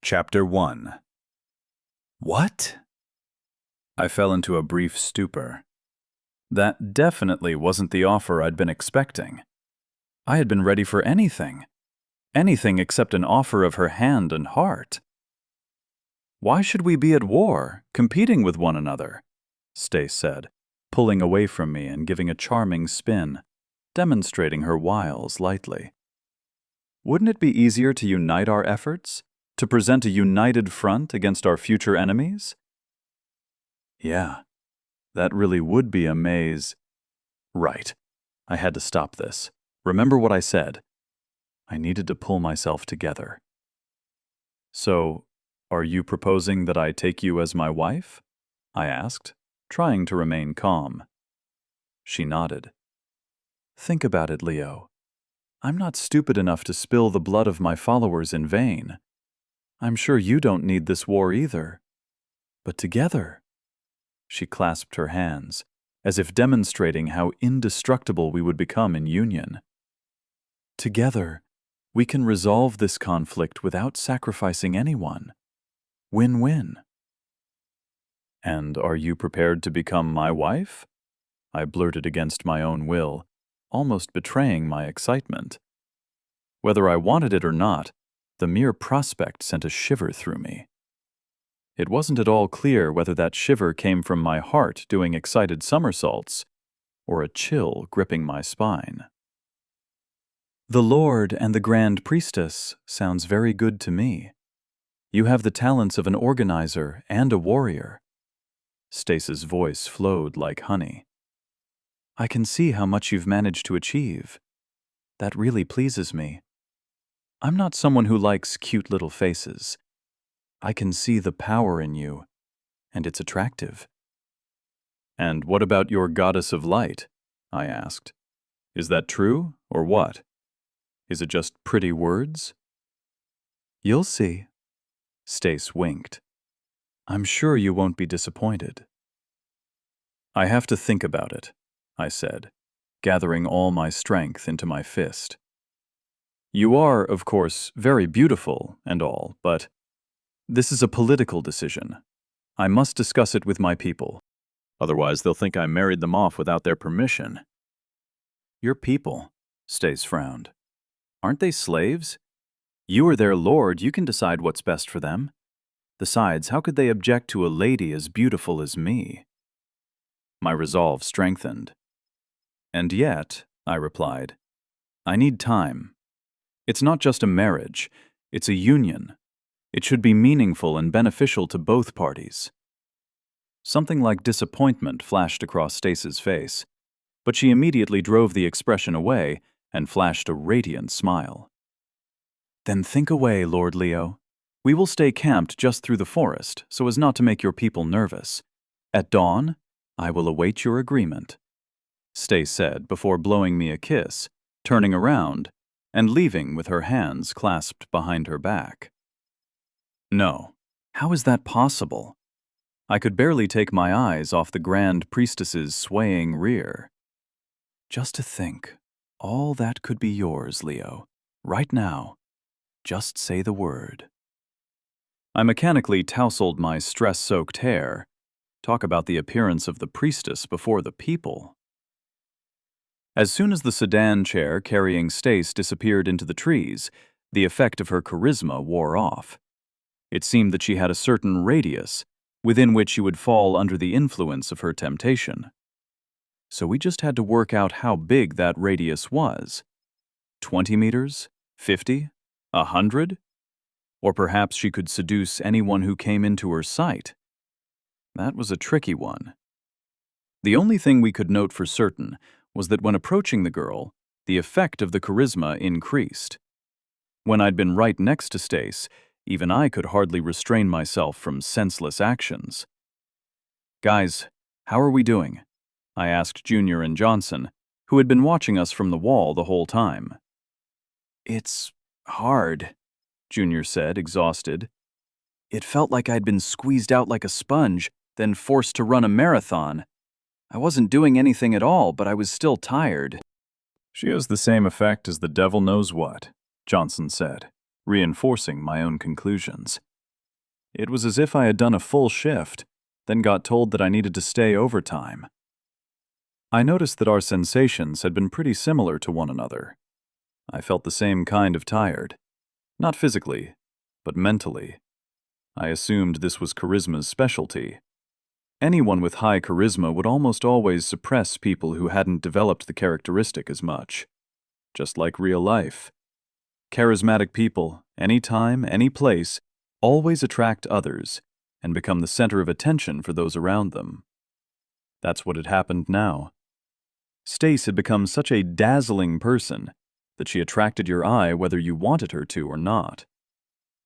Chapter 1. What? I fell into a brief stupor. That definitely wasn't the offer I'd been expecting. I had been ready for anything. Anything except an offer of her hand and heart. "Why should we be at war, competing with one another?" Stace said, pulling away from me and giving a charming spin, demonstrating her wiles lightly. "Wouldn't it be easier to unite our efforts? To present a united front against our future enemies?" Yeah, that really would be a maze. Right. I had to stop this. Remember what I said. I needed to pull myself together. "So, are you proposing that I take you as my wife?" I asked, trying to remain calm. She nodded. "Think about it, Leo. I'm not stupid enough to spill the blood of my followers in vain. I'm sure you don't need this war either. But together—" She clasped her hands, as if demonstrating how indestructible we would become in union. "Together, we can resolve this conflict without sacrificing anyone. Win-win." "And are you prepared to become my wife?" I blurted against my own will, almost betraying my excitement. Whether I wanted it or not, the mere prospect sent a shiver through me. It wasn't at all clear whether that shiver came from my heart doing excited somersaults, or a chill gripping my spine. "The Lord and the Grand Priestess sounds very good to me. You have the talents of an organizer and a warrior." Stace's voice flowed like honey. "I can see how much you've managed to achieve. That really pleases me. I'm not someone who likes cute little faces. I can see the power in you, and it's attractive." "And what about your goddess of light?" I asked. "Is that true, or what? Is it just pretty words?" "You'll see." Stace winked. "I'm sure you won't be disappointed." "I have to think about it," I said, gathering all my strength into my fist. "You are, of course, very beautiful and all, but this is a political decision. I must discuss it with my people. Otherwise, they'll think I married them off without their permission." "Your people?" Stace frowned. "Aren't they slaves? You are their lord, you can decide what's best for them. Besides, how could they object to a lady as beautiful as me?" My resolve strengthened. "And yet," I replied, "I need time. It's not just a marriage, it's a union. It should be meaningful and beneficial to both parties." Something like disappointment flashed across Stace's face, but she immediately drove the expression away and flashed a radiant smile. "Then think away, Lord Leo. We will stay camped just through the forest, so as not to make your people nervous. At dawn, I will await your agreement," Stace said before blowing me a kiss, turning around, and leaving with her hands clasped behind her back. No, how is that possible? I could barely take my eyes off the Grand Priestess's swaying rear. "Just to think, all that could be yours, Leo, right now. Just say the word." I mechanically tousled my stress-soaked hair. Talk about the appearance of the priestess before the people. As soon as the sedan chair carrying Stace disappeared into the trees, the effect of her charisma wore off. It seemed that she had a certain radius, within which you would fall under the influence of her temptation. So we just had to work out how big that radius was. 20 meters? 50? 100? Or perhaps she could seduce anyone who came into her sight. That was a tricky one. The only thing we could note for certain was that when approaching the girl, the effect of the charisma increased. When I'd been right next to Stace, even I could hardly restrain myself from senseless actions. "Guys, how are we doing?" I asked Junior and Johnson, who had been watching us from the wall the whole time. "It's hard," Junior said, exhausted. "It felt like I'd been squeezed out like a sponge, then forced to run a marathon. I wasn't doing anything at all, but I was still tired." "She has the same effect as the devil knows what," Johnson said, reinforcing my own conclusions. It was as if I had done a full shift, then got told that I needed to stay overtime. I noticed that our sensations had been pretty similar to one another. I felt the same kind of tired. Not physically, but mentally. I assumed this was charisma's specialty. Anyone with high charisma would almost always suppress people who hadn't developed the characteristic as much. Just like real life. Charismatic people, anytime, any place, always attract others and become the center of attention for those around them. That's what had happened now. Stace had become such a dazzling person that she attracted your eye whether you wanted her to or not.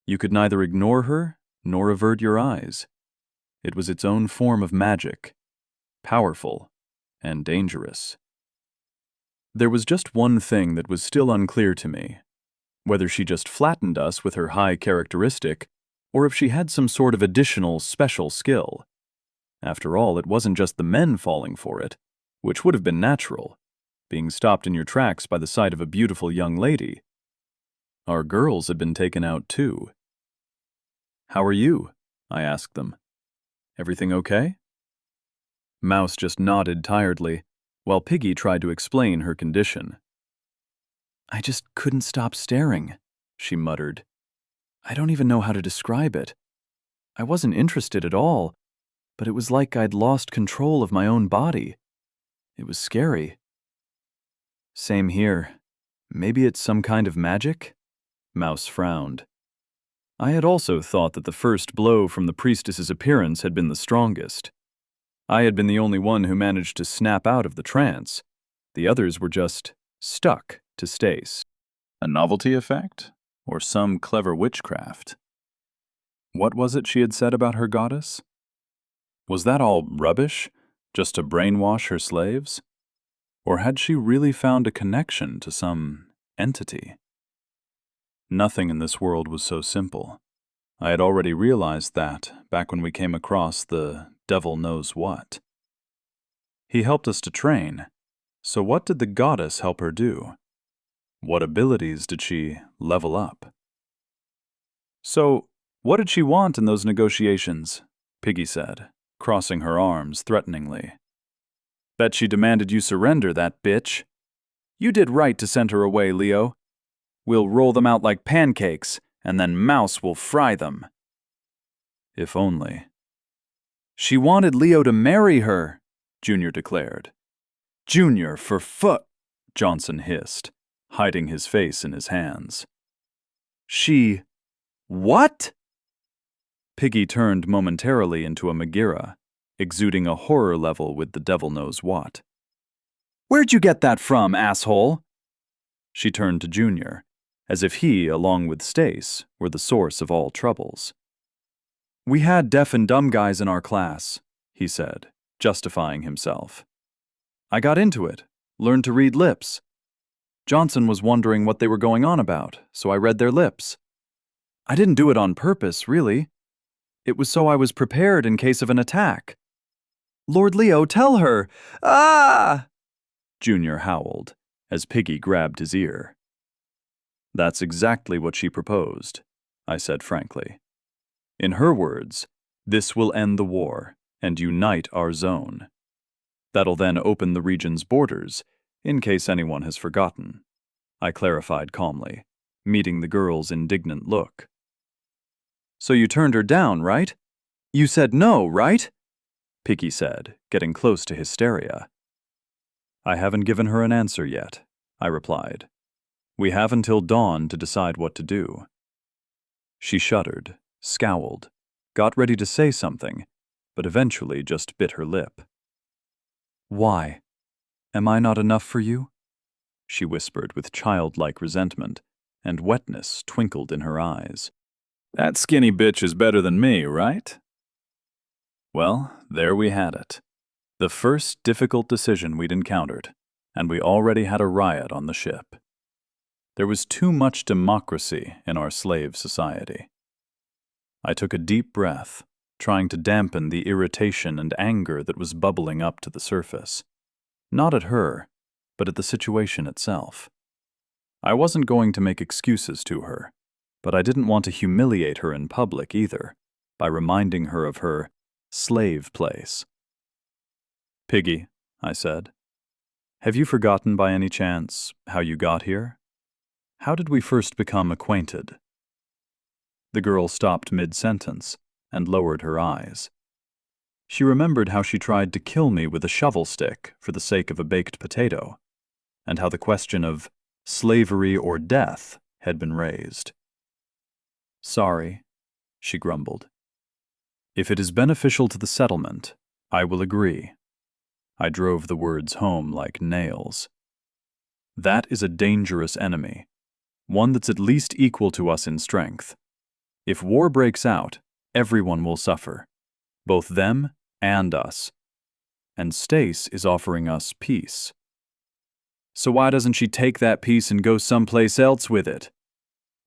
You could neither ignore her nor avert your eyes. It was its own form of magic, powerful and dangerous. There was just one thing that was still unclear to me, whether she just flattened us with her high characteristic or if she had some sort of additional special skill. After all, it wasn't just the men falling for it, which would have been natural, being stopped in your tracks by the sight of a beautiful young lady. Our girls had been taken out too. "How are you?" I asked them. "Everything okay?" Mouse just nodded tiredly, while Piggy tried to explain her condition. "I just couldn't stop staring," she muttered. "I don't even know how to describe it. I wasn't interested at all, but it was like I'd lost control of my own body. It was scary." "Same here. Maybe it's some kind of magic?" Mouse frowned. I had also thought that the first blow from the priestess's appearance had been the strongest. I had been the only one who managed to snap out of the trance. The others were just stuck to Stace. A novelty effect? Or some clever witchcraft? What was it she had said about her goddess? Was that all rubbish, just to brainwash her slaves? Or had she really found a connection to some entity? Nothing in this world was so simple. I had already realized that back when we came across the devil knows what. He helped us to train, so what did the goddess help her do? What abilities did she level up? "So, what did she want in those negotiations?" Piggy said, crossing her arms threateningly. "Bet she demanded you surrender, that bitch. You did right to send her away, Leo. We'll roll them out like pancakes, and then Mouse will fry them." If only. "She wanted Leo to marry her," Junior declared. "Junior, for foot," Johnson hissed, hiding his face in his hands. "She... what?" Piggy turned momentarily into a Megira, exuding a horror level with the devil knows what. "Where'd you get that from, asshole?" She turned to Junior, as if he, along with Stace, were the source of all troubles. "We had deaf and dumb guys in our class," he said, justifying himself. "I got into it, learned to read lips. Johnson was wondering what they were going on about, so I read their lips. I didn't do it on purpose, really. It was so I was prepared in case of an attack. Lord Leo, tell her! Ah!" Junior howled, as Piggy grabbed his ear. "That's exactly what she proposed," I said frankly. "In her words, this will end the war and unite our zone. That'll then open the region's borders, in case anyone has forgotten," I clarified calmly, meeting the girl's indignant look. "So you turned her down, right? You said no, right?" Piggy said, getting close to hysteria. "I haven't given her an answer yet," I replied. "We have until dawn to decide what to do." She shuddered, scowled, got ready to say something, but eventually just bit her lip. "Why? Am I not enough for you?" she whispered with childlike resentment, and wetness twinkled in her eyes. "That skinny bitch is better than me, right?" Well, there we had it. The first difficult decision we'd encountered, and we already had a riot on the ship. There was too much democracy in our slave society. I took a deep breath, trying to dampen the irritation and anger that was bubbling up to the surface. Not at her, but at the situation itself. I wasn't going to make excuses to her, but I didn't want to humiliate her in public either, by reminding her of her slave place. "Piggy," I said, "have you forgotten by any chance how you got here? How did we first become acquainted?" The girl stopped mid-sentence and lowered her eyes. She remembered how she tried to kill me with a shovel stick for the sake of a baked potato, and how the question of slavery or death had been raised. "Sorry," she grumbled. "If it is beneficial to the settlement, I will agree." I drove the words home like nails. "That is a dangerous enemy, one that's at least equal to us in strength. If war breaks out, everyone will suffer, both them and us. And Stace is offering us peace." "So why doesn't she take that peace and go someplace else with it?"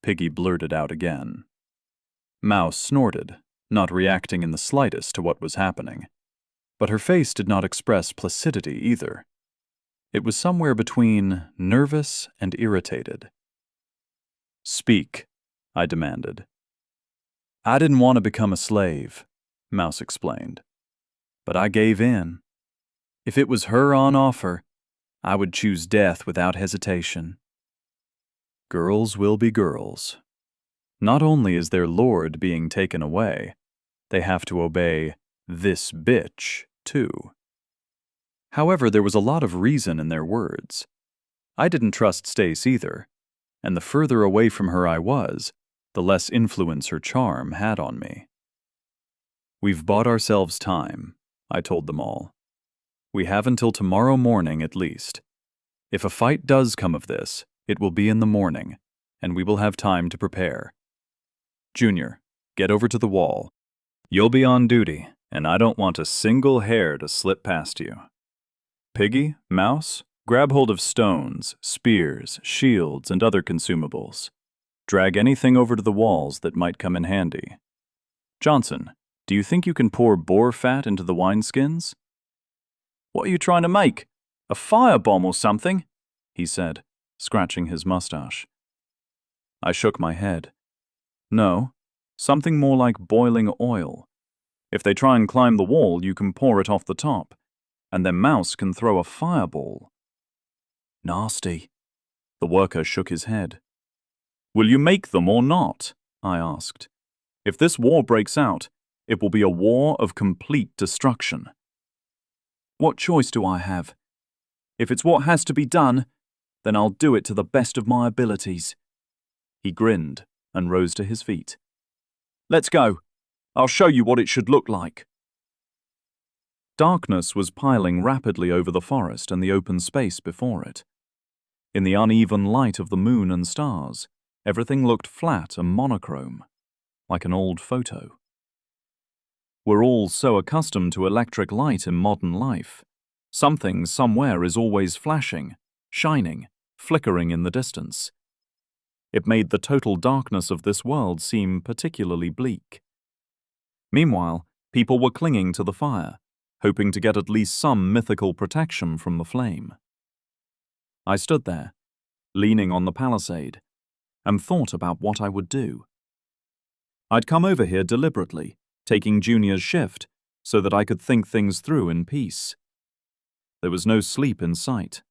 Piggy blurted out again. Mouse snorted, not reacting in the slightest to what was happening. But her face did not express placidity either. It was somewhere between nervous and irritated. "Speak," I demanded. "I didn't want to become a slave," Mouse explained. "But I gave in. If it was her on offer, I would choose death without hesitation." Girls will be girls. Not only is their lord being taken away, they have to obey this bitch, too. However, there was a lot of reason in their words. I didn't trust Stace either, and the further away from her I was, the less influence her charm had on me. "We've bought ourselves time," I told them all. "We have until tomorrow morning at least. If a fight does come of this, it will be in the morning, and we will have time to prepare. Junior, get over to the wall. You'll be on duty, and I don't want a single hair to slip past you. Piggy, Mouse, grab hold of stones, spears, shields, and other consumables. Drag anything over to the walls that might come in handy. Johnson, do you think you can pour boar fat into the wineskins?" "What are you trying to make? A firebomb or something?" he said, scratching his mustache. I shook my head. "No, something more like boiling oil. If they try and climb the wall, you can pour it off the top, and then Mouse can throw a fireball." "Nasty." The worker shook his head. "Will you make them or not?" I asked. "If this war breaks out, it will be a war of complete destruction." "What choice do I have? If it's what has to be done, then I'll do it to the best of my abilities." He grinned and rose to his feet. "Let's go. I'll show you what it should look like." Darkness was piling rapidly over the forest and the open space before it. In the uneven light of the moon and stars, everything looked flat and monochrome, like an old photo. We're all so accustomed to electric light in modern life. Something somewhere is always flashing, shining, flickering in the distance. It made the total darkness of this world seem particularly bleak. Meanwhile, people were clinging to the fire, hoping to get at least some mythical protection from the flame. I stood there, leaning on the palisade, and thought about what I would do. I'd come over here deliberately, taking Junior's shift, so that I could think things through in peace. There was no sleep in sight.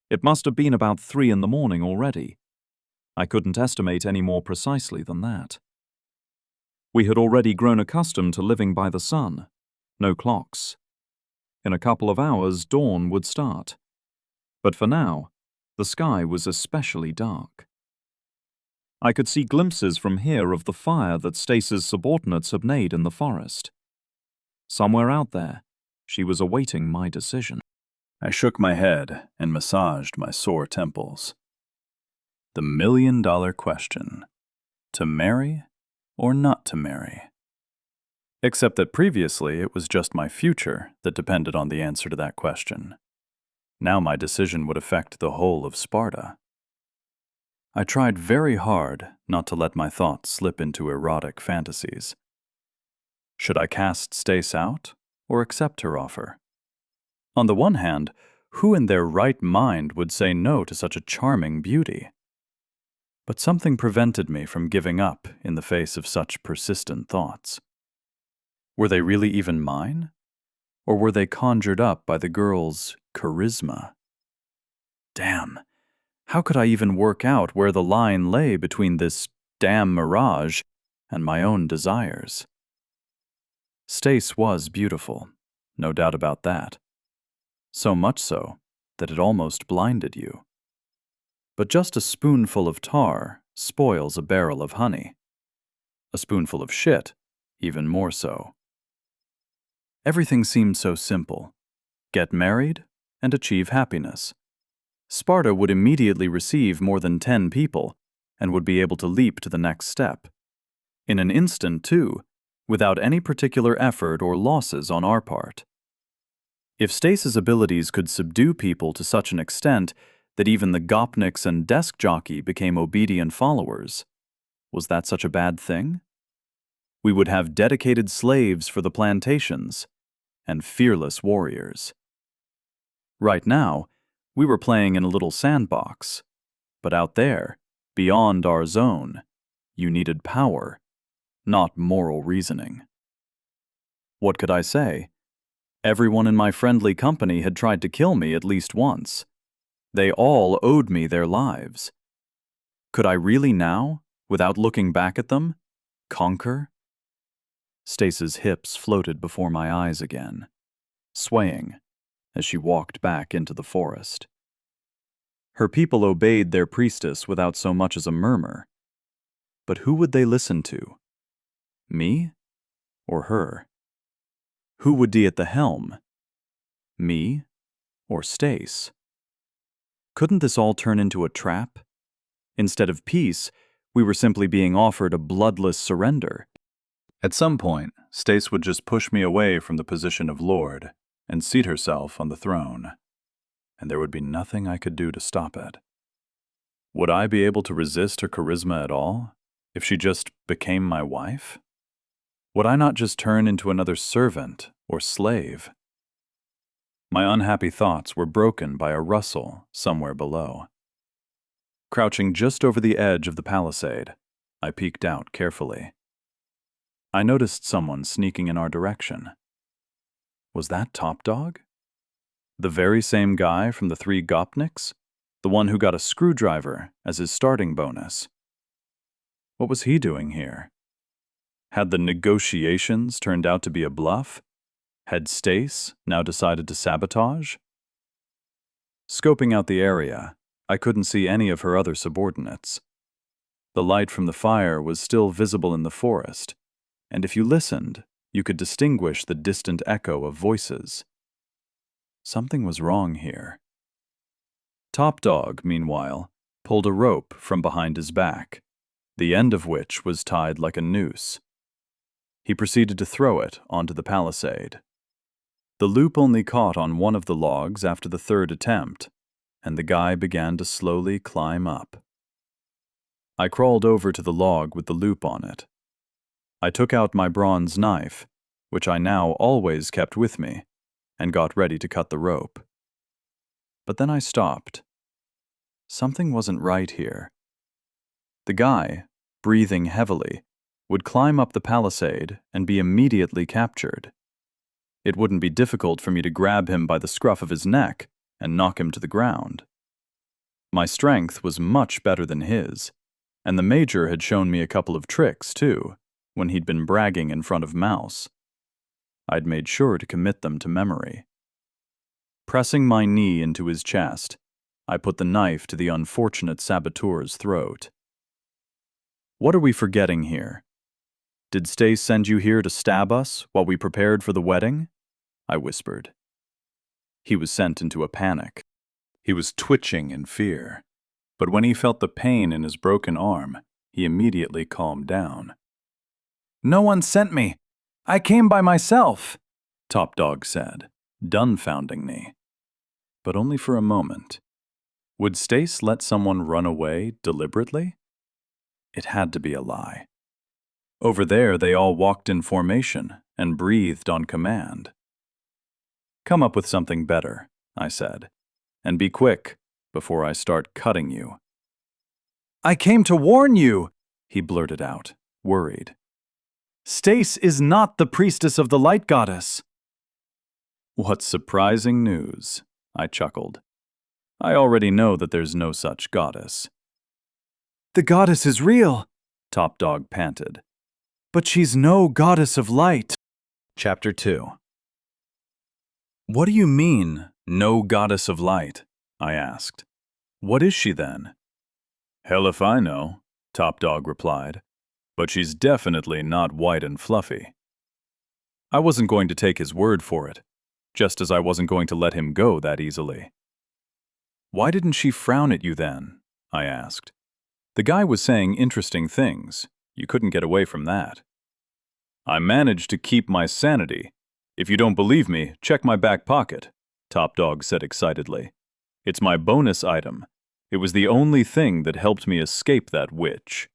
It must have been about 3 in the morning already. I couldn't estimate any more precisely than that. We had already grown accustomed to living by the sun, no clocks. In a couple of hours, dawn would start. But for now, the sky was especially dark. I could see glimpses from here of the fire that Stace's subordinates had made in the forest. Somewhere out there, she was awaiting my decision. I shook my head and massaged my sore temples. The million-dollar question: to marry or not to marry? Except that previously it was just my future that depended on the answer to that question. Now my decision would affect the whole of Sparta. I tried very hard not to let my thoughts slip into erotic fantasies. Should I cast Stace out or accept her offer? On the one hand, who in their right mind would say no to such a charming beauty? But something prevented me from giving up in the face of such persistent thoughts. Were they really even mine? Or were they conjured up by the girl's charisma? Damn, how could I even work out where the line lay between this damn mirage and my own desires? Stace was beautiful, no doubt about that. So much so that it almost blinded you. But just a spoonful of tar spoils a barrel of honey. A spoonful of shit, even more so. Everything seemed so simple. Get married and achieve happiness. Sparta would immediately receive more than 10 people and would be able to leap to the next step. In an instant, too, without any particular effort or losses on our part. If Stace's abilities could subdue people to such an extent that even the gopniks and desk jockey became obedient followers, was that such a bad thing? We would have dedicated slaves for the plantations and fearless warriors. Right now, we were playing in a little sandbox, but out there, beyond our zone, you needed power, not moral reasoning. What could I say? Everyone in my friendly company had tried to kill me at least once. They all owed me their lives. Could I really now, without looking back at them, conquer? Stace's hips floated before my eyes again, swaying as she walked back into the forest. Her people obeyed their priestess without so much as a murmur. But who would they listen to? Me or her? Who would be at the helm? Me or Stace? Couldn't this all turn into a trap? Instead of peace, we were simply being offered a bloodless surrender. At some point, Stace would just push me away from the position of lord and seat herself on the throne, and there would be nothing I could do to stop it. Would I be able to resist her charisma at all if she just became my wife? Would I not just turn into another servant or slave? My unhappy thoughts were broken by a rustle somewhere below. Crouching just over the edge of the palisade, I peeked out carefully. I noticed someone sneaking in our direction. Was that Top Dog? The very same guy from the 3 Gopniks? The one who got a screwdriver as his starting bonus? What was he doing here? Had the negotiations turned out to be a bluff? Had Stace now decided to sabotage? Scoping out the area, I couldn't see any of her other subordinates. The light from the fire was still visible in the forest, and if you listened, you could distinguish the distant echo of voices. Something was wrong here. Top Dog, meanwhile, pulled a rope from behind his back, the end of which was tied like a noose. He proceeded to throw it onto the palisade. The loop only caught on one of the logs after the 3rd attempt, and the guy began to slowly climb up. I crawled over to the log with the loop on it. I took out my bronze knife, which I now always kept with me, and got ready to cut the rope. But then I stopped. Something wasn't right here. The guy, breathing heavily, would climb up the palisade and be immediately captured. It wouldn't be difficult for me to grab him by the scruff of his neck and knock him to the ground. My strength was much better than his, and the Major had shown me a couple of tricks, too, when he'd been bragging in front of Mouse. I'd made sure to commit them to memory. Pressing my knee into his chest, I put the knife to the unfortunate saboteur's throat. What are we forgetting here? Did Stace send you here to stab us while we prepared for the wedding? I whispered. He was sent into a panic. He was twitching in fear, but when he felt the pain in his broken arm, he immediately calmed down. "No one sent me. I came by myself," Top Dog said, dumbfounding me. But only for a moment. Would Stace let someone run away deliberately? It had to be a lie. Over there, they all walked in formation and breathed on command. "Come up with something better," I said, "and be quick before I start cutting you." I came to warn you, he blurted out, worried. Stace is not the priestess of the light goddess. What surprising news, I chuckled. I already know that there's no such goddess. The goddess is real, Top Dog panted. But she's no goddess of light. Chapter 2. What do you mean, no goddess of light? I asked. What is she then? Hell if I know, Top Dog replied. But she's definitely not white and fluffy. I wasn't going to take his word for it, just as I wasn't going to let him go that easily. Why didn't she frown at you then? I asked. The guy was saying interesting things. You couldn't get away from that. I managed to keep my sanity. If you don't believe me, check my back pocket, Top Dog said excitedly. It's my bonus item. It was the only thing that helped me escape that witch.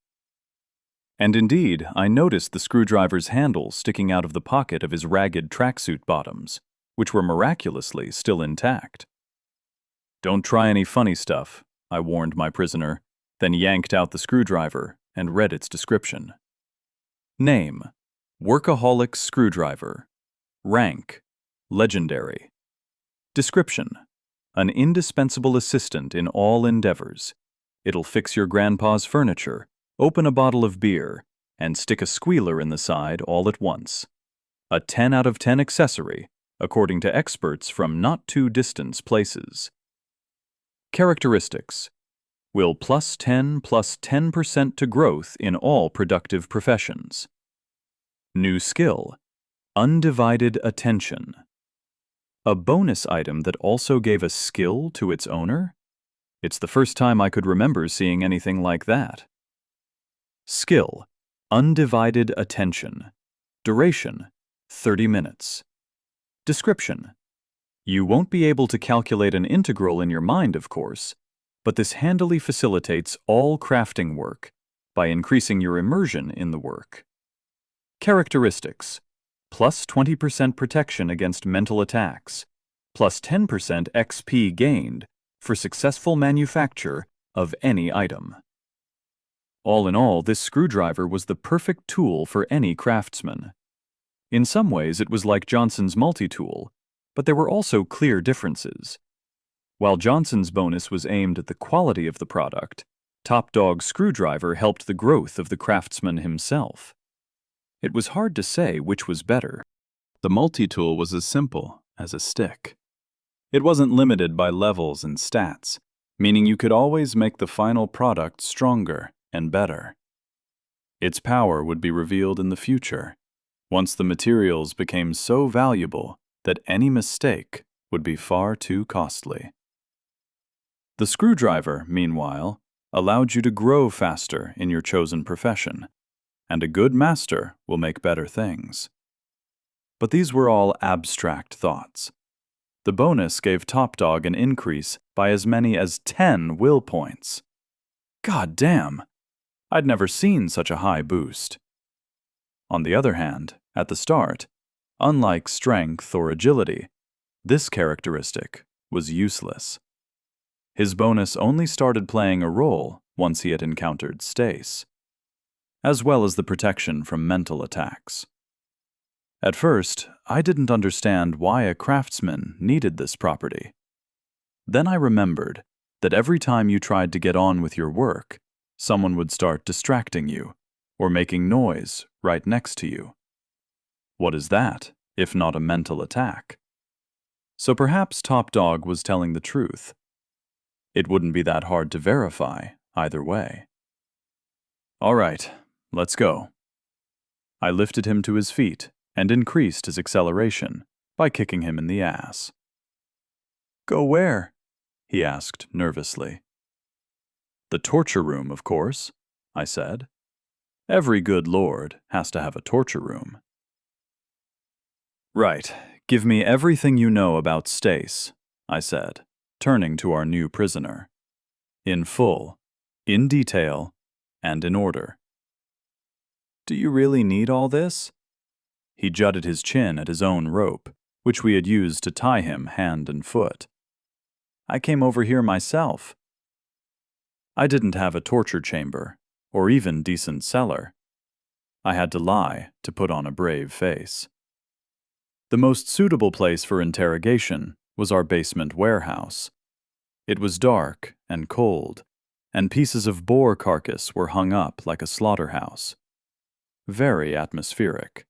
And indeed, I noticed the screwdriver's handle sticking out of the pocket of his ragged tracksuit bottoms, which were miraculously still intact. Don't try any funny stuff, I warned my prisoner, then yanked out the screwdriver and read its description. Name: Workaholic Screwdriver. Rank: Legendary. Description: An indispensable assistant in all endeavors. It'll fix your grandpa's furniture, open a bottle of beer, and stick a squealer in the side all at once. A 10 out of 10 accessory, according to experts from not-too-distant places. Characteristics: Will +10 plus 10% to growth in all productive professions. New skill: Undivided attention. A bonus item that also gave a skill to its owner? It's the first time I could remember seeing anything like that. Skill: Undivided attention. Duration: 30 minutes. Description: You won't be able to calculate an integral in your mind, of course, but this handily facilitates all crafting work by increasing your immersion in the work. Characteristics: plus 20% protection against mental attacks, plus 10% XP gained for successful manufacture of any item. All in all, this screwdriver was the perfect tool for any craftsman. In some ways, it was like Johnson's multi-tool, but there were also clear differences. While Johnson's bonus was aimed at the quality of the product, Top Dog's screwdriver helped the growth of the craftsman himself. It was hard to say which was better. The multi-tool was as simple as a stick. It wasn't limited by levels and stats, meaning you could always make the final product stronger and better. Its power would be revealed in the future, once the materials became so valuable that any mistake would be far too costly. The screwdriver, meanwhile, allowed you to grow faster in your chosen profession, and a good master will make better things. But these were all abstract thoughts. The bonus gave Top Dog an increase by as many as 10 will points. God damn! I'd never seen such a high boost. On the other hand, at the start, unlike strength or agility, this characteristic was useless. His bonus only started playing a role once he had encountered Stace, as well as the protection from mental attacks. At first, I didn't understand why a craftsman needed this property. Then I remembered that every time you tried to get on with your work, someone would start distracting you or making noise right next to you. What is that, if not a mental attack? So perhaps Top Dog was telling the truth. It wouldn't be that hard to verify either way. All right, let's go. I lifted him to his feet and increased his acceleration by kicking him in the ass. Go where? He asked nervously. The torture room, of course, I said. Every good lord has to have a torture room. Right, give me everything you know about Stace, I said, turning to our new prisoner. In full, in detail, and in order. Do you really need all this? He jutted his chin at his own rope, which we had used to tie him hand and foot. I came over here myself. I didn't have a torture chamber, or even decent cellar. I had to lie to put on a brave face. The most suitable place for interrogation was our basement warehouse. It was dark and cold, and pieces of boar carcass were hung up like a slaughterhouse. Very atmospheric.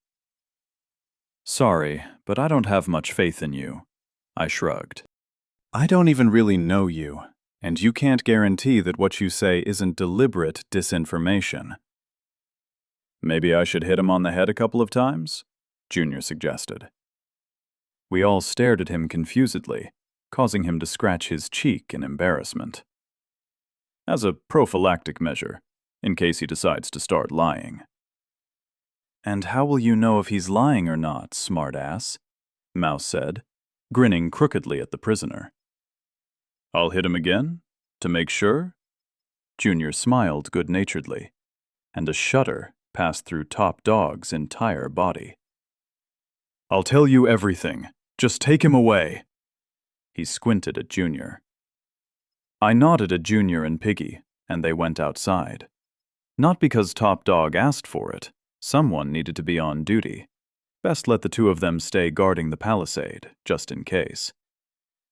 Sorry, but I don't have much faith in you, I shrugged. I don't even really know you, and you can't guarantee that what you say isn't deliberate disinformation. Maybe I should hit him on the head a couple of times? Junior suggested. We all stared at him confusedly, causing him to scratch his cheek in embarrassment. As a prophylactic measure, in case he decides to start lying. And how will you know if he's lying or not, smartass? Mouse said, grinning crookedly at the prisoner. I'll hit him again, to make sure? Junior smiled good-naturedly, and a shudder passed through Top Dog's entire body. I'll tell you everything. Just take him away. He squinted at Junior. I nodded at Junior and Piggy, and they went outside. Not because Top Dog asked for it. Someone needed to be on duty. Best let the two of them stay guarding the palisade, just in case.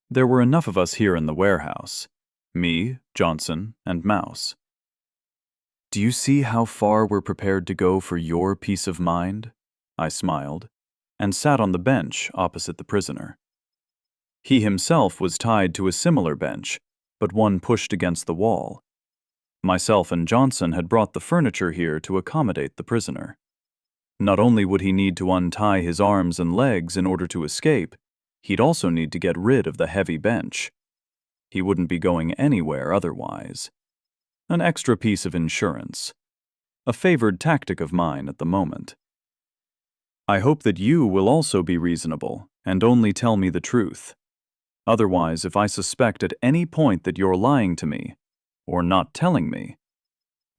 There were enough of us here in the warehouse. Me, Johnson, and Mouse. Do you see how far we're prepared to go for your peace of mind? I smiled, and sat on the bench opposite the prisoner. He himself was tied to a similar bench, but one pushed against the wall. Myself and Johnson had brought the furniture here to accommodate the prisoner. Not only would he need to untie his arms and legs in order to escape, he'd also need to get rid of the heavy bench. He wouldn't be going anywhere otherwise. An extra piece of insurance. A favored tactic of mine at the moment. I hope that you will also be reasonable and only tell me the truth. Otherwise, if I suspect at any point that you're lying to me, or not telling me.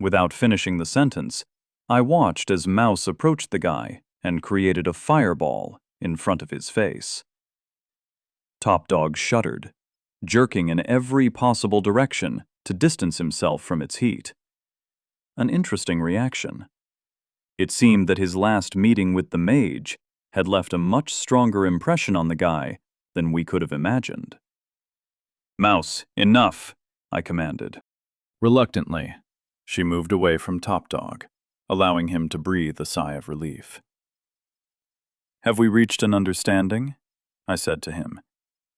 Without finishing the sentence, I watched as Mouse approached the guy and created a fireball in front of his face. Top Dog shuddered, jerking in every possible direction to distance himself from its heat. An interesting reaction. It seemed that his last meeting with the mage had left a much stronger impression on the guy than we could have imagined. Mouse, enough, I commanded. Reluctantly, she moved away from Top Dog, allowing him to breathe a sigh of relief. Have we reached an understanding? I said to him,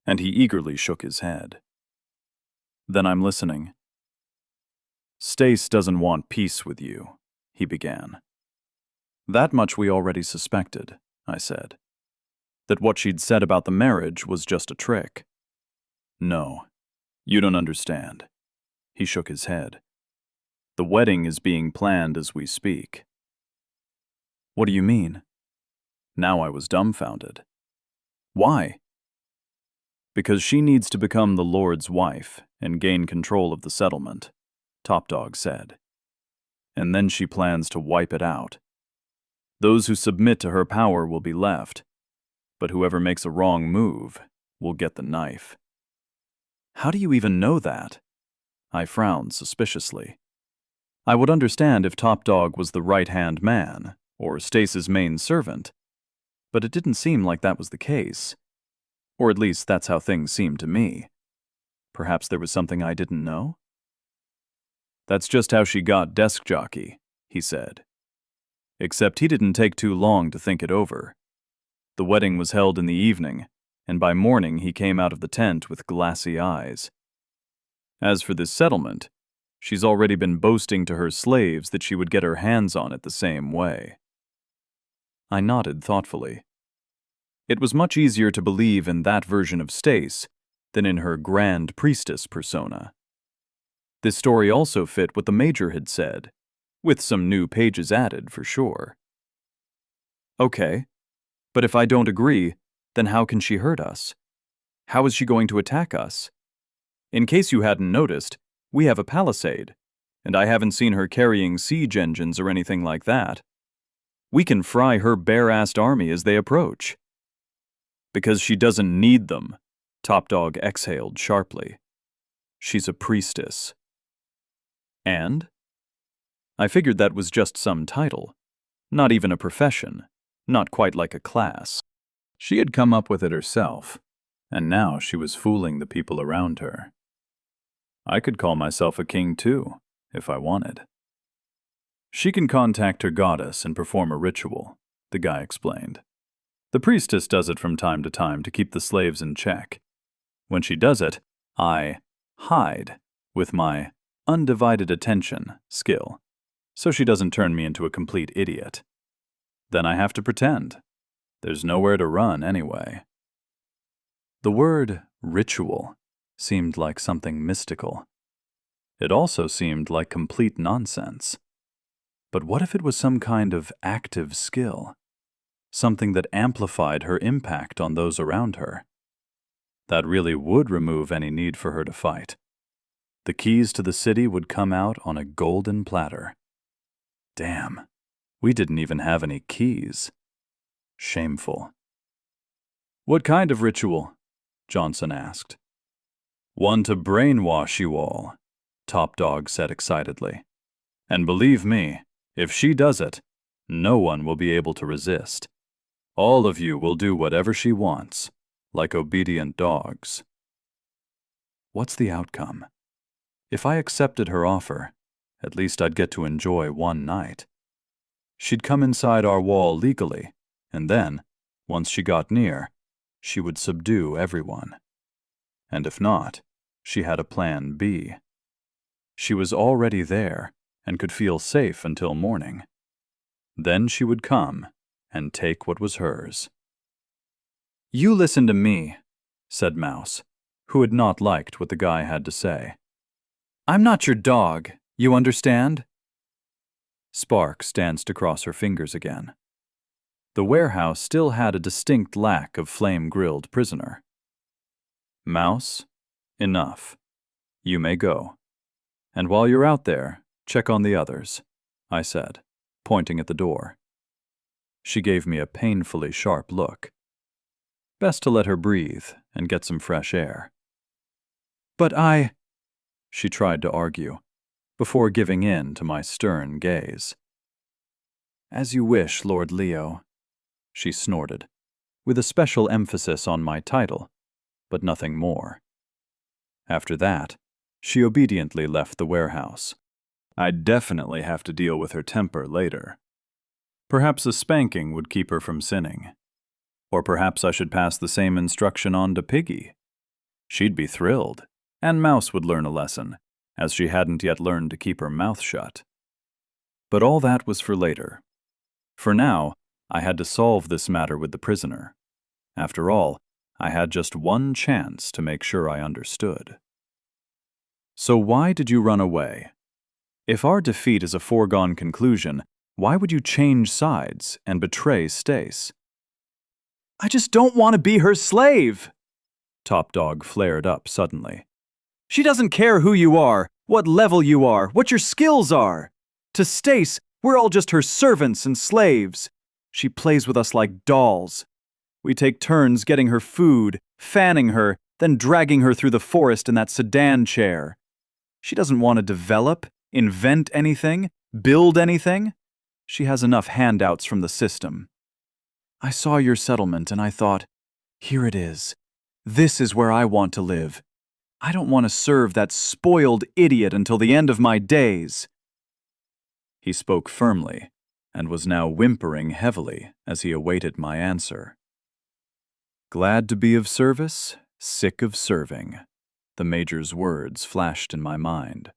and he eagerly shook his head. Then I'm listening. Stace doesn't want peace with you, he began. That much we already suspected, I said. That what she'd said about the marriage was just a trick. No, you don't understand. He shook his head. The wedding is being planned as we speak. What do you mean? Now I was dumbfounded. Why? Because she needs to become the Lord's wife and gain control of the settlement, Top Dog said. And then she plans to wipe it out. Those who submit to her power will be left, but whoever makes a wrong move will get the knife. How do you even know that? I frowned suspiciously. I would understand if Top Dog was the right-hand man, or Stace's main servant, but it didn't seem like that was the case. Or at least that's how things seemed to me. Perhaps there was something I didn't know? That's just how she got desk jockey, he said. Except he didn't take too long to think it over. The wedding was held in the evening, and by morning he came out of the tent with glassy eyes. As for this settlement, she's already been boasting to her slaves that she would get her hands on it the same way. I nodded thoughtfully. It was much easier to believe in that version of Stace than in her grand priestess persona. This story also fit what the Major had said, with some new pages added for sure. Okay, but if I don't agree, then how can she hurt us? How is she going to attack us? In case you hadn't noticed, we have a palisade, and I haven't seen her carrying siege engines or anything like that. We can fry her bare-assed army as they approach. Because she doesn't need them, Top Dog exhaled sharply. She's a priestess. And? I figured that was just some title. Not even a profession. Not quite like a class. She had come up with it herself, and now she was fooling the people around her. I could call myself a king too, if I wanted. She can contact her goddess and perform a ritual, the guy explained. The priestess does it from time to time to keep the slaves in check. When she does it, I hide with my undivided attention skill, so she doesn't turn me into a complete idiot. Then I have to pretend. There's nowhere to run anyway. The word ritual seemed like something mystical. It also seemed like complete nonsense. But what if it was some kind of active skill? Something that amplified her impact on those around her? That really would remove any need for her to fight. The keys to the city would come out on a golden platter. Damn, we didn't even have any keys. Shameful. What kind of ritual? Johnson asked. One to brainwash you all, Top Dog said excitedly. And believe me, if she does it, no one will be able to resist. All of you will do whatever she wants, like obedient dogs. What's the outcome? If I accepted her offer, at least I'd get to enjoy one night. She'd come inside our wall legally, and then, once she got near, she would subdue everyone. And if not, she had a plan B. She was already there and could feel safe until morning. Then she would come and take what was hers. You listen to me, said Mouse, who had not liked what the guy had to say. I'm not your dog, you understand? Sparks danced across her fingers again. The warehouse still had a distinct lack of flame-grilled prisoner. Mouse, enough. You may go. And while you're out there, check on the others, I said, pointing at the door. She gave me a painfully sharp look. Best to let her breathe and get some fresh air. But she tried to argue, before giving in to my stern gaze. As you wish, Lord Leo, she snorted, with a special emphasis on my title, but nothing more. After that, she obediently left the warehouse. I'd definitely have to deal with her temper later. Perhaps a spanking would keep her from sinning. Or perhaps I should pass the same instruction on to Piggy. She'd be thrilled, and Mouse would learn a lesson, as she hadn't yet learned to keep her mouth shut. But all that was for later. For now, I had to solve this matter with the prisoner. After all, I had just one chance to make sure I understood. So why did you run away? If our defeat is a foregone conclusion, why would you change sides and betray Stace? I just don't want to be her slave! Top Dog flared up suddenly. She doesn't care who you are, what level you are, what your skills are. To Stace, we're all just her servants and slaves. She plays with us like dolls. We take turns getting her food, fanning her, then dragging her through the forest in that sedan chair. She doesn't want to develop, invent anything, build anything. She has enough handouts from the system. I saw your settlement and I thought, here it is. This is where I want to live. I don't want to serve that spoiled idiot until the end of my days. He spoke firmly and was now whimpering heavily as he awaited my answer. Glad to be of service, sick of serving. The Major's words flashed in my mind.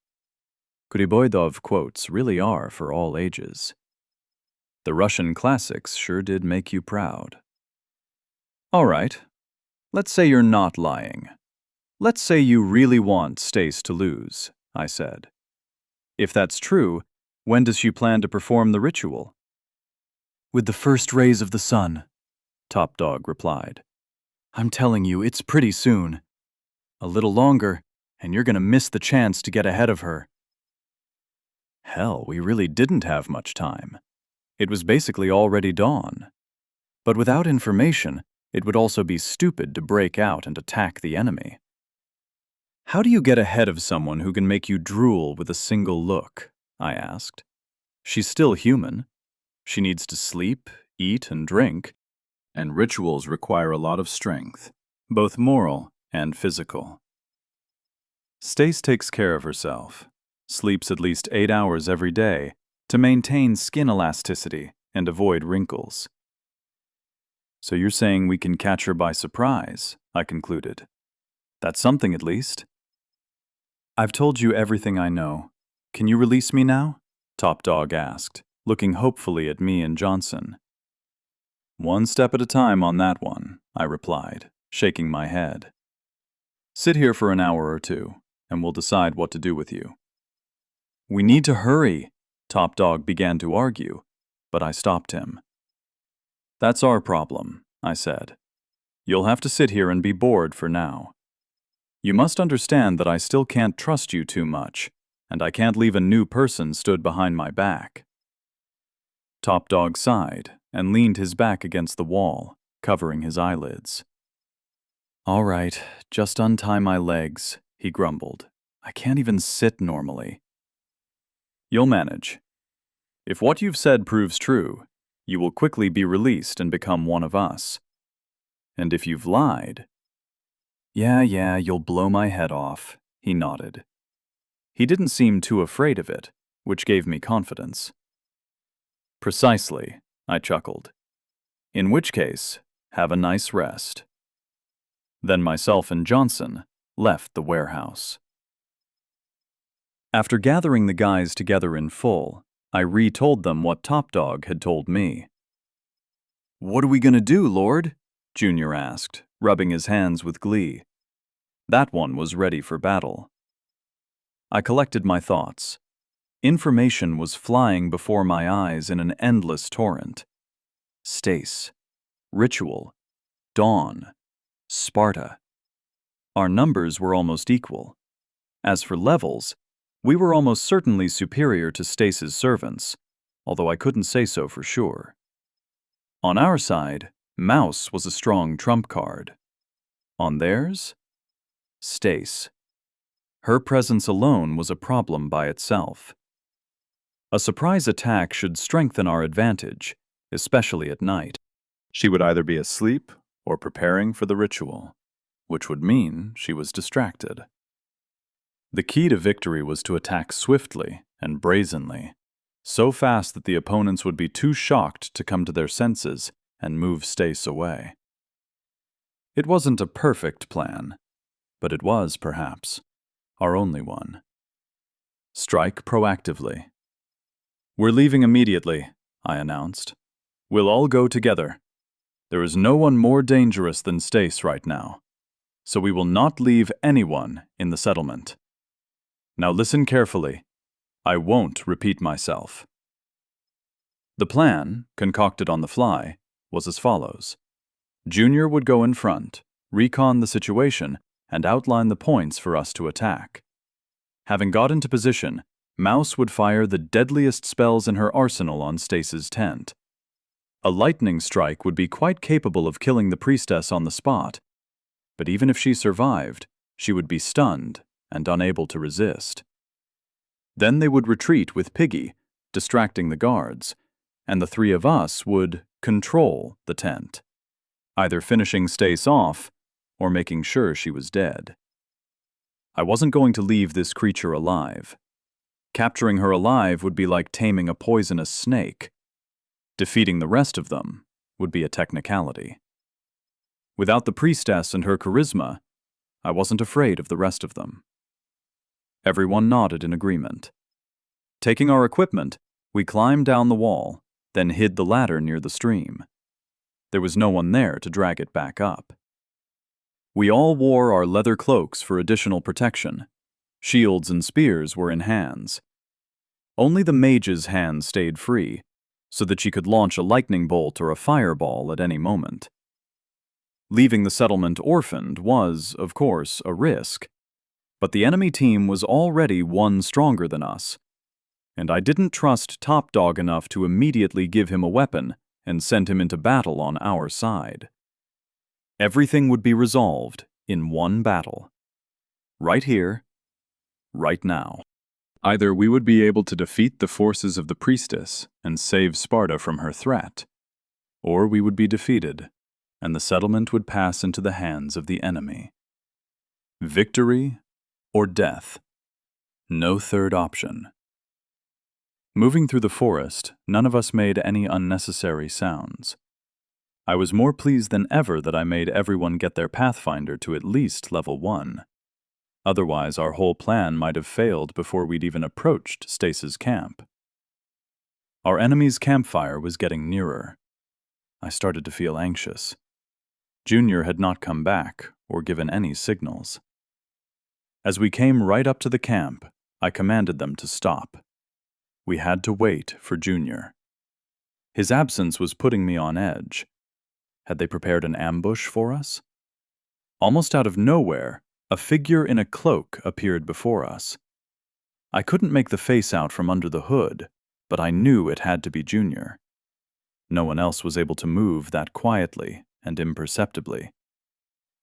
Kuriboidov quotes really are for all ages. The Russian classics sure did make you proud. All right, let's say you're not lying. Let's say you really want Stace to lose, I said. If that's true, when does she plan to perform the ritual? With the first rays of the sun, Top Dog replied. I'm telling you, it's pretty soon. A little longer, and you're going to miss the chance to get ahead of her. Hell, we really didn't have much time. It was basically already dawn. But without information, it would also be stupid to break out and attack the enemy. How do you get ahead of someone who can make you drool with a single look? I asked. She's still human. She needs to sleep, eat, and drink, and rituals require a lot of strength, both moral and physical. Stace takes care of herself, sleeps at least 8 hours every day to maintain skin elasticity and avoid wrinkles. So you're saying we can catch her by surprise, I concluded. That's something at least. I've told you everything I know. Can you release me now? Top Dog asked, looking hopefully at me and Johnson. One step at a time on that one, I replied, shaking my head. Sit here for an hour or two, and we'll decide what to do with you. We need to hurry, Top Dog began to argue, but I stopped him. That's our problem, I said. You'll have to sit here and be bored for now. You must understand that I still can't trust you too much, and I can't leave a new person stood behind my back. Top Dog sighed and leaned his back against the wall, covering his eyelids. All right, just untie my legs, he grumbled. I can't even sit normally. You'll manage. If what you've said proves true, you will quickly be released and become one of us. And if you've lied... Yeah, you'll blow my head off, he nodded. He didn't seem too afraid of it, which gave me confidence. Precisely, I chuckled. In which case, have a nice rest. Then myself and Johnson left the warehouse. After gathering the guys together in full, I retold them what Top Dog had told me. What are we going to do, Lord? Junior asked, rubbing his hands with glee. That one was ready for battle. I collected my thoughts. Information was flying before my eyes in an endless torrent. Stace, Ritual, Dawn, Sparta. Our numbers were almost equal. As for levels, we were almost certainly superior to Stace's servants, although I couldn't say so for sure. On our side, Mouse was a strong trump card. On theirs, Stace. Her presence alone was a problem by itself. A surprise attack should strengthen our advantage, especially at night. She would either be asleep or preparing for the ritual, which would mean she was distracted. The key to victory was to attack swiftly and brazenly, so fast that the opponents would be too shocked to come to their senses and move Stace away. It wasn't a perfect plan, but it was, perhaps, our only one. Strike proactively. We're leaving immediately, I announced. We'll all go together. There is no one more dangerous than Stace right now, so we will not leave anyone in the settlement. Now listen carefully. I won't repeat myself. The plan, concocted on the fly, was as follows. Junior would go in front, recon the situation, and outline the points for us to attack. Having got into position, Mouse would fire the deadliest spells in her arsenal on Stace's tent. A lightning strike would be quite capable of killing the priestess on the spot, but even if she survived, she would be stunned and unable to resist. Then they would retreat with Piggy, distracting the guards, and the three of us would control the tent, either finishing Stace off or making sure she was dead. I wasn't going to leave this creature alive. Capturing her alive would be like taming a poisonous snake. Defeating the rest of them would be a technicality. Without the priestess and her charisma, I wasn't afraid of the rest of them. Everyone nodded in agreement. Taking our equipment, we climbed down the wall, then hid the ladder near the stream. There was no one there to drag it back up. We all wore our leather cloaks for additional protection. Shields and spears were in hands. Only the mage's hand stayed free, so that she could launch a lightning bolt or a fireball at any moment. Leaving the settlement orphaned was, of course, a risk, but the enemy team was already one stronger than us, and I didn't trust Top Dog enough to immediately give him a weapon and send him into battle on our side. Everything would be resolved in one battle. Right here, right now. Either we would be able to defeat the forces of the priestess and save Sparta from her threat, or we would be defeated, and the settlement would pass into the hands of the enemy. Victory or death. No third option. Moving through the forest, none of us made any unnecessary sounds. I was more pleased than ever that I made everyone get their Pathfinder to at least level 1. Otherwise, our whole plan might have failed before we'd even approached Stace's camp. Our enemy's campfire was getting nearer. I started to feel anxious. Junior had not come back or given any signals. As we came right up to the camp, I commanded them to stop. We had to wait for Junior. His absence was putting me on edge. Had they prepared an ambush for us? Almost out of nowhere, a figure in a cloak appeared before us. I couldn't make the face out from under the hood, but I knew it had to be Junior. No one else was able to move that quietly and imperceptibly.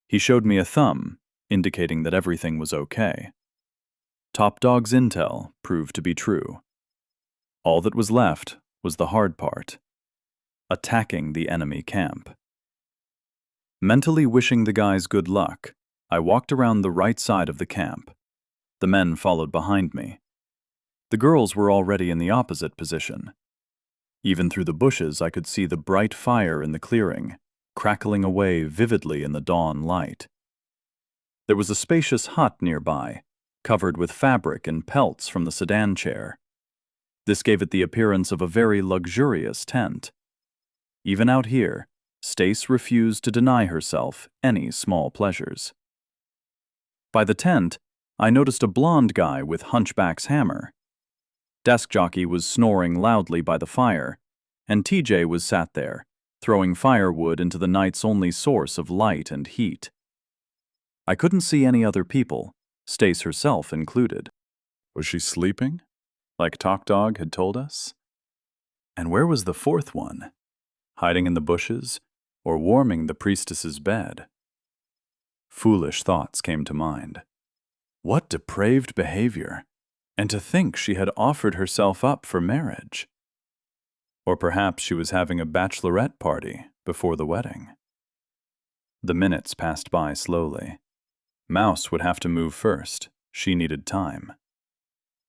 He showed me a thumb, indicating that everything was okay. Top Dog's intel proved to be true. All that was left was the hard part: attacking the enemy camp. Mentally wishing the guys good luck, I walked around the right side of the camp. The men followed behind me. The girls were already in the opposite position. Even through the bushes, I could see the bright fire in the clearing, crackling away vividly in the dawn light. There was a spacious hut nearby, covered with fabric and pelts from the sedan chair. This gave it the appearance of a very luxurious tent. Even out here, Stace refused to deny herself any small pleasures. By the tent, I noticed a blonde guy with Hunchback's hammer. Desk Jockey was snoring loudly by the fire, and TJ was sat there, throwing firewood into the night's only source of light and heat. I couldn't see any other people, Stace herself included. Was she sleeping, like Talk Dog had told us? And where was the fourth one? Hiding in the bushes, or warming the priestess's bed? Foolish thoughts came to mind. What depraved behavior! And to think she had offered herself up for marriage. Or perhaps she was having a bachelorette party before the wedding. The minutes passed by slowly. Mouse would have to move first. She needed time.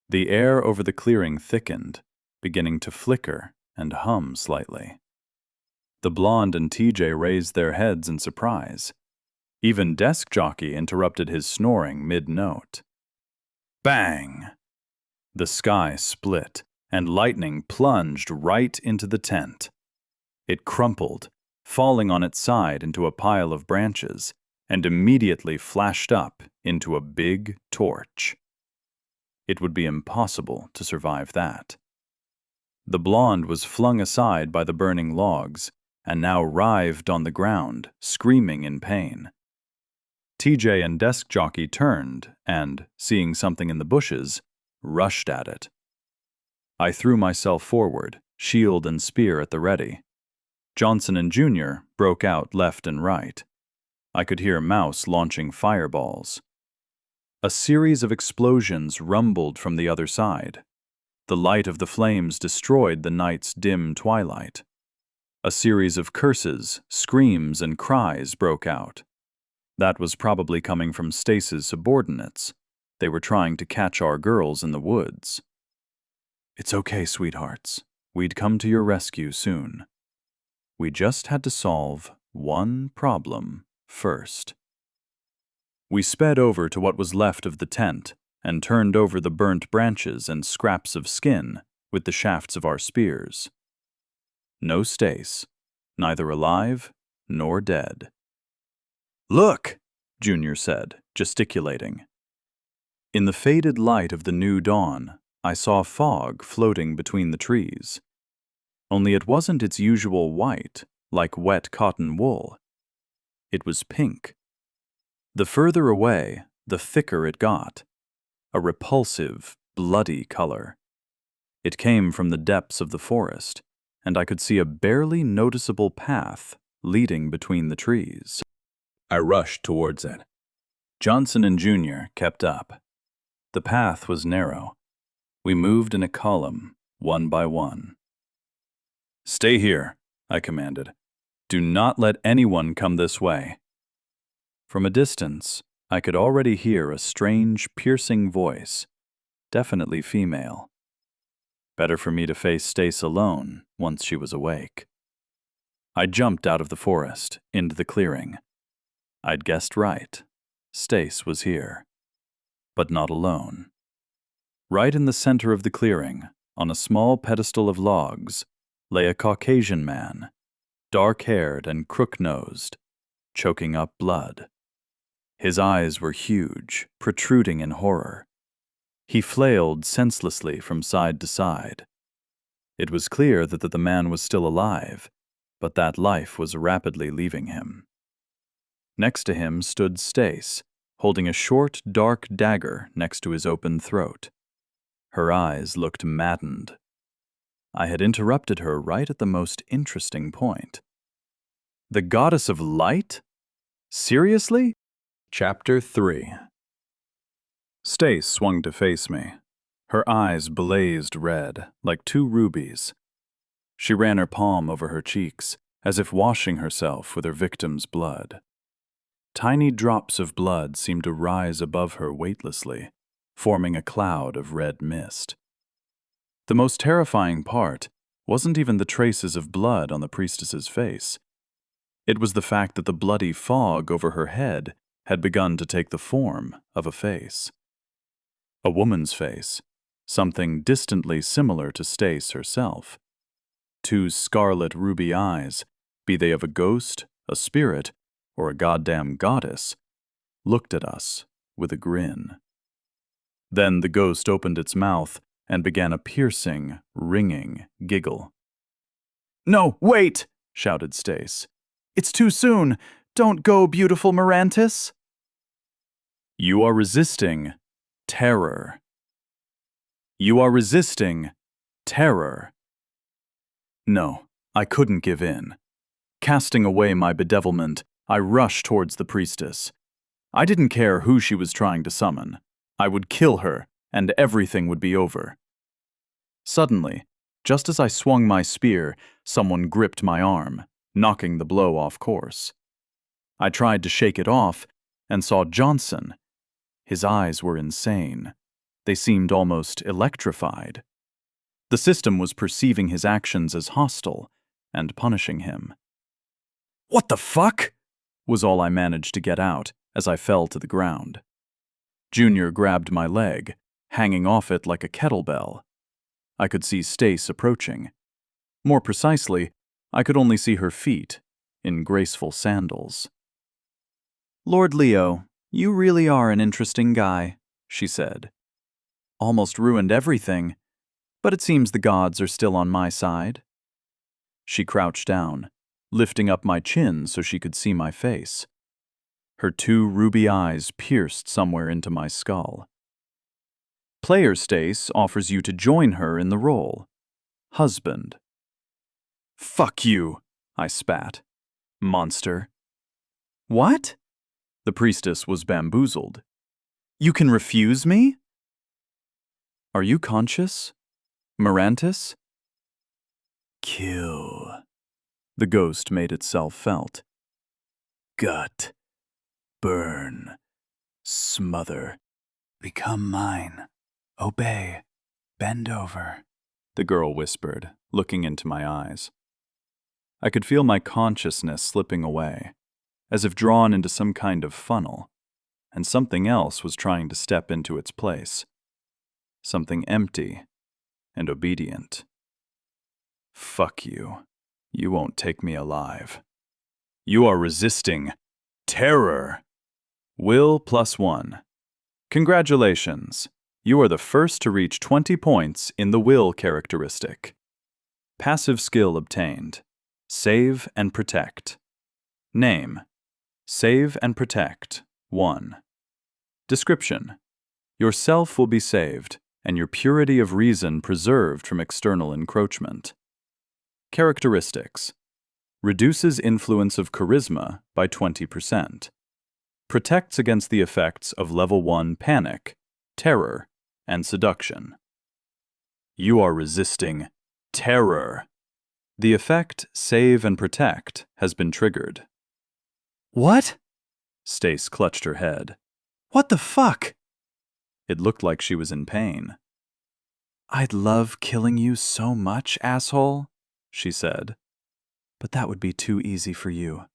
The air over the clearing thickened, beginning to flicker and hum slightly. The blonde and TJ raised their heads in surprise. Even Desk Jockey interrupted his snoring mid-note. Bang! The sky split, and lightning plunged right into the tent. It crumpled, falling on its side into a pile of branches, and immediately flashed up into a big torch. It would be impossible to survive that. The blonde was flung aside by the burning logs, and now writhed on the ground, screaming in pain. TJ and Desk Jockey turned and, seeing something in the bushes, rushed at it. I threw myself forward, shield and spear at the ready. Johnson and Junior broke out left and right. I could hear Mouse launching fireballs. A series of explosions rumbled from the other side. The light of the flames destroyed the night's dim twilight. A series of curses, screams, and cries broke out. That was probably coming from Stace's subordinates. They were trying to catch our girls in the woods. It's okay, sweethearts. We'd come to your rescue soon. We just had to solve one problem first. We sped over to what was left of the tent and turned over the burnt branches and scraps of skin with the shafts of our spears. No Stace, neither alive nor dead. Look, Junior said, gesticulating. In the faded light of the new dawn, I saw fog floating between the trees. Only it wasn't its usual white, like wet cotton wool. It was pink. The further away, the thicker it got. A repulsive, bloody color. It came from the depths of the forest, and I could see a barely noticeable path leading between the trees. I rushed towards it. Johnson and Junior kept up. The path was narrow. We moved in a column, one by one. "Stay here," I commanded. "Do not let anyone come this way." From a distance, I could already hear a strange, piercing voice, definitely female. Better for me to face Stace alone once she was awake. I jumped out of the forest, into the clearing. I'd guessed right. Stace was here. But not alone. Right in the center of the clearing, on a small pedestal of logs, lay a Caucasian man, dark-haired and crook-nosed, choking up blood. His eyes were huge, protruding in horror. He flailed senselessly from side to side. It was clear that the man was still alive, but that life was rapidly leaving him. Next to him stood Stace, holding a short, dark dagger next to his open throat. Her eyes looked maddened. I had interrupted her right at the most interesting point. The goddess of light? Seriously? Chapter 3. Stace swung to face me. Her eyes blazed red, like two rubies. She ran her palm over her cheeks, as if washing herself with her victim's blood. Tiny drops of blood seemed to rise above her weightlessly, forming a cloud of red mist. The most terrifying part wasn't even the traces of blood on the priestess's face. It was the fact that the bloody fog over her head had begun to take the form of a face. A woman's face, something distantly similar to Stace herself. Two scarlet ruby eyes, be they of a ghost, a spirit, or a goddamn goddess, looked at us with a grin. Then the ghost opened its mouth and began a piercing, ringing giggle. "No, wait!" shouted Stace. "It's too soon! Don't go, beautiful Mirantis!" "You are resisting terror. You are resisting terror." No, I couldn't give in. Casting away my bedevilment, I rushed towards the priestess. I didn't care who she was trying to summon. I would kill her, and everything would be over. Suddenly, just as I swung my spear, someone gripped my arm, knocking the blow off course. I tried to shake it off, and saw Johnson. His eyes were insane. They seemed almost electrified. The system was perceiving his actions as hostile and punishing him. "What the fuck?" was all I managed to get out as I fell to the ground. Junior grabbed my leg, hanging off it like a kettlebell. I could see Stace approaching. More precisely, I could only see her feet, in graceful sandals. "Lord Leo, you really are an interesting guy," she said. "Almost ruined everything, but it seems the gods are still on my side." She crouched down, lifting up my chin so she could see my face. Her two ruby eyes pierced somewhere into my skull. Player Stace offers you to join her in the role. Husband. "Fuck you," I spat. "Monster." "What?" The priestess was bamboozled. "You can refuse me?" "Are you conscious? Mirantis?" "Kill." The ghost made itself felt. "Gut. Burn. Smother. Become mine. Obey. Bend over," the girl whispered, looking into my eyes. I could feel my consciousness slipping away, as if drawn into some kind of funnel, and something else was trying to step into its place. Something empty and obedient. "Fuck you. You won't take me alive. You are resisting terror." Will +1. Congratulations. You are the first to reach 20 points in the will characteristic. Passive skill obtained. Save and protect. Name. Save and protect. 1. Description. Yourself will be saved, and your purity of reason preserved from external encroachment. Characteristics. Reduces influence of charisma by 20%. Protects against the effects of Level 1 panic, terror, and seduction. You are resisting terror. The effect Save and Protect has been triggered. What? Stace clutched her head. What the fuck? It looked like she was in pain. I'd love killing you so much, asshole, she said. But that would be too easy for you.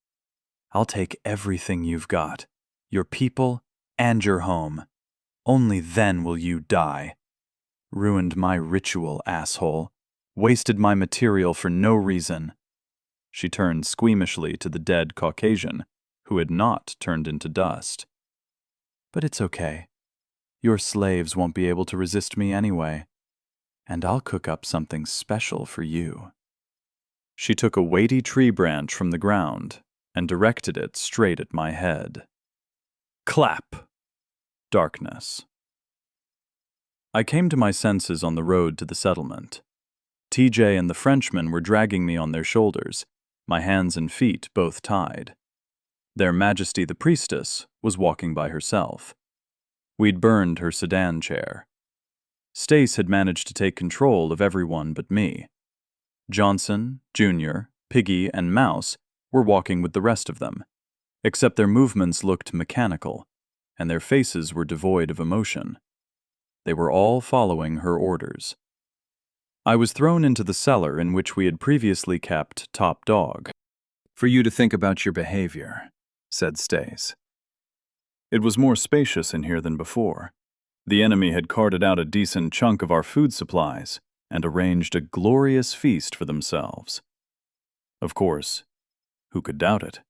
I'll take everything you've got, your people and your home. Only then will you die. Ruined my ritual, asshole. Wasted my material for no reason. She turned squeamishly to the dead Caucasian, who had not turned into dust. But it's okay. Your slaves won't be able to resist me anyway. And I'll cook up something special for you. She took a weighty tree branch from the ground and directed it straight at my head. Clap! Darkness. I came to my senses on the road to the settlement. TJ and the Frenchman were dragging me on their shoulders, my hands and feet both tied. Their Majesty the Priestess was walking by herself. We'd burned her sedan chair. Stace had managed to take control of everyone but me. Johnson, Jr., Piggy, and Mouse were walking with the rest of them, except their movements looked mechanical, and their faces were devoid of emotion. They were all following her orders. I was thrown into the cellar in which we had previously kept Top Dog. For you to think about your behavior, said Stace. It was more spacious in here than before. The enemy had carted out a decent chunk of our food supplies and arranged a glorious feast for themselves. Of course, who could doubt it?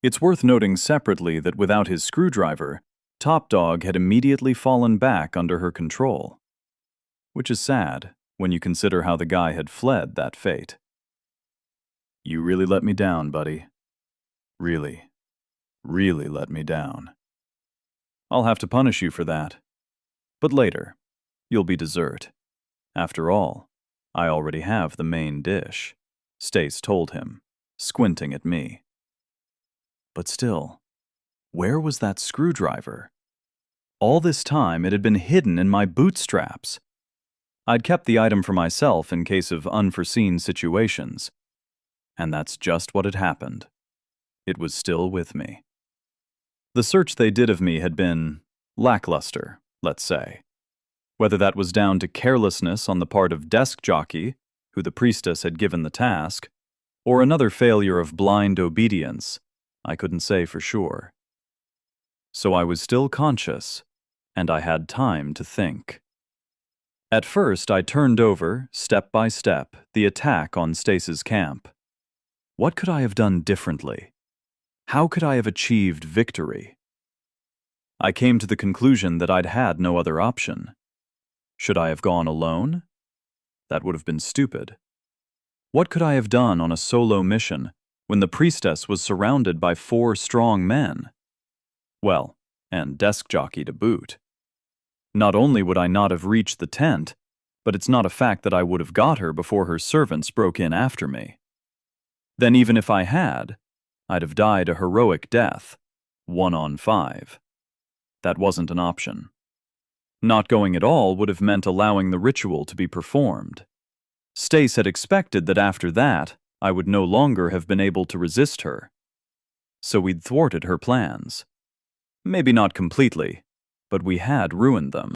It's worth noting separately that without his screwdriver, Top Dog had immediately fallen back under her control. Which is sad when you consider how the guy had fled that fate. You really let me down, buddy. Really, really let me down. I'll have to punish you for that. But later, you'll be dessert. After all, I already have the main dish, Stace told him, squinting at me. But still, where was that screwdriver? All this time it had been hidden in my bootstraps. I'd kept the item for myself in case of unforeseen situations. And that's just what had happened. It was still with me. The search they did of me had been lackluster, let's say. Whether that was down to carelessness on the part of Desk Jockey, who the priestess had given the task, or another failure of blind obedience, I couldn't say for sure. So I was still conscious, and I had time to think. At first, I turned over, step by step, the attack on Stace's camp. What could I have done differently? How could I have achieved victory? I came to the conclusion that I'd had no other option. Should I have gone alone? That would have been stupid. What could I have done on a solo mission when the priestess was surrounded by 4 strong men? Well, and Desk Jockey to boot. Not only would I not have reached the tent, but it's not a fact that I would have got her before her servants broke in after me. Then even if I had, I'd have died a heroic death, 1 on 5. That wasn't an option. Not going at all would have meant allowing the ritual to be performed. Stace had expected that after that, I would no longer have been able to resist her. So we'd thwarted her plans. Maybe not completely, but we had ruined them.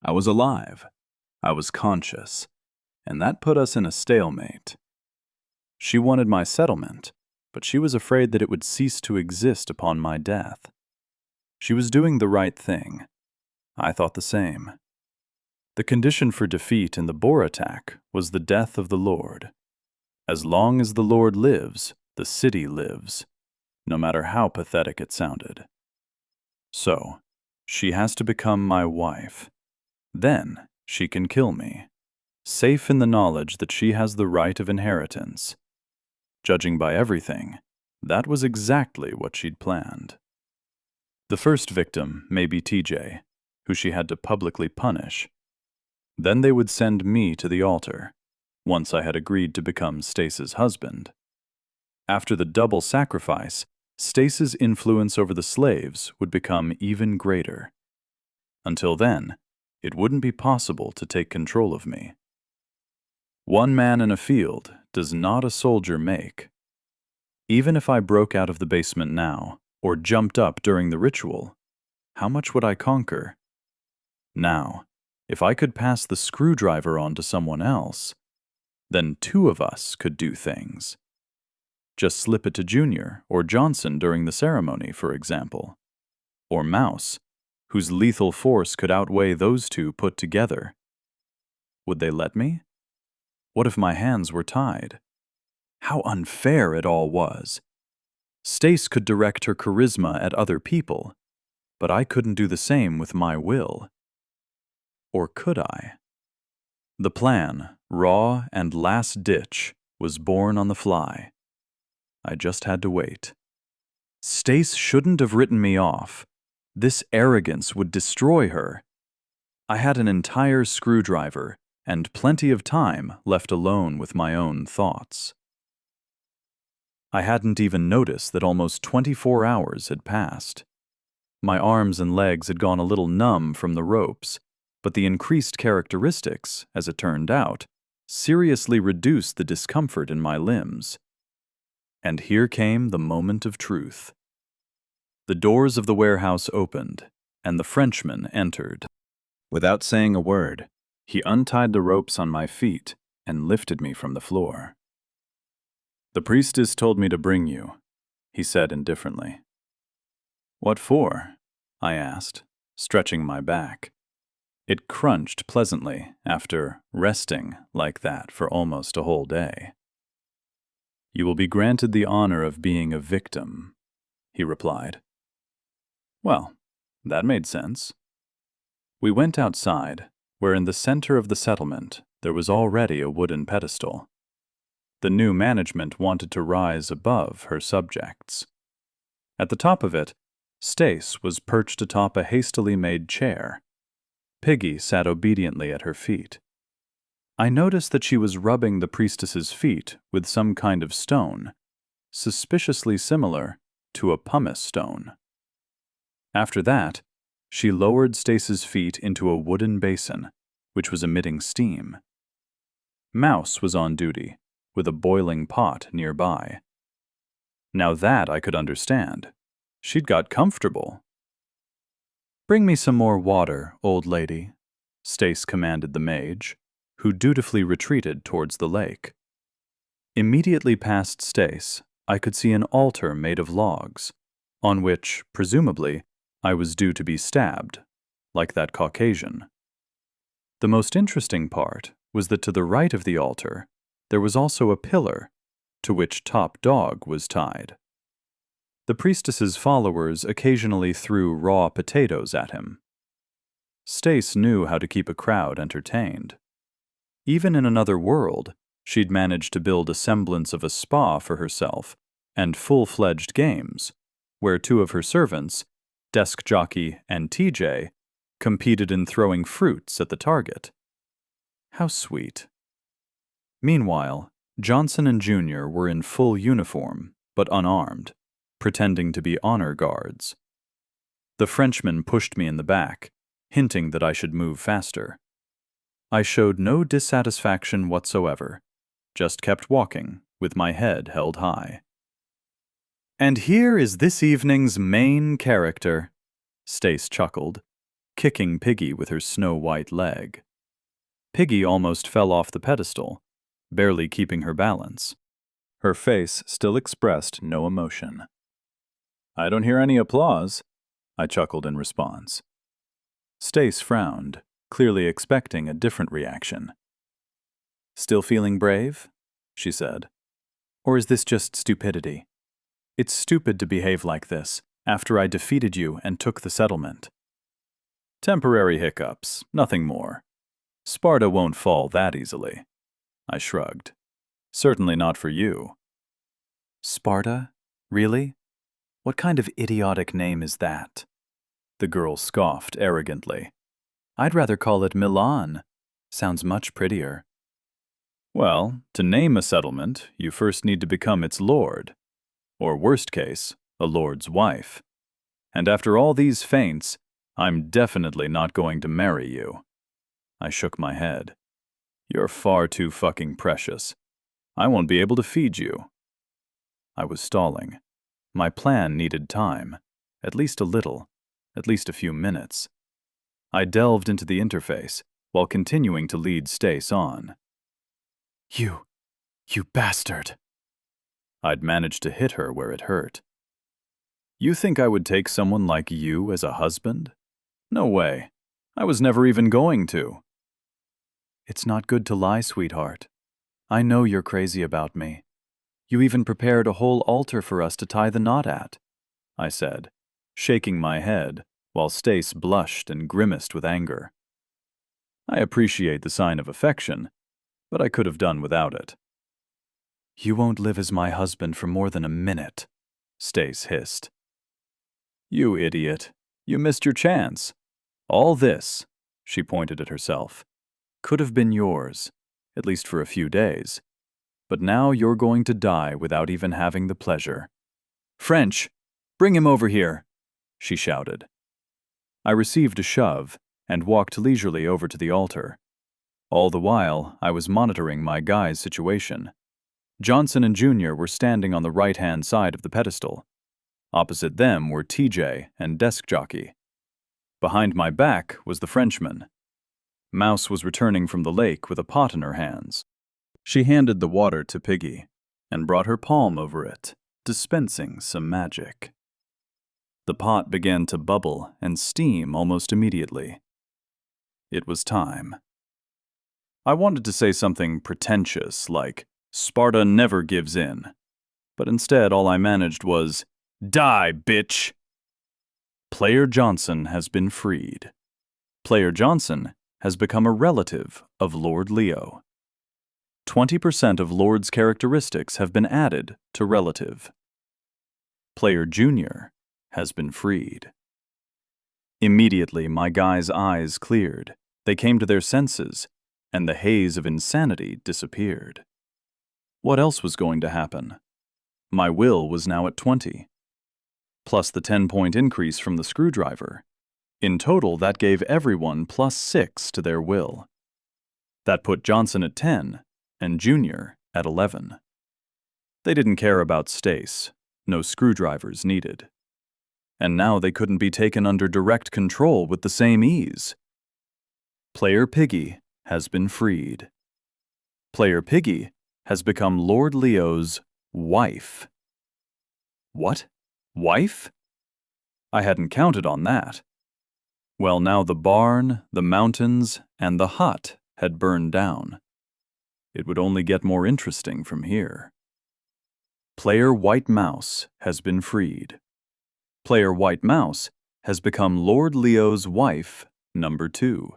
I was alive. I was conscious. And that put us in a stalemate. She wanted my settlement, but she was afraid that it would cease to exist upon my death. She was doing the right thing. I thought the same. The condition for defeat in the Boer attack was the death of the Lord. As long as the Lord lives, the city lives, no matter how pathetic it sounded. So, she has to become my wife. Then she can kill me, safe in the knowledge that she has the right of inheritance. Judging by everything, that was exactly what she'd planned. The first victim may be TJ, who she had to publicly punish. Then they would send me to the altar, once I had agreed to become Stace's husband. After the double sacrifice, Stace's influence over the slaves would become even greater. Until then, it wouldn't be possible to take control of me. One man in a field does not a soldier make. Even if I broke out of the basement now, or jumped up during the ritual, how much would I conquer? Now, if I could pass the screwdriver on to someone else, then two of us could do things. Just slip it to Junior or Johnson during the ceremony, for example. Or Mouse, whose lethal force could outweigh those two put together. Would they let me? What if my hands were tied? How unfair it all was. Stace could direct her charisma at other people, but I couldn't do the same with my will. Or could I? The plan, raw and last-ditch, was born on the fly. I just had to wait. Stace shouldn't have written me off. This arrogance would destroy her. I had an entire screwdriver and plenty of time left alone with my own thoughts. I hadn't even noticed that almost 24 hours had passed. My arms and legs had gone a little numb from the ropes, but the increased characteristics, as it turned out, seriously reduced the discomfort in my limbs. And here came the moment of truth. The doors of the warehouse opened, and the Frenchman entered. Without saying a word, he untied the ropes on my feet and lifted me from the floor. "The priestess told me to bring you," he said indifferently. "What for?" I asked, stretching my back. It crunched pleasantly after resting like that for almost a whole day. "You will be granted the honor of being a victim," he replied. Well, that made sense. We went outside, where in the center of the settlement there was already a wooden pedestal. The new management wanted to rise above her subjects. At the top of it, Stace was perched atop a hastily made chair. Piggy sat obediently at her feet. I noticed that she was rubbing the priestess's feet with some kind of stone, suspiciously similar to a pumice stone. After that, she lowered Stace's feet into a wooden basin, which was emitting steam. Mouse was on duty, with a boiling pot nearby. Now that I could understand. She'd got comfortable. "Bring me some more water, old lady," Stace commanded the mage, who dutifully retreated towards the lake. Immediately past Stace, I could see an altar made of logs, on which, presumably, I was due to be stabbed, like that Caucasian. The most interesting part was that to the right of the altar, there was also a pillar, to which Top Dog was tied. The priestess's followers occasionally threw raw potatoes at him. Stace knew how to keep a crowd entertained. Even in another world, she'd managed to build a semblance of a spa for herself and full-fledged games, where two of her servants, Desk Jockey and TJ, competed in throwing fruits at the target. How sweet. Meanwhile, Johnson and Junior were in full uniform, but unarmed, pretending to be honor guards. The Frenchman pushed me in the back, hinting that I should move faster. I showed no dissatisfaction whatsoever, just kept walking, with my head held high. "And here is this evening's main character," Stace chuckled, kicking Piggy with her snow-white leg. Piggy almost fell off the pedestal, barely keeping her balance. Her face still expressed no emotion. "I don't hear any applause," I chuckled in response. Stace frowned, clearly expecting a different reaction. "Still feeling brave?" she said. "Or is this just stupidity? It's stupid to behave like this, after I defeated you and took the settlement." "Temporary hiccups, nothing more. Sparta won't fall that easily." I shrugged. "Certainly not for you." "Sparta? Really? What kind of idiotic name is that?" The girl scoffed arrogantly. "I'd rather call it Milan. Sounds much prettier." "Well, to name a settlement, you first need to become its lord. Or worst case, a lord's wife. And after all these feints, I'm definitely not going to marry you. I shook my head. You're far too fucking precious. I won't be able to feed you. I was stalling. My plan needed time. At least a little. At least a few minutes. I delved into the interface while continuing to lead Stace on. You bastard. I'd managed to hit her where it hurt. You think I would take someone like you as a husband? No way. I was never even going to. It's not good to lie, sweetheart. I know you're crazy about me. You even prepared a whole altar for us to tie the knot at, I said, shaking my head while Stace blushed and grimaced with anger. I appreciate the sign of affection, but I could have done without it. You won't live as my husband for more than a minute, Stace hissed. You idiot. You missed your chance. All this, she pointed at herself, could have been yours, at least for a few days. But now you're going to die without even having the pleasure. French, bring him over here, she shouted. I received a shove and walked leisurely over to the altar. All the while, I was monitoring my guy's situation. Johnson and Junior were standing on the right-hand side of the pedestal. Opposite them were TJ and Desk Jockey. Behind my back was the Frenchman. Mouse was returning from the lake with a pot in her hands. She handed the water to Piggy and brought her palm over it, dispensing some magic. The pot began to bubble and steam almost immediately. It was time. I wanted to say something pretentious like, Sparta never gives in, but instead all I managed was, Die, bitch! Player Johnson has been freed. Player Johnson has become a relative of Lord Leo. 20% of Lord's characteristics have been added to relative. Player Junior has been freed. Immediately, my guy's eyes cleared. They came to their senses, and the haze of insanity disappeared. What else was going to happen? My will was now at 20. Plus the 10-point increase from the screwdriver. In total, that gave everyone +6 to their will. That put Johnson at 10 and Junior at 11. They didn't care about Stace. No screwdrivers needed. And now they couldn't be taken under direct control with the same ease. Player Piggy has been freed. Player Piggy has become Lord Leo's wife. What? Wife? I hadn't counted on that. Well, now the barn, the mountains, and the hut had burned down. It would only get more interesting from here. Player White Mouse has been freed. Player White Mouse has become Lord Leo's wife, number 2.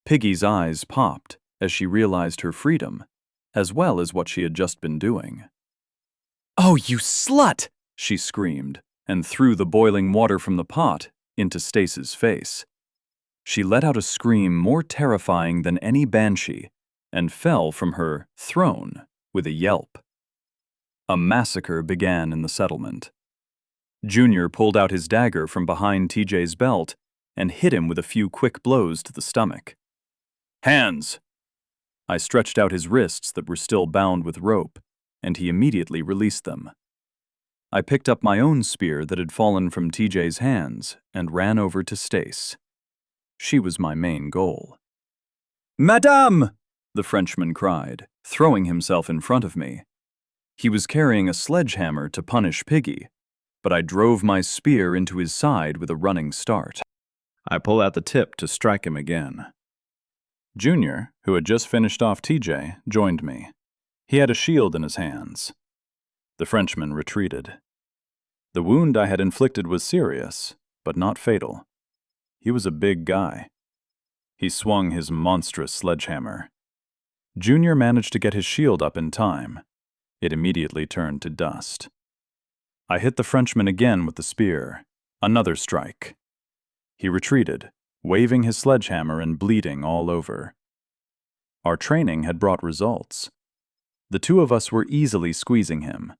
Piggy's eyes popped as she realized her freedom, as well as what she had just been doing. "Oh, you slut!" she screamed, and threw the boiling water from the pot into Stace's face. She let out a scream more terrifying than any banshee and fell from her throne with a yelp. A massacre began in the settlement. Junior pulled out his dagger from behind TJ's belt and hit him with a few quick blows to the stomach. "Hands!" I stretched out his wrists that were still bound with rope, and he immediately released them. I picked up my own spear that had fallen from TJ's hands and ran over to Stace. She was my main goal. "Madame!" the Frenchman cried, throwing himself in front of me. He was carrying a sledgehammer to punish Piggy, but I drove my spear into his side with a running start. I pull out the tip to strike him again. Junior, who had just finished off TJ, joined me. He had a shield in his hands. The Frenchman retreated. The wound I had inflicted was serious, but not fatal. He was a big guy. He swung his monstrous sledgehammer. Junior managed to get his shield up in time. It immediately turned to dust. I hit the Frenchman again with the spear. Another strike. He retreated, waving his sledgehammer and bleeding all over. Our training had brought results. The two of us were easily squeezing him.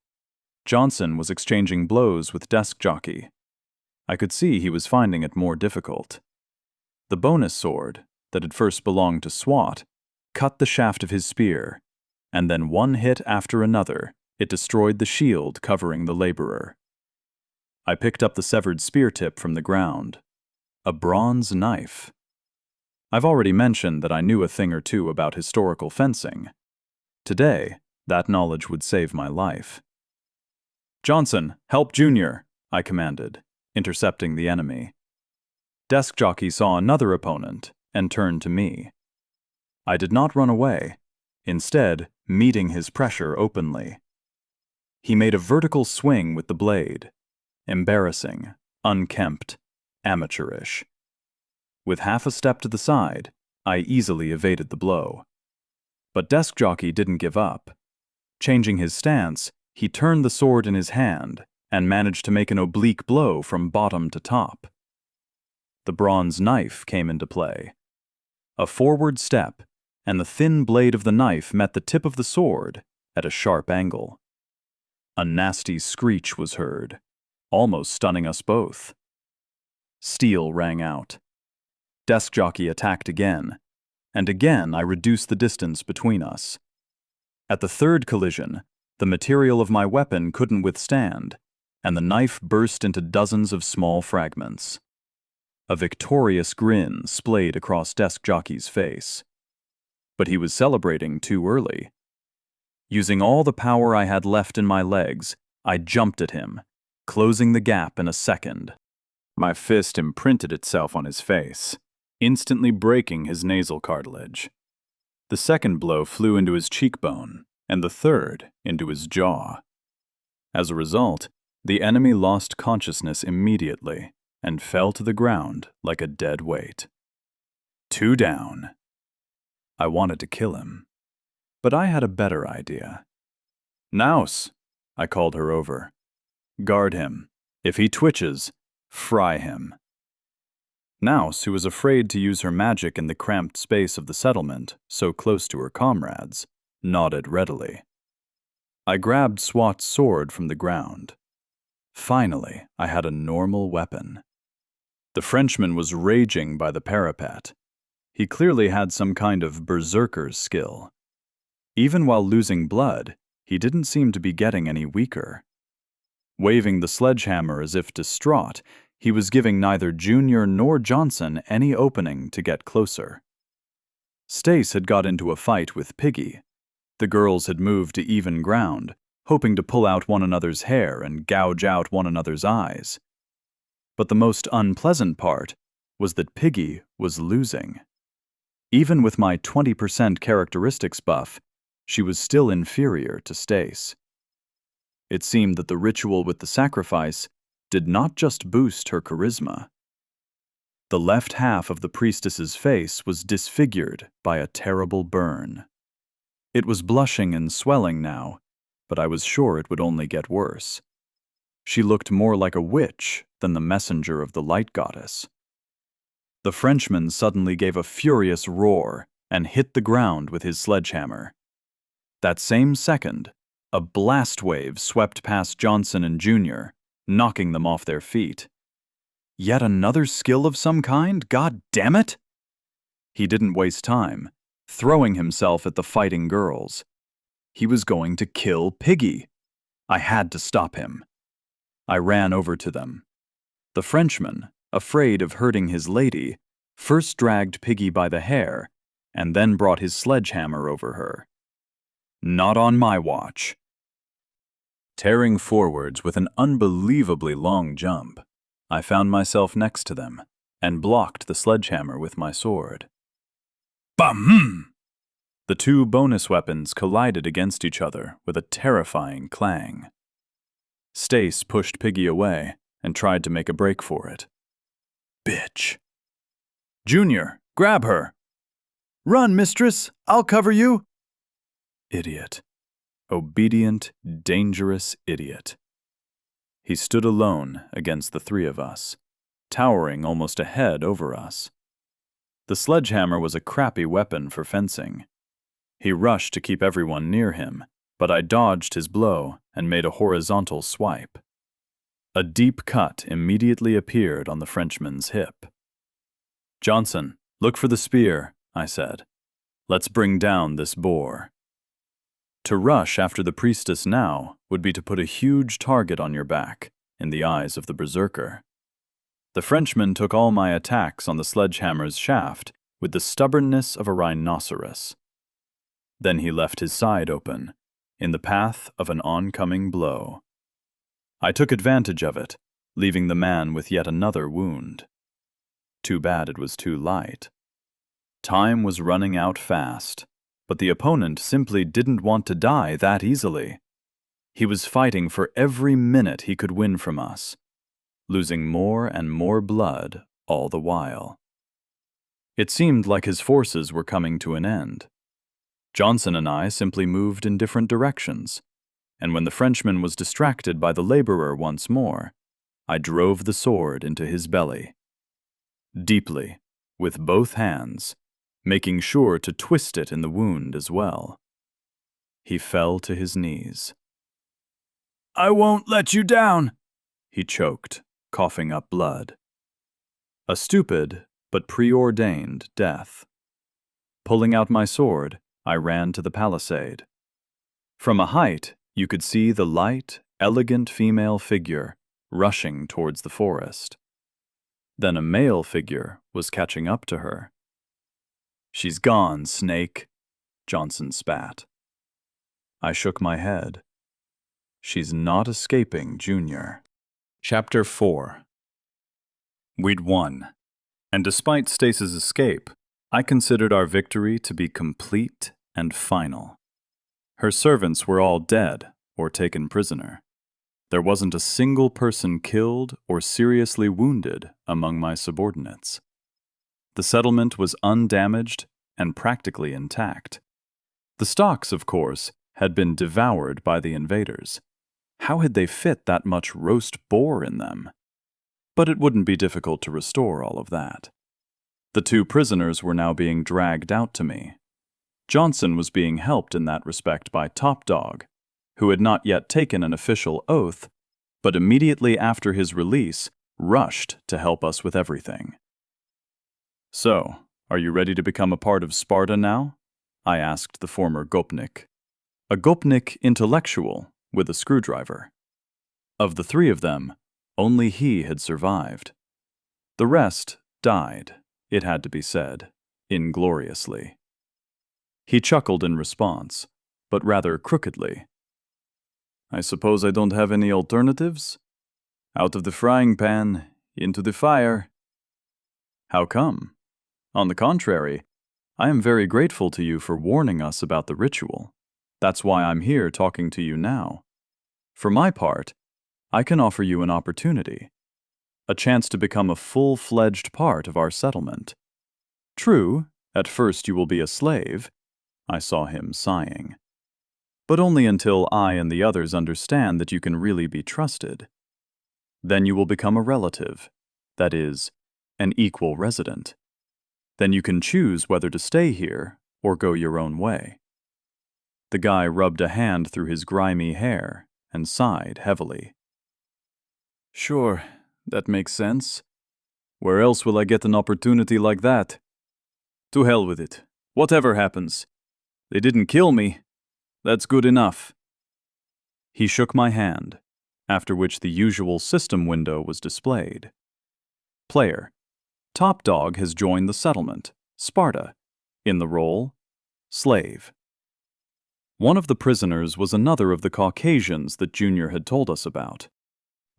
Johnson was exchanging blows with Desk Jockey. I could see he was finding it more difficult. The bonus sword, that had first belonged to Swat, cut the shaft of his spear, and then one hit after another, it destroyed the shield covering the laborer. I picked up the severed spear tip from the ground. A bronze knife. I've already mentioned that I knew a thing or two about historical fencing. Today, that knowledge would save my life. "Johnson, help Junior," I commanded, intercepting the enemy. Desk Jockey saw another opponent and turned to me. I did not run away, instead meeting his pressure openly. He made a vertical swing with the blade. Embarrassing, unkempt, amateurish. With half a step to the side, I easily evaded the blow. But Desk Jockey didn't give up. Changing his stance, he turned the sword in his hand and managed to make an oblique blow from bottom to top. The bronze knife came into play. A forward step, and the thin blade of the knife met the tip of the sword at a sharp angle. A nasty screech was heard, almost stunning us both. Steel rang out. Desk Jockey attacked again, and again I reduced the distance between us. At the third collision, the material of my weapon couldn't withstand, and the knife burst into dozens of small fragments. A victorious grin splayed across Desk Jockey's face. But he was celebrating too early. Using all the power I had left in my legs, I jumped at him, closing the gap in a second. My fist imprinted itself on his face, instantly breaking his nasal cartilage. The second blow flew into his cheekbone, and the third into his jaw. As a result, the enemy lost consciousness immediately and fell to the ground like a dead weight. 2 down. I wanted to kill him, but I had a better idea. "Nouse," I called her over. "Guard him. If he twitches, fry him." Nouse, who was afraid to use her magic in the cramped space of the settlement, so close to her comrades, nodded readily. I grabbed Swat's sword from the ground. Finally, I had a normal weapon. The Frenchman was raging by the parapet. He clearly had some kind of berserker's skill. Even while losing blood, he didn't seem to be getting any weaker. Waving the sledgehammer as if distraught, he was giving neither Junior nor Johnson any opening to get closer. Stace had got into a fight with Piggy. The girls had moved to even ground, hoping to pull out one another's hair and gouge out one another's eyes. But the most unpleasant part was that Piggy was losing. Even with my 20% characteristics buff, she was still inferior to Stace. It seemed that the ritual with the sacrifice did not just boost her charisma. The left half of the priestess's face was disfigured by a terrible burn. It was blushing and swelling now, but I was sure it would only get worse. She looked more like a witch than the messenger of the light goddess. The Frenchman suddenly gave a furious roar and hit the ground with his sledgehammer. That same second, a blast wave swept past Johnson and Junior, knocking them off their feet. Yet another skill of some kind? God damn it! He didn't waste time, throwing himself at the fighting girls. He was going to kill Piggy. I had to stop him. I ran over to them. The Frenchman, afraid of hurting his lady, first dragged Piggy by the hair, and then brought his sledgehammer over her. Not on my watch. Tearing forwards with an unbelievably long jump, I found myself next to them and blocked the sledgehammer with my sword. Bam! The two bonus weapons collided against each other with a terrifying clang. Stace pushed Piggy away and tried to make a break for it. Bitch. Junior, grab her. Run, mistress. I'll cover you. Idiot. Obedient, dangerous idiot. He stood alone against the three of us, towering almost a head over us. The sledgehammer was a crappy weapon for fencing. He rushed to keep everyone near him, but I dodged his blow and made a horizontal swipe. A deep cut immediately appeared on the Frenchman's hip. "Johnson, look for the spear," I said. "Let's bring down this boar." To rush after the priestess now would be to put a huge target on your back, in the eyes of the berserker. The Frenchman took all my attacks on the sledgehammer's shaft with the stubbornness of a rhinoceros. Then he left his side open, in the path of an oncoming blow. I took advantage of it, leaving the man with yet another wound. Too bad it was too light. Time was running out fast, but the opponent simply didn't want to die that easily. He was fighting for every minute he could win from us, losing more and more blood all the while. It seemed like his forces were coming to an end. Johnson and I simply moved in different directions, and when the Frenchman was distracted by the laborer once more, I drove the sword into his belly. Deeply, with both hands, making sure to twist it in the wound as well. He fell to his knees. "I won't let you down," he choked, coughing up blood. A stupid but preordained death. Pulling out my sword, I ran to the palisade. From a height, you could see the light, elegant female figure rushing towards the forest. Then a male figure was catching up to her. "She's gone, Snake," Johnson spat. I shook my head. She's not escaping, Junior. Chapter 4. We'd won, and despite Stace's escape, I considered our victory to be complete and final. Her servants were all dead or taken prisoner. There wasn't a single person killed or seriously wounded among my subordinates. The settlement was undamaged and practically intact. The stocks, of course, had been devoured by the invaders. How had they fit that much roast boar in them? But it wouldn't be difficult to restore all of that. The 2 prisoners were now being dragged out to me. Johnson was being helped in that respect by Top Dog, who had not yet taken an official oath, but immediately after his release rushed to help us with everything. "So, are you ready to become a part of Sparta now?" I asked the former Gopnik. A Gopnik intellectual with a screwdriver. Of the 3 of them, only he had survived. The rest died, it had to be said, ingloriously. He chuckled in response, but rather crookedly. "I suppose I don't have any alternatives? Out of the frying pan, into the fire." "How come?" "On the contrary, I am very grateful to you for warning us about the ritual. That's why I'm here talking to you now. For my part, I can offer you an opportunity, a chance to become a full-fledged part of our settlement. True, at first you will be a slave," I saw him sighing, "but only until I and the others understand that you can really be trusted. Then you will become a relative, that is, an equal resident. Then you can choose whether to stay here or go your own way." The guy rubbed a hand through his grimy hair and sighed heavily. "Sure, that makes sense. Where else will I get an opportunity like that? To hell with it. Whatever happens. They didn't kill me. That's good enough." He shook my hand, after which the usual system window was displayed. Player: Top Dog has joined the settlement, Sparta. In the role: slave. One of the prisoners was another of the Caucasians that Junior had told us about.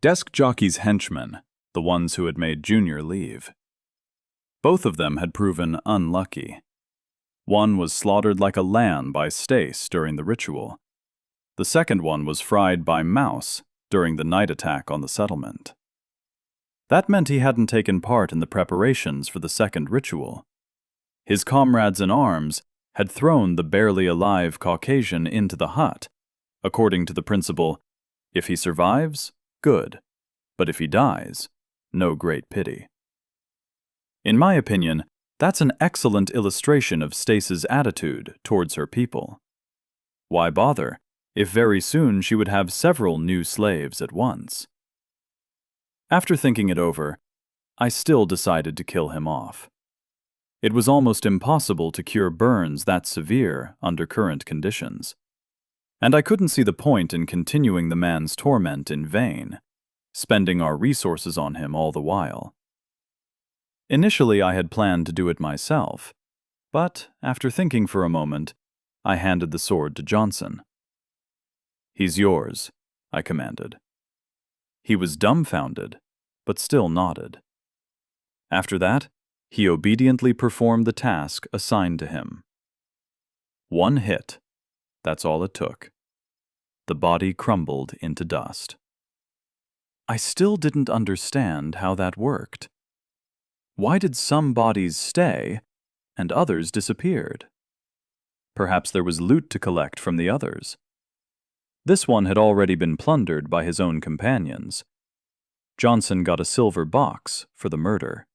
Desk Jockey's henchmen, the ones who had made Junior leave. Both of them had proven unlucky. One was slaughtered like a lamb by Stace during the ritual. The second one was fried by Mouse during the night attack on the settlement. That meant he hadn't taken part in the preparations for the second ritual. His comrades in arms had thrown the barely alive Caucasian into the hut, according to the principle, if he survives, good, but if he dies, no great pity. In my opinion, that's an excellent illustration of Stace's attitude towards her people. Why bother if very soon she would have several new slaves at once. After thinking it over, I still decided to kill him off. It was almost impossible to cure burns that severe under current conditions, and I couldn't see the point in continuing the man's torment in vain, spending our resources on him all the while. Initially, I had planned to do it myself, but after thinking for a moment, I handed the sword to Johnson. "He's yours," I commanded. He was dumbfounded, but still nodded. After that, he obediently performed the task assigned to him. One hit. That's all it took. The body crumbled into dust. I still didn't understand how that worked. Why did some bodies stay and others disappeared? Perhaps there was loot to collect from the others. This one had already been plundered by his own companions. Johnson got a silver box for the murder,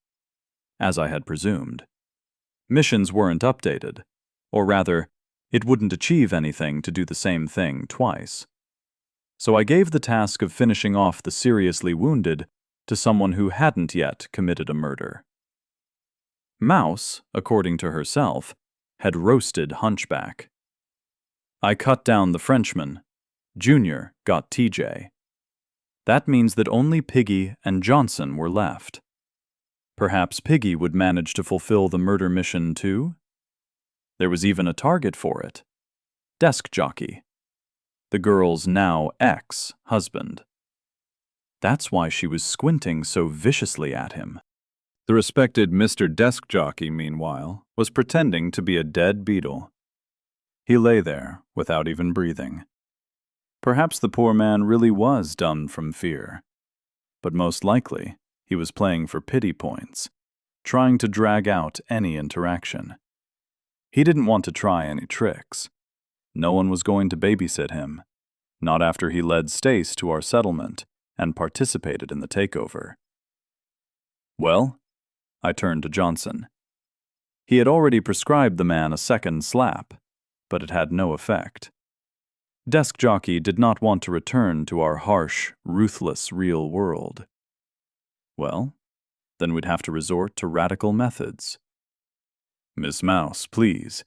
as I had presumed. Missions weren't updated, or rather, it wouldn't achieve anything to do the same thing twice. So I gave the task of finishing off the seriously wounded to someone who hadn't yet committed a murder. Mouse, according to herself, had roasted Hunchback. I cut down the Frenchman. Junior got TJ. That means that only Piggy and Johnson were left. Perhaps Piggy would manage to fulfill the murder mission too? There was even a target for it. Desk jockey. The girl's now ex-husband. That's why she was squinting so viciously at him. The respected Mr. Desk Jockey, meanwhile, was pretending to be a dead beetle. He lay there without even breathing. Perhaps the poor man really was dumb from fear. But most likely, he was playing for pity points, trying to drag out any interaction. He didn't want to try any tricks. No one was going to babysit him, not after he led Stace to our settlement and participated in the takeover. Well, I turned to Johnson. He had already prescribed the man a second slap, but it had no effect. Desk Jockey did not want to return to our harsh, ruthless real world. Well, then we'd have to resort to radical methods. "Miss Mouse, please.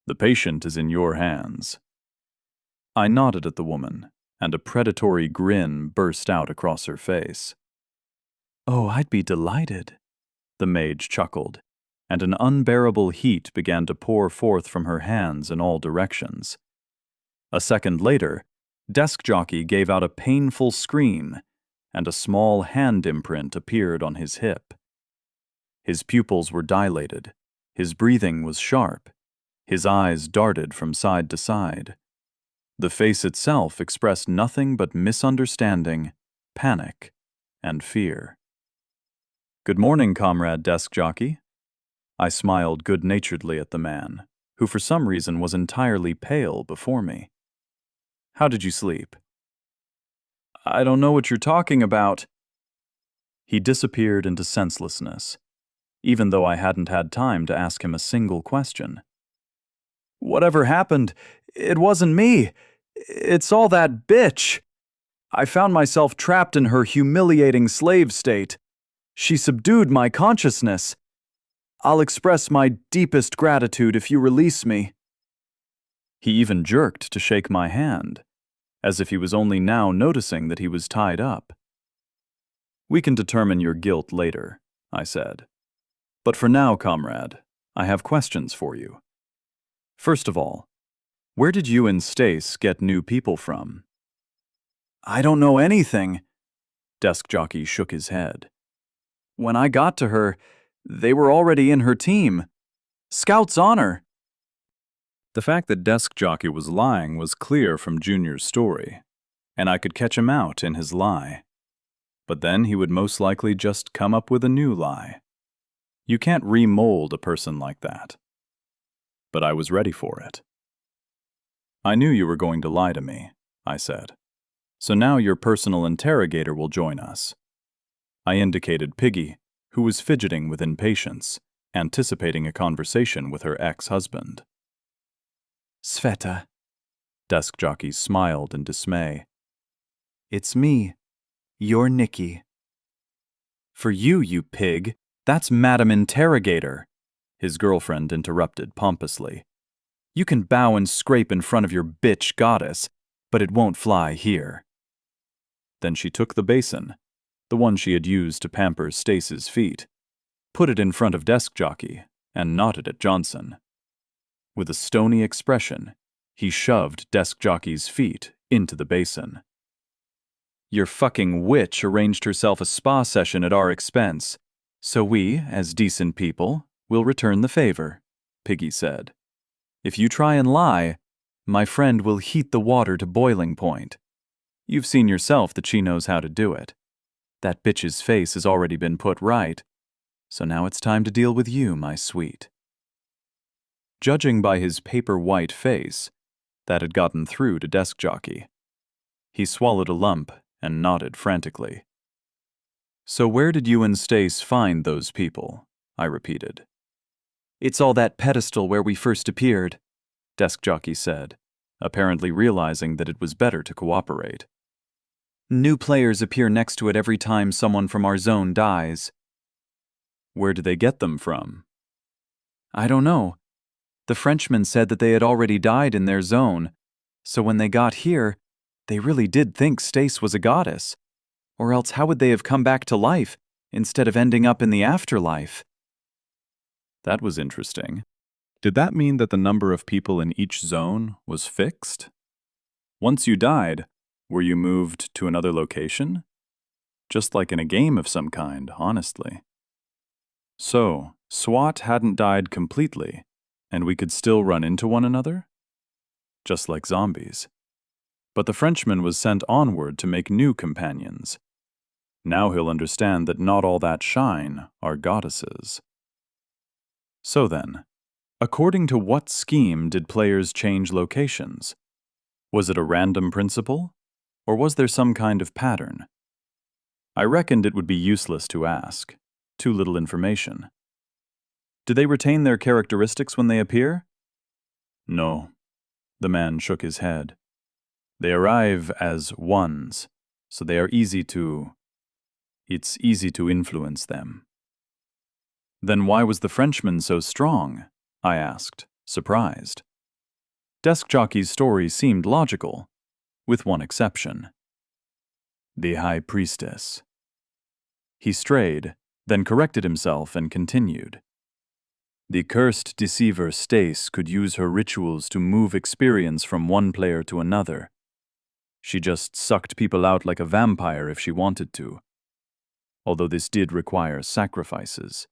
The patient is in your hands." I nodded at the woman, and a predatory grin burst out across her face. "Oh, I'd be delighted," the mage chuckled, and an unbearable heat began to pour forth from her hands in all directions. A second later, Desk Jockey gave out a painful scream, and a small hand imprint appeared on his hip. His pupils were dilated, his breathing was sharp, his eyes darted from side to side. The face itself expressed nothing but misunderstanding, panic, and fear. "Good morning, Comrade Desk Jockey." I smiled good-naturedly at the man, who for some reason was entirely pale before me. "How did you sleep?" "I don't know what you're talking about." He disappeared into senselessness, even though I hadn't had time to ask him a single question. "Whatever happened, it wasn't me. It's all that bitch. I found myself trapped in her humiliating slave state. She subdued my consciousness. I'll express my deepest gratitude if you release me." He even jerked to shake my hand, as if he was only now noticing that he was tied up. "We can determine your guilt later," I said. "But for now, comrade, I have questions for you. First of all, where did you and Stace get new people from?" "I don't know anything." Desk Jockey shook his head. "When I got to her, they were already in her team. Scout's honor." The fact that Desk Jockey was lying was clear from Junior's story, and I could catch him out in his lie. But then he would most likely just come up with a new lie. You can't remold a person like that. But I was ready for it. "I knew you were going to lie to me," I said. "So now your personal interrogator will join us." I indicated Piggy, who was fidgeting with impatience, anticipating a conversation with her ex-husband. "Sveta, Desk jockey smiled in dismay. It's me. You're Nikki. For you, you pig. That's Madam Interrogator, his girlfriend interrupted pompously. You can bow and scrape in front of your bitch goddess, but it won't fly here. Then she took the basin, the one she had used to pamper Stace's feet, put it in front of Desk Jockey, and nodded at Johnson. With a stony expression, he shoved Desk Jockey's feet into the basin. Your fucking witch arranged herself a spa session at our expense, so we, as decent people, will return the favor, Piggy said. If you try and lie, my friend will heat the water to boiling point. You've seen yourself that she knows how to do it. That bitch's face has already been put right, so now it's time to deal with you, my sweet. Judging by his paper-white face, that had gotten through to Desk Jockey. He swallowed a lump and nodded frantically. So where did you and Stace find those people? I repeated. It's all that pedestal where we first appeared, Desk Jockey said, apparently realizing that it was better to cooperate. New players appear next to it every time someone from our zone dies. Where did they get them from? I don't know. The Frenchmen said that they had already died in their zone, so when they got here, they really did think Stace was a goddess. Or else how would they have come back to life instead of ending up in the afterlife? That was interesting. Did that mean that the number of people in each zone was fixed? Once you died, were you moved to another location? Just like in a game of some kind, honestly. So, SWAT hadn't died completely, and we could still run into one another? Just like zombies. But the Frenchman was sent onward to make new companions. Now he'll understand that not all that shine are goddesses. So then, according to what scheme did players change locations? Was it a random principle, or was there some kind of pattern? I reckoned it would be useless to ask. Too little information. Do they retain their characteristics when they appear? No. The man shook his head. They arrive as ones, so they are it's easy to influence them. Then why was the Frenchman so strong? I asked, surprised. Desk Jockey's story seemed logical, with one exception. The High Priestess. He strayed, then corrected himself and continued. The cursed deceiver Stace could use her rituals to move experience from one player to another. She just sucked people out like a vampire if she wanted to, although this did require sacrifices.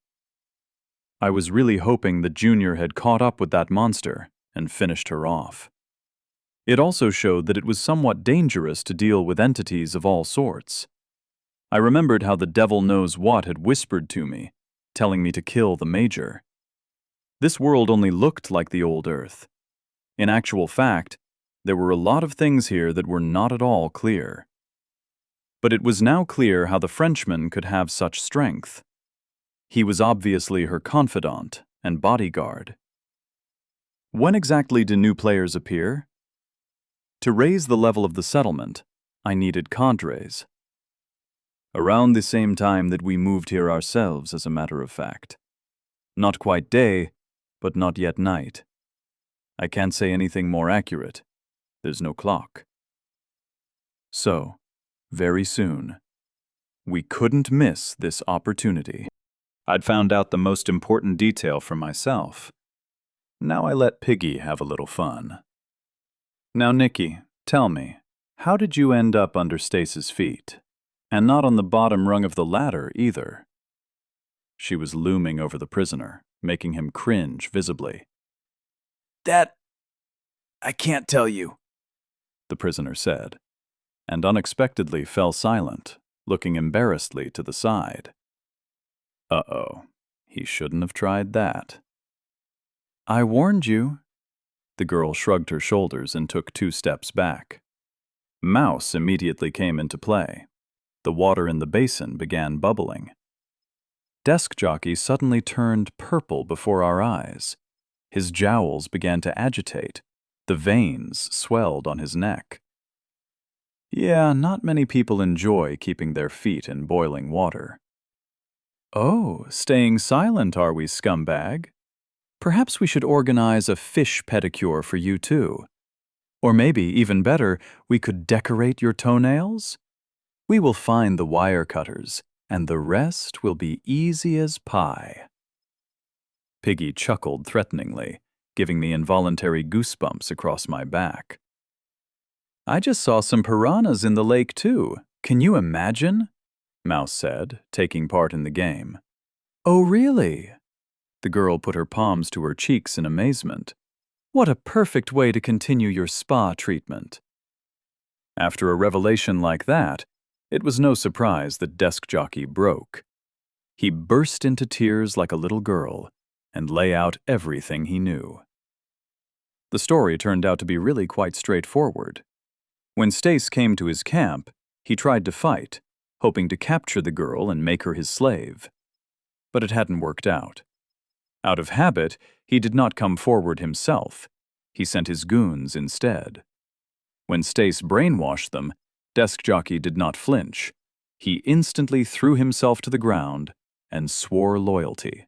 I was really hoping that Junior had caught up with that monster and finished her off. It also showed that it was somewhat dangerous to deal with entities of all sorts. I remembered how the devil knows what had whispered to me, telling me to kill the Major. This world only looked like the old Earth. In actual fact, there were a lot of things here that were not at all clear. But it was now clear how the Frenchman could have such strength. He was obviously her confidant and bodyguard. When exactly do new players appear? To raise the level of the settlement, I needed cadres. Around the same time that we moved here ourselves, as a matter of fact. Not quite day, but not yet night. I can't say anything more accurate. There's no clock. So, very soon, we couldn't miss this opportunity. I'd found out the most important detail for myself. Now I let Piggy have a little fun. Now, Nikki, tell me, how did you end up under Stace's feet? And not on the bottom rung of the ladder, either. She was looming over the prisoner, making him cringe visibly. That I can't tell you, the prisoner said, and unexpectedly fell silent, looking embarrassedly to the side. Uh-oh, he shouldn't have tried that. I warned you. The girl shrugged her shoulders and took 2 steps back. Mouse immediately came into play. The water in the basin began bubbling. Desk Jockey suddenly turned purple before our eyes. His jowls began to agitate, The veins swelled on his neck. Yeah, not many people enjoy keeping their feet in boiling water. Oh, staying silent, are we, scumbag? Perhaps we should organize a fish pedicure for you too. Or maybe, even better, we could decorate your toenails? We will find the wire cutters, and the rest will be easy as pie. Piggy chuckled threateningly, giving me involuntary goosebumps across my back. I just saw some piranhas in the lake too. Can you imagine? Mouse said, taking part in the game. Oh, really? The girl put her palms to her cheeks in amazement. What a perfect way to continue your spa treatment. After a revelation like that, it was no surprise that Desk Jockey broke. He burst into tears like a little girl and lay out everything he knew. The story turned out to be really quite straightforward. When Stace came to his camp, he tried to fight, hoping to capture the girl and make her his slave. But it hadn't worked out. Out of habit, he did not come forward himself. He sent his goons instead. When Stace brainwashed them, Desk Jockey did not flinch. He instantly threw himself to the ground and swore loyalty.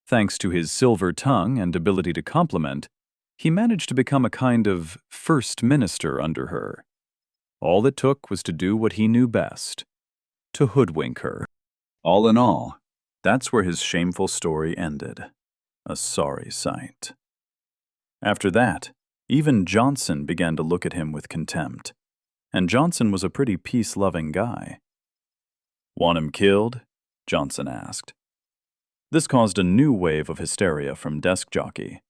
Thanks to his silver tongue and ability to compliment, he managed to become a kind of first minister under her. All it took was to do what he knew best, to hoodwink her. All in all, that's where his shameful story ended. A sorry sight. After that, even Johnson began to look at him with contempt. And Johnson was a pretty peace-loving guy. Want him killed? Johnson asked. This caused a new wave of hysteria from Desk Jockey.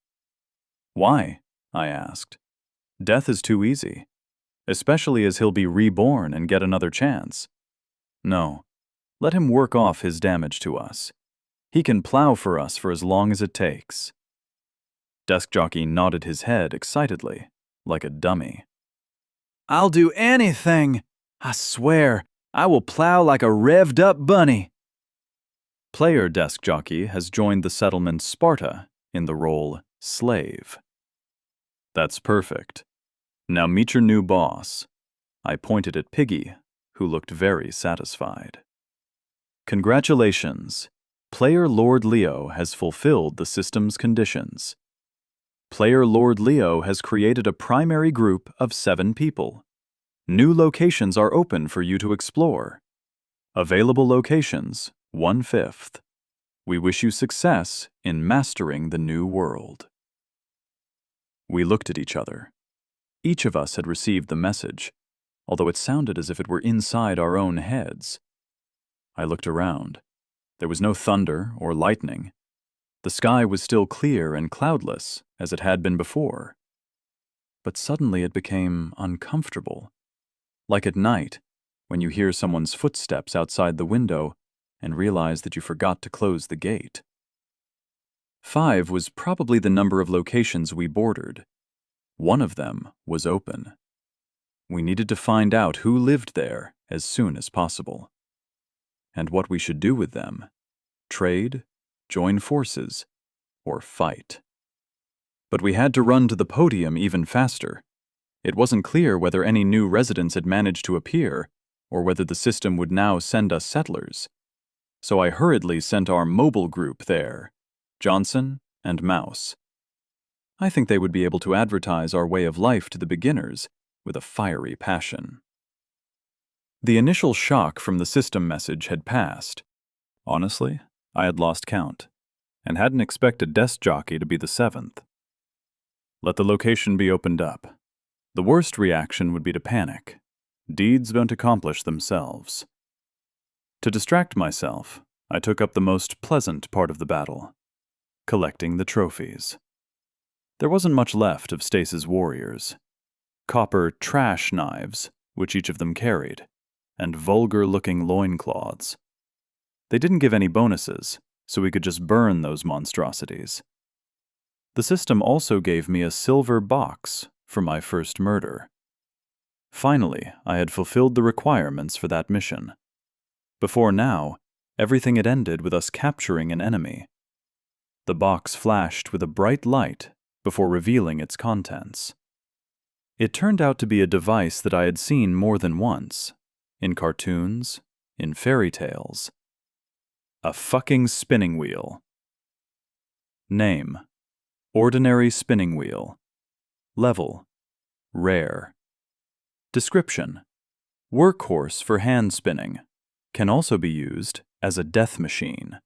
Why? I asked. Death is too easy, especially as he'll be reborn and get another chance. No, let him work off his damage to us. He can plow for us for as long as it takes. Desk Jockey nodded his head excitedly, like a dummy. I'll do anything! I swear, I will plow like a revved-up bunny. Player Desk Jockey has joined the settlement Sparta in the role Slave. That's perfect. Now meet your new boss. I pointed at Piggy, who looked very satisfied. Congratulations. Player Lord Leo has fulfilled the system's conditions. Player Lord Leo has created a primary group of 7 people. New locations are open for you to explore. Available locations, 1/5. We wish you success in mastering the new world. We looked at each other. Each of us had received the message, although it sounded as if it were inside our own heads. I looked around. There was no thunder or lightning. The sky was still clear and cloudless, as it had been before. But suddenly it became uncomfortable. Like at night, when you hear someone's footsteps outside the window and realize that you forgot to close the gate. 5 was probably the number of locations we bordered. One of them was open. We needed to find out who lived there as soon as possible. And what we should do with them. Trade, join forces, or fight. But we had to run to the podium even faster. It wasn't clear whether any new residents had managed to appear, or whether the system would now send us settlers. So I hurriedly sent our mobile group there, Johnson and Mouse. I think they would be able to advertise our way of life to the beginners with a fiery passion. The initial shock from the system message had passed. Honestly, I had lost count, and hadn't expected Desk Jockey to be the 7th. Let the location be opened up. The worst reaction would be to panic. Deeds don't accomplish themselves. To distract myself, I took up the most pleasant part of the battle, collecting the trophies. There wasn't much left of Stace's warriors. Copper trash knives, which each of them carried, and vulgar-looking loincloths. They didn't give any bonuses, so we could just burn those monstrosities. The system also gave me a silver box for my first murder. Finally, I had fulfilled the requirements for that mission. Before now, everything had ended with us capturing an enemy. The box flashed with a bright light before revealing its contents. It turned out to be a device that I had seen more than once, in cartoons, in fairy tales. A fucking spinning wheel. Name: ordinary spinning wheel. Level: rare. Description: workhorse for hand spinning. Can also be used as a death machine.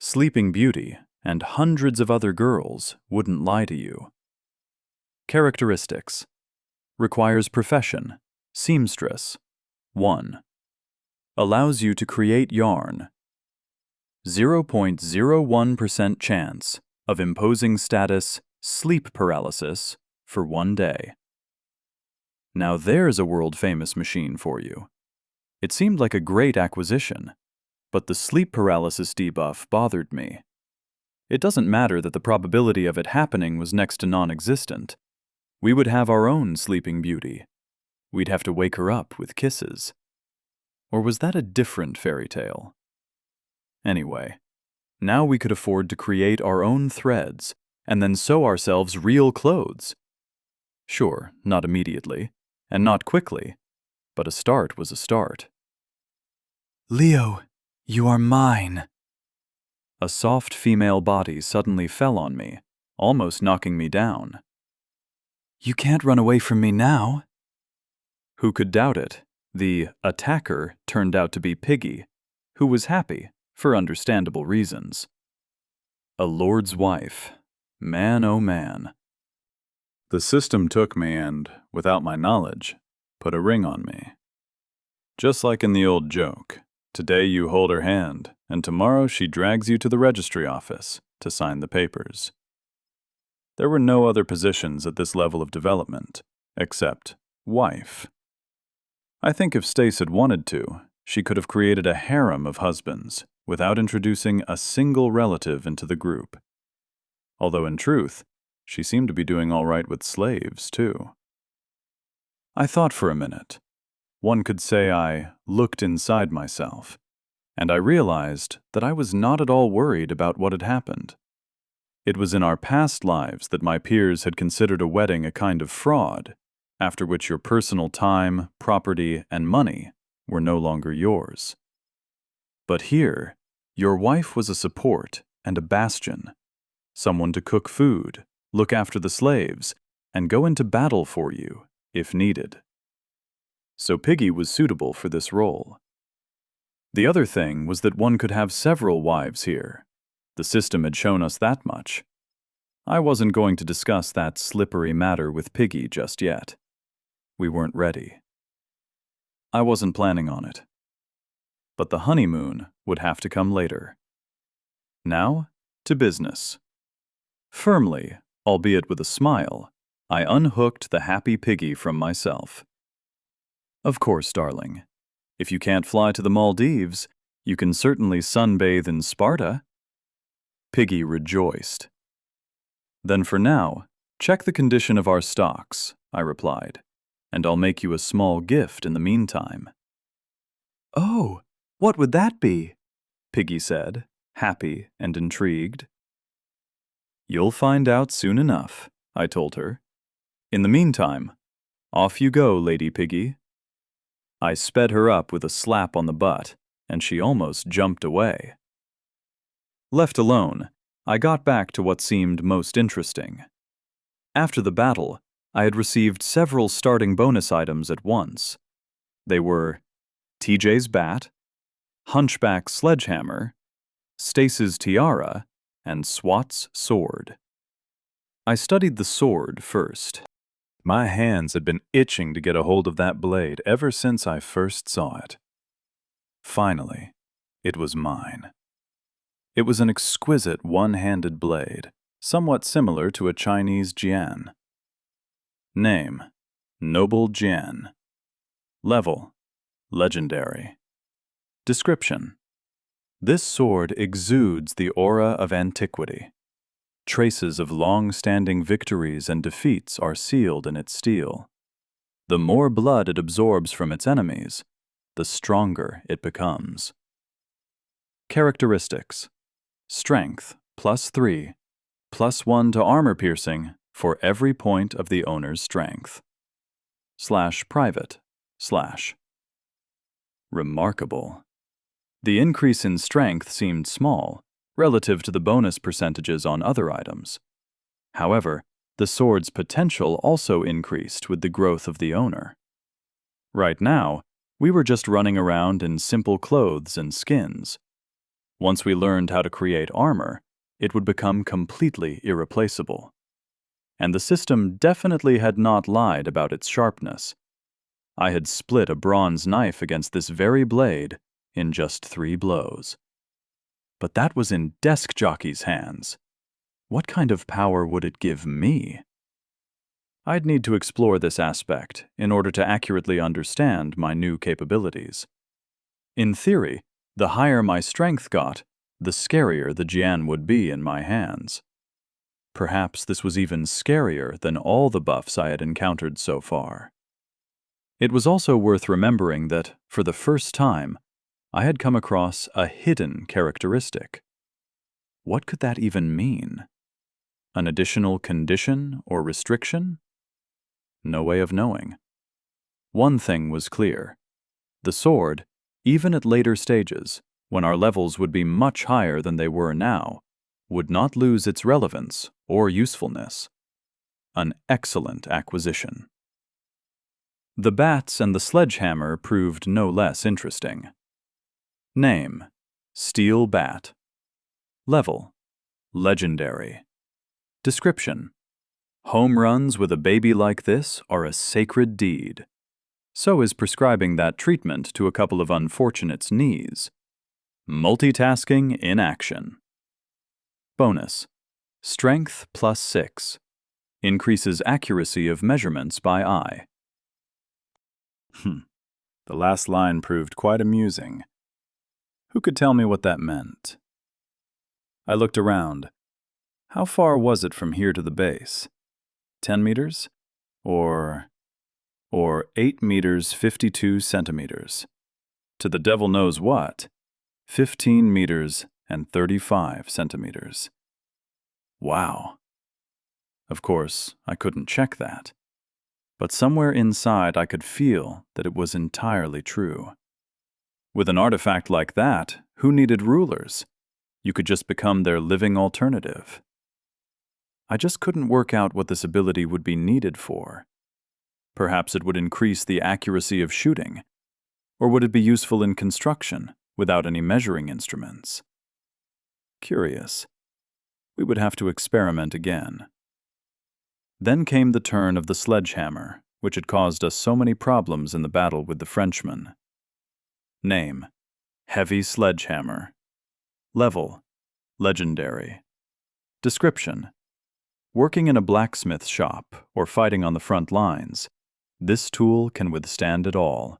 Sleeping Beauty and hundreds of other girls wouldn't lie to you. Characteristics: requires profession, seamstress, 1. Allows you to create yarn. 0.01% chance of imposing status sleep paralysis for 1 day. Now there's a world-famous machine for you. It seemed like a great acquisition, but the sleep paralysis debuff bothered me. It doesn't matter that the probability of it happening was next to non-existent. We would have our own Sleeping Beauty. We'd have to wake her up with kisses. Or was that a different fairy tale? Anyway, now we could afford to create our own threads and then sew ourselves real clothes. Sure, not immediately, and not quickly, but a start was a start. Leo, you are mine. A soft female body suddenly fell on me, almost knocking me down. You can't run away from me now. Who could doubt it? The attacker turned out to be Piggy, who was happy, for understandable reasons. A lord's wife. Man, oh man. The system took me and, without my knowledge, put a ring on me. Just like in the old joke, today you hold her hand, and tomorrow she drags you to the registry office to sign the papers. There were no other positions at this level of development, except wife. I think if Stace had wanted to, she could have created a harem of husbands without introducing a single relative into the group. Although in truth, she seemed to be doing all right with slaves, too. I thought for a minute. One could say I looked inside myself, and I realized that I was not at all worried about what had happened. It was in our past lives that my peers had considered a wedding a kind of fraud, after which your personal time, property, and money were no longer yours. But here, your wife was a support and a bastion, someone to cook food, look after the slaves, and go into battle for you, if needed. So Piggy was suitable for this role. The other thing was that one could have several wives here. The system had shown us that much. I wasn't going to discuss that slippery matter with Piggy just yet. We weren't ready. I wasn't planning on it. But the honeymoon would have to come later. Now, to business. Firmly, albeit with a smile, I unhooked the happy Piggy from myself. Of course, darling. If you can't fly to the Maldives, you can certainly sunbathe in Sparta. Piggy rejoiced. Then for now, check the condition of our stocks, I replied, and I'll make you a small gift in the meantime. Oh, what would that be? Piggy said, happy and intrigued. You'll find out soon enough, I told her. In the meantime, off you go, Lady Piggy. I sped her up with a slap on the butt, and she almost jumped away. Left alone, I got back to what seemed most interesting. After the battle, I had received several starting bonus items at once. They were TJ's bat, Hunchback's sledgehammer, Stace's tiara, and Swat's sword. I studied the sword first. My hands had been itching to get a hold of that blade ever since I first saw it. Finally, it was mine. It was an exquisite one-handed blade, somewhat similar to a Chinese jian. Name: Noble Jian. Level: legendary. Description: this sword exudes the aura of antiquity. Traces of long-standing victories and defeats are sealed in its steel. The more blood it absorbs from its enemies, the stronger it becomes. Characteristics: strength +3, +1 to armor piercing for every point of the owner's strength. /private/ Remarkable. The increase in strength seemed small relative to the bonus percentages on other items. However, the sword's potential also increased with the growth of the owner. Right now, we were just running around in simple clothes and skins. Once we learned how to create armor, it would become completely irreplaceable. And the system definitely had not lied about its sharpness. I had split a bronze knife against this very blade in just 3 blows. But that was in Desk Jockey's hands. What kind of power would it give me? I'd need to explore this aspect in order to accurately understand my new capabilities. In theory, the higher my strength got, the scarier the Jian would be in my hands. Perhaps this was even scarier than all the buffs I had encountered so far. It was also worth remembering that, for the first time, I had come across a hidden characteristic. What could that even mean? An additional condition or restriction? No way of knowing. One thing was clear. The sword, even at later stages, when our levels would be much higher than they were now, would not lose its relevance or usefulness. An excellent acquisition. The bats and the sledgehammer proved no less interesting. Name: Steel Bat. Level: Legendary. Description: Home runs with a baby like this are a sacred deed. So is prescribing that treatment to a couple of unfortunates' knees. Multitasking in action. Bonus: Strength +6. Increases accuracy of measurements by eye. The last line proved quite amusing. Who could tell me what that meant? I looked around. How far was it from here to the base? 10 meters? Or 8 meters 52 centimeters. To the devil knows what, 15 meters and 35 centimeters. Wow. Of course, I couldn't check that. But somewhere inside I could feel that it was entirely true. With an artifact like that, who needed rulers? You could just become their living alternative. I just couldn't work out what this ability would be needed for. Perhaps it would increase the accuracy of shooting, or would it be useful in construction without any measuring instruments? Curious. We would have to experiment again. Then came the turn of the sledgehammer, which had caused us so many problems in the battle with the Frenchman. Name: Heavy Sledgehammer. Level: Legendary. Description: Working in a blacksmith shop or fighting on the front lines, this tool can withstand it all.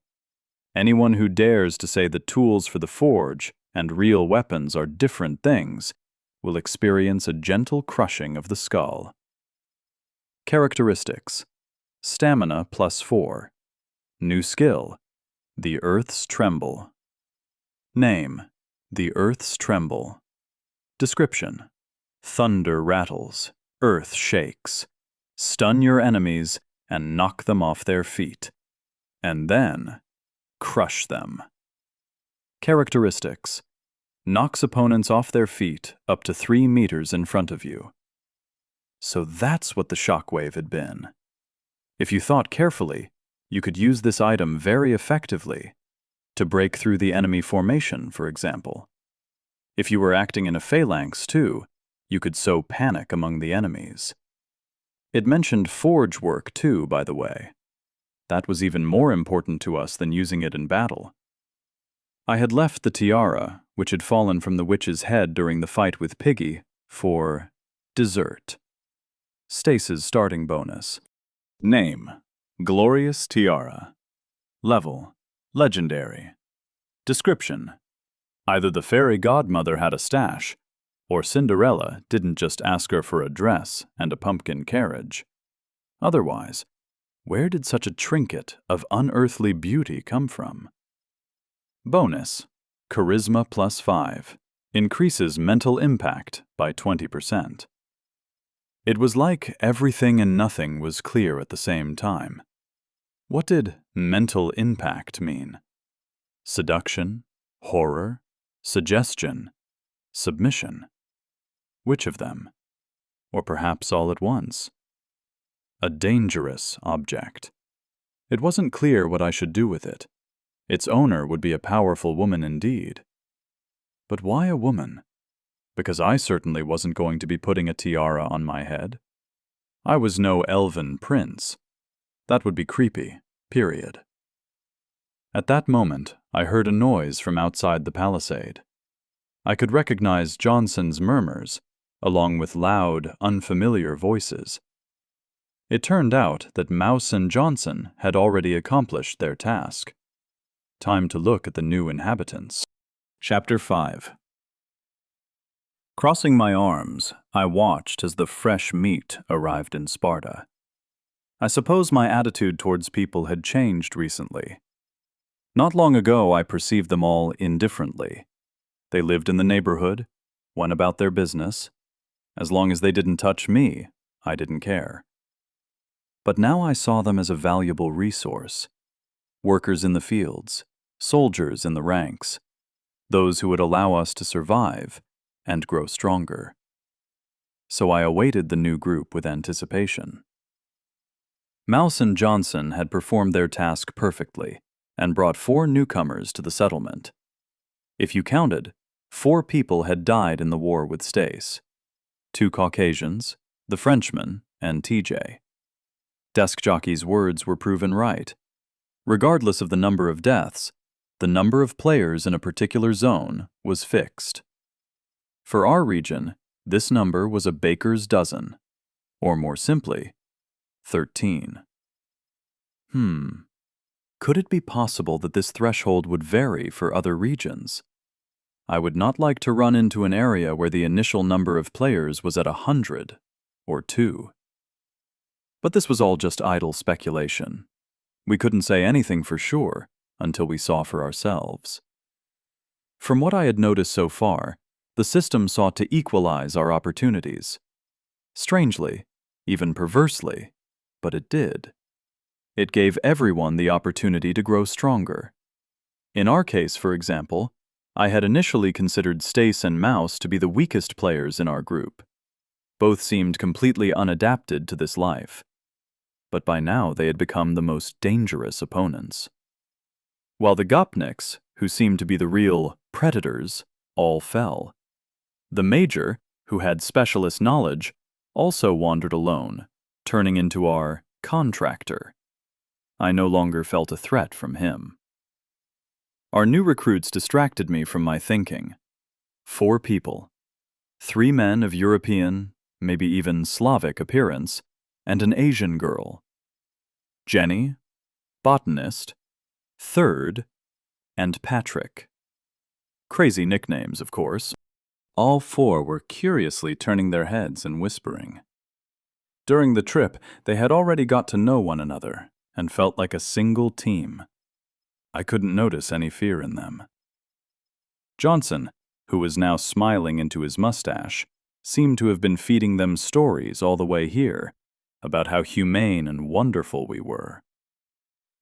Anyone who dares to say that tools for the forge and real weapons are different things will experience a gentle crushing of the skull. Characteristics: Stamina +4. New skill: The Earth's Tremble. Name: The Earth's Tremble. Description: Thunder rattles, earth shakes. Stun your enemies and knock them off their feet. And then, crush them. Characteristics: Knocks opponents off their feet up to 3 meters in front of you. So that's what the shockwave had been. If you thought carefully, you could use this item very effectively to break through the enemy formation, for example. If you were acting in a phalanx, too, you could sow panic among the enemies. It mentioned forge work, too, by the way. That was even more important to us than using it in battle. I had left the tiara, which had fallen from the witch's head during the fight with Piggy, for dessert. Stace's starting bonus. Name: Glorious Tiara. Level: Legendary. Description: Either the fairy godmother had a stash, or Cinderella didn't just ask her for a dress and a pumpkin carriage. Otherwise, where did such a trinket of unearthly beauty come from? Bonus: Charisma +5. Increases mental impact by 20%. It was like everything and nothing was clear at the same time. What did mental impact mean? Seduction? Horror? Suggestion? Submission? Which of them? Or perhaps all at once? A dangerous object. It wasn't clear what I should do with it. Its owner would be a powerful woman indeed. But why a woman? Because I certainly wasn't going to be putting a tiara on my head. I was no elven prince. That would be creepy, period. At that moment, I heard a noise from outside the palisade. I could recognize Johnson's murmurs, along with loud, unfamiliar voices. It turned out that Mouse and Johnson had already accomplished their task. Time to look at the new inhabitants. Chapter 5. Crossing my arms, I watched as the fresh meat arrived in Sparta. I suppose my attitude towards people had changed recently. Not long ago, I perceived them all indifferently. They lived in the neighborhood, went about their business. As long as they didn't touch me, I didn't care. But now I saw them as a valuable resource. Workers in the fields, soldiers in the ranks, those who would allow us to survive and grow stronger. So I awaited the new group with anticipation. Mouse and Johnson had performed their task perfectly and brought 4 newcomers to the settlement. If you counted, 4 people had died in the war with Stace. 2 Caucasians, the Frenchman, and TJ. Desk jockey's words were proven right. Regardless of the number of deaths, the number of players in a particular zone was fixed. For our region, this number was a baker's dozen, or more simply, 13. Could it be possible that this threshold would vary for other regions? I would not like to run into an area where the initial number of players was at 100 or 2. But this was all just idle speculation. We couldn't say anything for sure until we saw for ourselves. From what I had noticed so far, the system sought to equalize our opportunities. Strangely, even perversely, but it did. It gave everyone the opportunity to grow stronger. In our case, for example, I had initially considered Stace and Mouse to be the weakest players in our group. Both seemed completely unadapted to this life. But by now they had become the most dangerous opponents. While the Gopniks, who seemed to be the real predators, all fell. The Major, who had specialist knowledge, also wandered alone, turning into our contractor. I no longer felt a threat from him. Our new recruits distracted me from my thinking. 4 people. 3 men of European, maybe even Slavic appearance, and an Asian girl. Jenny, botanist, Third, and Patrick. Crazy nicknames, of course. All 4 were curiously turning their heads and whispering. During the trip, they had already got to know one another and felt like a single team. I couldn't notice any fear in them. Johnson, who was now smiling into his mustache, seemed to have been feeding them stories all the way here about how humane and wonderful we were.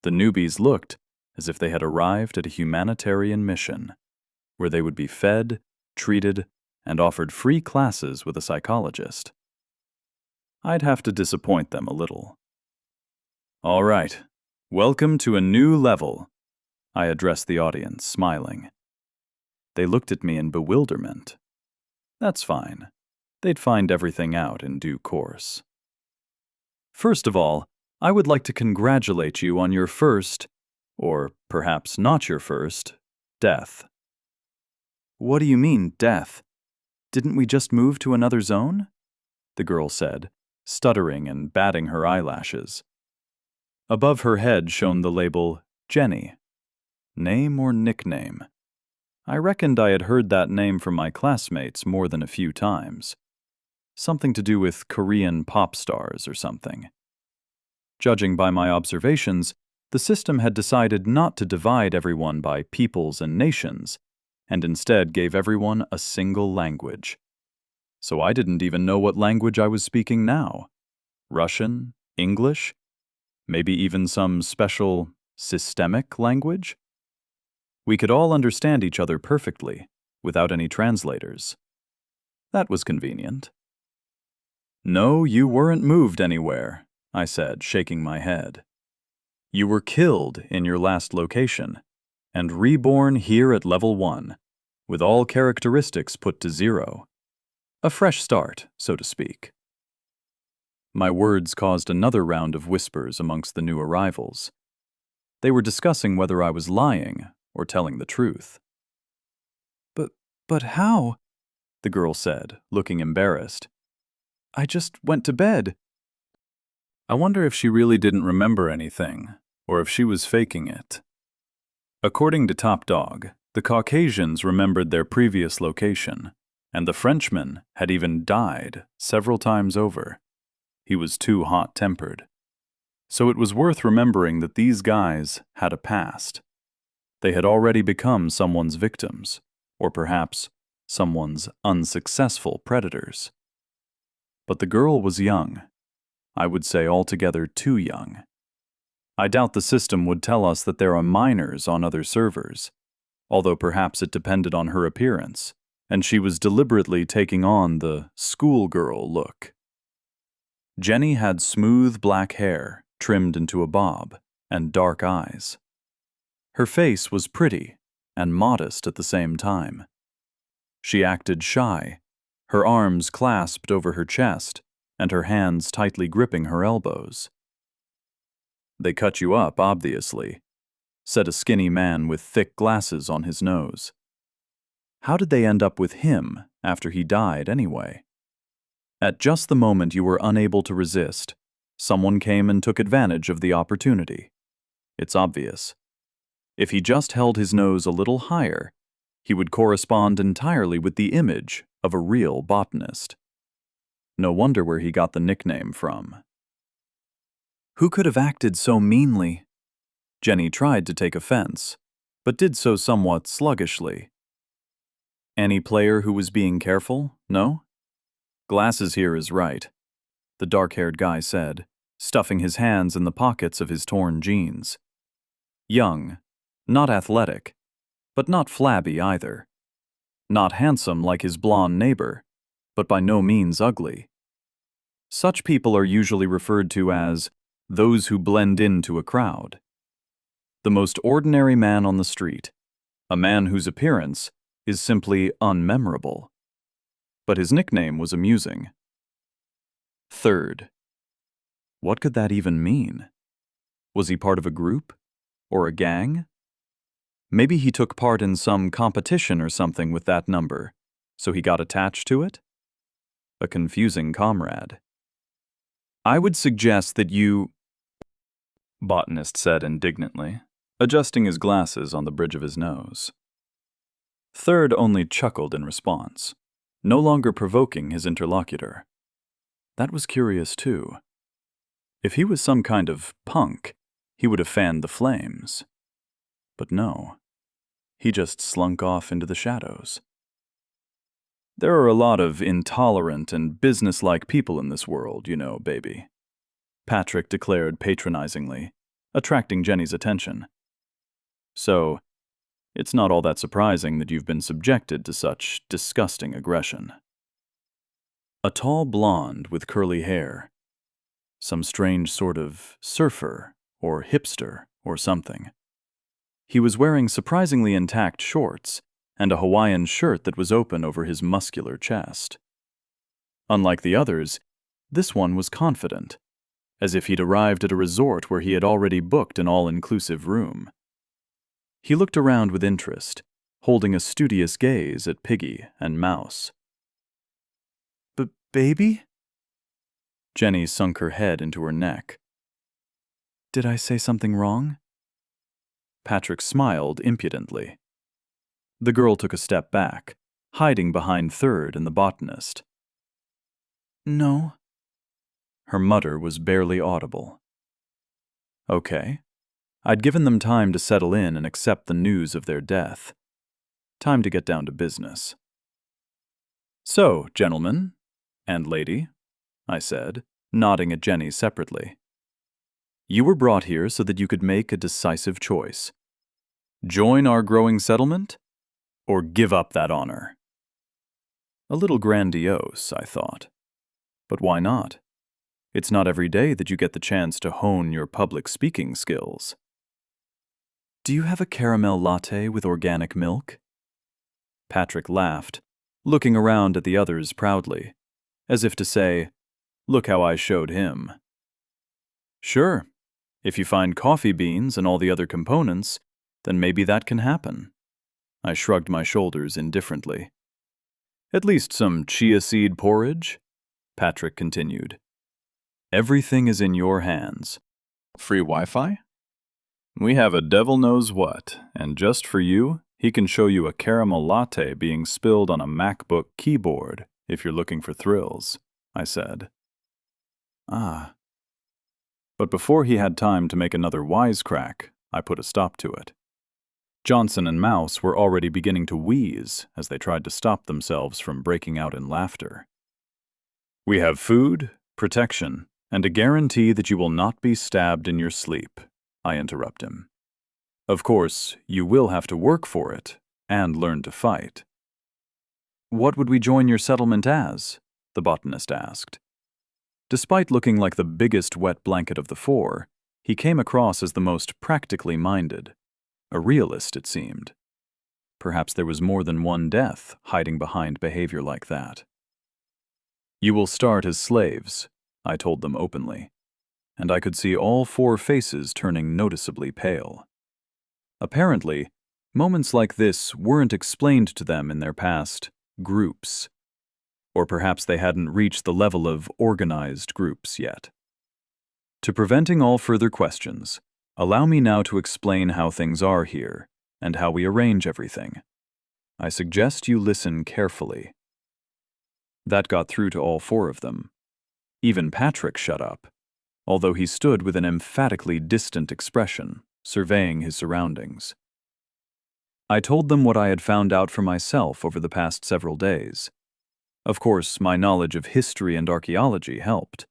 The newbies looked as if they had arrived at a humanitarian mission, where they would be fed, treated, and offered free classes with a psychologist. I'd have to disappoint them a little. All right, welcome to a new level, I addressed the audience, smiling. They looked at me in bewilderment. That's fine. They'd find everything out in due course. First of all, I would like to congratulate you on your first, or perhaps not your first, death. What do you mean, death? Didn't we just move to another zone? The girl said, stuttering and batting her eyelashes. Above her head shone the label, Jenny. Name or nickname? I reckoned I had heard that name from my classmates more than a few times. Something to do with Korean pop stars or something. Judging by my observations, the system had decided not to divide everyone by peoples and nations, and instead gave everyone a single language. so I didn't even know what language I was speaking now. Russian? English? Maybe even some special, systemic language? We could all understand each other perfectly, without any translators. That was convenient. No, you weren't moved anywhere, I said, shaking my head. You were killed in your last location, and reborn here at level 1, with all characteristics put to 0. A fresh start, so to speak. My words caused another round of whispers amongst the new arrivals. They were discussing whether I was lying or telling the truth. But how? The girl said, looking embarrassed. I just went to bed. I wonder if she really didn't remember anything, or if she was faking it. According to Top Dog, the Caucasians remembered their previous location, and the Frenchman had even died several times over. He was too hot-tempered. So it was worth remembering that these guys had a past. They had already become someone's victims, or perhaps someone's unsuccessful predators. But the girl was young. I would say altogether too young. I doubt the system would tell us that there are minors on other servers, although perhaps it depended on her appearance, and she was deliberately taking on the schoolgirl look. Jenny had smooth black hair, trimmed into a bob, and dark eyes. Her face was pretty and modest at the same time. She acted shy, her arms clasped over her chest and her hands tightly gripping her elbows. They cut you up, obviously, said a skinny man with thick glasses on his nose. How did they end up with him after he died anyway? At just the moment you were unable to resist, someone came and took advantage of the opportunity. It's obvious. If he just held his nose a little higher, he would correspond entirely with the image of a real botanist. No wonder where he got the nickname from. Who could have acted so meanly? Jenny tried to take offense, but did so somewhat sluggishly. Any player who was being careful, no? Glasses here is right, the dark-haired guy said, stuffing his hands in the pockets of his torn jeans. Young, not athletic, but not flabby either. Not handsome like his blonde neighbor, but by no means ugly. Such people are usually referred to as those who blend into a crowd. The most ordinary man on the street, a man whose appearance is simply unmemorable. But his nickname was amusing. Third. What could that even mean? Was he part of a group? Or a gang? Maybe he took part in some competition or something with that number, so he got attached to it? A confusing comrade. I would suggest that you... Botanist said indignantly, adjusting his glasses on the bridge of his nose. Third only chuckled in response, no longer provoking his interlocutor. That was curious too. If he was some kind of punk, he would have fanned the flames. But no. He just slunk off into the shadows. There are a lot of intolerant and businesslike people in this world, you know, baby, Patrick declared patronizingly, attracting Jenny's attention. So, it's not all that surprising that you've been subjected to such disgusting aggression. A tall blonde with curly hair. Some strange sort of surfer or hipster or something. He was wearing surprisingly intact shorts and a Hawaiian shirt that was open over his muscular chest. Unlike the others, this one was confident, as if he'd arrived at a resort where he had already booked an all-inclusive room. He looked around with interest, holding a studious gaze at Piggy and Mouse. Baby? Jenny sunk her head into her neck. Did I say something wrong? Patrick smiled impudently. The girl took a step back, hiding behind Third and the botanist. No. Her mutter was barely audible. Okay. I'd given them time to settle in and accept the news of their death. Time to get down to business. So, gentlemen and lady, I said, nodding at Jenny separately. You were brought here so that you could make a decisive choice. Join our growing settlement, or give up that honor? A little grandiose, I thought. But why not? It's not every day that you get the chance to hone your public speaking skills. Do you have a caramel latte with organic milk? Patrick laughed, looking around at the others proudly, as if to say, look how I showed him. Sure, if you find coffee beans and all the other components, then maybe that can happen. I shrugged my shoulders indifferently. At least some chia seed porridge, Patrick continued. Everything is in your hands. Free Wi-Fi? We have a devil knows what, and just for you, he can show you a caramel latte being spilled on a MacBook keyboard if you're looking for thrills, I said. Ah. But before he had time to make another wisecrack, I put a stop to it. Johnson and Mouse were already beginning to wheeze as they tried to stop themselves from breaking out in laughter. We have food, protection, and a guarantee that you will not be stabbed in your sleep, I interrupt him. Of course, you will have to work for it and learn to fight. What would we join your settlement as? The botanist asked. Despite looking like the biggest wet blanket of the four, he came across as the most practically minded. A realist, it seemed. Perhaps there was more than one death hiding behind behavior like that. You will start as slaves, I told them openly, and I could see all four faces turning noticeably pale. Apparently, moments like this weren't explained to them in their past groups. Or perhaps they hadn't reached the level of organized groups yet. To preventing all further questions, allow me now to explain how things are here and how we arrange everything. I suggest you listen carefully. That got through to all four of them. Even Patrick shut up, although he stood with an emphatically distant expression, surveying his surroundings. I told them what I had found out for myself over the past several days. Of course, my knowledge of history and archaeology helped.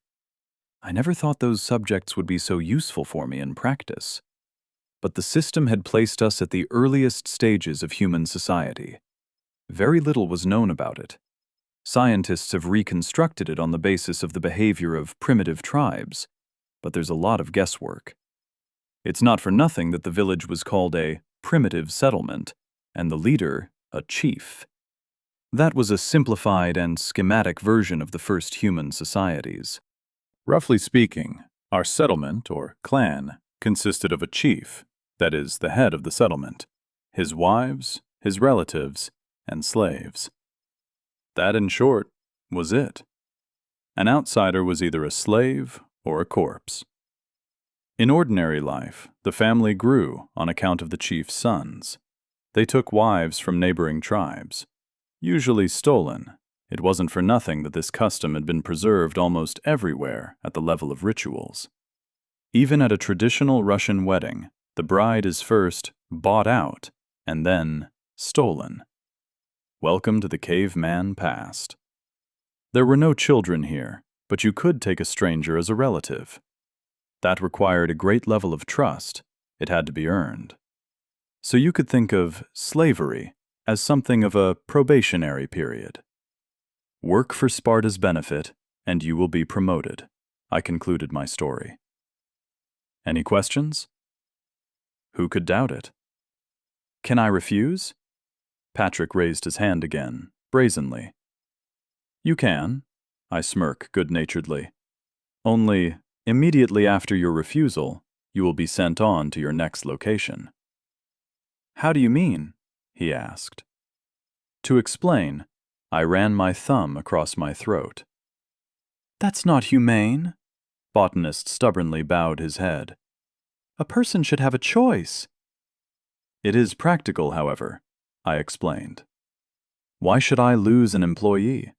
I never thought those subjects would be so useful for me in practice. But the system had placed us at the earliest stages of human society. Very little was known about it. Scientists have reconstructed it on the basis of the behavior of primitive tribes, but there's a lot of guesswork. It's not for nothing that the village was called a primitive settlement, and the leader a chief. That was a simplified and schematic version of the first human societies. Roughly speaking, our settlement, or clan, consisted of a chief, that is, the head of the settlement, his wives, his relatives, and slaves. That, in short, was it. An outsider was either a slave or a corpse. In ordinary life, the family grew on account of the chief's sons. They took wives from neighboring tribes. Usually stolen, it wasn't for nothing that this custom had been preserved almost everywhere at the level of rituals. Even at a traditional Russian wedding, the bride is first bought out and then stolen. Welcome to the caveman past. There were no children here, but you could take a stranger as a relative. That required a great level of trust. It had to be earned. So you could think of slavery as something of a probationary period. Work for Sparta's benefit, and you will be promoted. I concluded my story. Any questions? Who could doubt it? Can I refuse? Patrick raised his hand again, brazenly. You can, I smirk good-naturedly. Only, immediately after your refusal, you will be sent on to your next location. How do you mean? He asked. To explain, I ran my thumb across my throat. That's not humane. Botanist stubbornly bowed his head. A person should have a choice. It is practical, however, I explained. Why should I lose an employee?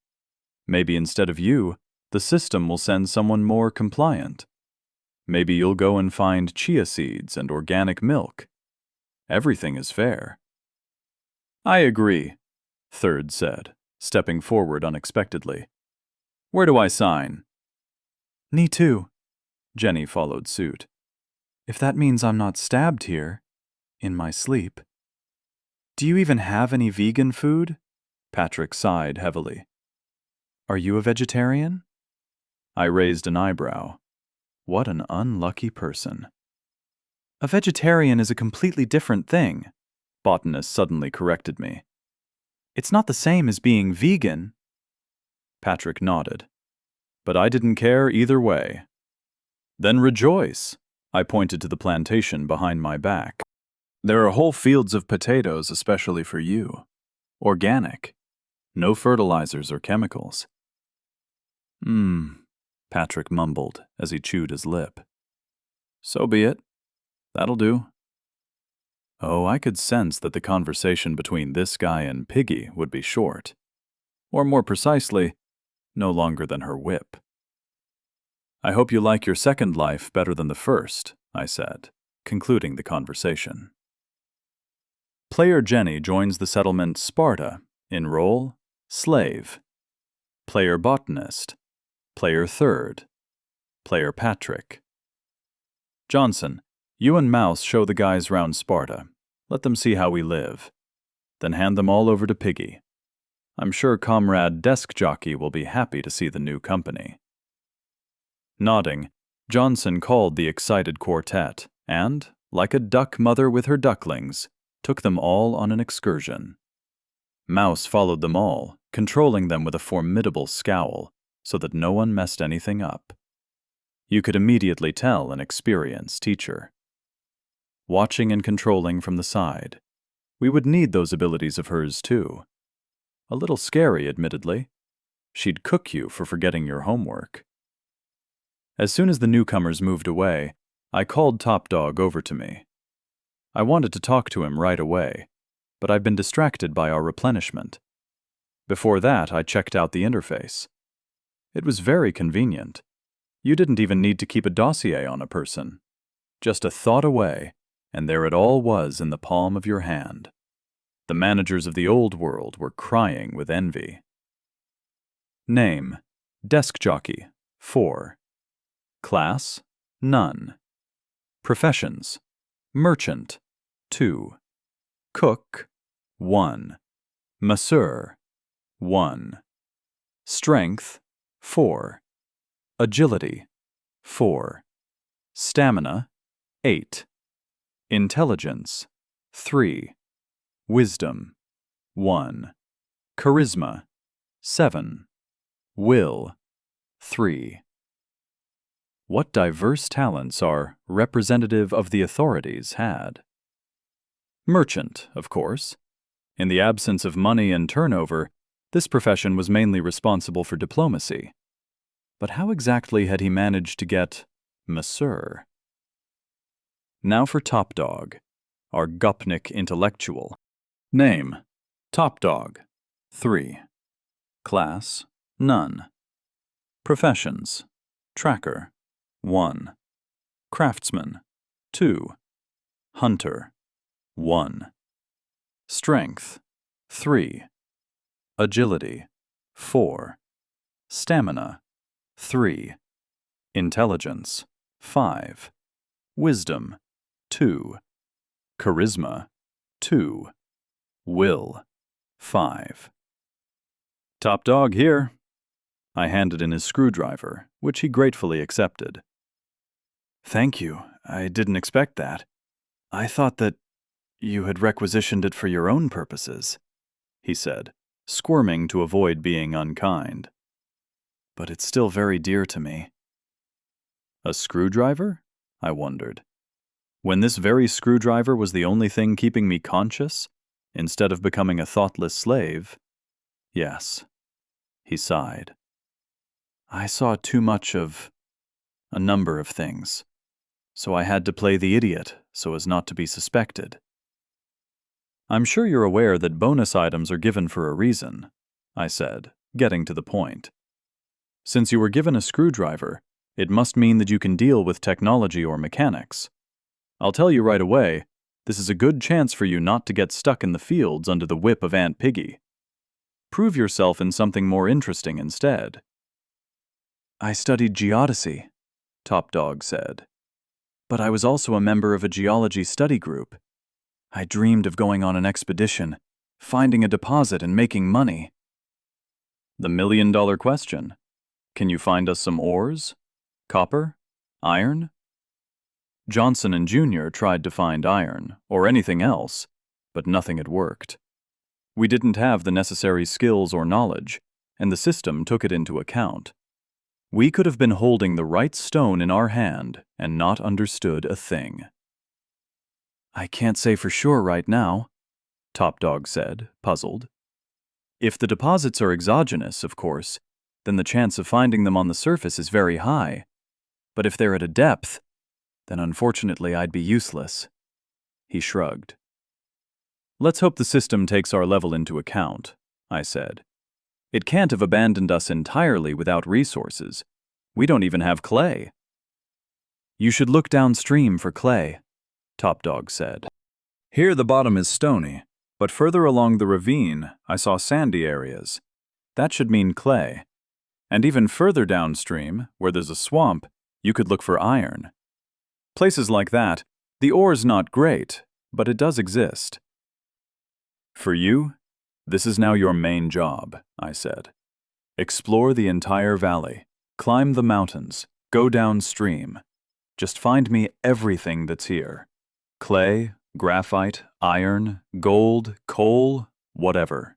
Maybe instead of you, the system will send someone more compliant. Maybe you'll go and find chia seeds and organic milk. Everything is fair. I agree, Third said, stepping forward unexpectedly. "Where do I sign?" "Me too," Jenny followed suit. "If that means I'm not stabbed here, in my sleep." "Do you even have any vegan food?" Patrick sighed heavily. "Are you a vegetarian?" I raised an eyebrow. What an unlucky person. "A vegetarian is a completely different thing," Botanist suddenly corrected me. "It's not the same as being vegan." Patrick nodded. But I didn't care either way. "Then rejoice," I pointed to the plantation behind my back. "There are whole fields of potatoes especially for you. Organic. No fertilizers or chemicals." Patrick mumbled as he chewed his lip. "So be it. That'll do." Oh, I could sense that the conversation between this guy and Piggy would be short. Or more precisely, no longer than her whip. "I hope you like your second life better than the first," I said, concluding the conversation. Player Jenny joins the settlement Sparta in role Slave. Player Botanist. Player Third. Player Patrick. "Johnson, you and Mouse show the guys round Sparta. Let them see how we live. Then hand them all over to Piggy. I'm sure Comrade Desk Jockey will be happy to see the new company." Nodding, Johnson called the excited quartet and, like a duck mother with her ducklings, took them all on an excursion. Mouse followed them all, controlling them with a formidable scowl, so that no one messed anything up. You could immediately tell an experienced teacher. Watching and controlling from the side, we would need those abilities of hers too. A little scary, admittedly. She'd cook you for forgetting your homework. As soon as the newcomers moved away, I called Top Dog over to me. I wanted to talk to him right away, but I'd been distracted by our replenishment. Before that, I checked out the interface. It was very convenient. You didn't even need to keep a dossier on a person. Just a thought away, and there it all was in the palm of your hand. The managers of the old world were crying with envy. Name: Desk Jockey, 4. Class: None. Professions: Merchant, 2. Cook, 1. Masseur, 1. Strength, 4. Agility, 4. Stamina, 8. Intelligence, 3. Wisdom, 1. Charisma, 7. Will, 3. What diverse talents our representative of the authorities had. Merchant, of course. In the absence of money and turnover, this profession was mainly responsible for diplomacy. But how exactly had he managed to get Masseur? Now for Top Dog, our Gupnik intellectual. Name: Top Dog, 3. Class: None. Professions: Tracker, 1. Craftsman, 2. Hunter, 1. Strength, 3. Agility, 4. Stamina, 3. Intelligence, 5. Wisdom, 2. Charisma, 2. Will, 5. Top Dog here. I handed in his screwdriver, which he gratefully accepted. "Thank you. I didn't expect that. I thought that you had requisitioned it for your own purposes," he said, squirming to avoid being unkind. "But it's still very dear to me." A screwdriver? I wondered. When this very screwdriver was the only thing keeping me conscious, instead of becoming a thoughtless slave? Yes. He sighed. "I saw too much of a number of things, so I had to play the idiot so as not to be suspected." "I'm sure you're aware that bonus items are given for a reason," I said, getting to the point. "Since you were given a screwdriver, it must mean that you can deal with technology or mechanics. I'll tell you right away, this is a good chance for you not to get stuck in the fields under the whip of Aunt Piggy." Prove yourself in something more interesting instead. I studied geodesy, Top Dog said. But I was also a member of a geology study group. I dreamed of going on an expedition, finding a deposit and making money. The million-dollar question. Can you find us some ores? Copper? Iron? Johnson and Jr. tried to find iron, or anything else, but nothing had worked. We didn't have the necessary skills or knowledge, and the system took it into account. We could have been holding the right stone in our hand and not understood a thing. I can't say for sure right now, Top Dog said, puzzled. If the deposits are exogenous, of course, then the chance of finding them on the surface is very high. But if they're at a depth, then unfortunately I'd be useless. He shrugged. Let's hope the system takes our level into account, I said. It can't have abandoned us entirely without resources. We don't even have clay. You should look downstream for clay, Top Dog said. Here the bottom is stony, but further along the ravine I saw sandy areas. That should mean clay. And even further downstream, where there's a swamp, you could look for iron. Places like that, the ore's not great, but it does exist. For you, this is now your main job, I said. Explore the entire valley, climb the mountains, go downstream. Just find me everything that's here. Clay, graphite, iron, gold, coal, whatever.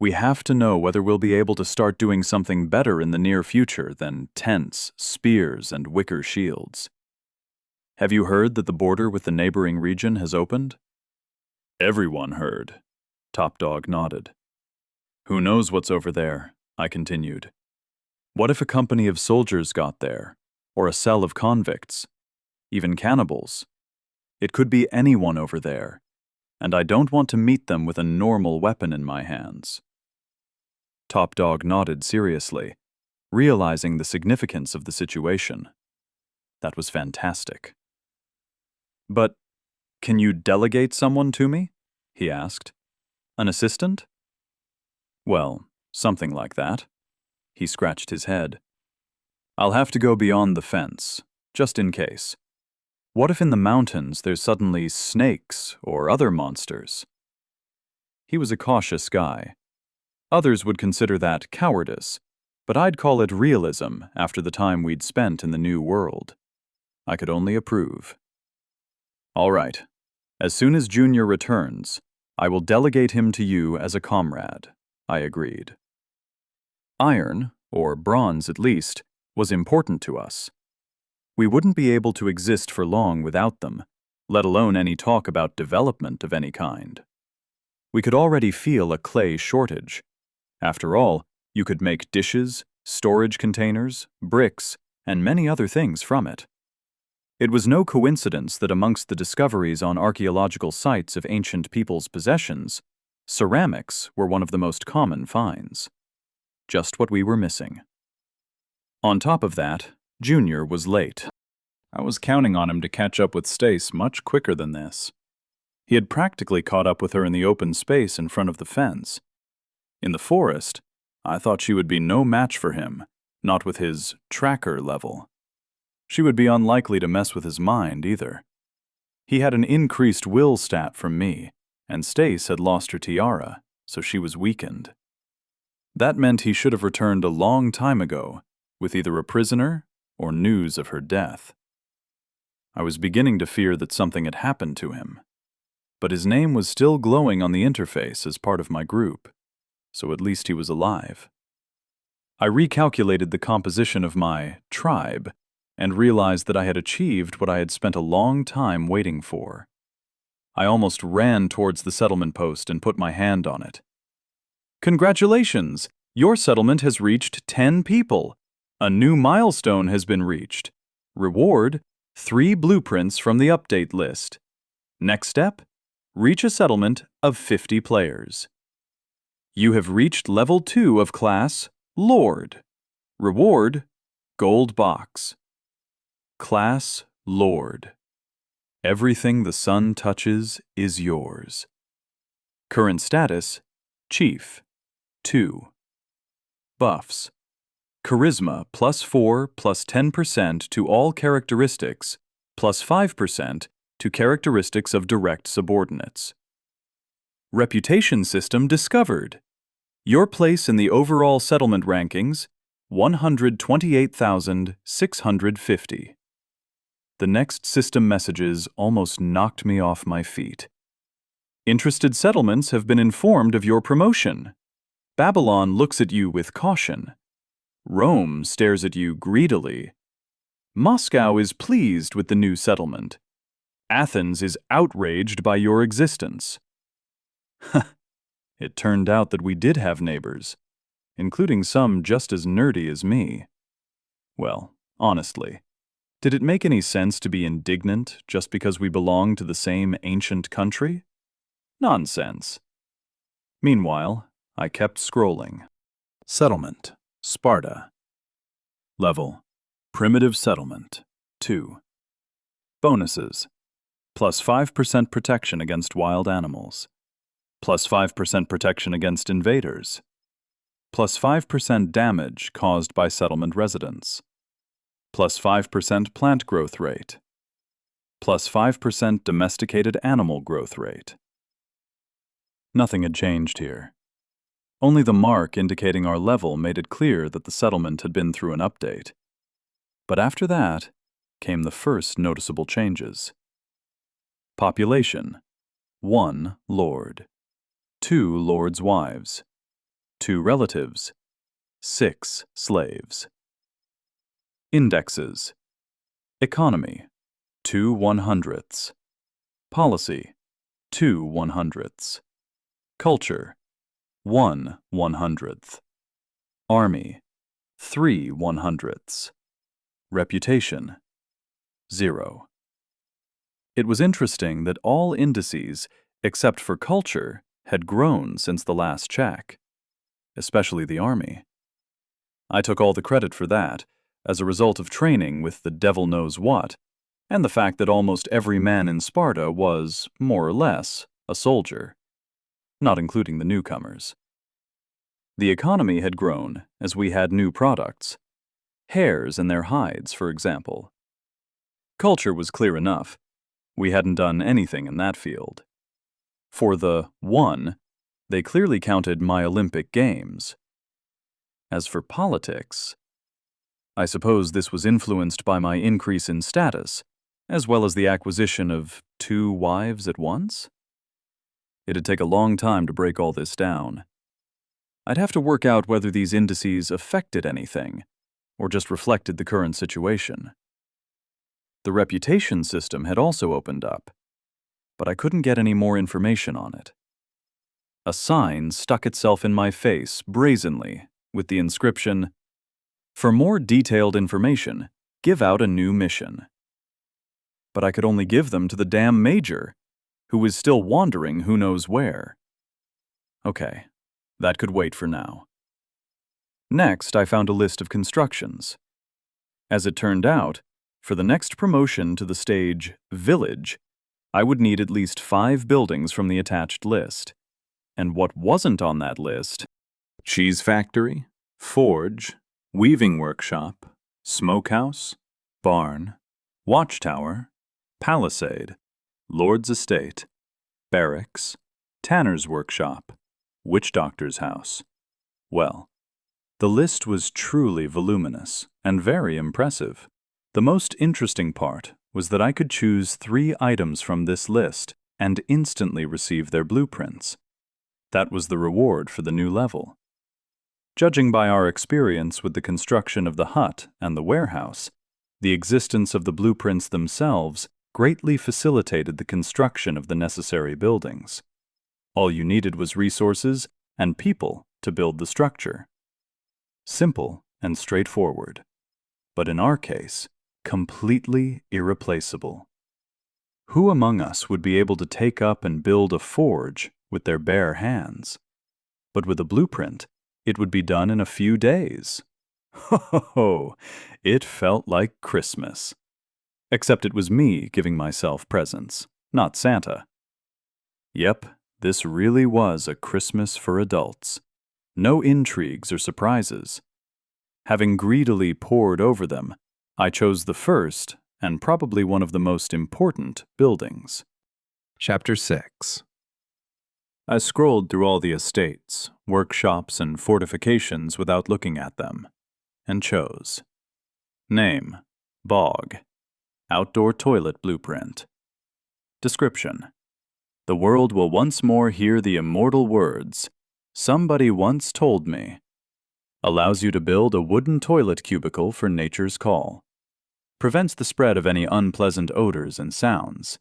We have to know whether we'll be able to start doing something better in the near future than tents, spears, and wicker shields. Have you heard that the border with the neighboring region has opened? Everyone heard. Top Dog nodded. Who knows what's over there? I continued. What if a company of soldiers got there, or a cell of convicts, even cannibals? It could be anyone over there, and I don't want to meet them with a normal weapon in my hands. Top Dog nodded seriously, realizing the significance of the situation. That was fantastic. But can you delegate someone to me? He asked. An assistant? Well, something like that. He scratched his head. I'll have to go beyond the fence, just in case. What if in the mountains there's suddenly snakes or other monsters? He was a cautious guy. Others would consider that cowardice, but I'd call it realism after the time we'd spent in the new world. I could only approve. All right. As soon as Junior returns, I will delegate him to you as a comrade, I agreed. Iron, or bronze at least, was important to us. We wouldn't be able to exist for long without them, let alone any talk about development of any kind. We could already feel a clay shortage. After all, you could make dishes, storage containers, bricks, and many other things from it. It was no coincidence that amongst the discoveries on archaeological sites of ancient people's possessions, ceramics were one of the most common finds. Just what we were missing. On top of that, Junior was late. I was counting on him to catch up with Stace much quicker than this. He had practically caught up with her in the open space in front of the fence. In the forest, I thought she would be no match for him, not with his tracker level. She would be unlikely to mess with his mind, either. He had an increased will stat from me, and Stace had lost her tiara, so she was weakened. That meant he should have returned a long time ago, with either a prisoner or news of her death. I was beginning to fear that something had happened to him, but his name was still glowing on the interface as part of my group, so at least he was alive. I recalculated the composition of my tribe and realized that I had achieved what I had spent a long time waiting for. I almost ran towards the settlement post and put my hand on it. Congratulations! Your settlement has reached 10 people. A new milestone has been reached. Reward, 3 blueprints from the update list. Next step, reach a settlement of 50 players. You have reached level 2 of class Lord. Reward, gold box. Class Lord. Everything the sun touches is yours. Current status, Chief. 2. Buffs. Charisma +4 plus 10% to all characteristics, plus 5% to characteristics of direct subordinates. Reputation system discovered. Your place in the overall settlement rankings, 128,650. The next system messages almost knocked me off my feet. Interested settlements have been informed of your promotion. Babylon looks at you with caution. Rome stares at you greedily. Moscow is pleased with the new settlement. Athens is outraged by your existence. It turned out that we did have neighbors, including some just as nerdy as me. Well, honestly, did it make any sense to be indignant just because we belong to the same ancient country? Nonsense. Meanwhile, I kept scrolling. Settlement, Sparta. Level, Primitive Settlement, 2. Bonuses, plus 5% protection against wild animals, plus 5% protection against invaders, plus 5% damage caused by settlement residents, plus 5% plant growth rate, plus 5% domesticated animal growth rate. Nothing had changed here. Only the mark indicating our level made it clear that the settlement had been through an update. But after that came the first noticeable changes. Population: 1 lord, 2 lords' wives, 2 relatives, 6 slaves. Indexes: Economy, 2 100ths. Policy, 2 100ths. Culture, 1 100th. Army, 3 100ths. Reputation, 0. It was interesting that all indices, except for culture, had grown since the last check, especially the army. I took all the credit for that, as a result of training with the devil knows what, and the fact that almost every man in Sparta was, more or less, a soldier, not including the newcomers. The economy had grown as we had new products. Hares and their hides, for example. Culture was clear enough. We hadn't done anything in that field. For the 1, they clearly counted my Olympic Games. As for politics, I suppose this was influenced by my increase in status, as well as the acquisition of 2 wives at once? It'd take a long time to break all this down. I'd have to work out whether these indices affected anything, or just reflected the current situation. The reputation system had also opened up, but I couldn't get any more information on it. A sign stuck itself in my face brazenly with the inscription, "For more detailed information, give out a new mission." But I could only give them to the damn major, who was still wandering who knows where. Okay, that could wait for now. Next, I found a list of constructions. As it turned out, for the next promotion to the stage Village, I would need at least 5 buildings from the attached list. And what wasn't on that list: cheese factory, forge, weaving workshop, smokehouse, barn, watchtower, palisade, lord's estate, barracks, tanner's workshop, witch doctor's house. Well, the list was truly voluminous and very impressive. The most interesting part was that I could choose 3 items from this list and instantly receive their blueprints. That was the reward for the new level. Judging by our experience with the construction of the hut and the warehouse, the existence of the blueprints themselves greatly facilitated the construction of the necessary buildings. All you needed was resources and people to build the structure. Simple and straightforward, but in our case, completely irreplaceable. Who among us would be able to take up and build a forge with their bare hands? But with a blueprint, it would be done in a few days. Ho ho ho! It felt like Christmas. Except it was me giving myself presents, not Santa. Yep, this really was a Christmas for adults. No intrigues or surprises. Having greedily pored over them, I chose the first, and probably one of the most important, buildings. Chapter 6. I scrolled through all the estates, workshops, and fortifications without looking at them, and chose. Name: Bog. Outdoor toilet blueprint. Description: the world will once more hear the immortal words, "Somebody once told me." Allows you to build a wooden toilet cubicle for nature's call. Prevents the spread of any unpleasant odors and sounds.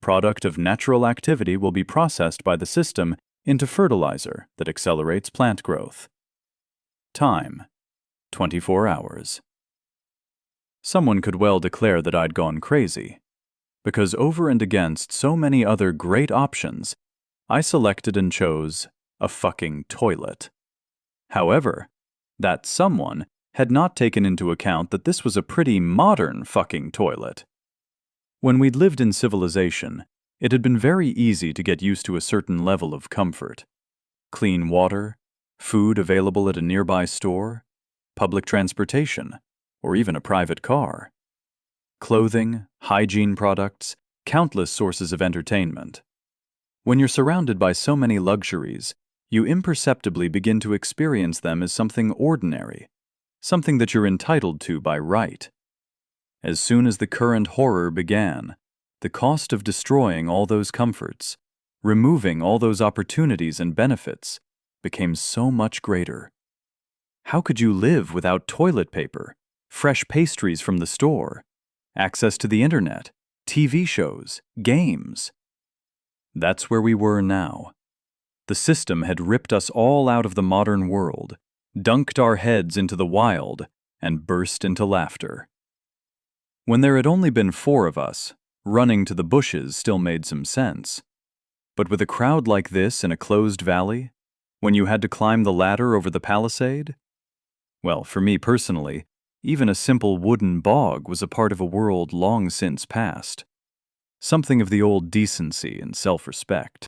Product of natural activity will be processed by the system into fertilizer that accelerates plant growth. Time: 24 hours. Someone could well declare that I'd gone crazy, because over and against so many other great options, I selected and chose a fucking toilet. However, that someone had not taken into account that this was a pretty modern fucking toilet. When we'd lived in civilization, it had been very easy to get used to a certain level of comfort. Clean water, food available at a nearby store, public transportation, or even a private car. Clothing, hygiene products, countless sources of entertainment. When you're surrounded by so many luxuries, you imperceptibly begin to experience them as something ordinary, something that you're entitled to by right. As soon as the current horror began, the cost of destroying all those comforts, removing all those opportunities and benefits, became so much greater. How could you live without toilet paper, fresh pastries from the store, access to the internet, TV shows, games? That's where we were now. The system had ripped us all out of the modern world, dunked our heads into the wild, and burst into laughter. When there had only been 4 of us, running to the bushes still made some sense. But with a crowd like this in a closed valley, when you had to climb the ladder over the palisade? Well, for me personally, even a simple wooden bog was a part of a world long since past. Something of the old decency and self-respect.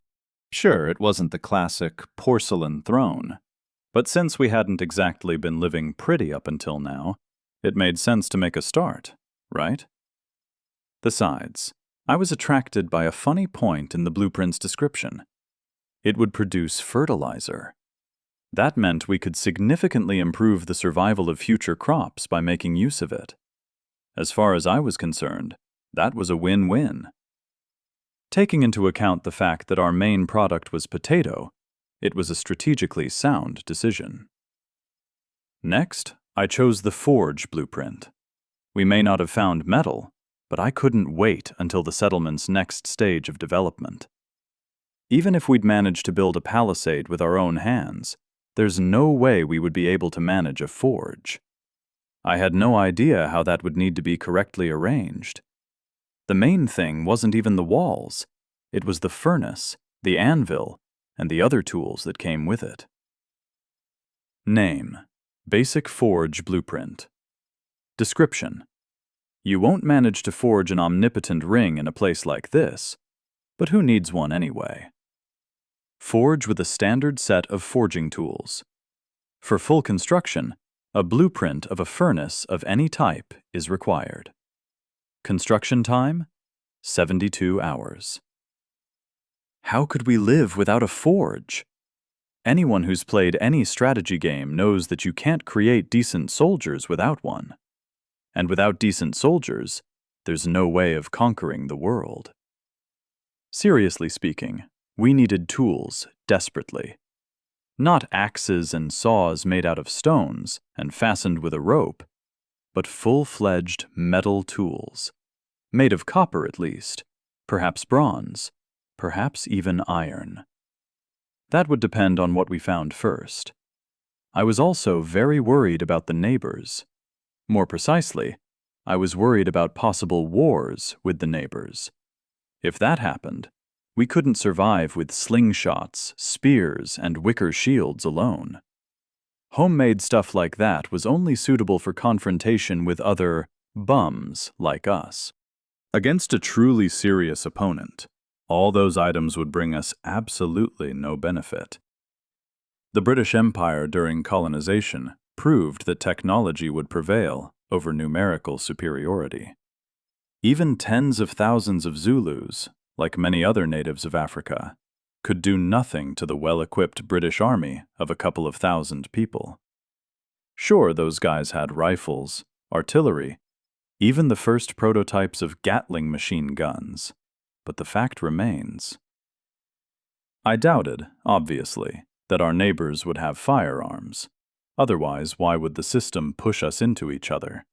Sure, it wasn't the classic porcelain throne, but since we hadn't exactly been living pretty up until now, it made sense to make a start, right? Besides, I was attracted by a funny point in the blueprint's description. It would produce fertilizer. That meant we could significantly improve the survival of future crops by making use of it. As far as I was concerned, that was a win-win. Taking into account the fact that our main product was potato, it was a strategically sound decision. Next, I chose the forge blueprint. We may not have found metal, but I couldn't wait until the settlement's next stage of development. Even if we'd managed to build a palisade with our own hands, there's no way we would be able to manage a forge. I had no idea how that would need to be correctly arranged. The main thing wasn't even the walls. It was the furnace, the anvil, and the other tools that came with it. Name: Basic Forge Blueprint. Description: you won't manage to forge an omnipotent ring in a place like this, but who needs one anyway? Forge with a standard set of forging tools. For full construction, a blueprint of a furnace of any type is required. Construction time: 72 hours. How could we live without a forge? Anyone who's played any strategy game knows that you can't create decent soldiers without one. And without decent soldiers, there's no way of conquering the world. Seriously speaking, we needed tools desperately. Not axes and saws made out of stones and fastened with a rope, but full-fledged metal tools. Made of copper at least, perhaps bronze, perhaps even iron. That would depend on what we found first. I was also very worried about the neighbors. More precisely, I was worried about possible wars with the neighbors. If that happened, we couldn't survive with slingshots, spears, and wicker shields alone. Homemade stuff like that was only suitable for confrontation with other bums like us. Against a truly serious opponent, all those items would bring us absolutely no benefit. The British Empire during colonization proved that technology would prevail over numerical superiority. Even tens of thousands of Zulus, like many other natives of Africa, could do nothing to the well-equipped British army of a couple of thousand people. Sure, those guys had rifles, artillery, even the first prototypes of Gatling machine guns, but the fact remains. I doubted, obviously, that our neighbors would have firearms. Otherwise, why would the system push us into each other?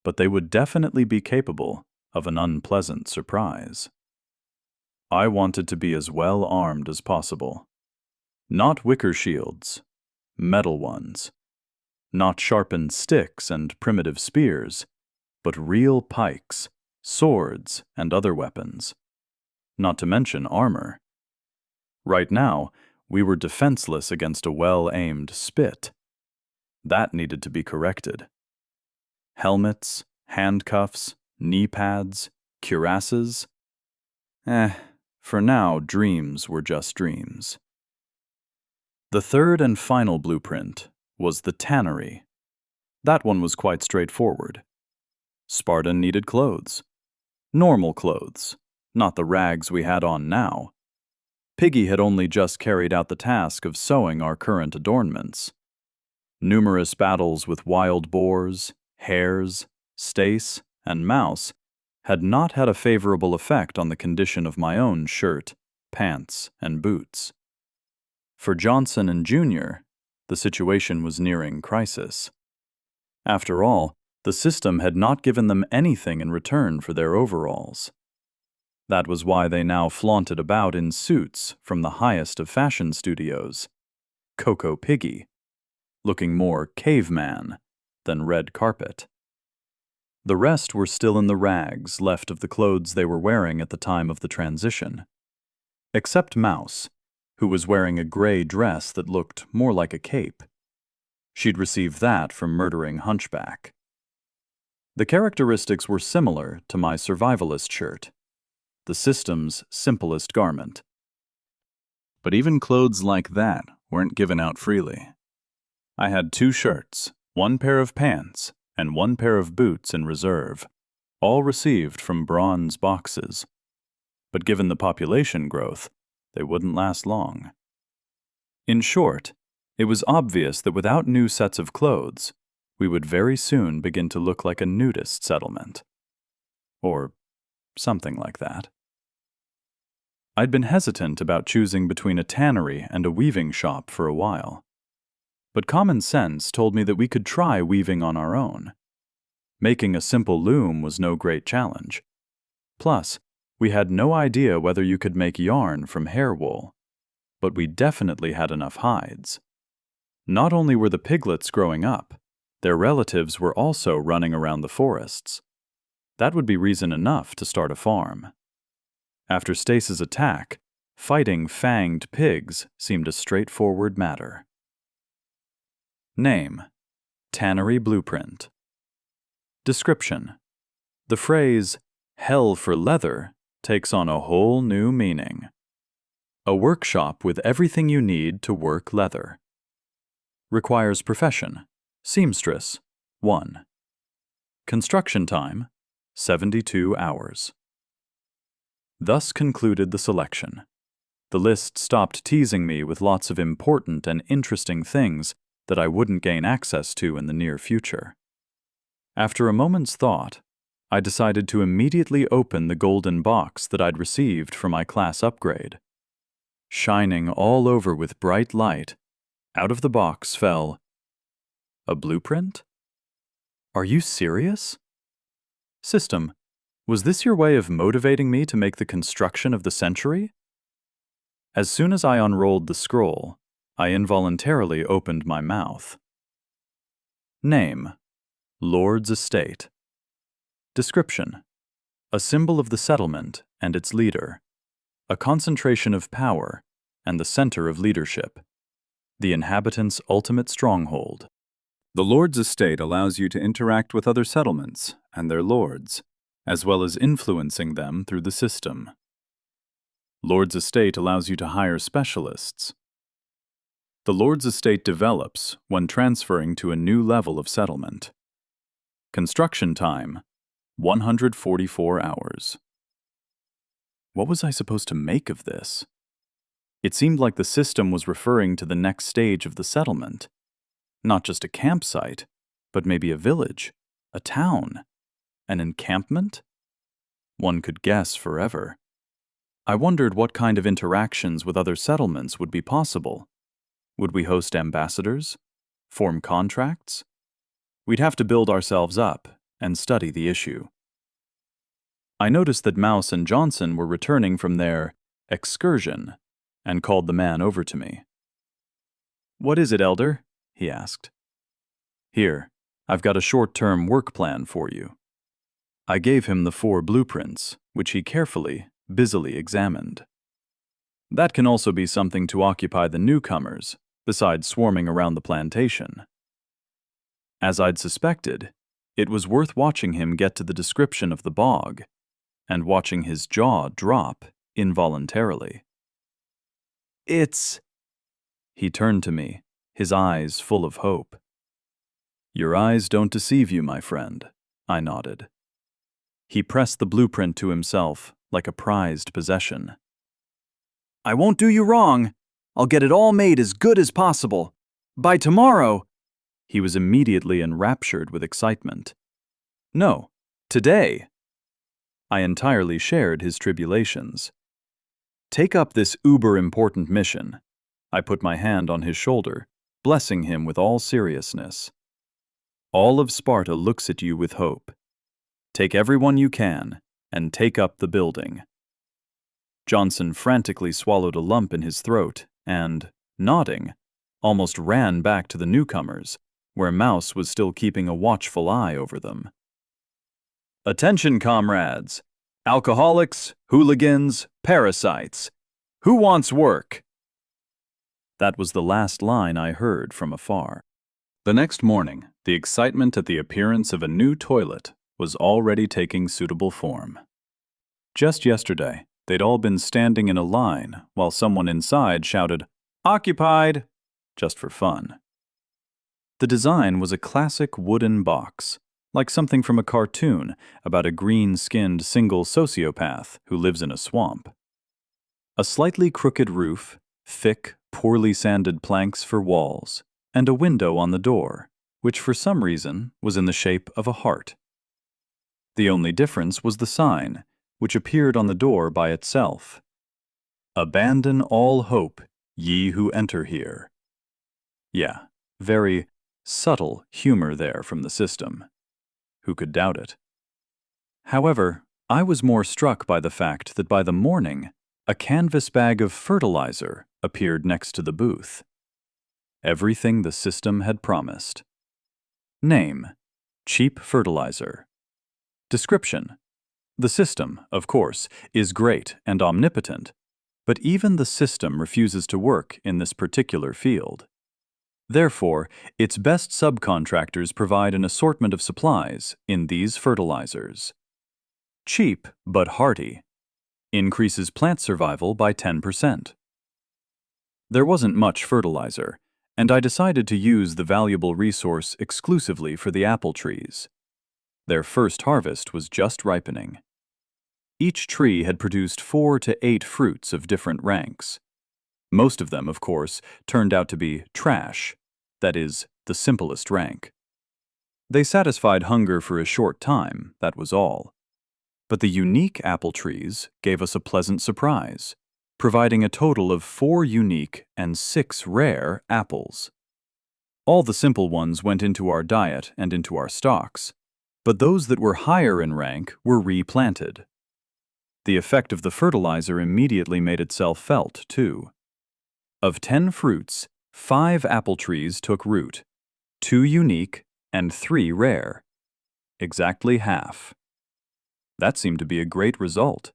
But they would definitely be capable of an unpleasant surprise. I wanted to be as well armed as possible. Not wicker shields, metal ones. Not sharpened sticks and primitive spears, but real pikes, swords, and other weapons. Not to mention armor. Right now, we were defenseless against a well-aimed spit. That needed to be corrected. Helmets, handcuffs, knee pads, cuirasses. For now, dreams were just dreams. The third and final blueprint was the tannery. That one was quite straightforward. Spartan needed clothes. Normal clothes, not the rags we had on now. Piggy had only just carried out the task of sewing our current adornments. Numerous battles with wild boars, hares, stace, and mouse had not had a favorable effect on the condition of my own shirt, pants, and boots. For Johnson and Jr., the situation was nearing crisis. After all, the system had not given them anything in return for their overalls. That was why they now flaunted about in suits from the highest of fashion studios, Coco Piggy, looking more caveman than red carpet. The rest were still in the rags left of the clothes they were wearing at the time of the transition. Except Mouse, who was wearing a gray dress that looked more like a cape. She'd received that from murdering Hunchback. The characteristics were similar to my survivalist shirt, the system's simplest garment. But even clothes like that weren't given out freely. I had 2 shirts, 1 pair of pants, and 1 pair of boots in reserve, all received from bronze boxes. But given the population growth, they wouldn't last long. In short, it was obvious that without new sets of clothes, we would very soon begin to look like a nudist settlement. Or something like that. I'd been hesitant about choosing between a tannery and a weaving shop for a while. But common sense told me that we could try weaving on our own. Making a simple loom was no great challenge. Plus, we had no idea whether you could make yarn from hair wool, but we definitely had enough hides. Not only were the piglets growing up, their relatives were also running around the forests. That would be reason enough to start a farm. After Stace's attack, fighting fanged pigs seemed a straightforward matter. Name: Tannery Blueprint. Description: the phrase, "hell for leather," takes on a whole new meaning. A workshop with everything you need to work leather. Requires profession: seamstress, 1. Construction time: 72 hours. Thus concluded the selection. The list stopped teasing me with lots of important and interesting things that I wouldn't gain access to in the near future. After a moment's thought, I decided to immediately open the golden box that I'd received for my class upgrade. Shining all over with bright light, out of the box fell a blueprint? Are you serious? System, was this your way of motivating me to make the construction of the century? As soon as I unrolled the scroll, I involuntarily opened my mouth. Name: Lord's Estate. Description: a symbol of the settlement and its leader. A concentration of power and the center of leadership. The inhabitants' ultimate stronghold. The Lord's Estate allows you to interact with other settlements and their lords, as well as influencing them through the system. Lord's Estate allows you to hire specialists. The Lord's estate develops when transferring to a new level of settlement. Construction time, 144 hours. What was I supposed to make of this? It seemed like the system was referring to the next stage of the settlement. Not just a campsite, but maybe a village, a town, an encampment? One could guess forever. I wondered what kind of interactions with other settlements would be possible. Would we host ambassadors? Form contracts? We'd have to build ourselves up and study the issue. I noticed that Mouse and Johnson were returning from their excursion and called the man over to me. "What is it, Elder?" he asked. "Here, I've got a short-term work plan for you." I gave him the 4 blueprints, which he carefully, busily examined. That can also be something to occupy the newcomers, besides swarming around the plantation. As I'd suspected, it was worth watching him get to the description of the bog, and watching his jaw drop involuntarily. He turned to me, his eyes full of hope. "Your eyes don't deceive you, my friend," I nodded. He pressed the blueprint to himself like a prized possession. "I won't do you wrong. I'll get it all made as good as possible. By tomorrow." He was immediately enraptured with excitement. "No, today." I entirely shared his tribulations. "Take up this uber-important mission." I put my hand on his shoulder, blessing him with all seriousness. "All of Sparta looks at you with hope. Take everyone you can, and take up the building." Johnson frantically swallowed a lump in his throat and, nodding, almost ran back to the newcomers, where Mouse was still keeping a watchful eye over them. "Attention, comrades! Alcoholics, hooligans, parasites! Who wants work?" That was the last line I heard from afar. The next morning, the excitement at the appearance of a new toilet was already taking suitable form. Just yesterday, they'd all been standing in a line while someone inside shouted, "Occupied!" just for fun. The design was a classic wooden box, like something from a cartoon about a green-skinned single sociopath who lives in a swamp. A slightly crooked roof, thick, poorly sanded planks for walls, and a window on the door, which for some reason was in the shape of a heart. The only difference was the sign, which appeared on the door by itself. "Abandon all hope, ye who enter here." Yeah, very subtle humor there from the system. Who could doubt it? However, I was more struck by the fact that by the morning, a canvas bag of fertilizer appeared next to the booth. Everything the system had promised. Name: cheap fertilizer. Description: the system, of course, is great and omnipotent, but even the system refuses to work in this particular field. Therefore, its best subcontractors provide an assortment of supplies in these fertilizers. Cheap but hearty. Increases plant survival by 10%. There wasn't much fertilizer, and I decided to use the valuable resource exclusively for the apple trees. Their first harvest was just ripening. Each tree had produced 4 to 8 fruits of different ranks. Most of them, of course, turned out to be trash, that is, the simplest rank. They satisfied hunger for a short time, that was all. But the unique apple trees gave us a pleasant surprise, providing a total of 4 unique and 6 rare apples. All the simple ones went into our diet and into our stocks, but those that were higher in rank were replanted. The effect of the fertilizer immediately made itself felt, too. Of 10 fruits, 5 apple trees took root, 2 unique and 3 rare. Exactly half. That seemed to be a great result.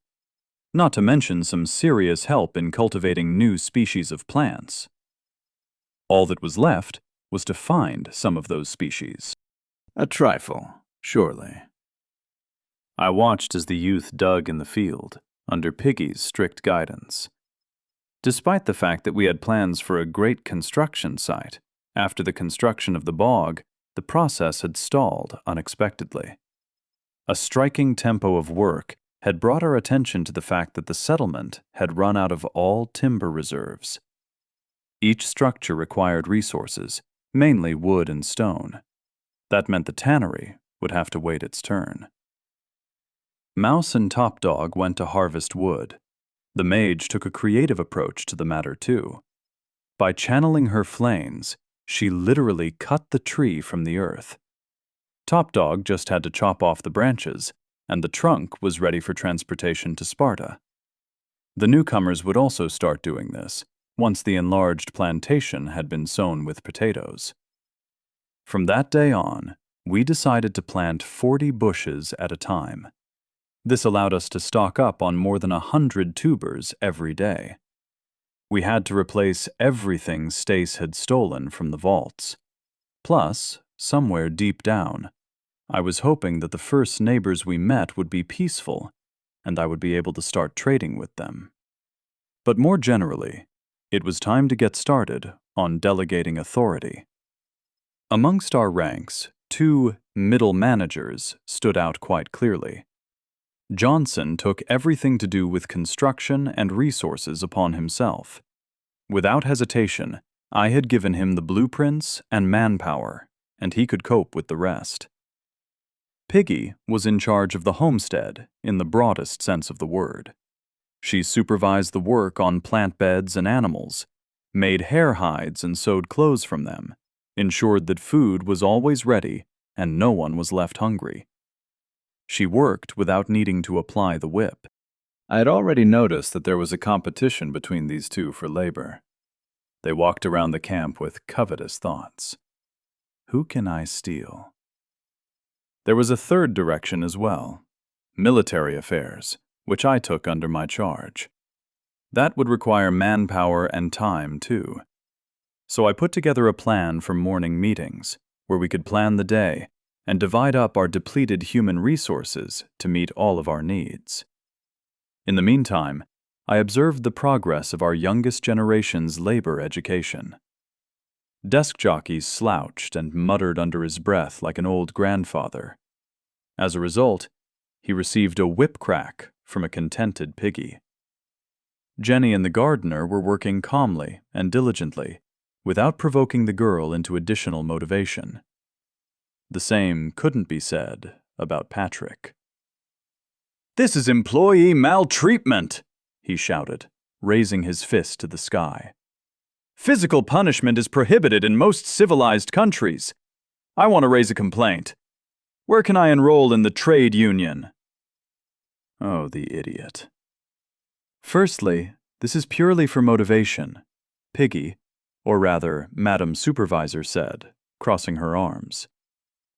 Not to mention some serious help in cultivating new species of plants. All that was left was to find some of those species. A trifle, surely. I watched as the youth dug in the field, under Piggy's strict guidance. Despite the fact that we had plans for a great construction site, after the construction of the bog, the process had stalled unexpectedly. A striking tempo of work had brought our attention to the fact that the settlement had run out of all timber reserves. Each structure required resources, mainly wood and stone. That meant the tannery would have to wait its turn. Mouse and Top Dog went to harvest wood. The mage took a creative approach to the matter too. By channeling her flames, she literally cut the tree from the earth. Top Dog just had to chop off the branches, and the trunk was ready for transportation to Sparta. The newcomers would also start doing this, once the enlarged plantation had been sown with potatoes. From that day on, we decided to plant 40 bushes at a time. This allowed us to stock up on more than 100 tubers every day. We had to replace everything Stace had stolen from the vaults. Plus, somewhere deep down, I was hoping that the first neighbors we met would be peaceful, and I would be able to start trading with them. But more generally, it was time to get started on delegating authority. Amongst our ranks, 2 middle managers stood out quite clearly. Johnson took everything to do with construction and resources upon himself. Without hesitation, I had given him the blueprints and manpower, and he could cope with the rest. Piggy was in charge of the homestead in the broadest sense of the word. She supervised the work on plant beds and animals, made hair hides and sewed clothes from them, ensured that food was always ready and no one was left hungry. She worked without needing to apply the whip. I had already noticed that there was a competition between these two for labor. They walked around the camp with covetous thoughts. Who can I steal? There was a third direction as well, military affairs, which I took under my charge. That would require manpower and time, too. So I put together a plan for morning meetings, where we could plan the day and divide up our depleted human resources to meet all of our needs. In the meantime, I observed the progress of our youngest generation's labor education. Desk jockey slouched and muttered under his breath like an old grandfather. As a result, he received a whip crack from a contented Piggy. Jenny and the gardener were working calmly and diligently, without provoking the girl into additional motivation. The same couldn't be said about Patrick. "This is employee maltreatment!" he shouted, raising his fist to the sky. "Physical punishment is prohibited in most civilized countries. I want to raise a complaint. Where can I enroll in the trade union?" Oh, the idiot. Firstly, this is purely for motivation, Piggy, or rather, Madam Supervisor said, crossing her arms.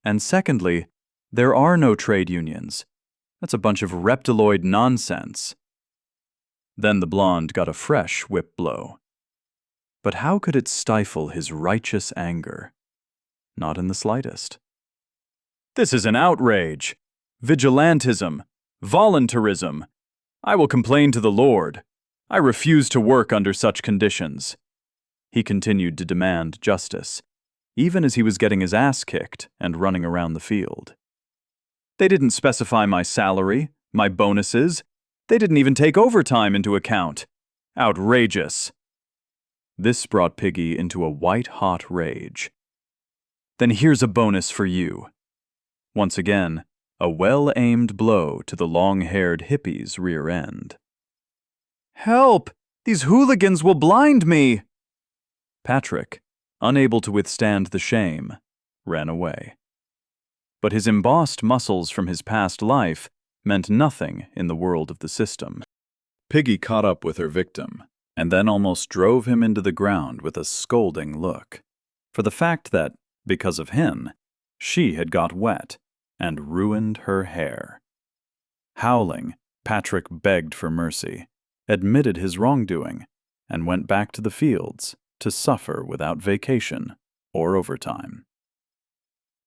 And secondly, there are no trade unions. That's a bunch of reptiloid nonsense. Then the blonde got a fresh whip blow. But how could it stifle his righteous anger? Not in the slightest. "This is an outrage. Vigilantism. Voluntarism. I will complain to the Lord. I refuse to work under such conditions." He continued to demand justice, even as he was getting his ass kicked and running around the field. "They didn't specify my salary, my bonuses. They didn't even take overtime into account. Outrageous." This brought Piggy into a white-hot rage. "Then here's a bonus for you." Once again, a well-aimed blow to the long-haired hippie's rear end. "Help! These hooligans will blind me!" Patrick, unable to withstand the shame, ran away. But his embossed muscles from his past life meant nothing in the world of the system. Piggy caught up with her victim, and then almost drove him into the ground with a scolding look, for the fact that, because of him, she had got wet and ruined her hair. Howling, Patrick begged for mercy, admitted his wrongdoing, and went back to the fields to suffer without vacation or overtime.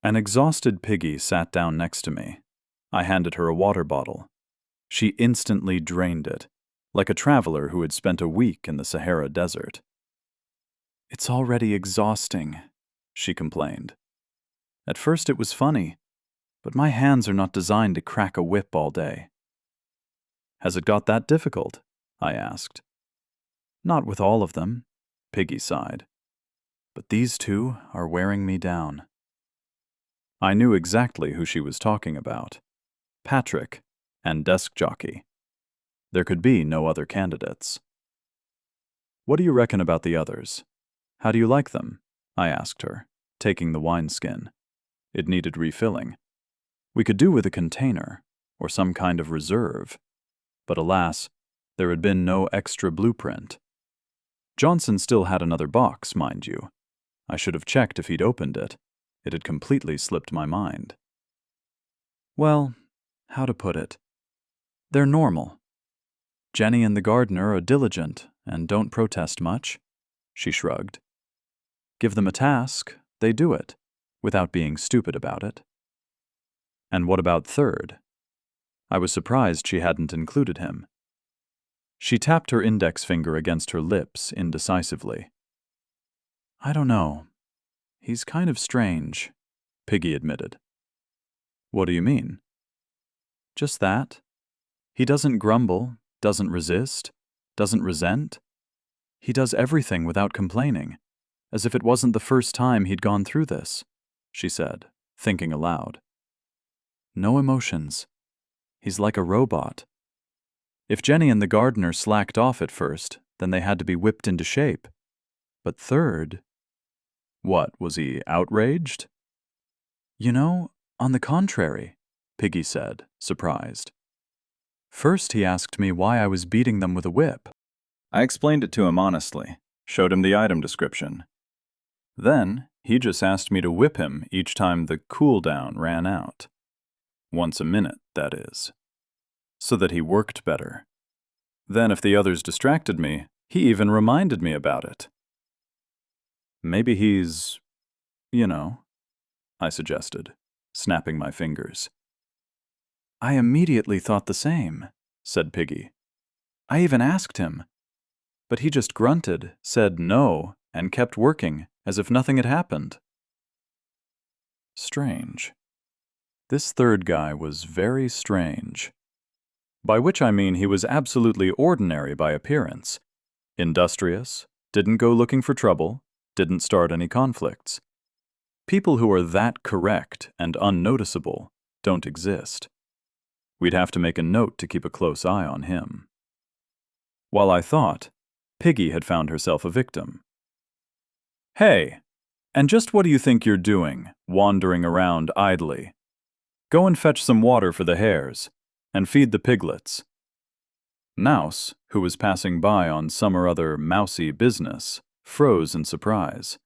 An exhausted Piggy sat down next to me. I handed her a water bottle. She instantly drained it, like a traveler who had spent a week in the Sahara Desert. "It's already exhausting," she complained. "At first it was funny, but my hands are not designed to crack a whip all day." "Has it got that difficult?" I asked. "Not with all of them," Piggy sighed. "But these two are wearing me down." I knew exactly who she was talking about. Patrick and Desk Jockey. There could be no other candidates. "What do you reckon about the others? How do you like them?" I asked her, taking the wineskin. It needed refilling. We could do with a container, or some kind of reserve. But alas, there had been no extra blueprint. Johnson still had another box, mind you. I should have checked if he'd opened it. It had completely slipped my mind. "Well, how to put it? They're normal. Jenny and the gardener are diligent and don't protest much," she shrugged. "Give them a task, they do it, without being stupid about it." And what about Third? I was surprised she hadn't included him. She tapped her index finger against her lips indecisively. "I don't know. He's kind of strange," Piggy admitted. "What do you mean?" "Just that. He doesn't grumble, doesn't resist, doesn't resent. He does everything without complaining, as if it wasn't the first time he'd gone through this," she said, thinking aloud. "No emotions. He's like a robot. If Jenny and the gardener slacked off at first, then they had to be whipped into shape. But Third—" "What, was he outraged?" "You know, on the contrary," Piggy said, surprised. "First he asked me why I was beating them with a whip." I explained it to him honestly, showed him the item description. Then he just asked me to whip him each time the cooldown ran out. Once a minute, that is. So that he worked better. Then if the others distracted me, he even reminded me about it. "Maybe he's, I suggested, snapping my fingers. "I immediately thought the same," said Piggy. "I even asked him. But he just grunted, said no, and kept working, as if nothing had happened." Strange. This third guy was very strange. By which I mean he was absolutely ordinary by appearance. Industrious, didn't go looking for trouble, didn't start any conflicts. People who are that correct and unnoticeable don't exist. We'd have to make a note to keep a close eye on him. While I thought, Piggy had found herself a victim. "Hey, and just what do you think you're doing, wandering around idly? Go and fetch some water for the hares, and feed the piglets." Mouse, who was passing by on some or other mousy business, froze in surprise.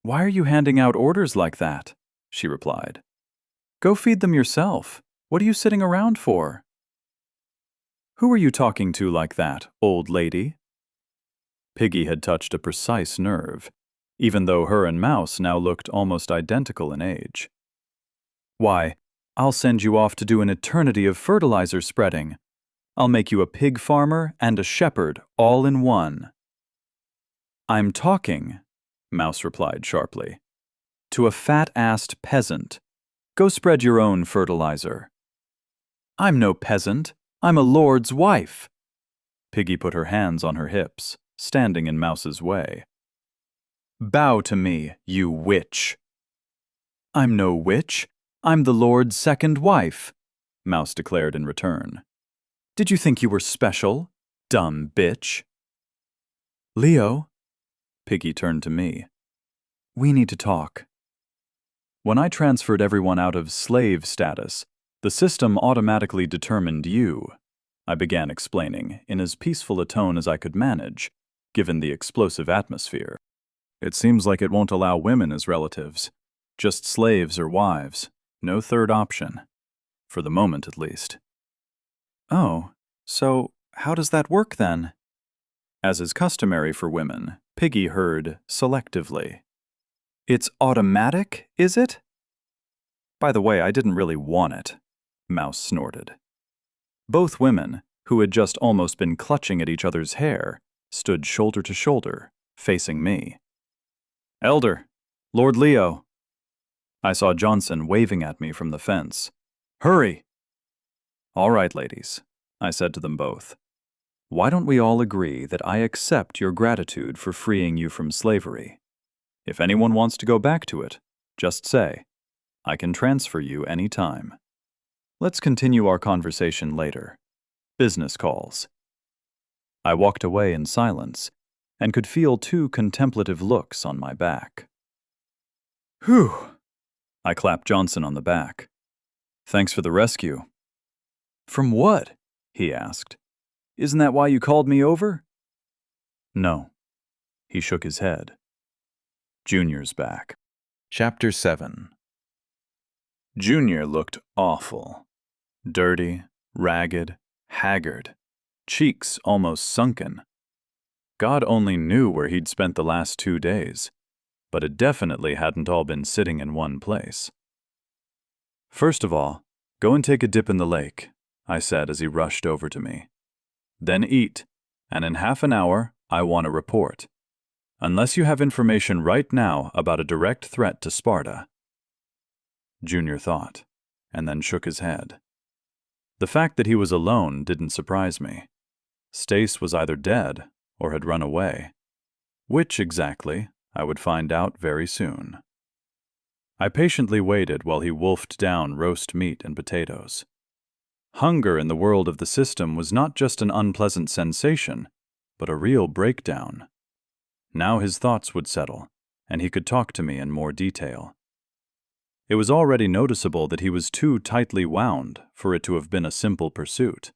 "Why are you handing out orders like that?" she replied. "Go feed them yourself. What are you sitting around for?" "Who are you talking to like that, old lady?" Piggy had touched a precise nerve, even though her and Mouse now looked almost identical in age. "Why, I'll send you off to do an eternity of fertilizer spreading. I'll make you a pig farmer and a shepherd all in one." "I'm talking," Mouse replied sharply, "to a fat-assed peasant. Go spread your own fertilizer." "I'm no peasant. I'm a lord's wife." Piggy put her hands on her hips, standing in Mouse's way. "Bow to me, you witch." "I'm no witch. I'm the Lord's second wife," Mouse declared in return. "Did you think you were special, dumb bitch?" "Leo," Piggy turned to me. "We need to talk." When I transferred everyone out of slave status, the system automatically determined you, I began explaining in as peaceful a tone as I could manage, given the explosive atmosphere. "It seems like it won't allow women as relatives. Just slaves or wives. No third option. For the moment, at least." "Oh, so how does that work then?" As is customary for women, Piggy heard selectively. "It's automatic, is it?" "By the way, I didn't really want it," Mouse snorted. Both women, who had just almost been clutching at each other's hair, stood shoulder to shoulder, facing me. "Elder, Lord Leo." I saw Johnson waving at me from the fence. "Hurry!" "All right, ladies," I said to them both. "Why don't we all agree that I accept your gratitude for freeing you from slavery? If anyone wants to go back to it, just say. I can transfer you any time. Let's continue our conversation later. Business calls." I walked away in silence and could feel 2 contemplative looks on my back. "Whew!" I clapped Johnson on the back. "Thanks for the rescue." "From what?" he asked. "Isn't that why you called me over?" "No." He shook his head. Junior's back. Chapter 7. Junior looked awful. Dirty, ragged, haggard, cheeks almost sunken. God only knew where he'd spent the last 2 days, but it definitely hadn't all been sitting in one place. "First of all, go and take a dip in the lake," I said as he rushed over to me. "Then eat, and in half an hour I want a report. Unless you have information right now about a direct threat to Sparta." Junior thought, and then shook his head. The fact that he was alone didn't surprise me. Stace was either dead or had run away. Which exactly, I would find out very soon. I patiently waited while he wolfed down roast meat and potatoes. Hunger in the world of the system was not just an unpleasant sensation, but a real breakdown. Now his thoughts would settle, and he could talk to me in more detail. It was already noticeable that he was too tightly wound for it to have been a simple pursuit.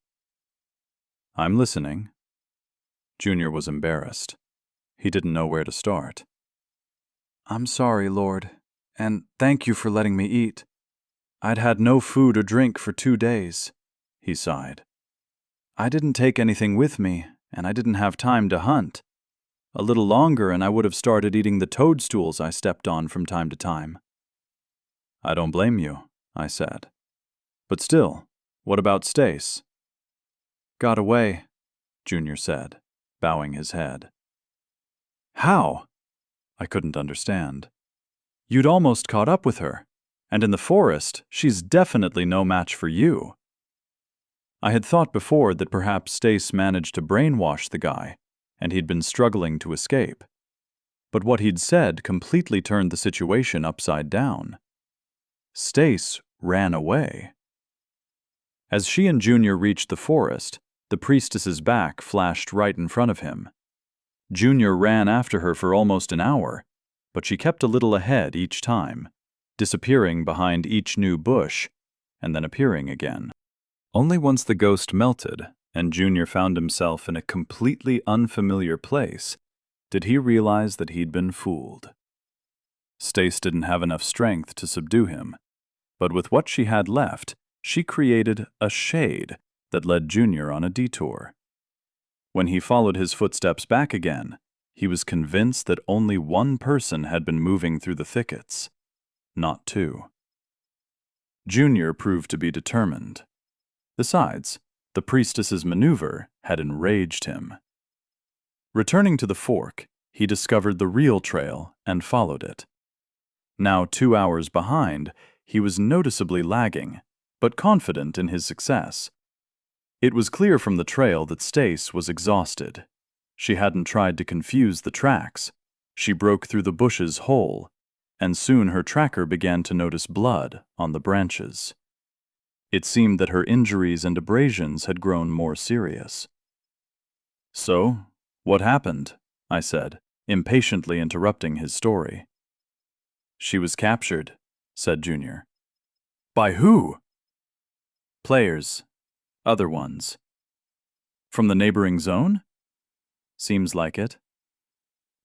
"I'm listening." Junior was embarrassed. He didn't know where to start. "I'm sorry, Lord, and thank you for letting me eat. I'd had no food or drink for 2 days, he sighed. "I didn't take anything with me, and I didn't have time to hunt. A little longer and I would have started eating the toadstools I stepped on from time to time." "I don't blame you," I said. "But still, what about Stace?" "Got away," Junior said, bowing his head. "How?" I couldn't understand. "You'd almost caught up with her, and in the forest, she's definitely no match for you." I had thought before that perhaps Stace managed to brainwash the guy, and he'd been struggling to escape. But what he'd said completely turned the situation upside down. Stace ran away. As she and Junior reached the forest, the priestess's back flashed right in front of him. Junior ran after her for almost an hour, but she kept a little ahead each time, disappearing behind each new bush, and then appearing again. Only once the ghost melted and Junior found himself in a completely unfamiliar place did he realize that he'd been fooled. Stace didn't have enough strength to subdue him, but with what she had left, she created a shade that led Junior on a detour. When he followed his footsteps back again, he was convinced that only one person had been moving through the thickets, not 2. Junior proved to be determined. Besides, the priestess's maneuver had enraged him. Returning to the fork, he discovered the real trail and followed it. Now 2 hours behind, he was noticeably lagging, but confident in his success. It was clear from the trail that Stace was exhausted. She hadn't tried to confuse the tracks. She broke through the bushes whole, and soon her tracker began to notice blood on the branches. It seemed that her injuries and abrasions had grown more serious. "So, what happened?" I said, impatiently interrupting his story. "She was captured," said Junior. "By who?" "Players. Other ones." "From the neighboring zone?" "Seems like it."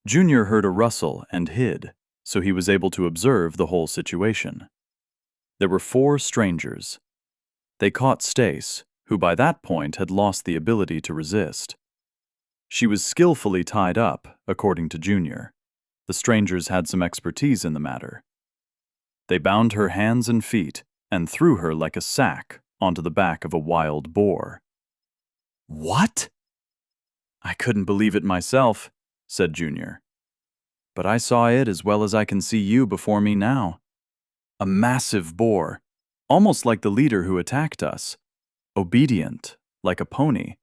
Junior heard a rustle and hid, so he was able to observe the whole situation. There were 4 strangers. They caught Stace, who by that point had lost the ability to resist. She was skillfully tied up, according to Junior. The strangers had some expertise in the matter. They bound her hands and feet and threw her like a sack onto the back of a wild boar. What? I couldn't believe it myself, said Junior. But I saw it as well as I can see you before me now. A massive boar, almost like the leader who attacked us. Obedient, like a pony.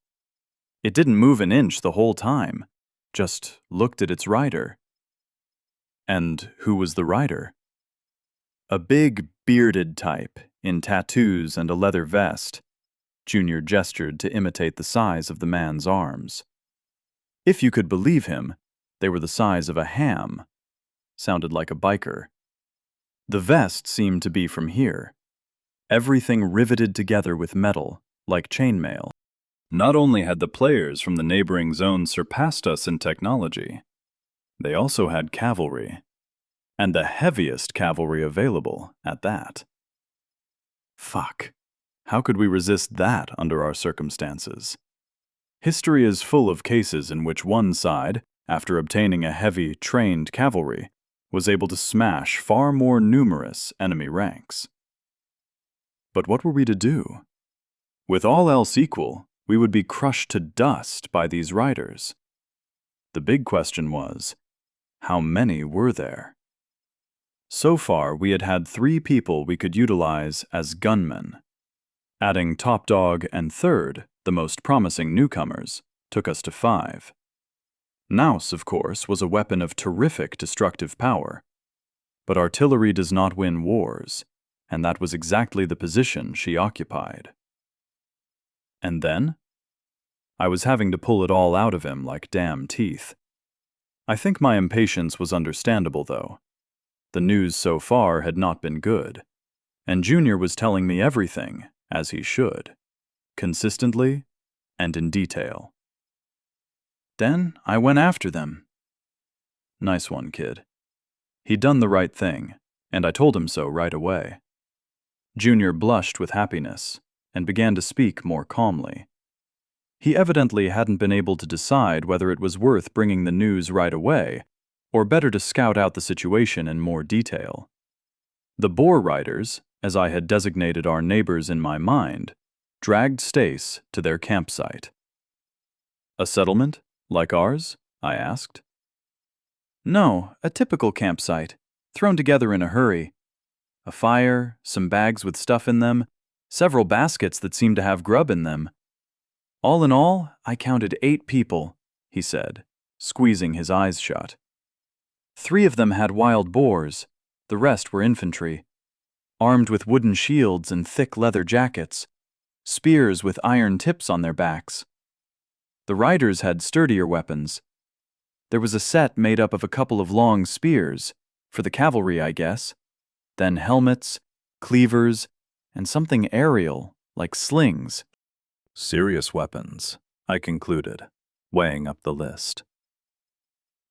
It didn't move an inch the whole time, just looked at its rider. And who was the rider? A big, bearded type, in tattoos and a leather vest. Junior gestured to imitate the size of the man's arms. If you could believe him, they were the size of a ham. Sounded like a biker. The vest seemed to be from here. Everything riveted together with metal, like chainmail. Not only had the players from the neighboring zones surpassed us in technology, they also had cavalry, and the heaviest cavalry available at that. Fuck. How could we resist that under our circumstances? History is full of cases in which one side, after obtaining a heavy, trained cavalry, was able to smash far more numerous enemy ranks. But what were we to do? With all else equal, we would be crushed to dust by these riders. The big question was, how many were there? So far, we had had 3 people we could utilize as gunmen. Adding Top Dog and Third, the most promising newcomers, took us to 5. Nous, of course, was a weapon of terrific destructive power. But artillery does not win wars, and that was exactly the position she occupied. And then? I was having to pull it all out of him like damn teeth. I think my impatience was understandable, though. The news so far had not been good, and Junior was telling me everything, as he should, consistently and in detail. Then I went after them. Nice one, kid. He'd done the right thing, and I told him so right away. Junior blushed with happiness and began to speak more calmly. He evidently hadn't been able to decide whether it was worth bringing the news right away, or better to scout out the situation in more detail. The Boar Riders, as I had designated our neighbors in my mind, dragged Stace to their campsite. A settlement, like ours? I asked. No, a typical campsite, thrown together in a hurry. A fire, some bags with stuff in them, several baskets that seemed to have grub in them. All in all, I counted 8 people, he said, squeezing his eyes shut. 3 of them had wild boars, the rest were infantry, armed with wooden shields and thick leather jackets, spears with iron tips on their backs. The riders had sturdier weapons. There was a set made up of a couple of long spears, for the cavalry, I guess, then helmets, cleavers, and something aerial, like slings. Serious weapons, I concluded, weighing up the list.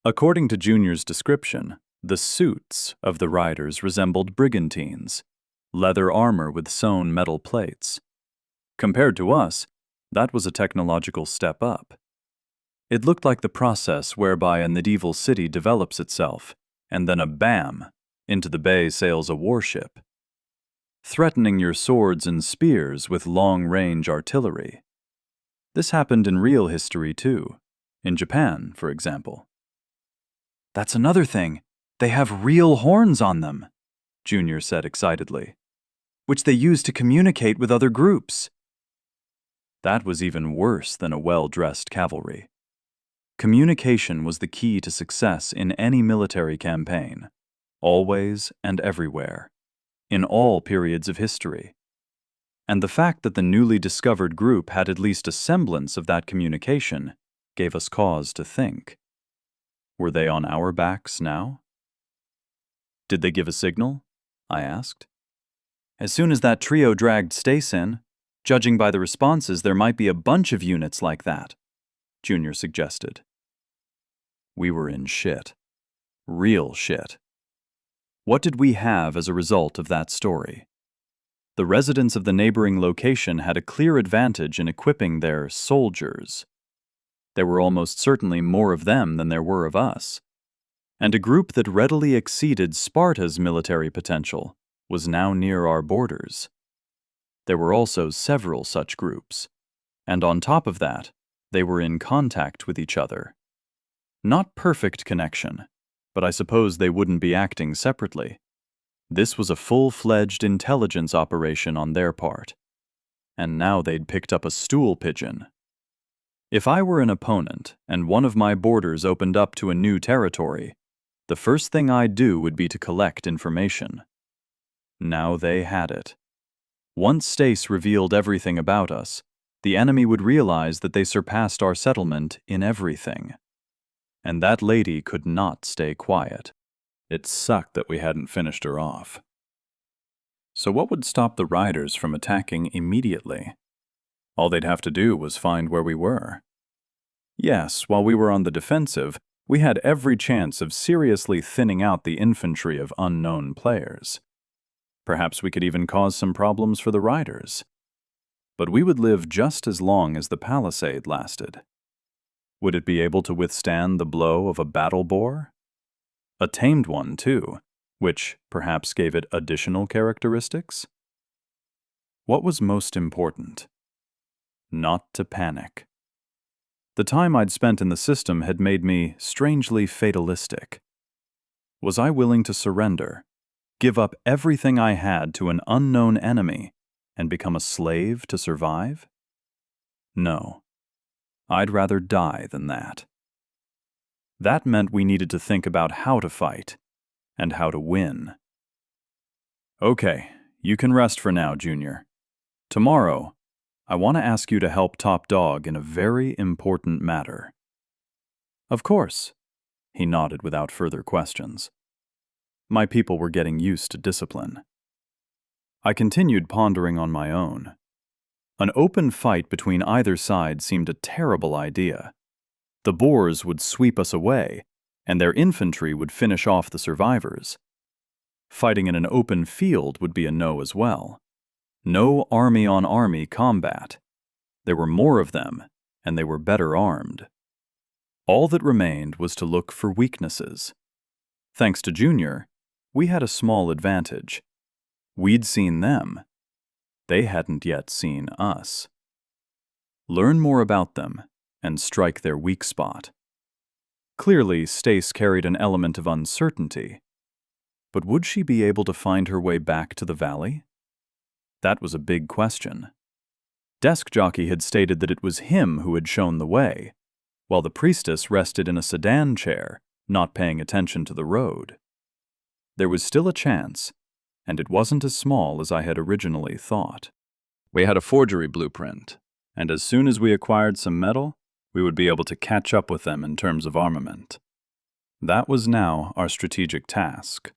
According to Junior's description, the suits of the riders resembled brigantines, leather armor with sewn metal plates. Compared to us, that was a technological step up. It looked like the process whereby a medieval city develops itself, and then a bam, into the bay sails a warship, threatening your swords and spears with long-range artillery. This happened in real history too, in Japan, for example. That's another thing. They have real horns on them, Junior said excitedly, which they use to communicate with other groups. That was even worse than a well-dressed cavalry. Communication was the key to success in any military campaign, always and everywhere, in all periods of history. And the fact that the newly discovered group had at least a semblance of that communication gave us cause to think. Were they on our backs now? Did they give a signal? I asked. As soon as that trio dragged Stace in, judging by the responses, there might be a bunch of units like that, Junior suggested. We were in shit. Real shit. What did we have as a result of that story? The residents of the neighboring location had a clear advantage in equipping their soldiers. There were almost certainly more of them than there were of us, and a group that readily exceeded Sparta's military potential was now near our borders. There were also several such groups, And on top of that, they were in contact with each other. Not perfect connection, but I suppose they wouldn't be acting separately. This was a full-fledged intelligence operation on their part. And now they'd picked up a stool pigeon. If I were an opponent and one of my borders opened up to a new territory, the first thing I'd do would be to collect information. Now they had it. Once Stace revealed everything about us, the enemy would realize that they surpassed our settlement in everything. And that lady could not stay quiet. It sucked that we hadn't finished her off. So what would stop the riders from attacking immediately? All they'd have to do was find where we were. Yes, while we were on the defensive, we had every chance of seriously thinning out the infantry of unknown players. Perhaps we could even cause some problems for the riders. But we would live just as long as the palisade lasted. Would it be able to withstand the blow of a battle boar? A tamed one, too, which perhaps gave it additional characteristics? What was most important? Not to panic. The time I'd spent in the system had made me strangely fatalistic. Was I willing to surrender, give up everything I had to an unknown enemy, and become a slave to survive? No. I'd rather die than that. That meant we needed to think about how to fight, and how to win. Okay, you can rest for now, Junior. Tomorrow, I want to ask you to help Top Dog in a very important matter. Of course, he nodded without further questions. My people were getting used to discipline. I continued pondering on my own. An open fight between either side seemed a terrible idea. The Boers would sweep us away, and their infantry would finish off the survivors. Fighting in an open field would be a no as well. No army-on-army combat. There were more of them, and they were better armed. All that remained was to look for weaknesses. Thanks to Junior, we had a small advantage. We'd seen them. They hadn't yet seen us. Learn more about them, and strike their weak spot. Clearly, Stace carried an element of uncertainty. But would she be able to find her way back to the valley? That was a big question. Desk Jockey had stated that it was him who had shown the way, while the priestess rested in a sedan chair, not paying attention to the road. There was still a chance, and it wasn't as small as I had originally thought. We had a forgery blueprint, and as soon as we acquired some metal, we would be able to catch up with them in terms of armament. That was now our strategic task.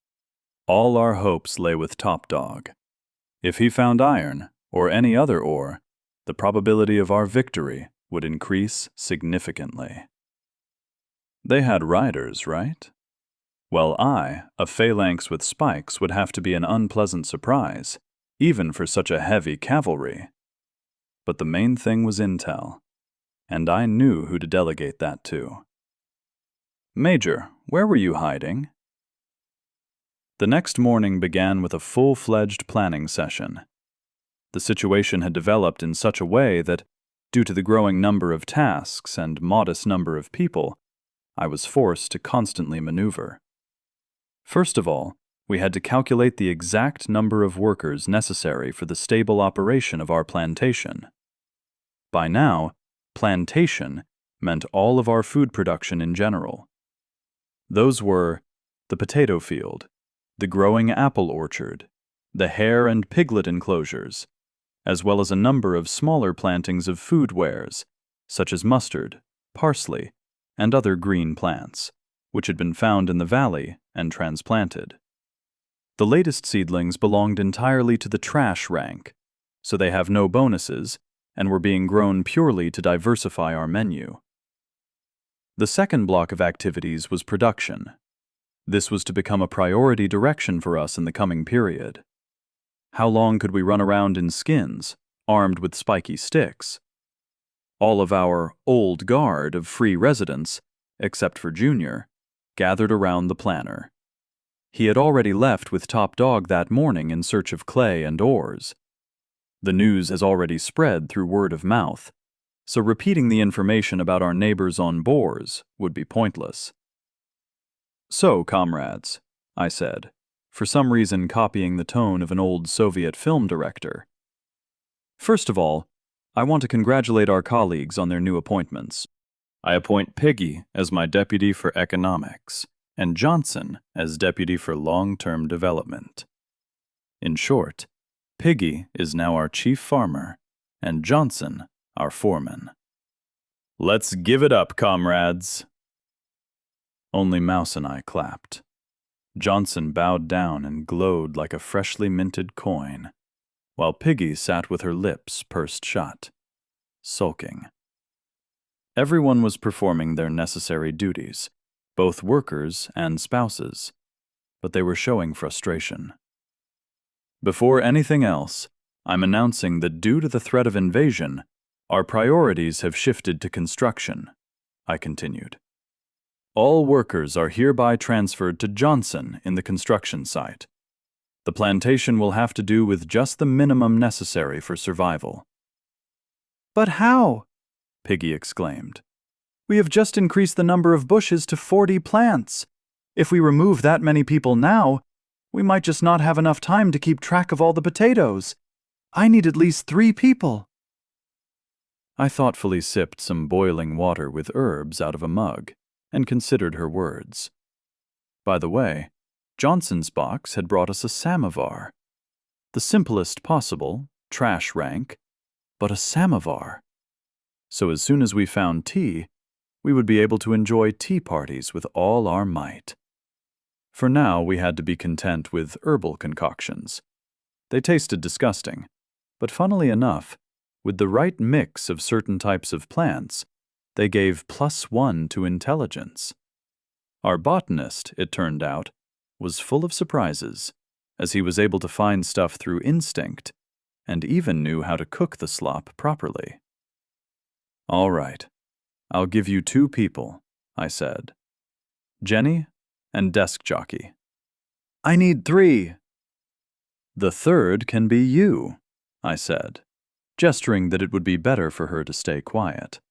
All our hopes lay with Top Dog. If he found iron, or any other ore, the probability of our victory would increase significantly. They had riders, right? Well, a phalanx with spikes, would have to be an unpleasant surprise, even for such a heavy cavalry. But the main thing was intel, and I knew who to delegate that to. Major, where were you hiding? The next morning began with a full-fledged planning session. The situation had developed in such a way that, due to the growing number of tasks and modest number of people, I was forced to constantly maneuver. First of all, we had to calculate the exact number of workers necessary for the stable operation of our plantation. By now, plantation meant all of our food production in general. Those were the potato field, the growing apple orchard, the hare and piglet enclosures, as well as a number of smaller plantings of food wares, such as mustard, parsley, and other green plants, which had been found in the valley and transplanted. The latest seedlings belonged entirely to the trash rank, so they have no bonuses and were being grown purely to diversify our menu. The second block of activities was production. This was to become a priority direction for us in the coming period. How long could we run around in skins, armed with spiky sticks? All of our old guard of free residents, except for Junior, gathered around the planner. He had already left with Top Dog that morning in search of clay and ores. The news has already spread through word of mouth, so repeating the information about our neighbors on boars would be pointless. "So, comrades," I said, for some reason copying the tone of an old Soviet film director. "First of all, I want to congratulate our colleagues on their new appointments. I appoint Piggy as my deputy for economics, and Johnson as deputy for long-term development. In short, Piggy is now our chief farmer, and Johnson our foreman. Let's give it up, comrades." Only Mouse and I clapped. Johnson bowed down and glowed like a freshly minted coin, while Piggy sat with her lips pursed shut, sulking. Everyone was performing their necessary duties, both workers and spouses, but they were showing frustration. "Before anything else, I'm announcing that due to the threat of invasion, our priorities have shifted to construction," I continued. "All workers are hereby transferred to Johnson in the construction site. The plantation will have to do with just the minimum necessary for survival." "But how?" Piggy exclaimed. "We have just increased the number of bushes to 40 plants. If we remove that many people now, we might just not have enough time to keep track of all the potatoes. I need at least 3 people. I thoughtfully sipped some boiling water with herbs out of a mug and considered her words. By the way, Johnson's box had brought us a samovar. The simplest possible, trash rank, but a samovar. So as soon as we found tea, we would be able to enjoy tea parties with all our might. For now, we had to be content with herbal concoctions. They tasted disgusting, but funnily enough, with the right mix of certain types of plants, they gave +1 to intelligence. Our botanist, it turned out, was full of surprises, as he was able to find stuff through instinct, and even knew how to cook the slop properly. "All right, I'll give you 2 people," I said. "Jenny and desk jockey." "I need 3. "The 3rd can be you," I said, gesturing that it would be better for her to stay quiet.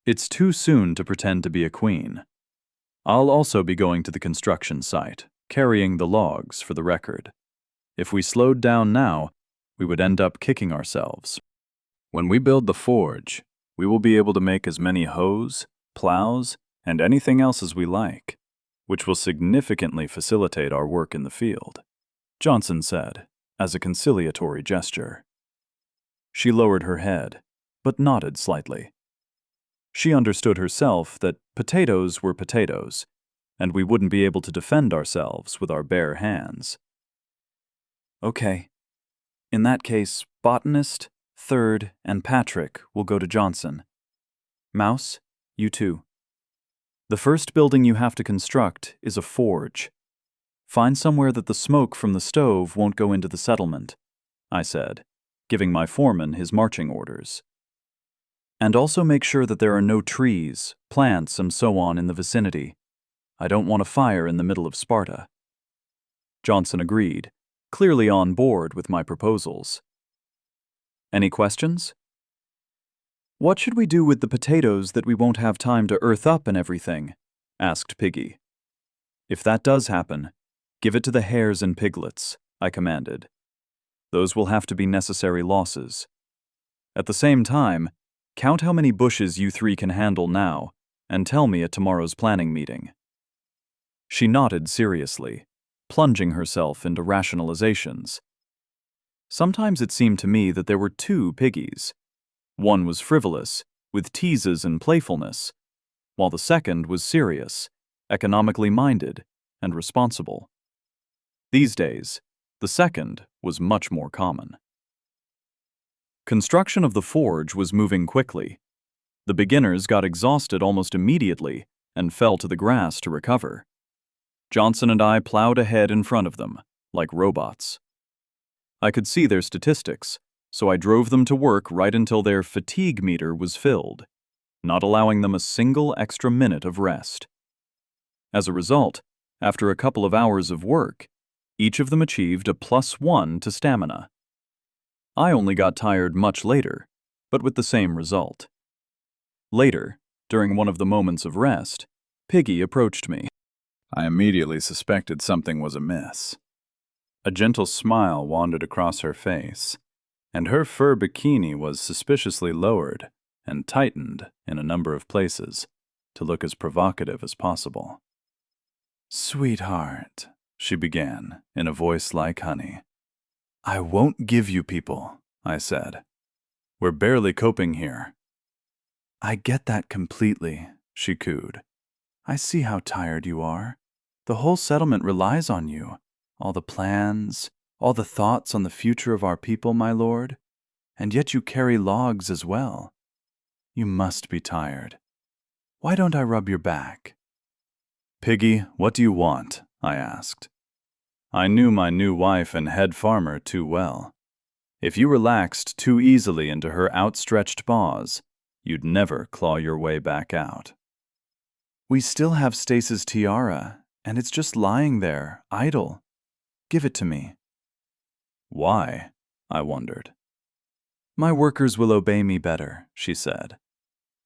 "It's too soon to pretend to be a queen. I'll also be going to the construction site, carrying the logs for the record. If we slowed down now, we would end up kicking ourselves. When we build the forge, we will be able to make as many hoes, plows, and anything else as we like, which will significantly facilitate our work in the field," Johnson said, as a conciliatory gesture. She lowered her head, but nodded slightly. She understood herself that potatoes were potatoes, and we wouldn't be able to defend ourselves with our bare hands. "Okay. In that case, botanist, 3rd, and Patrick will go to Johnson. Mouse, you too. The first building you have to construct is a forge. Find somewhere that the smoke from the stove won't go into the settlement," I said, giving my foreman his marching orders. "And also make sure that there are no trees, plants, and so on in the vicinity. I don't want a fire in the middle of Sparta." Johnson agreed, clearly on board with my proposals. "Any questions?" "What should we do with the potatoes that we won't have time to earth up and everything?" asked Piggy. "If that does happen, give it to the hares and piglets," I commanded. "Those will have to be necessary losses. At the same time, count how many bushes you 3 can handle now, and tell me at tomorrow's planning meeting." She nodded seriously, plunging herself into rationalizations. Sometimes it seemed to me that there were 2 Piggies. One was frivolous, with teases and playfulness, while the second was serious, economically minded, and responsible. These days, the second was much more common. Construction of the forge was moving quickly. The beginners got exhausted almost immediately and fell to the grass to recover. Johnson and I plowed ahead in front of them, like robots. I could see their statistics, so I drove them to work right until their fatigue meter was filled, not allowing them a single extra minute of rest. As a result, after a couple of hours of work, each of them achieved a +1 to stamina. I only got tired much later, but with the same result. Later, during one of the moments of rest, Piggy approached me. I immediately suspected something was amiss. A gentle smile wandered across her face, and her fur bikini was suspiciously lowered and tightened in a number of places to look as provocative as possible. "Sweetheart," she began in a voice like honey. "I won't give you people," I said. "We're barely coping here." "I get that completely," she cooed. "I see how tired you are. The whole settlement relies on you. All the plans, all the thoughts on the future of our people, my lord. And yet you carry logs as well. You must be tired. Why don't I rub your back?" "Piggy, what do you want?" I asked. I knew my new wife and head farmer too well. If you relaxed too easily into her outstretched paws, you'd never claw your way back out. "We still have Stace's tiara, and it's just lying there, idle. Give it to me." "Why?" I wondered. "My workers will obey me better," she said.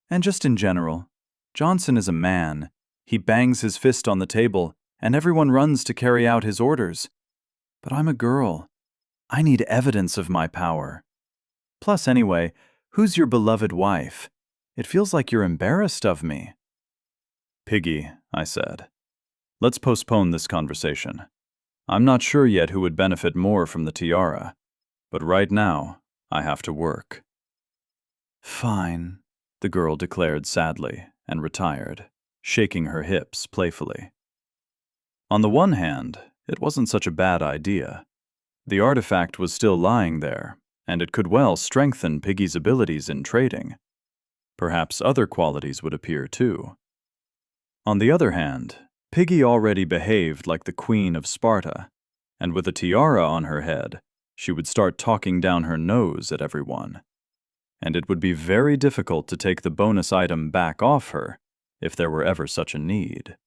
"And just in general, Johnson is a man. He bangs his fist on the table, and everyone runs to carry out his orders. But I'm a girl. I need evidence of my power. Plus, anyway, who's your beloved wife? It feels like you're embarrassed of me." "Piggy," I said, "let's postpone this conversation. I'm not sure yet who would benefit more from the tiara, but right now, I have to work." "Fine," the girl declared sadly and retired, shaking her hips playfully. On the one hand, it wasn't such a bad idea. The artifact was still lying there, and it could well strengthen Piggy's abilities in trading. Perhaps other qualities would appear too. On the other hand, Piggy already behaved like the Queen of Sparta, and with a tiara on her head, she would start talking down her nose at everyone. And it would be very difficult to take the bonus item back off her if there were ever such a need.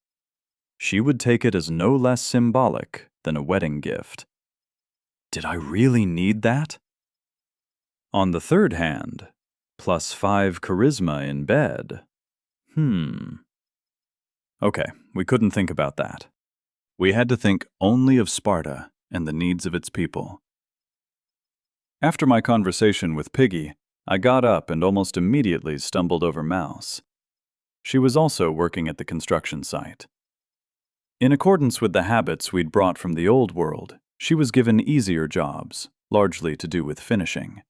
She would take it as no less symbolic than a wedding gift. Did I really need that? On the third hand, +5 charisma in bed. Okay, we couldn't think about that. We had to think only of Sparta and the needs of its people. After my conversation with Piggy, I got up and almost immediately stumbled over Mouse. She was also working at the construction site. In accordance with the habits we'd brought from the old world, she was given easier jobs, largely to do with finishing.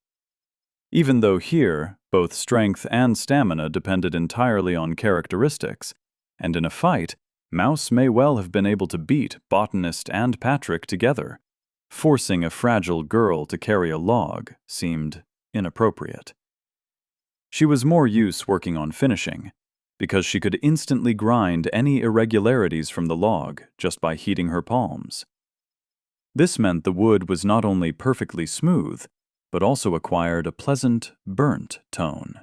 Even though here, both strength and stamina depended entirely on characteristics, and in a fight, Mouse may well have been able to beat Botanist and Patrick together. Forcing a fragile girl to carry a log seemed inappropriate. She was more use working on finishing, because she could instantly grind any irregularities from the log just by heating her palms. This meant the wood was not only perfectly smooth, but also acquired a pleasant, burnt tone.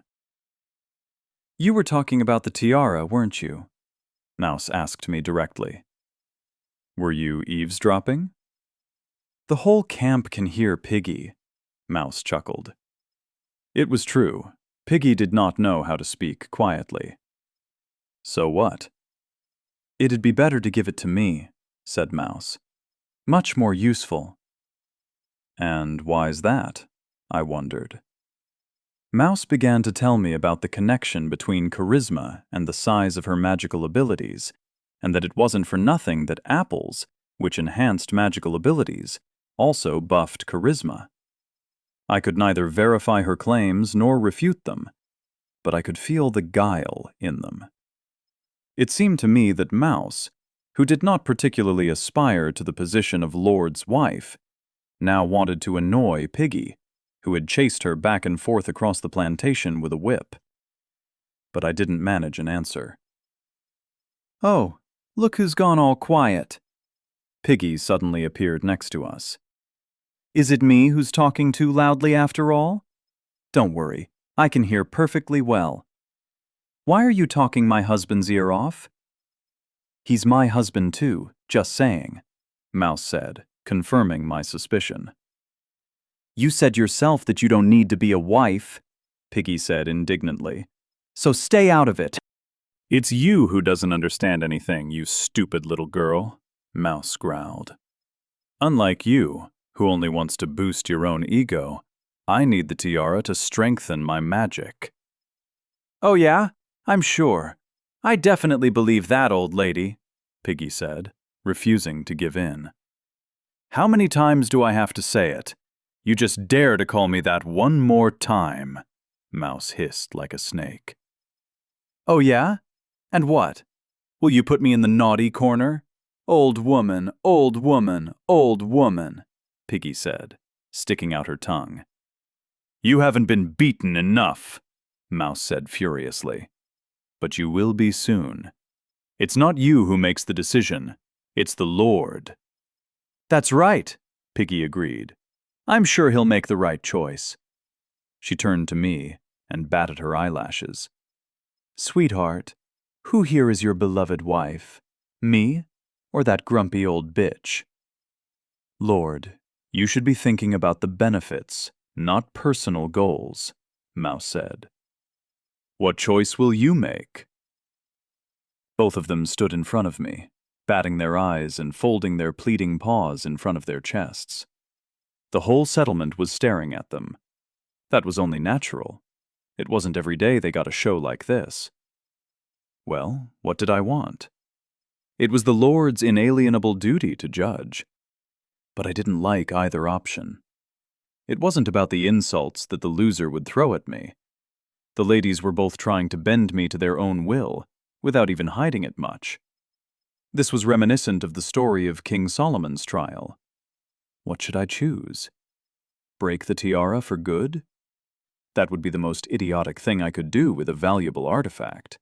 "You were talking about the tiara, weren't you?" Mouse asked me directly. "Were you eavesdropping?" "The whole camp can hear Piggy," Mouse chuckled. It was true. Piggy did not know how to speak quietly. "So what?" "It'd be better to give it to me," said Mouse. "Much more useful." "And why's that?" I wondered. Mouse began to tell me about the connection between charisma and the size of her magical abilities, and that it wasn't for nothing that apples, which enhanced magical abilities, also buffed charisma. I could neither verify her claims nor refute them, but I could feel the guile in them. It seemed to me that Mouse, who did not particularly aspire to the position of Lord's wife, now wanted to annoy Piggy, who had chased her back and forth across the plantation with a whip. But I didn't manage an answer. "Oh, look who's gone all quiet." Piggy suddenly appeared next to us. "Is it me who's talking too loudly after all? Don't worry, I can hear perfectly well. Why are you talking my husband's ear off?" "He's my husband too, just saying," Mouse said, confirming my suspicion. "You said yourself that you don't need to be a wife," Piggy said indignantly. so stay out of it. It's you who doesn't understand anything, you stupid little girl, Mouse growled. Unlike you, who only wants to boost your own ego, I need the tiara to strengthen my magic. Oh yeah? I'm sure. I definitely believe that, old lady, Piggy said, refusing to give in. How many times do I have to say it? You just dare to call me that one more time, Mouse hissed like a snake. Oh yeah? And what? Will you put me in the naughty corner? Old woman, old woman, old woman, Piggy said, sticking out her tongue. You haven't been beaten enough, Mouse said furiously. But you will be soon. It's not you who makes the decision. It's the Lord. That's right, Piggy agreed. I'm sure he'll make the right choice. She turned to me and batted her eyelashes. Sweetheart, who here is your beloved wife? Me or that grumpy old bitch? Lord, you should be thinking about the benefits, not personal goals, Mouse said. What choice will you make? Both of them stood in front of me, batting their eyes and folding their pleading paws in front of their chests. The whole settlement was staring at them. That was only natural. It wasn't every day they got a show like this. Well, what did I want? It was the Lord's inalienable duty to judge. But I didn't like either option. It wasn't about the insults that the loser would throw at me. The ladies were both trying to bend me to their own will, without even hiding it much. This was reminiscent of the story of King Solomon's trial. What should I choose? Break the tiara for good? That would be the most idiotic thing I could do with a valuable artifact.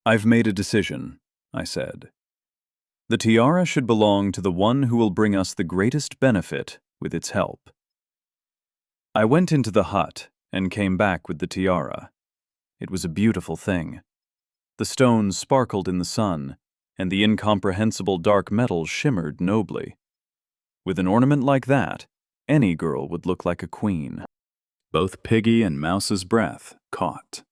I've made a decision, I said. The tiara should belong to the one who will bring us the greatest benefit with its help. I went into the hut and came back with the tiara. It was a beautiful thing. The stones sparkled in the sun, and the incomprehensible dark metal shimmered nobly. With an ornament like that, any girl would look like a queen. Both Piggy and Mouse's breath caught.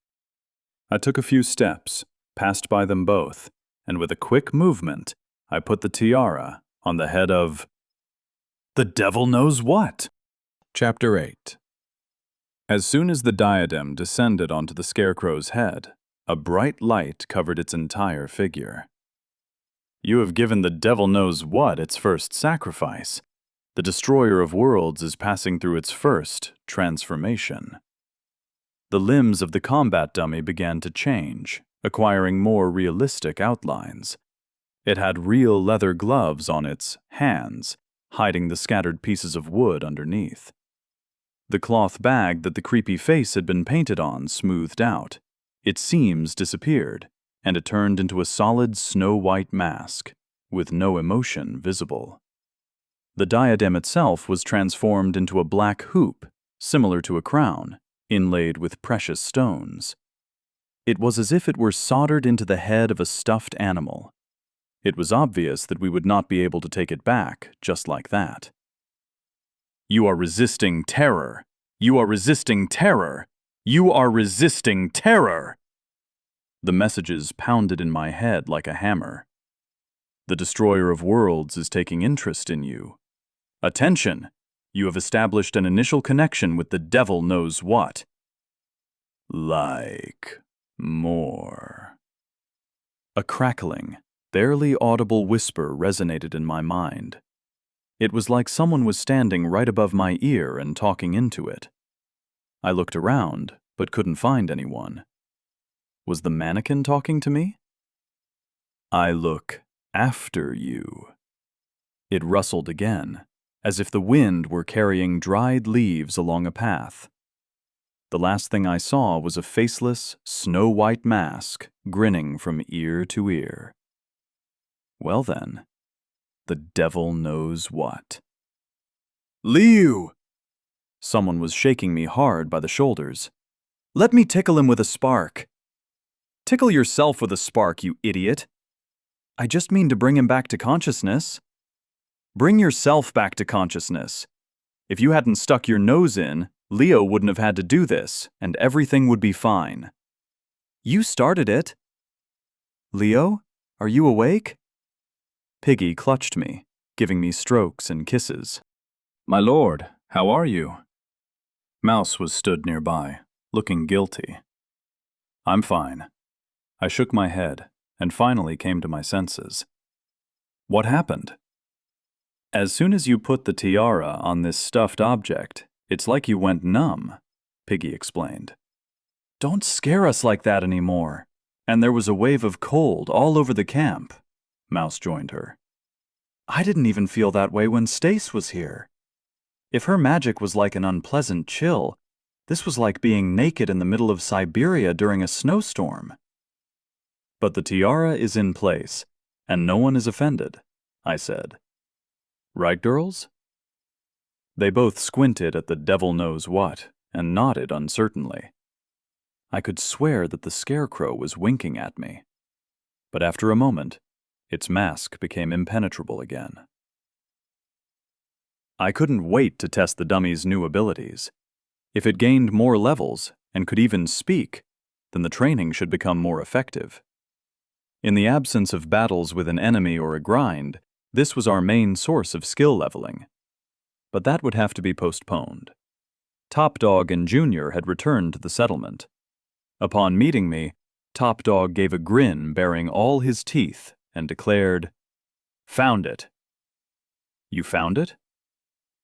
I took a few steps, passed by them both, and with a quick movement, I put the tiara on the head of the devil knows what. Chapter 8. As soon as the diadem descended onto the scarecrow's head, a bright light covered its entire figure. You have given the devil knows what its first sacrifice. The destroyer of worlds is passing through its first transformation. The limbs of the combat dummy began to change, acquiring more realistic outlines. It had real leather gloves on its hands, hiding the scattered pieces of wood underneath. The cloth bag that the creepy face had been painted on smoothed out. Its seams disappeared, and it turned into a solid snow-white mask, with no emotion visible. The diadem itself was transformed into a black hoop, similar to a crown, inlaid with precious stones. It was as if it were soldered into the head of a stuffed animal. It was obvious that we would not be able to take it back just like that. You are resisting terror. You are resisting terror. You are resisting terror. The messages pounded in my head like a hammer. The destroyer of worlds is taking interest in you. Attention! You have established an initial connection with the devil knows what. Like more. A crackling, barely audible whisper resonated in my mind. It was like someone was standing right above my ear and talking into it. I looked around, but couldn't find anyone. Was the mannequin talking to me? I look after you. It rustled again, as if the wind were carrying dried leaves along a path. The last thing I saw was a faceless, snow-white mask grinning from ear to ear. Well then, the devil knows what. Liu! Someone was shaking me hard by the shoulders. Let me tickle him with a spark. Tickle yourself with a spark, you idiot. I just mean to bring him back to consciousness. Bring yourself back to consciousness. If you hadn't stuck your nose in, Leo wouldn't have had to do this, and everything would be fine. You started it. Leo, are you awake? Piggy clutched me, giving me strokes and kisses. My lord, how are you? Mouse was stood nearby, looking guilty. I'm fine. I shook my head and finally came to my senses. What happened? As soon as you put the tiara on this stuffed object, it's like you went numb, Piggy explained. Don't scare us like that anymore. And there was a wave of cold all over the camp. Mouse joined her. I didn't even feel that way when Stace was here. If her magic was like an unpleasant chill, this was like being naked in the middle of Siberia during a snowstorm. But the tiara is in place, and no one is offended, I said. Right, girls? They both squinted at the devil knows what and nodded uncertainly. I could swear that the scarecrow was winking at me. But after a moment, its mask became impenetrable again. I couldn't wait to test the dummy's new abilities. If it gained more levels and could even speak, then the training should become more effective. In the absence of battles with an enemy or a grind, this was our main source of skill leveling. But that would have to be postponed. Top Dog and Junior had returned to the settlement. Upon meeting me, Top Dog gave a grin baring all his teeth and declared, "Found it." You found it?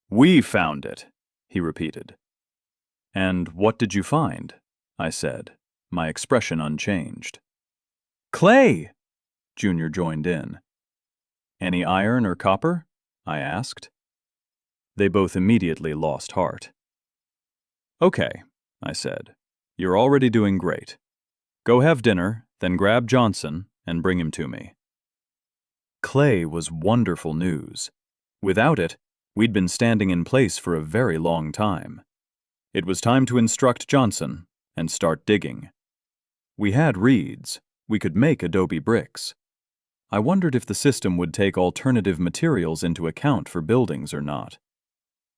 We found it, he repeated. And what did you find? I said, my expression unchanged. Clay! Junior joined in. Any iron or copper? I asked. They both immediately lost heart. Okay, I said. You're already doing great. Go have dinner, then grab Johnson and bring him to me. Clay was wonderful news. Without it, we'd been standing in place for a very long time. It was time to instruct Johnson and start digging. We had reeds. We could make adobe bricks. I wondered if the system would take alternative materials into account for buildings or not.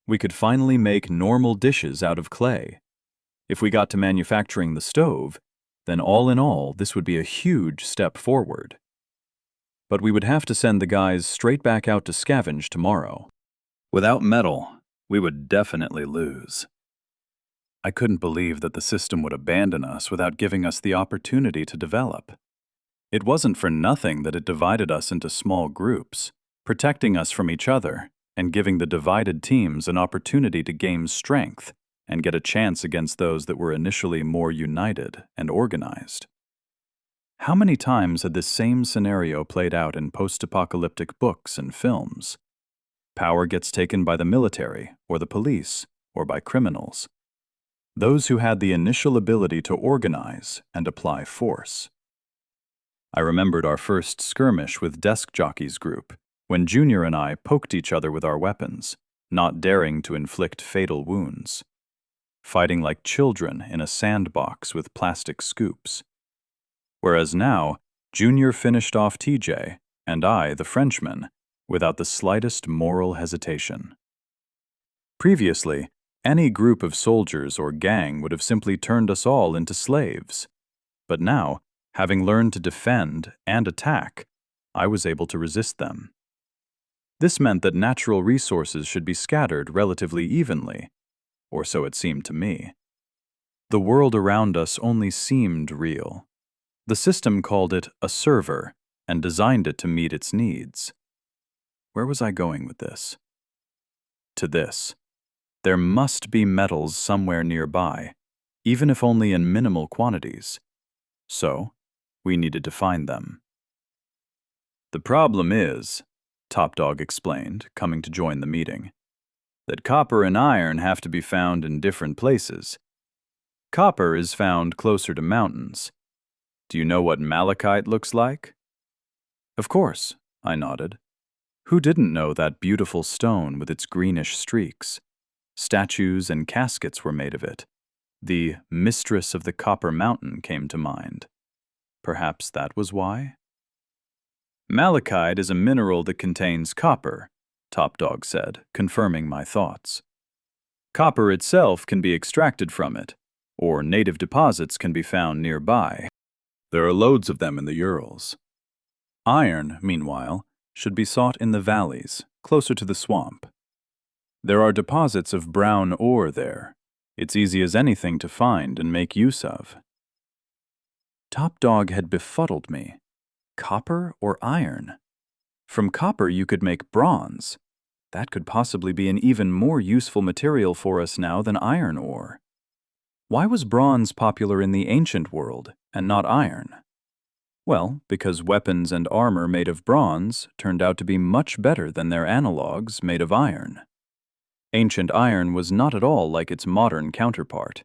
We could finally make normal dishes out of clay. If we got to manufacturing the stove, then all in all, this would be a huge step forward. But we would have to send the guys straight back out to scavenge tomorrow. Without metal, we would definitely lose. I couldn't believe that the system would abandon us without giving us the opportunity to develop. It wasn't for nothing that it divided us into small groups, protecting us from each other and giving the divided teams an opportunity to gain strength and get a chance against those that were initially more united and organized. How many times had this same scenario played out in post-apocalyptic books and films? Power gets taken by the military or the police or by criminals. Those who had the initial ability to organize and apply force. I remembered our first skirmish with Desk Jockey's group, when Junior and I poked each other with our weapons, not daring to inflict fatal wounds. Fighting like children in a sandbox with plastic scoops. Whereas now, Junior finished off TJ, and I, the Frenchman, without the slightest moral hesitation. Previously, any group of soldiers or gang would have simply turned us all into slaves. But now, having learned to defend and attack, I was able to resist them. This meant that natural resources should be scattered relatively evenly, or so it seemed to me. The world around us only seemed real. The system called it a server and designed it to meet its needs. Where was I going with this? To this. There must be metals somewhere nearby, even if only in minimal quantities. So, we needed to find them. The problem is, Top Dog explained, coming to join the meeting, that copper and iron have to be found in different places. Copper is found closer to mountains. Do you know what malachite looks like? Of course, I nodded. Who didn't know that beautiful stone with its greenish streaks? Statues and caskets were made of it. The Mistress of the Copper Mountain came to mind. Perhaps that was why? Malachite is a mineral that contains copper, Top Dog said, confirming my thoughts. Copper itself can be extracted from it, or native deposits can be found nearby. There are loads of them in the Urals. Iron, meanwhile, should be sought in the valleys, closer to the swamp. There are deposits of brown ore there. It's easy as anything to find and make use of. Top Dog had befuddled me. Copper or iron? From copper you could make bronze. That could possibly be an even more useful material for us now than iron ore. Why was bronze popular in the ancient world and not iron? Well, because weapons and armor made of bronze turned out to be much better than their analogues made of iron. Ancient iron was not at all like its modern counterpart.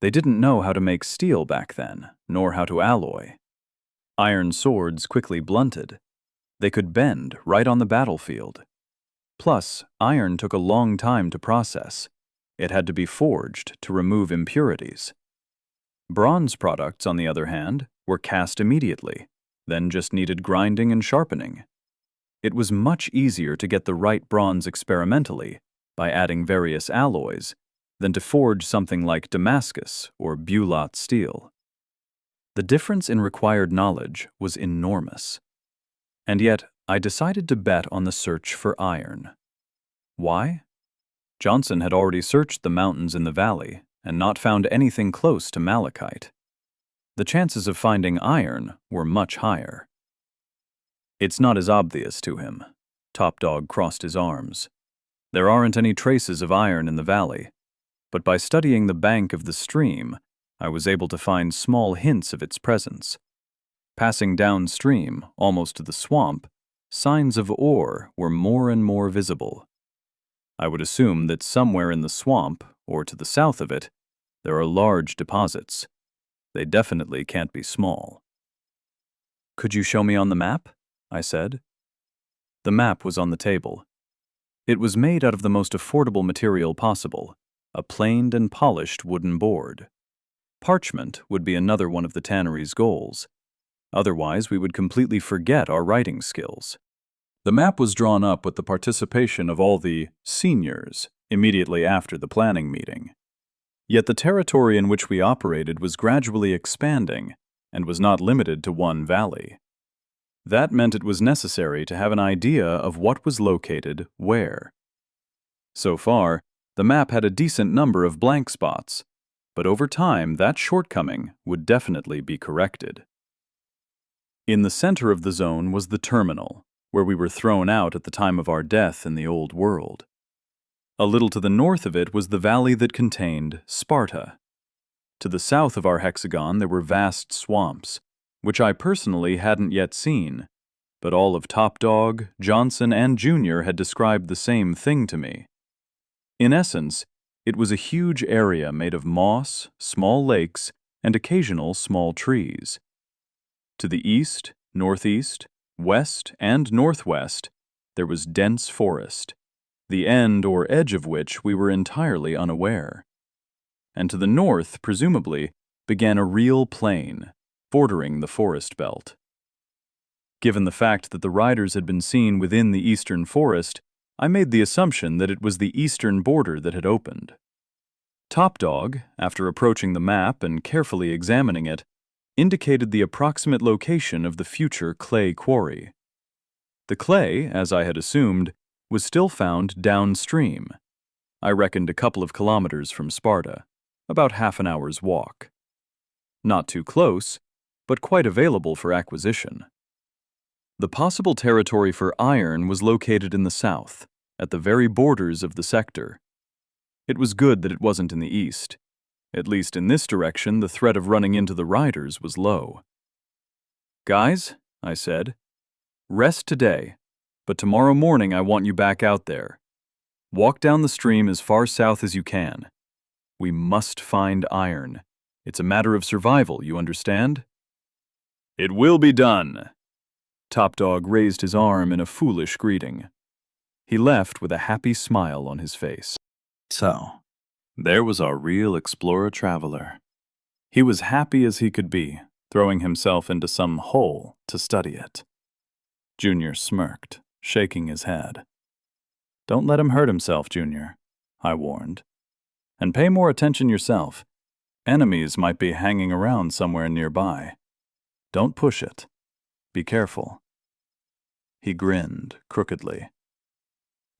They didn't know how to make steel back then, nor how to alloy. Iron swords quickly blunted. They could bend right on the battlefield. Plus, iron took a long time to process. It had to be forged to remove impurities. Bronze products, on the other hand, were cast immediately, then just needed grinding and sharpening. It was much easier to get the right bronze experimentally, by adding various alloys, than to forge something like Damascus or Bulat steel. The difference in required knowledge was enormous. And yet, I decided to bet on the search for iron. Why? Johnson had already searched the mountains in the valley and not found anything close to malachite. The chances of finding iron were much higher. It's not as obvious to him. Top Dog crossed his arms. There aren't any traces of iron in the valley, but by studying the bank of the stream, I was able to find small hints of its presence. Passing downstream, almost to the swamp, signs of ore were more and more visible. I would assume that somewhere in the swamp, or to the south of it, there are large deposits. They definitely can't be small. "Could you show me on the map?" I said. The map was on the table. It was made out of the most affordable material possible, a planed and polished wooden board. Parchment would be another one of the tannery's goals. Otherwise, we would completely forget our writing skills. The map was drawn up with the participation of all the seniors immediately after the planning meeting. Yet the territory in which we operated was gradually expanding and was not limited to one valley. That meant it was necessary to have an idea of what was located where. So far, the map had a decent number of blank spots, but over time that shortcoming would definitely be corrected. In the center of the zone was the terminal, where we were thrown out at the time of our death in the old world. A little to the north of it was the valley that contained Sparta. To the south of our hexagon there were vast swamps, which I personally hadn't yet seen, but all of Top Dog, Johnson, and Junior had described the same thing to me. In essence, it was a huge area made of moss, small lakes, and occasional small trees. To the east, northeast, west, and northwest, there was dense forest, the end or edge of which we were entirely unaware. And to the north, presumably, began a real plain, bordering the forest belt. Given the fact that the riders had been seen within the eastern forest, I made the assumption that it was the eastern border that had opened. Top Dog, after approaching the map and carefully examining it, indicated the approximate location of the future clay quarry. The clay, as I had assumed, was still found downstream. I reckoned a couple of kilometers from Sparta, about half an hour's walk. Not too close, but quite available for acquisition. The possible territory for iron was located in the south, at the very borders of the sector. It was good that it wasn't in the east. At least in this direction, the threat of running into the riders was low. "Guys," I said, "rest today, but tomorrow morning I want you back out there. Walk down the stream as far south as you can. We must find iron. It's a matter of survival, you understand?" "It will be done." Top Dog raised his arm in a foolish greeting. He left with a happy smile on his face. So, there was our real explorer-traveler. He was happy as he could be, throwing himself into some hole to study it. Junior smirked, shaking his head. "Don't let him hurt himself, Junior," I warned. "And pay more attention yourself. Enemies might be hanging around somewhere nearby." Don't push it. Be careful." He grinned crookedly.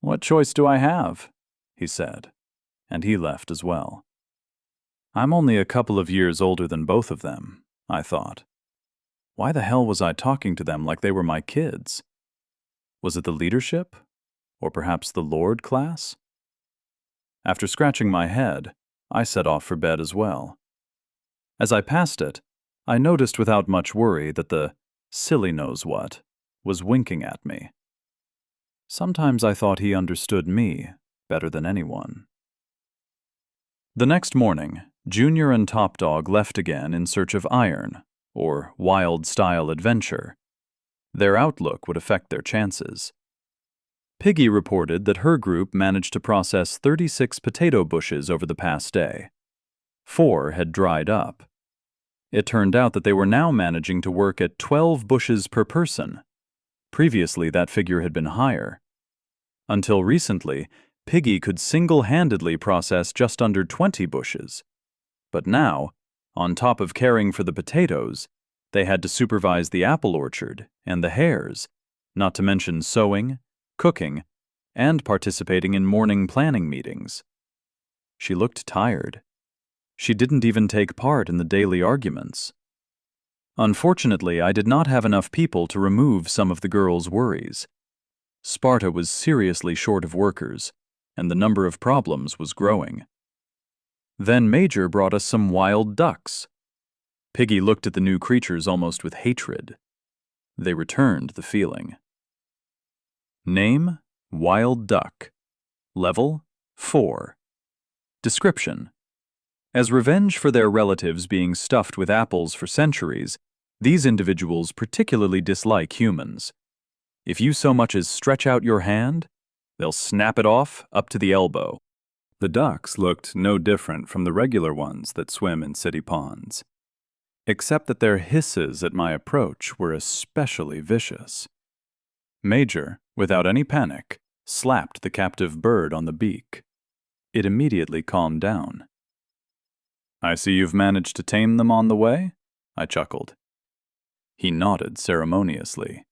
"What choice do I have?" he said, and he left as well. I'm only a couple of years older than both of them, I thought. Why the hell was I talking to them like they were my kids? Was it the leadership? Or perhaps the Lord class? After scratching my head, I set off for bed as well. As I passed it, I noticed without much worry that the silly knows what was winking at me. Sometimes I thought he understood me better than anyone. The next morning, Junior and Top Dog left again in search of iron, or wild-style adventure. Their outlook would affect their chances. Piggy reported that her group managed to process 36 potato bushes over the past day. 4 had dried up. It turned out that they were now managing to work at 12 bushes per person. Previously, that figure had been higher. Until recently, Piggy could single-handedly process just under 20 bushes. But now, on top of caring for the potatoes, they had to supervise the apple orchard and the hares, not to mention sewing, cooking, and participating in morning planning meetings. She looked tired. She didn't even take part in the daily arguments. Unfortunately, I did not have enough people to remove some of the girls' worries. Sparta was seriously short of workers, and the number of problems was growing. Then Major brought us some wild ducks. Piggy looked at the new creatures almost with hatred. They returned the feeling. Name: Wild Duck. Level: 4. Description: as revenge for their relatives being stuffed with apples for centuries, these individuals particularly dislike humans. If you so much as stretch out your hand, they'll snap it off up to the elbow. The ducks looked no different from the regular ones that swim in city ponds, except that their hisses at my approach were especially vicious. Major, without any panic, slapped the captive bird on the beak. It immediately calmed down. "I see you've managed to tame them on the way?" I chuckled. He nodded ceremoniously.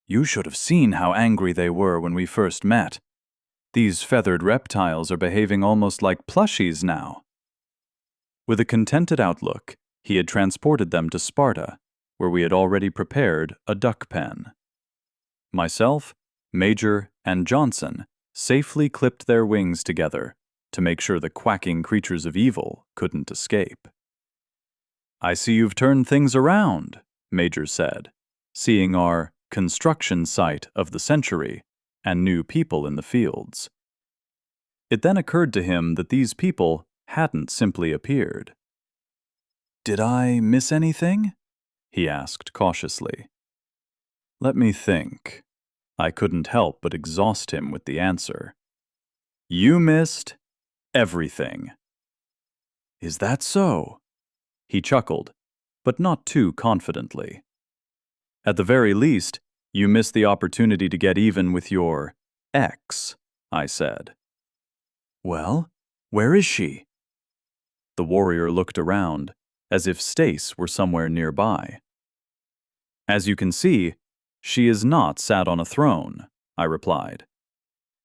"You should have seen how angry they were when we first met. These feathered reptiles are behaving almost like plushies now." With a contented outlook, he had transported them to Sparta, where we had already prepared a duck pen. Myself, Major, and Johnson safely clipped their wings together to make sure the quacking creatures of evil couldn't escape. "I see you've turned things around," Major said, seeing our construction site of the century and new people in the fields. It then occurred to him that these people hadn't simply appeared. "Did I miss anything?" he asked cautiously. Let me think. I couldn't help but exhaust him with the answer. "You missed everything." "Is that so?" He chuckled, but not too confidently. "At the very least, you missed the opportunity to get even with your ex," I said. "Well, where is she?" The warrior looked around, as if Stace were somewhere nearby. "As you can see, she is not sat on a throne," I replied.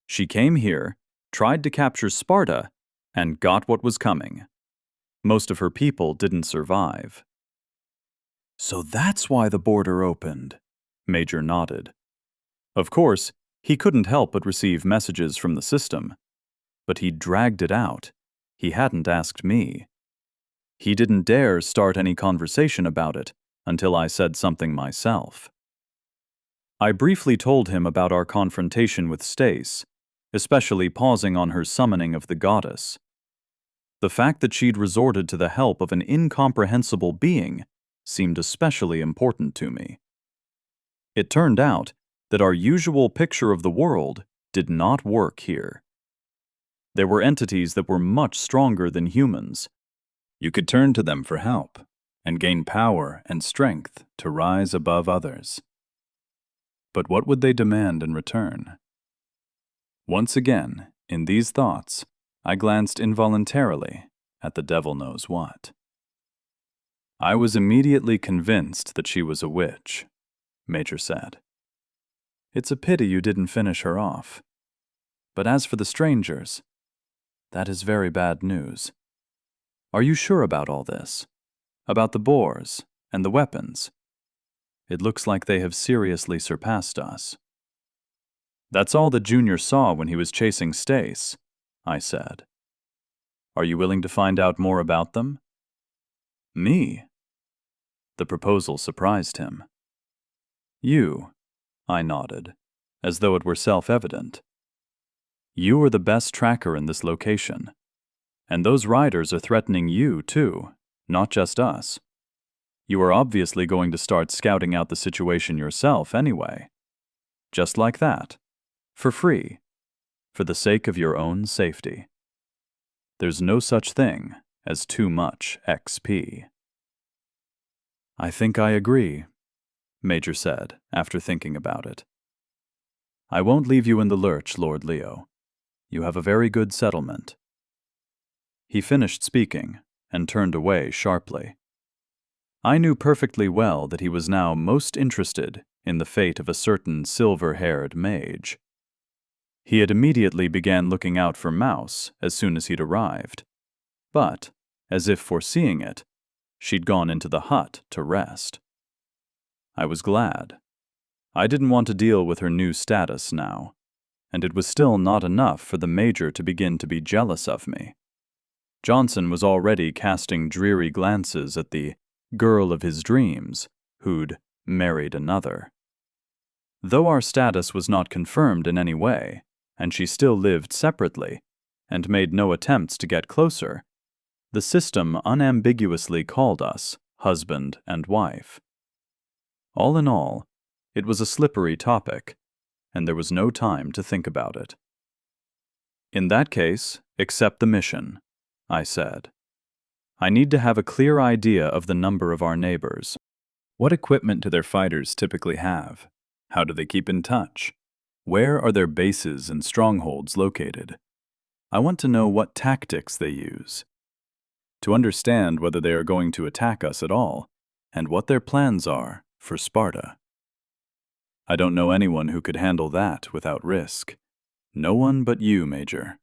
"She came here, tried to capture Sparta, and got what was coming. Most of her people didn't survive." "So that's why the border opened," Major nodded. Of course, he couldn't help but receive messages from the system. But he dragged it out. He hadn't asked me. He didn't dare start any conversation about it until I said something myself. I briefly told him about our confrontation with Stace, especially pausing on her summoning of the goddess. The fact that she'd resorted to the help of an incomprehensible being seemed especially important to me. It turned out that our usual picture of the world did not work here. There were entities that were much stronger than humans. You could turn to them for help and gain power and strength to rise above others. But what would they demand in return? Once again, in these thoughts, I glanced involuntarily at the devil knows what. I was immediately convinced that she was a witch, Major said. It's a pity you didn't finish her off. But as for the strangers, that is very bad news. Are you sure about all this? About the boars and the weapons? It looks like they have seriously surpassed us. That's all that Junior saw when he was chasing Stace, I said. Are you willing to find out more about them? Me? The proposal surprised him. You, I nodded, as though it were self-evident. You are the best tracker in this location. And those riders are threatening you, too, not just us. You are obviously going to start scouting out the situation yourself anyway. Just like that. For free. For the sake of your own safety. There's no such thing as too much XP. I think I agree, Major said, after thinking about it. I won't leave you in the lurch, Lord Leo. You have a very good settlement. He finished speaking and turned away sharply. I knew perfectly well that he was now most interested in the fate of a certain silver-haired mage. He had immediately began looking out for Mouse as soon as he'd arrived. But, as if foreseeing it, she'd gone into the hut to rest. I was glad. I didn't want to deal with her new status now, and it was still not enough for the Major to begin to be jealous of me. Johnson was already casting dreary glances at the girl of his dreams who'd married another. Though our status was not confirmed in any way, and she still lived separately, and made no attempts to get closer, the system unambiguously called us husband and wife. All in all, it was a slippery topic, and there was no time to think about it. In that case, accept the mission, I said. I need to have a clear idea of the number of our neighbors. What equipment do their fighters typically have? How do they keep in touch? Where are their bases and strongholds located? I want to know what tactics they use. To understand whether they are going to attack us at all, and what their plans are for Sparta. I don't know anyone who could handle that without risk. No one but you, Major.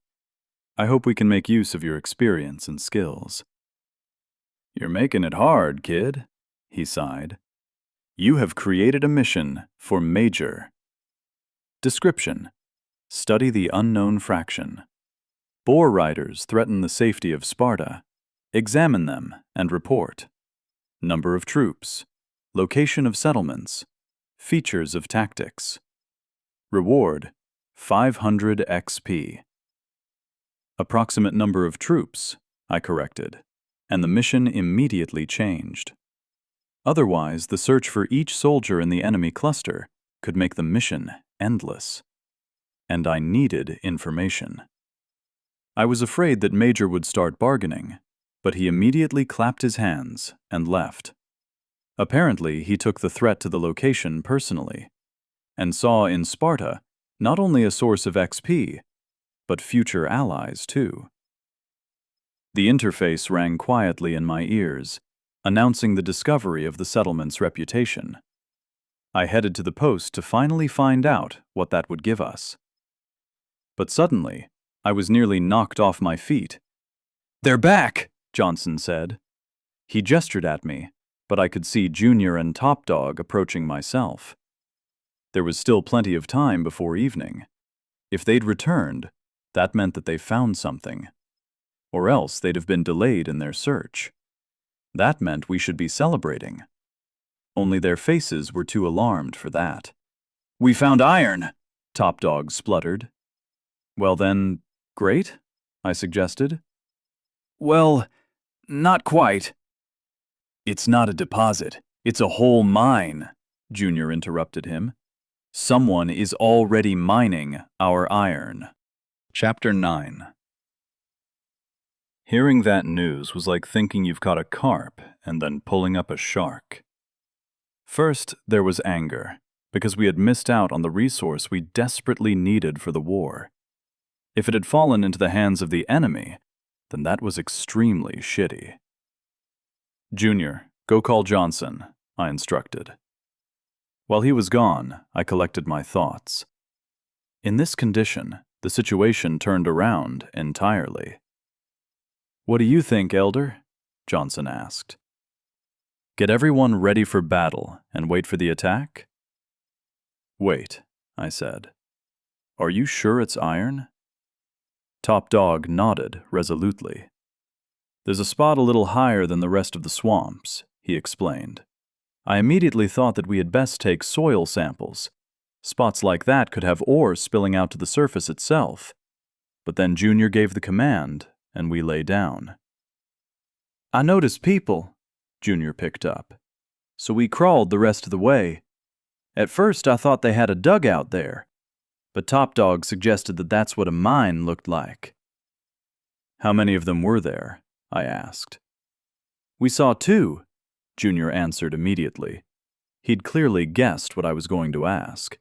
I hope we can make use of your experience and skills. You're making it hard, kid, he sighed. You have created a mission for Major. Description: study the unknown fraction. Boar riders threaten the safety of Sparta. Examine them and report. Number of troops. Location of settlements. Features of tactics. Reward: 500 XP. Approximate number of troops, I corrected, and the mission immediately changed. Otherwise, the search for each soldier in the enemy cluster could make the mission endless. And I needed information. I was afraid that Major would start bargaining, but he immediately clapped his hands and left. Apparently, he took the threat to the location personally, and saw in Sparta not only a source of XP, but future allies too. The interface rang quietly in my ears, announcing the discovery of the settlement's reputation. I headed to the post to finally find out what that would give us. But suddenly, I was nearly knocked off my feet. "They're back," Johnson said. He gestured at me, but I could see Junior and Top Dog approaching myself. There was still plenty of time before evening. If they'd returned, that meant that they found something. Or else they'd have been delayed in their search. That meant we should be celebrating. Only their faces were too alarmed for that. "We found iron," Top Dog spluttered. "Well then, great," I suggested. "Well, not quite." "It's not a deposit, it's a whole mine," Junior interrupted him. "Someone is already mining our iron." Chapter 9. Hearing that news was like thinking you've caught a carp and then pulling up a shark. First, there was anger, because we had missed out on the resource we desperately needed for the war. If it had fallen into the hands of the enemy, then that was extremely shitty. "Junior, Go call Johnson, I instructed. While he was gone, I collected my thoughts. In this condition, the situation turned around entirely. What do you think, Elder? Johnson asked. Get everyone ready for battle and wait for the attack? Wait, I said. Are you sure it's iron? Top Dog nodded resolutely. There's a spot a little higher than the rest of the swamps, he explained. I immediately thought that we had best take soil samples. Spots like that could have ore spilling out to the surface itself. But then Junior gave the command, and we lay down. I noticed people, Junior picked up. So we crawled the rest of the way. At first I thought they had a dugout there, but Top Dog suggested that that's what a mine looked like. How many of them were there? I asked. We saw 2, Junior answered immediately. He'd clearly guessed what I was going to ask.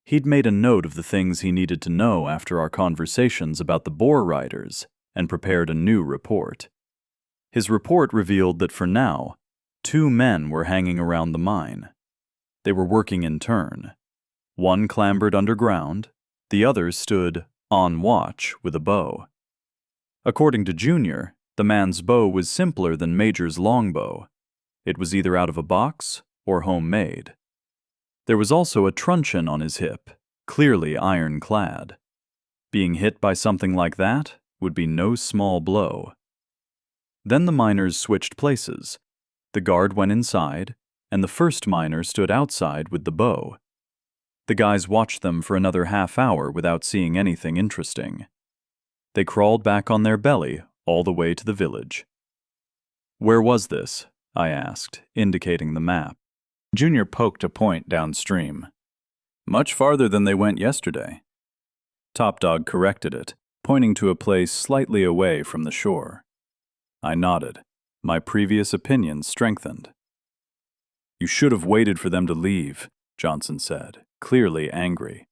He'd made a note of the things he needed to know after our conversations about the Boar Riders and prepared a new report. His report revealed that for now, 2 men were hanging around the mine. They were working in turn. One clambered underground, the other stood on watch with a bow. According to Junior, the man's bow was simpler than Major's longbow. It was either out of a box or homemade. There was also a truncheon on his hip, clearly ironclad. Being hit by something like that would be no small blow. Then the miners switched places. The guard went inside, and the first miner stood outside with the bow. The guys watched them for another half hour without seeing anything interesting. They crawled back on their belly all the way to the village. Where was this? I asked, indicating the map. Junior poked a point downstream. Much farther than they went yesterday. Top Dog corrected it, pointing to a place slightly away from the shore. I nodded. My previous opinion strengthened. You should have waited for them to leave, Johnson said, clearly angry.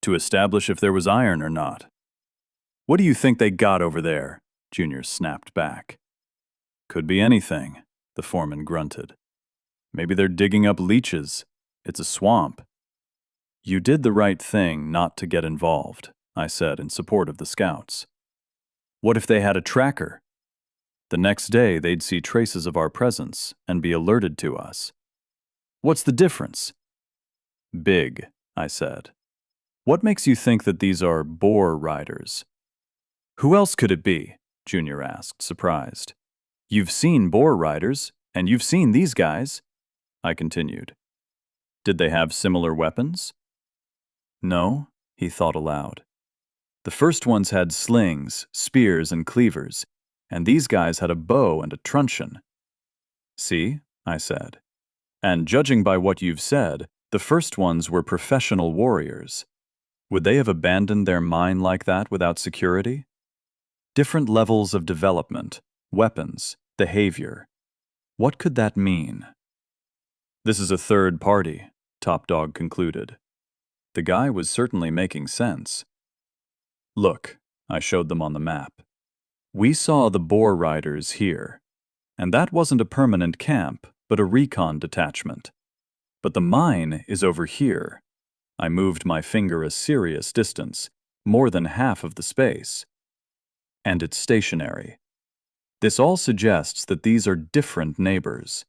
To establish if there was iron or not. What do you think they got over there? Junior snapped back. Could be anything, the foreman grunted. Maybe they're digging up leeches. It's a swamp. You did the right thing not to get involved, I said in support of the scouts. What if they had a tracker? The next day they'd see traces of our presence and be alerted to us. What's the difference? Big, I said. What makes you think that these are Boar Riders? Who else could it be? Junior asked, surprised. You've seen Boar Riders, and you've seen these guys, I continued. Did they have similar weapons? No, he thought aloud. The first ones had slings, spears, and cleavers, and these guys had a bow and a truncheon. See, I said. And judging by what you've said, the first ones were professional warriors. Would they have abandoned their mine like that without security? Different levels of development, weapons, behavior. What could that mean? This is a third party, Top Dog concluded. The guy was certainly making sense. Look, I showed them on the map. We saw the Boar Riders here, and that wasn't a permanent camp, but a recon detachment. But the mine is over here. I moved my finger a serious distance, more than half of the space. And it's stationary. This all suggests that these are different neighbors.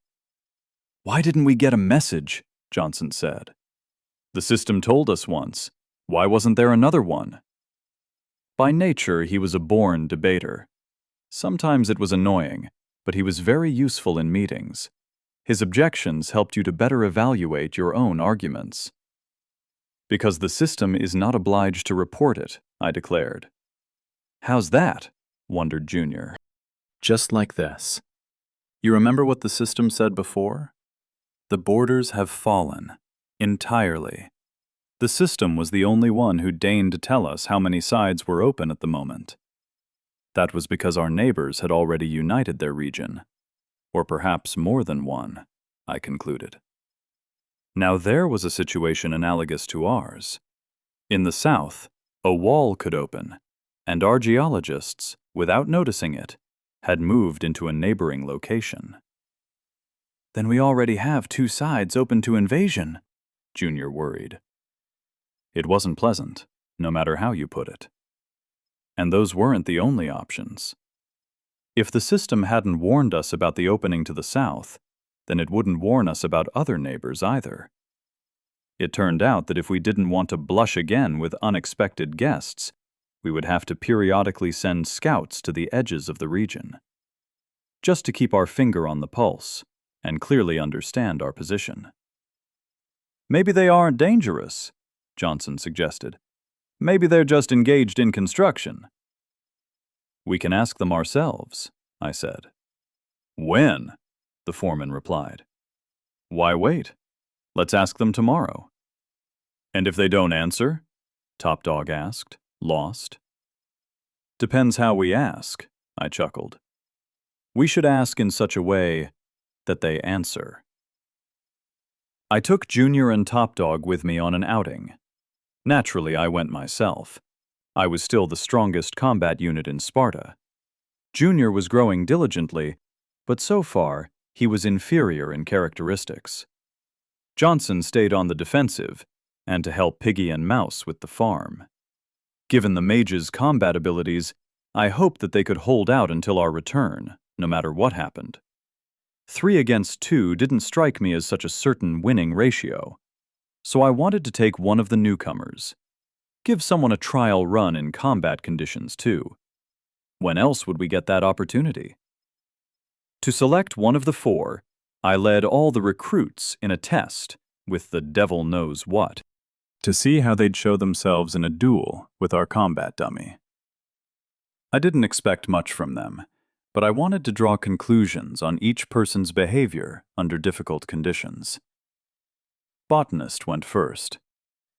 Why didn't we get a message? Johnson said. The system told us once. Why wasn't there another one? By nature, he was a born debater. Sometimes it was annoying, but he was very useful in meetings. His objections helped you to better evaluate your own arguments. Because the system is not obliged to report it, I declared. How's that? Wondered Junior. Just like this. You remember what the system said before? The borders have fallen. Entirely. The system was the only one who deigned to tell us how many sides were open at the moment. That was because our neighbors had already united their region. Or perhaps more than one, I concluded. Now there was a situation analogous to ours. In the south, a wall could open, and our geologists, without noticing it, had moved into a neighboring location. Then we already have 2 sides open to invasion, Junior worried. It wasn't pleasant, no matter how you put it. And those weren't the only options. If the system hadn't warned us about the opening to the south, then it wouldn't warn us about other neighbors either. It turned out that if we didn't want to blush again with unexpected guests, we would have to periodically send scouts to the edges of the region, just to keep our finger on the pulse and clearly understand our position. Maybe they aren't dangerous, Johnson suggested. Maybe they're just engaged in construction. We can ask them ourselves, I said. When? The foreman replied. Why wait? Let's ask them tomorrow. And if they don't answer? Top Dog asked, lost. Depends how we ask, I chuckled. We should ask in such a way that they answer. I took Junior and Top Dog with me on an outing. Naturally, I went myself. I was still the strongest combat unit in Sparta. Junior was growing diligently, but so far, he was inferior in characteristics. Johnson stayed on the defensive, and to help Piggy and Mouse with the farm. Given the mage's combat abilities, I hoped that they could hold out until our return, no matter what happened. 3 against 2 didn't strike me as such a certain winning ratio, so I wanted to take one of the newcomers. Give someone a trial run in combat conditions, too. When else would we get that opportunity? To select one of the 4, I led all the recruits in a test with the devil knows what, to see how they'd show themselves in a duel with our combat dummy. I didn't expect much from them, but I wanted to draw conclusions on each person's behavior under difficult conditions. Botanist went first.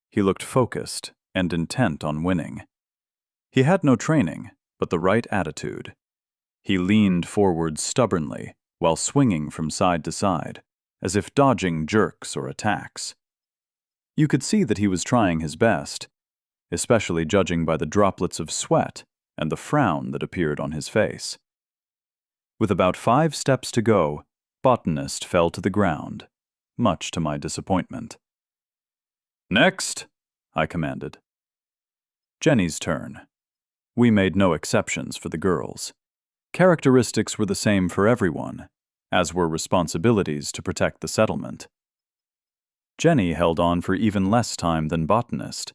He looked focused and intent on winning. He had no training, but the right attitude. He leaned forward stubbornly while swinging from side to side, as if dodging jerks or attacks. You could see that he was trying his best, especially judging by the droplets of sweat and the frown that appeared on his face. With about 5 steps to go, Botanist fell to the ground, much to my disappointment. Next, I commanded. Jenny's turn. We made no exceptions for the girls. Characteristics were the same for everyone, as were responsibilities to protect the settlement. Jenny held on for even less time than Botanist.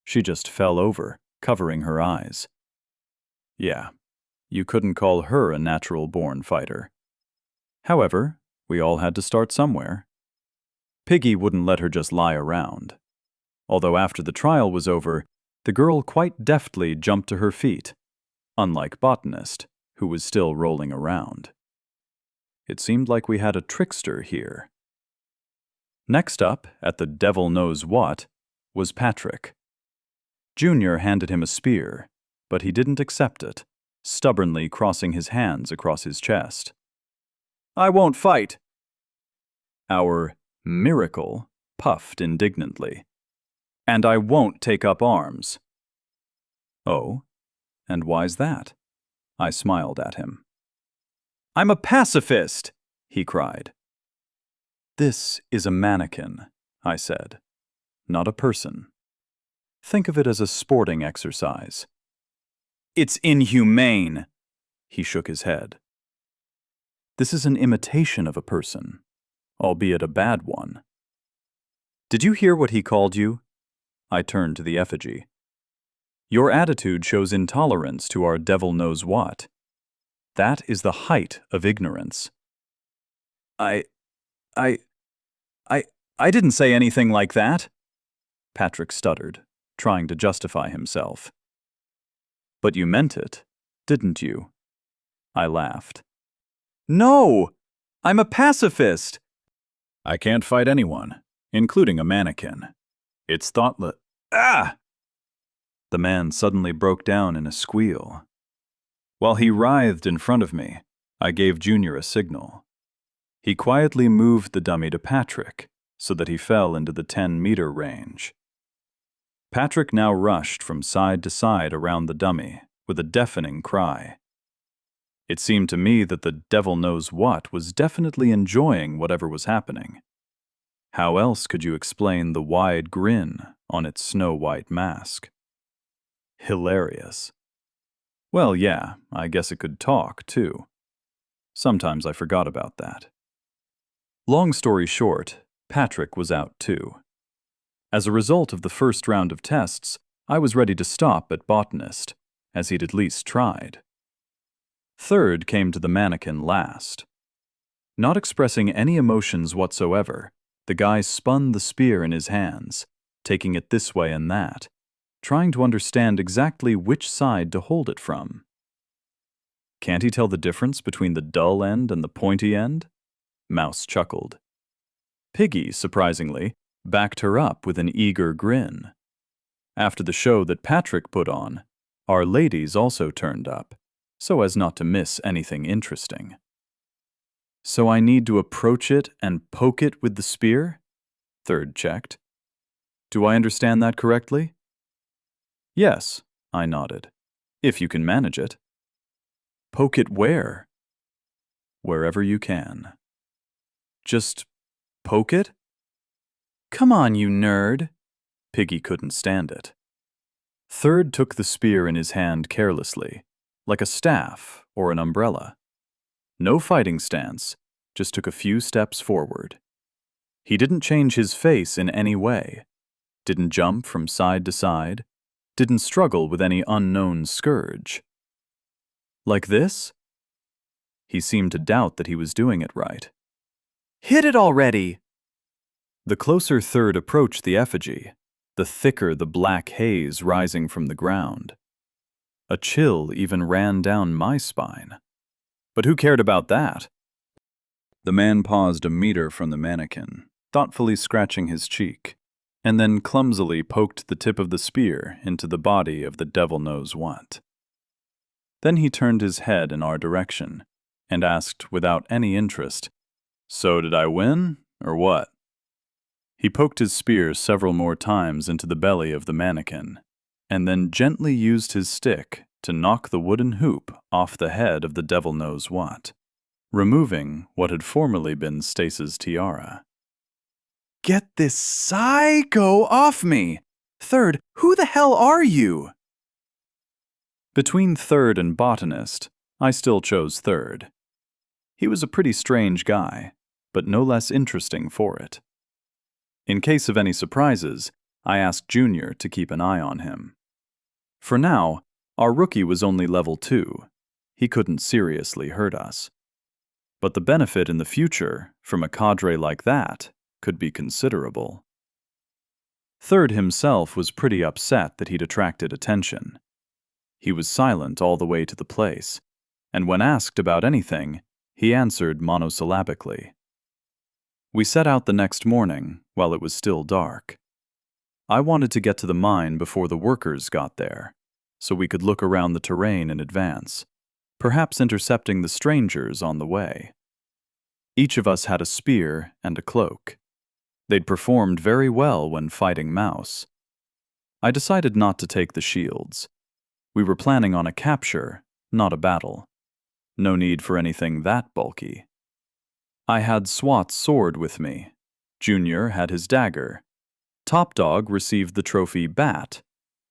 She just fell over, covering her eyes. Yeah, you couldn't call her a natural-born fighter. However, we all had to start somewhere. Piggy wouldn't let her just lie around. Although after the trial was over, the girl quite deftly jumped to her feet, unlike Botanist, who was still rolling around. It seemed like we had a trickster here. Next up, at the devil knows what, was Patrick. Junior handed him a spear, but he didn't accept it, stubbornly crossing his hands across his chest. I won't fight. Our miracle puffed indignantly. And I won't take up arms. Oh, and why's that? I smiled at him. I'm a pacifist, he cried. This is a mannequin, I said, not a person. Think of it as a sporting exercise. It's inhumane, he shook his head. This is an imitation of a person, albeit a bad one. Did you hear what he called you? I turned to the effigy. Your attitude shows intolerance to our devil knows what. That is the height of ignorance. I didn't say anything like that, Patrick stuttered, trying to justify himself. But you meant it, didn't you? I laughed. No! I'm a pacifist! I can't fight anyone, including a mannequin. It's thoughtless. Ah! The man suddenly broke down in a squeal. While he writhed in front of me, I gave Junior a signal. He quietly moved the dummy to Patrick so that he fell into the 10-meter range. Patrick now rushed from side to side around the dummy with a deafening cry. It seemed to me that the devil knows what was definitely enjoying whatever was happening. How else could you explain the wide grin on its snow-white mask? Hilarious. Well, yeah, I guess it could talk, too. Sometimes I forgot about that. Long story short, Patrick was out too. As a result of the first round of tests, I was ready to stop at botanist, as he'd at least tried. Third came to the mannequin last. Not expressing any emotions whatsoever, the guy spun the spear in his hands, taking it this way and that, trying to understand exactly which side to hold it from. Can't he tell the difference between the dull end and the pointy end? Mouse chuckled. Piggy, surprisingly, backed her up with an eager grin. After the show that Patrick put on, our ladies also turned up, so as not to miss anything interesting. So I need to approach it and poke it with the spear? Third checked. Do I understand that correctly? Yes, I nodded, if you can manage it. Poke it where? Wherever you can. Just poke it? Come on, you nerd. Piggy couldn't stand it. Third took the spear in his hand carelessly, like a staff or an umbrella. No fighting stance, just took a few steps forward. He didn't change his face in any way, didn't jump from side to side, didn't struggle with any unknown scourge. Like this? He seemed to doubt that he was doing it right. Hit it already! The closer Third approached the effigy, the thicker the black haze rising from the ground. A chill even ran down my spine. But who cared about that? The man paused a meter from the mannequin, thoughtfully scratching his cheek, and then clumsily poked the tip of the spear into the body of the devil knows what. Then he turned his head in our direction and asked without any interest, "So did I win, or what?" He poked his spear several more times into the belly of the mannequin, and then gently used his stick to knock the wooden hoop off the head of the devil knows what, removing what had formerly been Stace's tiara. Get this psycho off me! Third, who the hell are you? Between Third and botanist, I still chose Third. He was a pretty strange guy, but no less interesting for it. In case of any surprises, I asked Junior to keep an eye on him. For now, our rookie was only level 2. He couldn't seriously hurt us. But the benefit in the future from a cadre like that could be considerable. Third himself was pretty upset that he'd attracted attention. He was silent all the way to the place, and when asked about anything, he answered monosyllabically. We set out the next morning while it was still dark. I wanted to get to the mine before the workers got there, so we could look around the terrain in advance, perhaps intercepting the strangers on the way. Each of us had a spear and a cloak. They'd performed very well when fighting Mouse. I decided not to take the shields. We were planning on a capture, not a battle. No need for anything that bulky. I had Swat's sword with me. Junior had his dagger. Top Dog received the trophy bat,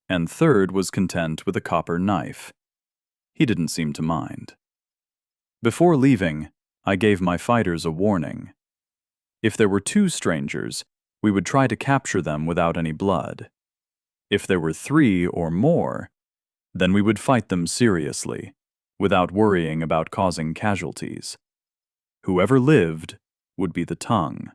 and Third was content with a copper knife. He didn't seem to mind. Before leaving, I gave my fighters a warning. If there were 2 strangers, we would try to capture them without any blood. If there were 3 or more, then we would fight them seriously, without worrying about causing casualties. Whoever lived would be the tongue.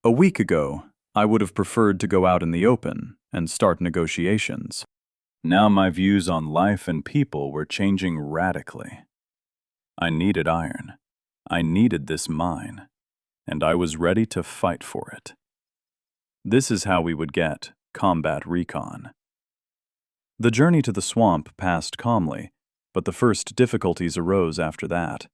A week ago, I would have preferred to go out in the open and start negotiations. Now my views on life and people were changing radically. I needed iron. I needed this mine, and I was ready to fight for it. This is how we would get combat recon. The journey to the swamp passed calmly, but the first difficulties arose after that.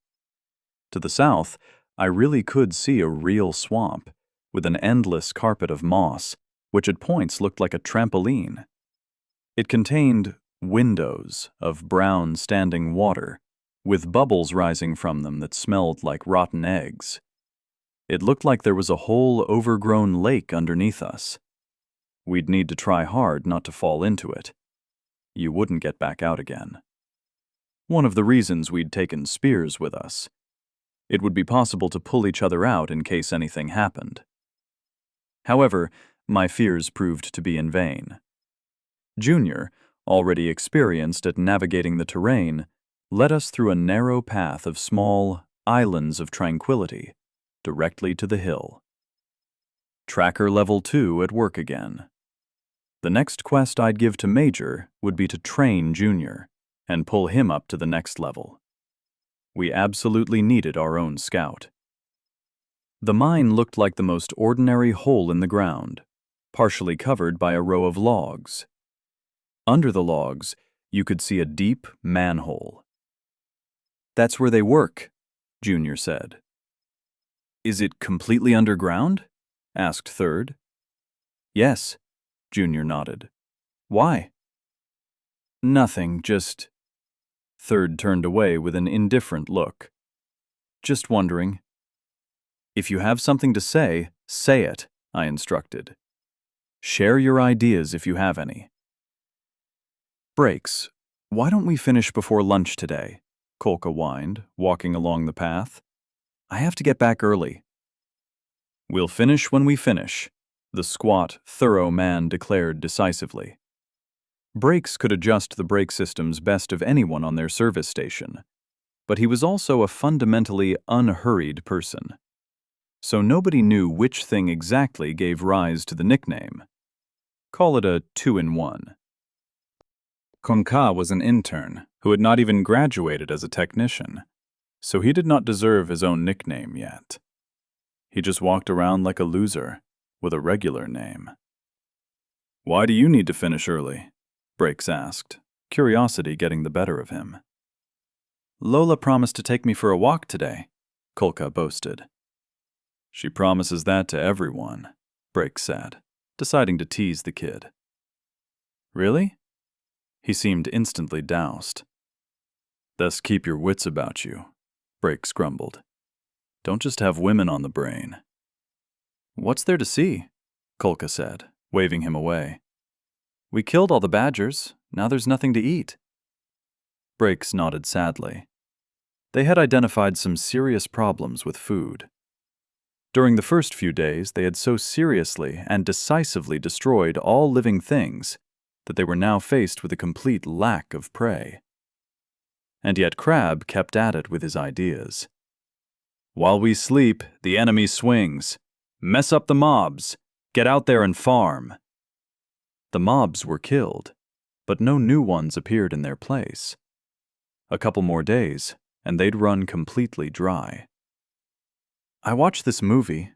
To the south, I really could see a real swamp, with an endless carpet of moss, which at points looked like a trampoline. It contained windows of brown standing water, with bubbles rising from them that smelled like rotten eggs. It looked like there was a whole overgrown lake underneath us. We'd need to try hard not to fall into it. You wouldn't get back out again. One of the reasons we'd taken spears with us. It would be possible to pull each other out in case anything happened. However, my fears proved to be in vain. Junior, already experienced at navigating the terrain, led us through a narrow path of small islands of tranquility, directly to the hill. Tracker Level 2 at work again. The next quest I'd give to Major would be to train Junior and pull him up to the next level. We absolutely needed our own scout. The mine looked like the most ordinary hole in the ground, partially covered by a row of logs. Under the logs, you could see a deep manhole. "That's where they work," Junior said. "Is it completely underground?" asked Third. "Yes," Junior nodded. "Why?" "Nothing, just—" Third turned away with an indifferent look. "Just wondering." "If you have something to say it," I instructed. "Share your ideas if you have any." "Breaks, why don't we finish before lunch today?" Kolka whined, walking along the path. "I have to get back early." "We'll finish when we finish," the squat, thorough man declared decisively. Breaks could adjust the brake systems best of anyone on their service station, but he was also a fundamentally unhurried person. So nobody knew which thing exactly gave rise to the nickname. Call it a 2-in-1. Konka was an intern who had not even graduated as a technician, so he did not deserve his own nickname yet. He just walked around like a loser, with a regular name. "Why do you need to finish early?" Breaks asked, curiosity getting the better of him. "Lola promised to take me for a walk today," Kolka boasted. "She promises that to everyone," Breaks said, deciding to tease the kid. "Really?" He seemed instantly doused. "Thus keep your wits about you," Breaks grumbled. "Don't just have women on the brain." "What's there to see?" Kolka said, waving him away. "We killed all the badgers. Now there's nothing to eat." Breaks nodded sadly. They had identified some serious problems with food. During the first few days, they had so seriously and decisively destroyed all living things that they were now faced with a complete lack of prey. And yet Crab kept at it with his ideas. "While we sleep, the enemy swings. Mess up the mobs. Get out there and farm." The mobs were killed, but no new ones appeared in their place. A couple more days, and they'd run completely dry. "I watched this movie,"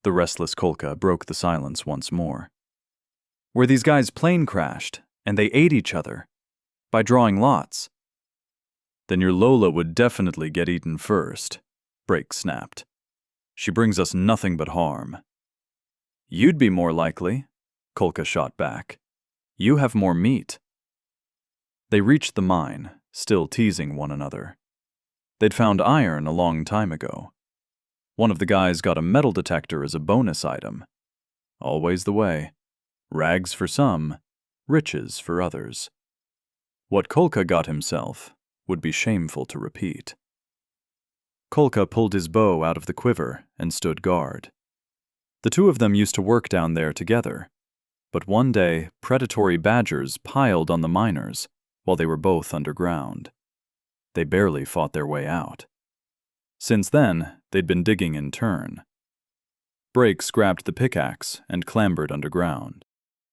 the restless Kolka broke the silence once more, "where these guys' plane crashed, and they ate each other, by drawing lots." "Then your Lola would definitely get eaten first," Break snapped. "She brings us nothing but harm." "You'd be more likely," Kolka shot back. "You have more meat." They reached the mine, still teasing one another. They'd found iron a long time ago. One of the guys got a metal detector as a bonus item. Always the way. Rags for some, riches for others. What Kolka got himself would be shameful to repeat. Kolka pulled his bow out of the quiver and stood guard. The two of them used to work down there together, but one day predatory badgers piled on the miners while they were both underground. They barely fought their way out. Since then, they'd been digging in turn. Breaks grabbed the pickaxe and clambered underground.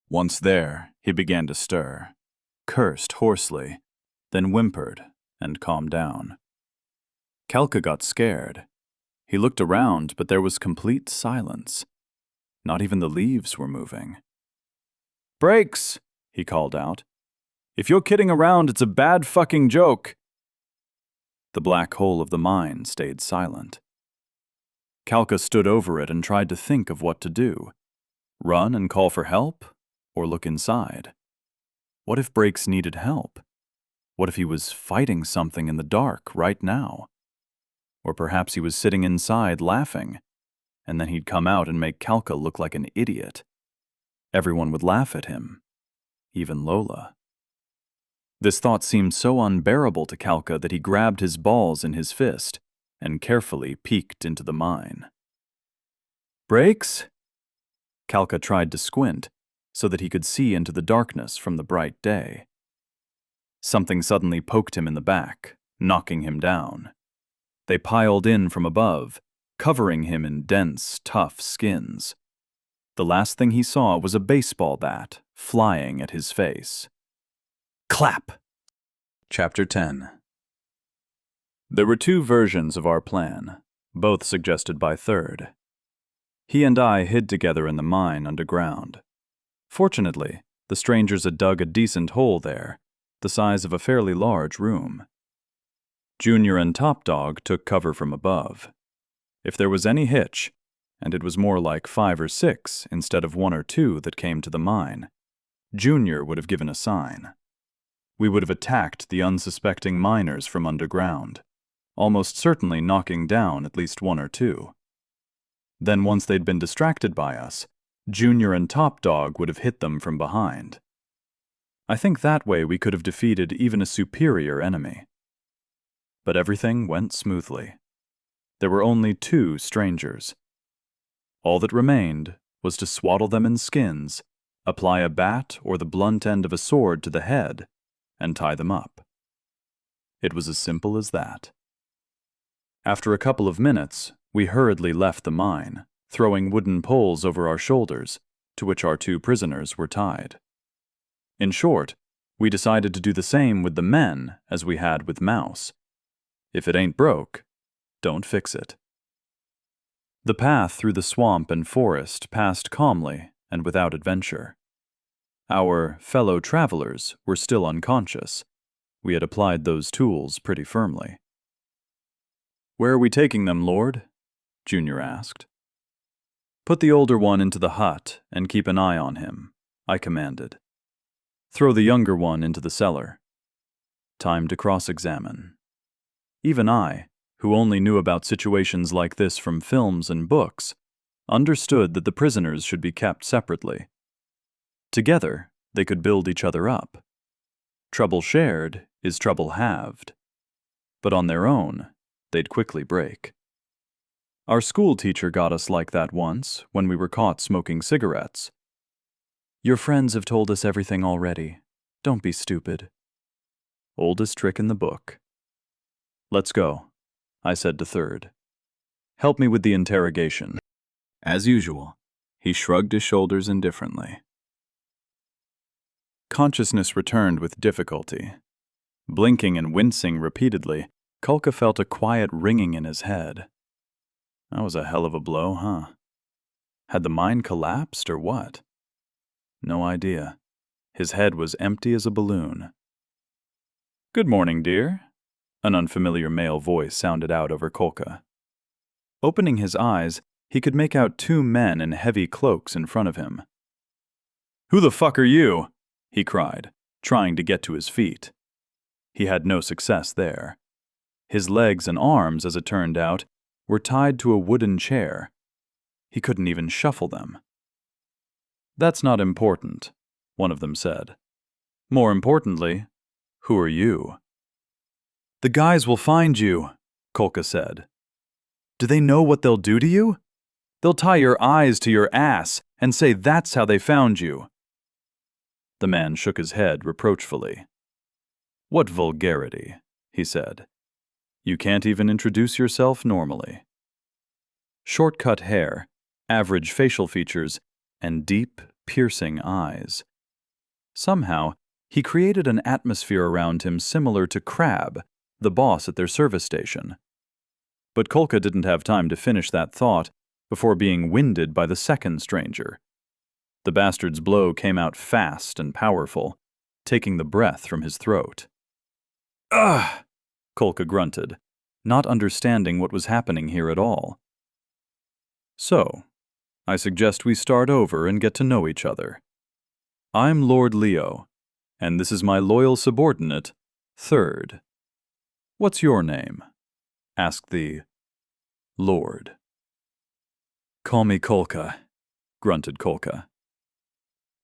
Once there, he began to stir, cursed hoarsely, then whimpered and calmed down. Kalka got scared. He looked around, but there was complete silence. Not even the leaves were moving. "Breaks," he called out. "If you're kidding around, it's a bad fucking joke." The black hole of the mine stayed silent. Kalka stood over it and tried to think of what to do. Run and call for help, or look inside? What if Breaks needed help? What if he was fighting something in the dark right now? Or perhaps he was sitting inside laughing, and then he'd come out and make Kalka look like an idiot. Everyone would laugh at him, even Lola. This thought seemed so unbearable to Kalka that he grabbed his balls in his fist and carefully peeked into the mine. "Brakes?" Kalka tried to squint so that he could see into the darkness from the bright day. Something suddenly poked him in the back, knocking him down. They piled in from above, covering him in dense, tough skins. The last thing he saw was a baseball bat flying at his face. Clap! Chapter 10. There were two versions of our plan, both suggested by Third. He and I hid together in the mine underground. Fortunately, the strangers had dug a decent hole there, the size of a fairly large room. Junior and Top Dog took cover from above. If there was any hitch, and it was more like 5 or 6 instead of 1 or 2 that came to the mine, Junior would have given a sign. We would have attacked the unsuspecting miners from underground, almost certainly knocking down at least 1 or 2. Then once they'd been distracted by us, Junior and Top Dog would have hit them from behind. I think that way we could have defeated even a superior enemy. But everything went smoothly. There were only 2 strangers. All that remained was to swaddle them in skins, apply a bat or the blunt end of a sword to the head, and tie them up. It was as simple as that. After a couple of minutes, we hurriedly left the mine, throwing wooden poles over our shoulders, to which our 2 prisoners were tied. In short, we decided to do the same with the men as we had with Mouse. If it ain't broke, don't fix it. The path through the swamp and forest passed calmly and without adventure. Our fellow travelers were still unconscious. We had applied those tools pretty firmly. "Where are we taking them, Lord?" Junior asked. "Put the older one into the hut and keep an eye on him," I commanded. "Throw the younger one into the cellar." Time to cross-examine. Even I, who only knew about situations like this from films and books, understood that the prisoners should be kept separately. Together, they could build each other up. Trouble shared is trouble halved. But on their own, they'd quickly break. Our school teacher got us like that once when we were caught smoking cigarettes. "Your friends have told us everything already. Don't be stupid." Oldest trick in the book. "Let's go," I said to Third. "Help me with the interrogation." As usual, he shrugged his shoulders indifferently. Consciousness returned with difficulty. Blinking and wincing repeatedly, Kulka felt a quiet ringing in his head. That was a hell of a blow, huh? Had the mine collapsed or what? No idea. His head was empty as a balloon. "Good morning, dear," an unfamiliar male voice sounded out over Kulka. Opening his eyes, he could make out 2 men in heavy cloaks in front of him. "Who the fuck are you?" he cried, trying to get to his feet. He had no success there. His legs and arms, as it turned out, were tied to a wooden chair. He couldn't even shuffle them. "That's not important," one of them said. "More importantly, who are you?" "The guys will find you," Kulka said. "Do they know what they'll do to you? They'll tie your eyes to your ass and say that's how they found you." The man shook his head reproachfully. "What vulgarity," he said. "You can't even introduce yourself normally." Short-cut hair, average facial features, and deep, piercing eyes. Somehow, he created an atmosphere around him similar to Crab, the boss at their service station. But Kulka didn't have time to finish that thought before being winded by the second stranger. The bastard's blow came out fast and powerful, taking the breath from his throat. "Ugh!" Kulka grunted, not understanding what was happening here at all. "So, I suggest we start over and get to know each other. I'm Lord Leo, and this is my loyal subordinate, Third, what's your name? Asked the Lord. Call me Kolka, grunted Kolka.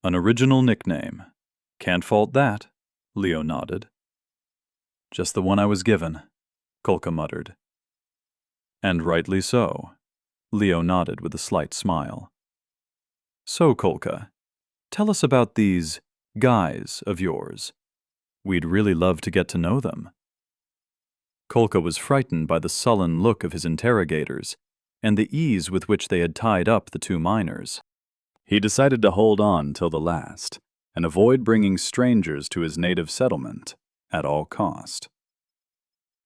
An original nickname. Can't fault that, Leo nodded. Just the one I was given, Kolka muttered. And rightly so, Leo nodded with a slight smile. So, Kolka, tell us about these guys of yours. We'd really love to get to know them. Kolka was frightened by the sullen look of his interrogators and the ease with which they had tied up the two miners. He decided to hold on till the last and avoid bringing strangers to his native settlement at all cost.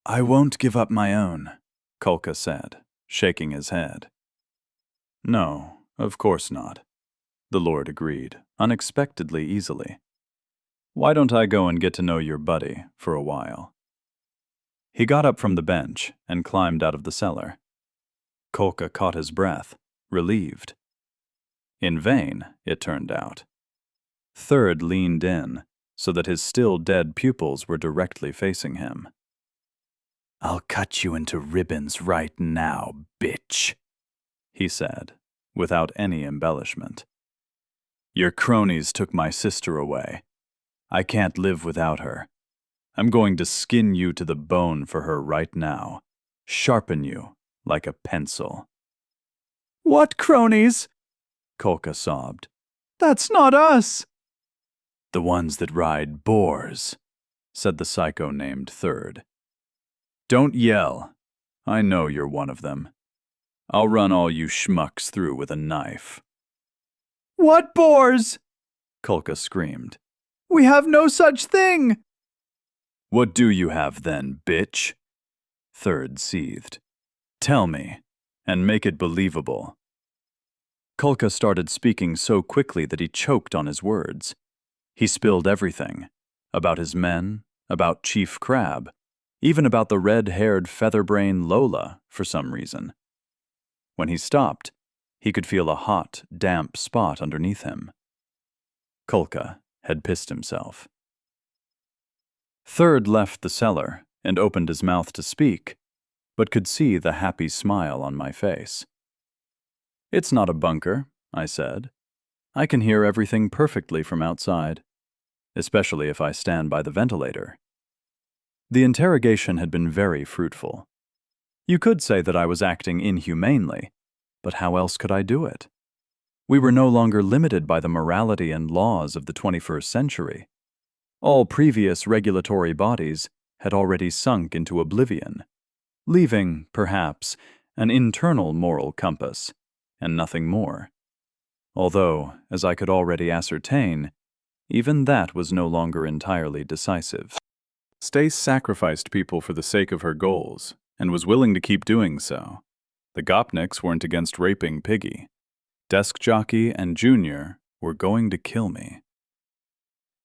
I won't give up my own, Kolka said, shaking his head. No, of course not, the Lord agreed, unexpectedly easily. Why don't I go and get to know your buddy for a while? He got up from the bench and climbed out of the cellar. Kolka caught his breath, relieved. In vain, it turned out. Third leaned in, so that his still dead pupils were directly facing him. I'll cut you into ribbons right now, bitch, he said, without any embellishment. Your cronies took my sister away. I can't live without her. I'm going to skin you to the bone for her right now, sharpen you like a pencil. What cronies? Kolka sobbed. That's not us. The ones that ride boars, said the psycho named Third. Don't yell. I know you're one of them. I'll run all you schmucks through with a knife. What boars? Kolka screamed. We have no such thing. What do you have then, bitch? Third seethed. Tell me, and make it believable. Kolka started speaking so quickly that he choked on his words. He spilled everything. About his men, about Chief Crab, even about the red-haired featherbrain Lola for some reason. When he stopped, he could feel a hot, damp spot underneath him. Kolka had pissed himself. Third left the cellar and opened his mouth to speak, but could see the happy smile on my face. It's not a bunker, I said. I can hear everything perfectly from outside, especially if I stand by the ventilator. The interrogation had been very fruitful. You could say that I was acting inhumanely, but how else could I do it? We were no longer limited by the morality and laws of the 21st century. All previous regulatory bodies had already sunk into oblivion, leaving, perhaps, an internal moral compass, and nothing more. Although, as I could already ascertain, even that was no longer entirely decisive. Stace sacrificed people for the sake of her goals, and was willing to keep doing so. The Gopniks weren't against raping Piggy. Desk Jockey and Junior were going to kill me.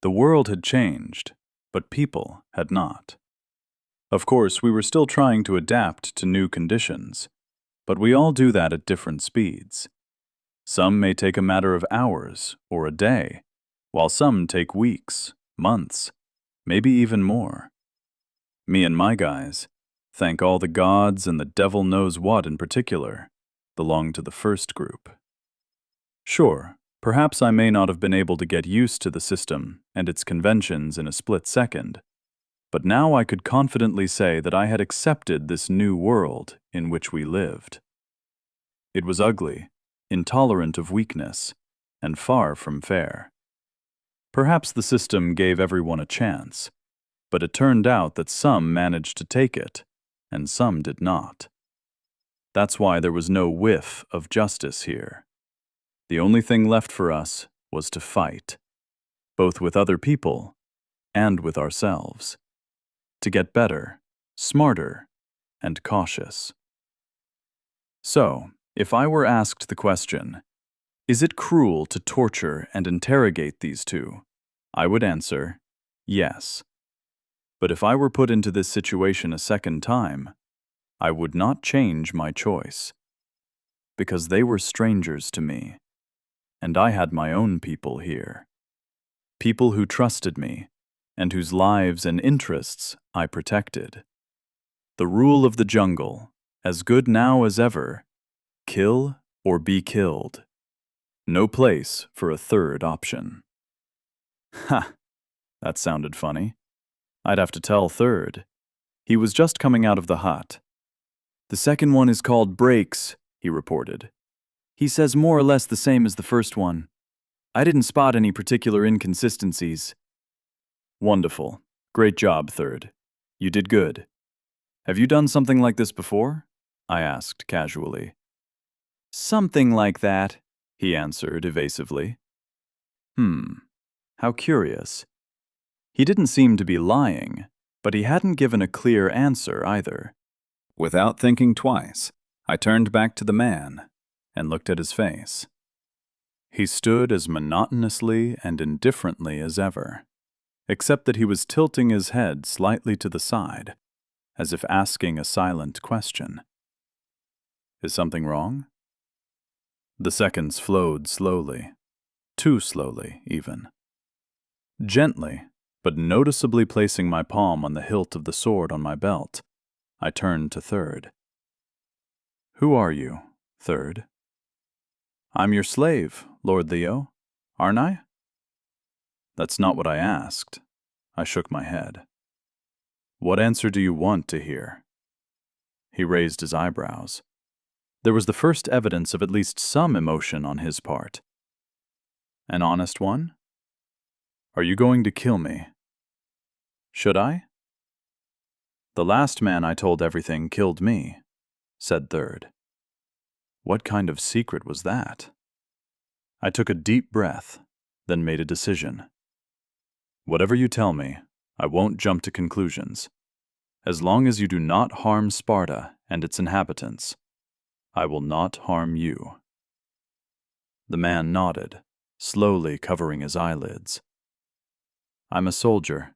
The world had changed, but people had not. Of course, we were still trying to adapt to new conditions, but we all do that at different speeds. Some may take a matter of hours or a day, while some take weeks, months, maybe even more. Me and my guys, thank all the gods and the devil knows what in particular, belong to the first group. Sure, perhaps I may not have been able to get used to the system and its conventions in a split second, but now I could confidently say that I had accepted this new world in which we lived. It was ugly, intolerant of weakness, and far from fair. Perhaps the system gave everyone a chance, but it turned out that some managed to take it, and some did not. That's why there was no whiff of justice here. The only thing left for us was to fight, both with other people and with ourselves, to get better, smarter, and cautious. So, if I were asked the question, is it cruel to torture and interrogate these two? I would answer, yes. But if I were put into this situation a second time, I would not change my choice. Because they were strangers to me, and I had my own people here. People who trusted me, and whose lives and interests I protected. The rule of the jungle, as good now as ever: kill or be killed. No place for a third option. Ha! That sounded funny. I'd have to tell Third. He was just coming out of the hut. The second one is called Breaks, he reported. He says more or less the same as the first one. I didn't spot any particular inconsistencies. Wonderful. Great job, Third. You did good. Have you done something like this before? I asked casually. Something like that, he answered evasively. How curious. He didn't seem to be lying, but he hadn't given a clear answer either. Without thinking twice, I turned back to the man and looked at his face. He stood as monotonously and indifferently as ever, except that he was tilting his head slightly to the side, as if asking a silent question. Is something wrong? The seconds flowed slowly, too slowly even. Gently, but noticeably placing my palm on the hilt of the sword on my belt, I turned to Third. Who are you, Third? I'm your slave, Lord Leo, aren't I? That's not what I asked. I shook my head. What answer do you want to hear? He raised his eyebrows. There was the first evidence of at least some emotion on his part. An honest one? Are you going to kill me? Should I? The last man I told everything killed me, said Third. What kind of secret was that? I took a deep breath, then made a decision. Whatever you tell me, I won't jump to conclusions. As long as you do not harm Sparta and its inhabitants, I will not harm you. The man nodded, slowly covering his eyelids. I'm a soldier.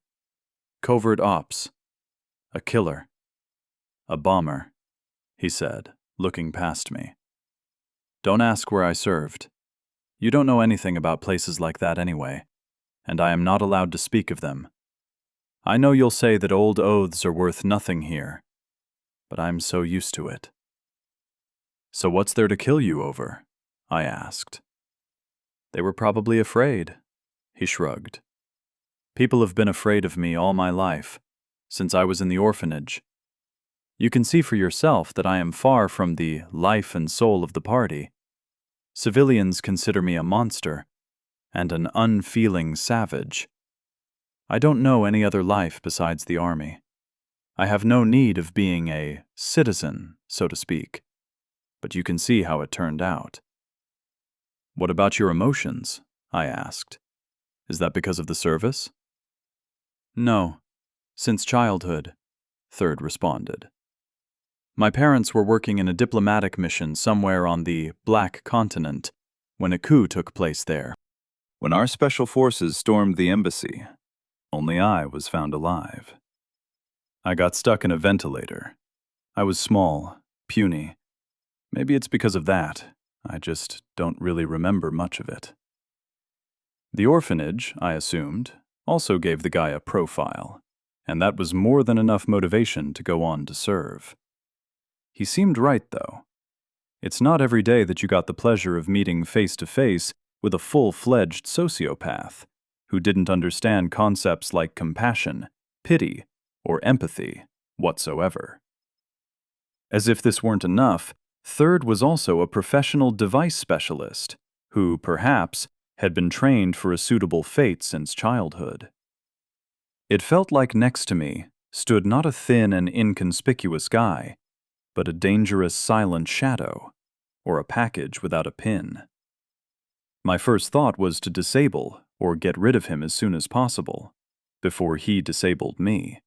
Covert ops. A killer. A bomber, he said, looking past me. Don't ask where I served. You don't know anything about places like that anyway, and I am not allowed to speak of them. I know you'll say that old oaths are worth nothing here, but I'm so used to it. So what's there to kill you over? I asked. They were probably afraid, he shrugged. People have been afraid of me all my life, since I was in the orphanage. You can see for yourself that I am far from the life and soul of the party. Civilians consider me a monster and an unfeeling savage. I don't know any other life besides the army. I have no need of being a citizen, so to speak, but you can see how it turned out. What about your emotions? I asked. Is that because of the service? No, since childhood, Third responded. My parents were working in a diplomatic mission somewhere on the Black Continent when a coup took place there. When our special forces stormed the embassy, only I was found alive. I got stuck in a ventilator. I was small, puny. Maybe it's because of that. I just don't really remember much of it. The orphanage, I assumed, also gave the guy a profile, and that was more than enough motivation to go on to serve. He seemed right, though. It's not every day that you got the pleasure of meeting face-to-face with a full-fledged sociopath who didn't understand concepts like compassion, pity, or empathy whatsoever. As if this weren't enough, Third was also a professional device specialist who, perhaps, had been trained for a suitable fate since childhood. It felt like next to me stood not a thin and inconspicuous guy, but a dangerous silent shadow, or a package without a pin. My first thought was to disable or get rid of him as soon as possible, before he disabled me.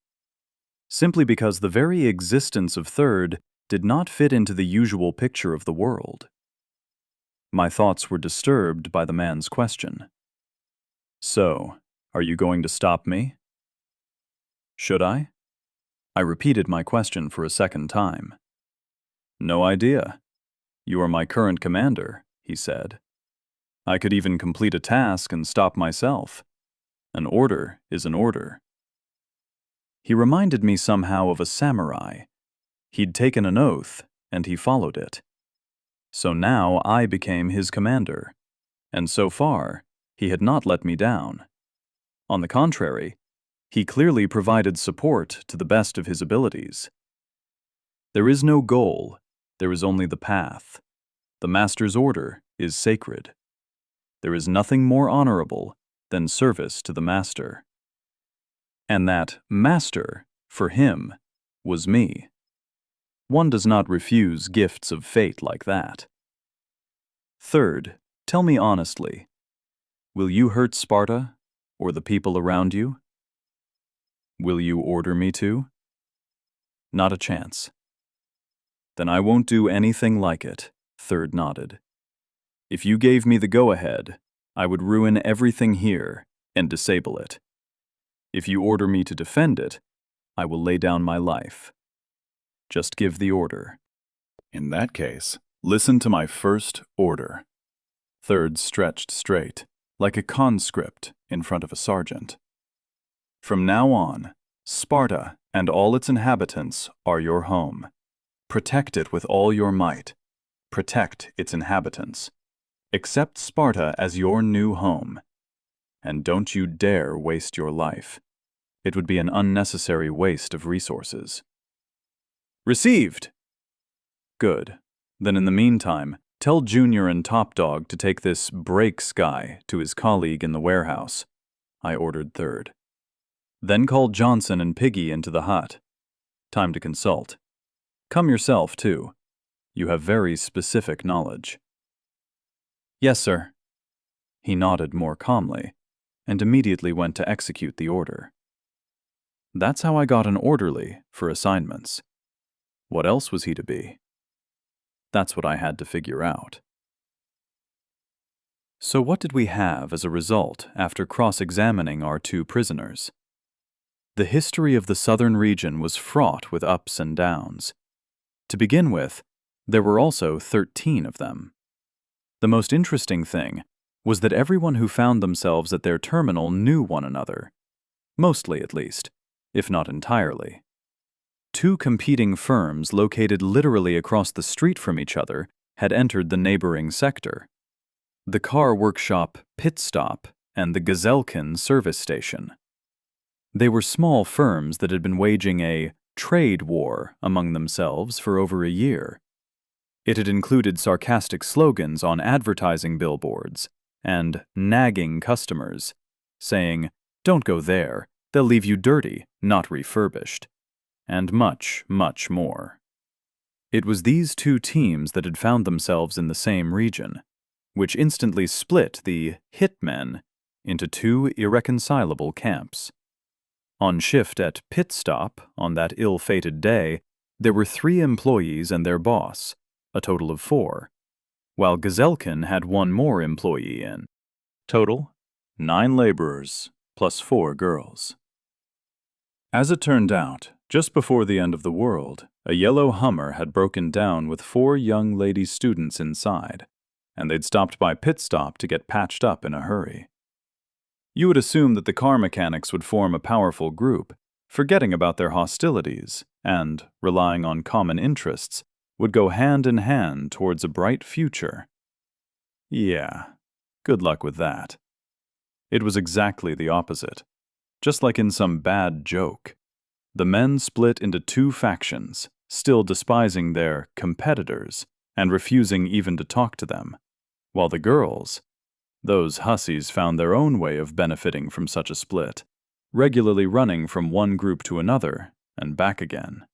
Simply because the very existence of Third did not fit into the usual picture of the world. My thoughts were disturbed by the man's question. So, are you going to stop me? Should I? I repeated my question for a second time. No idea. You are my current commander, he said. I could even complete a task and stop myself. An order is an order. He reminded me somehow of a samurai. He'd taken an oath, and he followed it. So now I became his commander, and so far, he had not let me down. On the contrary, he clearly provided support to the best of his abilities. There is no goal, there is only the path. The master's order is sacred. There is nothing more honorable than service to the master. And that master, for him, was me. One does not refuse gifts of fate like that. Third, tell me honestly, will you hurt Sparta or the people around you? Will you order me to? Not a chance. Then I won't do anything like it, Third nodded. If you gave me the go-ahead, I would ruin everything here and disable it. If you order me to defend it, I will lay down my life. Just give the order. In that case, listen to my first order. Third stretched straight, like a conscript in front of a sergeant. From now on, Sparta and all its inhabitants are your home. Protect it with all your might. Protect its inhabitants. Accept Sparta as your new home. And don't you dare waste your life. It would be an unnecessary waste of resources. Received! Good. Then in the meantime, tell Junior and Top Dog to take this Breaks guy to his colleague in the warehouse, I ordered Third. Then call Johnson and Piggy into the hut. Time to consult. Come yourself, too. You have very specific knowledge. Yes, sir. He nodded more calmly, and immediately went to execute the order. That's how I got an orderly for assignments. What else was he to be? That's what I had to figure out. So what did we have as a result after cross-examining our two prisoners? The history of the southern region was fraught with ups and downs. To begin with, there were also 13 of them. The most interesting thing was that everyone who found themselves at their terminal knew one another, mostly at least, if not entirely. Two competing firms located literally across the street from each other had entered the neighboring sector. The car workshop Pit Stop and the Gazelkin service station. They were small firms that had been waging a trade war among themselves for over a year. It had included sarcastic slogans on advertising billboards and nagging customers, saying, "Don't go there, they'll leave you dirty, not refurbished," and much, much more. It was these two teams that had found themselves in the same region, which instantly split the hitmen into two irreconcilable camps. On shift at Pit Stop on that ill-fated day, there were 3 employees and their boss, a total of 4, while Gazelkin had 1 more employee in. Total, 9 laborers, plus 4 girls. As it turned out, just before the end of the world, a yellow Hummer had broken down with 4 young lady students inside, and they'd stopped by Pit Stop to get patched up in a hurry. You would assume that the car mechanics would form a powerful group, forgetting about their hostilities, and, relying on common interests, would go hand in hand towards a bright future. Yeah, good luck with that. It was exactly the opposite. Just like in some bad joke. The men split into 2 factions, still despising their competitors and refusing even to talk to them, while the girls, those hussies found their own way of benefiting from such a split, regularly running from one group to another and back again.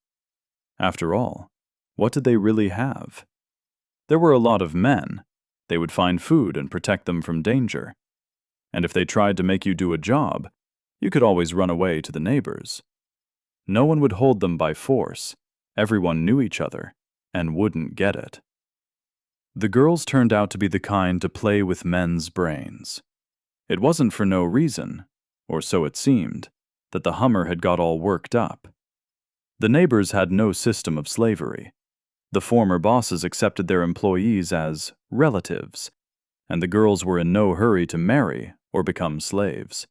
After all, what did they really have? There were a lot of men. They would find food and protect them from danger. And if they tried to make you do a job, you could always run away to the neighbors. No one would hold them by force. Everyone knew each other and wouldn't get it. The girls turned out to be the kind to play with men's brains. It wasn't for no reason, or so it seemed, that the Hummer had got all worked up. The neighbors had no system of slavery. The former bosses accepted their employees as relatives, and the girls were in no hurry to marry or become slaves.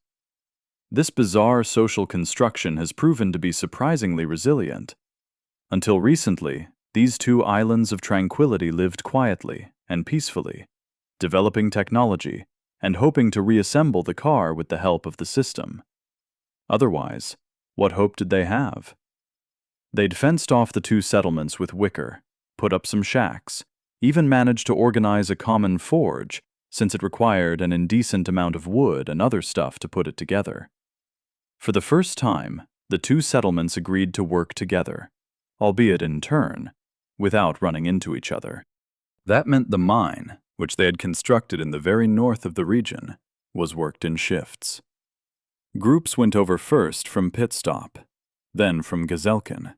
This bizarre social construction has proven to be surprisingly resilient. Until recently, these two islands of tranquility lived quietly and peacefully, developing technology and hoping to reassemble the car with the help of the system. Otherwise, what hope did they have? They'd fenced off the two settlements with wicker, put up some shacks, even managed to organize a common forge, since it required an indecent amount of wood and other stuff to put it together. For the first time, the two settlements agreed to work together, albeit in turn, without running into each other. That meant the mine, which they had constructed in the very north of the region, was worked in shifts. Groups went over first from Pit Stop, then from Gazelkin.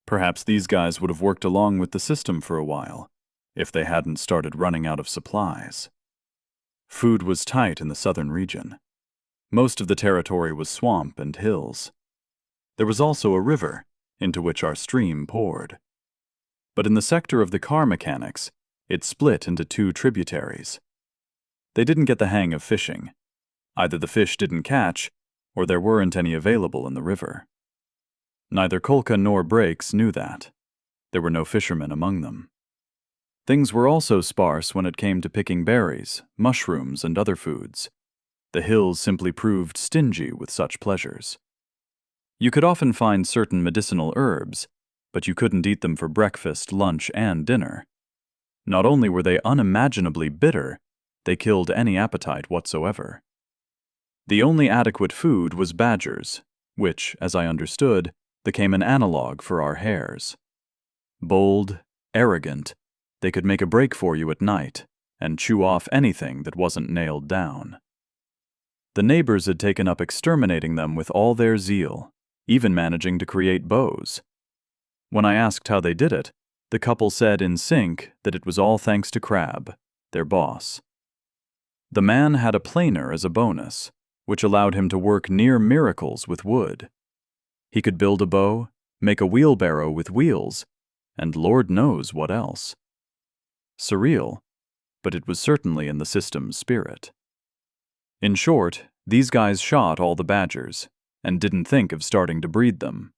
Perhaps these guys would have worked along with the system for a while, if they hadn't started running out of supplies. Food was tight in the southern region. Most of the territory was swamp and hills. There was also a river, into which our stream poured. But in the sector of the car mechanics, it split into two tributaries. They didn't get the hang of fishing. Either the fish didn't catch, or there weren't any available in the river. Neither Kolka nor Brakes knew that. There were no fishermen among them. Things were also sparse when it came to picking berries, mushrooms, and other foods. The hills simply proved stingy with such pleasures. You could often find certain medicinal herbs, but you couldn't eat them for breakfast, lunch, and dinner. Not only were they unimaginably bitter, they killed any appetite whatsoever. The only adequate food was badgers, which, as I understood, became an analog for our hares. Bold, arrogant, they could make a break for you at night and chew off anything that wasn't nailed down. The neighbors had taken up exterminating them with all their zeal, even managing to create bows. When I asked how they did it, the couple said in sync that it was all thanks to Crab, their boss. The man had a planer as a bonus, which allowed him to work near miracles with wood. He could build a bow, make a wheelbarrow with wheels, and Lord knows what else. Surreal, but it was certainly in the system's spirit. In short, these guys shot all the badgers, and didn't think of starting to breed them.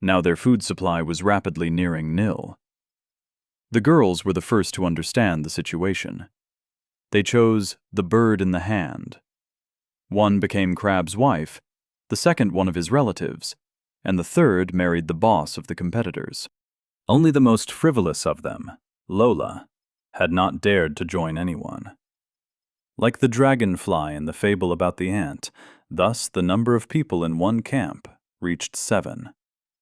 Now their food supply was rapidly nearing nil. The girls were the first to understand the situation. They chose the bird in the hand. One became Crab's wife, the second one of his relatives, and the third married the boss of the competitors. Only the most frivolous of them, Lola, had not dared to join anyone. Like the dragonfly in the fable about the ant, thus the number of people in one camp reached 7,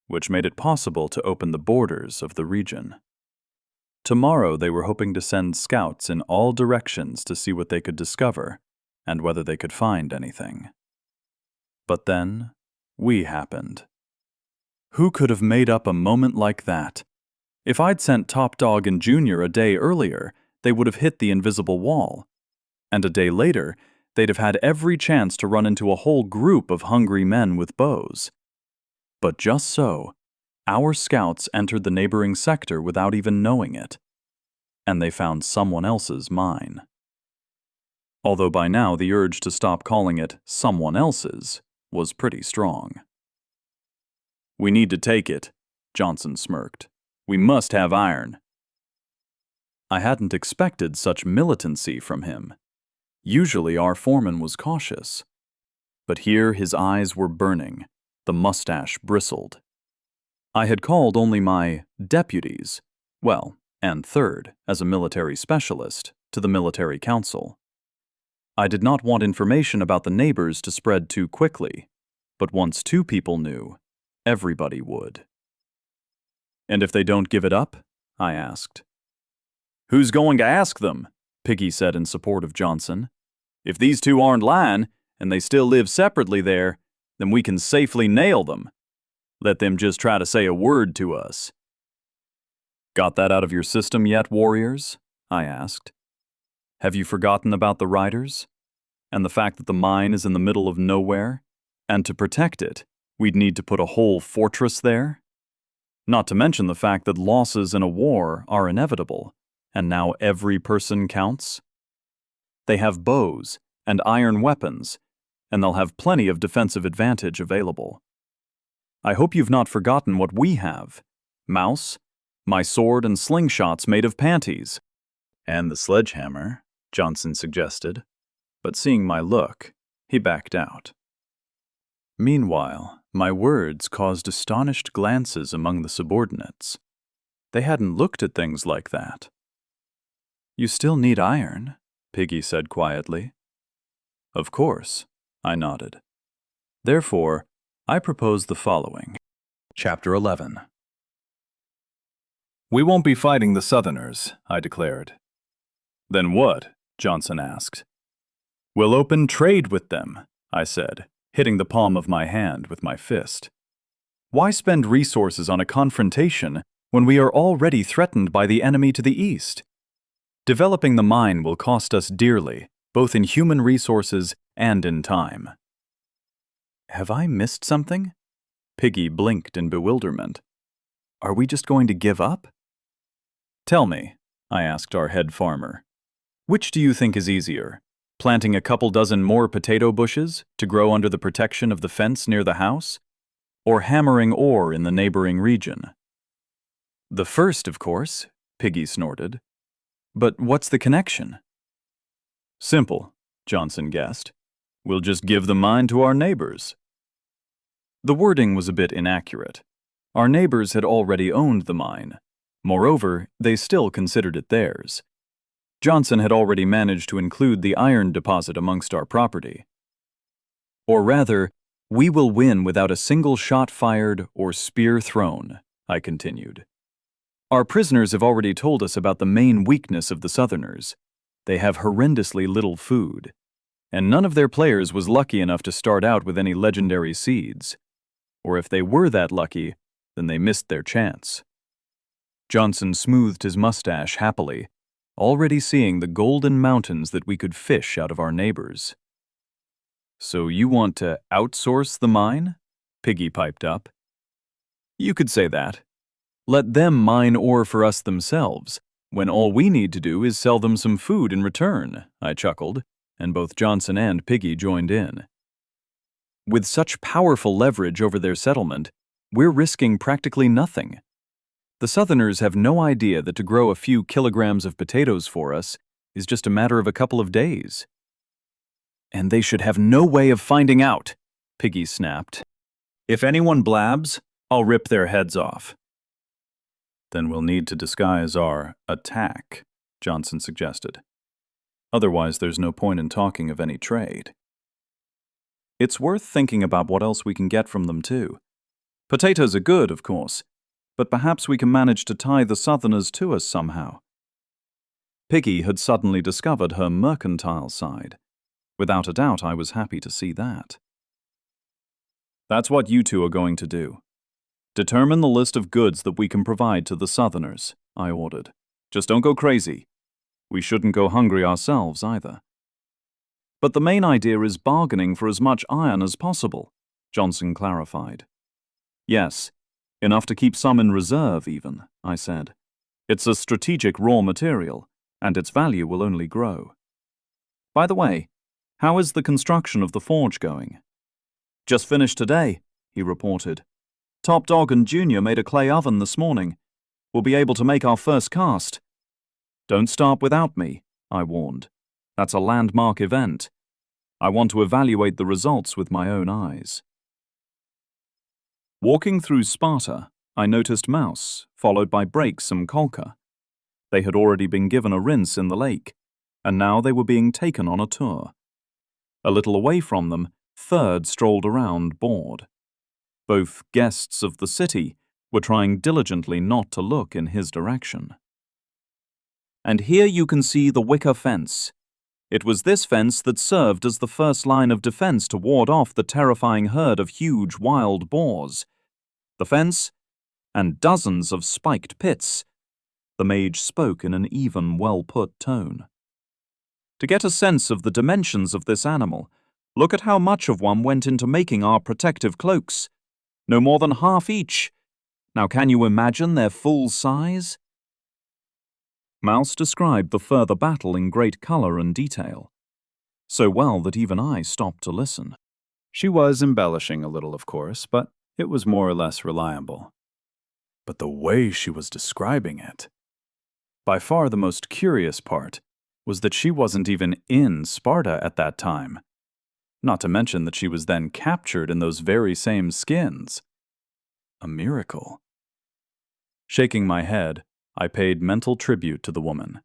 which made it possible to open the borders of the region. Tomorrow they were hoping to send scouts in all directions to see what they could discover and whether they could find anything. But then, we happened. Who could have made up a moment like that? If I'd sent Top Dog and Junior a day earlier, they would have hit the invisible wall. And a day later, they'd have had every chance to run into a whole group of hungry men with bows. But just so, our scouts entered the neighboring sector without even knowing it. And they found someone else's mine. Although by now the urge to stop calling it someone else's was pretty strong. "We need to take it," Johnson smirked. "We must have iron." I hadn't expected such militancy from him. Usually our foreman was cautious. But here his eyes were burning, the mustache bristled. I had called only my deputies, well, and third, as a military specialist, to the military council. I did not want information about the neighbors to spread too quickly, but once 2 people knew, everybody would. "And if they don't give it up?" I asked. "Who's going to ask them?" Piggy said in support of Johnson. "If these 2 aren't lying, and they still live separately there, then we can safely nail them. Let them just try to say a word to us." "Got that out of your system yet, warriors?" I asked. "Have you forgotten about the riders? And the fact that the mine is in the middle of nowhere? And to protect it, we'd need to put a whole fortress there? Not to mention the fact that losses in a war are inevitable, and now every person counts? They have bows and iron weapons, and they'll have plenty of defensive advantage available. I hope you've not forgotten what we have. Mouse, my sword and slingshots made of panties. And the sledgehammer, Johnson suggested, but seeing my look, he backed out. Meanwhile, my words caused astonished glances among the subordinates. They hadn't looked at things like that. You still need iron, Piggy said quietly. Of course, I nodded. Therefore, I propose the following. Chapter 11. We won't be fighting the Southerners, I declared. Then what? Johnson asked. We'll open trade with them, I said, hitting the palm of my hand with my fist. Why spend resources on a confrontation when we are already threatened by the enemy to the east? Developing the mine will cost us dearly, both in human resources and in time. Have I missed something? Piggy blinked in bewilderment. Are we just going to give up? Tell me, I asked our head farmer, which do you think is easier, planting a couple dozen more potato bushes to grow under the protection of the fence near the house, or hammering ore in the neighboring region? The first, of course, Piggy snorted. But what's the connection? Simple, Johnson guessed. We'll just give the mine to our neighbors. The wording was a bit inaccurate. Our neighbors had already owned the mine. Moreover, they still considered it theirs. Johnson had already managed to include the iron deposit amongst our property. Or rather, we will win without a single shot fired or spear thrown, I continued. Our prisoners have already told us about the main weakness of the Southerners. They have horrendously little food, and none of their players was lucky enough to start out with any legendary seeds. Or if they were that lucky, then they missed their chance. Johnson smoothed his mustache happily, already seeing the golden mountains that we could fish out of our neighbors. So you want to outsource the mine? Piggy piped up. You could say that. Let them mine ore for us themselves, when all we need to do is sell them some food in return, I chuckled, and both Johnson and Piggy joined in. With such powerful leverage over their settlement, we're risking practically nothing. The Southerners have no idea that to grow a few kilograms of potatoes for us is just a matter of a couple of days. And they should have no way of finding out, Piggy snapped. If anyone blabs, I'll rip their heads off. Then we'll need to disguise our attack, Johnson suggested. Otherwise, there's no point in talking of any trade. It's worth thinking about what else we can get from them, too. Potatoes are good, of course, but perhaps we can manage to tie the Southerners to us somehow. Piggy had suddenly discovered her mercantile side. Without a doubt, I was happy to see that. That's what you two are going to do. Determine the list of goods that we can provide to the Southerners, I ordered. Just don't go crazy. We shouldn't go hungry ourselves either. But the main idea is bargaining for as much iron as possible, Johnson clarified. Yes, enough to keep some in reserve even, I said. It's a strategic raw material, and its value will only grow. By the way, how is the construction of the forge going? Just finished today, he reported. Top Dog and Junior made a clay oven this morning. We'll be able to make our first cast. Don't start without me, I warned. That's a landmark event. I want to evaluate the results with my own eyes. Walking through Sparta, I noticed Mouse, followed by Brakes and Kolka. They had already been given a rinse in the lake, and now they were being taken on a tour. A little away from them, Third strolled around bored. Both guests of the city were trying diligently not to look in his direction. And here you can see the wicker fence. It was this fence that served as the first line of defense to ward off the terrifying herd of huge wild boars. The fence, and dozens of spiked pits. The mage spoke in an even, well-put tone. To get a sense of the dimensions of this animal, look at how much of one went into making our protective cloaks. No more than half each. Now can you imagine their full size? Mouse described the further battle in great color and detail, so well that even I stopped to listen. She was embellishing a little, of course, but it was more or less reliable. But the way she was describing it. By far the most curious part was that she wasn't even in Sparta at that time. Not to mention that she was then captured in those very same skins. A miracle. Shaking my head, I paid mental tribute to the woman.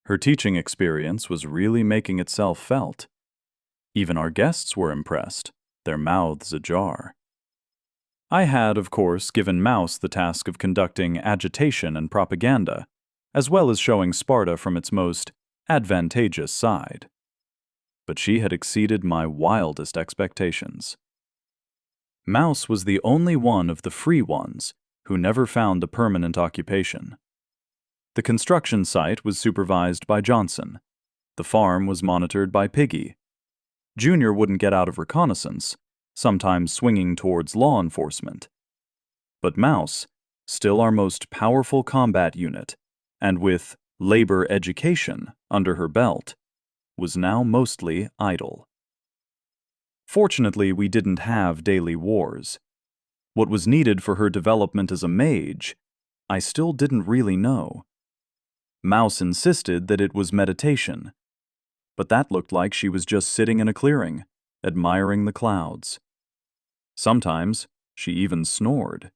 Her teaching experience was really making itself felt. Even our guests were impressed, their mouths ajar. I had, of course, given Mouse the task of conducting agitation and propaganda, as well as showing Sparta from its most advantageous side. But she had exceeded my wildest expectations. Mouse was the only one of the free ones who never found a permanent occupation. The construction site was supervised by Johnson. The farm was monitored by Piggy. Junior wouldn't get out of reconnaissance, sometimes swinging towards law enforcement. But Mouse, still our most powerful combat unit, and with labor education under her belt, was now mostly idle. Fortunately, we didn't have daily wars. What was needed for her development as a mage, I still didn't really know. Mouse insisted that it was meditation, but that looked like she was just sitting in a clearing, admiring the clouds. Sometimes she even snored.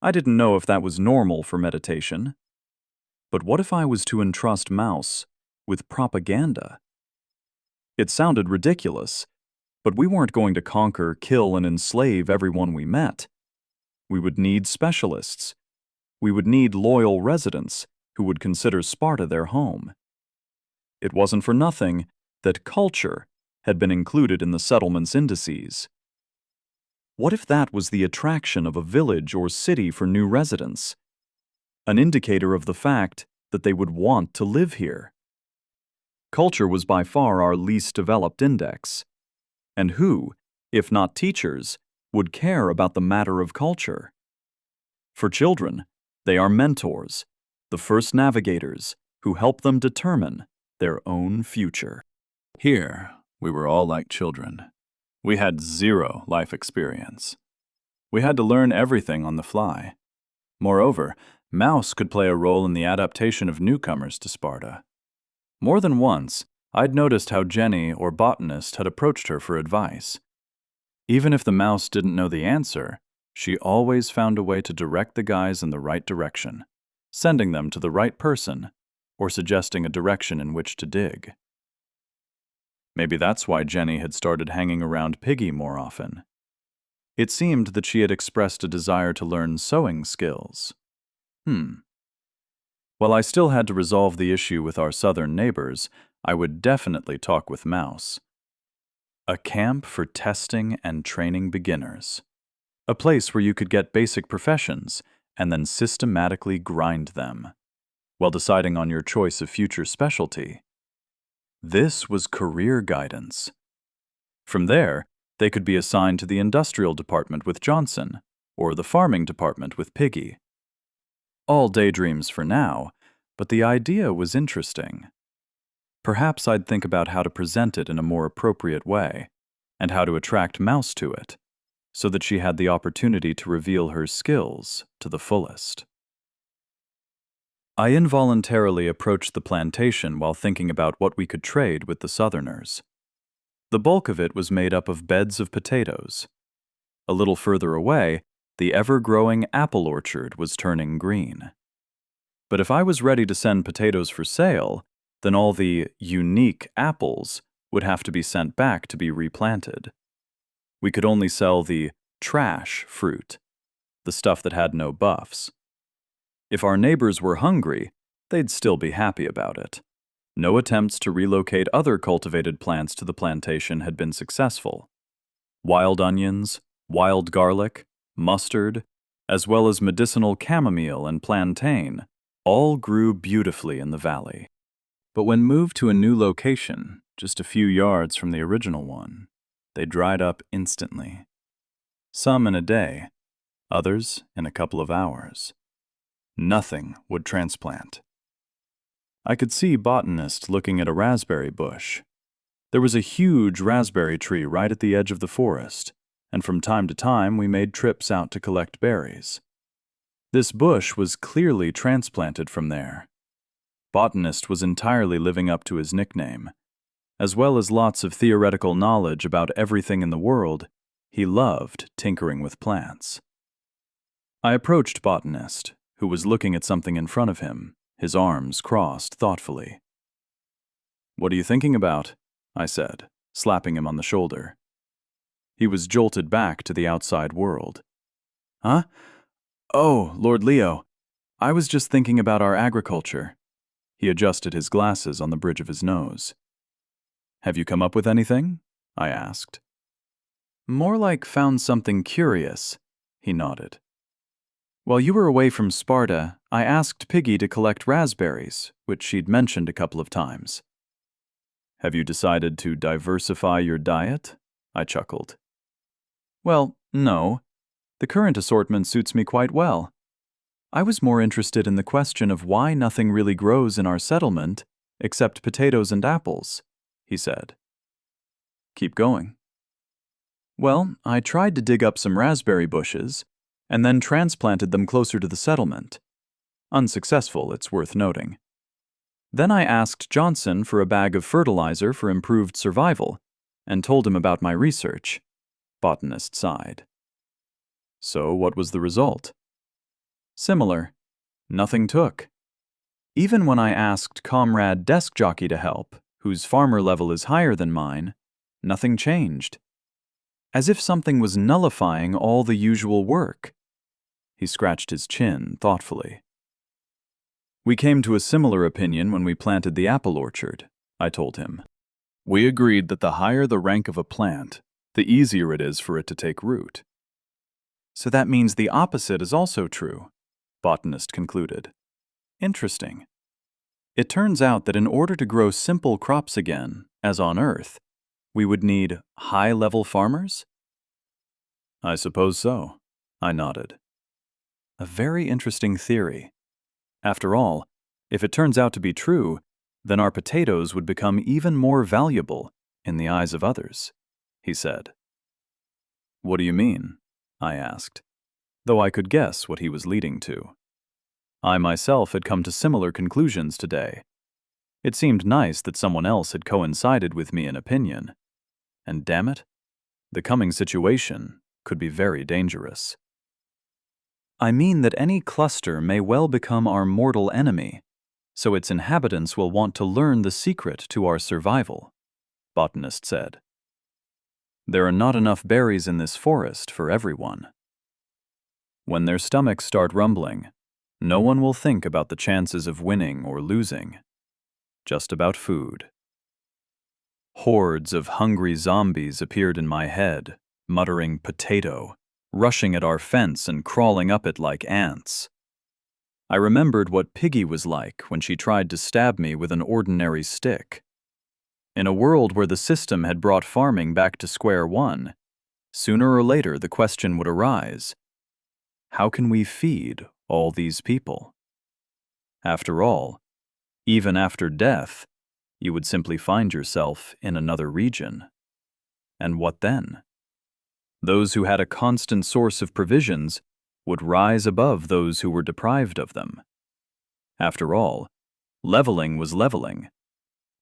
I didn't know if that was normal for meditation. But what if I was to entrust Mouse with propaganda? It sounded ridiculous, but we weren't going to conquer, kill, and enslave everyone we met. We would need specialists. We would need loyal residents who would consider Sparta their home. It wasn't for nothing that culture had been included in the settlement's indices. What if that was the attraction of a village or city for new residents? An indicator of the fact that they would want to live here. Culture was by far our least developed index. And who, if not teachers, would care about the matter of culture? For children, they are mentors, the first navigators who help them determine their own future. Here, we were all like children. We had zero life experience. We had to learn everything on the fly. Moreover, Mouse could play a role in the adaptation of newcomers to Sparta. More than once, I'd noticed how Jenny or Botanist had approached her for advice. Even if the Mouse didn't know the answer, she always found a way to direct the guys in the right direction, sending them to the right person, or suggesting a direction in which to dig. Maybe that's why Jenny had started hanging around Piggy more often. It seemed that she had expressed a desire to learn sewing skills. While I still had to resolve the issue with our southern neighbors, I would definitely talk with Mouse. A camp for testing and training beginners. A place where you could get basic professions and then systematically grind them, while deciding on your choice of future specialty. This was career guidance. From there, they could be assigned to the industrial department with Johnson, or the farming department with Piggy. All daydreams for now, but the idea was interesting. Perhaps I'd think about how to present it in a more appropriate way, and how to attract Mouse to it, so that she had the opportunity to reveal her skills to the fullest. I involuntarily approached the plantation while thinking about what we could trade with the Southerners. The bulk of it was made up of beds of potatoes. A little further away, the ever-growing apple orchard was turning green. But if I was ready to send potatoes for sale, then all the unique apples would have to be sent back to be replanted. We could only sell the trash fruit, the stuff that had no buffs. If our neighbors were hungry, they'd still be happy about it. No attempts to relocate other cultivated plants to the plantation had been successful. Wild onions, wild garlic, mustard, as well as medicinal chamomile and plantain, all grew beautifully in the valley. But when moved to a new location, just a few yards from the original one, they dried up instantly. Some in a day, others in a couple of hours. Nothing would transplant. I could see Botanist looking at a raspberry bush. There was a huge raspberry tree right at the edge of the forest, and from time to time we made trips out to collect berries. This bush was clearly transplanted from there. Botanist was entirely living up to his nickname. As well as lots of theoretical knowledge about everything in the world, he loved tinkering with plants. I approached Botanist, who was looking at something in front of him, his arms crossed thoughtfully. "What are you thinking about?" I said, slapping him on the shoulder. He was jolted back to the outside world. "Huh? Oh, Lord Leo, I was just thinking about our agriculture." He adjusted his glasses on the bridge of his nose. "Have you come up with anything?" I asked. "More like found something curious," he nodded. "While you were away from Sparta, I asked Piggy to collect raspberries, which she'd mentioned a couple of times." "Have you decided to diversify your diet?" I chuckled. "Well, no. The current assortment suits me quite well. I was more interested in the question of why nothing really grows in our settlement except potatoes and apples," he said. "Keep going." "Well, I tried to dig up some raspberry bushes and then transplanted them closer to the settlement. Unsuccessful, it's worth noting. Then I asked Johnson for a bag of fertilizer for improved survival and told him about my research." Botanist sighed. "So what was the result?" "Similar. Nothing took. Even when I asked Comrade Desk Jockey to help, whose farmer level is higher than mine, nothing changed. As if something was nullifying all the usual work." He scratched his chin thoughtfully. "We came to a similar opinion when we planted the apple orchard," I told him. "We agreed that the higher the rank of a plant, the easier it is for it to take root." "So that means the opposite is also true," Botanist concluded. "Interesting. It turns out that in order to grow simple crops again, as on Earth, we would need high-level farmers?" "I suppose so," I nodded. "A very interesting theory. After all, if it turns out to be true, then our potatoes would become even more valuable in the eyes of others," he said. "What do you mean?" I asked, though I could guess what he was leading to. I myself had come to similar conclusions today. It seemed nice that someone else had coincided with me in opinion. And damn it, the coming situation could be very dangerous. "I mean that any cluster may well become our mortal enemy, so its inhabitants will want to learn the secret to our survival," Botanist said. "There are not enough berries in this forest for everyone. When their stomachs start rumbling, no one will think about the chances of winning or losing. Just about food." Hordes of hungry zombies appeared in my head, muttering "potato," rushing at our fence and crawling up it like ants. I remembered what Piggy was like when she tried to stab me with an ordinary stick. In a world where the system had brought farming back to square one, sooner or later the question would arise: how can we feed all these people? After all, even after death, you would simply find yourself in another region. And what then? Those who had a constant source of provisions would rise above those who were deprived of them. After all, leveling was leveling,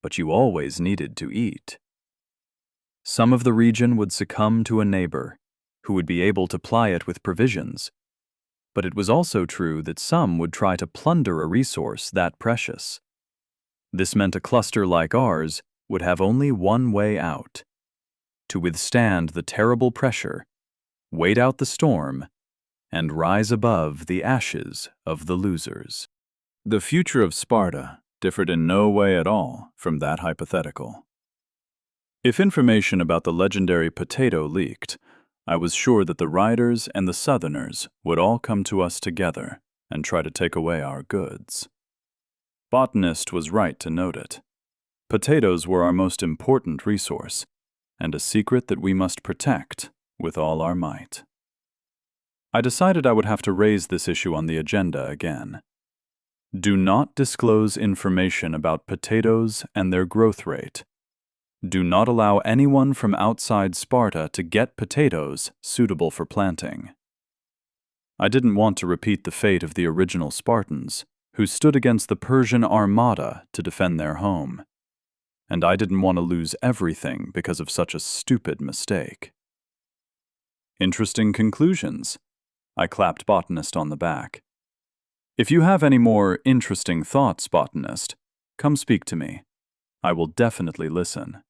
but you always needed to eat. Some of the region would succumb to a neighbor, who would be able to ply it with provisions, but it was also true that some would try to plunder a resource that precious. This meant a cluster like ours would have only one way out: to withstand the terrible pressure, wait out the storm, and rise above the ashes of the losers. The future of Sparta differed in no way at all from that hypothetical. If information about the legendary potato leaked, I was sure that the riders and the Southerners would all come to us together and try to take away our goods. Botanist was right to note it. Potatoes were our most important resource, and a secret that we must protect with all our might. I decided I would have to raise this issue on the agenda again. Do not disclose information about potatoes and their growth rate. Do not allow anyone from outside Sparta to get potatoes suitable for planting. I didn't want to repeat the fate of the original Spartans, who stood against the Persian armada to defend their home. And I didn't want to lose everything because of such a stupid mistake. Interesting conclusions. I clapped Botanist on the back. If you have any more interesting thoughts, Botanist, come speak to me. I will definitely listen.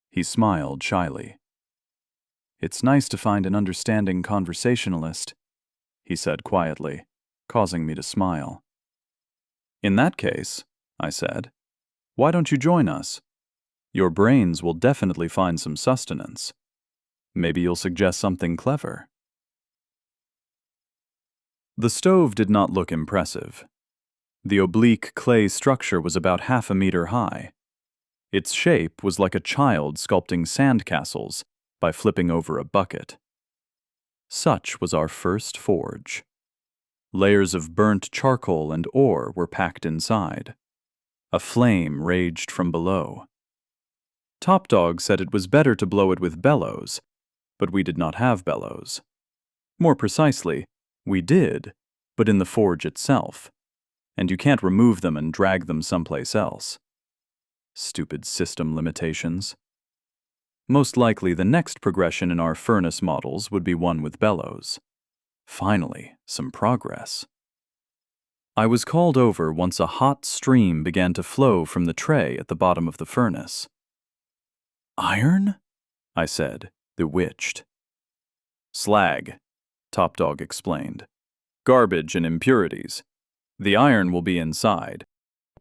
He smiled shyly. It's nice to find an understanding conversationalist, he said quietly, causing me to smile. In that case, I said, why don't you join us? Your brains will definitely find some sustenance. Maybe you'll suggest something clever. The stove did not look impressive. The oblique clay structure was about 1/2 meter high. Its shape was like a child sculpting sandcastles by flipping over a bucket. Such was our first forge. Layers of burnt charcoal and ore were packed inside. A flame raged from below. Top Dog said it was better to blow it with bellows, but we did not have bellows. More precisely, we did, but in the forge itself, and you can't remove them and drag them someplace else. Stupid system limitations. Most likely the next progression in our furnace models would be one with bellows. Finally, some progress. I was called over once a hot stream began to flow from the tray at the bottom of the furnace. Iron? I said, bewitched. Slag, Top Dog explained. Garbage and impurities. The iron will be inside.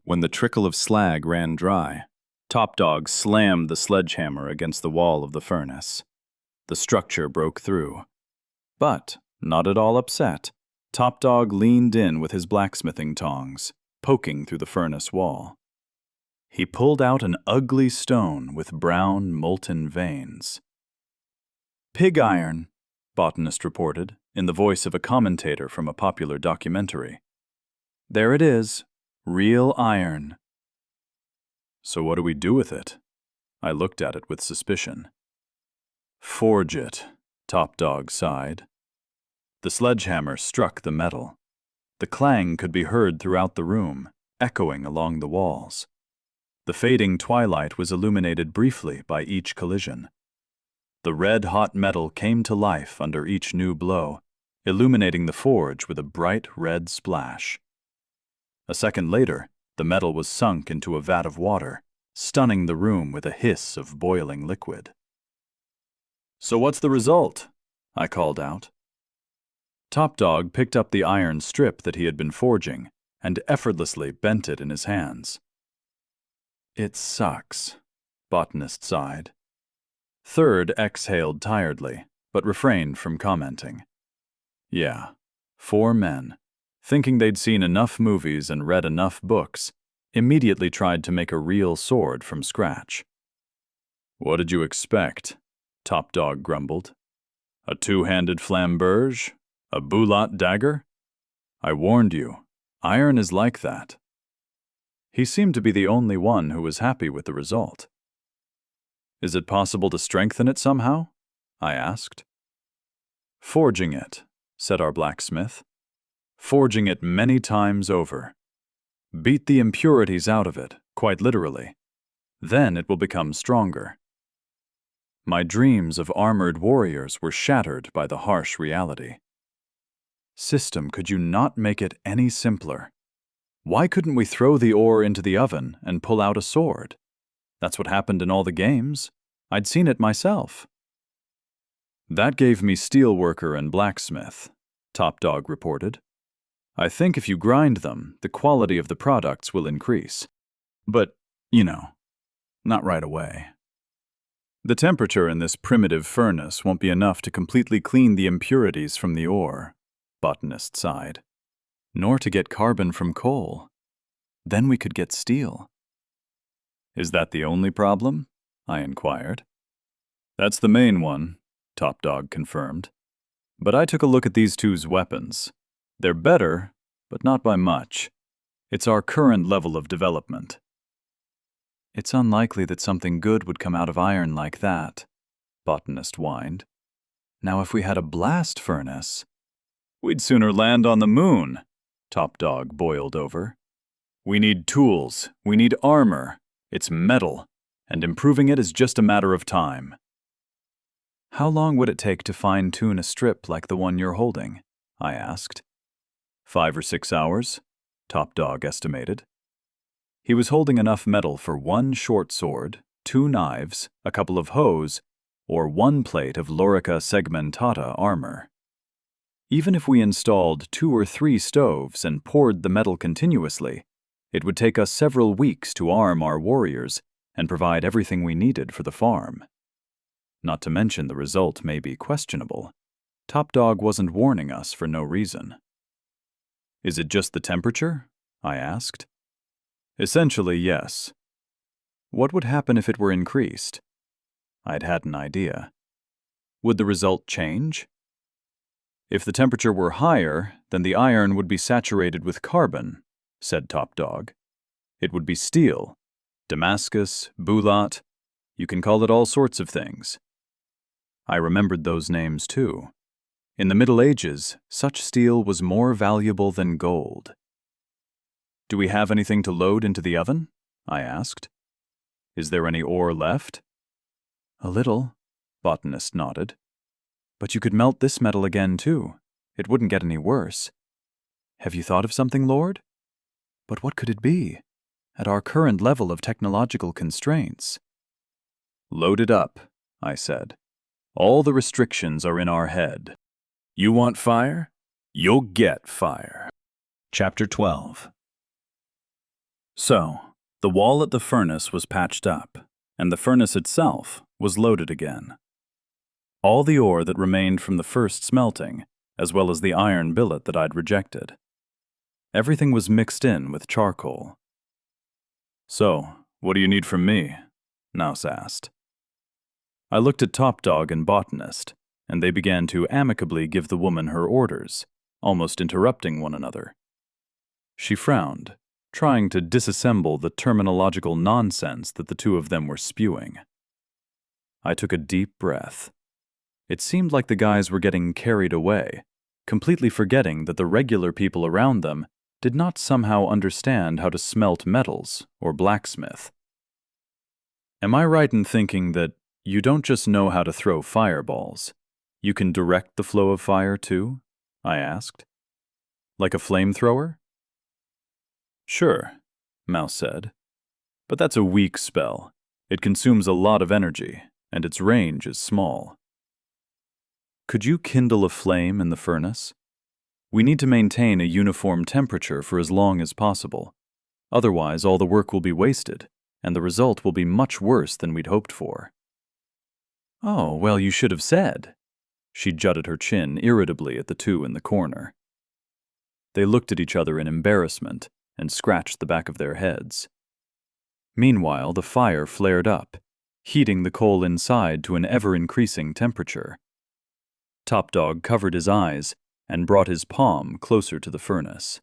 When the trickle of slag ran dry, Top Dog slammed the sledgehammer against the wall of the furnace. The structure broke through. But, not at all upset, Top Dog leaned in with his blacksmithing tongs, poking through the furnace wall. He pulled out an ugly stone with brown, molten veins. Pig iron, Botanist reported, in the voice of a commentator from a popular documentary. There it is, real iron. So what do we do with it? I looked at it with suspicion. Forge it, Top Dog sighed. The sledgehammer struck the metal. The clang could be heard throughout the room, echoing along the walls. The fading twilight was illuminated briefly by each collision. The red-hot metal came to life under each new blow, illuminating the forge with a bright red splash. A second later, the metal was sunk into a vat of water, stunning the room with a hiss of boiling liquid. So what's the result? I called out. Top Dog picked up the iron strip that he had been forging and effortlessly bent it in his hands. It sucks, Botanist sighed. Third exhaled tiredly, but refrained from commenting. Yeah, 4 men, thinking they'd seen enough movies and read enough books, immediately tried to make a real sword from scratch. What did you expect? Top Dog grumbled. A 2-handed flamberge? A boulat dagger? I warned you, iron is like that. He seemed to be the only one who was happy with the result. Is it possible to strengthen it somehow? I asked. Forging it, said our blacksmith. Forging it many times over. Beat the impurities out of it, quite literally. Then it will become stronger. My dreams of armored warriors were shattered by the harsh reality. System, could you not make it any simpler? Why couldn't we throw the ore into the oven and pull out a sword? That's what happened in all the games. I'd seen it myself. That gave me steelworker and blacksmith, Top Dog reported. I think if you grind them, the quality of the products will increase. But, not right away. The temperature in this primitive furnace won't be enough to completely clean the impurities from the ore, Botanist sighed. Nor to get carbon from coal. Then we could get steel. Is that the only problem? I inquired. That's the main one, Top Dog confirmed. But I took a look at these two's weapons. They're better, but not by much. It's our current level of development. It's unlikely that something good would come out of iron like that, Botanist whined. Now if we had a blast furnace, We'd sooner land on the moon, Top Dog boiled over. We need tools, we need armor. It's metal, and improving it is just a matter of time. How long would it take to fine-tune a strip like the one you're holding? I asked. 5 or 6 hours, Top Dog estimated. He was holding enough metal for 1 short sword, 2 knives, a couple of hoes, or 1 plate of Lorica segmentata armor. Even if we installed 2 or 3 stoves and poured the metal continuously, it would take us several weeks to arm our warriors and provide everything we needed for the farm. Not to mention the result may be questionable. Top Dog wasn't warning us for no reason. Is it just the temperature? I asked. Essentially, yes. What would happen if it were increased? I'd had an idea. Would the result change? If the temperature were higher, then the iron would be saturated with carbon, said Top Dog. It would be steel, Damascus, Bulat, you can call it all sorts of things. I remembered those names too. In the Middle Ages, such steel was more valuable than gold. Do we have anything to load into the oven? I asked. Is there any ore left? A little, Botanist nodded. But you could melt this metal again too. It wouldn't get any worse. Have you thought of something, Lord? But what could it be? At our current level of technological constraints. Load it up, I said. All the restrictions are in our head. You want fire? You'll get fire. Chapter 12. So, the wall at the furnace was patched up, and the furnace itself was loaded again. All the ore that remained from the first smelting, as well as the iron billet that I'd rejected. Everything was mixed in with charcoal. So, what do you need from me? Nouse asked. I looked at Top Dog and Botanist, and they began to amicably give the woman her orders, almost interrupting one another. She frowned, trying to disassemble the terminological nonsense that the two of them were spewing. I took a deep breath. It seemed like the guys were getting carried away, completely forgetting that the regular people around them did not somehow understand how to smelt metals or blacksmith. Am I right in thinking that you don't just know how to throw fireballs, you can direct the flow of fire too? I asked. Like a flamethrower? Sure, Mouse said. But that's a weak spell. It consumes a lot of energy, and its range is small. Could you kindle a flame in the furnace? We need to maintain a uniform temperature for as long as possible. Otherwise, all the work will be wasted, and the result will be much worse than we'd hoped for. Oh, well, you should have said. She jutted her chin irritably at the two in the corner. They looked at each other in embarrassment and scratched the back of their heads. Meanwhile, the fire flared up, heating the coal inside to an ever-increasing temperature. Top Dog covered his eyes and brought his palm closer to the furnace.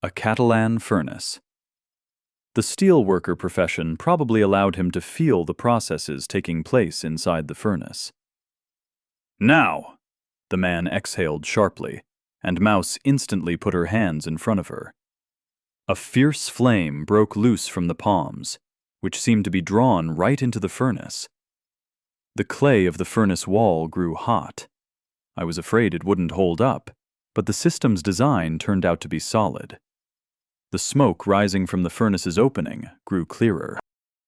A Catalan furnace. The steelworker profession probably allowed him to feel the processes taking place inside the furnace. Now! The man exhaled sharply, and Mouse instantly put her hands in front of her. A fierce flame broke loose from the palms, which seemed to be drawn right into the furnace. The clay of the furnace wall grew hot. I was afraid it wouldn't hold up, but the system's design turned out to be solid. The smoke rising from the furnace's opening grew clearer.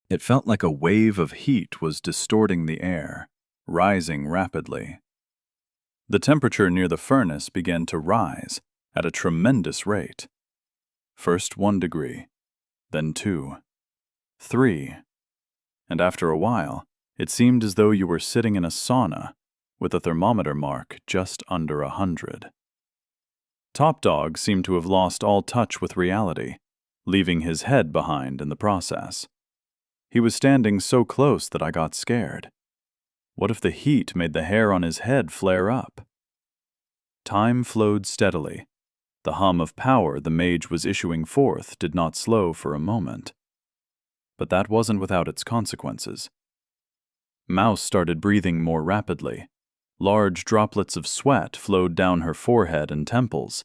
It felt like a wave of heat was distorting the air, rising rapidly. The temperature near the furnace began to rise at a tremendous rate. First 1 degree, then 2, 3, and after a while, it seemed as though you were sitting in a sauna with a thermometer mark just under 100. Top Dog seemed to have lost all touch with reality, leaving his head behind in the process. He was standing so close that I got scared. What if the heat made the hair on his head flare up? Time flowed steadily. The hum of power the mage was issuing forth did not slow for a moment. but that wasn't without its consequences. Mouse started breathing more rapidly. Large droplets of sweat flowed down her forehead and temples.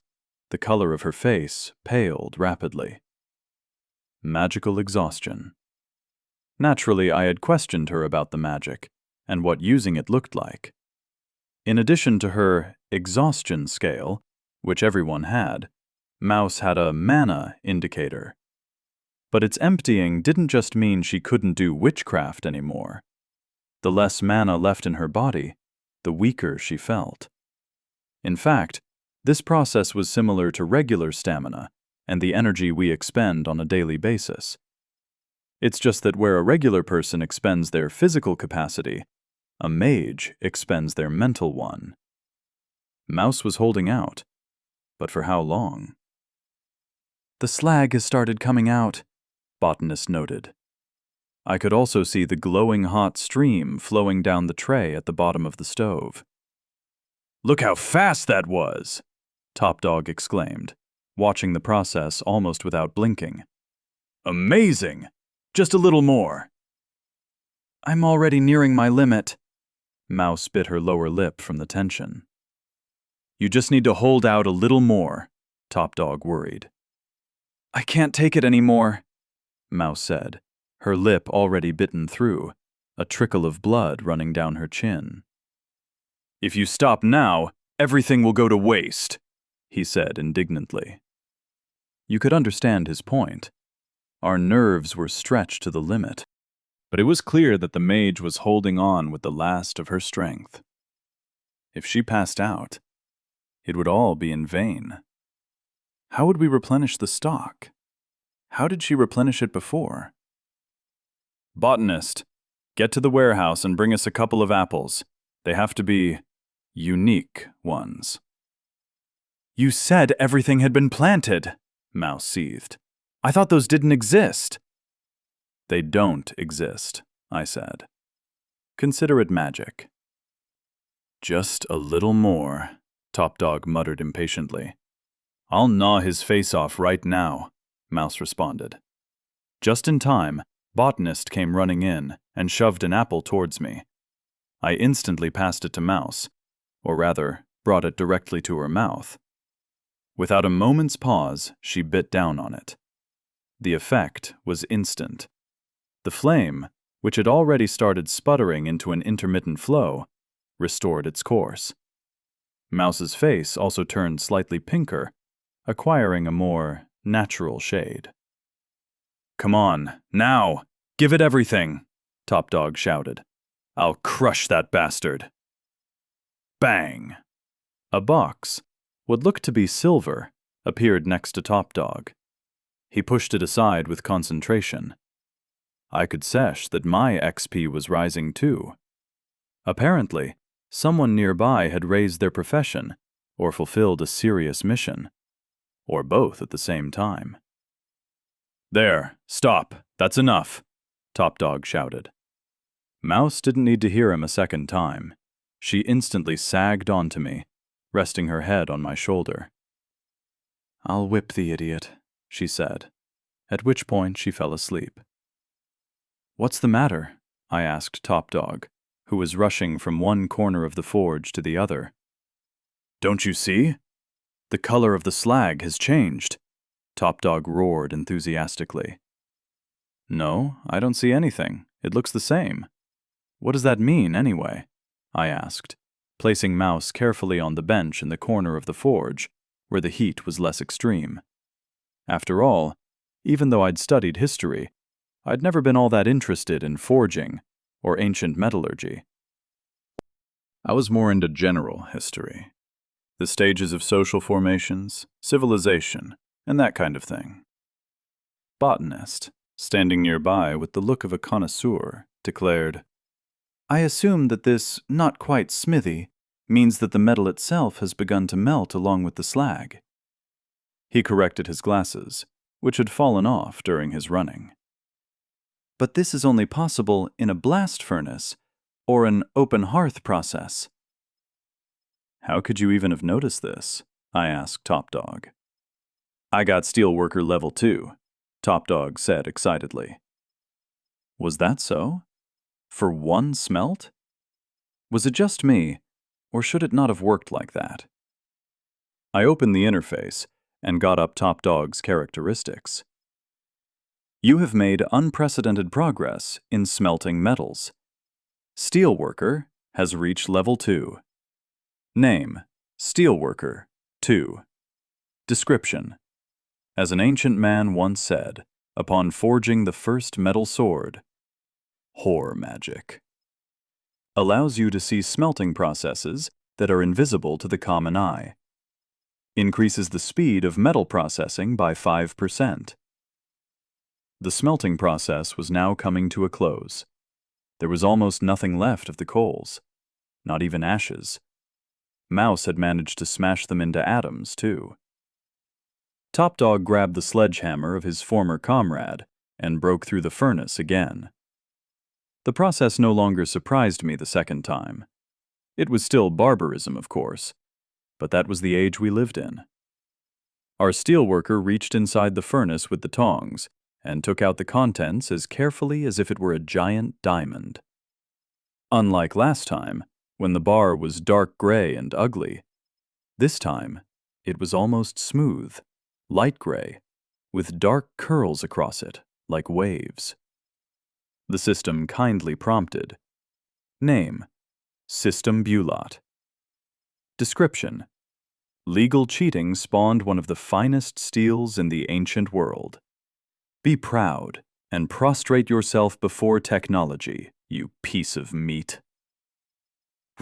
The color of her face paled rapidly. Magical exhaustion. Naturally, I had questioned her about the magic and what using it looked like. In addition to her exhaustion scale, which everyone had, Mouse had a mana indicator. But its emptying didn't just mean she couldn't do witchcraft anymore. The less mana left in her body, the weaker she felt. In fact, this process was similar to regular stamina and the energy we expend on a daily basis. It's just that where a regular person expends their physical capacity, a mage expends their mental one. Mouse was holding out, but for how long? "The slag has started coming out," Botanist noted. I could also see the glowing hot stream flowing down the tray at the bottom of the stove. "Look how fast that was!" Top Dog exclaimed, watching the process almost without blinking. "Amazing! Just a little more." "I'm already nearing my limit." Mouse bit her lower lip from the tension. "You just need to hold out a little more," Top Dog worried. "I can't take it anymore," Mouse said, her lip already bitten through, a trickle of blood running down her chin. "If you stop now, everything will go to waste," he said indignantly. You could understand his point. Our nerves were stretched to the limit. But it was clear that the mage was holding on with the last of her strength. If she passed out, it would all be in vain. How would we replenish the stock? How did she replenish it before? "Botanist, get to the warehouse and bring us a couple of apples. They have to be unique ones." "You said everything had been planted," Mouse seethed. "I thought those didn't exist." "They don't exist," I said. "Consider it magic." "Just a little more," Top Dog muttered impatiently. "I'll gnaw his face off right now," Mouse responded. Just in time, Botanist came running in and shoved an apple towards me. I instantly passed it to Mouse, or rather, brought it directly to her mouth. Without a moment's pause, she bit down on it. The effect was instant. The flame, which had already started sputtering into an intermittent flow, restored its course. Mouse's face also turned slightly pinker, acquiring a more natural shade. "Come on, now! Give it everything!" Top Dog shouted. "I'll crush that bastard!" Bang! A box, what looked to be silver, appeared next to Top Dog. He pushed it aside with concentration. I could sesh that my XP was rising too. Apparently, someone nearby had raised their profession or fulfilled a serious mission, or both at the same time. "There, stop, that's enough," Top Dog shouted. Mouse didn't need to hear him a second time. She instantly sagged onto me, resting her head on my shoulder. "I'll whip the idiot," she said, at which point she fell asleep. "What's the matter?" I asked Top Dog, who was rushing from one corner of the forge to the other. "Don't you see? The color of the slag has changed," Top Dog roared enthusiastically. "No, I don't see anything. It looks the same. What does that mean, anyway?" I asked, placing Mouse carefully on the bench in the corner of the forge, where the heat was less extreme. After all, even though I'd studied history, I'd never been all that interested in forging or ancient metallurgy. I was more into general history, the stages of social formations, civilization, and that kind of thing. Botanist, standing nearby with the look of a connoisseur, declared, "I assume that this not-quite-smithy means that the metal itself has begun to melt along with the slag." He corrected his glasses, which had fallen off during his running. "But this is only possible in a blast furnace or an open hearth process." "How could you even have noticed this?" I asked Top Dog. "I got steelworker level 2, Top Dog said excitedly. Was that so? For one smelt? Was it just me, or should it not have worked like that? I opened the interface and got up Top Dog's characteristics. You have made unprecedented progress in smelting metals. Steelworker has reached level 2. Name: Steelworker 2. Description: as an ancient man once said, upon forging the first metal sword, horror magic. Allows you to see smelting processes that are invisible to the common eye. Increases the speed of metal processing by 5%. The smelting process was now coming to a close. There was almost nothing left of the coals, not even ashes. Mouse had managed to smash them into atoms, too. Top Dog grabbed the sledgehammer of his former comrade and broke through the furnace again. The process no longer surprised me the second time. It was still barbarism, of course, but that was the age we lived in. Our steelworker reached inside the furnace with the tongs and took out the contents as carefully as if it were a giant diamond. Unlike last time, when the bar was dark gray and ugly, this time it was almost smooth, light gray, with dark curls across it, like waves. The system kindly prompted. Name: System Bulot. Description: legal cheating spawned one of the finest steels in the ancient world. Be proud and prostrate yourself before technology, you piece of meat.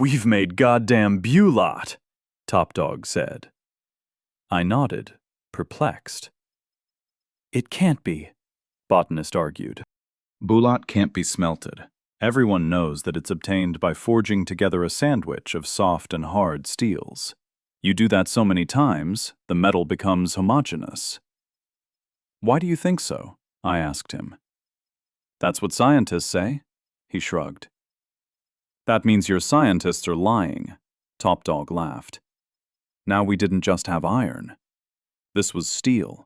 We've made goddamn Bulot, Top Dog said. I nodded, perplexed. It can't be, Botanist argued. Bulot can't be smelted. Everyone knows that it's obtained by forging together a sandwich of soft and hard steels. You do that so many times, the metal becomes homogeneous. Why do you think so? I asked him. That's what scientists say, he shrugged. That means your scientists are lying, Top Dog laughed. Now we didn't just have iron. This was steel,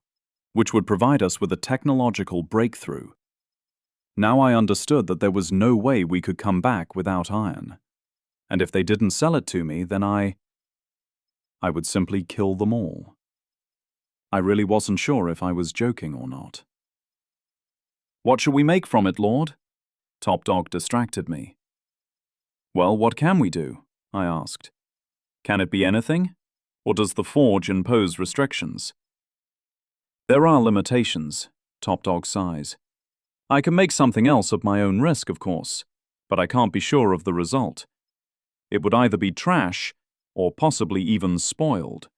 which would provide us with a technological breakthrough. Now I understood that there was no way we could come back without iron. And if they didn't sell it to me, then I would simply kill them all. I really wasn't sure if I was joking or not. What shall we make from it, Lord? Top Dog distracted me. Well, what can we do? I asked. Can it be anything? Or does the forge impose restrictions? There are limitations, Top Dog sighs. I can make something else at my own risk, of course, but I can't be sure of the result. It would either be trash or possibly even spoiled.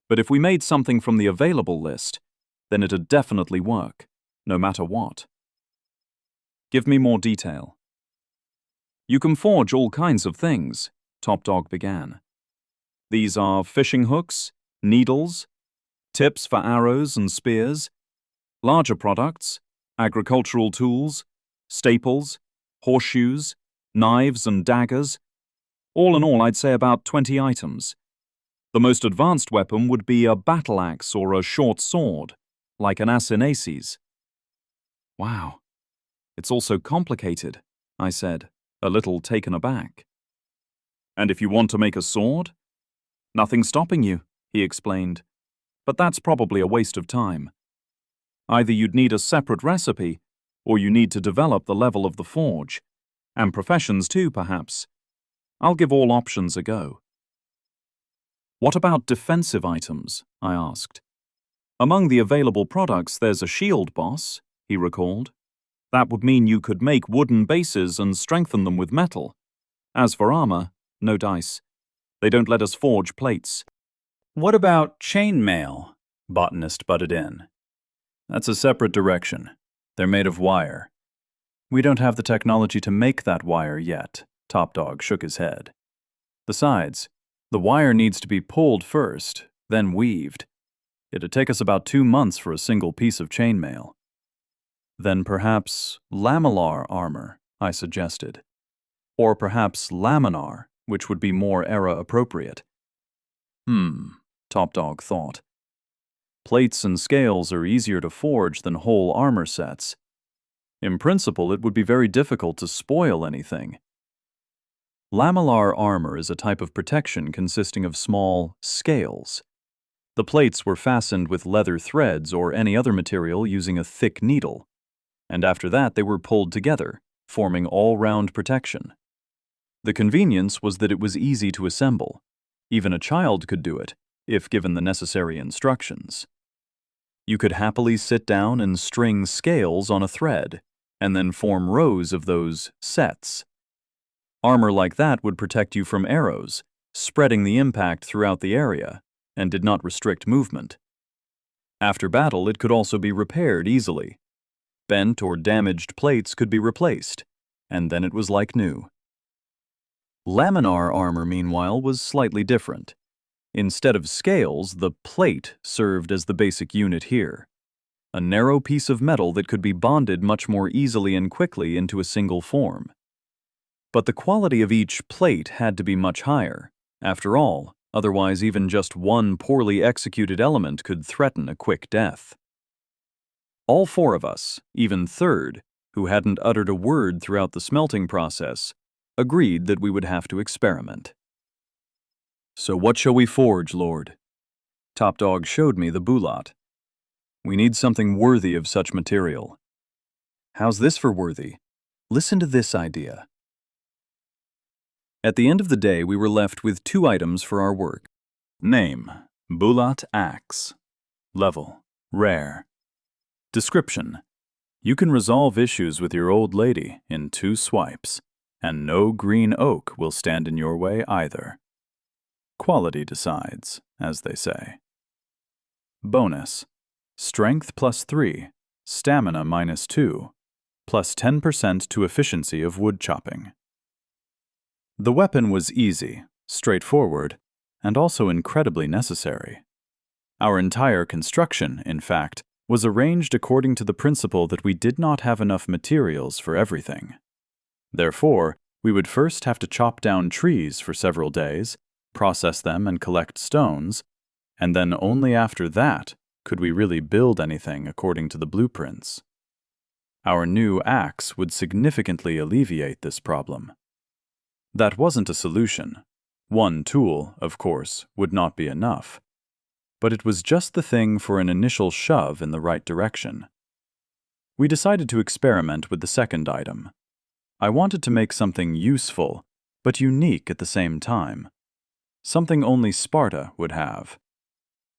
But if we made something from the available list, then it'd definitely work, no matter what. Give me more detail. You can forge all kinds of things, Top Dog began. These are fishing hooks, needles, tips for arrows and spears, larger products, agricultural tools, staples, horseshoes, knives and daggers. All in all, I'd say about 20 items. The most advanced weapon would be a battle axe or a short sword, like an Ascension. Wow, it's all so complicated, I said, a little taken aback. And if you want to make a sword? Nothing's stopping you, he explained. But that's probably a waste of time. Either you'd need a separate recipe, or you need to develop the level of the forge, and professions too, perhaps. I'll give all options a go. What about defensive items? I asked. Among the available products there's a shield boss, he recalled. That would mean you could make wooden bases and strengthen them with metal. As for armor, no dice. They don't let us forge plates. What about chainmail? Botanist butted in. That's a separate direction. They're made of wire. We don't have the technology to make that wire yet, Top Dog shook his head. Besides, the wire needs to be pulled first, then weaved. It'd take us about 2 months for a single piece of chainmail. Then perhaps lamellar armor, I suggested. Or perhaps laminar, which would be more era-appropriate. Top Dog thought. Plates and scales are easier to forge than whole armor sets. In principle, it would be very difficult to spoil anything. Lamellar armor is a type of protection consisting of small scales. The plates were fastened with leather threads or any other material using a thick needle, and after that they were pulled together, forming all-round protection. The convenience was that it was easy to assemble. Even a child could do it, if given the necessary instructions. You could happily sit down and string scales on a thread, and then form rows of those sets. Armor like that would protect you from arrows, spreading the impact throughout the area, and did not restrict movement. After battle, it could also be repaired easily. Bent or damaged plates could be replaced, and then it was like new. Laminar armor, meanwhile, was slightly different. Instead of scales, the plate served as the basic unit here. A narrow piece of metal that could be bonded much more easily and quickly into a single form. But the quality of each plate had to be much higher. After all, otherwise even just one poorly executed element could threaten a quick death. All four of us, even Third, who hadn't uttered a word throughout the smelting process, agreed that we would have to experiment. "So what shall we forge, Lord?" Top Dog showed me the bulat. "We need something worthy of such material." "How's this for worthy? Listen to this idea." At the end of the day, we were left with 2 items for our work. Name: Bulat Axe. Level: Rare. Description: you can resolve issues with your old lady in 2 swipes, and no green oak will stand in your way either. Quality decides, as they say. Bonus: Strength +3, Stamina -2, plus 10% to efficiency of wood chopping. The weapon was easy, straightforward, and also incredibly necessary. Our entire construction, in fact, was arranged according to the principle that we did not have enough materials for everything. Therefore, we would first have to chop down trees for several days, process them and collect stones, and then only after that could we really build anything according to the blueprints. Our new axe would significantly alleviate this problem. That wasn't a solution. One tool, of course, would not be enough. But it was just the thing for an initial shove in the right direction. We decided to experiment with the second item. I wanted to make something useful, but unique at the same time. Something only Sparta would have.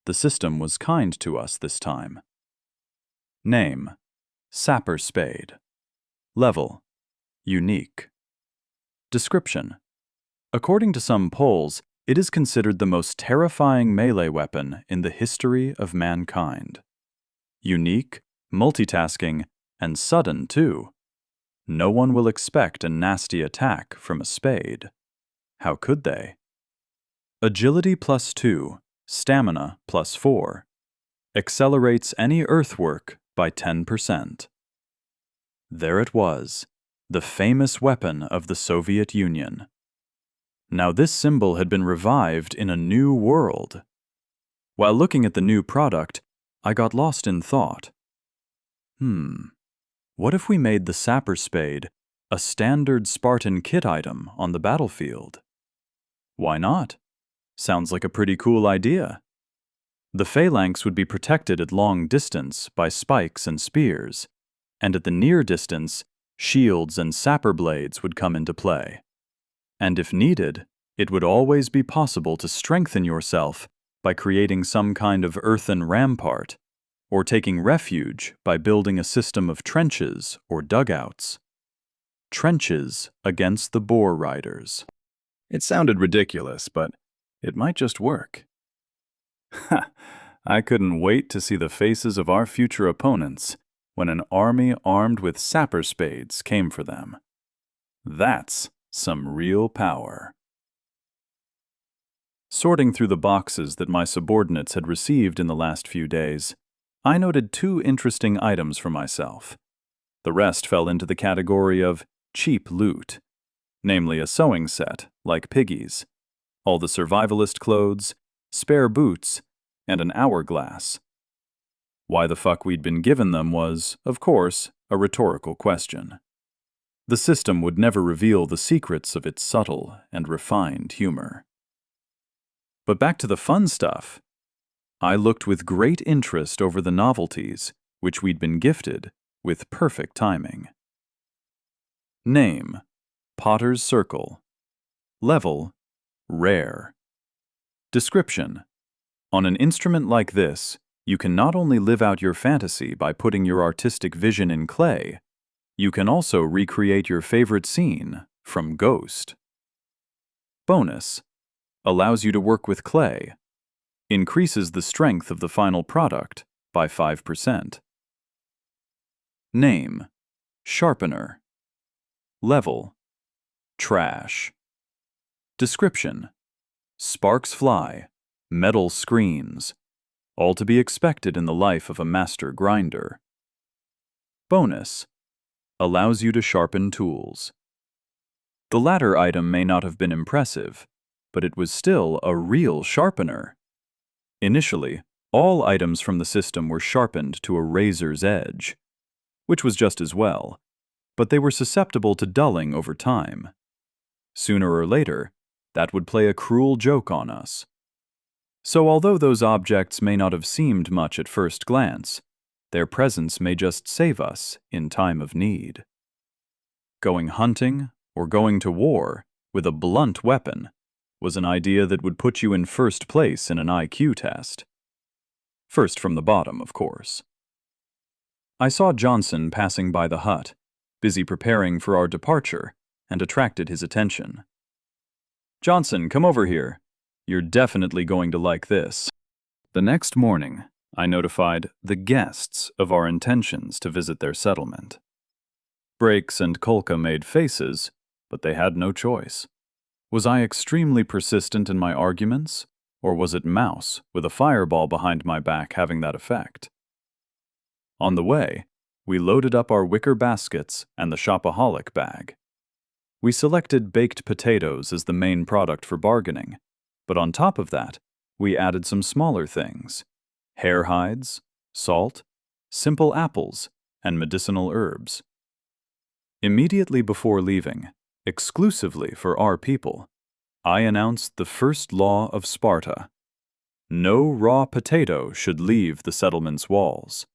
The system was kind to us this time. Name: Sapper Spade. Level: Unique. Description: according to some polls, it is considered the most terrifying melee weapon in the history of mankind. Unique, multitasking, and sudden, too. No one will expect a nasty attack from a spade. How could they? Agility +2, Stamina +4. Accelerates any earthwork by 10%. There it was, the famous weapon of the Soviet Union. Now this symbol had been revived in a new world. While looking at the new product, I got lost in thought. What if we made the Sapper Spade a standard Spartan kit item on the battlefield? Why not? Sounds like a pretty cool idea. The phalanx would be protected at long distance by spikes and spears, and at the near distance, shields and sapper blades would come into play. And if needed, it would always be possible to strengthen yourself by creating some kind of earthen rampart, or taking refuge by building a system of trenches or dugouts. Trenches against the boar riders. It sounded ridiculous, but it might just work. Ha! I couldn't wait to see the faces of our future opponents when an army armed with sapper spades came for them. That's some real power. Sorting through the boxes that my subordinates had received in the last few days, I noted 2 interesting items for myself. The rest fell into the category of cheap loot, namely a sewing set, like Piggy's, all the survivalist clothes, spare boots, and an hourglass. Why the fuck we'd been given them was, of course, a rhetorical question. The system would never reveal the secrets of its subtle and refined humor. But back to the fun stuff. I looked with great interest over the novelties which we'd been gifted with perfect timing. Name: Potter's Circle. Level: Rare. Description: on an instrument like this, you can not only live out your fantasy by putting your artistic vision in clay, you can also recreate your favorite scene from Ghost. Bonus: allows you to work with clay. Increases the strength of the final product by 5%. Name: Sharpener. Level: Trash. Description: sparks fly, metal screens, all to be expected in the life of a master grinder. Bonus: allows you to sharpen tools. The latter item may not have been impressive, but it was still a real sharpener. Initially, all items from the system were sharpened to a razor's edge, which was just as well, but they were susceptible to dulling over time. Sooner or later, that would play a cruel joke on us. So although those objects may not have seemed much at first glance, their presence may just save us in time of need. Going hunting or going to war with a blunt weapon was an idea that would put you in first place in an IQ test. First from the bottom, of course. I saw Johnson passing by the hut, busy preparing for our departure, and attracted his attention. "Johnson, come over here. You're definitely going to like this." The next morning, I notified the guests of our intentions to visit their settlement. Brakes and Kolka made faces, but they had no choice. Was I extremely persistent in my arguments, or was it Mouse with a fireball behind my back having that effect? On the way, we loaded up our wicker baskets and the shopaholic bag. We selected baked potatoes as the main product for bargaining, but on top of that, we added some smaller things: hare hides, salt, simple apples, and medicinal herbs. Immediately before leaving, exclusively for our people, I announced the first law of Sparta. No raw potato should leave the settlement's walls.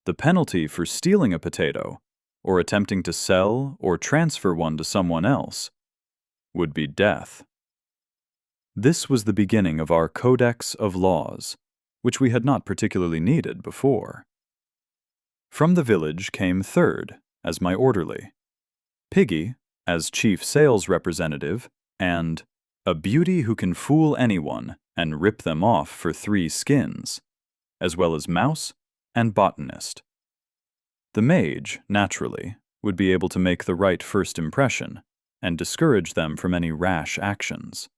The penalty for stealing a potato, or attempting to sell or transfer one to someone else, would be death. This was the beginning of our Codex of Laws, which we had not particularly needed before. From the village came Third as my orderly, Piggy as chief sales representative, and a beauty who can fool anyone and rip them off for 3 skins, as well as Mouse and Botanist. The mage, naturally, would be able to make the right first impression and discourage them from any rash actions.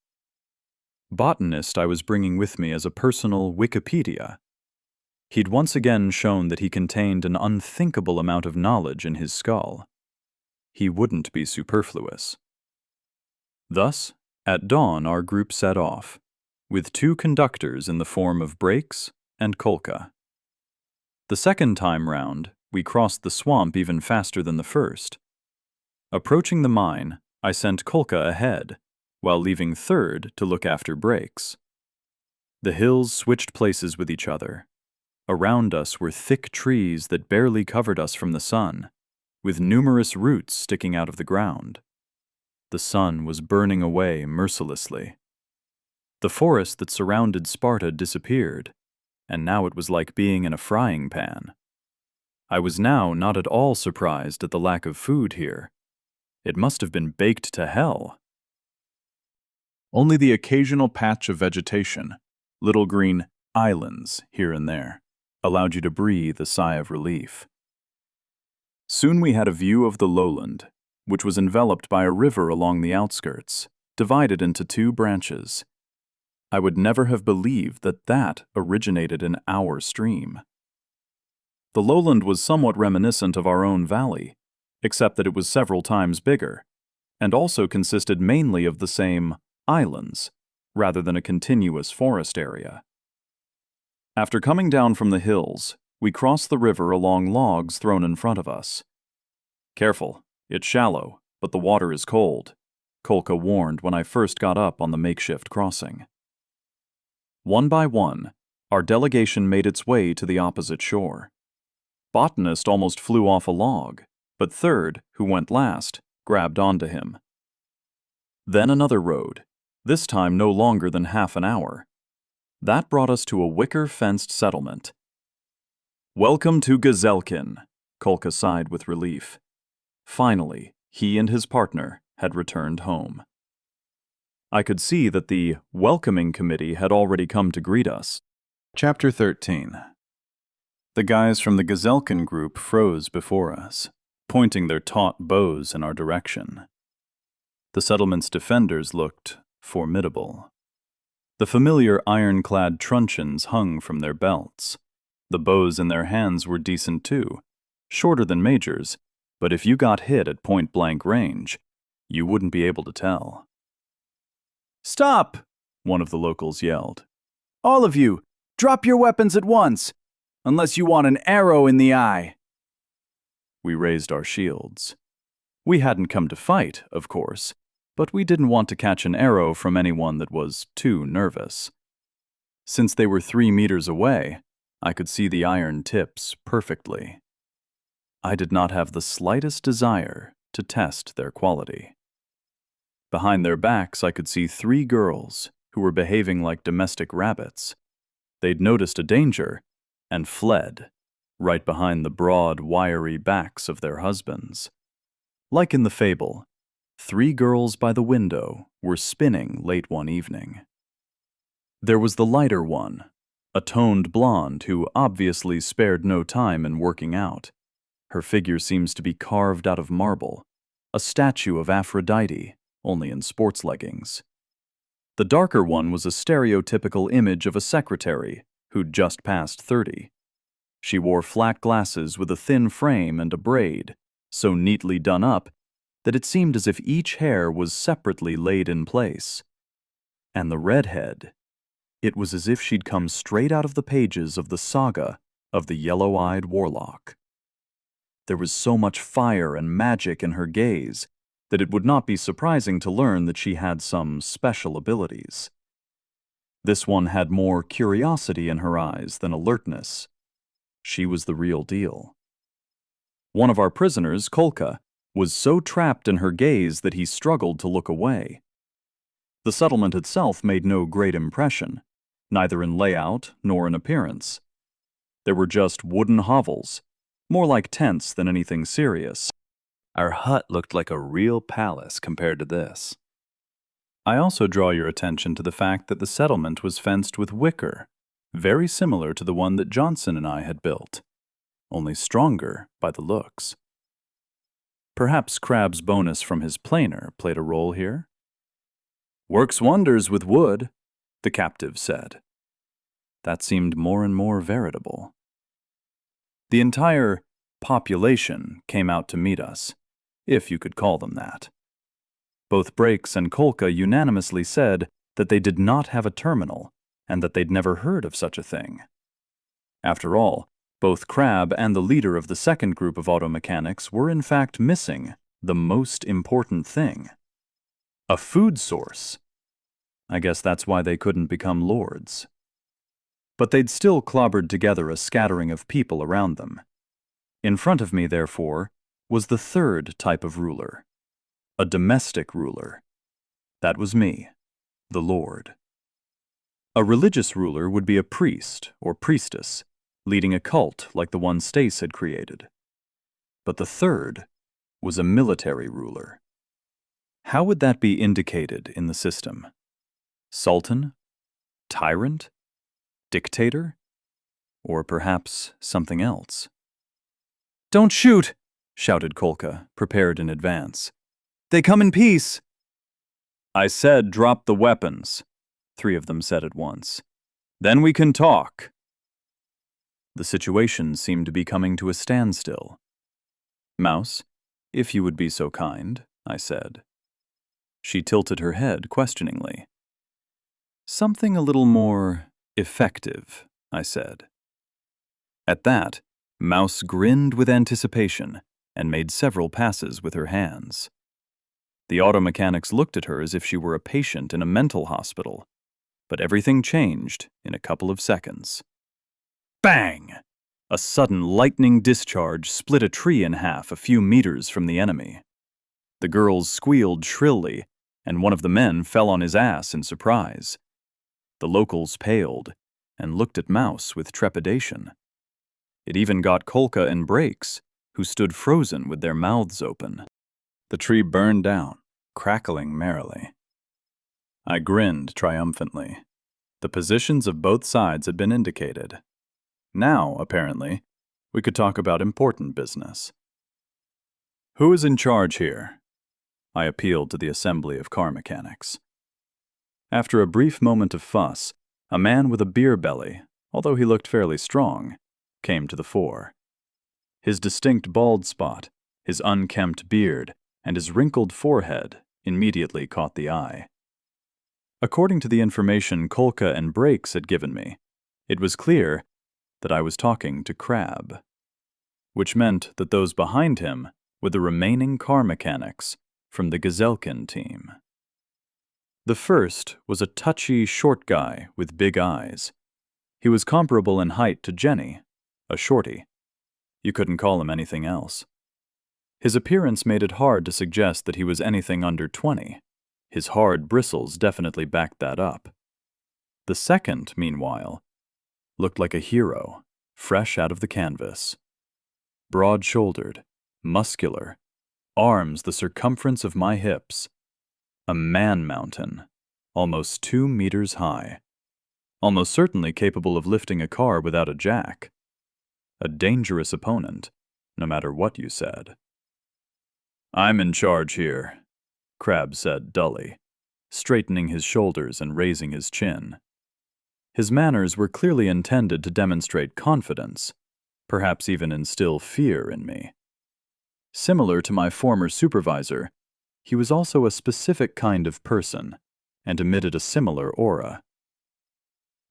Botanist I was bringing with me as a personal Wikipedia. He'd once again shown that he contained an unthinkable amount of knowledge in his skull. He wouldn't be superfluous. Thus, at dawn our group set off, with 2 conductors in the form of Brakes and Kolka. The second time round, we crossed the swamp even faster than the first. Approaching the mine, I sent Kolka ahead, while leaving Third to look after Brakes. The hills switched places with each other. Around us were thick trees that barely covered us from the sun, with numerous roots sticking out of the ground. The sun was burning away mercilessly. The forest that surrounded Sparta disappeared, and now it was like being in a frying pan. I was now not at all surprised at the lack of food here. It must have been baked to hell. Only the occasional patch of vegetation, little green islands here and there, allowed you to breathe a sigh of relief. Soon we had a view of the lowland, which was enveloped by a river along the outskirts, divided into 2 branches. I would never have believed that originated in our stream. The lowland was somewhat reminiscent of our own valley, except that it was several times bigger, and also consisted mainly of the same islands, rather than a continuous forest area. After coming down from the hills, We crossed the river along logs thrown in front of us. "Careful, it's shallow, but the water is cold," Kolka warned when I first got up on the makeshift crossing. One by one, our delegation made its way to the opposite shore. Botanist almost flew off a log, but Third, who went last, grabbed onto him. Then another road, this time no longer than half an hour. That brought us to a wicker-fenced settlement. "Welcome to Gazelkin," Kolka sighed with relief. Finally, he and his partner had returned home. I could see that the welcoming committee had already come to greet us. Chapter 13. The guys from the Gazelkin group froze before us, pointing their taut bows in our direction. The settlement's defenders looked formidable. The familiar ironclad truncheons hung from their belts. The bows in their hands were decent too, shorter than Major's, but if you got hit at point-blank range, you wouldn't be able to tell. "Stop!" one of the locals yelled. "All of you, drop your weapons at once, unless you want an arrow in the eye." We raised our shields. We hadn't come to fight, of course, but we didn't want to catch an arrow from anyone that was too nervous. Since they were 3 meters away, I could see the iron tips perfectly. I did not have the slightest desire to test their quality. Behind their backs, I could see 3 girls who were behaving like domestic rabbits. They'd noticed a danger and fled, right behind the broad, wiry backs of their husbands. Like in the fable, 3 girls by the window were spinning late one evening. There was the lighter one, a toned blonde who obviously spared no time in working out. Her figure seems to be carved out of marble, a statue of Aphrodite, only in sports leggings. The darker one was a stereotypical image of a secretary who'd just passed 30. She wore flat glasses with a thin frame and a braid, so neatly done up that it seemed as if each hair was separately laid in place. And the redhead, it was as if she'd come straight out of the pages of the saga of the yellow-eyed warlock. There was so much fire and magic in her gaze that it would not be surprising to learn that she had some special abilities. This one had more curiosity in her eyes than alertness. She was the real deal. One of our prisoners, Kolka, was so trapped in her gaze that he struggled to look away. The settlement itself made no great impression, neither in layout nor in appearance. There were just wooden hovels, more like tents than anything serious. Our hut looked like a real palace compared to this. I also draw your attention to the fact that the settlement was fenced with wicker, very similar to the one that Johnson and I had built, only stronger by the looks. Perhaps Crab's bonus from his planer played a role here. "Works wonders with wood," the captive said. That seemed more and more veritable. The entire population came out to meet us, if you could call them that. Both Brakes and Kolka unanimously said that they did not have a terminal and that they'd never heard of such a thing. After all, both Crab and the leader of the second group of auto mechanics were in fact missing the most important thing: a food source. I guess that's why they couldn't become lords. But they'd still clobbered together a scattering of people around them. In front of me, therefore, was the third type of ruler, a domestic ruler. That was me, the Lord. A religious ruler would be a priest or priestess, leading a cult like the one Stace had created. But the third was a military ruler. How would that be indicated in the system? Sultan? Tyrant? Dictator? Or perhaps something else? "Don't shoot!" shouted Kolka, prepared in advance. "They come in peace!" "I said drop the weapons," 3 of them said at once. "Then we can talk." The situation seemed to be coming to a standstill. "Mouse, if you would be so kind," I said. She tilted her head questioningly. "Something a little more effective," I said. At that, Mouse grinned with anticipation and made several passes with her hands. The auto mechanics looked at her as if she were a patient in a mental hospital, but everything changed in a couple of seconds. Bang! A sudden lightning discharge split a tree in half a few meters from the enemy. The girls squealed shrilly, and one of the men fell on his ass in surprise. The locals paled and looked at Mouse with trepidation. It even got Kolka and Brakes, who stood frozen with their mouths open. The tree burned down, crackling merrily. I grinned triumphantly. The positions of both sides had been indicated. Now, apparently, we could talk about important business. Who is in charge here? I appealed to the assembly of car mechanics. After a brief moment of fuss, a man with a beer belly, although he looked fairly strong, came to the fore. His distinct bald spot, his unkempt beard, and his wrinkled forehead immediately caught the eye. According to the information Kolka and Brakes had given me, it was clear that I was talking to Crab, which meant that those behind him were the remaining car mechanics from the Gazelkin team. The first was a touchy, short guy with big eyes. He was comparable in height to Jenny, a shorty. You couldn't call him anything else. His appearance made it hard to suggest that he was anything under 20. His hard bristles definitely backed that up. The second, meanwhile, looked like a hero, fresh out of the canvas. Broad-shouldered, muscular, arms the circumference of my hips. A man-mountain, almost 2 meters high. Almost certainly capable of lifting a car without a jack. A dangerous opponent, no matter what you said. I'm in charge here, Crab said dully, straightening his shoulders and raising his chin. His manners were clearly intended to demonstrate confidence, perhaps even instill fear in me. Similar to my former supervisor, he was also a specific kind of person, and emitted a similar aura.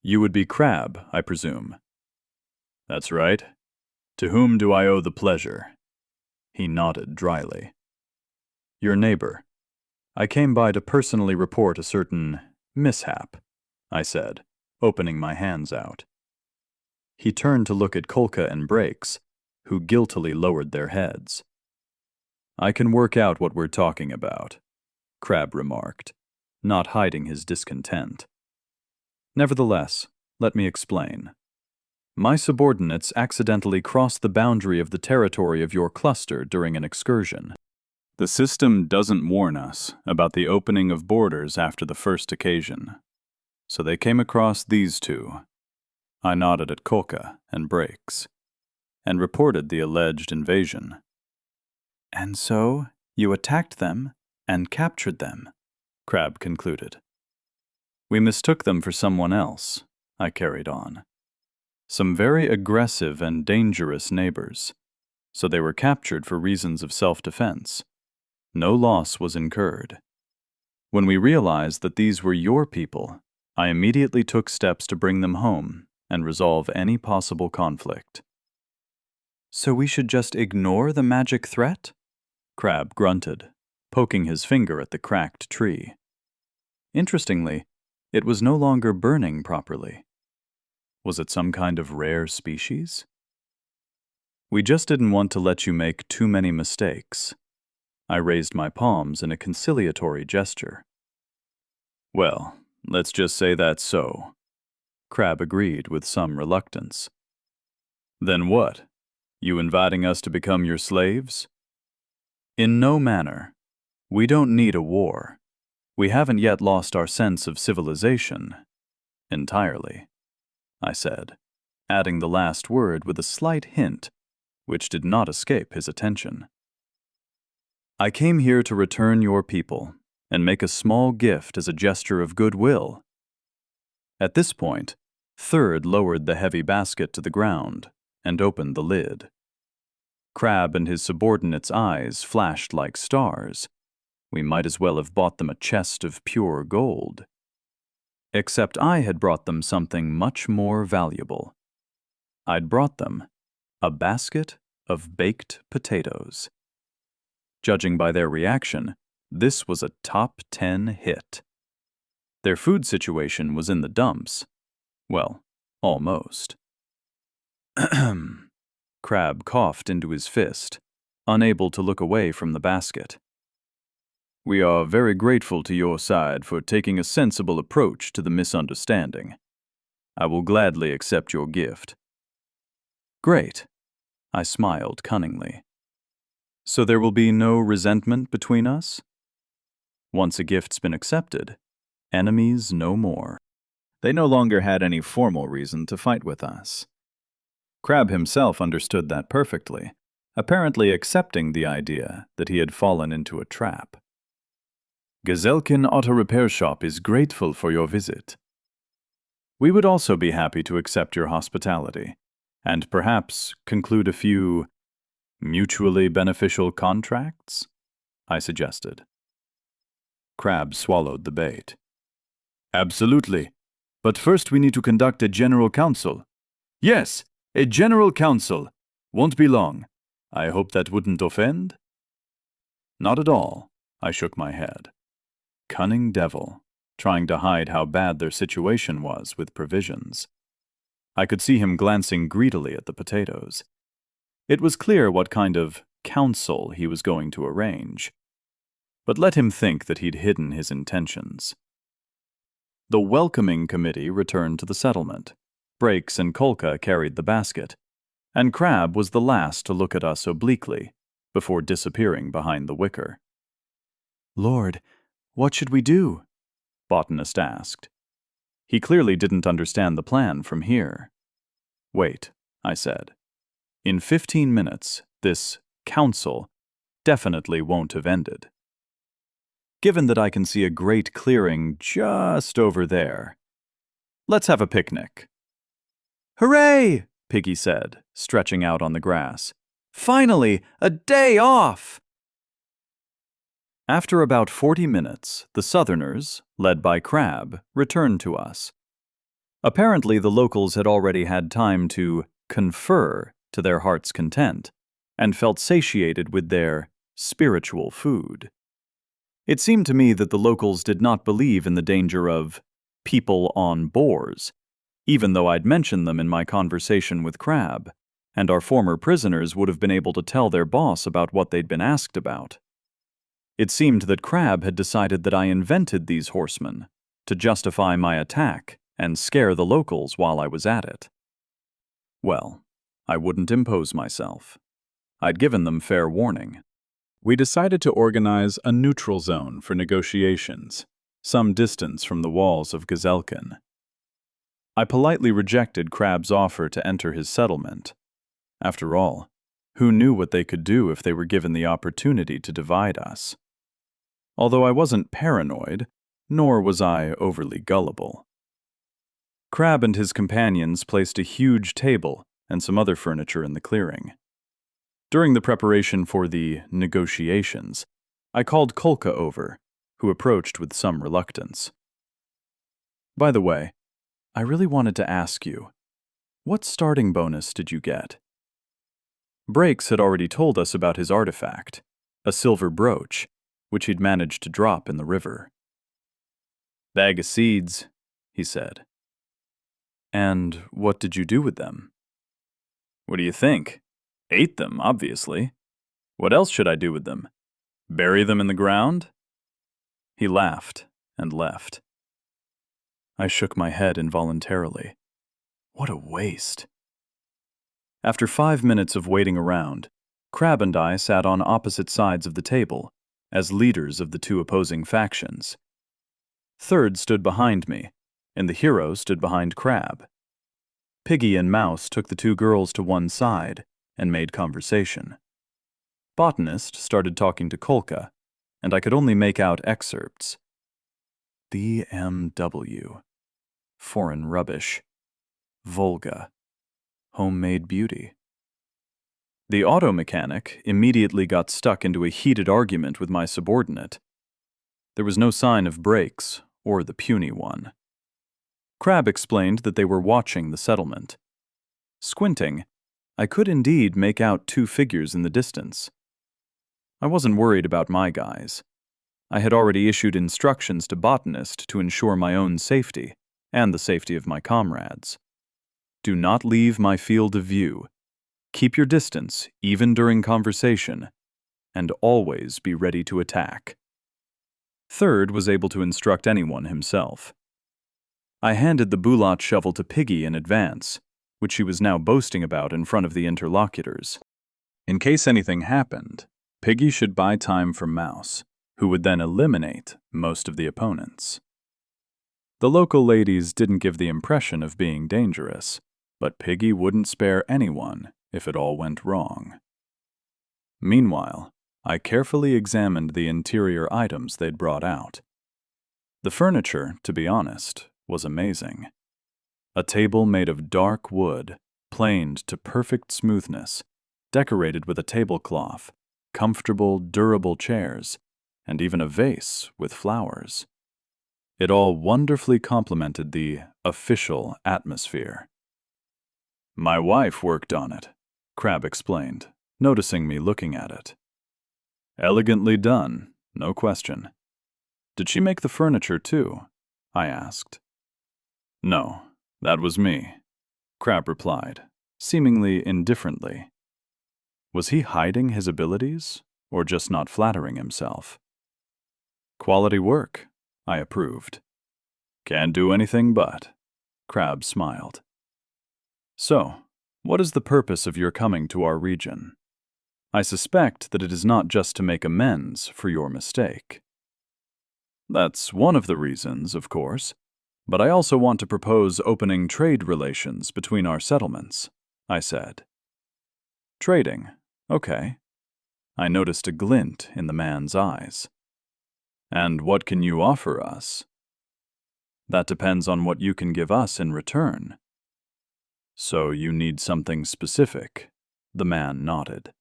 You would be Crab, I presume. That's right. To whom do I owe the pleasure? He nodded dryly. Your neighbor. I came by to personally report a certain mishap, I said, opening my hands out. He turned to look at Kolka and Brakes, who guiltily lowered their heads. I can work out what we're talking about, Crab remarked, not hiding his discontent. Nevertheless, let me explain. My subordinates accidentally crossed the boundary of the territory of your cluster during an excursion. The system doesn't warn us about the opening of borders after the first occasion, so they came across these two. I nodded at Kolka and Brakes, and reported the alleged invasion. And so you attacked them and captured them, Crab concluded. We mistook them for someone else, I carried on. Some very aggressive and dangerous neighbors, so they were captured for reasons of self-defense. No loss was incurred. When we realized that these were your people, I immediately took steps to bring them home and resolve any possible conflict. So we should just ignore the magic threat? Crab grunted, poking his finger at the cracked tree. Interestingly, it was no longer burning properly. Was it some kind of rare species? We just didn't want to let you make too many mistakes. I raised my palms in a conciliatory gesture. Well, let's just say that's so. Crab agreed with some reluctance. Then what? You inviting us to become your slaves? In no manner. We don't need a war. We haven't yet lost our sense of civilization. Entirely, I said, adding the last word with a slight hint, which did not escape his attention. I came here to return your people and make a small gift as a gesture of goodwill. At this point, Third lowered the heavy basket to the ground and opened the lid. Crab and his subordinates' eyes flashed like stars. We might as well have bought them a chest of pure gold. Except I had brought them something much more valuable. I'd brought them a basket of baked potatoes. Judging by their reaction, this was a top 10 hit. Their food situation was in the dumps. Well, almost. Crab coughed into his fist, unable to look away from the basket. We are very grateful to your side for taking a sensible approach to the misunderstanding. I will gladly accept your gift. Great. I smiled cunningly. So there will be no resentment between us? Once a gift's been accepted, enemies no more. They no longer had any formal reason to fight with us. Crab himself understood that perfectly, apparently accepting the idea that he had fallen into a trap. Gazelkin Auto Repair Shop is grateful for your visit. We would also be happy to accept your hospitality, and perhaps conclude a few mutually beneficial contracts, I suggested. Crab swallowed the bait. Absolutely. But first we need to conduct a general council. Yes, a general council. Won't be long. I hope that wouldn't offend? Not at all, I shook my head. Cunning devil, trying to hide how bad their situation was with provisions. I could see him glancing greedily at the potatoes. It was clear what kind of council he was going to arrange. But let him think that he'd hidden his intentions. The welcoming committee returned to the settlement. Brakes and Kolka carried the basket, and Crab was the last to look at us obliquely before disappearing behind the wicker. Lord, what should we do? Botanist asked. He clearly didn't understand the plan from here. Wait, I said. In 15 minutes, this council definitely won't have ended. Given that I can see a great clearing just over there, let's have a picnic. Hooray! Piggy said, stretching out on the grass. Finally, a day off! After about 40 minutes, the Southerners, led by Crab, returned to us. Apparently, the locals had already had time to confer to their heart's content and felt satiated with their spiritual food. It seemed to me that the locals did not believe in the danger of people on boars, even though I'd mentioned them in my conversation with Crab, and our former prisoners would have been able to tell their boss about what they'd been asked about. It seemed that Crab had decided that I invented these horsemen to justify my attack and scare the locals while I was at it. Well, I wouldn't impose myself. I'd given them fair warning. We decided to organize a neutral zone for negotiations, some distance from the walls of Gazelkin. I politely rejected Crab's offer to enter his settlement. After all, who knew what they could do if they were given the opportunity to divide us? Although I wasn't paranoid, nor was I overly gullible. Crab and his companions placed a huge table and some other furniture in the clearing. During the preparation for the negotiations, I called Kolka over, who approached with some reluctance. By the way, I really wanted to ask you, what starting bonus did you get? Brakes had already told us about his artifact, a silver brooch, which he'd managed to drop in the river. Bag of seeds, he said. And what did you do with them? What do you think? Ate them, obviously. What else should I do with them? Bury them in the ground? He laughed and left. I shook my head involuntarily. What a waste. After 5 minutes of waiting around, Crab and I sat on opposite sides of the table, as leaders of the two opposing factions. Third stood behind me, and the hero stood behind Crab. Piggy and Mouse took the two girls to one side and made conversation. Botanist started talking to Kolka, and I could only make out excerpts. BMW. Foreign rubbish. Volga. Homemade beauty. The auto mechanic immediately got stuck into a heated argument with my subordinate. There was no sign of Brakes or the puny one. Crab explained that they were watching the settlement. Squinting, I could indeed make out 2 figures in the distance. I wasn't worried about my guys. I had already issued instructions to Botanist to ensure my own safety and the safety of my comrades. Do not leave my field of view. Keep your distance, even during conversation, and always be ready to attack. Third was able to instruct anyone himself. I handed the Bulat shovel to Piggy in advance, which she was now boasting about in front of the interlocutors. In case anything happened, Piggy should buy time for Mouse, who would then eliminate most of the opponents. The local ladies didn't give the impression of being dangerous, but Piggy wouldn't spare anyone if it all went wrong. Meanwhile, I carefully examined the interior items they'd brought out. The furniture, to be honest, was amazing. A table made of dark wood, planed to perfect smoothness, decorated with a tablecloth, comfortable, durable chairs, and even a vase with flowers. It all wonderfully complemented the official atmosphere. My wife worked on it, Crab explained, noticing me looking at it. Elegantly done, no question. Did she make the furniture too? I asked. No, that was me, Crab replied, seemingly indifferently. Was he hiding his abilities, or just not flattering himself? Quality work, I approved. Can't do anything but, Crab smiled. So, what is the purpose of your coming to our region? I suspect that it is not just to make amends for your mistake. That's one of the reasons, of course, but I also want to propose opening trade relations between our settlements, I said. Trading, okay. I noticed a glint in the man's eyes. And what can you offer us? That depends on what you can give us in return. So you need something specific, the man nodded.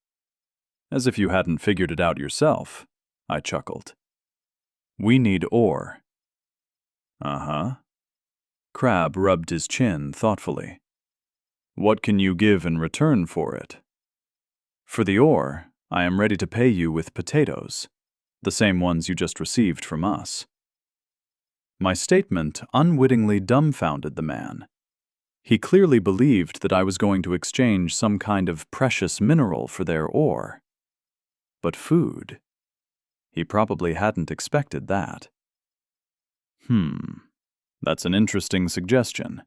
As if you hadn't figured it out yourself, I chuckled. We need ore. Uh-huh. Crab rubbed his chin thoughtfully. What can you give in return for it? For the ore, I am ready to pay you with potatoes, the same ones you just received from us. My statement unwittingly dumbfounded the man. He clearly believed that I was going to exchange some kind of precious mineral for their ore. But food? He probably hadn't expected that. That's an interesting suggestion.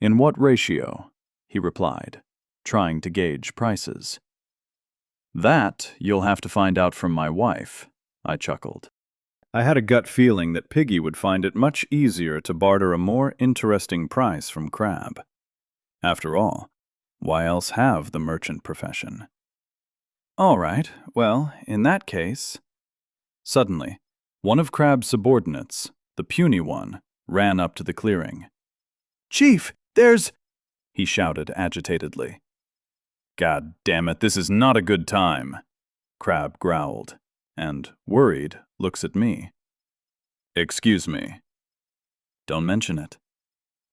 In what ratio? He replied, trying to gauge prices. That you'll have to find out from my wife, I chuckled. I had a gut feeling that Piggy would find it much easier to barter a more interesting price from Crab. After all, why else have the merchant profession? All right, well, in that case... Suddenly, one of Crab's subordinates, the puny one, ran up to the clearing. Chief, there's... he shouted agitatedly. God damn it, this is not a good time, Crab growled, and, worried, looks at me. Excuse me. Don't mention it,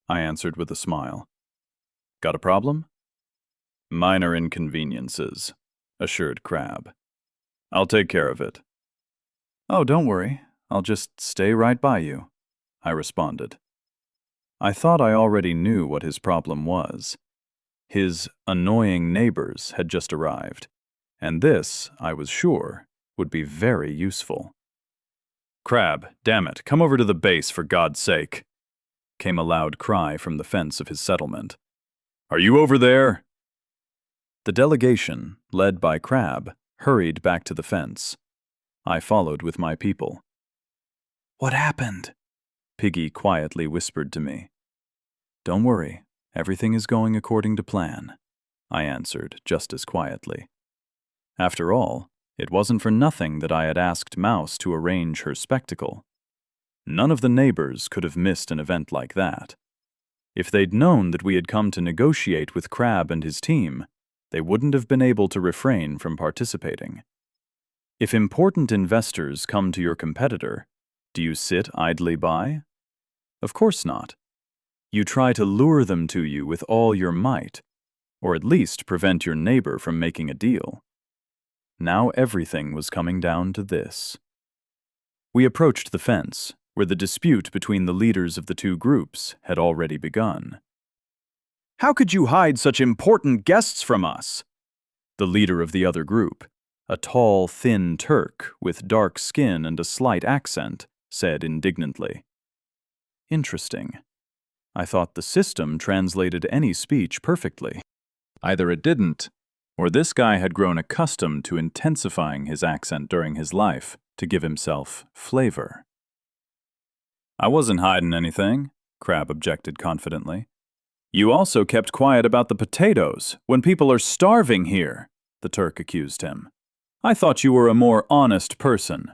I answered with a smile. Got a problem? Minor inconveniences, assured Crab. I'll take care of it. Oh, don't worry. I'll just stay right by you, I responded. I thought I already knew what his problem was. His annoying neighbors had just arrived, and this, I was sure, would be very useful. Crab, damn it, come over to the base for God's sake, came a loud cry from the fence of his settlement. Are you over there? The delegation, led by Crab, hurried back to the fence. I followed with my people. What happened? Piggy quietly whispered to me. Don't worry, everything is going according to plan, I answered just as quietly. After all, it wasn't for nothing that I had asked Mouse to arrange her spectacle. None of the neighbors could have missed an event like that. If they'd known that we had come to negotiate with Crab and his team, they wouldn't have been able to refrain from participating. If important investors come to your competitor, do you sit idly by? Of course not. You try to lure them to you with all your might, or at least prevent your neighbor from making a deal. Now everything was coming down to this. We approached the fence, where the dispute between the leaders of the two groups had already begun. "How could you hide such important guests from us?" The leader of the other group, a tall, thin Turk with dark skin and a slight accent, said indignantly. Interesting. I thought the system translated any speech perfectly. Either it didn't, or this guy had grown accustomed to intensifying his accent during his life to give himself flavor. "I wasn't hiding anything," Crab objected confidently. "You also kept quiet about the potatoes when people are starving here," the Turk accused him. "I thought you were a more honest person."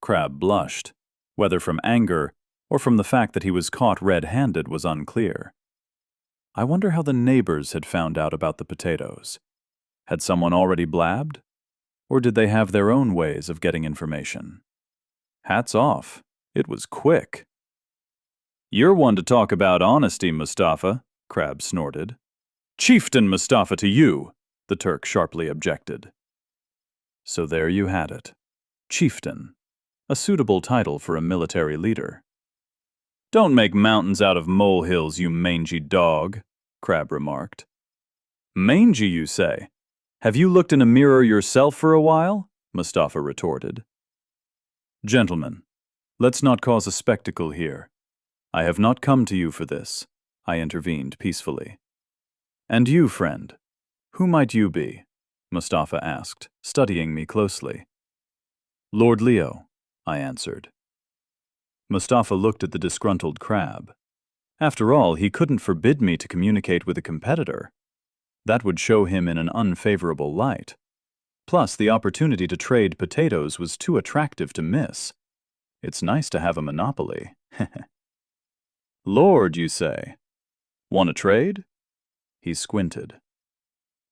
Crab blushed, whether from anger or from the fact that he was caught red-handed was unclear. I wonder how the neighbors had found out about the potatoes. Had someone already blabbed? Or did they have their own ways of getting information? Hats off. It was quick. "You're one to talk about honesty, Mustafa," Crab snorted. "Chieftain Mustafa to you," the Turk sharply objected. So there you had it. Chieftain. A suitable title for a military leader. "Don't make mountains out of molehills, you mangy dog," Crab remarked. "Mangy, you say? Have you looked in a mirror yourself for a while?" Mustafa retorted. "Gentlemen, let's not cause a spectacle here. I have not come to you for this," I intervened peacefully. "And you, friend, who might you be?" Mustafa asked, studying me closely. "Lord Leo," I answered. Mustafa looked at the disgruntled Crab. After all, he couldn't forbid me to communicate with a competitor. That would show him in an unfavorable light. Plus, the opportunity to trade potatoes was too attractive to miss. It's nice to have a monopoly. "Lord, you say? Want to trade?" He squinted.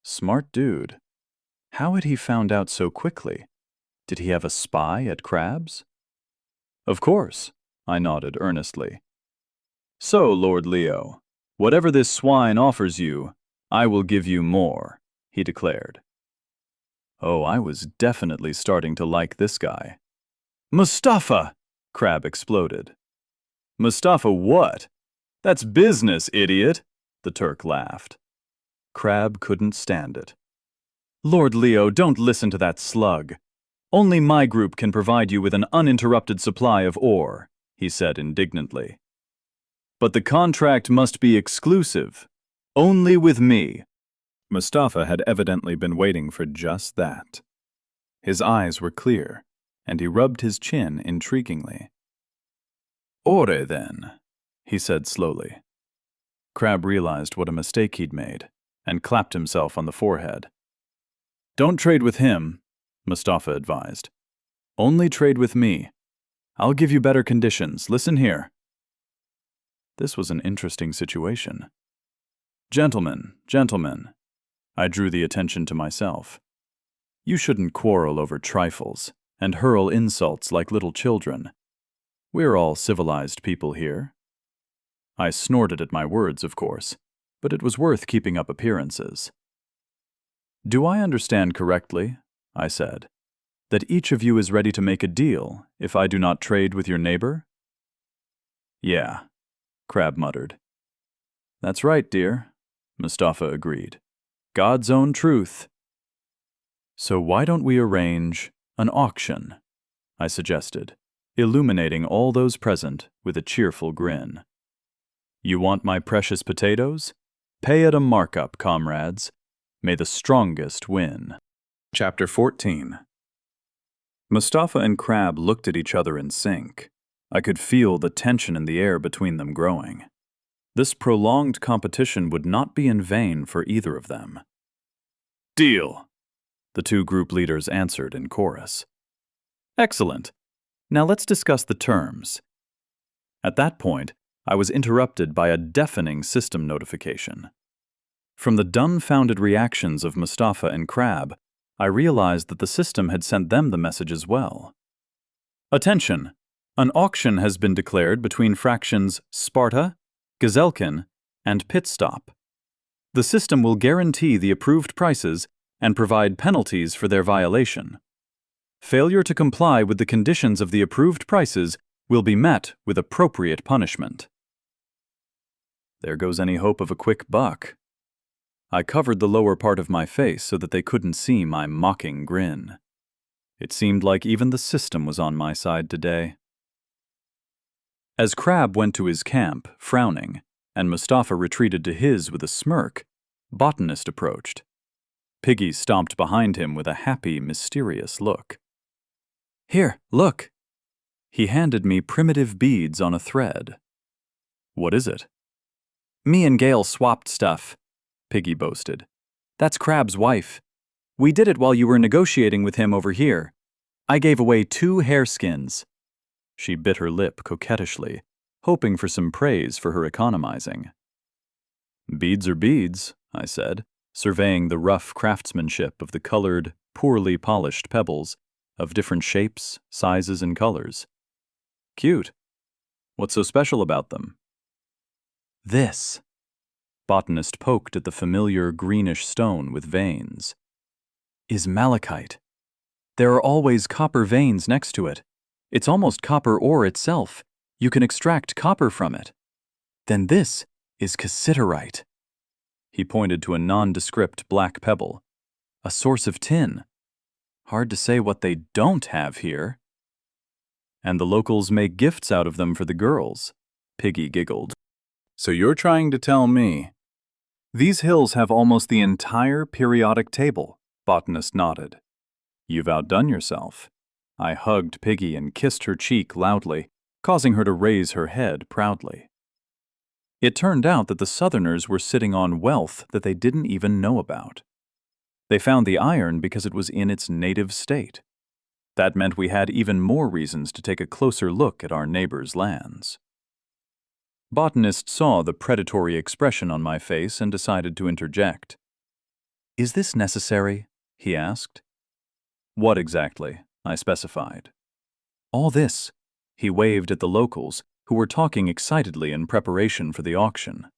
Smart dude. How had he found out so quickly? Did he have a spy at Crab's? "Of course," I nodded earnestly. "So, Lord Leo, whatever this swine offers you, I will give you more," he declared. Oh, I was definitely starting to like this guy. "Mustafa!" Crab exploded. "Mustafa what? That's business, idiot," the Turk laughed. Crab couldn't stand it. "Lord Leo, don't listen to that slug. Only my group can provide you with an uninterrupted supply of ore," he said indignantly. "But the contract must be exclusive. Only with me." Mustafa had evidently been waiting for just that. His eyes were clear, and he rubbed his chin intriguingly. "Ore, then," he said slowly. Crab realized what a mistake he'd made, and clapped himself on the forehead. "Don't trade with him," Mustafa advised. "Only trade with me. I'll give you better conditions. Listen here." This was an interesting situation. Gentlemen, I drew the attention to myself. You shouldn't quarrel over trifles and hurl insults like little children. We're all civilized people here. I snorted at my words, of course, but it was worth keeping up appearances. "Do I understand correctly," I said, "that each of you is ready to make a deal if I do not trade with your neighbor?" "Yeah," Crab muttered. "That's right, dear," Mustafa agreed. "God's own truth." "So why don't we arrange an auction?" I suggested, illuminating all those present with a cheerful grin. "You want my precious potatoes? Pay at a markup, comrades. May the strongest win." Chapter 14. Mustafa and Crab looked at each other in sync. I could feel the tension in the air between them growing. This prolonged competition would not be in vain for either of them. "Deal," the two group leaders answered in chorus. "Excellent. Now let's discuss the terms." At that point, I was interrupted by a deafening system notification. From the dumbfounded reactions of Mustafa and Crab, I realized that the system had sent them the message as well. "Attention! An auction has been declared between fractions Sparta, Gazelkin, and Pitstop. The system will guarantee the approved prices and provide penalties for their violation. Failure to comply with the conditions of the approved prices will be met with appropriate punishment. There goes any hope of a quick buck. I covered the lower part of my face so that they couldn't see my mocking grin. It seemed like even the system was on my side today. As Crab went to his camp, frowning, and Mustafa retreated to his with a smirk, Botanist approached. Piggy stomped behind him with a happy, mysterious look. "Here, look." He handed me primitive beads on a thread. "What is it?" "Me and Gail swapped stuff," Piggy boasted. "That's Crab's wife. We did it while you were negotiating with him over here. I gave away 2 hareskins." She bit her lip coquettishly, hoping for some praise for her economizing. "Beads are beads," I said, surveying the rough craftsmanship of the colored, poorly polished pebbles of different shapes, sizes, and colors. "Cute. What's so special about them?" "This." Botanist poked at the familiar greenish stone with veins. "Is malachite. There are always copper veins next to it. It's almost copper ore itself. You can extract copper from it. Then this is cassiterite." He pointed to a nondescript black pebble. "A source of tin. Hard to say what they don't have here." "And the locals make gifts out of them for the girls," Piggy giggled. "So you're trying to tell me—" "These hills have almost the entire periodic table," Botanist nodded. "You've outdone yourself." I hugged Piggy and kissed her cheek loudly, causing her to raise her head proudly. It turned out that the Southerners were sitting on wealth that they didn't even know about. They found the iron because it was in its native state. That meant we had even more reasons to take a closer look at our neighbors' lands. Botanist saw the predatory expression on my face and decided to interject. "Is this necessary?" he asked. "What exactly?" I specified. "All this." He waved at the locals, who were talking excitedly in preparation for the auction.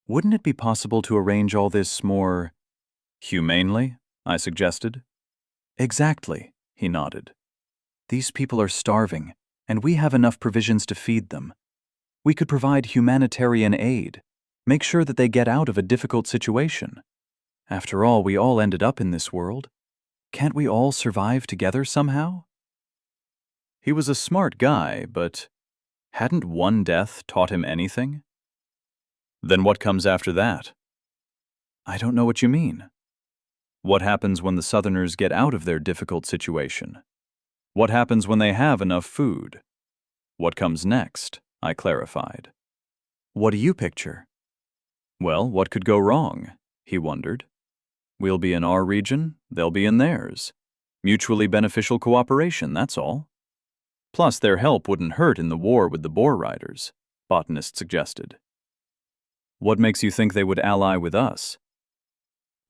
"Wouldn't it be possible to arrange all this more humanely?" I suggested. "Exactly," he nodded. "These people are starving, and we have enough provisions to feed them. We could provide humanitarian aid, make sure that they get out of a difficult situation. After all, we all ended up in this world. Can't we all survive together somehow?" He was a smart guy, but hadn't one death taught him anything? "Then what comes after that?" "I don't know what you mean." "What happens when the Southerners get out of their difficult situation? What happens when they have enough food? What comes next?" I clarified. "What do you picture?" "Well, what could go wrong?" he wondered. "We'll be in our region, they'll be in theirs. Mutually beneficial cooperation, that's all. Plus, their help wouldn't hurt in the war with the Boer Riders," Botanist suggested. "What makes you think they would ally with us?"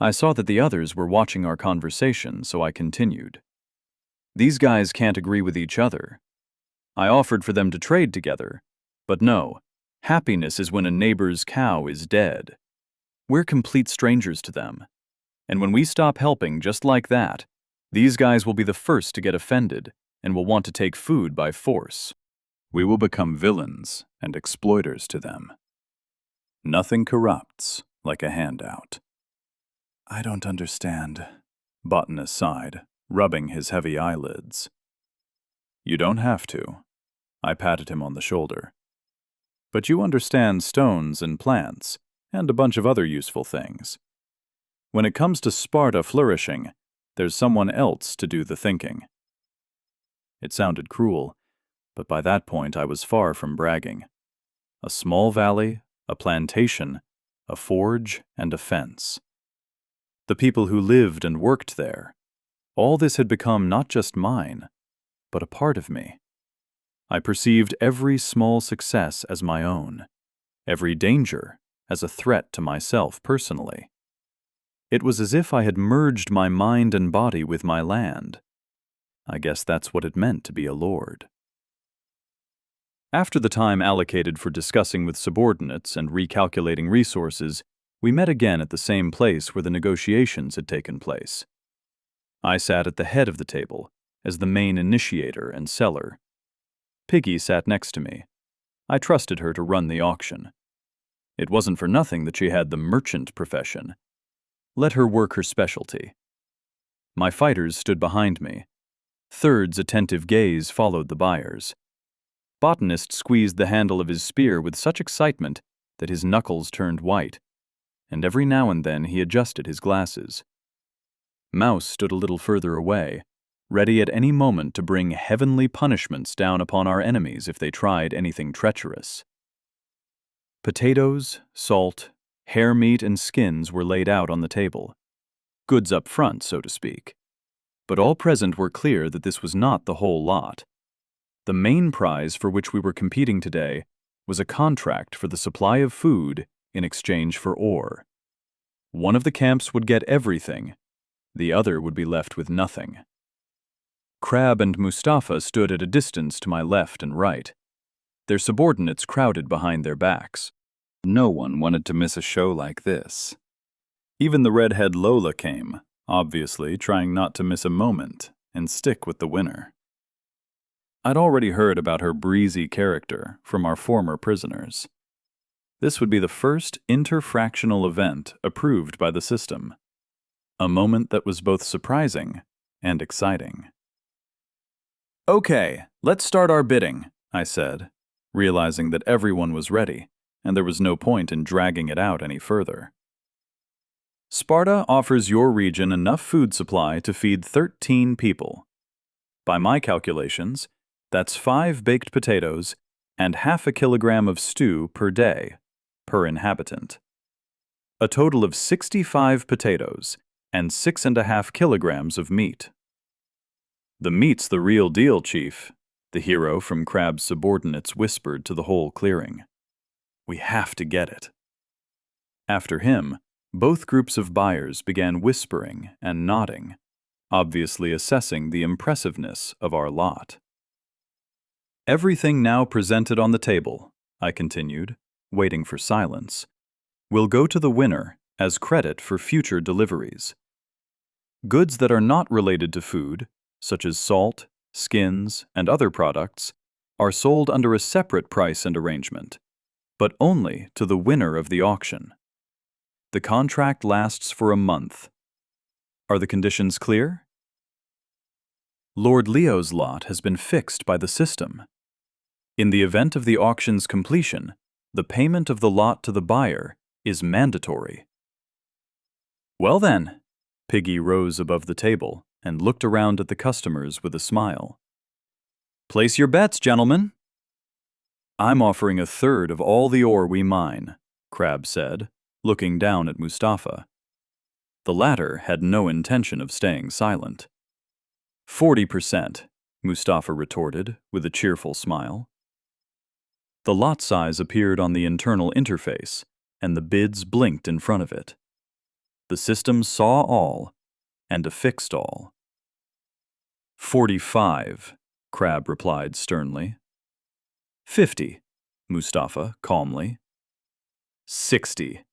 I saw that the others were watching our conversation, so I continued. "These guys can't agree with each other. I offered for them to trade together, but no, happiness is when a neighbor's cow is dead. We're complete strangers to them. And when we stop helping just like that, these guys will be the first to get offended and will want to take food by force. We will become villains and exploiters to them. Nothing corrupts like a handout." "I don't understand," Botanist sighed, rubbing his heavy eyelids. "You don't have to." I patted him on the shoulder. "But you understand stones and plants, and a bunch of other useful things. When it comes to Sparta flourishing, there's someone else to do the thinking." It sounded cruel, but by that point I was far from bragging. A small valley, a plantation, a forge, and a fence. The people who lived and worked there, all this had become not just mine, but a part of me. I perceived every small success as my own, every danger as a threat to myself personally. It was as if I had merged my mind and body with my land. I guess that's what it meant to be a lord. After the time allocated for discussing with subordinates and recalculating resources, We met again at the same place where the negotiations had taken place. I sat at the head of the table, as the main initiator and seller. Piggy sat next to me. I trusted her to run the auction. It wasn't for nothing that she had the merchant profession. Let her work her specialty. My fighters stood behind me. Third's attentive gaze followed the buyers. Botanist squeezed the handle of his spear with such excitement that his knuckles turned white, and every now and then he adjusted his glasses. Mouse stood a little further away, ready at any moment to bring heavenly punishments down upon our enemies if they tried anything treacherous. Potatoes, salt, hare meat, and skins were laid out on the table. Goods up front, so to speak. But all present were clear that this was not the whole lot. The main prize for which we were competing today was a contract for the supply of food in exchange for ore. One of the camps would get everything, the other would be left with nothing. Crab and Mustafa stood at a distance to my left and right. Their subordinates crowded behind their backs. No one wanted to miss a show like this. Even the redhead Lola came, obviously trying not to miss a moment and stick with the winner. I'd already heard about her breezy character from our former prisoners. This would be the first interfractional event approved by the system. A moment that was both surprising and exciting. "Okay, let's start our bidding," I said, realizing that everyone was ready, and there was no point in dragging it out any further. Sparta offers your region enough food supply to feed 13 people. By my calculations, that's 5 baked potatoes and half a kilogram of stew per day, per inhabitant. A total of 65 potatoes and 6.5 kilograms of meat. "The meat's the real deal, Chief," the hero from Crab's subordinates whispered to the whole clearing. "We have to get it." After him, both groups of buyers began whispering and nodding, obviously assessing the impressiveness of our lot. "Everything now presented on the table," I continued, waiting for silence, "will go to the winner as credit for future deliveries. Goods that are not related to food, such as salt, skins, and other products, are sold under a separate price and arrangement, but only to the winner of the auction. The contract lasts for a month. Are the conditions clear? Lord Leo's lot has been fixed by the system. In the event of the auction's completion, the payment of the lot to the buyer is mandatory." "Well then," Piggy rose above the table and looked around at the customers with a smile. "Place your bets, gentlemen." "I'm offering 1/3 of all the ore we mine," Crab said, looking down at Mustafa. The latter had no intention of staying silent. 40%, Mustafa retorted with a cheerful smile. The lot size appeared on the internal interface, and the bids blinked in front of it. The system saw all and affixed all. 45, Crab replied sternly. 50, Mustafa calmly. 60,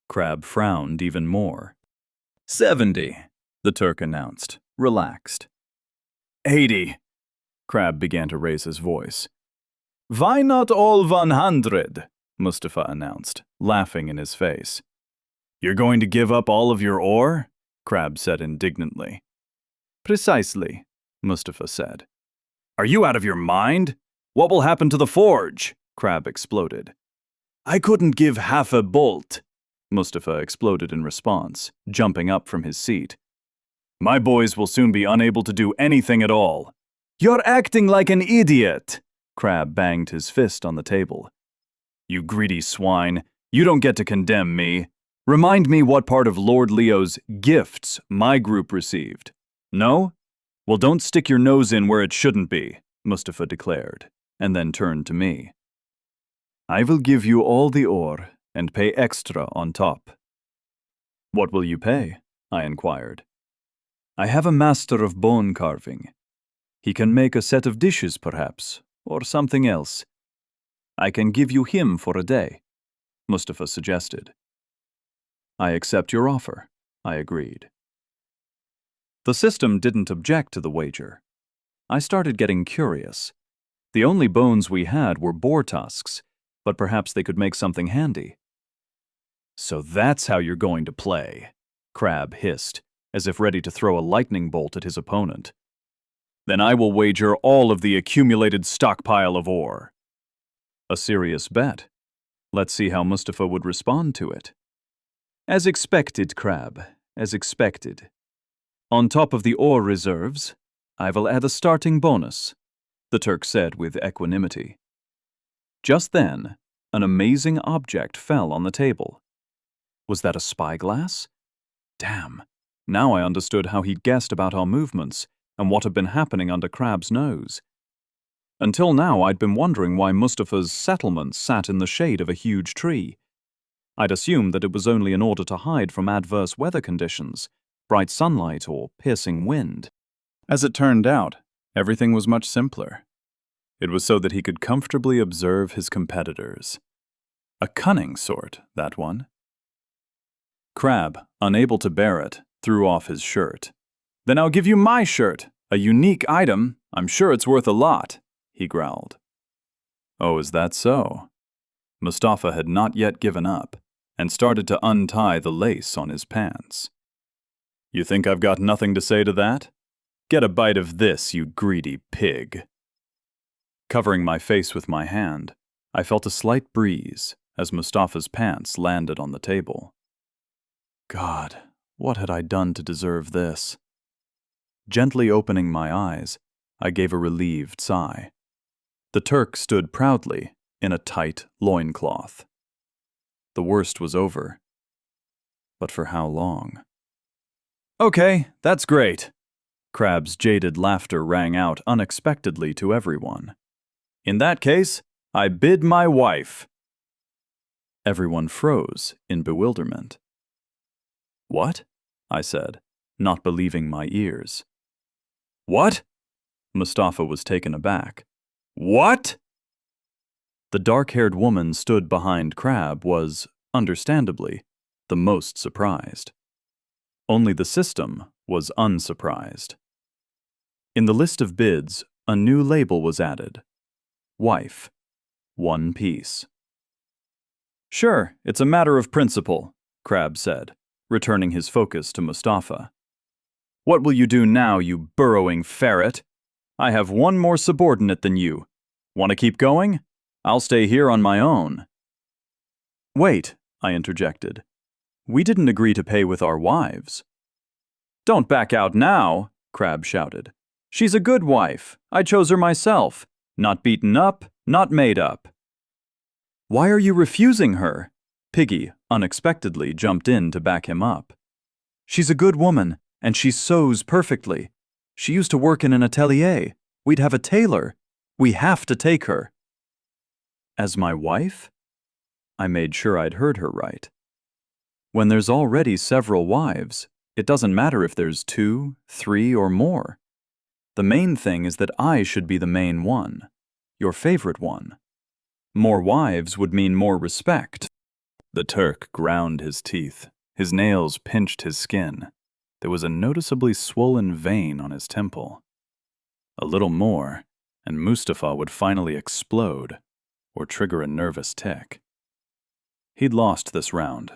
Crab frowned even more. 70, the Turk announced, relaxed. 80, Crab began to raise his voice. Why not all 100? Mustafa announced, laughing in his face. You're going to give up all of your ore? Crab said indignantly. Precisely, Mustafa said. Are you out of your mind? What will happen to the forge? Crab exploded. I couldn't give half a bolt, Mustafa exploded in response, jumping up from his seat. My boys will soon be unable to do anything at all. You're acting like an idiot, Crab banged his fist on the table. You greedy swine, you don't get to condemn me. Remind me what part of Lord Leo's gifts my group received. No? Well, don't stick your nose in where it shouldn't be, Mustafa declared, and then turned to me. I will give you all the ore and pay extra on top. What will you pay? I inquired. I have a master of bone carving. He can make a set of dishes, perhaps, or something else. I can give you him for a day, Mustafa suggested. I accept your offer, I agreed. The system didn't object to the wager. I started getting curious. The only bones we had were boar tusks, but perhaps they could make something handy. So that's how you're going to play, Crab hissed, as if ready to throw a lightning bolt at his opponent. Then I will wager all of the accumulated stockpile of ore. A serious bet. Let's see how Mustafa would respond to it. As expected, Crab, as expected. On top of the ore reserves, I will add a starting bonus, the Turk said with equanimity. Just then, an amazing object fell on the table. Was that a spyglass? Damn, now I understood how he'd guessed about our movements and what had been happening under Crab's nose. Until now, I'd been wondering why Mustafa's settlement sat in the shade of a huge tree. I'd assumed that it was only in order to hide from adverse weather conditions, bright sunlight or piercing wind. As it turned out, everything was much simpler. It was so that he could comfortably observe his competitors. A cunning sort, that one. Crab, unable to bear it, threw off his shirt. Then I'll give you my shirt, a unique item. I'm sure it's worth a lot, he growled. Oh, is that so? Mustafa had not yet given up, and started to untie the lace on his pants. You think I've got nothing to say to that? Get a bite of this, you greedy pig. Covering my face with my hand, I felt a slight breeze as Mustafa's pants landed on the table. God, what had I done to deserve this? Gently opening my eyes, I gave a relieved sigh. The Turk stood proudly in a tight loincloth. The worst was over. But for how long? Okay, that's great. Crab's jaded laughter rang out unexpectedly to everyone. In that case, I bid my wife. Everyone froze in bewilderment. What? I said, not believing my ears. What? Mustafa was taken aback. What? The dark-haired woman stood behind Crab was, understandably, the most surprised. Only the system was unsurprised. In the list of bids, a new label was added. Wife. 1 piece. Sure, it's a matter of principle, Crab said, returning his focus to Mustafa. What will you do now, you burrowing ferret? I have one more subordinate than you. Want to keep going? I'll stay here on my own. Wait, I interjected. We didn't agree to pay with our wives. Don't back out now, Crab shouted. She's a good wife. I chose her myself. Not beaten up, not made up. Why are you refusing her? Piggy unexpectedly jumped in to back him up. She's a good woman, and she sews perfectly. She used to work in an atelier. We'd have a tailor. We have to take her. As my wife? I made sure I'd heard her right. When there's already several wives, it doesn't matter if there's 2, 3, or more. The main thing is that I should be the main one, your favorite one. More wives would mean more respect. The Turk ground his teeth. His nails pinched his skin. There was a noticeably swollen vein on his temple. A little more, and Mustafa would finally explode, or trigger a nervous tic. He'd lost this round.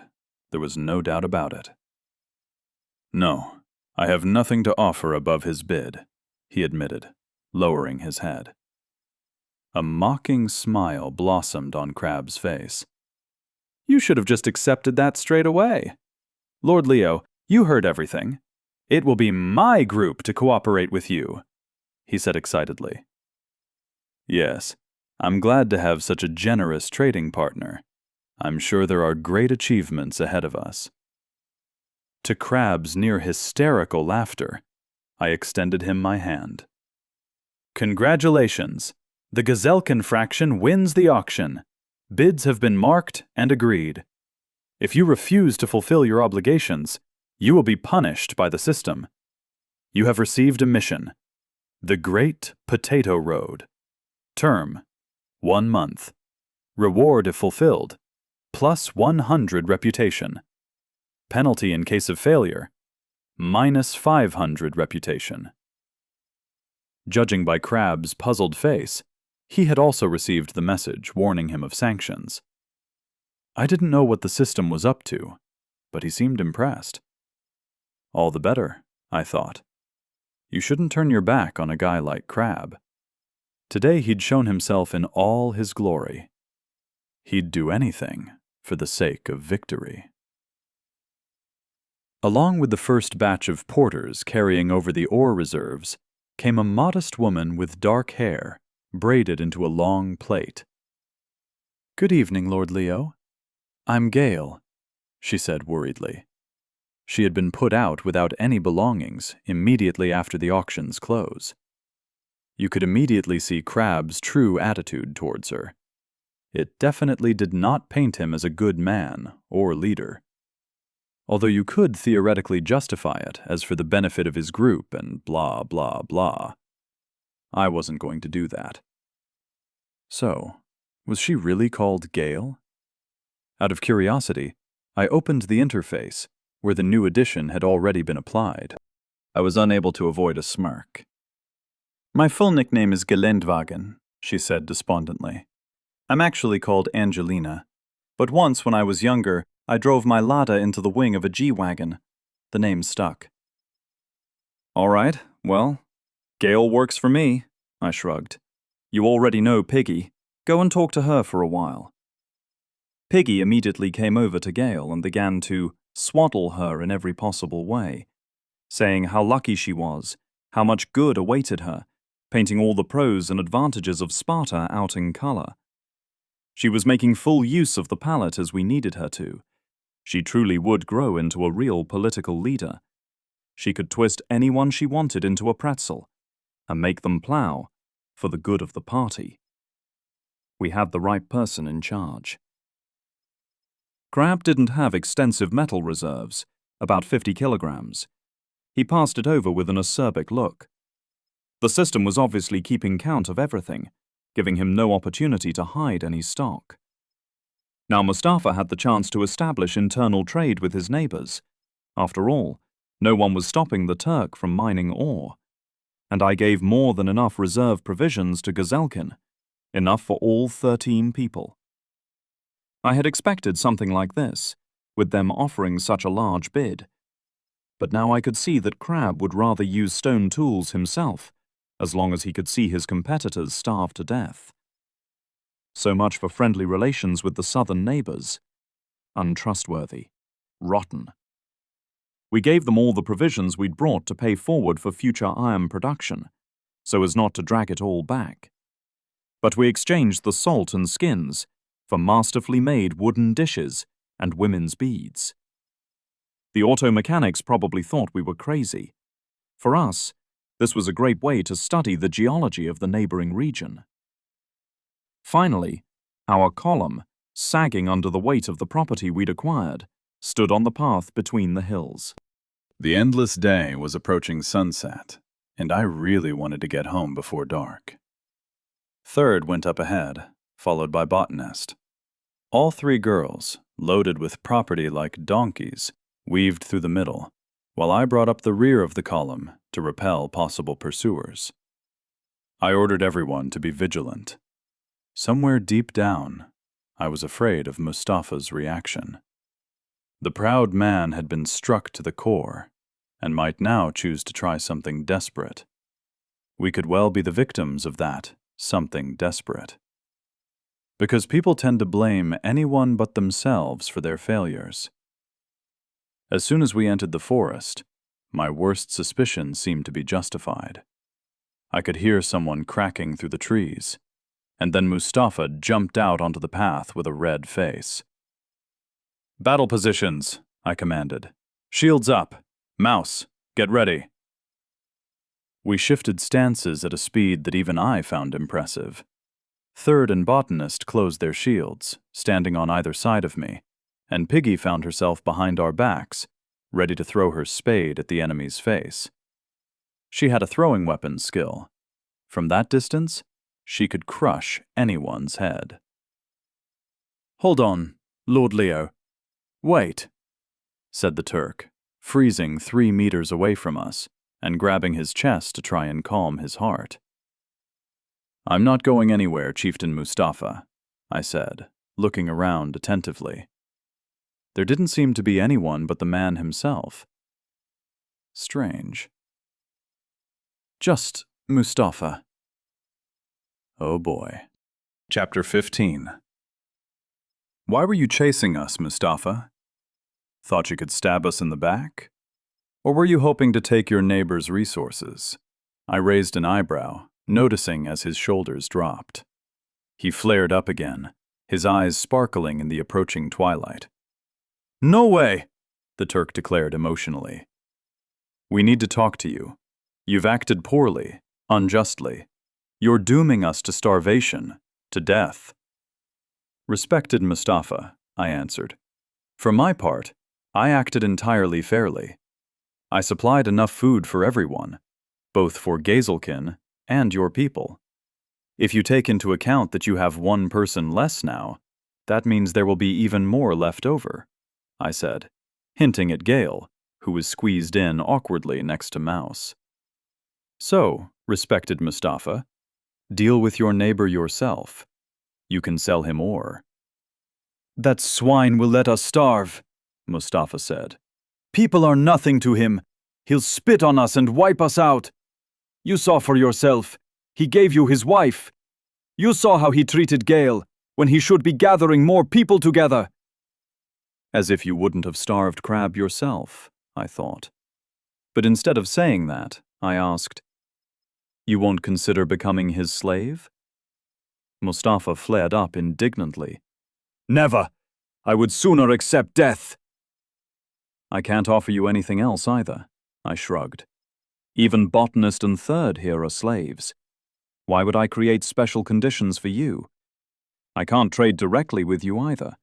There was no doubt about it. No, I have nothing to offer above his bid, he admitted, lowering his head. A mocking smile blossomed on Crab's face. You should have just accepted that straight away. Lord Leo, you heard everything. It will be my group to cooperate with you, he said excitedly. Yes, I'm glad to have such a generous trading partner. I'm sure there are great achievements ahead of us. To Crab's near hysterical laughter, I extended him my hand. Congratulations! The Gazelkin fraction wins the auction. Bids have been marked and agreed. If you refuse to fulfill your obligations, you will be punished by the system. You have received a mission. The Great Potato Road. Term: 1 month. Reward if fulfilled: +100 reputation. Penalty in case of failure, -500 reputation. Judging by Crabbe's puzzled face, he had also received the message warning him of sanctions. I didn't know what the system was up to, but he seemed impressed. All the better, I thought. You shouldn't turn your back on a guy like Crabbe. Today he'd shown himself in all his glory. He'd do anything for the sake of victory. Along with the first batch of porters carrying over the ore reserves came a modest woman with dark hair braided into a long plait. "Good evening, Lord Leo. I'm Gale," she said worriedly. She had been put out without any belongings immediately after the auction's close. You could immediately see Crabbe's true attitude towards her. It definitely did not paint him as a good man or leader. Although you could theoretically justify it as for the benefit of his group and blah, blah, blah. I wasn't going to do that. So, was she really called Gale? Out of curiosity, I opened the interface, where the new addition had already been applied. I was unable to avoid a smirk. "My full nickname is Geländewagen," she said despondently. "I'm actually called Angelina, but once when I was younger, I drove my Lada into the wing of a G-Wagon. The name stuck." "All right, well, Gale works for me," I shrugged. "You already know Piggy. Go and talk to her for a while." Piggy immediately came over to Gale and began to swaddle her in every possible way, saying how lucky she was, how much good awaited her, painting all the pros and advantages of Sparta out in color. She was making full use of the palette as we needed her to. She truly would grow into a real political leader. She could twist anyone she wanted into a pretzel and make them plow for the good of the party. We had the right person in charge. Crabbe didn't have extensive metal reserves, about 50 kilograms. He passed it over with an acerbic look. The system was obviously keeping count of everything, giving him no opportunity to hide any stock. Now Mustafa had the chance to establish internal trade with his neighbors. After all, no one was stopping the Turk from mining ore. And I gave more than enough reserve provisions to Gazelkin, enough for all 13 people. I had expected something like this, with them offering such a large bid. But now I could see that Crabbe would rather use stone tools himself, as long as he could see his competitors starve to death. So much for friendly relations with the southern neighbors. Untrustworthy. Rotten. We gave them all the provisions we'd brought to pay forward for future iron production, so as not to drag it all back. But we exchanged the salt and skins for masterfully made wooden dishes and women's beads. The auto mechanics probably thought we were crazy. For us, this was a great way to study the geology of the neighboring region. Finally, our column, sagging under the weight of the property we'd acquired, stood on the path between the hills. The endless day was approaching sunset, and I really wanted to get home before dark. Third went up ahead, followed by Botanist. All three girls, loaded with property like donkeys, weaved through the middle, while I brought up the rear of the column to repel possible pursuers. I ordered everyone to be vigilant. Somewhere deep down, I was afraid of Mustafa's reaction. The proud man had been struck to the core, and might now choose to try something desperate. We could well be the victims of that something desperate. Because people tend to blame anyone but themselves for their failures. As soon as we entered the forest, my worst suspicions seemed to be justified. I could hear someone cracking through the trees, and then Mustafa jumped out onto the path with a red face. "Battle positions," I commanded. "Shields up. Mouse, get ready." We shifted stances at a speed that even I found impressive. Third and Botanist closed their shields, standing on either side of me, and Piggy found herself behind our backs, ready to throw her spade at the enemy's face. She had a throwing weapon skill. From that distance, she could crush anyone's head. "Hold on, Lord Leo. Wait," said the Turk, freezing 3 meters away from us and grabbing his chest to try and calm his heart. I'm not going anywhere, Chieftain Mustafa, I said, looking around attentively. There didn't seem to be anyone but the man himself. Strange. Just Mustafa. Oh boy. Chapter 15. Why were you chasing us, Mustafa? Thought you could stab us in the back? Or were you hoping to take your neighbor's resources? I raised an eyebrow, noticing as his shoulders dropped. He flared up again, his eyes sparkling in the approaching twilight. No way, the Turk declared emotionally. We need to talk to you. You've acted poorly, unjustly. You're dooming us to starvation, to death. Respected Mustafa, I answered. For my part, I acted entirely fairly. I supplied enough food for everyone, both for Gazelkin and your people. If you take into account that you have 1 person less now, that means there will be even more left over, I said, hinting at Gale, who was squeezed in awkwardly next to Mouse. So, respected Mustafa, deal with your neighbor yourself. You can sell him ore. That swine will let us starve, Mustafa said. People are nothing to him. He'll spit on us and wipe us out. You saw for yourself. He gave you his wife. You saw how he treated Gale, when he should be gathering more people together. As if you wouldn't have starved Crab yourself, I thought. But instead of saying that, I asked, You won't consider becoming his slave? Mustafa flared up indignantly. Never! I would sooner accept death. I can't offer you anything else either, I shrugged. Even Botanist and Third here are slaves. Why would I create special conditions for you? I can't trade directly with you either.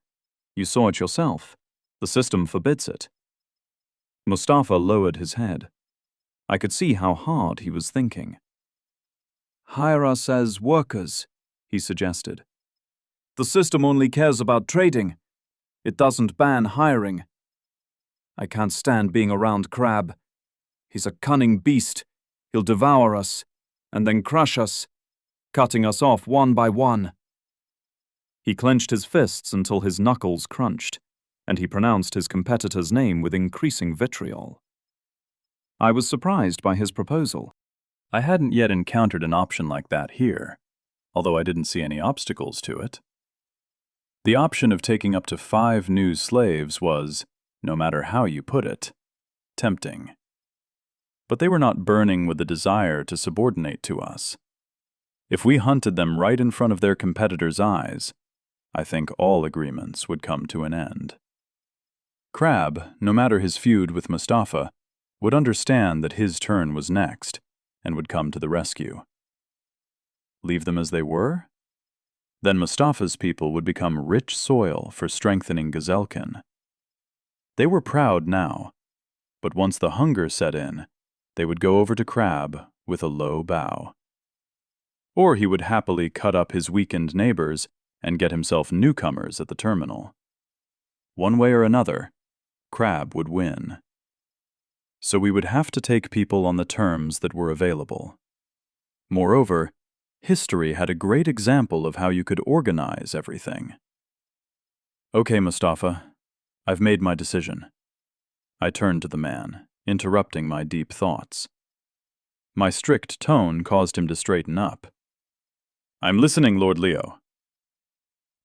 You saw it yourself. The system forbids it. Mustafa lowered his head. I could see how hard he was thinking. Hire us as workers, he suggested. The system only cares about trading. It doesn't ban hiring. I can't stand being around Crab. He's a cunning beast. He'll devour us, and then crush us, cutting us off one by one. He clenched his fists until his knuckles crunched, and he pronounced his competitor's name with increasing vitriol. I was surprised by his proposal. I hadn't yet encountered an option like that here, although I didn't see any obstacles to it. The option of taking up to 5 new slaves was, no matter how you put it, tempting. But they were not burning with the desire to subordinate to us. If we hunted them right in front of their competitors' eyes, I think all agreements would come to an end. Crab, no matter his feud with Mustafa, would understand that his turn was next and would come to the rescue. Leave them as they were? Then Mustafa's people would become rich soil for strengthening Gazelkin. They were proud now, but once the hunger set in, they would go over to Crab with a low bow. Or he would happily cut up his weakened neighbors and get himself newcomers at the terminal. One way or another, Crab would win. So we would have to take people on the terms that were available. Moreover, history had a great example of how you could organize everything. Okay, Mustafa, I've made my decision. I turned to the man, interrupting my deep thoughts. My strict tone caused him to straighten up. I'm listening, Lord Leo.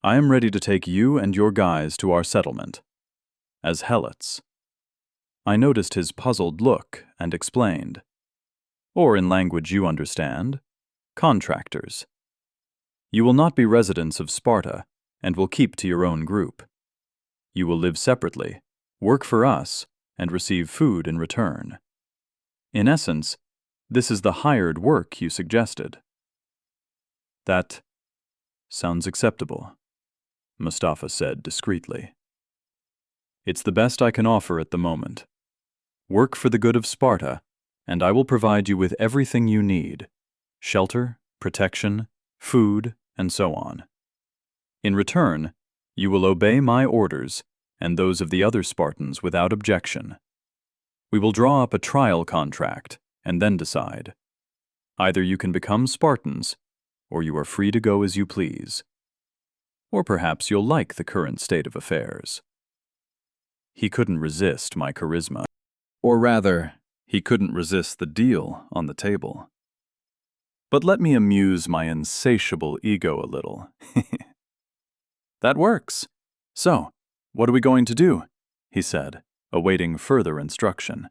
I am ready to take you and your guys to our settlement, as helots. I noticed his puzzled look and explained. Or in language you understand, contractors. You will not be residents of Sparta and will keep to your own group. You will live separately, work for us, and receive food in return. In essence, this is the hired work you suggested. That sounds acceptable, Mustafa said discreetly. It's the best I can offer at the moment. Work for the good of Sparta, and I will provide you with everything you need: shelter, protection, food, and so on. In return, you will obey my orders and those of the other Spartans without objection. We will draw up a trial contract and then decide. Either you can become Spartans, or you are free to go as you please. Or perhaps you'll like the current state of affairs. He couldn't resist my charisma. Or rather, he couldn't resist the deal on the table. But let me amuse my insatiable ego a little. That works. So, what are we going to do? He said, awaiting further instruction.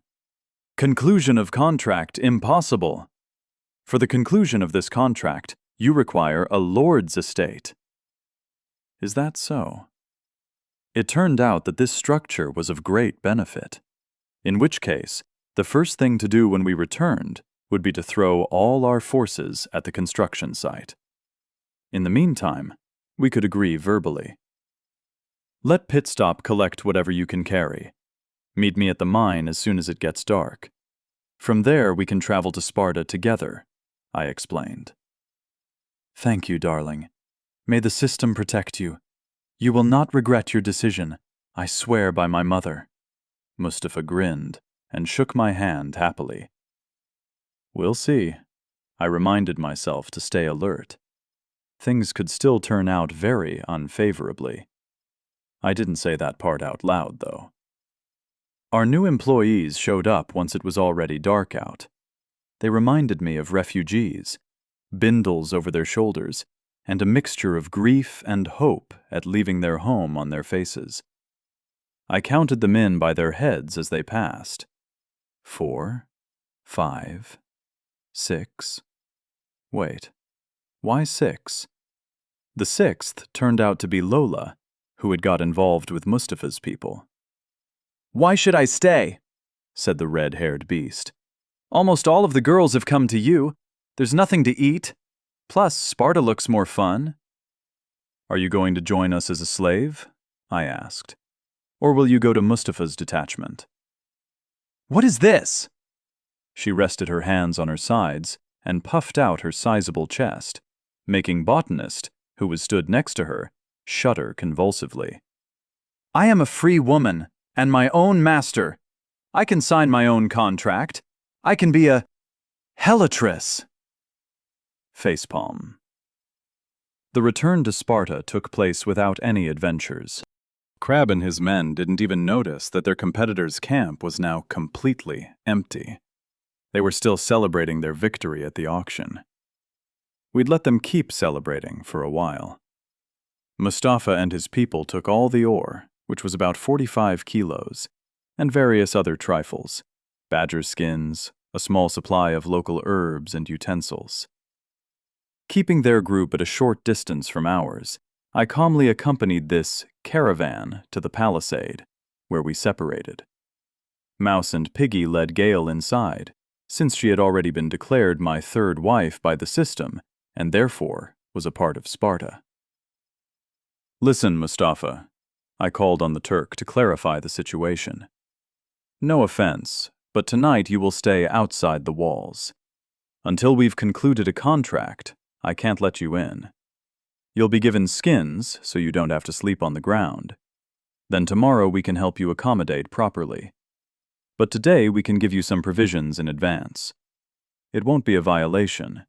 Conclusion of contract impossible. For the conclusion of this contract, you require a lord's estate. Is that so? It turned out that this structure was of great benefit, in which case, the first thing to do when we returned would be to throw all our forces at the construction site. In the meantime, we could agree verbally. Let Pitstop collect whatever you can carry. Meet me at the mine as soon as it gets dark. From there, we can travel to Sparta together, I explained. Thank you, darling. May the system protect you. You will not regret your decision, I swear by my mother. Mustafa grinned and shook my hand happily. We'll see. I reminded myself to stay alert. Things could still turn out very unfavorably. I didn't say that part out loud, though. Our new employees showed up once it was already dark out. They reminded me of refugees, bindles over their shoulders, and a mixture of grief and hope at leaving their home on their faces. I counted them in by their heads as they passed. 4, 5, 6. Wait, why 6? The 6th turned out to be Lola, who had got involved with Mustafa's people. Why should I stay? Said the red-haired beast. Almost all of the girls have come to you. There's nothing to eat. Plus, Sparta looks more fun. Are you going to join us as a slave? I asked. Or will you go to Mustafa's detachment? What is this? She rested her hands on her sides and puffed out her sizable chest, making Botanist, who was stood next to her, shudder convulsively. I am a free woman and my own master. I can sign my own contract. I can be a hellatress. Facepalm. The return to Sparta took place without any adventures. Crab and his men didn't even notice that their competitor's camp was now completely empty. They were still celebrating their victory at the auction. We'd let them keep celebrating for a while. Mustafa and his people took all the ore, which was about 45 kilos, and various other trifles, badger skins, a small supply of local herbs and utensils. Keeping their group at a short distance from ours, I calmly accompanied this caravan to the palisade, where we separated. Mouse and Piggy led Gale inside, since she had already been declared my third wife by the system, and therefore was a part of Sparta. Listen, Mustafa, I called on the Turk to clarify the situation. No offense, but tonight you will stay outside the walls. Until we've concluded a contract, I can't let you in. You'll be given skins so you don't have to sleep on the ground. Then tomorrow we can help you accommodate properly. But today we can give you some provisions in advance. It won't be a violation.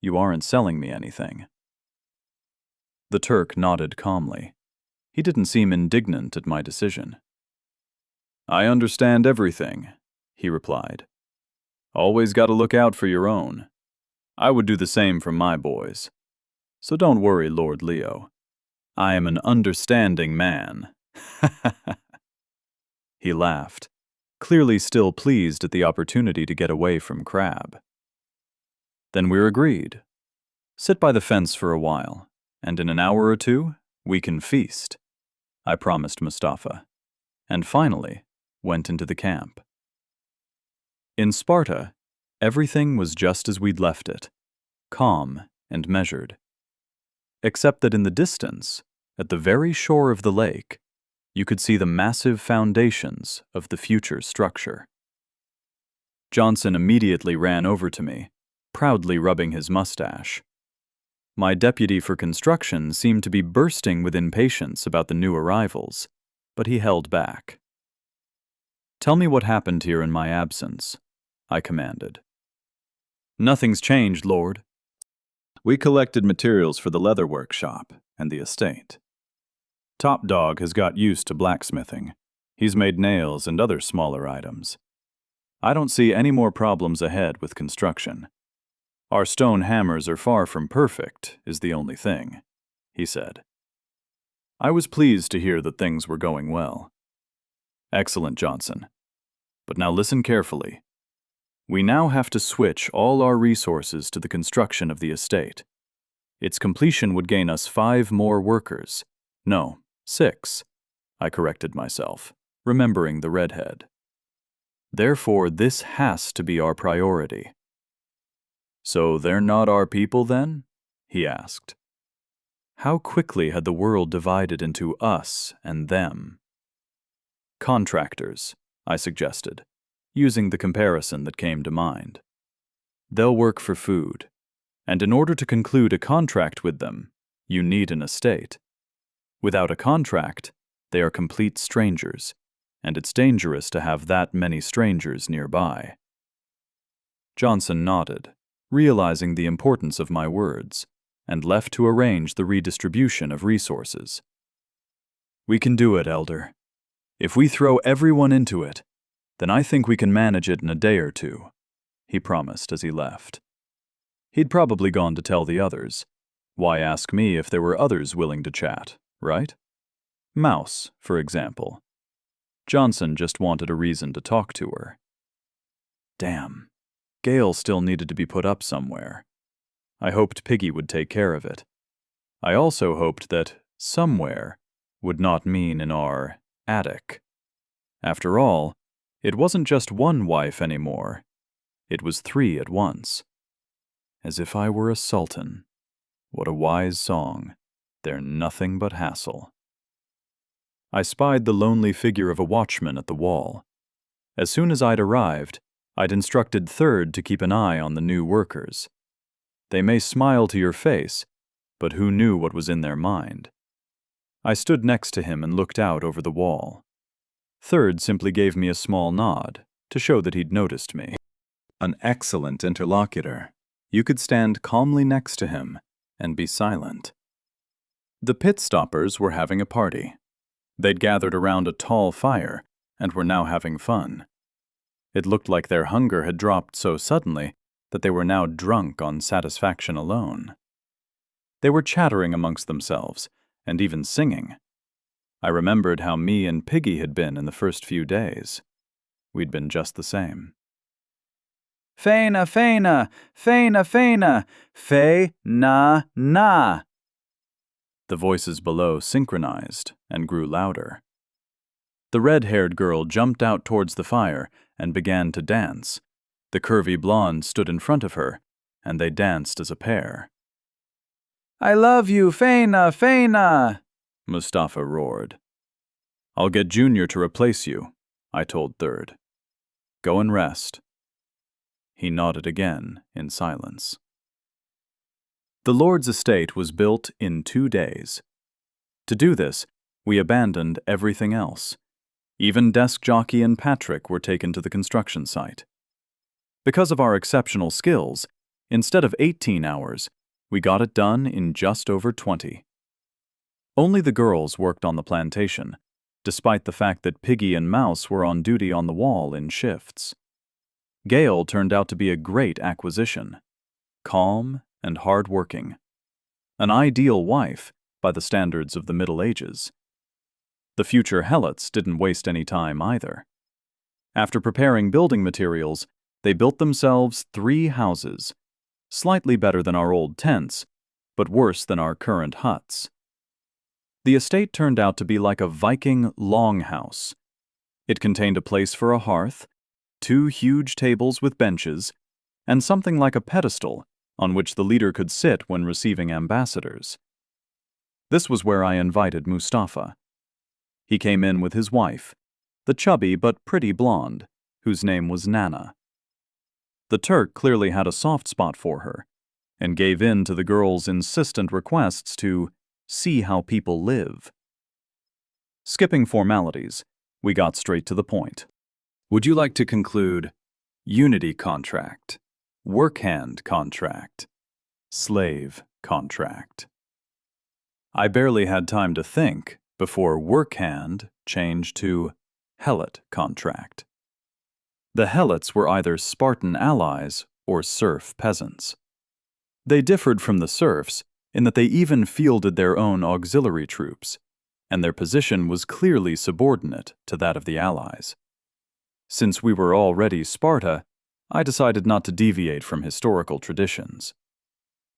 You aren't selling me anything. The Turk nodded calmly. He didn't seem indignant at my decision. I understand everything, he replied. Always got to look out for your own. I would do the same for my boys. So don't worry, Lord Leo. I am an understanding man. He laughed, clearly still pleased at the opportunity to get away from Crab. Then we're agreed. Sit by the fence for a while, and in an hour or two, we can feast, I promised Mustafa, and finally went into the camp. In Sparta, everything was just as we'd left it, calm and measured. Except that in the distance, at the very shore of the lake, you could see the massive foundations of the future structure. Johnson immediately ran over to me, proudly rubbing his mustache. My deputy for construction seemed to be bursting with impatience about the new arrivals, but he held back. "Tell me what happened here in my absence," I commanded. "Nothing's changed, Lord." "We collected materials for the leather workshop and the estate. Top Dog has got used to blacksmithing. He's made nails and other smaller items. I don't see any more problems ahead with construction. Our stone hammers are far from perfect, is the only thing," he said. I was pleased to hear that things were going well. "Excellent, Johnson. But now listen carefully. We now have to switch all our resources to the construction of the estate. Its completion would gain us 5 more workers. No, 6, I corrected myself, remembering the redhead. Therefore, this has to be our priority." "So they're not our people then?" he asked. How quickly had the world divided into us and them? "Contractors," I suggested, using the comparison that came to mind. "They'll work for food, and in order to conclude a contract with them, you need an estate. Without a contract, they are complete strangers, and it's dangerous to have that many strangers nearby." Johnson nodded, realizing the importance of my words, and left to arrange the redistribution of resources. "We can do it, Elder. If we throw everyone into it, then I think we can manage it in a day or 2, he promised as he left. He'd probably gone to tell the others. Why ask me if there were others willing to chat, right? Mouse, for example. Johnson just wanted a reason to talk to her. Damn. Gale still needed to be put up somewhere. I hoped Piggy would take care of it. I also hoped that somewhere would not mean in our attic. After all, it wasn't just one wife anymore. It was 3 at once. As if I were a sultan. What a wise song. They're nothing but hassle. I spied the lonely figure of a watchman at the wall. As soon as I'd arrived, I'd instructed Third to keep an eye on the new workers. They may smile to your face, but who knew what was in their mind? I stood next to him and looked out over the wall. Third simply gave me a small nod to show that he'd noticed me. An excellent interlocutor. You could stand calmly next to him and be silent. The pit stoppers were having a party. They'd gathered around a tall fire and were now having fun. It looked like their hunger had dropped so suddenly that they were now drunk on satisfaction alone. They were chattering amongst themselves and even singing. I remembered how me and Piggy had been in the first few days. We'd been just the same. Faina, faina, faina, faina, fe-na-na. The voices below synchronized and grew louder. The red-haired girl jumped out towards the fire and began to dance. The curvy blonde stood in front of her, and they danced as a pair. I love you, Faina, Faina, Mustafa roared. I'll get Junior to replace you, I told Third. Go and rest. He nodded again in silence. The Lord's estate was built in 2 days. To do this, we abandoned everything else. Even Desk Jockey and Patrick were taken to the construction site. Because of our exceptional skills, instead of 18 hours, we got it done in just over 20. Only the girls worked on the plantation, despite the fact that Piggy and Mouse were on duty on the wall in shifts. Gale turned out to be a great acquisition, calm and hard-working. An ideal wife by the standards of the Middle Ages. The future Helots didn't waste any time either. After preparing building materials, they built themselves 3 houses, slightly better than our old tents, but worse than our current huts. The estate turned out to be like a Viking longhouse. It contained a place for a hearth, 2 huge tables with benches, and something like a pedestal on which the leader could sit when receiving ambassadors. This was where I invited Mustafa. He came in with his wife, the chubby but pretty blonde, whose name was Nana. The Turk clearly had a soft spot for her, and gave in to the girl's insistent requests to see how people live. Skipping formalities, we got straight to the point. Would you like to conclude unity contract, workhand contract, slave contract? I barely had time to think before workhand changed to helot contract. The helots were either Spartan allies or serf peasants. They differed from the serfs in that they even fielded their own auxiliary troops, and their position was clearly subordinate to that of the allies. Since we were already Sparta, I decided not to deviate from historical traditions.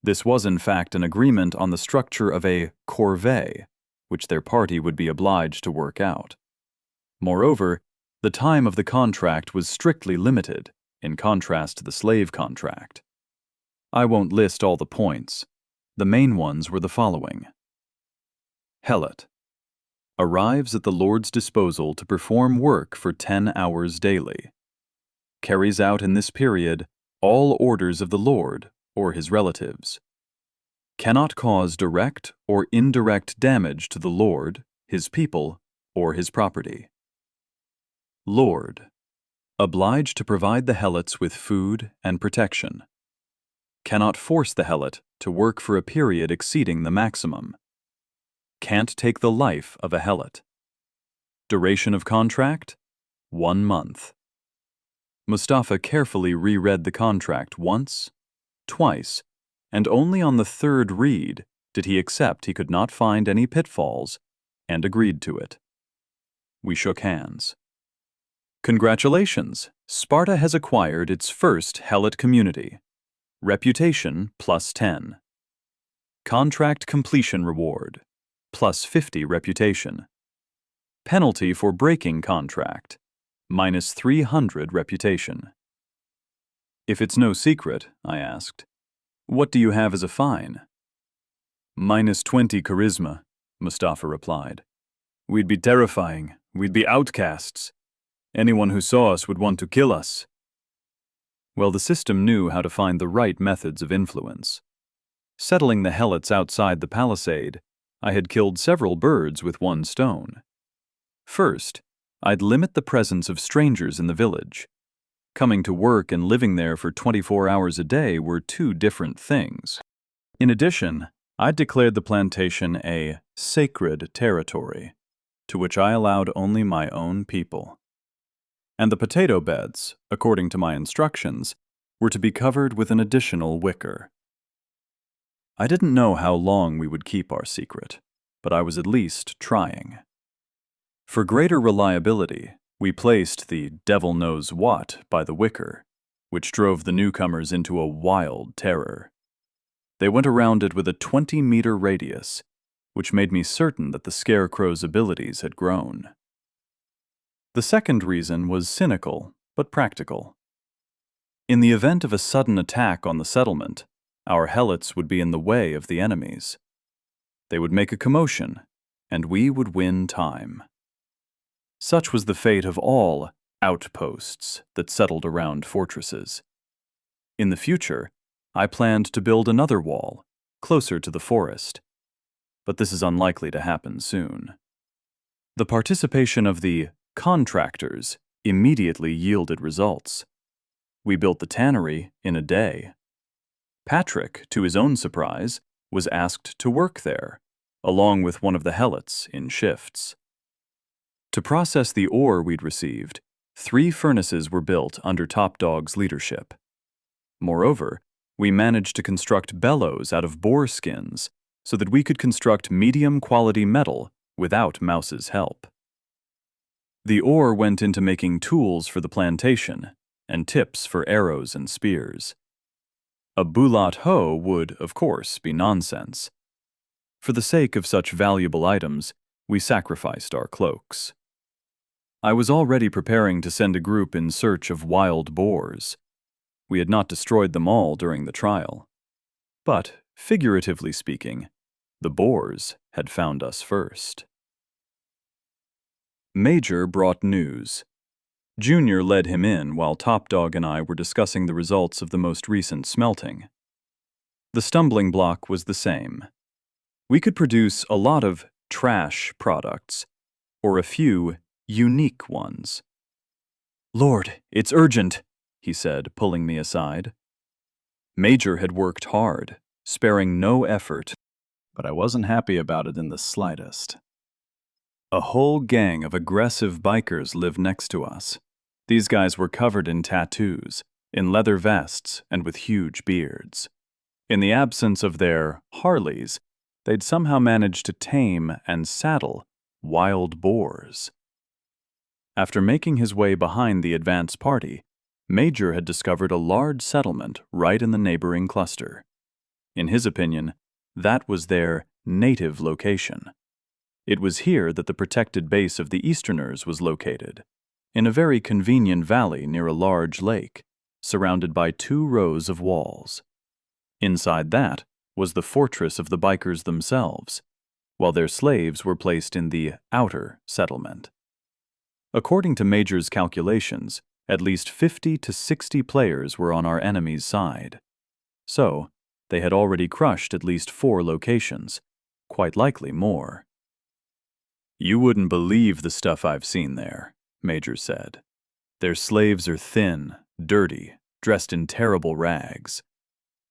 This was in fact an agreement on the structure of a corvée, which their party would be obliged to work out. Moreover, the time of the contract was strictly limited, in contrast to the slave contract. I won't list all the points. The main ones were the following. Helot arrives at the Lord's disposal to perform work for 10 hours daily. Carries out in this period all orders of the Lord or his relatives. Cannot cause direct or indirect damage to the Lord, his people, or his property. Lord, obliged to provide the helots with food and protection. Cannot force the helot to work for a period exceeding the maximum. Can't take the life of a helot. Duration of contract, 1 month. Mustafa carefully reread the contract once, twice, and only on the third read did he accept he could not find any pitfalls and agreed to it. We shook hands. Congratulations! Sparta has acquired its first helot community. Reputation +10. Contract completion reward +50 reputation. Penalty for breaking contract -300 reputation. If it's no secret, I asked, what do you have as a fine? -20 charisma, Mustafa replied. We'd be terrifying. We'd be outcasts. Anyone who saw us would want to kill us. Well, the system knew how to find the right methods of influence. Settling the helots outside the palisade, I had killed several birds with one stone. First, I'd limit the presence of strangers in the village. Coming to work and living there for 24 hours a day were two different things. In addition, I'd declared the plantation a sacred territory, to which I allowed only my own people. And the potato beds, according to my instructions, were to be covered with an additional wicker. I didn't know how long we would keep our secret, but I was at least trying. For greater reliability, we placed the devil knows what by the wicker, which drove the newcomers into a wild terror. They went around it with a 20-meter radius, which made me certain that the scarecrow's abilities had grown. The second reason was cynical, but practical. In the event of a sudden attack on the settlement, our helots would be in the way of the enemies. They would make a commotion, and we would win time. Such was the fate of all outposts that settled around fortresses. In the future, I planned to build another wall, closer to the forest, but this is unlikely to happen soon. The participation of the contractors immediately yielded results. We built the tannery in a day. Patrick, to his own surprise, was asked to work there, along with one of the helots in shifts. To process the ore we'd received, 3 furnaces were built under Top Dog's leadership. Moreover, we managed to construct bellows out of boar skins so that we could construct medium-quality metal without Mouse's help. The ore went into making tools for the plantation and tips for arrows and spears. A boulat hoe would, of course, be nonsense. For the sake of such valuable items, we sacrificed our cloaks. I was already preparing to send a group in search of wild boars. We had not destroyed them all during the trial. But, figuratively speaking, the boars had found us first. Major brought news. Junior led him in while Top Dog and I were discussing the results of the most recent smelting. The stumbling block was the same. We could produce a lot of trash products, or a few unique ones. "Lord, it's urgent," he said, pulling me aside. Major had worked hard, sparing no effort, but I wasn't happy about it in the slightest. A whole gang of aggressive bikers lived next to us. These guys were covered in tattoos, in leather vests, and with huge beards. In the absence of their Harleys, they'd somehow managed to tame and saddle wild boars. After making his way behind the advance party, Major had discovered a large settlement right in the neighboring cluster. In his opinion, that was their native location. It was here that the protected base of the Easterners was located, in a very convenient valley near a large lake, surrounded by 2 rows of walls. Inside that was the fortress of the bikers themselves, while their slaves were placed in the outer settlement. According to Major's calculations, at least 50 to 60 players were on our enemy's side. So, they had already crushed at least 4 locations, quite likely more. "You wouldn't believe the stuff I've seen there," Major said. "Their slaves are thin, dirty, dressed in terrible rags.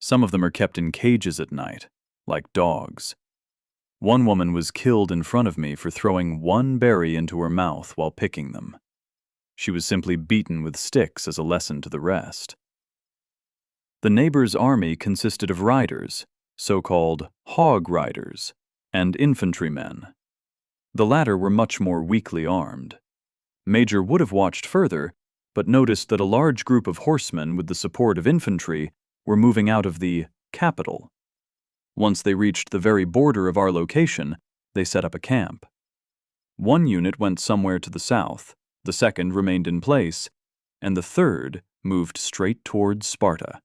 Some of them are kept in cages at night, like dogs. One woman was killed in front of me for throwing 1 berry into her mouth while picking them. She was simply beaten with sticks as a lesson to the rest." The neighbor's army consisted of riders, so-called hog riders, and infantrymen. The latter were much more weakly armed. Major would have watched further, but noticed that a large group of horsemen with the support of infantry were moving out of the capital. Once they reached the very border of our location, they set up a camp. One unit went somewhere to the south, the second remained in place, and the third moved straight towards Sparta.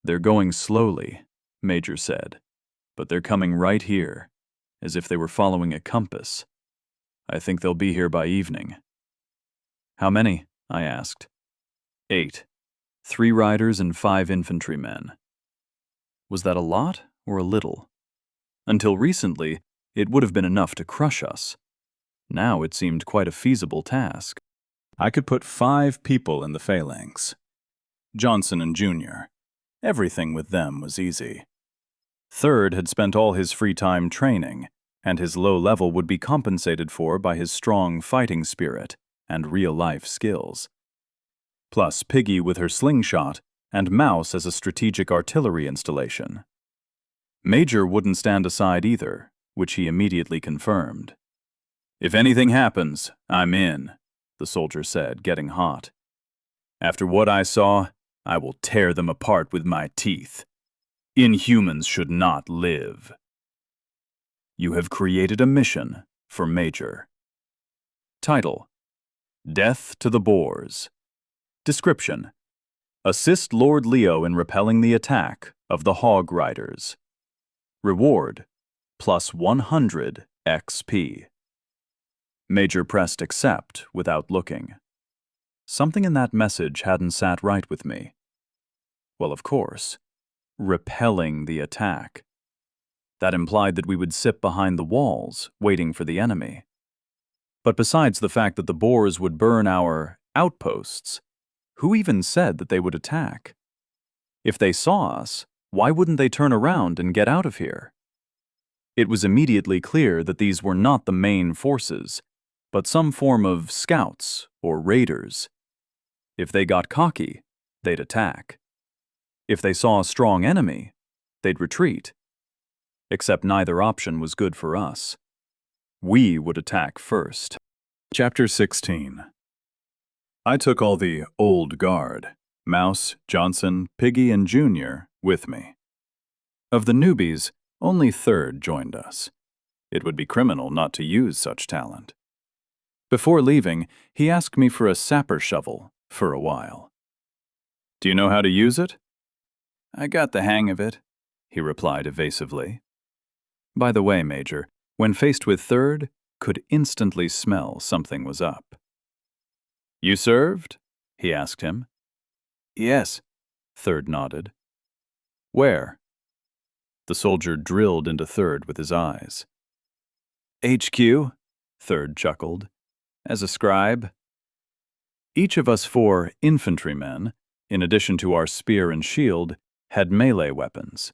"They're going slowly," Major said, "but they're coming right here, as if they were following a compass. I think they'll be here by evening." "How many?" I asked. 8. 3 riders and 5 infantrymen. Was that a lot or a little? Until recently, it would have been enough to crush us. Now it seemed quite a feasible task. I could put 5 people in the phalanx. Johnson and Junior. Everything with them was easy. Third had spent all his free time training, and his low level would be compensated for by his strong fighting spirit and real-life skills. Plus Piggy with her slingshot, and Mouse as a strategic artillery installation. Major wouldn't stand aside either, which he immediately confirmed. "If anything happens, I'm in," the soldier said, getting hot. "After what I saw, I will tear them apart with my teeth. Inhumans should not live." You have created a mission for Major. Title: Death to the Boars. Description: Assist Lord Leo in repelling the attack of the Hog Riders. Reward: plus 100 XP. Major pressed accept without looking. Something in that message hadn't sat right with me. Well, of course. Repelling the attack. That implied that we would sit behind the walls, waiting for the enemy. But besides the fact that the Boers would burn our outposts, who even said that they would attack? If they saw us, why wouldn't they turn around and get out of here? It was immediately clear that these were not the main forces, but some form of scouts or raiders. If they got cocky, they'd attack. If they saw a strong enemy, they'd retreat. Except neither option was good for us. We would attack first. Chapter 16. I took all the old guard, Mouse, Johnson, Piggy, and Junior, with me. Of the newbies, only Third joined us. It would be criminal not to use such talent. Before leaving, he asked me for a sapper shovel for a while. "Do you know how to use it?" "I got the hang of it," he replied evasively. By the way, Major, when faced with Third, could instantly smell something was up. "You served?" he asked him. "Yes," Third nodded. "Where?" The soldier drilled into Third with his eyes. "HQ," Third chuckled. As a scribe. Each of us 4 infantrymen, in addition to our spear and shield, had melee weapons.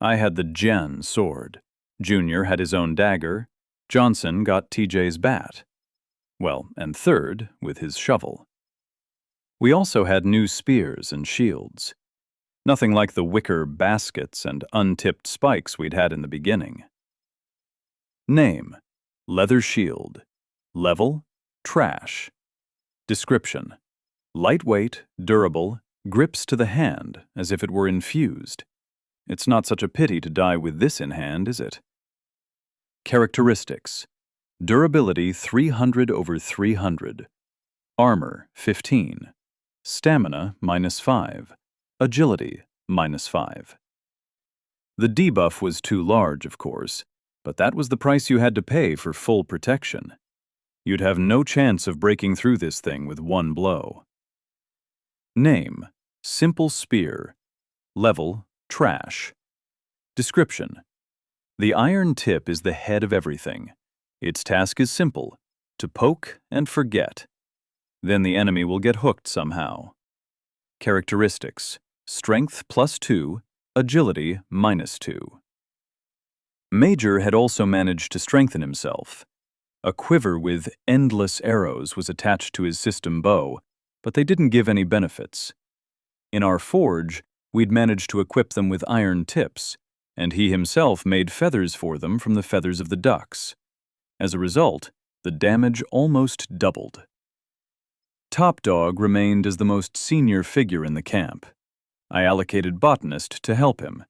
I had the Gen sword. Junior had his own dagger. Johnson got TJ's bat. Well, and Third with his shovel. We also had new spears and shields. Nothing like the wicker baskets and untipped spikes we'd had in the beginning. Name: leather shield. Level: trash. Description: lightweight, durable, grips to the hand as if it were infused. It's not such a pity to die with this in hand, is it? Characteristics: durability 300/300. Armor 15. Stamina -5. Agility -5. The debuff was too large, of course, but that was the price you had to pay for full protection. You'd have no chance of breaking through this thing with one blow. Name: simple spear. Level: trash. Description: the iron tip is the head of everything. Its task is simple: to poke and forget. Then the enemy will get hooked somehow. Characteristics: strength +2, agility -2. Major had also managed to strengthen himself. A quiver with endless arrows was attached to his system bow, but they didn't give any benefits. In our forge, we'd managed to equip them with iron tips, and he himself made feathers for them from the feathers of the ducks. As a result, the damage almost doubled. Top Dog remained as the most senior figure in the camp. I allocated Botanist to help him.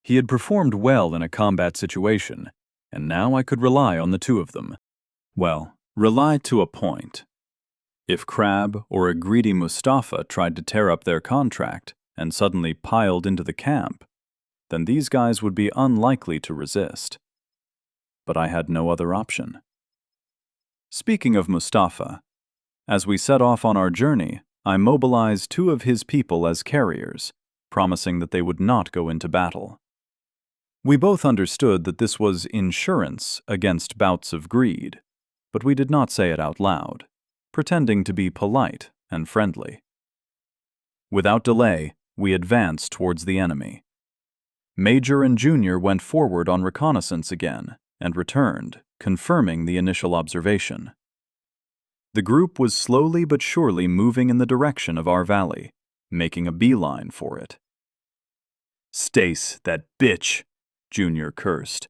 He had performed well in a combat situation, and now I could rely on the 2 of them. Well, rely to a point. If Crab or a greedy Mustafa tried to tear up their contract and suddenly piled into the camp, then these guys would be unlikely to resist. But I had no other option. Speaking of Mustafa, as we set off on our journey, I mobilized 2 of his people as carriers, promising that they would not go into battle. We both understood that this was insurance against bouts of greed, but we did not say it out loud, pretending to be polite and friendly. Without delay, we advanced towards the enemy. Major and Junior went forward on reconnaissance again and returned, confirming the initial observation. The group was slowly but surely moving in the direction of our valley, making a beeline for it. "Stace, that bitch," Junior cursed.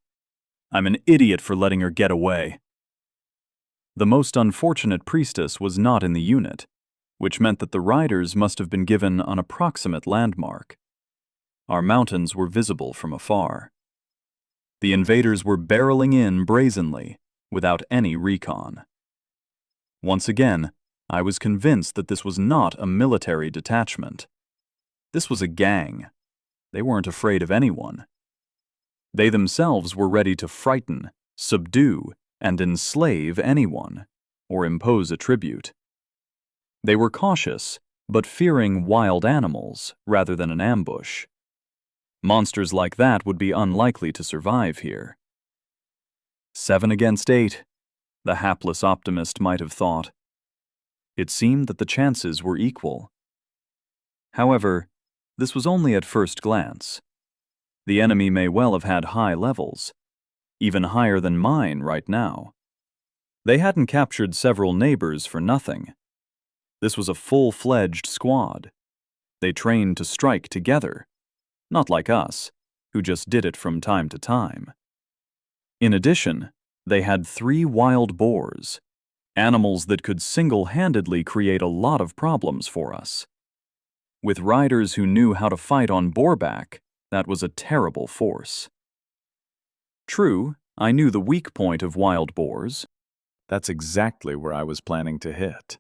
"I'm an idiot for letting her get away." The most unfortunate priestess was not in the unit, which meant that the riders must have been given an approximate landmark. Our mountains were visible from afar. The invaders were barreling in brazenly, without any recon. Once again, I was convinced that this was not a military detachment. This was a gang. They weren't afraid of anyone. They themselves were ready to frighten, subdue, and enslave anyone, or impose a tribute. They were cautious, but fearing wild animals rather than an ambush. Monsters like that would be unlikely to survive here. 7 against 8, the hapless optimist might have thought. It seemed that the chances were equal. However, this was only at first glance. The enemy may well have had high levels, even higher than mine right now. They hadn't captured several neighbors for nothing. This was a full-fledged squad. They trained to strike together, not like us, who just did it from time to time. In addition, they had 3 wild boars, animals that could single-handedly create a lot of problems for us. With riders who knew how to fight on boarback, that was a terrible force. True, I knew the weak point of wild boars. That's exactly where I was planning to hit.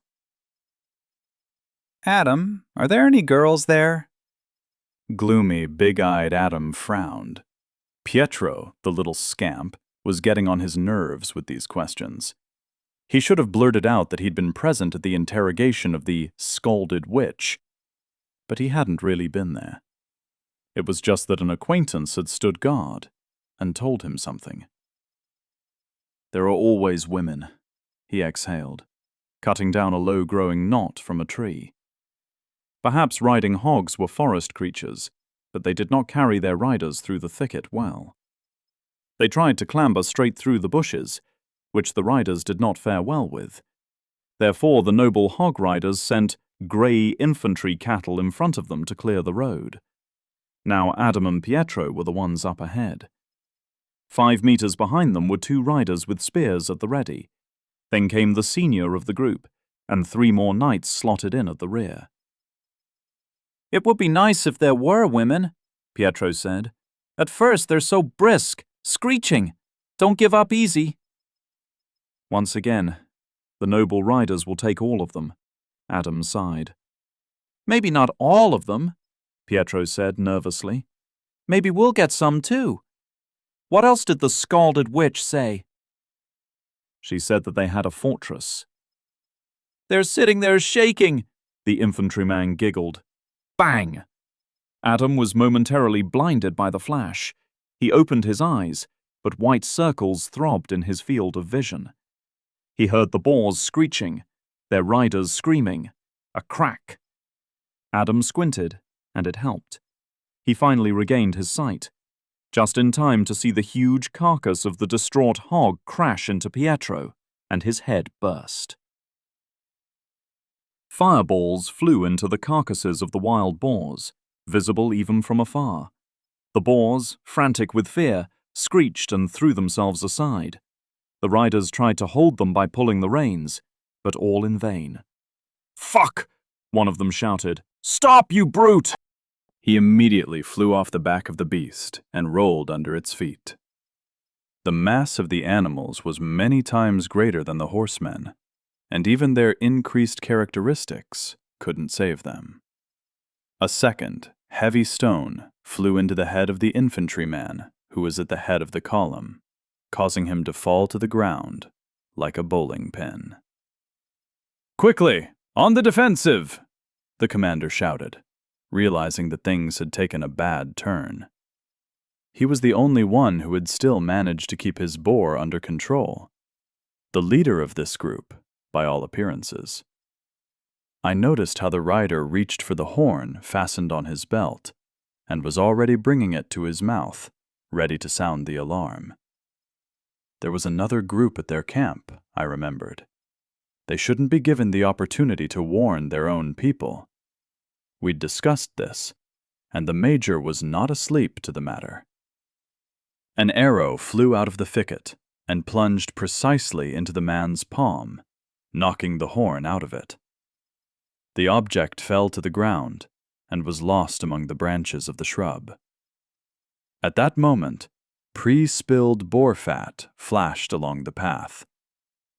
"Adam, are there any girls there?" Gloomy, big-eyed Adam frowned. Pietro, the little scamp, was getting on his nerves with these questions. He should have blurted out that he'd been present at the interrogation of the scalded witch, but he hadn't really been there. It was just that an acquaintance had stood guard and told him something. There are always women, he exhaled, cutting down a low-growing knot from a tree. Perhaps riding hogs were forest creatures, but they did not carry their riders through the thicket well. They tried to clamber straight through the bushes, which the riders did not fare well with. Therefore, the noble hog riders sent grey infantry cattle in front of them to clear the road. Now Adam and Pietro were the ones up ahead. 5 meters behind them were 2 riders with spears at the ready. Then came the senior of the group, and 3 more knights slotted in at the rear. "It would be nice if there were women," Pietro said. "At first they're so brisk, screeching. Don't give up easy." "Once again, the noble riders will take all of them," Adam sighed. "Maybe not all of them," Pietro said nervously. "Maybe we'll get some too. What else did the scalded witch say?" "She said that they had a fortress." "They're sitting there shaking," the infantryman giggled. Bang! Adam was momentarily blinded by the flash. He opened his eyes, but white circles throbbed in his field of vision. He heard the boars screeching, their riders screaming, a crack. Adam squinted, and it helped. He finally regained his sight, just in time to see the huge carcass of the distraught hog crash into Pietro, and his head burst. Fireballs flew into the carcasses of the wild boars, visible even from afar. The boars, frantic with fear, screeched and threw themselves aside. The riders tried to hold them by pulling the reins, but all in vain. "Fuck!" one of them shouted. "Stop, you brute!" He immediately flew off the back of the beast and rolled under its feet. The mass of the animals was many times greater than the horsemen, and even their increased characteristics couldn't save them. A second, heavy stone flew into the head of the infantryman who was at the head of the column, causing him to fall to the ground like a bowling pin. "Quickly, on the defensive!" the commander shouted, realizing that things had taken a bad turn. He was the only one who had still managed to keep his boar under control, the leader of this group, by all appearances. I noticed how the rider reached for the horn fastened on his belt, and was already bringing it to his mouth, ready to sound the alarm. There was another group at their camp, I remembered. They shouldn't be given the opportunity to warn their own people. We'd discussed this, and the major was not asleep to the matter. An arrow flew out of the thicket and plunged precisely into the man's palm, knocking the horn out of it. The object fell to the ground and was lost among the branches of the shrub. At that moment, pre-spilled boar fat flashed along the path.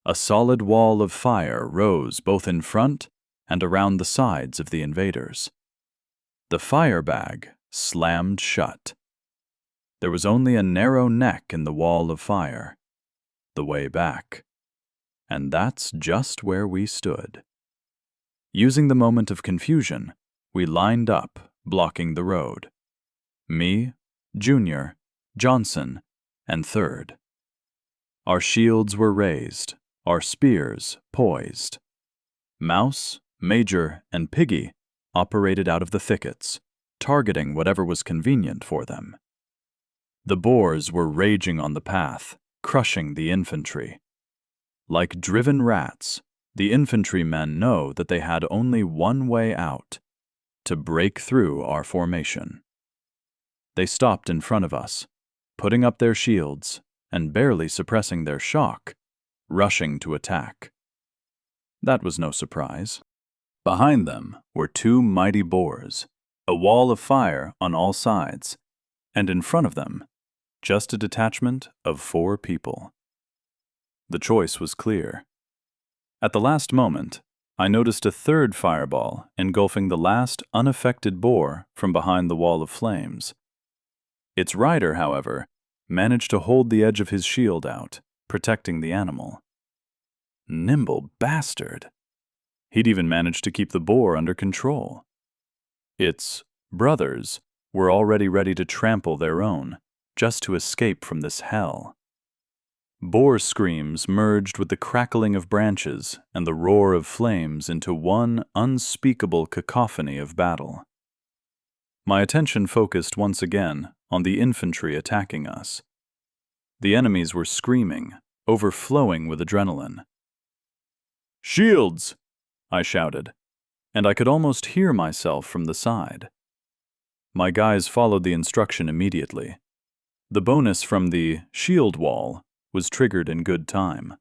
A solid wall of fire rose both in front and around the sides of the invaders. The fire bag slammed shut. There was only a narrow neck in the wall of fire, the way back. And that's just where we stood. Using the moment of confusion, we lined up, blocking the road. Me, Junior, Johnson, and Third. Our shields were raised, our spears poised. Mouse, Major, and Piggy operated out of the thickets, targeting whatever was convenient for them. The boars were raging on the path, crushing the infantry. Like driven rats, the infantrymen know that they had only one way out, to break through our formation. They stopped in front of us, putting up their shields and barely suppressing their shock, rushing to attack. That was no surprise. Behind them were 2 mighty boars, a wall of fire on all sides, and in front of them, just a detachment of 4 people. The choice was clear. At the last moment, I noticed a third fireball engulfing the last unaffected boar from behind the wall of flames. Its rider, however, managed to hold the edge of his shield out, protecting the animal. Nimble bastard! He'd even managed to keep the boar under control. Its brothers were already ready to trample their own, just to escape from this hell. Boar screams merged with the crackling of branches and the roar of flames into one unspeakable cacophony of battle. My attention focused once again on the infantry attacking us. The enemies were screaming, overflowing with adrenaline. "Shields!" I shouted, and I could almost hear myself from the side. My guys followed the instruction immediately. The bonus from the shield wall was triggered in good time.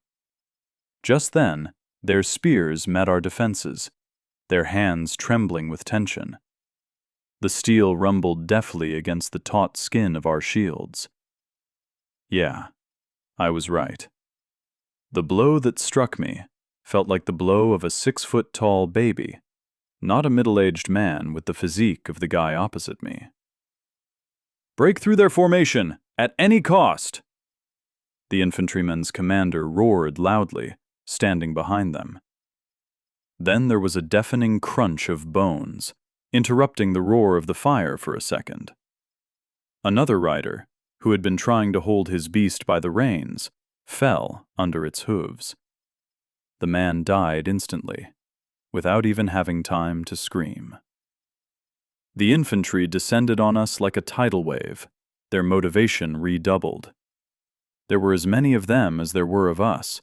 Just then, their spears met our defenses, their hands trembling with tension. The steel rumbled deftly against the taut skin of our shields. Yeah, I was right. The blow that struck me felt like the blow of a 6-foot-tall baby, not a middle-aged man with the physique of the guy opposite me. "Break through their formation, at any cost!" The infantryman's commander roared loudly, standing behind them. Then there was a deafening crunch of bones, interrupting the roar of the fire for a second. Another rider, who had been trying to hold his beast by the reins, fell under its hooves. The man died instantly, without even having time to scream. The infantry descended on us like a tidal wave, their motivation redoubled. There were as many of them as there were of us,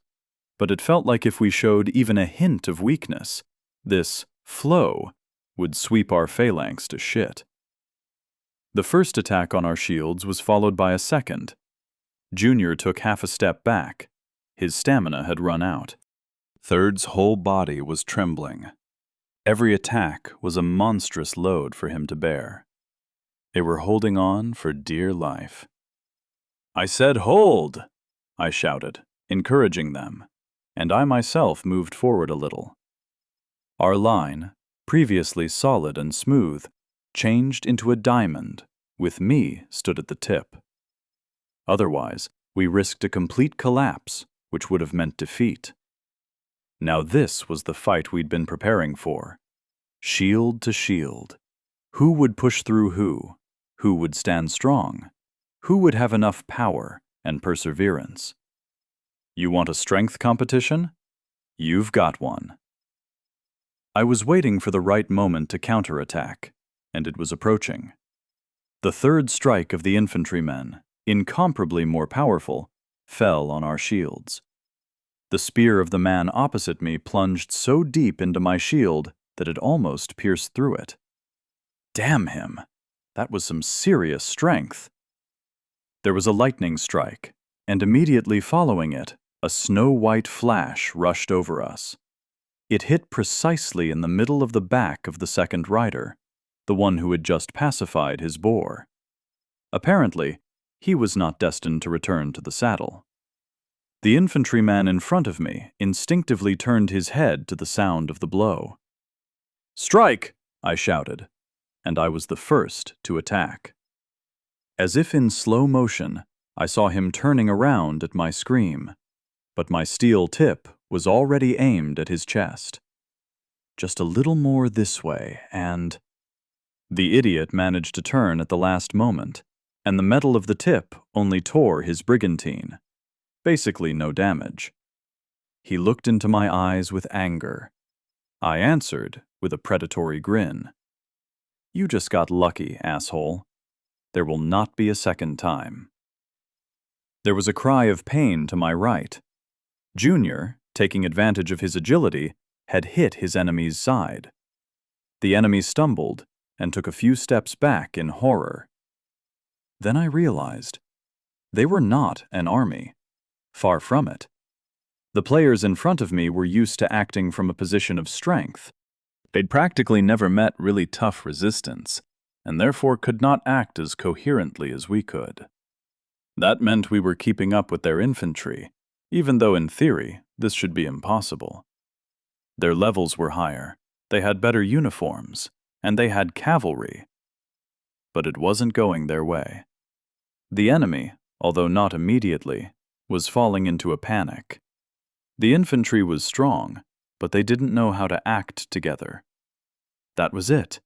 but it felt like if we showed even a hint of weakness, this flow would sweep our phalanx to shit. The first attack on our shields was followed by a second. Junior took half a step back. His stamina had run out. Third's whole body was trembling. Every attack was a monstrous load for him to bear. They were holding on for dear life. "I said hold!" I shouted, encouraging them, and I myself moved forward a little. Our line, previously solid and smooth, changed into a diamond, with me stood at the tip. Otherwise, we risked a complete collapse, which would have meant defeat. Now this was the fight we'd been preparing for. Shield to shield. Who would push through who? Who would stand strong? Who would have enough power and perseverance? You want a strength competition? You've got one. I was waiting for the right moment to counterattack, and it was approaching. The third strike of the infantrymen, incomparably more powerful, fell on our shields. The spear of the man opposite me plunged so deep into my shield that it almost pierced through it. Damn him! That was some serious strength. There was a lightning strike, and immediately following it, a snow-white flash rushed over us. It hit precisely in the middle of the back of the second rider, the one who had just pacified his boar. Apparently, he was not destined to return to the saddle. The infantryman in front of me instinctively turned his head to the sound of the blow. "Strike!" I shouted, and I was the first to attack. As if in slow motion, I saw him turning around at my scream, but my steel tip was already aimed at his chest. Just a little more this way, and... The idiot managed to turn at the last moment, and the metal of the tip only tore his brigantine. Basically no damage. He looked into my eyes with anger. I answered with a predatory grin. "You just got lucky, asshole. There will not be a second time." There was a cry of pain to my right. Junior, taking advantage of his agility, had hit his enemy's side. The enemy stumbled and took a few steps back in horror. Then I realized they were not an army. Far from it. The players in front of me were used to acting from a position of strength. They'd practically never met really tough resistance, and therefore could not act as coherently as we could. That meant we were keeping up with their infantry, even though in theory this should be impossible. Their levels were higher, they had better uniforms, and they had cavalry. But it wasn't going their way. The enemy, although not immediately, was falling into a panic. The infantry was strong, but they didn't know how to act together. That was it.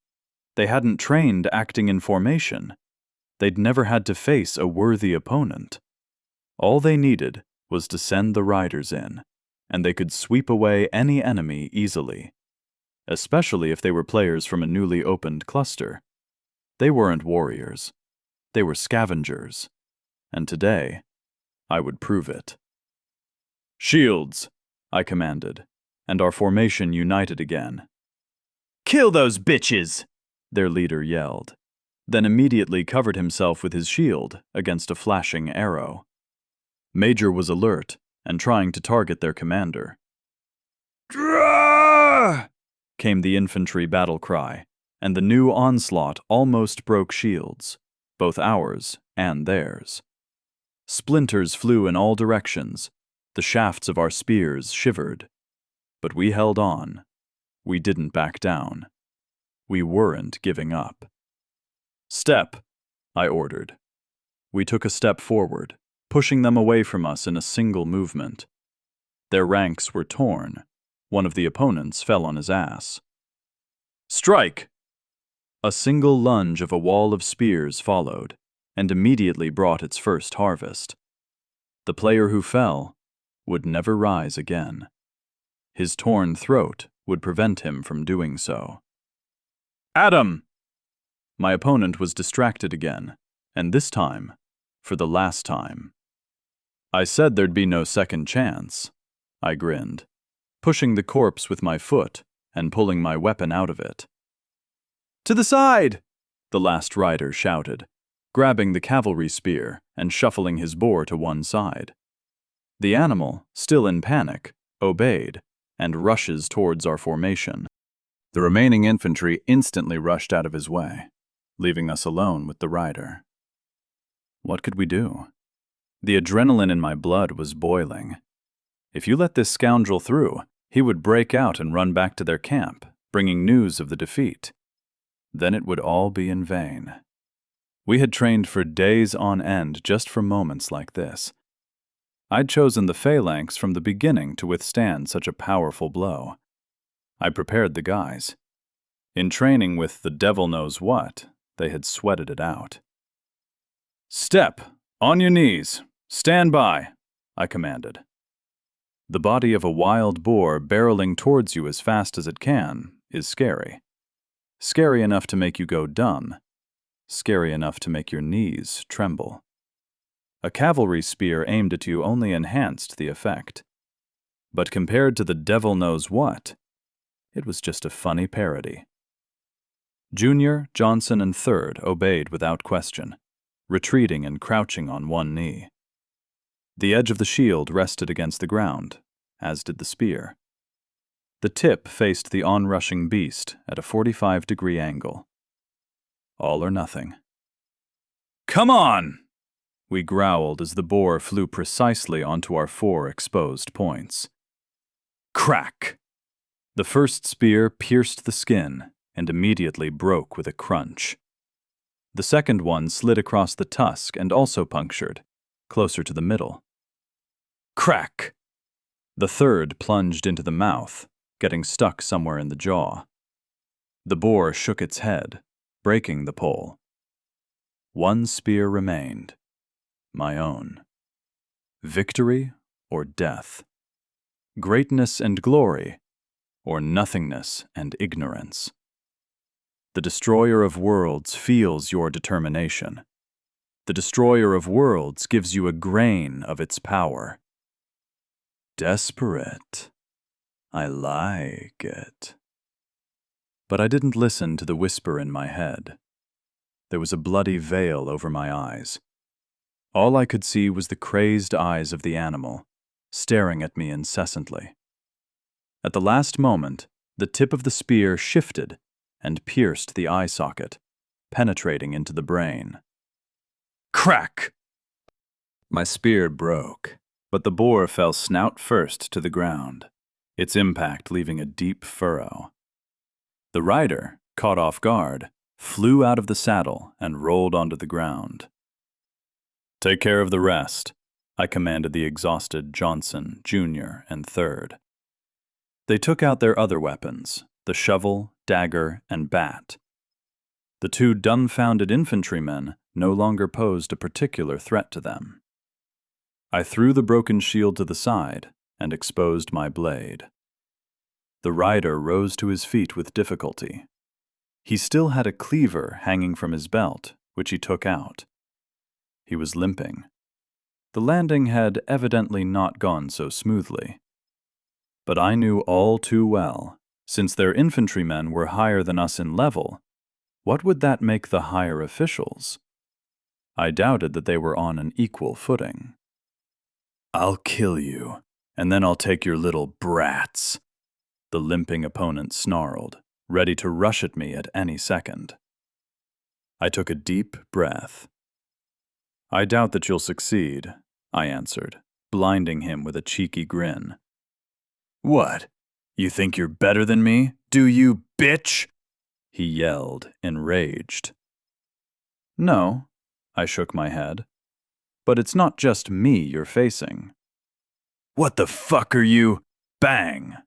They hadn't trained acting in formation. They'd never had to face a worthy opponent. All they needed was to send the riders in, and they could sweep away any enemy easily, especially if they were players from a newly opened cluster. They weren't warriors. They were scavengers. And today, I would prove it. "Shields," I commanded, and our formation united again. "Kill those bitches!" their leader yelled, then immediately covered himself with his shield against a flashing arrow. Major was alert and trying to target their commander. "Drah!" came the infantry battle cry, and the new onslaught almost broke shields, both ours and theirs. Splinters flew in all directions. The shafts of our spears shivered. But we held on. We didn't back down. We weren't giving up. "Step," I ordered. We took a step forward, pushing them away from us in a single movement. Their ranks were torn. One of the opponents fell on his ass. "Strike!" A single lunge of a wall of spears followed, and immediately brought its first harvest. The player who fell would never rise again. His torn throat would prevent him from doing so. "Adam!" My opponent was distracted again, and this time, for the last time. "I said there'd be no second chance," I grinned, pushing the corpse with my foot and pulling my weapon out of it. "To the side!" the last rider shouted, grabbing the cavalry spear and shuffling his boar to one side. The animal, still in panic, obeyed and rushes towards our formation. The remaining infantry instantly rushed out of his way, leaving us alone with the rider. What could we do? The adrenaline in my blood was boiling. If you let this scoundrel through, he would break out and run back to their camp, bringing news of the defeat. Then it would all be in vain. We had trained for days on end just for moments like this. I'd chosen the phalanx from the beginning to withstand such a powerful blow. I prepared the guys. In training with the devil knows what, they had sweated it out. "Step! On your knees! Stand by!" I commanded. The body of a wild boar barreling towards you as fast as it can is scary. Scary enough to make you go dumb. Scary enough to make your knees tremble. A cavalry spear aimed at you only enhanced the effect. But compared to the devil knows what, it was just a funny parody. Junior, Johnson, and Third obeyed without question, retreating and crouching on one knee. The edge of the shield rested against the ground, as did the spear. The tip faced the onrushing beast at a 45-degree angle. All or nothing. "Come on!" we growled as the boar flew precisely onto our 4 exposed points. Crack! The first spear pierced the skin and immediately broke with a crunch. The second one slid across the tusk and also punctured, closer to the middle. Crack! The third plunged into the mouth, getting stuck somewhere in the jaw. The boar shook its head, breaking the pole. One spear remained. My own. Victory or death? Greatness and glory, or nothingness and ignorance? The destroyer of worlds feels your determination. The destroyer of worlds gives you a grain of its power. Desperate. I like it. But I didn't listen to the whisper in my head. There was a bloody veil over my eyes. All I could see was the crazed eyes of the animal, staring at me incessantly. At the last moment, the tip of the spear shifted and pierced the eye socket, penetrating into the brain. Crack! My spear broke, but the boar fell snout first to the ground, its impact leaving a deep furrow. The rider, caught off guard, flew out of the saddle and rolled onto the ground. "Take care of the rest," I commanded the exhausted Johnson, Jr., and Third. They took out their other weapons, the shovel, dagger, and bat. The 2 dumbfounded infantrymen no longer posed a particular threat to them. I threw the broken shield to the side and exposed my blade. The rider rose to his feet with difficulty. He still had a cleaver hanging from his belt, which he took out. He was limping. The landing had evidently not gone so smoothly. But I knew all too well, since their infantrymen were higher than us in level, what would that make the higher officials? I doubted that they were on an equal footing. "I'll kill you, and then I'll take your little brats," the limping opponent snarled, ready to rush at me at any second. I took a deep breath. "I doubt that you'll succeed," I answered, blinding him with a cheeky grin. "What? You think you're better than me, do you, bitch?" he yelled, enraged. "No," I shook my head. "But it's not just me you're facing." "What the fuck are you?" Bang!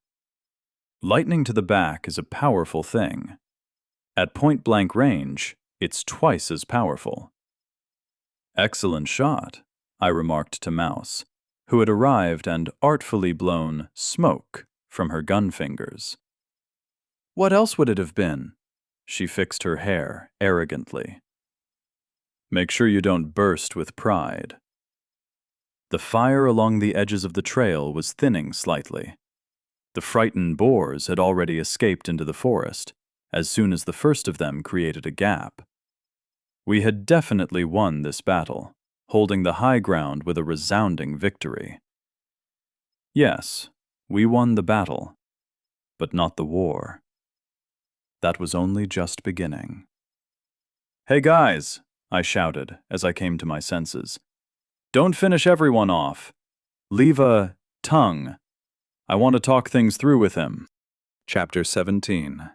Lightning to the back is a powerful thing. At point-blank range, it's twice as powerful. "Excellent shot," I remarked to Mouse, who had arrived and artfully blown smoke from her gun fingers. "What else would it have been?" She fixed her hair arrogantly. "Make sure you don't burst with pride." The fire along the edges of the trail was thinning slightly. The frightened boars had already escaped into the forest, as soon as the first of them created a gap. We had definitely won this battle, holding the high ground with a resounding victory. Yes, we won the battle, but not the war. That was only just beginning. "Hey guys," I shouted as I came to my senses. "Don't finish everyone off. Leave a tongue. I want to talk things through with him." Chapter 17.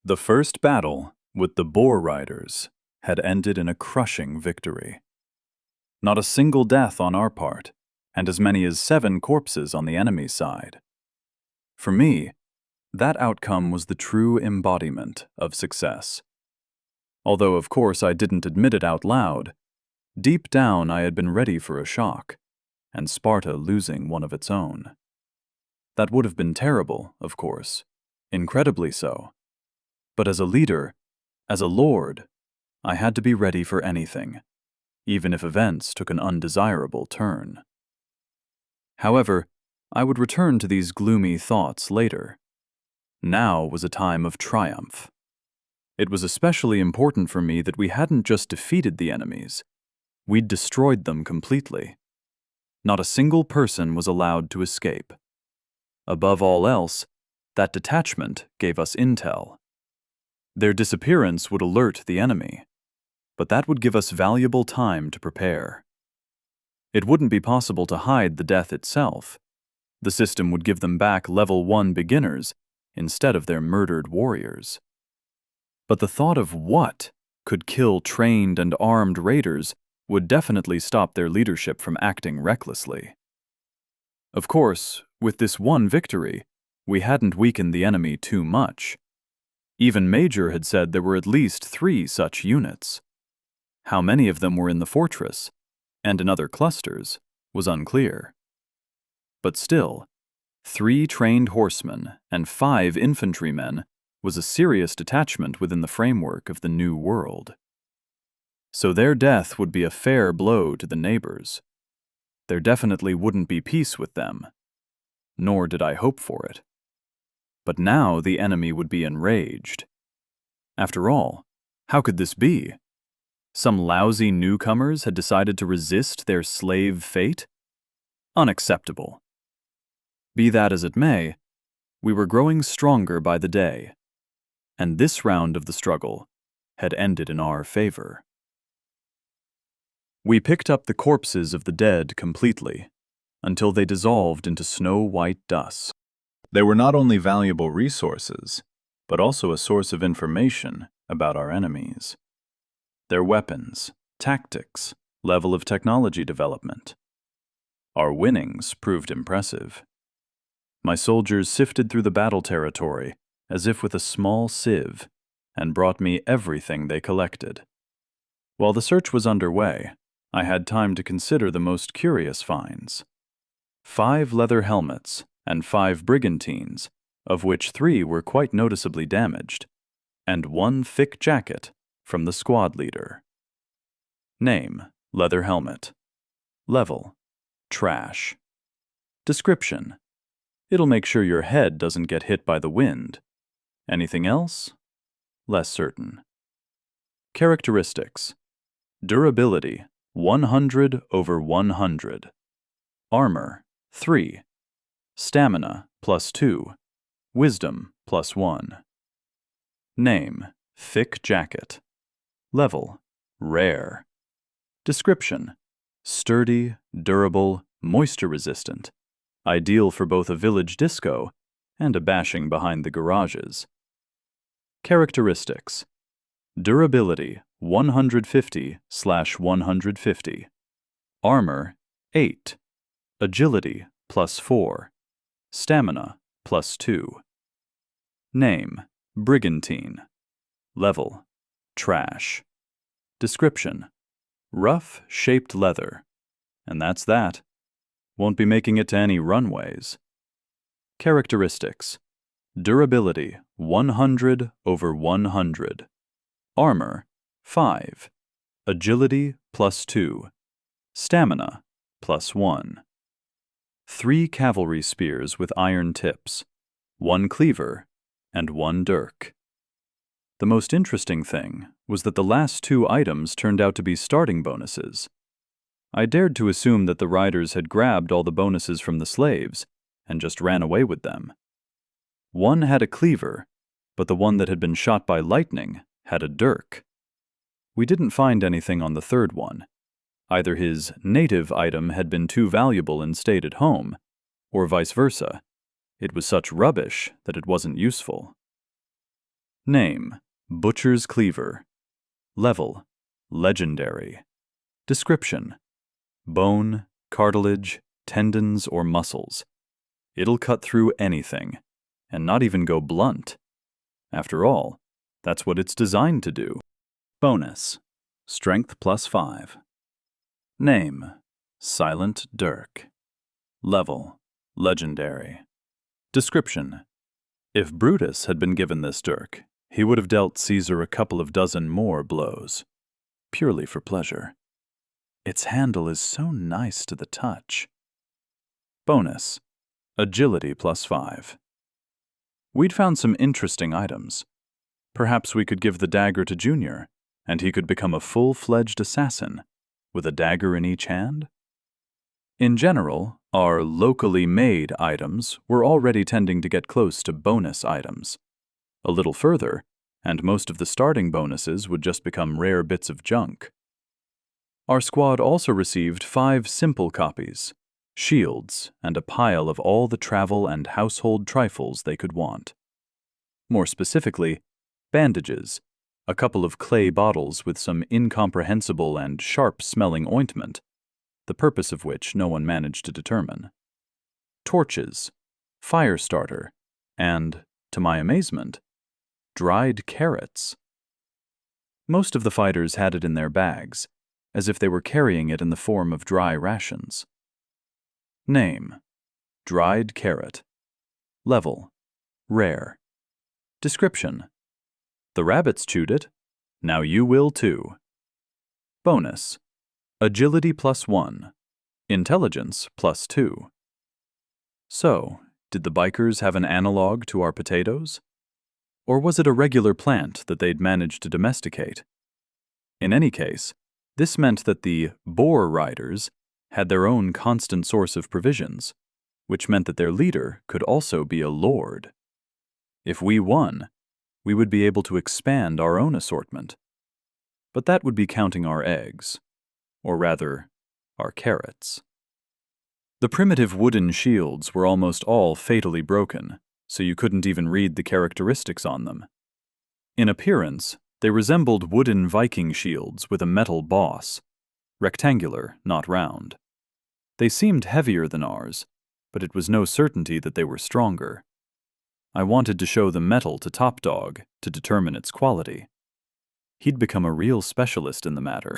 The first battle with the Boar Riders had ended in a crushing victory. Not a single death on our part, and as many as 7 corpses on the enemy's side. For me, that outcome was the true embodiment of success. Although, of course, I didn't admit it out loud, deep down I had been ready for a shock, and Sparta losing one of its own. That would have been terrible, of course, incredibly so. But as a leader, as a lord, I had to be ready for anything, even if events took an undesirable turn. However, I would return to these gloomy thoughts later. Now was a time of triumph. It was especially important for me that we hadn't just defeated the enemies, we'd destroyed them completely. Not a single person was allowed to escape. Above all else, that detachment gave us intel. Their disappearance would alert the enemy, but that would give us valuable time to prepare. It wouldn't be possible to hide the death itself. The system would give them back level 1 beginners instead of their murdered warriors. But the thought of what could kill trained and armed raiders would definitely stop their leadership from acting recklessly. Of course, with this one victory, we hadn't weakened the enemy too much. Even Major had said there were at least 3 such units. How many of them were in the fortress, and in other clusters, was unclear. But still, 3 trained horsemen and 5 infantrymen was a serious detachment within the framework of the new world. So their death would be a fair blow to the neighbors. There definitely wouldn't be peace with them, nor did I hope for it. But now the enemy would be enraged. After all, how could this be? Some lousy newcomers had decided to resist their slave fate? Unacceptable. Be that as it may, we were growing stronger by the day, and this round of the struggle had ended in our favor. We picked up the corpses of the dead completely, until they dissolved into snow-white dust. They were not only valuable resources, but also a source of information about our enemies. Their weapons, tactics, level of technology development. Our winnings proved impressive. My soldiers sifted through the battle territory as if with a small sieve, and brought me everything they collected. While the search was underway, I had time to consider the most curious finds. 5 leather helmets and 5 brigantines, of which 3 were quite noticeably damaged, and 1 thick jacket from the squad leader. Name: leather helmet. Level: trash. Description: it'll make sure your head doesn't get hit by the wind. Anything else? Less certain. Characteristics: durability 100/100. Armor 3. Stamina +2. Wisdom +1. Name: thick jacket. Level: rare. Description: sturdy, durable, moisture-resistant, ideal for both a village disco and a bashing behind the garages. Characteristics: durability 150/150. Armor 8. Agility +4. Stamina +2. Name: brigantine. Level: trash. Description: rough, shaped leather. And that's that. Won't be making it to any runways. Characteristics: durability 100/100. Armor 5. Agility +2. Stamina +1. 3 cavalry spears with iron tips, 1 cleaver, and 1 dirk. The most interesting thing was that the last 2 items turned out to be starting bonuses. I dared to assume that the riders had grabbed all the bonuses from the slaves and just ran away with them. One had a cleaver, but the one that had been shot by lightning had a dirk. We didn't find anything on the third one. Either his native item had been too valuable and stayed at home, or vice versa. It was such rubbish that it wasn't useful. Name: Butcher's Cleaver. Level: legendary. Description: bone, cartilage, tendons, or muscles. It'll cut through anything, and not even go blunt. After all, that's what it's designed to do. Bonus: strength +5. Name: Silent Dirk. Level: legendary. Description: if Brutus had been given this dirk, he would have dealt Caesar a couple of dozen more blows, purely for pleasure. Its handle is so nice to the touch. Bonus: agility +5. We'd found some interesting items. Perhaps we could give the dagger to Junior, and he could become a full-fledged assassin, with a dagger in each hand? In general, our locally made items were already tending to get close to bonus items. A little further, and most of the starting bonuses would just become rare bits of junk. Our squad also received 5 simple copies, shields, and a pile of all the travel and household trifles they could want. More specifically, bandages, a couple of clay bottles with some incomprehensible and sharp-smelling ointment, the purpose of which no one managed to determine, torches, fire starter, and, to my amazement, dried carrots. Most of the fighters had it in their bags, as if they were carrying it in the form of dry rations. Name: dried carrot. Level: rare. Description: the rabbits chewed it. Now you will too. Bonus: agility +1. Intelligence +2. So, did the bikers have an analog to our potatoes? Or was it a regular plant that they'd managed to domesticate? In any case, this meant that the boar riders had their own constant source of provisions, which meant that their leader could also be a lord. If we won, we would be able to expand our own assortment. But that would be counting our eggs, or rather, our carrots. The primitive wooden shields were almost all fatally broken, so you couldn't even read the characteristics on them. In appearance, they resembled wooden Viking shields with a metal boss, rectangular, not round. They seemed heavier than ours, but it was no certainty that they were stronger. I wanted to show the metal to Top Dog to determine its quality. He'd become a real specialist in the matter.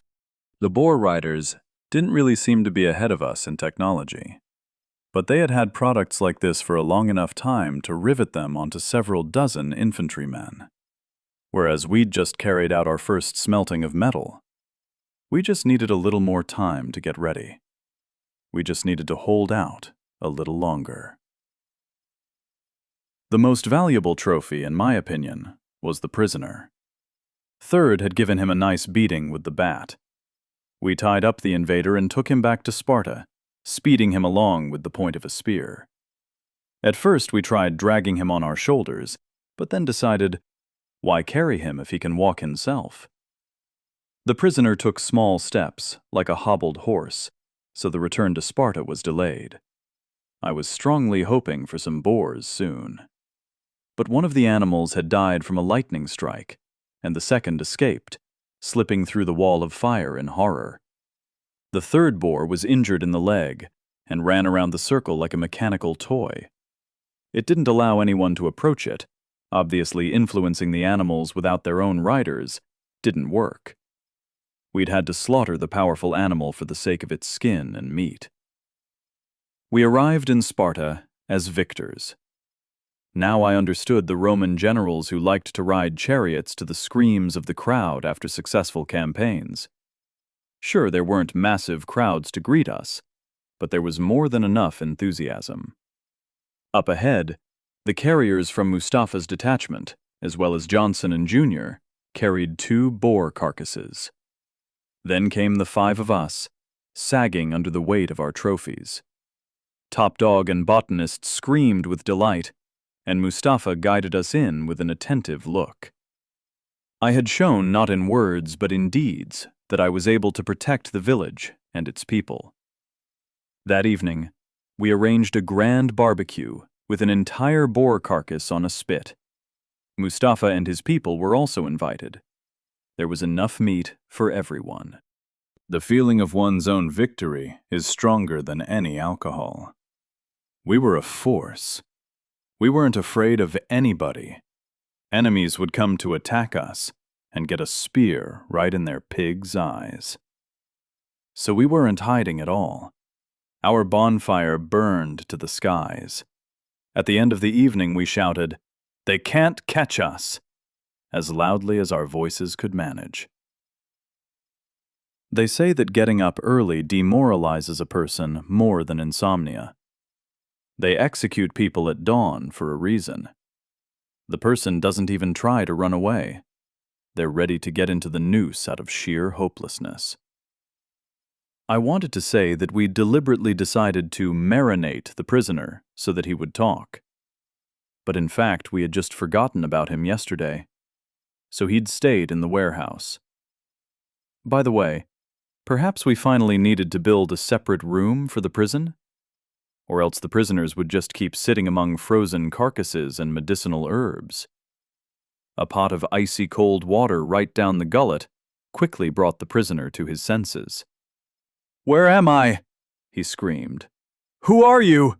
The boar riders didn't really seem to be ahead of us in technology, but they had had products like this for a long enough time to rivet them onto several dozen infantrymen, whereas we'd just carried out our first smelting of metal. We just needed a little more time to get ready. We just needed to hold out a little longer. The most valuable trophy, in my opinion, was the prisoner. Third had given him a nice beating with the bat. We tied up the invader and took him back to Sparta, speeding him along with the point of a spear. At first we tried dragging him on our shoulders, but then decided, why carry him if he can walk himself? The prisoner took small steps, like a hobbled horse, so the return to Sparta was delayed. I was strongly hoping for some boars soon. But one of the animals had died from a lightning strike, and the second escaped, slipping through the wall of fire in horror. The third boar was injured in the leg and ran around the circle like a mechanical toy. It didn't allow anyone to approach it, obviously influencing the animals without their own riders didn't work. We'd had to slaughter the powerful animal for the sake of its skin and meat. We arrived in Sparta as victors. Now I understood the Roman generals who liked to ride chariots to the screams of the crowd after successful campaigns. Sure, there weren't massive crowds to greet us, but there was more than enough enthusiasm. Up ahead, the carriers from Mustafa's detachment, as well as Johnson and Jr., carried 2 boar carcasses. Then came the 5 of us, sagging under the weight of our trophies. Top Dog and Botanist screamed with delight, and Mustafa guided us in with an attentive look. I had shown not in words but in deeds that I was able to protect the village and its people. That evening, we arranged a grand barbecue with an entire boar carcass on a spit. Mustafa and his people were also invited. There was enough meat for everyone. The feeling of one's own victory is stronger than any alcohol. We were a force. We weren't afraid of anybody. Enemies would come to attack us and get a spear right in their pig's eyes. So we weren't hiding at all. Our bonfire burned to the skies. At the end of the evening we shouted, "They can't catch us!" as loudly as our voices could manage. They say that getting up early demoralizes a person more than insomnia. They execute people at dawn for a reason. The person doesn't even try to run away. They're ready to get into the noose out of sheer hopelessness. I wanted to say that we deliberately decided to marinate the prisoner so that he would talk. But in fact, we had just forgotten about him yesterday. So he'd stayed in the warehouse. By the way, perhaps we finally needed to build a separate room for the prison? Or else the prisoners would just keep sitting among frozen carcasses and medicinal herbs. A pot of icy cold water right down the gullet quickly brought the prisoner to his senses. "Where am I?" he screamed. "Who are you?"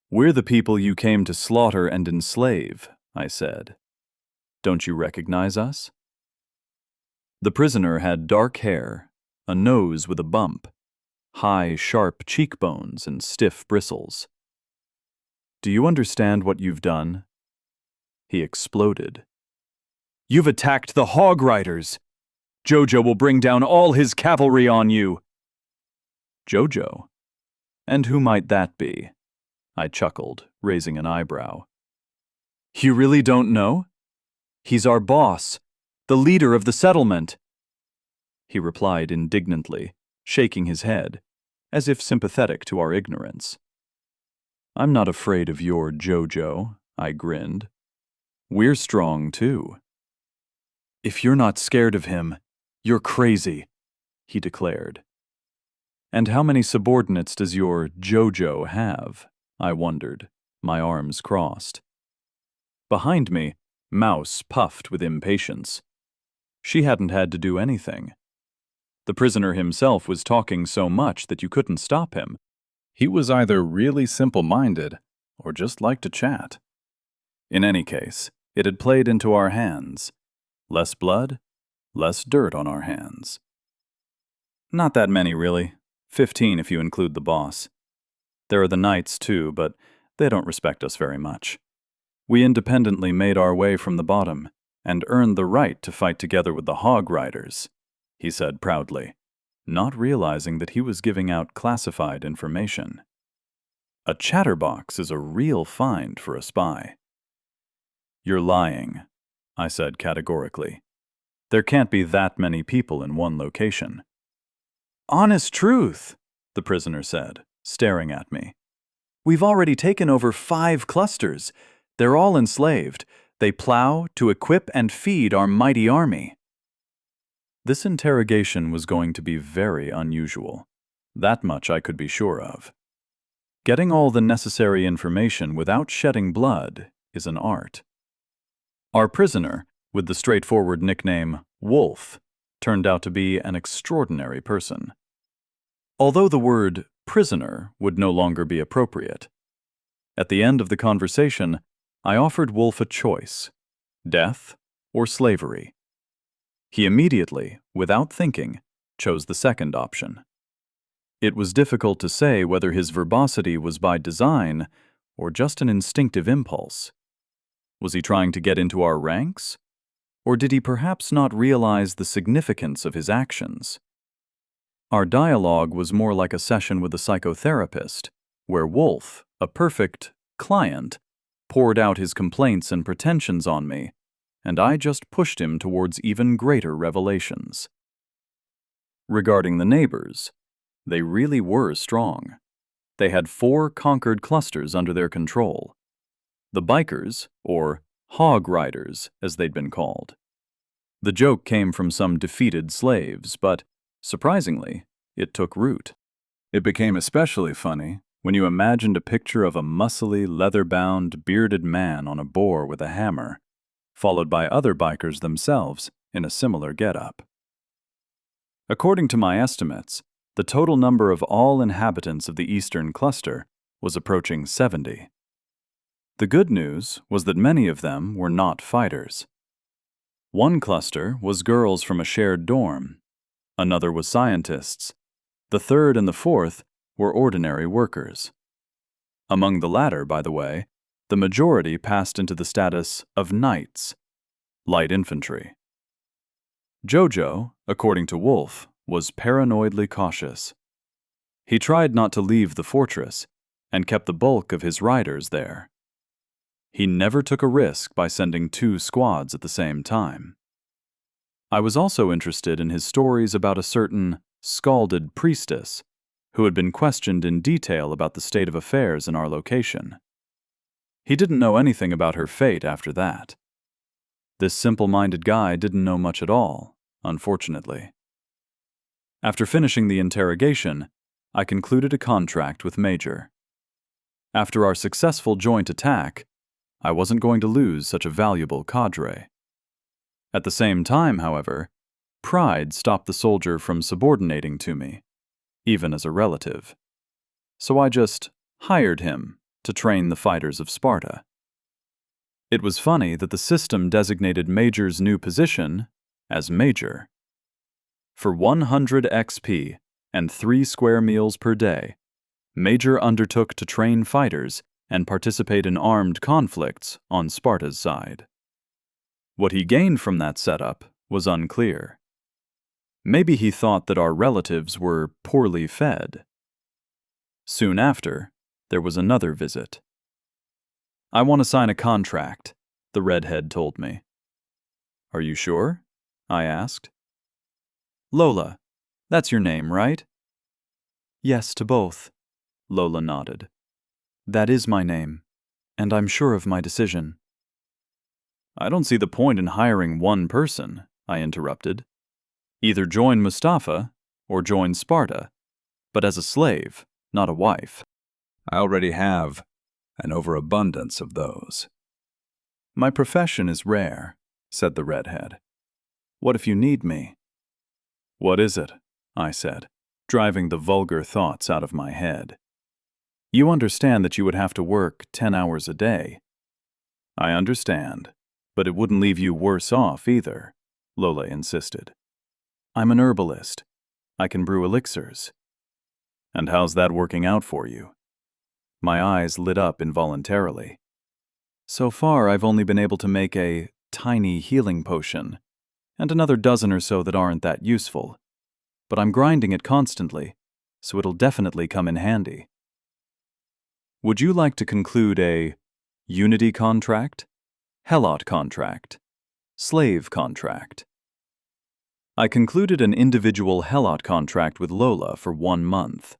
"We're the people you came to slaughter and enslave," I said. "Don't you recognize us?" The prisoner had dark hair, a nose with a bump, high, sharp cheekbones and stiff bristles. "Do you understand what you've done?" He exploded. "You've attacked the Hog Riders! Jojo will bring down all his cavalry on you!" Jojo? And who might that be? I chuckled, raising an eyebrow. "You really don't know? He's our boss, the leader of the settlement." He replied indignantly, shaking his head, as if sympathetic to our ignorance. "I'm not afraid of your Jojo," I grinned. "We're strong, too." "If you're not scared of him, you're crazy," he declared. "And how many subordinates does your Jojo have?" I wondered, my arms crossed. Behind me, Mouse puffed with impatience. She hadn't had to do anything. The prisoner himself was talking so much that you couldn't stop him. He was either really simple-minded or just liked to chat. In any case, it had played into our hands. Less blood, less dirt on our hands. Not that many, really. 15 if you include the boss. There are the knights, too, but they don't respect us very much. We independently made our way from the bottom and earned the right to fight together with the Hog Riders, he said proudly, not realizing that he was giving out classified information. A chatterbox is a real find for a spy. You're lying, I said categorically. There can't be that many people in one location. Honest truth, the prisoner said, staring at me. We've already taken over 5 clusters. They're all enslaved. They plow to equip and feed our mighty army. This interrogation was going to be very unusual. That much I could be sure of. Getting all the necessary information without shedding blood is an art. Our prisoner, with the straightforward nickname Wolf, turned out to be an extraordinary person. Although the word prisoner would no longer be appropriate. At the end of the conversation, I offered Wolf a choice: death or slavery. He immediately, without thinking, chose the second option. It was difficult to say whether his verbosity was by design or just an instinctive impulse. Was he trying to get into our ranks? Or did he perhaps not realize the significance of his actions? Our dialogue was more like a session with a psychotherapist, where Wolf, a perfect client, poured out his complaints and pretensions on me, and I just pushed him towards even greater revelations. Regarding the neighbors, they really were strong. They had 4 conquered clusters under their control. The bikers, or Hog Riders, as they'd been called. The joke came from some defeated slaves, but, surprisingly, it took root. It became especially funny when you imagined a picture of a muscly, leather-bound, bearded man on a boar with a hammer, followed by other bikers themselves in a similar getup. According to my estimates, the total number of all inhabitants of the eastern cluster was approaching 70. The good news was that many of them were not fighters. One cluster was girls from a shared dorm. Another was scientists. The third and the fourth were ordinary workers. Among the latter, by the way, the majority passed into the status of knights, light infantry. Jojo, according to Wolf, was paranoidly cautious. He tried not to leave the fortress and kept the bulk of his riders there. He never took a risk by sending 2 squads at the same time. I was also interested in his stories about a certain scalded priestess who had been questioned in detail about the state of affairs in our location. He didn't know anything about her fate after that. This simple-minded guy didn't know much at all, unfortunately. After finishing the interrogation, I concluded a contract with Major. After our successful joint attack, I wasn't going to lose such a valuable cadre. At the same time, however, pride stopped the soldier from subordinating to me, even as a relative. So I just hired him to train the fighters of Sparta. It was funny that the system designated Major's new position as Major. For 100 XP and 3 square meals per day, Major undertook to train fighters and participate in armed conflicts on Sparta's side. What he gained from that setup was unclear. Maybe he thought that our relatives were poorly fed. Soon after, there was another visit. "I want to sign a contract," the redhead told me. "Are you sure?" I asked. "Lola, that's your name, right?" "Yes, to both," Lola nodded. "That is my name, and I'm sure of my decision." "I don't see the point in hiring one person," I interrupted. "Either join Mustafa or join Sparta, but as a slave, not a wife. I already have an overabundance of those." "My profession is rare," said the redhead. "What if you need me?" "What is it?" I said, driving the vulgar thoughts out of my head. "You understand that you would have to work 10 hours a day." "I understand, but it wouldn't leave you worse off either," Lola insisted. "I'm an herbalist. I can brew elixirs. And how's that working out for you? My eyes lit up involuntarily. So far, I've only been able to make a tiny healing potion, and another dozen or so that aren't that useful. But I'm grinding it constantly, so it'll definitely come in handy. Would you like to conclude a unity contract, helot contract, slave contract? I concluded an individual helot contract with Lola for 1 month.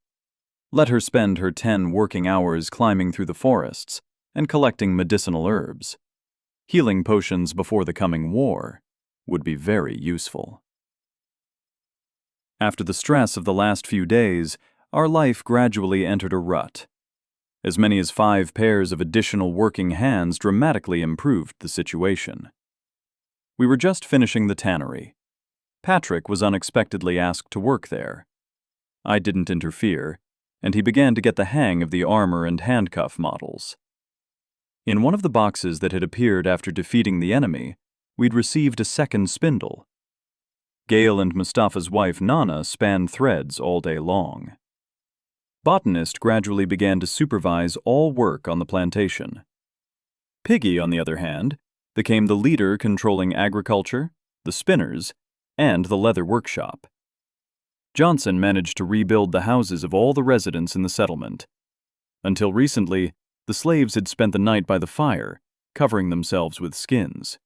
Let her spend her 10 working hours climbing through the forests and collecting medicinal herbs. Healing potions before the coming war would be very useful. After the stress of the last few days, our life gradually entered a rut. As many as 5 pairs of additional working hands dramatically improved the situation. We were just finishing the tannery. Patrick was unexpectedly asked to work there. I didn't interfere, and he began to get the hang of the armor and handcuff models. In one of the boxes that had appeared after defeating the enemy, we'd received a second spindle. Gale and Mustafa's wife Nana spanned threads all day long. Botanist gradually began to supervise all work on the plantation. Piggy, on the other hand, became the leader controlling agriculture, the spinners, and the leather workshop. Johnson managed to rebuild the houses of all the residents in the settlement. Until recently, the slaves had spent the night by the fire, covering themselves with skins.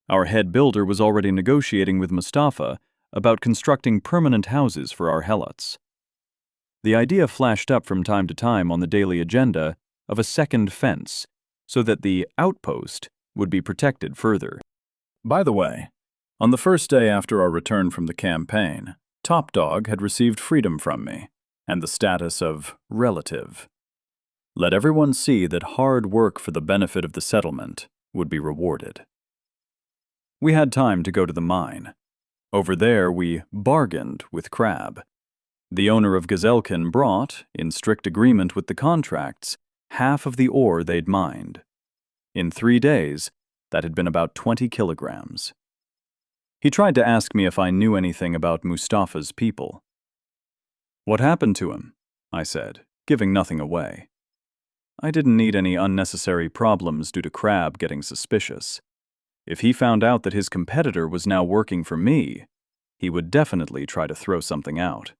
Our head builder was already negotiating with Mustafa about constructing permanent houses for our helots. The idea flashed up from time to time on the daily agenda of a second fence, so that the outpost would be protected further. By the way, on the first day after our return from the campaign, Top Dog had received freedom from me, and the status of relative. Let everyone see that hard work for the benefit of the settlement would be rewarded. We had time to go to the mine. Over there, we bargained with Crab. The owner of Gazelkin brought, in strict agreement with the contracts, half of the ore they'd mined. In 3 days, that had been about 20 kilograms. He tried to ask me if I knew anything about Mustafa's people. "What happened to him?" I said, giving nothing away. I didn't need any unnecessary problems due to Crab getting suspicious. If he found out that his competitor was now working for me, he would definitely try to throw something out.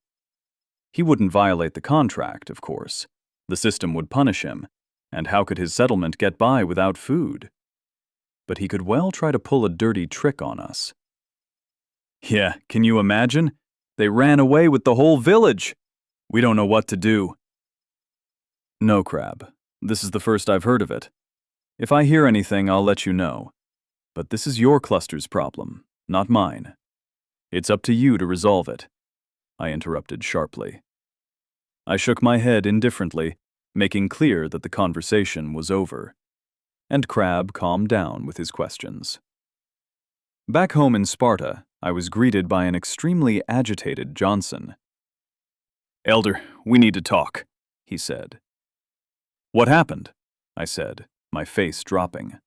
He wouldn't violate the contract, of course. The system would punish him, and how could his settlement get by without food? But he could well try to pull a dirty trick on us. "Yeah, can you imagine? They ran away with the whole village. We don't know what to do." "No, Crab. This is the first I've heard of it. If I hear anything, I'll let you know. But this is your cluster's problem, not mine. It's up to you to resolve it," I interrupted sharply. I shook my head indifferently, making clear that the conversation was over. And Crab calmed down with his questions. Back home in Sparta, I was greeted by an extremely agitated Johnson. "Elder, we need to talk," he said. "What happened?" I said, my face dropping.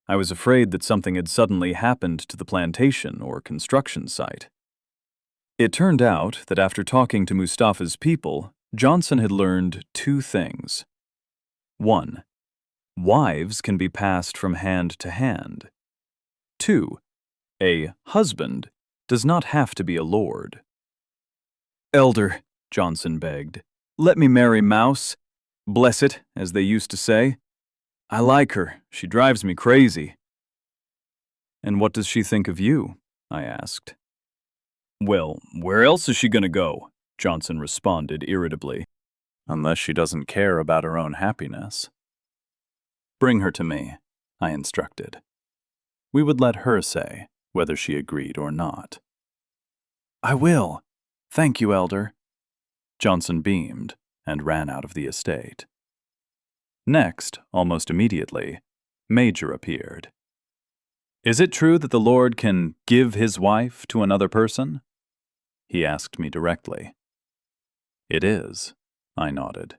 I was afraid that something had suddenly happened to the plantation or construction site. It turned out that after talking to Mustafa's people, Johnson had learned 2 things. 1. Wives can be passed from hand to hand. 2. A husband does not have to be a lord. "Elder," Johnson begged, "let me marry Mouse. Bless it, as they used to say. I like her. She drives me crazy." "And what does she think of you?" I asked. "Well, where else is she gonna go?" Johnson responded irritably. "Unless she doesn't care about her own happiness." "Bring her to me," I instructed. We would let her say whether she agreed or not. "I will. Thank you, Elder." Johnson beamed and ran out of the estate. Next, almost immediately, Major appeared. "Is it true that the Lord can give his wife to another person?" He asked me directly. "It is," I nodded.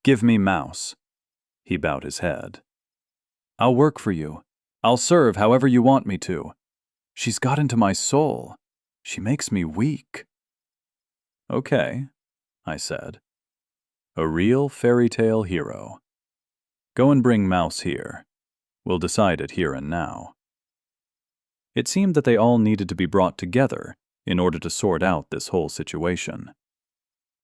"Give me Mouse." He bowed his head. "I'll work for you. I'll serve however you want me to. She's got into my soul. She makes me weak. Okay, I said. A real fairy tale hero. Go and bring Mouse here. We'll decide it here and now. It seemed that they all needed to be brought together in order to sort out this whole situation.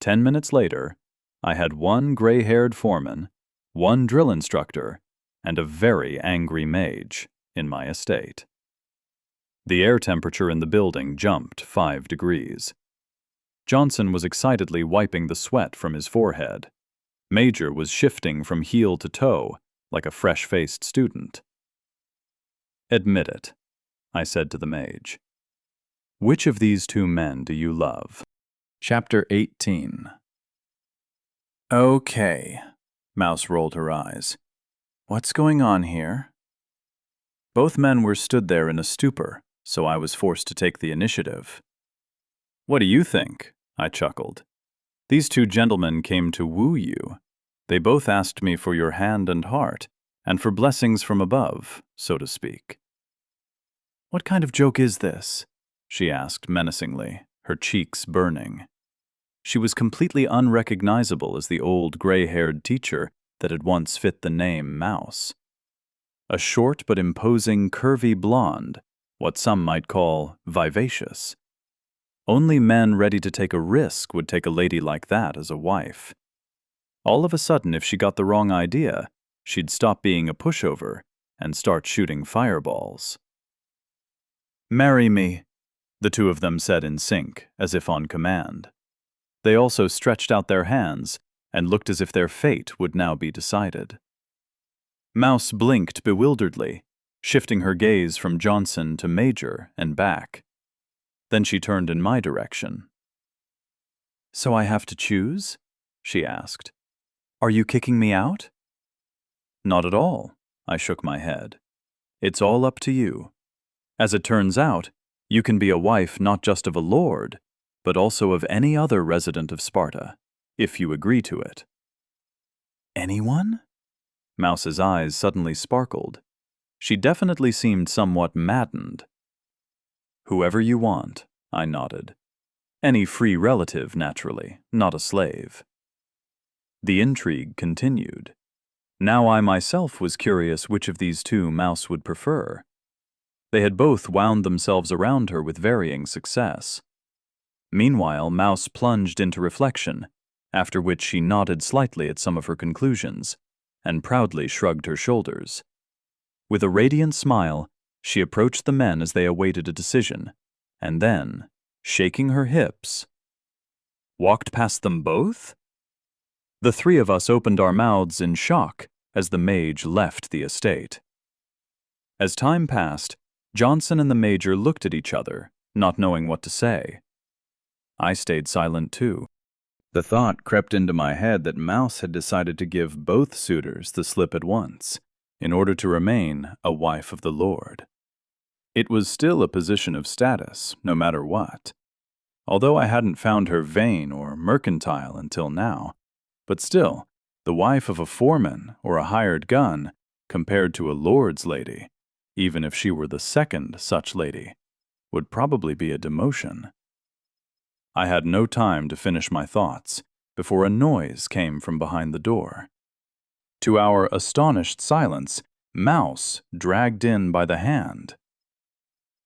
10 minutes later, I had one gray-haired foreman, one drill instructor, and a very angry mage in my estate. The air temperature in the building jumped 5 degrees. Johnson was excitedly wiping the sweat from his forehead. Major was shifting from heel to toe like a fresh-faced student. Admit it, I said to the mage. Which of these two men do you love? Chapter 18. Okay, Mouse rolled her eyes. What's going on here? Both men were stood there in a stupor, so I was forced to take the initiative. What do you think? I chuckled. These two gentlemen came to woo you. They both asked me for your hand and heart, and for blessings from above, so to speak. What kind of joke is this? She asked menacingly, her cheeks burning. She was completely unrecognizable as the old gray-haired teacher that had once fit the name Mouse. A short but imposing curvy blonde, what some might call vivacious. Only men ready to take a risk would take a lady like that as a wife. All of a sudden, if she got the wrong idea, she'd stop being a pushover and start shooting fireballs. Marry me, the two of them said in sync, as if on command. They also stretched out their hands and looked as if their fate would now be decided. Mouse blinked bewilderedly, shifting her gaze from Johnson to Major and back. Then she turned in my direction. So I have to choose? She asked. Are you kicking me out? Not at all, I shook my head. It's all up to you. As it turns out, you can be a wife not just of a lord, but also of any other resident of Sparta, if you agree to it. Anyone? Mouse's eyes suddenly sparkled. She definitely seemed somewhat maddened. Whoever you want, I nodded. Any free relative, naturally, not a slave. The intrigue continued. Now I myself was curious which of these two Mouse would prefer. They had both wound themselves around her with varying success. Meanwhile, Mouse plunged into reflection, after which she nodded slightly at some of her conclusions, and proudly shrugged her shoulders. With a radiant smile, she approached the men as they awaited a decision, and then, shaking her hips, walked past them both? The three of us opened our mouths in shock as the mage left the estate. As time passed, Johnson and the Major looked at each other, not knowing what to say. I stayed silent too. The thought crept into my head that Mouse had decided to give both suitors the slip at once, in order to remain a wife of the Lord. It was still a position of status, no matter what. Although I hadn't found her vain or mercantile until now, but still, the wife of a foreman or a hired gun, compared to a lord's lady, even if she were the second such lady, would probably be a demotion. I had no time to finish my thoughts before a noise came from behind the door. To our astonished silence, Mouse dragged in by the hand.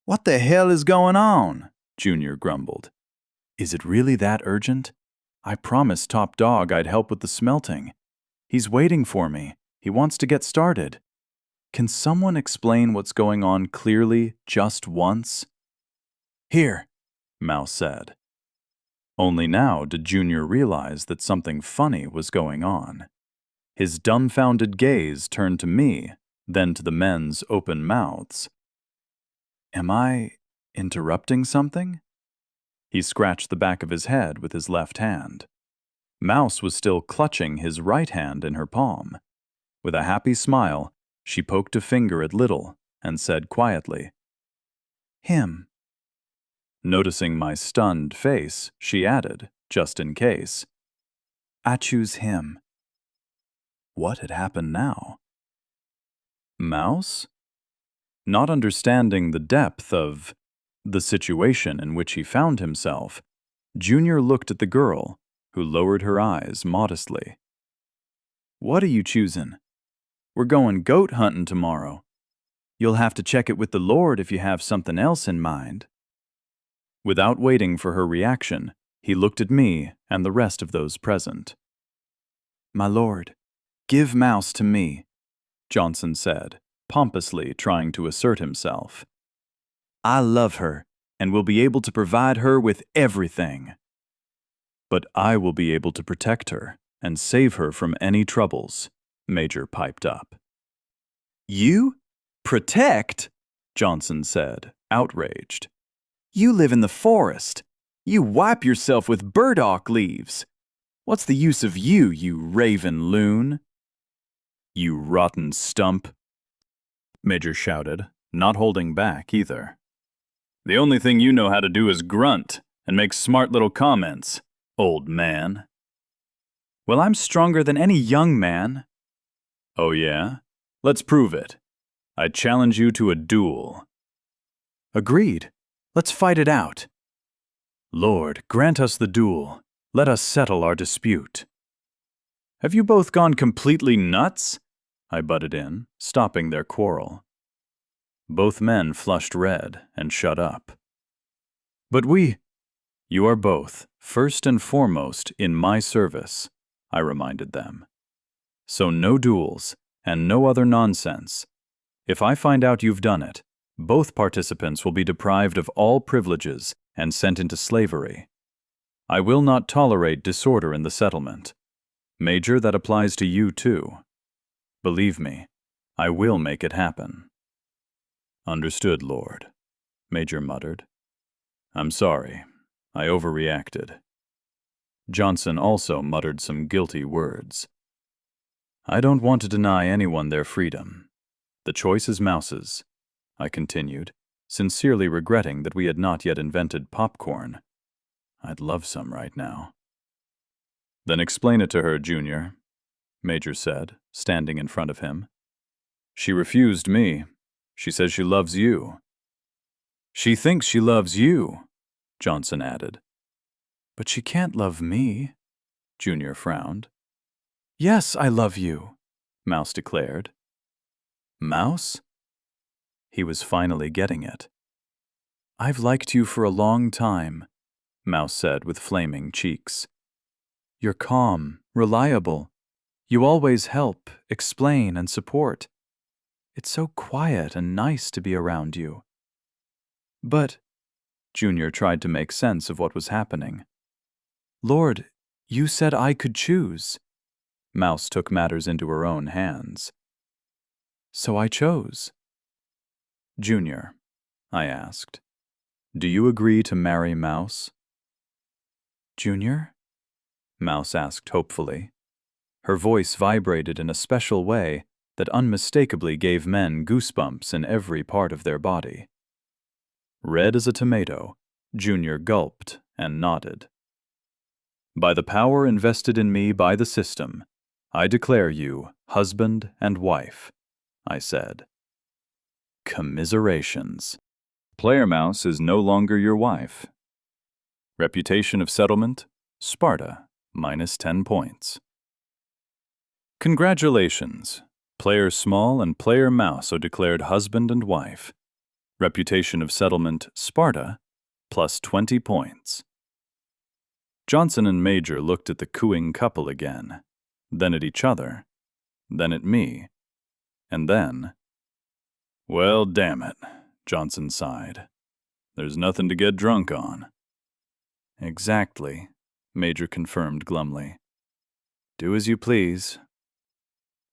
"What the hell is going on?" Junior grumbled. "Is it really that urgent? I promised Top Dog I'd help with the smelting. He's waiting for me. He wants to get started. Can someone explain what's going on clearly just once?" "Here," Mouse said. Only now did Junior realize that something funny was going on. His dumbfounded gaze turned to me, then to the men's open mouths. Am I interrupting something? He scratched the back of his head with his left hand. Mouse was still clutching his right hand in her palm. With a happy smile, she poked a finger at Little and said quietly, "Him." Noticing my stunned face, she added, just in case, "I choose him." What had happened now? Mouse? Not understanding the depth of the situation in which he found himself, Junior looked at the girl, who lowered her eyes modestly. "What are you choosing? We're going goat hunting tomorrow. You'll have to check it with the Lord if you have something else in mind." Without waiting for her reaction, he looked at me and the rest of those present. "My lord, give Mouse to me," Johnson said, pompously trying to assert himself. "I love her and will be able to provide her with everything." "But I will be able to protect her and save her from any troubles," Major piped up. "You? Protect?" Johnson said, outraged. "You live in the forest. You wipe yourself with burdock leaves. What's the use of you, you raven loon?" "You rotten stump," Major shouted, not holding back either. "The only thing you know how to do is grunt and make smart little comments, old man." "Well, I'm stronger than any young man." "Oh yeah? Let's prove it. I challenge you to a duel." "Agreed. Let's fight it out." "Lord, grant us the duel. Let us settle our dispute." "Have you both gone completely nuts?" I butted in, stopping their quarrel. Both men flushed red and shut up. "But you are both, first and foremost, in my service," I reminded them. "So no duels, and no other nonsense. If I find out you've done it, both participants will be deprived of all privileges and sent into slavery. I will not tolerate disorder in the settlement. Major, that applies to you too. Believe me, I will make it happen." "Understood, Lord," Major muttered. "I'm sorry. I overreacted." Johnson also muttered some guilty words. "I don't want to deny anyone their freedom. The choice is Mouse's," I continued, sincerely regretting that we had not yet invented popcorn. I'd love some right now. "Then explain it to her, Junior," Major said, standing in front of him. "She refused me. She says she loves you." "She thinks she loves you," Johnson added. "But she can't love me," Junior frowned. "Yes, I love you," Mouse declared. "Mouse?" He was finally getting it. "I've liked you for a long time," Mouse said with flaming cheeks. "You're calm, reliable. You always help, explain, and support. It's so quiet and nice to be around you." "But," Junior tried to make sense of what was happening. "Lord, you said I could choose." Mouse took matters into her own hands. "So I chose." "Junior," I asked, "do you agree to marry Mouse?" "Junior?" Mouse asked hopefully. Her voice vibrated in a special way that unmistakably gave men goosebumps in every part of their body. Red as a tomato, Junior gulped and nodded. "By the power invested in me by the system, I declare you husband and wife," I said. Commiserations. Player Mouse is no longer your wife. Reputation of settlement, Sparta, -10 points. Congratulations. Player Small and Player Mouse are declared husband and wife. Reputation of settlement, Sparta, +20 points. Johnson and Major looked at the cooing couple again, then at each other, then at me, and then... "Well, damn it," Johnson sighed. "There's nothing to get drunk on." "Exactly," Major confirmed glumly. "Do as you please."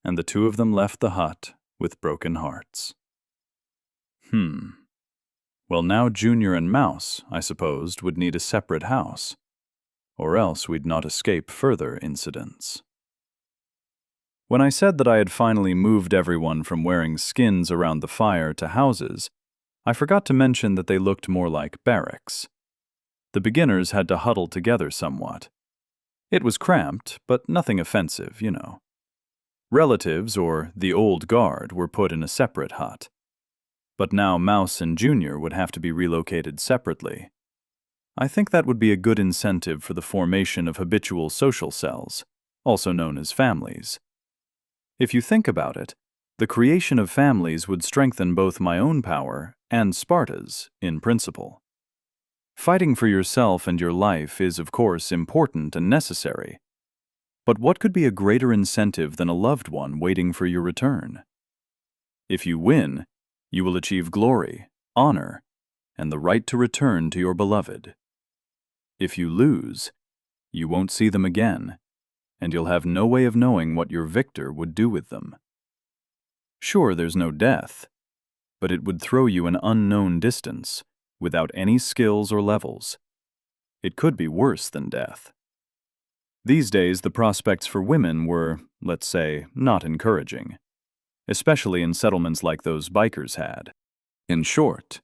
And the two of them left the hut with broken hearts. Well, now Junior and Mouse, I supposed, would need a separate house, or else we'd not escape further incidents. When I said that I had finally moved everyone from wearing skins around the fire to houses, I forgot to mention that they looked more like barracks. The beginners had to huddle together somewhat. It was cramped, but nothing offensive, you know. Relatives, or the old guard, were put in a separate hut. But now Mouse and Junior would have to be relocated separately. I think that would be a good incentive for the formation of habitual social cells, also known as families. If you think about it, the creation of families would strengthen both my own power and Sparta's, in principle. Fighting for yourself and your life is, of course, important and necessary. But what could be a greater incentive than a loved one waiting for your return? If you win, you will achieve glory, honor, and the right to return to your beloved. If you lose, you won't see them again, and you'll have no way of knowing what your victor would do with them. Sure, there's no death, but it would throw you an unknown distance, without any skills or levels. It could be worse than death. These days, the prospects for women were, let's say, not encouraging, especially in settlements like those bikers had. In short,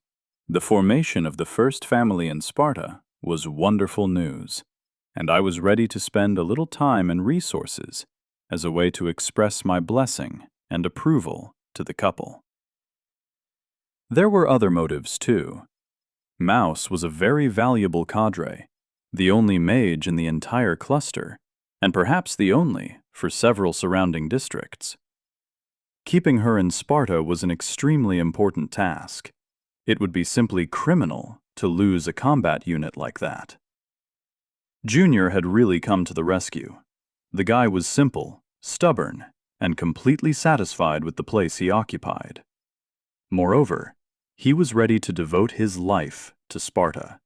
the formation of the first family in Sparta was wonderful news, and I was ready to spend a little time and resources as a way to express my blessing and approval to the couple. There were other motives, too. Mouse was a very valuable cadre, the only mage in the entire cluster, and perhaps the only for several surrounding districts. Keeping her in Sparta was an extremely important task. It would be simply criminal to lose a combat unit like that. Junior had really come to the rescue. The guy was simple, stubborn, and completely satisfied with the place he occupied. Moreover, he was ready to devote his life to Sparta.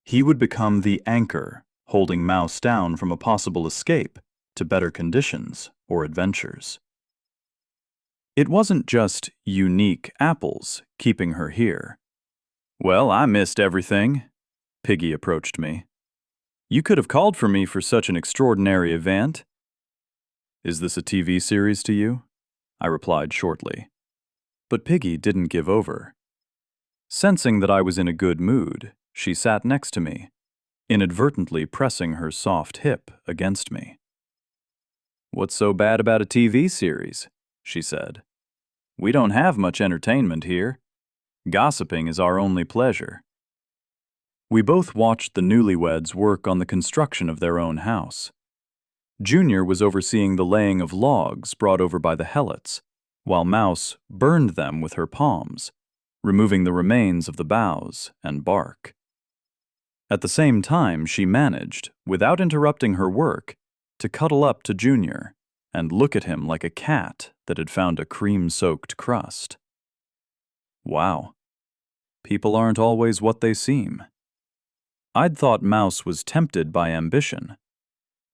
He would become the anchor holding Mouse down from a possible escape to better conditions or adventures. It wasn't just unique apples keeping her here. "Well, I missed everything," Piggy approached me. "You could have called for me for such an extraordinary event." "Is this a TV series to you?" I replied shortly. But Piggy didn't give over. Sensing that I was in a good mood, she sat next to me, inadvertently pressing her soft hip against me. "What's so bad about a TV series?" she said. "We don't have much entertainment here. Gossiping is our only pleasure." We both watched the newlyweds work on the construction of their own house. Junior was overseeing the laying of logs brought over by the Helots, while Mouse burned them with her palms, removing the remains of the boughs and bark. At the same time, she managed, without interrupting her work, to cuddle up to Junior and look at him like a cat that had found a cream-soaked crust. Wow. People aren't always what they seem. I'd thought Mouse was tempted by ambition.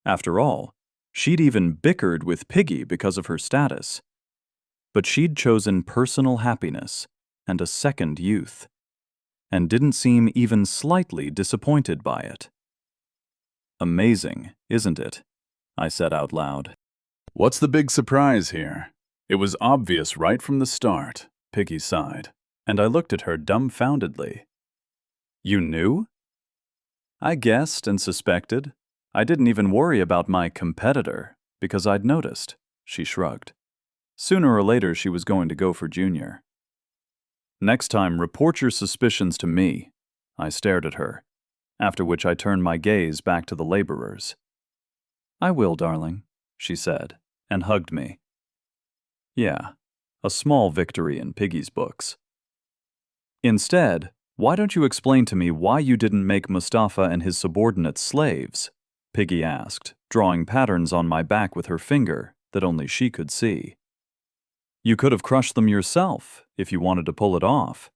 After all, she'd even bickered with Piggy because of her status. But she'd chosen personal happiness and a second youth, and didn't seem even slightly disappointed by it. "Amazing, isn't it?" I said out loud. "What's the big surprise here? It was obvious right from the start," Piggy sighed, and I looked at her dumbfoundedly. "You knew?" "I guessed and suspected. I didn't even worry about my competitor, because I'd noticed," she shrugged. Sooner or later she was going to go for Junior. "Next time, report your suspicions to me." I stared at her, after which I turned my gaze back to the laborers. "I will, darling," she said, and hugged me. Yeah, a small victory in Piggy's books. "Instead, why don't you explain to me why you didn't make Mustafa and his subordinates slaves?" Piggy asked, drawing patterns on my back with her finger that only she could see. "You could have crushed them yourself if you wanted to pull it off."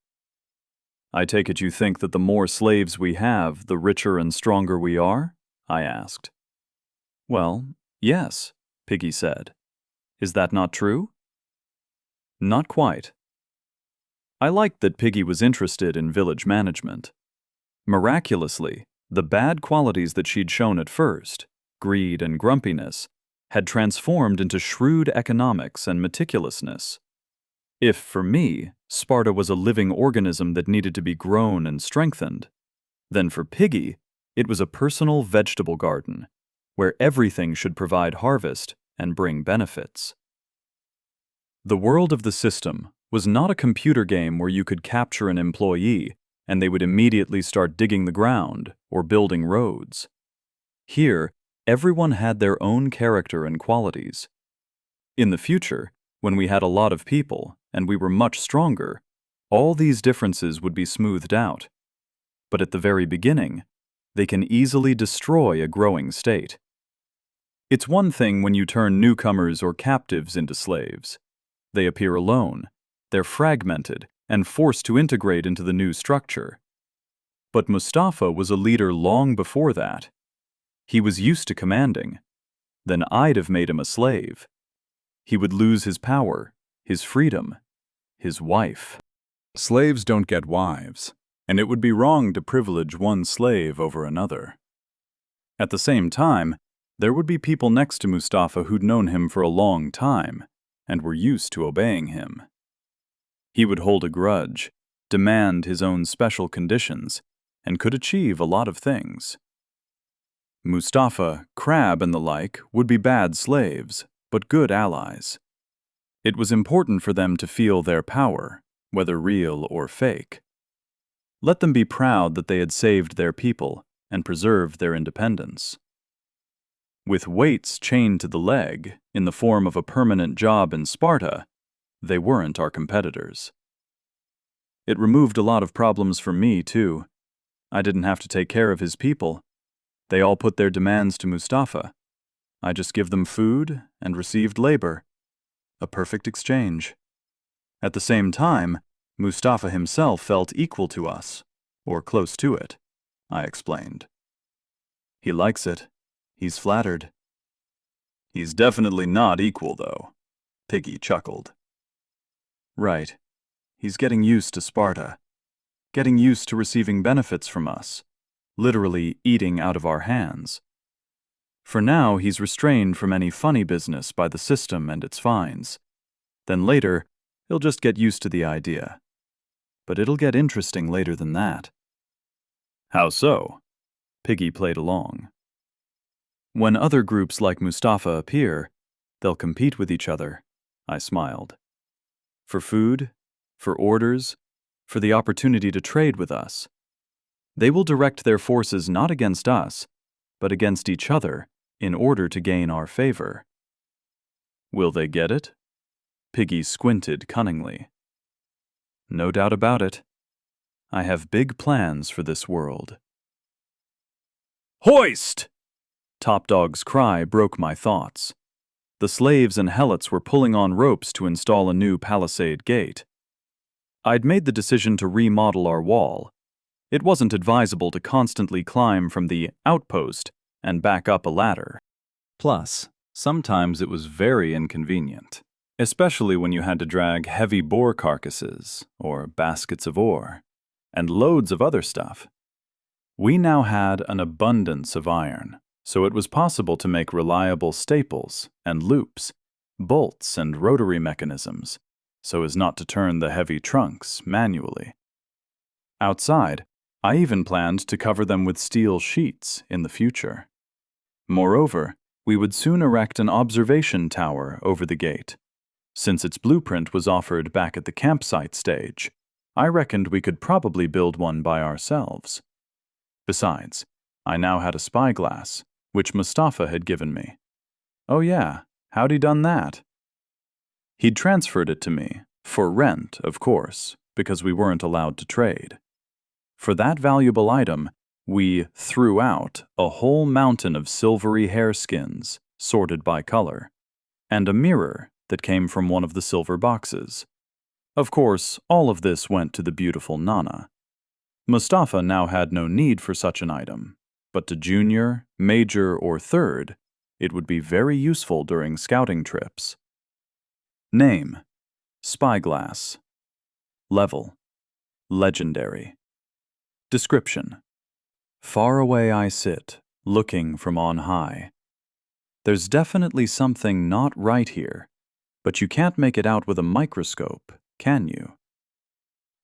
"I take it you think that the more slaves we have, the richer and stronger we are?" I asked. "Well, yes," Piggy said. "Is that not true?" "Not quite." I liked that Piggy was interested in village management. Miraculously, the bad qualities that she'd shown at first, greed and grumpiness, had transformed into shrewd economics and meticulousness. If, for me, Sparta was a living organism that needed to be grown and strengthened, then for Piggy, it was a personal vegetable garden, where everything should provide harvest and bring benefits. The world of the system was not a computer game where you could capture an employee and they would immediately start digging the ground or building roads. Here, everyone had their own character and qualities. In the future, when we had a lot of people and we were much stronger, all these differences would be smoothed out. But at the very beginning, they can easily destroy a growing state. It's one thing when you turn newcomers or captives into slaves. They appear alone, they're fragmented, and forced to integrate into the new structure. But Mustafa was a leader long before that. He was used to commanding. Then I'd have made him a slave. He would lose his power, his freedom, his wife. Slaves don't get wives, and it would be wrong to privilege one slave over another. At the same time, there would be people next to Mustafa who'd known him for a long time and were used to obeying him. He would hold a grudge, demand his own special conditions, and could achieve a lot of things. Mustafa, Crab, and the like would be bad slaves, but good allies. It was important for them to feel their power, whether real or fake. Let them be proud that they had saved their people and preserved their independence. With weights chained to the leg, in the form of a permanent job in Sparta, they weren't our competitors. It removed a lot of problems for me, too. I didn't have to take care of his people. They all put their demands to Mustafa. I just give them food and received labor. A perfect exchange. At the same time, Mustafa himself felt equal to us, or close to it, I explained. He likes it. He's flattered. He's definitely not equal, though, Piggy chuckled. Right. He's getting used to Sparta, getting used to receiving benefits from us, literally eating out of our hands. For now, he's restrained from any funny business by the system and its fines. Then later, he'll just get used to the idea. But it'll get interesting later than that. How so? Piggy played along. When other groups like Mustafa appear, they'll compete with each other, I smiled. For food, for orders, for the opportunity to trade with us. They will direct their forces not against us, but against each other in order to gain our favor. Will they get it? Piggy squinted cunningly. No doubt about it. I have big plans for this world. Hoist! Top Dog's cry broke my thoughts. The slaves and helots were pulling on ropes to install a new palisade gate. I'd made the decision to remodel our wall. It wasn't advisable to constantly climb from the outpost and back up a ladder. Plus, sometimes it was very inconvenient, especially when you had to drag heavy boar carcasses or baskets of ore, and loads of other stuff. We now had an abundance of iron, so it was possible to make reliable staples and loops, bolts and rotary mechanisms, so as not to turn the heavy trunks manually. Outside, I even planned to cover them with steel sheets in the future. Moreover, we would soon erect an observation tower over the gate. Since its blueprint was offered back at the campsite stage, I reckoned we could probably build one by ourselves. Besides, I now had a spyglass, which Mustafa had given me. Oh yeah, how'd he done that? He'd transferred it to me, for rent, of course, because we weren't allowed to trade. For that valuable item, we threw out a whole mountain of silvery hairskins, sorted by color, and a mirror that came from one of the silver boxes. Of course, all of this went to the beautiful Nana. Mustafa now had no need for such an item, but to junior, major, or third, it would be very useful during scouting trips. Name: Spyglass. Level: Legendary. Description: Far away I sit, looking from on high. There's definitely something not right here, but you can't make it out with a microscope, can you?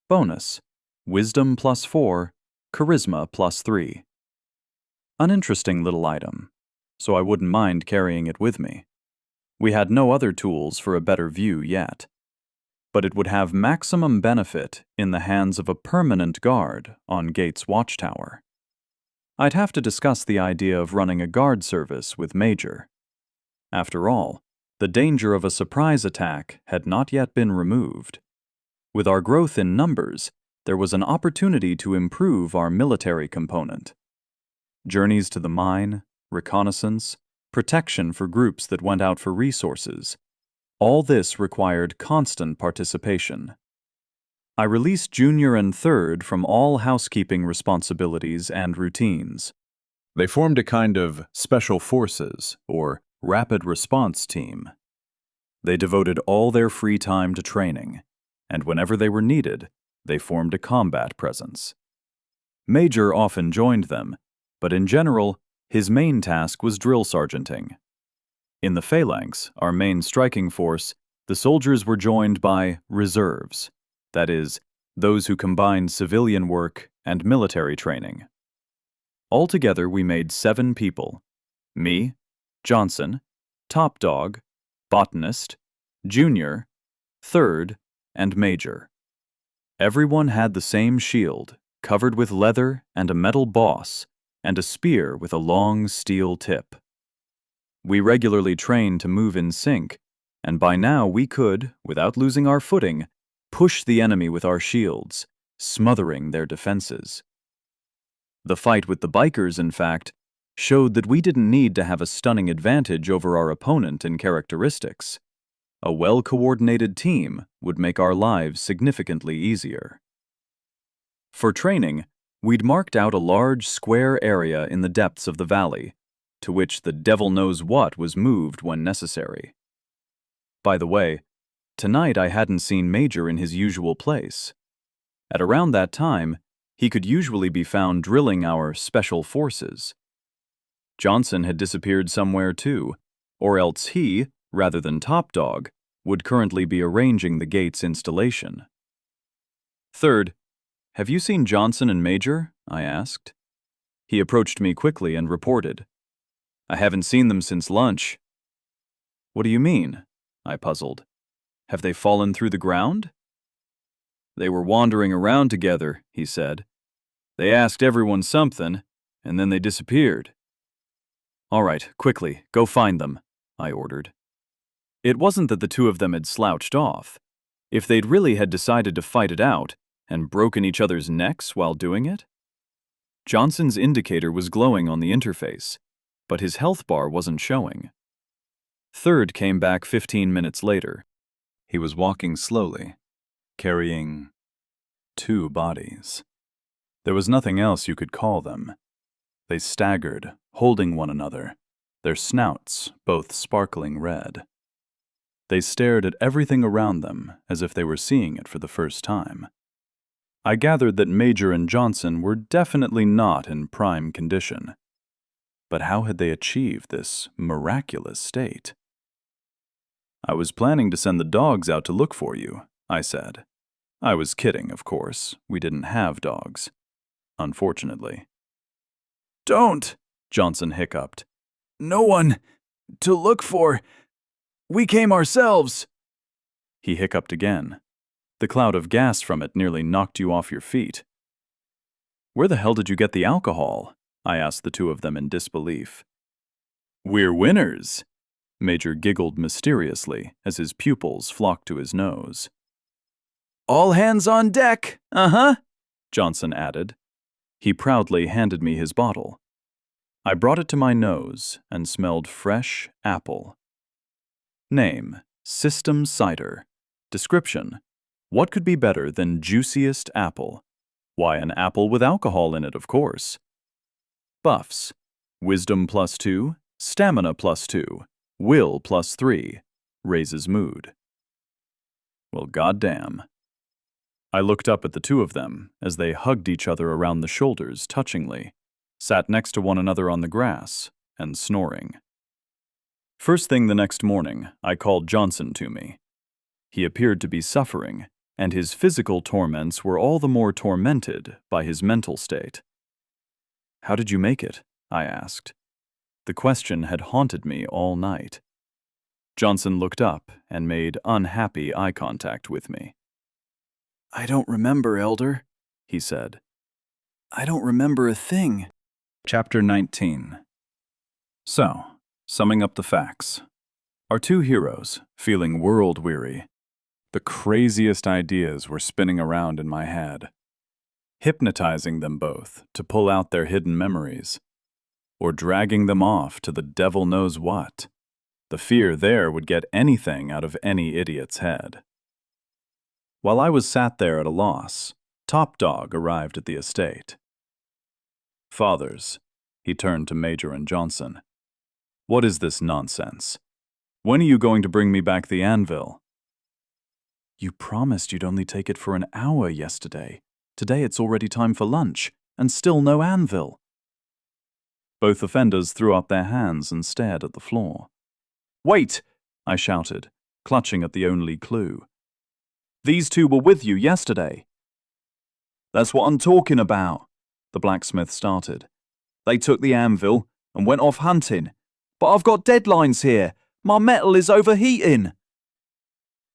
Bonus: Wisdom +4, Charisma +3. An interesting little item, so I wouldn't mind carrying it with me. We had no other tools for a better view yet. but it would have maximum benefit in the hands of a permanent guard on Gates' watchtower. I'd have to discuss the idea of running a guard service with Major. After all, the danger of a surprise attack had not yet been removed. With our growth in numbers, there was an opportunity to improve our military component. Journeys to the mine, reconnaissance, protection for groups that went out for resources. All this required constant participation. I released Junior and Third from all housekeeping responsibilities and routines. They formed a kind of special forces, or rapid response team. They devoted all their free time to training, and whenever they were needed, they formed a combat presence. Major often joined them, but in general, his main task was drill sergeanting. In the phalanx, our main striking force, the soldiers were joined by reserves, that is, those who combined civilian work and military training. Altogether, we made 7 people: me, Johnson, Top Dog, Botanist, Junior, Third, and Major. Everyone had the same shield, covered with leather and a metal boss, and a spear with a long steel tip. We regularly trained to move in sync, and by now we could, without losing our footing, push the enemy with our shields, smothering their defenses. The fight with the bikers, in fact, showed that we didn't need to have a stunning advantage over our opponent in characteristics. A well-coordinated team would make our lives significantly easier. For training, we'd marked out a large square area in the depths of the valley, to which the devil knows what was moved when necessary. By the way, tonight I hadn't seen Major in his usual place. At around that time, he could usually be found drilling our special forces. Johnson had disappeared somewhere too, or else he, rather than Top Dog, would currently be arranging the gate's installation. Third, have you seen Johnson and Major? I asked. He approached me quickly and reported, I haven't seen them since lunch. What do you mean? I puzzled. Have they fallen through the ground? They were wandering around together, he said. They asked everyone something, and then they disappeared. All right, quickly, go find them, I ordered. It wasn't that the two of them had slouched off. If they'd really had decided to fight it out and broken each other's necks while doing it. Johnson's indicator was glowing on the interface, but his health bar wasn't showing. Third came back 15 minutes later. He was walking slowly, carrying 2 bodies. There was nothing else you could call them. They staggered, holding one another, their snouts both sparkling red. They stared at everything around them as if they were seeing it for the first time. I gathered that Major and Johnson were definitely not in prime condition. But how had they achieved this miraculous state? I was planning to send the dogs out to look for you, I said. I was kidding, of course. We didn't have dogs. Unfortunately. Don't, Johnson hiccuped. No one to look for. We came ourselves. He hiccuped again. The cloud of gas from it nearly knocked you off your feet. Where the hell did you get the alcohol? I asked the two of them in disbelief. We're winners, Major giggled mysteriously as his pupils flocked to his nose. All hands on deck, Johnson added. He proudly handed me his bottle. I brought it to my nose and smelled fresh apple. Name, System Cider. Description, what could be better than juiciest apple? Why, an apple with alcohol in it, of course. Buffs, Wisdom +2, Stamina +2, Will +3, raises mood. Well, goddamn. I looked up at the two of them as they hugged each other around the shoulders touchingly, sat next to one another on the grass, and snoring. First thing the next morning, I called Johnson to me. He appeared to be suffering, and his physical torments were all the more tormented by his mental state. How did you make it? I asked. The question had haunted me all night. Johnson looked up and made unhappy eye contact with me. "I don't remember, Elder," he said. "I don't remember a thing." Chapter 19. So, summing up the facts. Our two heroes, feeling world-weary. The craziest ideas were spinning around in my head, hypnotizing them both to pull out their hidden memories, or dragging them off to the devil knows what. The fear there would get anything out of any idiot's head. While I was sat there at a loss, Top Dog arrived at the estate. "Fathers," he turned to Major and Johnson. "What is this nonsense? When are you going to bring me back the anvil?" "You promised you'd only take it for an hour yesterday. Today it's already time for lunch, and still no anvil." Both offenders threw up their hands and stared at the floor. "Wait!" I shouted, clutching at the only clue. "These two were with you yesterday." "That's what I'm talking about," the blacksmith started. "They took the anvil and went off hunting. But I've got deadlines here. My metal is overheating."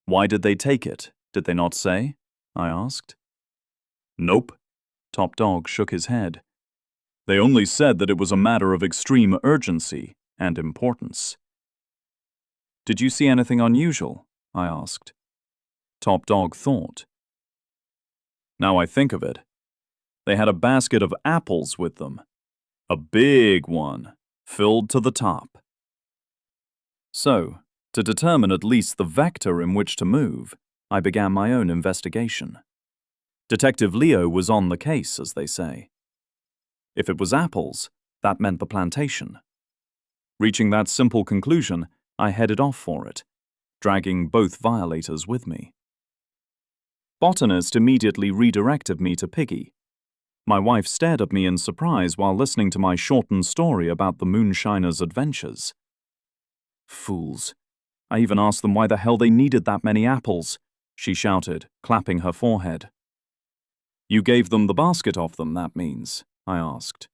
"Why did they take it? Did they not say?" I asked. "Nope." Top Dog shook his head. "They only said that it was a matter of extreme urgency and importance." "Did you see anything unusual?" I asked. Top Dog thought. "Now I think of it, they had a basket of apples with them. A big one, filled to the top." So, to determine at least the vector in which to move, I began my own investigation. Detective Leo was on the case, as they say. If it was apples, that meant the plantation. Reaching that simple conclusion, I headed off for it, dragging both violators with me. Botanist immediately redirected me to Piggy. My wife stared at me in surprise while listening to my shortened story about the moonshiner's adventures. Fools. I even asked them why the hell they needed that many apples, she shouted, clapping her forehead. "You gave them the basket of them, that means," I asked.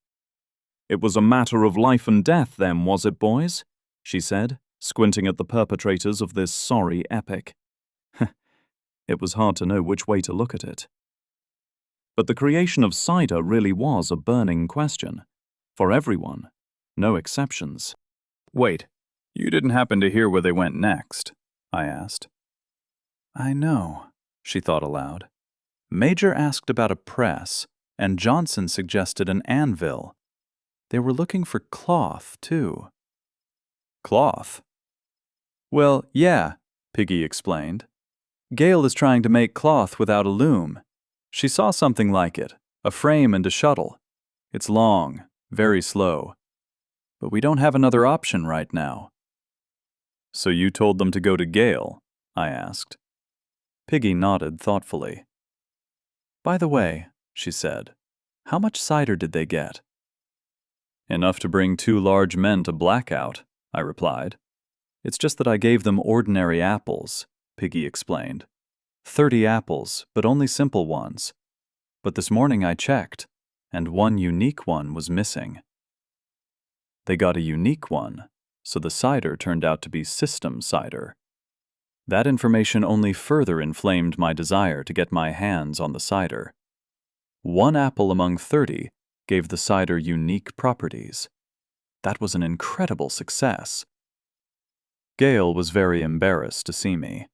"It was a matter of life and death then, was it, boys?" she said, squinting at the perpetrators of this sorry epic. It was hard to know which way to look at it. But the creation of cider really was a burning question. For everyone. No exceptions. "Wait, you didn't happen to hear where they went next?" I asked. "I know," she thought aloud. "Major asked about a press, and Johnson suggested an anvil. They were looking for cloth, too." "Cloth?" "Well, yeah," Piggy explained. "Gail is trying to make cloth without a loom. She saw something like it, a frame and a shuttle. It's long, very slow. But we don't have another option right now." "So you told them to go to Gail?" I asked. Piggy nodded thoughtfully. "By the way," she said, "how much cider did they get?" "Enough to bring 2 large men to blackout," I replied. "It's just that I gave them ordinary apples," Piggy explained. 30 apples, but only simple ones. But this morning I checked, and one unique one was missing." They got a unique one, so the cider turned out to be system cider. That information only further inflamed my desire to get my hands on the cider. 1 apple among 30 gave the cider unique properties. That was an incredible success. Gail was very embarrassed to see me.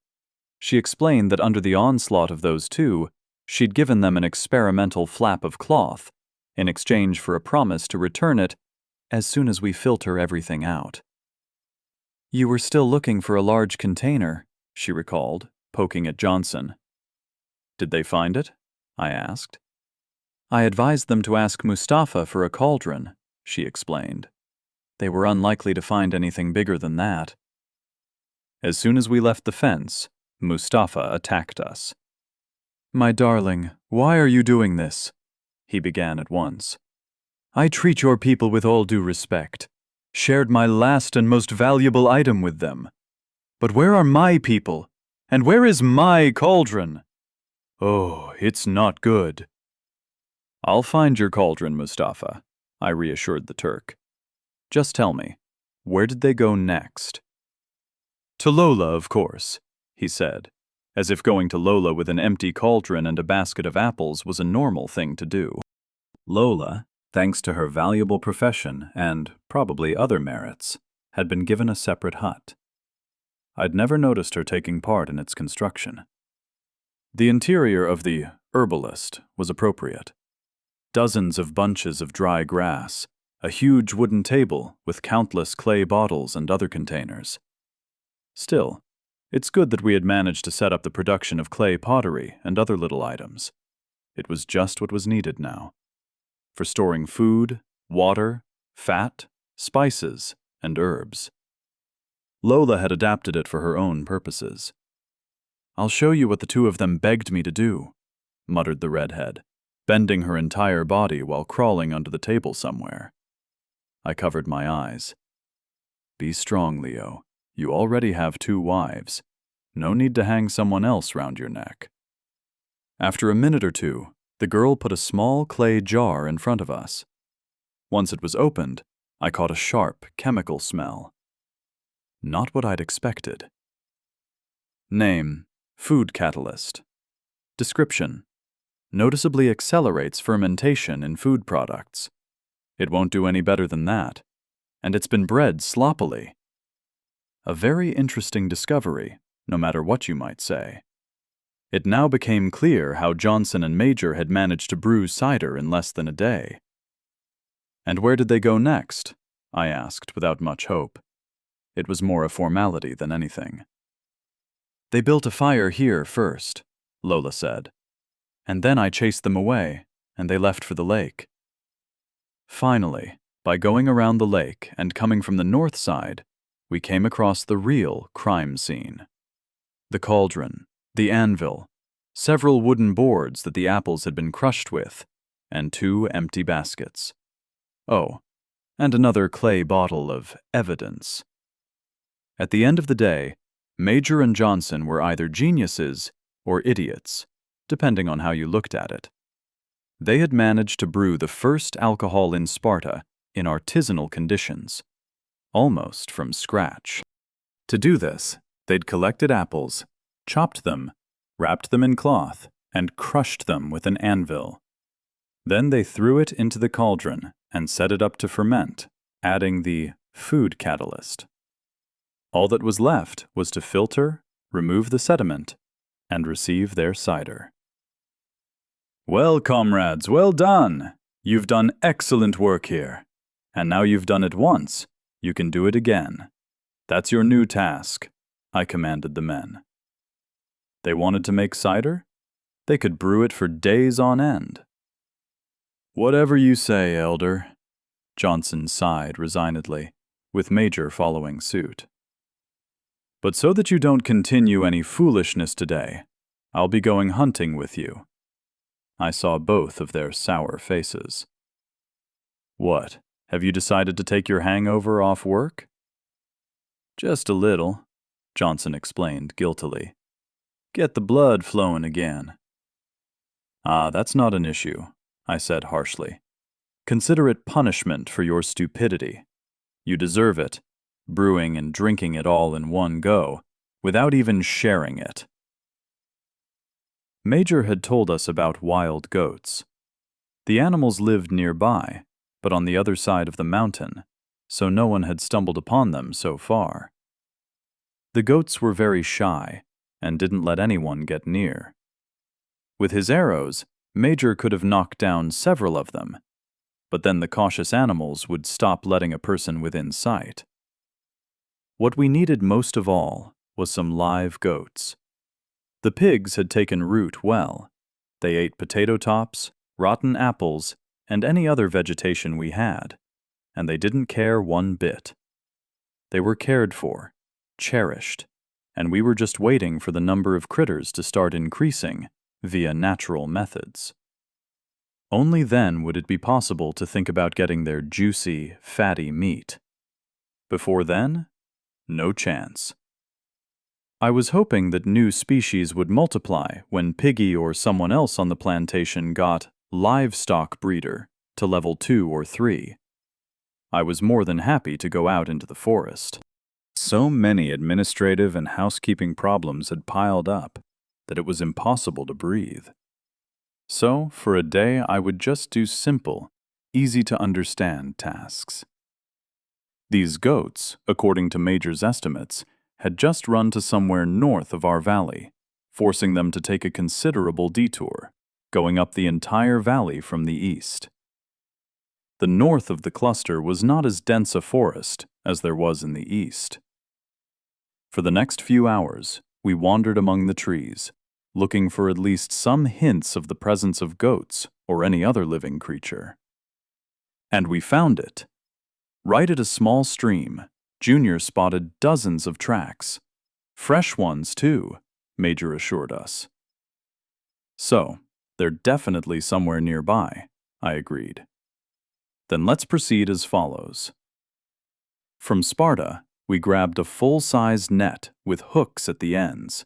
She explained that under the onslaught of those two, she'd given them an experimental flap of cloth in exchange for a promise to return it as soon as we filter everything out. "You were still looking for a large container," she recalled, poking at Johnson. "Did they find it?" I asked. "I advised them to ask Mustafa for a cauldron," she explained. "They were unlikely to find anything bigger than that." As soon as we left the fence, Mustafa attacked us. "My darling, why are you doing this?" he began at once. "I treat your people with all due respect. Shared my last and most valuable item with them. But where are my people? And where is my cauldron? Oh, it's not good." "I'll find your cauldron, Mustafa," I reassured the Turk. "Just tell me, where did they go next?" To Lola, of course, he said, as if going to Lola with an empty cauldron and a basket of apples was a normal thing to do. Lola, thanks to her valuable profession and probably other merits, had been given a separate hut. I'd never noticed her taking part in its construction. The interior of the herbalist was appropriate. Dozens of bunches of dry grass, a huge wooden table with countless clay bottles and other containers. Still, it's good that we had managed to set up the production of clay pottery and other little items. It was just what was needed now, for storing food, water, fat, spices, and herbs. Lola had adapted it for her own purposes. "I'll show you what the two of them begged me to do," muttered the redhead, bending her entire body while crawling under the table somewhere. I covered my eyes. "Be strong, Leo. You already have 2 wives. No need to hang someone else round your neck." After a minute or two, the girl put a small clay jar in front of us. Once it was opened, I caught a sharp chemical smell. Not what I'd expected. Name: food catalyst. Description: noticeably accelerates fermentation in food products. It won't do any better than that. And it's been bred sloppily. A very interesting discovery, no matter what you might say. It now became clear how Johnson and Major had managed to brew cider in less than a day. "And where did they go next?" I asked without much hope. It was more a formality than anything. "They built a fire here first," Lola said. "And then I chased them away, and they left for the lake. Finally, by going around the lake and coming from the north side, we came across the real crime scene. The cauldron, the anvil, several wooden boards that the apples had been crushed with, and 2 empty baskets. Oh, and another clay bottle of evidence. At the end of the day, Major and Johnson were either geniuses or idiots, depending on how you looked at it. They had managed to brew the first alcohol in Sparta in artisanal conditions, almost from scratch. To do this, they'd collected apples, chopped them, wrapped them in cloth, and crushed them with an anvil. Then they threw it into the cauldron and set it up to ferment, adding the food catalyst. All that was left was to filter, remove the sediment, and receive their cider. "Well, comrades, well done! You've done excellent work here. And now you've done it once, you can do it again. That's your new task," I commanded the men. They wanted to make cider? They could brew it for days on end. "Whatever you say, Elder," Johnson sighed resignedly, with Major following suit. "But so that you don't continue any foolishness today, I'll be going hunting with you." I saw both of their sour faces. "What, have you decided to take your hangover off work?" "Just a little," Johnson explained guiltily. "Get the blood flowing again." "Ah, that's not an issue," I said harshly. "Consider it punishment for your stupidity. You deserve it, brewing and drinking it all in one go, without even sharing it." Major had told us about wild goats. The animals lived nearby, but on the other side of the mountain, so no one had stumbled upon them so far. The goats were very shy and didn't let anyone get near. With his arrows, Major could have knocked down several of them, but then the cautious animals would stop letting a person within sight. What we needed most of all was some live goats. The pigs had taken root well. They ate potato tops, rotten apples, and any other vegetation we had, and they didn't care one bit. They were cared for, cherished, and we were just waiting for the number of critters to start increasing via natural methods. Only then would it be possible to think about getting their juicy, fatty meat. Before then, no chance. I was hoping that new species would multiply when Piggy or someone else on the plantation got livestock breeder to level 2 or 3. I was more than happy to go out into the forest. So many administrative and housekeeping problems had piled up that it was impossible to breathe. So, for a day, I would just do simple, easy-to-understand tasks. These goats, according to Major's estimates, had just run to somewhere north of our valley, forcing them to take a considerable detour, going up the entire valley from the east. The north of the cluster was not as dense a forest as there was in the east. For the next few hours, we wandered among the trees, looking for at least some hints of the presence of goats or any other living creature. And we found it. Right at a small stream, Junior spotted dozens of tracks. Fresh ones, too, Major assured us. So, they're definitely somewhere nearby, I agreed. Then let's proceed as follows. From Sparta, we grabbed a full-sized net with hooks at the ends.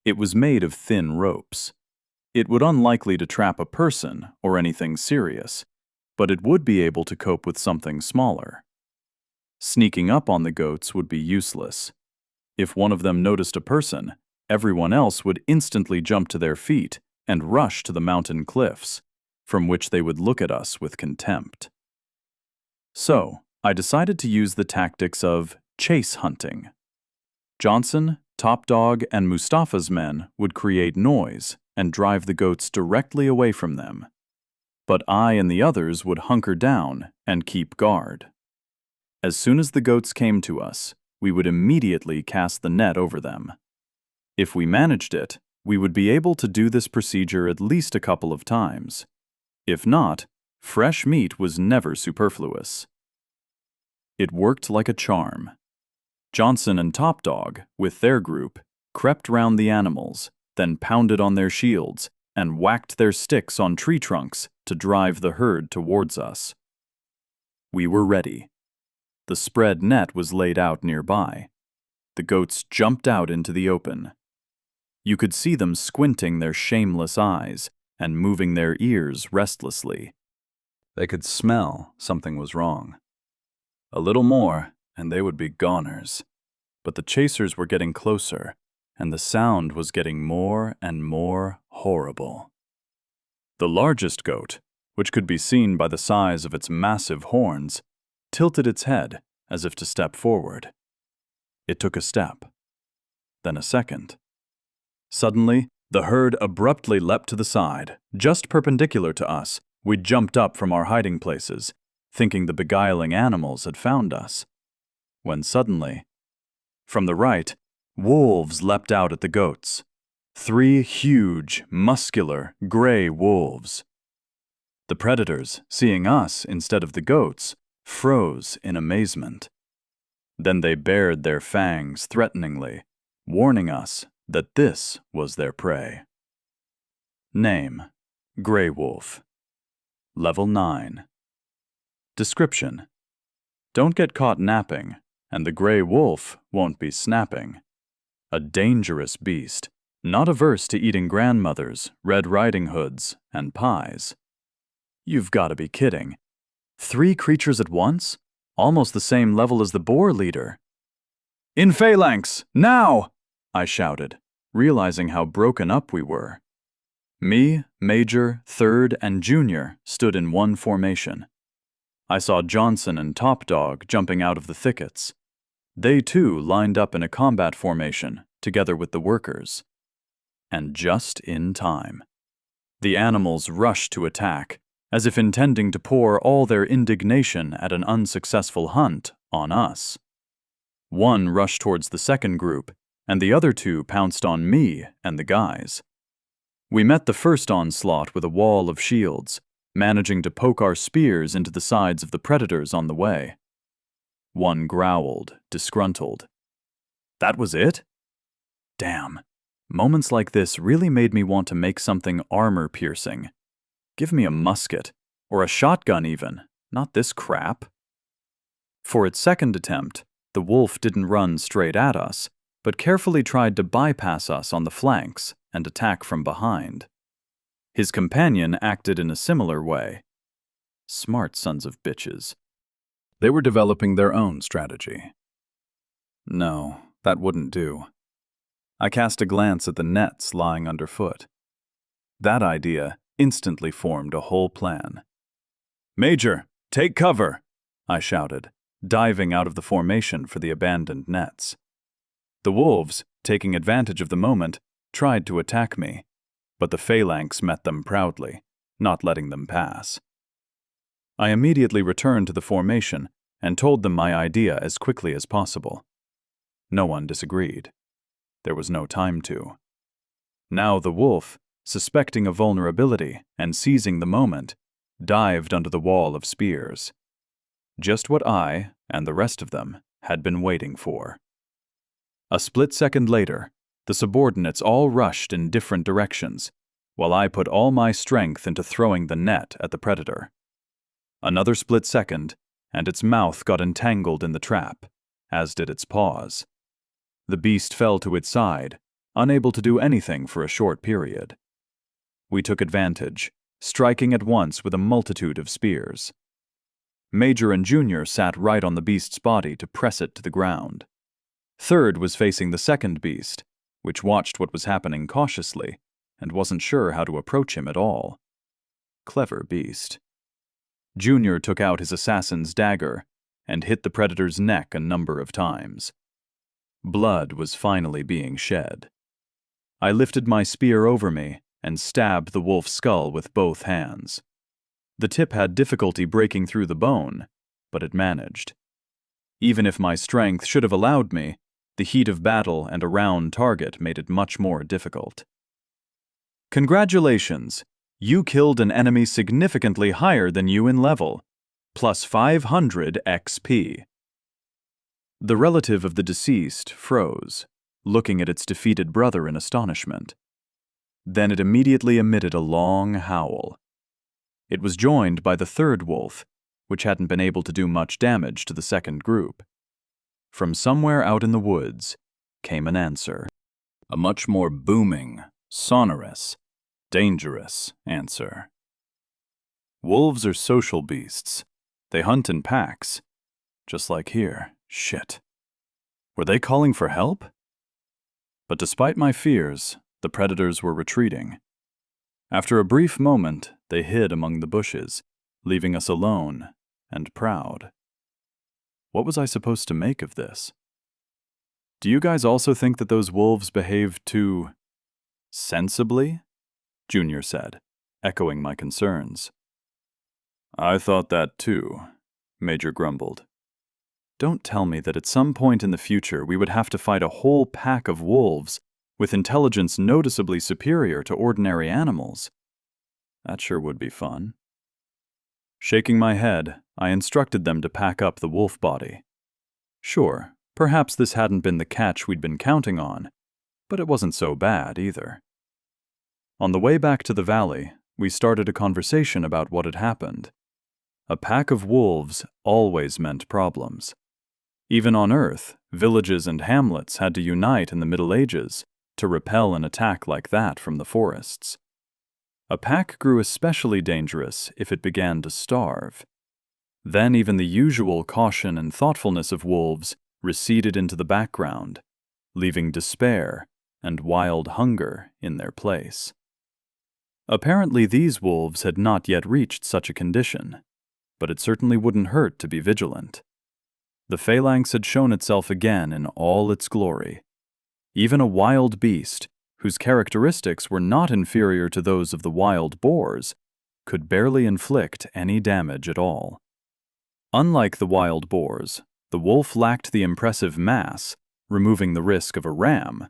It was made of thin ropes. It would unlikely to trap a person or anything serious, but it would be able to cope with something smaller. Sneaking up on the goats would be useless. If one of them noticed a person, everyone else would instantly jump to their feet and rush to the mountain cliffs, from which they would look at us with contempt. So, I decided to use the tactics of chase hunting. Johnson, Top Dog, and Mustafa's men would create noise and drive the goats directly away from them. But I and the others would hunker down and keep guard. As soon as the goats came to us, we would immediately cast the net over them. If we managed it, we would be able to do this procedure at least a couple of times. If not, fresh meat was never superfluous. It worked like a charm. Johnson and Top Dog, with their group, crept round the animals, then pounded on their shields and whacked their sticks on tree trunks to drive the herd towards us. We were ready. The spread net was laid out nearby. The goats jumped out into the open. You could see them squinting their shameless eyes and moving their ears restlessly. They could smell something was wrong. A little more, and they would be goners. But the chasers were getting closer, and the sound was getting more and more horrible. The largest goat, which could be seen by the size of its massive horns, tilted its head as if to step forward. It took a step, then a second. Suddenly, the herd abruptly leapt to the side, just perpendicular to us. We jumped up from our hiding places, thinking the beguiling animals had found us. When suddenly, from the right, wolves leapt out at the goats. 3 huge, muscular, gray wolves. The predators, seeing us instead of the goats, froze in amazement. Then they bared their fangs threateningly, warning us that this was their prey. Name: Grey Wolf. Level 9. Description: don't get caught napping, and the gray wolf won't be snapping. A dangerous beast, not averse to eating grandmothers, Red Riding Hoods, and pies. You've got to be kidding. 3 creatures at once? Almost the same level as the boar leader. In phalanx, now! I shouted, realizing how broken up we were. Me, Major, Third, and Junior stood in one formation. I saw Johnson and Top Dog jumping out of the thickets. They too lined up in a combat formation, together with the workers. And just in time. The animals rushed to attack, as if intending to pour all their indignation at an unsuccessful hunt on us. One rushed towards the second group, and the other 2 pounced on me and the guys. We met the first onslaught with a wall of shields, managing to poke our spears into the sides of the predators on the way. One growled, disgruntled. That was it? Damn. Moments like this really made me want to make something armor-piercing. Give me a musket, or a shotgun even, not this crap. For its second attempt, the wolf didn't run straight at us, but carefully tried to bypass us on the flanks and attack from behind. His companion acted in a similar way. Smart sons of bitches. They were developing their own strategy. No, that wouldn't do. I cast a glance at the nets lying underfoot. That idea instantly formed a whole plan. "Major, take cover!" I shouted, diving out of the formation for the abandoned nets. The wolves, taking advantage of the moment, tried to attack me, but the phalanx met them proudly, not letting them pass. I immediately returned to the formation and told them my idea as quickly as possible. No one disagreed. There was no time to. Now the wolf, suspecting a vulnerability and seizing the moment, dived under the wall of spears. Just what I, and the rest of them, had been waiting for. A split second later, the subordinates all rushed in different directions, while I put all my strength into throwing the net at the predator. Another split second, and its mouth got entangled in the trap, as did its paws. The beast fell to its side, unable to do anything for a short period. We took advantage, striking at once with a multitude of spears. Major and Junior sat right on the beast's body to press it to the ground. Third was facing the second beast, which watched what was happening cautiously and wasn't sure how to approach him at all. Clever beast. Junior took out his assassin's dagger and hit the predator's neck a number of times. Blood was finally being shed. I lifted my spear over me and stabbed the wolf's skull with both hands. The tip had difficulty breaking through the bone, but it managed. Even if my strength should have allowed me, the heat of battle and a round target made it much more difficult. Congratulations! You killed an enemy significantly higher than you in level, plus 500 XP. The relative of the deceased froze, looking at its defeated brother in astonishment. Then it immediately emitted a long howl. It was joined by the third wolf, which hadn't been able to do much damage to the second group. From somewhere out in the woods came an answer. A much more booming, sonorous, dangerous answer. Wolves are social beasts. They hunt in packs. Just like here. Shit. Were they calling for help? But despite my fears, the predators were retreating. After a brief moment, they hid among the bushes, leaving us alone and proud. What was I supposed to make of this? Do you guys also think that those wolves behaved too sensibly? Junior said, echoing my concerns. I thought that too, Major grumbled. Don't tell me that at some point in the future we would have to fight a whole pack of wolves with intelligence noticeably superior to ordinary animals. That sure would be fun. Shaking my head, I instructed them to pack up the wolf body. Sure, perhaps this hadn't been the catch we'd been counting on, but it wasn't so bad either. On the way back to the valley, we started a conversation about what had happened. A pack of wolves always meant problems. Even on Earth, villages and hamlets had to unite in the Middle Ages to repel an attack like that from the forests. A pack grew especially dangerous if it began to starve. Then even the usual caution and thoughtfulness of wolves receded into the background, leaving despair and wild hunger in their place. Apparently these wolves had not yet reached such a condition, but it certainly wouldn't hurt to be vigilant. The phalanx had shown itself again in all its glory. Even a wild beast, whose characteristics were not inferior to those of the wild boars, could barely inflict any damage at all. Unlike the wild boars, the wolf lacked the impressive mass, removing the risk of a ram,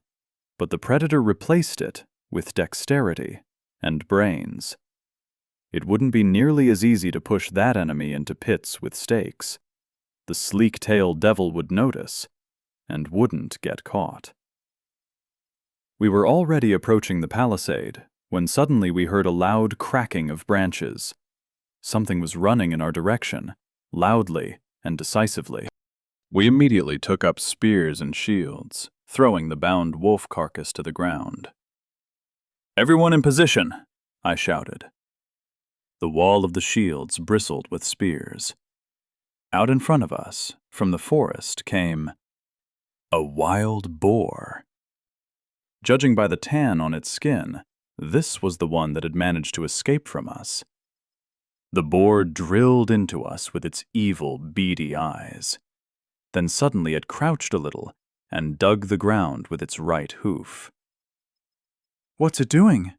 but the predator replaced it with dexterity and brains. It wouldn't be nearly as easy to push that enemy into pits with stakes. The sleek-tailed devil would notice, and wouldn't get caught. We were already approaching the palisade, when suddenly we heard a loud cracking of branches. Something was running in our direction, loudly and decisively. We immediately took up spears and shields, throwing the bound wolf carcass to the ground. "Everyone in position!" I shouted. The wall of the shields bristled with spears. Out in front of us, from the forest, came A wild boar. Judging by the tan on its skin, this was the one that had managed to escape from us. The boar drilled into us with its evil, beady eyes. Then suddenly it crouched a little and dug the ground with its right hoof. "What's it doing?"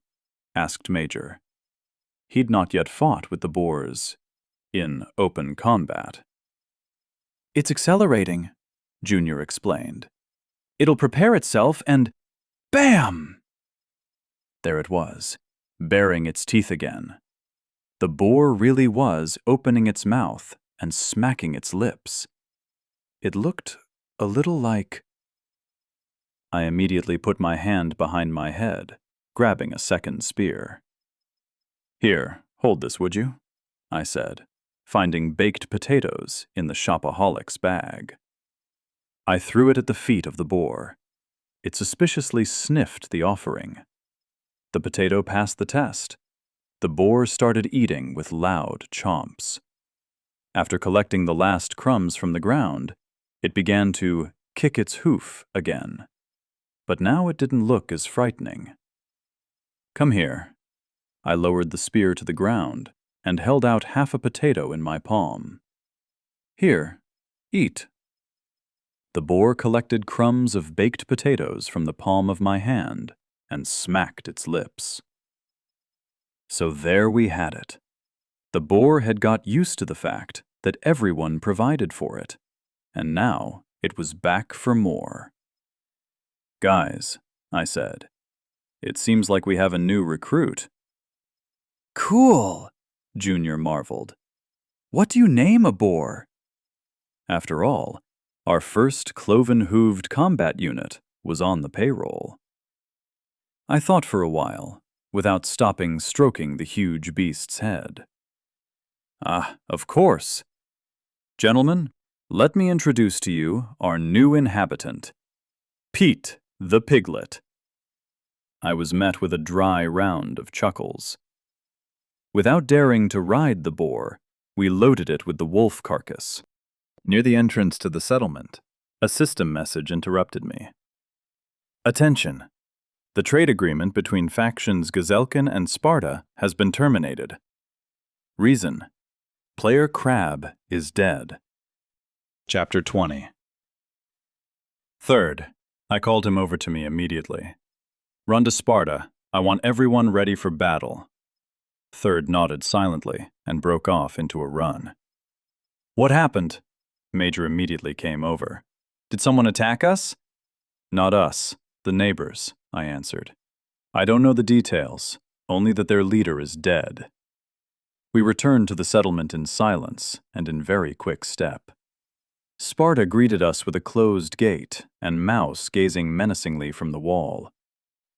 asked Major. He'd not yet fought with the boars in open combat. "It's accelerating," Junior explained. "It'll prepare itself and BAM!" There it was, baring its teeth again. The boar really was opening its mouth and smacking its lips. It looked a little like... I immediately put my hand behind my head, grabbing a second spear. "Here, hold this, would you?" I said, finding baked potatoes in the shopaholic's bag. I threw it at the feet of the boar. It suspiciously sniffed the offering. The potato passed the test. The boar started eating with loud chomps. After collecting the last crumbs from the ground, it began to kick its hoof again. But now it didn't look as frightening. "Come here." I lowered the spear to the ground and held out half a potato in my palm. "Here, eat." The boar collected crumbs of baked potatoes from the palm of my hand and smacked its lips. So there we had it. The boar had got used to the fact that everyone provided for it, and now it was back for more. "Guys," I said, "it seems like we have a new recruit." "Cool," Junior marveled. "What do you name a boar?" After all, our first cloven-hooved combat unit was on the payroll. I thought for a while, without stopping stroking the huge beast's head. Of course. Gentlemen, let me introduce to you our new inhabitant, Pete the Piglet. I was met with a dry round of chuckles. Without daring to ride the boar, we loaded it with the wolf carcass. Near the entrance to the settlement, a system message interrupted me. "Attention! The trade agreement between factions Gazelkin and Sparta has been terminated. Reason: Player Crab is dead." Chapter 20. "Third," I called him over to me immediately. "Run to Sparta. I want everyone ready for battle." Third nodded silently and broke off into a run. "What happened?" Major immediately came over. "Did someone attack us?" "Not us, the neighbors," I answered. "I don't know the details, only that their leader is dead." We returned to the settlement in silence and in very quick step. Sparta greeted us with a closed gate and Mouse gazing menacingly from the wall.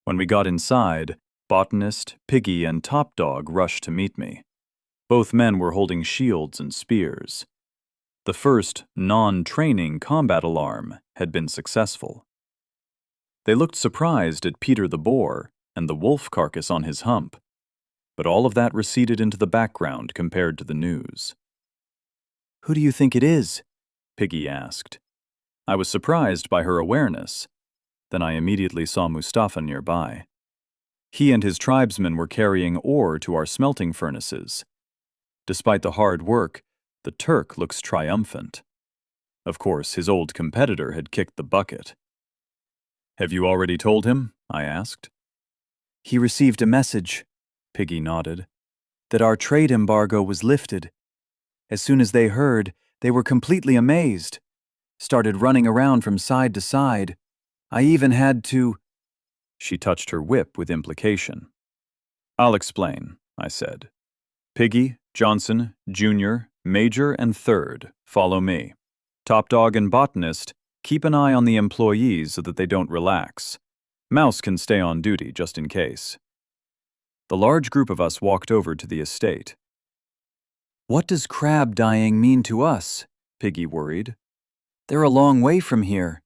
When we got inside, Botanist, Piggy, and Top Dog rushed to meet me. Both men were holding shields and spears. The first non-training combat alarm had been successful. They looked surprised at Peter the boar and the wolf carcass on his hump, but all of that receded into the background compared to the news. "Who do you think it is?" Piggy asked. I was surprised by her awareness. Then I immediately saw Mustafa nearby. He and his tribesmen were carrying ore to our smelting furnaces. Despite the hard work, the Turk looks triumphant. Of course, his old competitor had kicked the bucket. "Have you already told him?" I asked. "He received a message," Piggy nodded, "that our trade embargo was lifted. As soon as they heard, they were completely amazed. Started running around from side to side. I even had to..." She touched her whip with implication. "I'll explain," I said. "Piggy, Johnson, Junior, Major, and Third, follow me. Top Dog and Botanist, keep an eye on the employees so that they don't relax. Mouse can stay on duty just in case." The large group of us walked over to the estate. "What does crab dying mean to us?" Piggy worried. "They're a long way from here.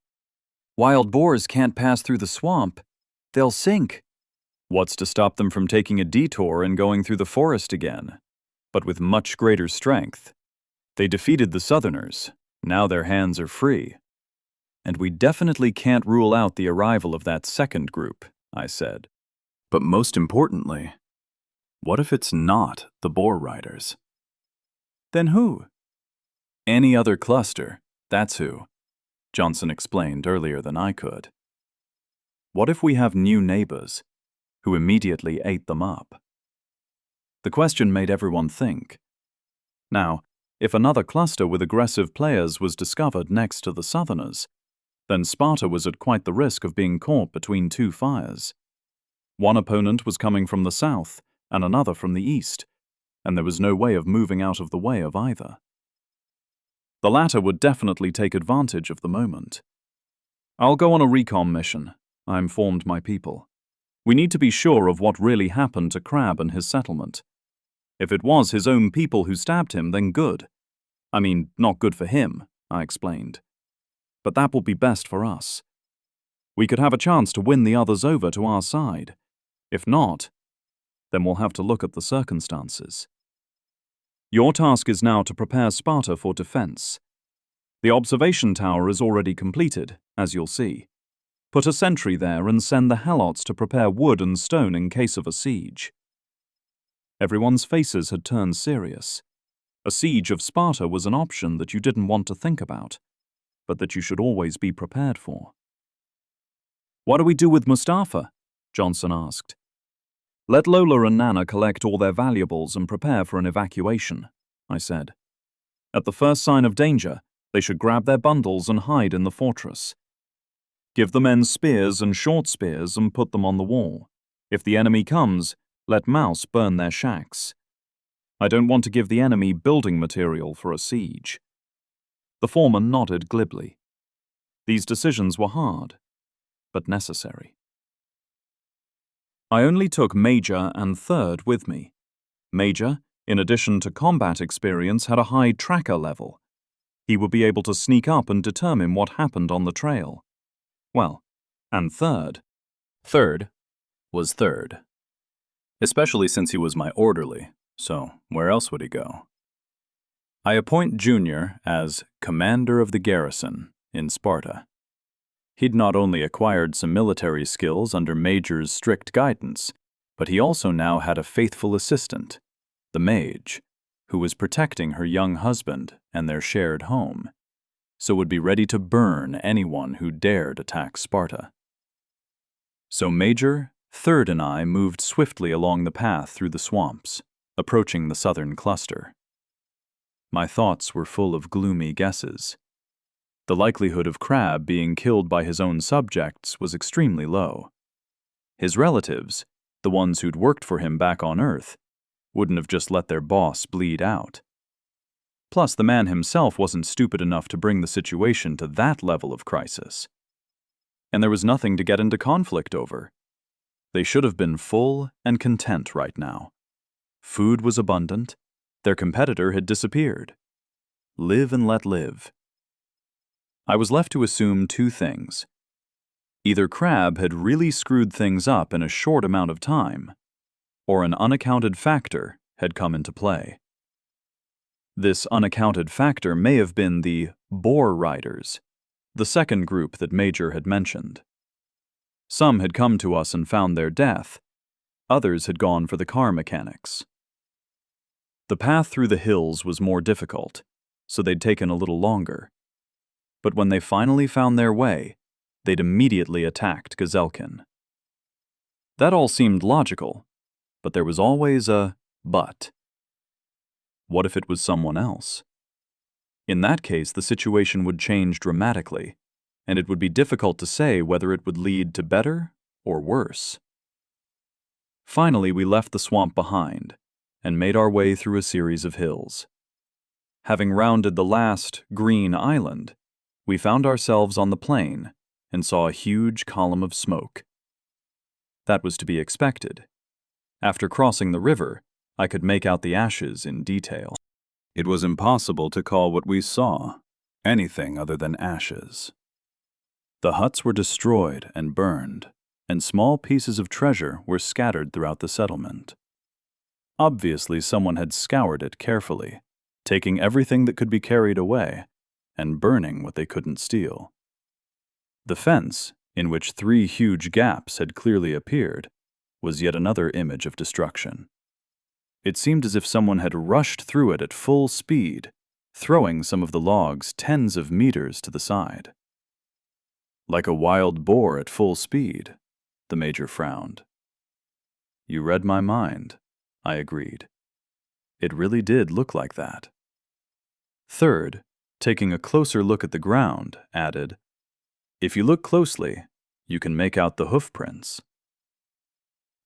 Wild boars can't pass through the swamp. They'll sink." "What's to stop them from taking a detour and going through the forest again? But with much greater strength. They defeated the Southerners. Now their hands are free." And we definitely can't rule out the arrival of that second group, I said. But most importantly, what if it's not the Boar Riders? Then who? Any other cluster, that's who, Johnson explained earlier than I could. What if we have new neighbors who immediately ate them up? The question made everyone think. Now, if another cluster with aggressive players was discovered next to the Southerners, then Sparta was at quite the risk of being caught between two fires. One opponent was coming from the south and another from the east, and there was no way of moving out of the way of either. The latter would definitely take advantage of the moment. I'll go on a recon mission, I informed my people. We need to be sure of what really happened to Crab and his settlement. If it was his own people who stabbed him, then good. I mean, not good for him, I explained. But that will be best for us. We could have a chance to win the others over to our side. If not, then we'll have to look at the circumstances. Your task is now to prepare Sparta for defense. The observation tower is already completed, as you'll see. Put a sentry there and send the Helots to prepare wood and stone in case of a siege. Everyone's faces had turned serious. A siege of Sparta was an option that you didn't want to think about, but that you should always be prepared for. What do we do with Mustafa? Johnson asked. Let Lola and Nana collect all their valuables and prepare for an evacuation, I said. At the first sign of danger, they should grab their bundles and hide in the fortress. Give the men spears and short spears and put them on the wall. If the enemy comes, let Mouse burn their shacks. I don't want to give the enemy building material for a siege. The foreman nodded glibly. These decisions were hard, but necessary. I only took Major and Third with me. Major, in addition to combat experience, had a high tracker level. He would be able to sneak up and determine what happened on the trail. Well, and Third was Third. Especially since he was my orderly, so where else would he go? I appoint Junior as commander of the garrison in Sparta. He'd not only acquired some military skills under Major's strict guidance, but he also now had a faithful assistant, the mage, who was protecting her young husband and their shared home, so would be ready to burn anyone who dared attack Sparta. So Major, Third, and I moved swiftly along the path through the swamps, approaching the southern cluster. My thoughts were full of gloomy guesses. The likelihood of Crab being killed by his own subjects was extremely low. His relatives, the ones who'd worked for him back on Earth, wouldn't have just let their boss bleed out. Plus, the man himself wasn't stupid enough to bring the situation to that level of crisis. And there was nothing to get into conflict over. They should have been full and content right now. Food was abundant. Their competitor had disappeared. Live and let live. I was left to assume two things. Either Crab had really screwed things up in a short amount of time, or an unaccounted factor had come into play. This unaccounted factor may have been the Boar Riders, the second group that Major had mentioned. Some had come to us and found their death. Others had gone for the car mechanics. The path through the hills was more difficult, so they'd taken a little longer. But when they finally found their way, they'd immediately attacked Gazelkin. That all seemed logical, but there was always a but. What if it was someone else? In that case, the situation would change dramatically, and it would be difficult to say whether it would lead to better or worse. Finally, we left the swamp behind and made our way through a series of hills. Having rounded the last green island, we found ourselves on the plain and saw a huge column of smoke. That was to be expected. After crossing the river, I could make out the ashes in detail. It was impossible to call what we saw anything other than ashes. The huts were destroyed and burned, and small pieces of treasure were scattered throughout the settlement. Obviously, someone had scoured it carefully, taking everything that could be carried away and burning what they couldn't steal. The fence, in which 3 huge gaps had clearly appeared, was yet another image of destruction. It seemed as if someone had rushed through it at full speed, throwing some of the logs tens of meters to the side. Like a wild boar at full speed, the Major frowned. You read my mind, I agreed. It really did look like that. Third, taking a closer look at the ground, added, if you look closely, you can make out the hoof prints.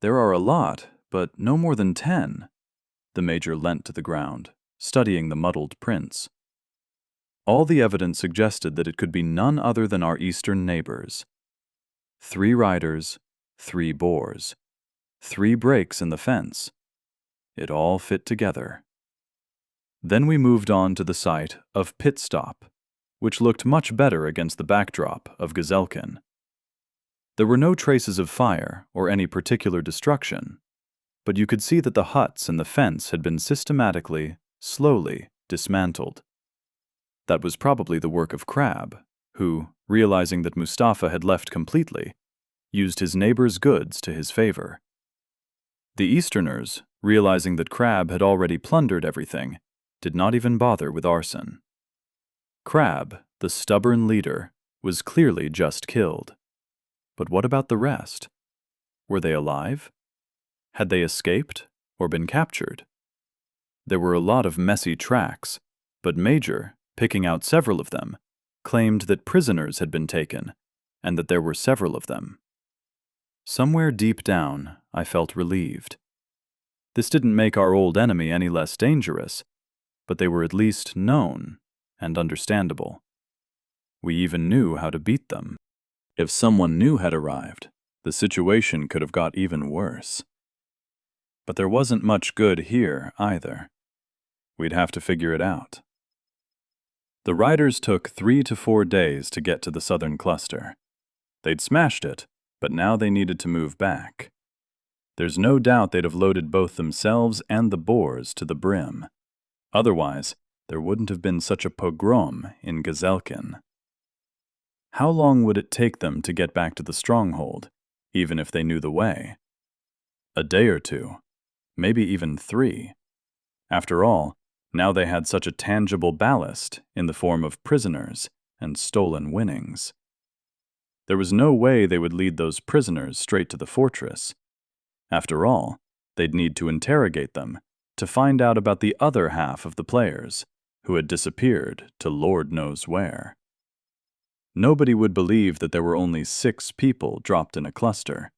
There are a lot, but no more than 10. The Major leant to the ground, studying the muddled prints. All the evidence suggested that it could be none other than our eastern neighbors. 3 riders, 3 boars, 3 breaks in the fence. It all fit together. Then we moved on to the site of Pit Stop, which looked much better against the backdrop of Gazelkin. There were no traces of fire or any particular destruction, but you could see that the huts and the fence had been systematically, slowly dismantled. That was probably the work of Crab, who, realizing that Mustafa had left completely, used his neighbor's goods to his favor. The Easterners, realizing that Crab had already plundered everything, did not even bother with arson. Crab, the stubborn leader, was clearly just killed. But what about the rest? Were they alive? Had they escaped or been captured? There were a lot of messy tracks, but Major, picking out several of them, claimed that prisoners had been taken and that there were several of them. Somewhere deep down, I felt relieved. This didn't make our old enemy any less dangerous, but they were at least known and understandable. We even knew how to beat them. If someone new had arrived, the situation could have got even worse. But there wasn't much good here either. We'd have to figure it out. The riders took 3 to 4 days to get to the southern cluster. They'd smashed it, but now they needed to move back. There's no doubt they'd have loaded both themselves and the boars to the brim. Otherwise, there wouldn't have been such a pogrom in Gazelkin. How long would it take them to get back to the stronghold, even if they knew the way? A day or 2, maybe even 3. After all, now they had such a tangible ballast in the form of prisoners and stolen winnings. There was no way they would lead those prisoners straight to the fortress. After all, they'd need to interrogate them to find out about the other half of the players, who had disappeared to Lord knows where. Nobody would believe that there were only 6 people dropped in a cluster,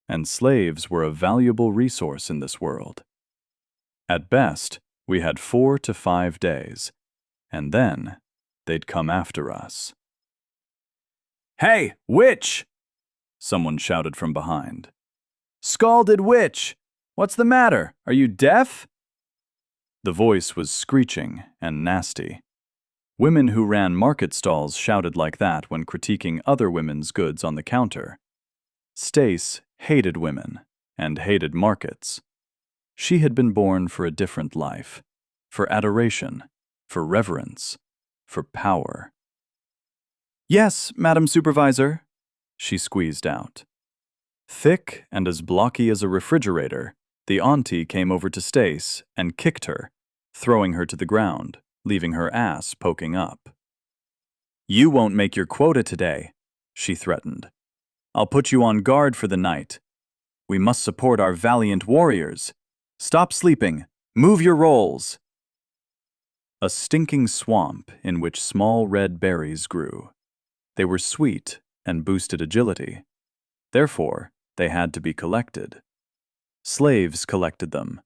and slaves were a valuable resource in this world. At best, we had 4 to 5 days, and then they'd come after us. "Hey, witch!" someone shouted from behind. "Scalded witch! What's the matter? Are you deaf?" The voice was screeching and nasty. Women who ran market stalls shouted like that when critiquing other women's goods on the counter. Stace hated women and hated markets. She had been born for a different life, for adoration, for reverence, for power. "Yes, Madam Supervisor," she squeezed out. Thick and as blocky as a refrigerator, the auntie came over to Stace and kicked her, throwing her to the ground, leaving her ass poking up. "You won't make your quota today," she threatened. "I'll put you on guard for the night. We must support our valiant warriors. Stop sleeping. Move your rolls." A stinking swamp in which small red berries grew. They were sweet and boosted agility. Therefore, they had to be collected. Slaves collected them.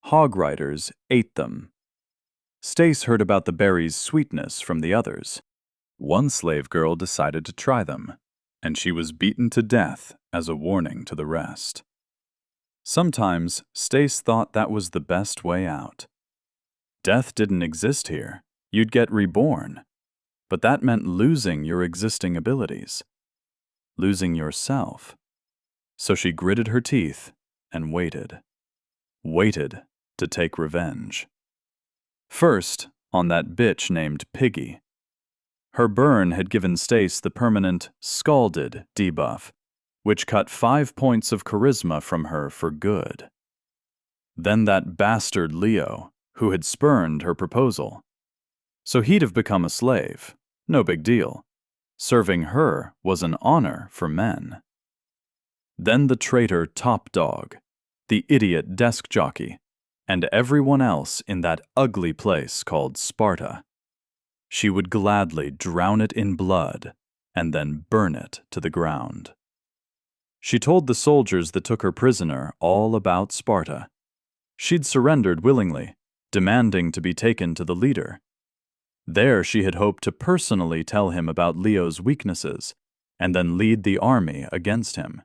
Hog riders ate them. Stace heard about the berries' sweetness from the others. One slave girl decided to try them, and she was beaten to death as a warning to the rest. Sometimes, Stace thought that was the best way out. Death didn't exist here. You'd get reborn. But that meant losing your existing abilities. Losing yourself. So she gritted her teeth and waited. Waited to take revenge. First, on that bitch named Piggy. Her burn had given Stace the permanent Scalded debuff, which cut 5 points of charisma from her for good. Then that bastard Leo, who had spurned her proposal. So he'd have become a slave, no big deal. Serving her was an honor for men. Then the traitor Top Dog, the idiot desk jockey, and everyone else in that ugly place called Sparta. She would gladly drown it in blood and then burn it to the ground. She told the soldiers that took her prisoner all about Sparta. She'd surrendered willingly, demanding to be taken to the leader. There she had hoped to personally tell him about Leo's weaknesses and then lead the army against him.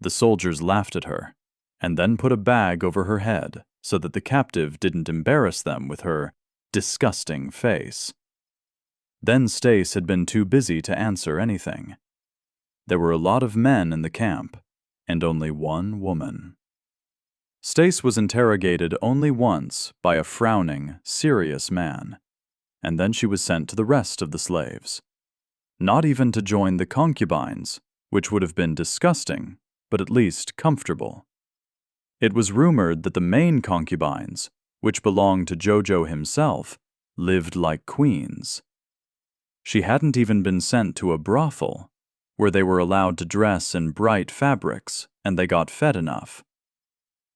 The soldiers laughed at her, and then put a bag over her head so that the captive didn't embarrass them with her disgusting face. Then Stace had been too busy to answer anything. There were a lot of men in the camp, and only one woman. Stace was interrogated only once by a frowning, serious man, and then she was sent to the rest of the slaves. Not even to join the concubines, which would have been disgusting, but at least comfortable. It was rumored that the main concubines, which belonged to Jojo himself, lived like queens. She hadn't even been sent to a brothel, where they were allowed to dress in bright fabrics and they got fed enough.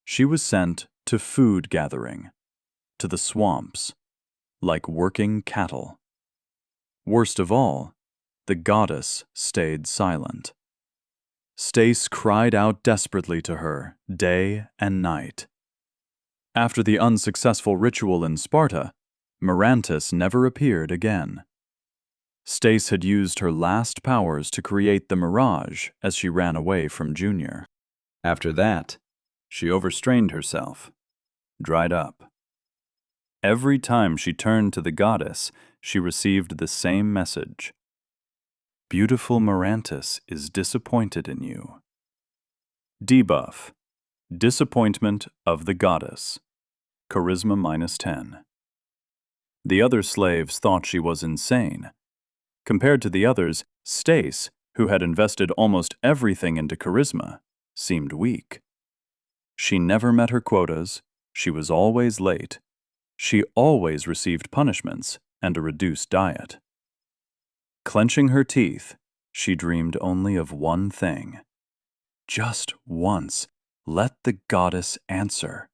She was sent to food gathering, to the swamps, like working cattle. Worst of all, the goddess stayed silent. Stace cried out desperately to her, day and night. After the unsuccessful ritual in Sparta, Mirantis never appeared again. Stace had used her last powers to create the mirage as she ran away from Junior. After that, she overstrained herself, dried up. Every time she turned to the goddess, she received the same message. Beautiful Mirantis is disappointed in you. Debuff. Disappointment of the goddess. Charisma -10. The other slaves thought she was insane. Compared to the others, Stace, who had invested almost everything into charisma, seemed weak. She never met her quotas, she was always late, she always received punishments and a reduced diet. Clenching her teeth, she dreamed only of one thing. Just once, let the goddess answer.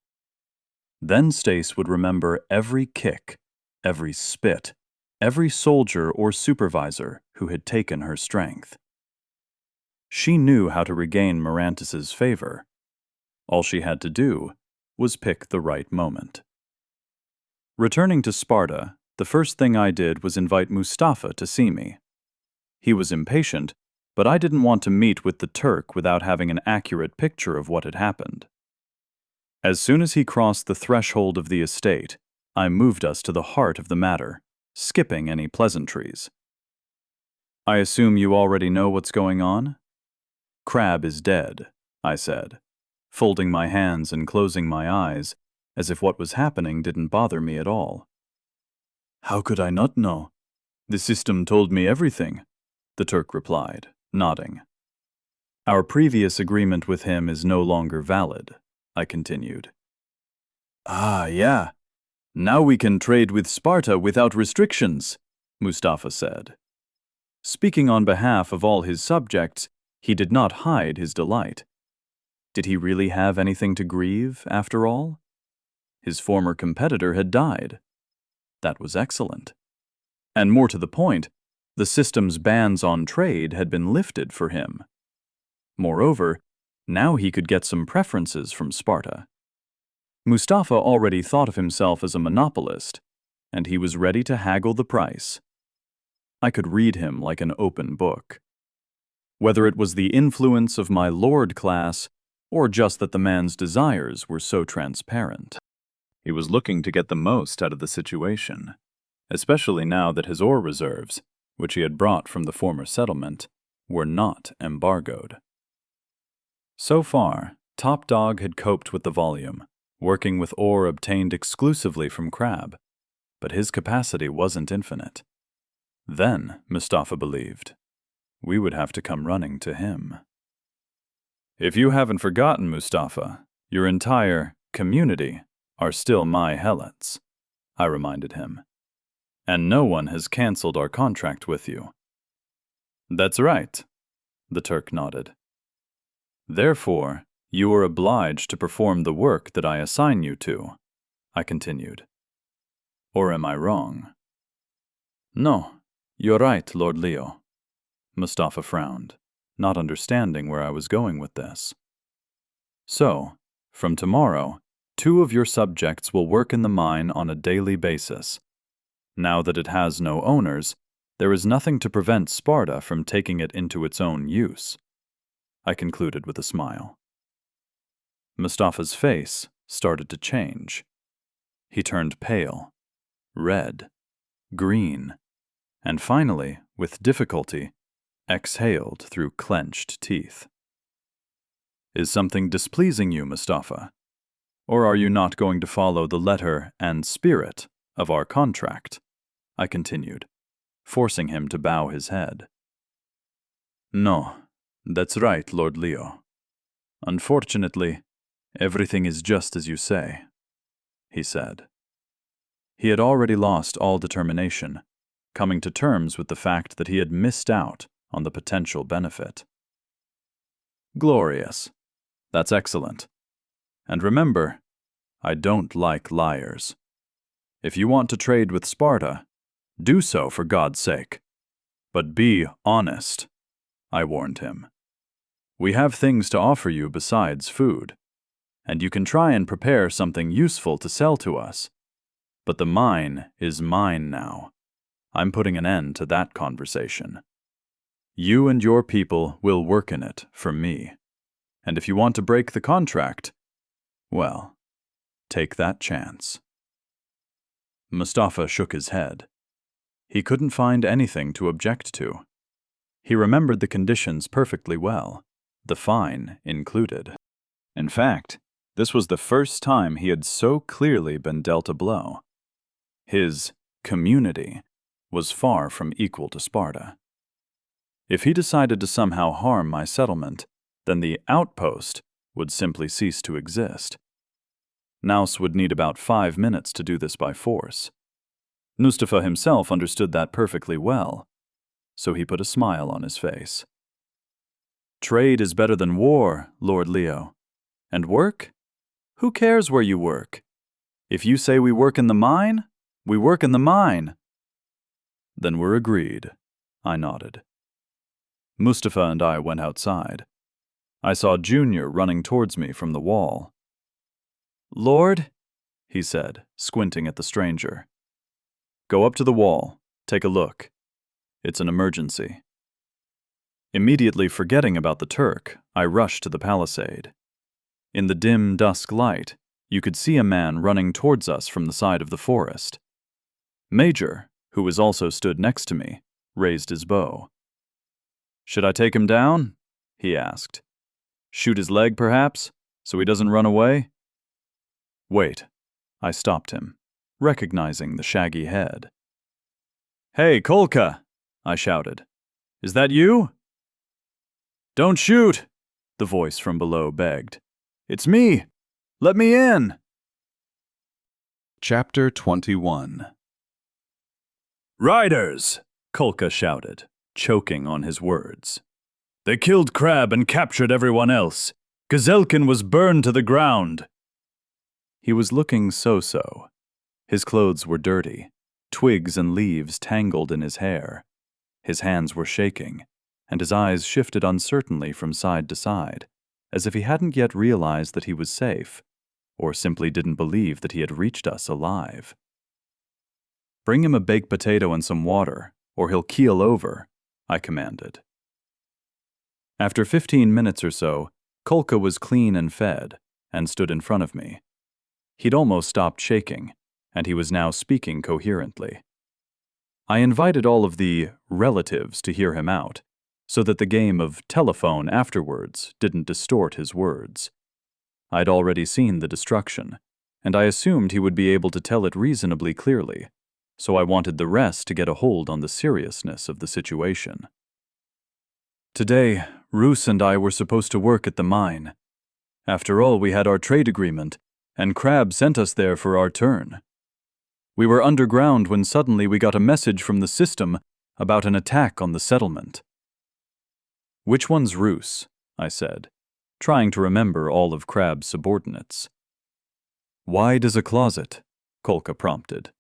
Then Stace would remember every kick, every spit, every soldier or supervisor who had taken her strength. She knew how to regain Mirantis's favor. All she had to do was pick the right moment. Returning to Sparta, the first thing I did was invite Mustafa to see me. He was impatient, but I didn't want to meet with the Turk without having an accurate picture of what had happened. As soon as he crossed the threshold of the estate, I moved us to the heart of the matter, skipping any pleasantries. I assume you already know what's going on? Crab is dead, I said, folding my hands and closing my eyes, as if what was happening didn't bother me at all. How could I not know? The system told me everything, the Turk replied, nodding. Our previous agreement with him is no longer valid, I continued. Ah, yeah. Now we can trade with Sparta without restrictions, Mustafa said. Speaking on behalf of all his subjects, he did not hide his delight. Did he really have anything to grieve, after all? His former competitor had died. That was excellent. And more to the point, the system's bans on trade had been lifted for him. Moreover, now he could get some preferences from Sparta. Mustafa already thought of himself as a monopolist, and he was ready to haggle the price. I could read him like an open book. Whether it was the influence of my lord class, or just that the man's desires were so transparent. He was looking to get the most out of the situation, especially now that his ore reserves, which he had brought from the former settlement, were not embargoed. So far, Top Dog had coped with the volume, working with ore obtained exclusively from Crab, but his capacity wasn't infinite. Then, Mustafa believed, we would have to come running to him. If you haven't forgotten, Mustafa, your entire community are still my helots, I reminded him. And no one has cancelled our contract with you. That's right, the Turk nodded. Therefore, you are obliged to perform the work that I assign you to, I continued. Or am I wrong? No, you're right, Lord Leo. Mustafa frowned, not understanding where I was going with this. So, from tomorrow, 2 of your subjects will work in the mine on a daily basis. Now that it has no owners, there is nothing to prevent Sparta from taking it into its own use, I concluded with a smile. Mustafa's face started to change. He turned pale, red, green, and finally, with difficulty, exhaled through clenched teeth. Is something displeasing you, Mustafa? Or are you not going to follow the letter and spirit of our contract? I continued, forcing him to bow his head. No, that's right, Lord Leo. Unfortunately, everything is just as you say, he said. He had already lost all determination, coming to terms with the fact that he had missed out on the potential benefit. Glorious. That's excellent. And remember, I don't like liars. If you want to trade with Sparta, do so for God's sake. But be honest, I warned him. We have things to offer you besides food, and you can try and prepare something useful to sell to us. But the mine is mine now. I'm putting an end to that conversation. You and your people will work in it for me. And if you want to break the contract, well, take that chance. Mustafa shook his head. He couldn't find anything to object to. He remembered the conditions perfectly well, the fine included. In fact, this was the first time he had so clearly been dealt a blow. His community was far from equal to Sparta. If he decided to somehow harm my settlement, then the outpost would simply cease to exist. Naus would need about 5 minutes to do this by force. Mustafa himself understood that perfectly well, so he put a smile on his face. Trade is better than war, Lord Leo. And work? Who cares where you work? If you say we work in the mine, we work in the mine. Then we're agreed, I nodded. Mustafa and I went outside. I saw Junior running towards me from the wall. Lord, he said, squinting at the stranger. Go up to the wall. Take a look. It's an emergency. Immediately forgetting about the Turk, I rushed to the palisade. In the dim dusk light, you could see a man running towards us from the side of the forest. Major, who was also stood next to me, raised his bow. Should I take him down? He asked. Shoot his leg, perhaps, so he doesn't run away? Wait, I stopped him, recognizing the shaggy head. Hey, Kolka, I shouted. Is that you? Don't shoot, the voice from below begged. It's me. Let me in. Chapter 21. Riders, Kolka shouted, choking on his words. They killed Crab and captured everyone else. Gazelkin was burned to the ground. He was looking so-so. His clothes were dirty, twigs and leaves tangled in his hair. His hands were shaking, and his eyes shifted uncertainly from side to side, as if he hadn't yet realized that he was safe, or simply didn't believe that he had reached us alive. Bring him a baked potato and some water, or he'll keel over, I commanded. After 15 minutes or so, Kolka was clean and fed, and stood in front of me. He'd almost stopped shaking, and he was now speaking coherently. I invited all of the relatives to hear him out, so that the game of telephone afterwards didn't distort his words. I'd already seen the destruction, and I assumed he would be able to tell it reasonably clearly, so I wanted the rest to get a hold on the seriousness of the situation. Today, Roos and I were supposed to work at the mine. After all, we had our trade agreement, and Crab sent us there for our turn. We were underground when suddenly we got a message from the system about an attack on the settlement. Which one's Roos? I said, trying to remember all of Crab's subordinates. Wide as a closet, Kolka prompted.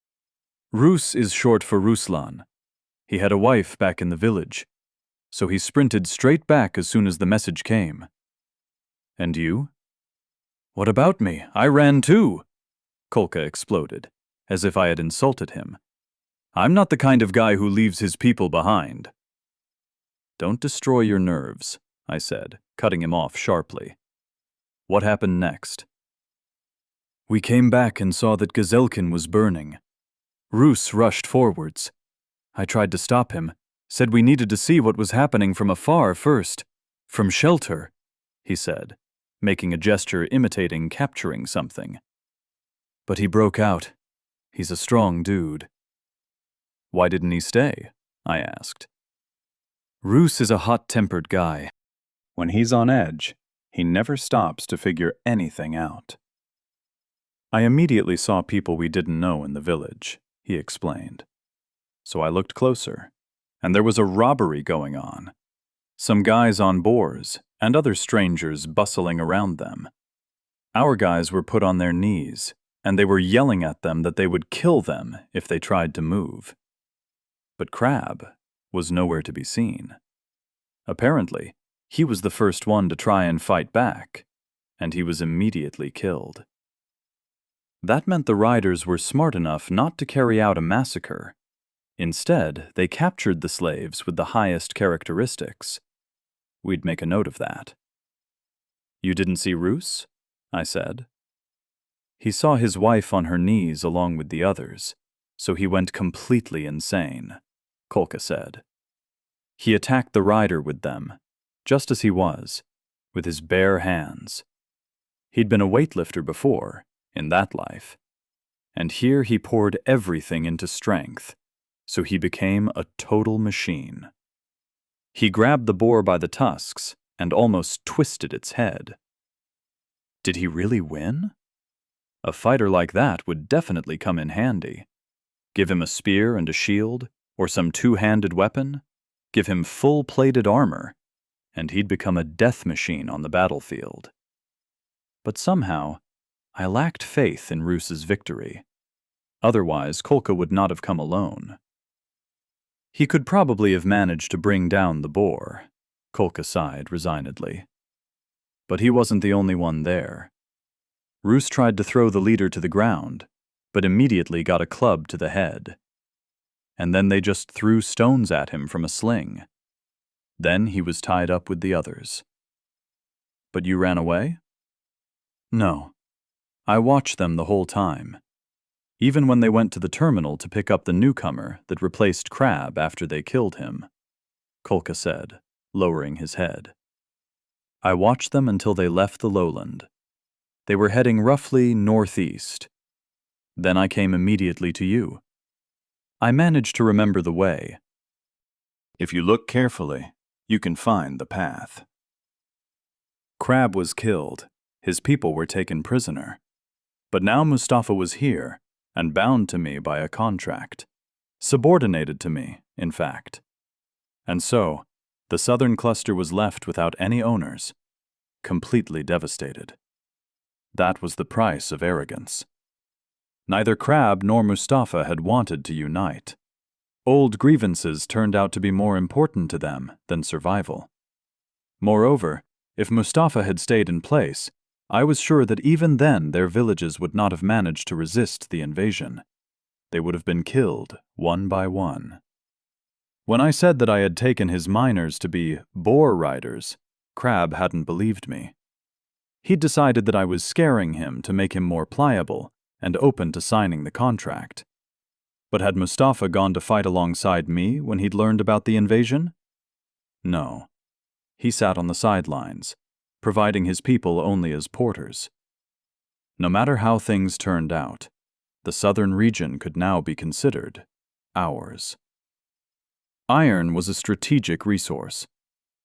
Roos is short for Ruslan. He had a wife back in the village, so he sprinted straight back as soon as the message came. And you? What about me? I ran too, Kolka exploded, as if I had insulted him. I'm not the kind of guy who leaves his people behind. Don't destroy your nerves, I said, cutting him off sharply. What happened next? We came back and saw that Gazelkin was burning. Roos rushed forwards. I tried to stop him, said we needed to see what was happening from afar first. From shelter, he said, making a gesture imitating capturing something. But he broke out. He's a strong dude. Why didn't he stay? I asked. Roos is a hot-tempered guy. When he's on edge, he never stops to figure anything out. I immediately saw people we didn't know in the village, he explained. So I looked closer, and there was a robbery going on. Some guys on boars, and other strangers bustling around them. Our guys were put on their knees, and they were yelling at them that they would kill them if they tried to move. But Crab was nowhere to be seen. Apparently, he was the first one to try and fight back, and he was immediately killed. That meant the riders were smart enough not to carry out a massacre. Instead, they captured the slaves with the highest characteristics. We'd make a note of that. You didn't see Roos? I said. He saw his wife on her knees along with the others, so he went completely insane, Kolka said. He attacked the rider with them, just as he was, with his bare hands. He'd been a weightlifter before, in that life, and here he poured everything into strength, so he became a total machine. He grabbed the boar by the tusks and almost twisted its head. Did he really win? A fighter like that would definitely come in handy. Give him a spear and a shield, or some two-handed weapon, give him full-plated armor, and he'd become a death machine on the battlefield. But somehow, I lacked faith in Roos's victory. Otherwise, Kolka would not have come alone. He could probably have managed to bring down the boar, Kolka sighed resignedly. But he wasn't the only one there. Roos tried to throw the leader to the ground, but immediately got a club to the head. And then they just threw stones at him from a sling. Then he was tied up with the others. But you ran away? No. I watched them the whole time. Even when they went to the terminal to pick up the newcomer that replaced Crab after they killed him, Kolka said, lowering his head. I watched them until they left the lowland. They were heading roughly northeast. Then I came immediately to you. I managed to remember the way. If you look carefully, you can find the path. Crab was killed. His people were taken prisoner. But now Mustafa was here, and bound to me by a contract. Subordinated to me, in fact. And so, the southern cluster was left without any owners, completely devastated. That was the price of arrogance. Neither Crab nor Mustafa had wanted to unite. Old grievances turned out to be more important to them than survival. Moreover, if Mustafa had stayed in place, I was sure that even then their villages would not have managed to resist the invasion. They would have been killed one by one. When I said that I had taken his miners to be boar riders, Crab hadn't believed me. He'd decided that I was scaring him to make him more pliable and open to signing the contract. But had Mustafa gone to fight alongside me when he'd learned about the invasion? No. He sat on the sidelines, providing his people only as porters. No matter how things turned out, The southern region could now be considered ours. Iron was a strategic resource.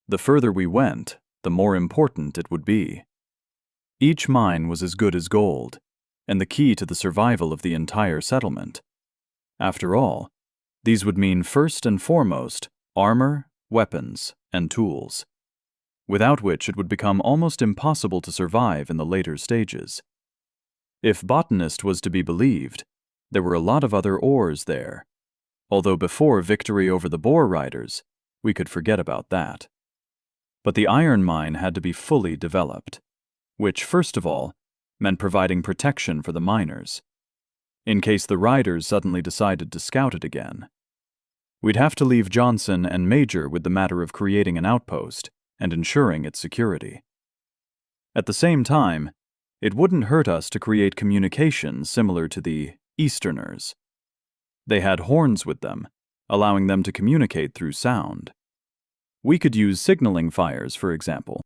The further we went, the more important it would be. Each mine was as good as gold, and the key to the survival of the entire settlement. After all, these would mean first and foremost armor, weapons, and tools, without which it would become almost impossible to survive in the later stages. If botanist was to be believed, there were a lot of other ores there, although before victory over the Boar Riders, we could forget about that. But the iron mine had to be fully developed, which, first of all, meant providing protection for the miners, in case the Riders suddenly decided to scout it again. We'd have to leave Johnson and Major with the matter of creating an outpost and ensuring its security. At the same time, it wouldn't hurt us to create communication similar to the Easterners. They had horns with them, allowing them to communicate through sound. We could use signaling fires, for example.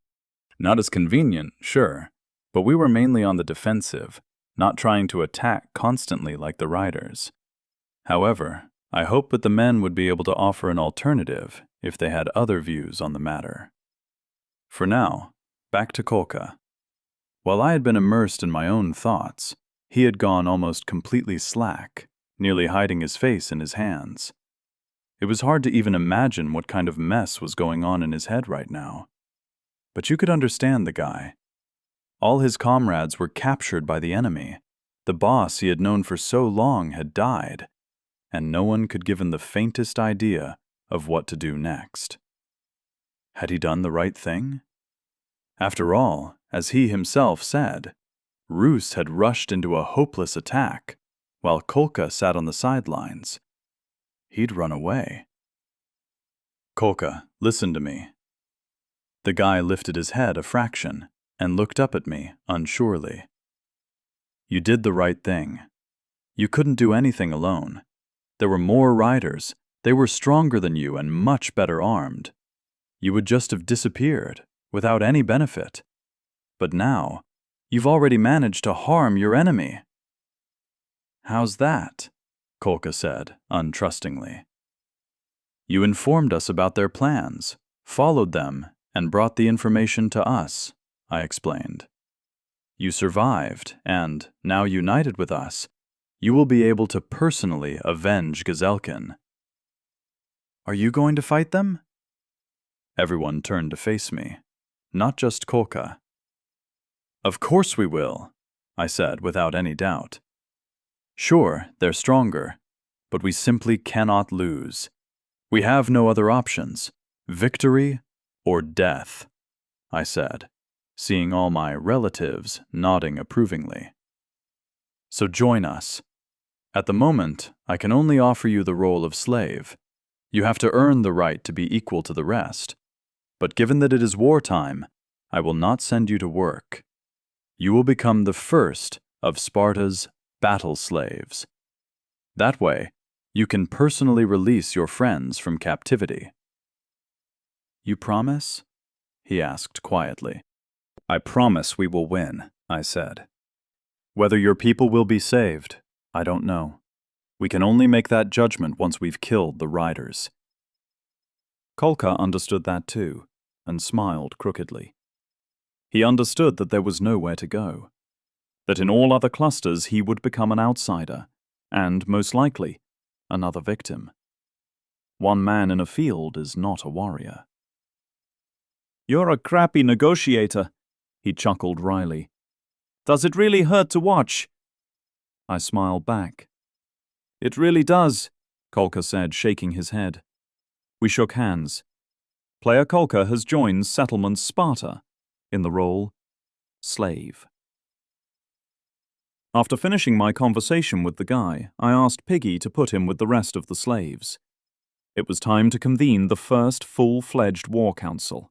Not as convenient, sure, but we were mainly on the defensive, not trying to attack constantly like the Riders. However, I hoped that the men would be able to offer an alternative if they had other views on the matter. For now, back to Kolka. While I had been immersed in my own thoughts, he had gone almost completely slack, nearly hiding his face in his hands. It was hard to even imagine what kind of mess was going on in his head right now. But you could understand the guy. All his comrades were captured by the enemy. The boss he had known for so long had died, and no one could give him the faintest idea of what to do next. Had he done the right thing? After all, as he himself said, Roos had rushed into a hopeless attack, while Kolka sat on the sidelines. He'd run away. Kolka, listen to me. The guy lifted his head a fraction and looked up at me unsurely. You did the right thing. You couldn't do anything alone. There were more riders. They were stronger than you and much better armed. You would just have disappeared without any benefit. But now, you've already managed to harm your enemy. How's that? Kolka said, untrustingly. You informed us about their plans, followed them, and brought the information to us, I explained. You survived, and, now united with us, you will be able to personally avenge Gazelkin. Are you going to fight them? Everyone turned to face me, not just Kolka. Of course we will, I said without any doubt. Sure, they're stronger, but we simply cannot lose. We have no other options, victory or death, I said, seeing all my relatives nodding approvingly. So join us. At the moment, I can only offer you the role of slave. You have to earn the right to be equal to the rest. But given that it is wartime, I will not send you to work. You will become the first of Sparta's battle slaves. That way, you can personally release your friends from captivity. You promise? He asked quietly. I promise we will win, I said. Whether your people will be saved, I don't know. We can only make that judgment once we've killed the riders. Kolka understood that too, and smiled crookedly. He understood that there was nowhere to go, that in all other clusters he would become an outsider, and, most likely, another victim. One man in a field is not a warrior. You're a crappy negotiator, he chuckled wryly. Does it really hurt to watch? I smiled back. It really does, Kolka said, shaking his head. We shook hands. Player Kolka has joined Settlement Sparta, in the role slave. After finishing my conversation with the guy, I asked Piggy to put him with the rest of the slaves. It was time to convene the first full-fledged war council.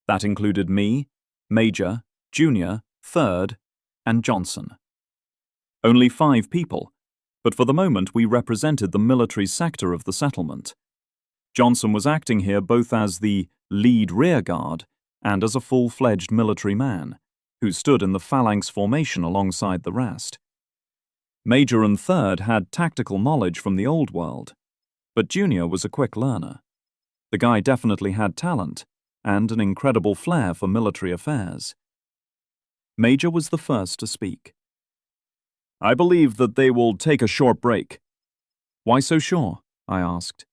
That included me, Major, Junior, Third, and Johnson. Only 5 people, but for the moment we represented the military sector of the settlement. Johnson was acting here both as the lead rearguard and as a full-fledged military man, who stood in the phalanx formation alongside the rest. Major and Third had tactical knowledge from the old world, but Junior was a quick learner. The guy definitely had talent and an incredible flair for military affairs. Major was the first to speak. I believe that they will take a short break. Why so sure? I asked.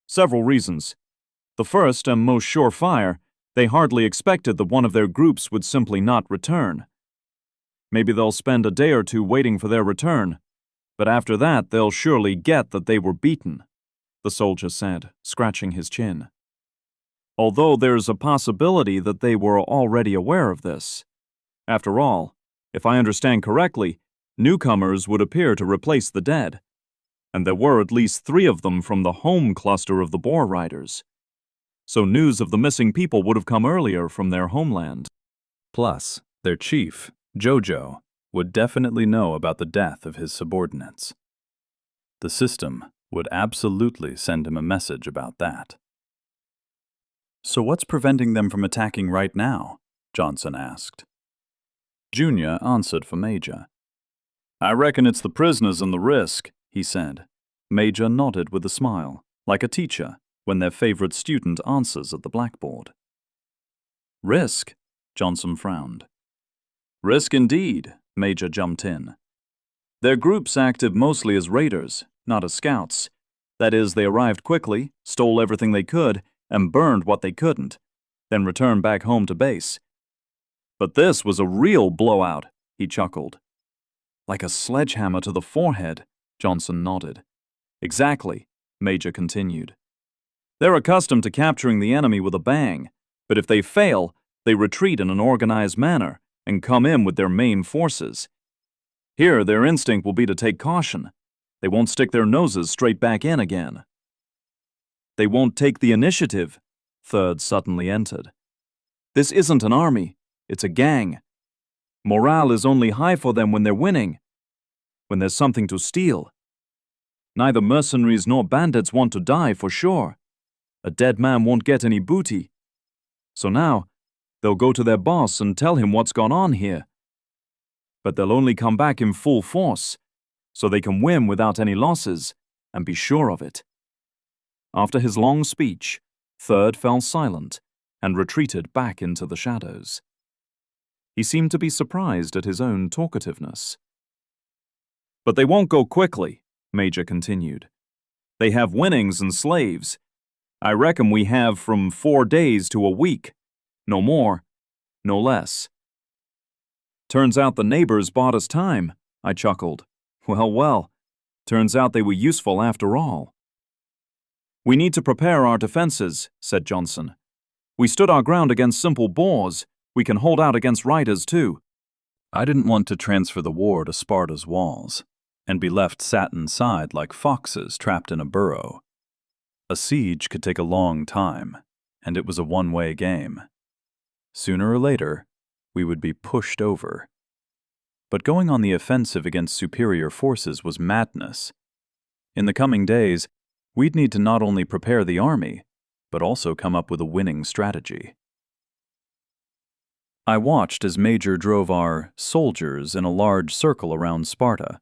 Several reasons. The first and most surefire, they hardly expected that one of their groups would simply not return. Maybe they'll spend a day or two waiting for their return, but after that they'll surely get that they were beaten, the soldier said, scratching his chin. Although there's a possibility that they were already aware of this. After all, if I understand correctly, newcomers would appear to replace the dead, and there were at least 3 of them from the home cluster of the Boar Riders. So news of the missing people would have come earlier from their homeland. Plus, their chief, Jojo, would definitely know about the death of his subordinates. The system would absolutely send him a message about that. So what's preventing them from attacking right now? Johnson asked. Junior answered for Major. I reckon it's the prisoners and the risk, he said. Major nodded with a smile, like a teacher when their favorite student answers at the blackboard. Risk? Johnson frowned. Risk indeed, Major jumped in. Their groups acted mostly as raiders, not as scouts. That is, they arrived quickly, stole everything they could, and burned what they couldn't, then returned back home to base. But this was a real blowout, he chuckled. Like a sledgehammer to the forehead, Johnson nodded. Exactly, Major continued. They're accustomed to capturing the enemy with a bang, but if they fail, they retreat in an organized manner and come in with their main forces. Here, their instinct will be to take caution. They won't stick their noses straight back in again. They won't take the initiative, Third suddenly entered. This isn't an army, it's a gang. Morale is only high for them when they're winning, when there's something to steal. Neither mercenaries nor bandits want to die, for sure. A dead man won't get any booty. So now, they'll go to their boss and tell him what's gone on here. But they'll only come back in full force, so they can win without any losses, and be sure of it. After his long speech, Third fell silent and retreated back into the shadows. He seemed to be surprised at his own talkativeness. But they won't go quickly, Major continued. They have winnings and slaves. I reckon we have from 4 days to a week. No more, no less. Turns out the neighbors bought us time, I chuckled. Well, turns out they were useful after all. We need to prepare our defenses, said Johnson. We stood our ground against simple boars. We can hold out against riders too. I didn't want to transfer the war to Sparta's walls and be left sat inside like foxes trapped in a burrow. A siege could take a long time, and it was a one-way game. Sooner or later, we would be pushed over. But going on the offensive against superior forces was madness. In the coming days, we'd need to not only prepare the army, but also come up with a winning strategy. I watched as Major drove our soldiers in a large circle around Sparta,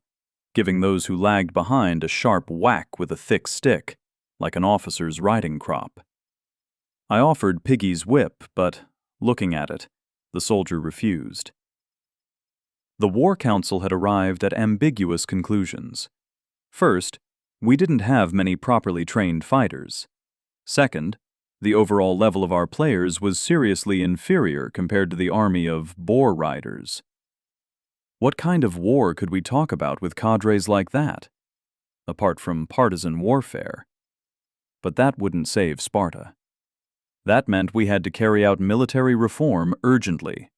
giving those who lagged behind a sharp whack with a thick stick, like an officer's riding crop. I offered Piggy's whip, but, looking at it, the soldier refused. The War Council had arrived at ambiguous conclusions. First, we didn't have many properly trained fighters. Second, the overall level of our players was seriously inferior compared to the army of boar riders. What kind of war could we talk about with cadres like that? Apart from partisan warfare. But that wouldn't save Sparta. That meant we had to carry out military reform urgently,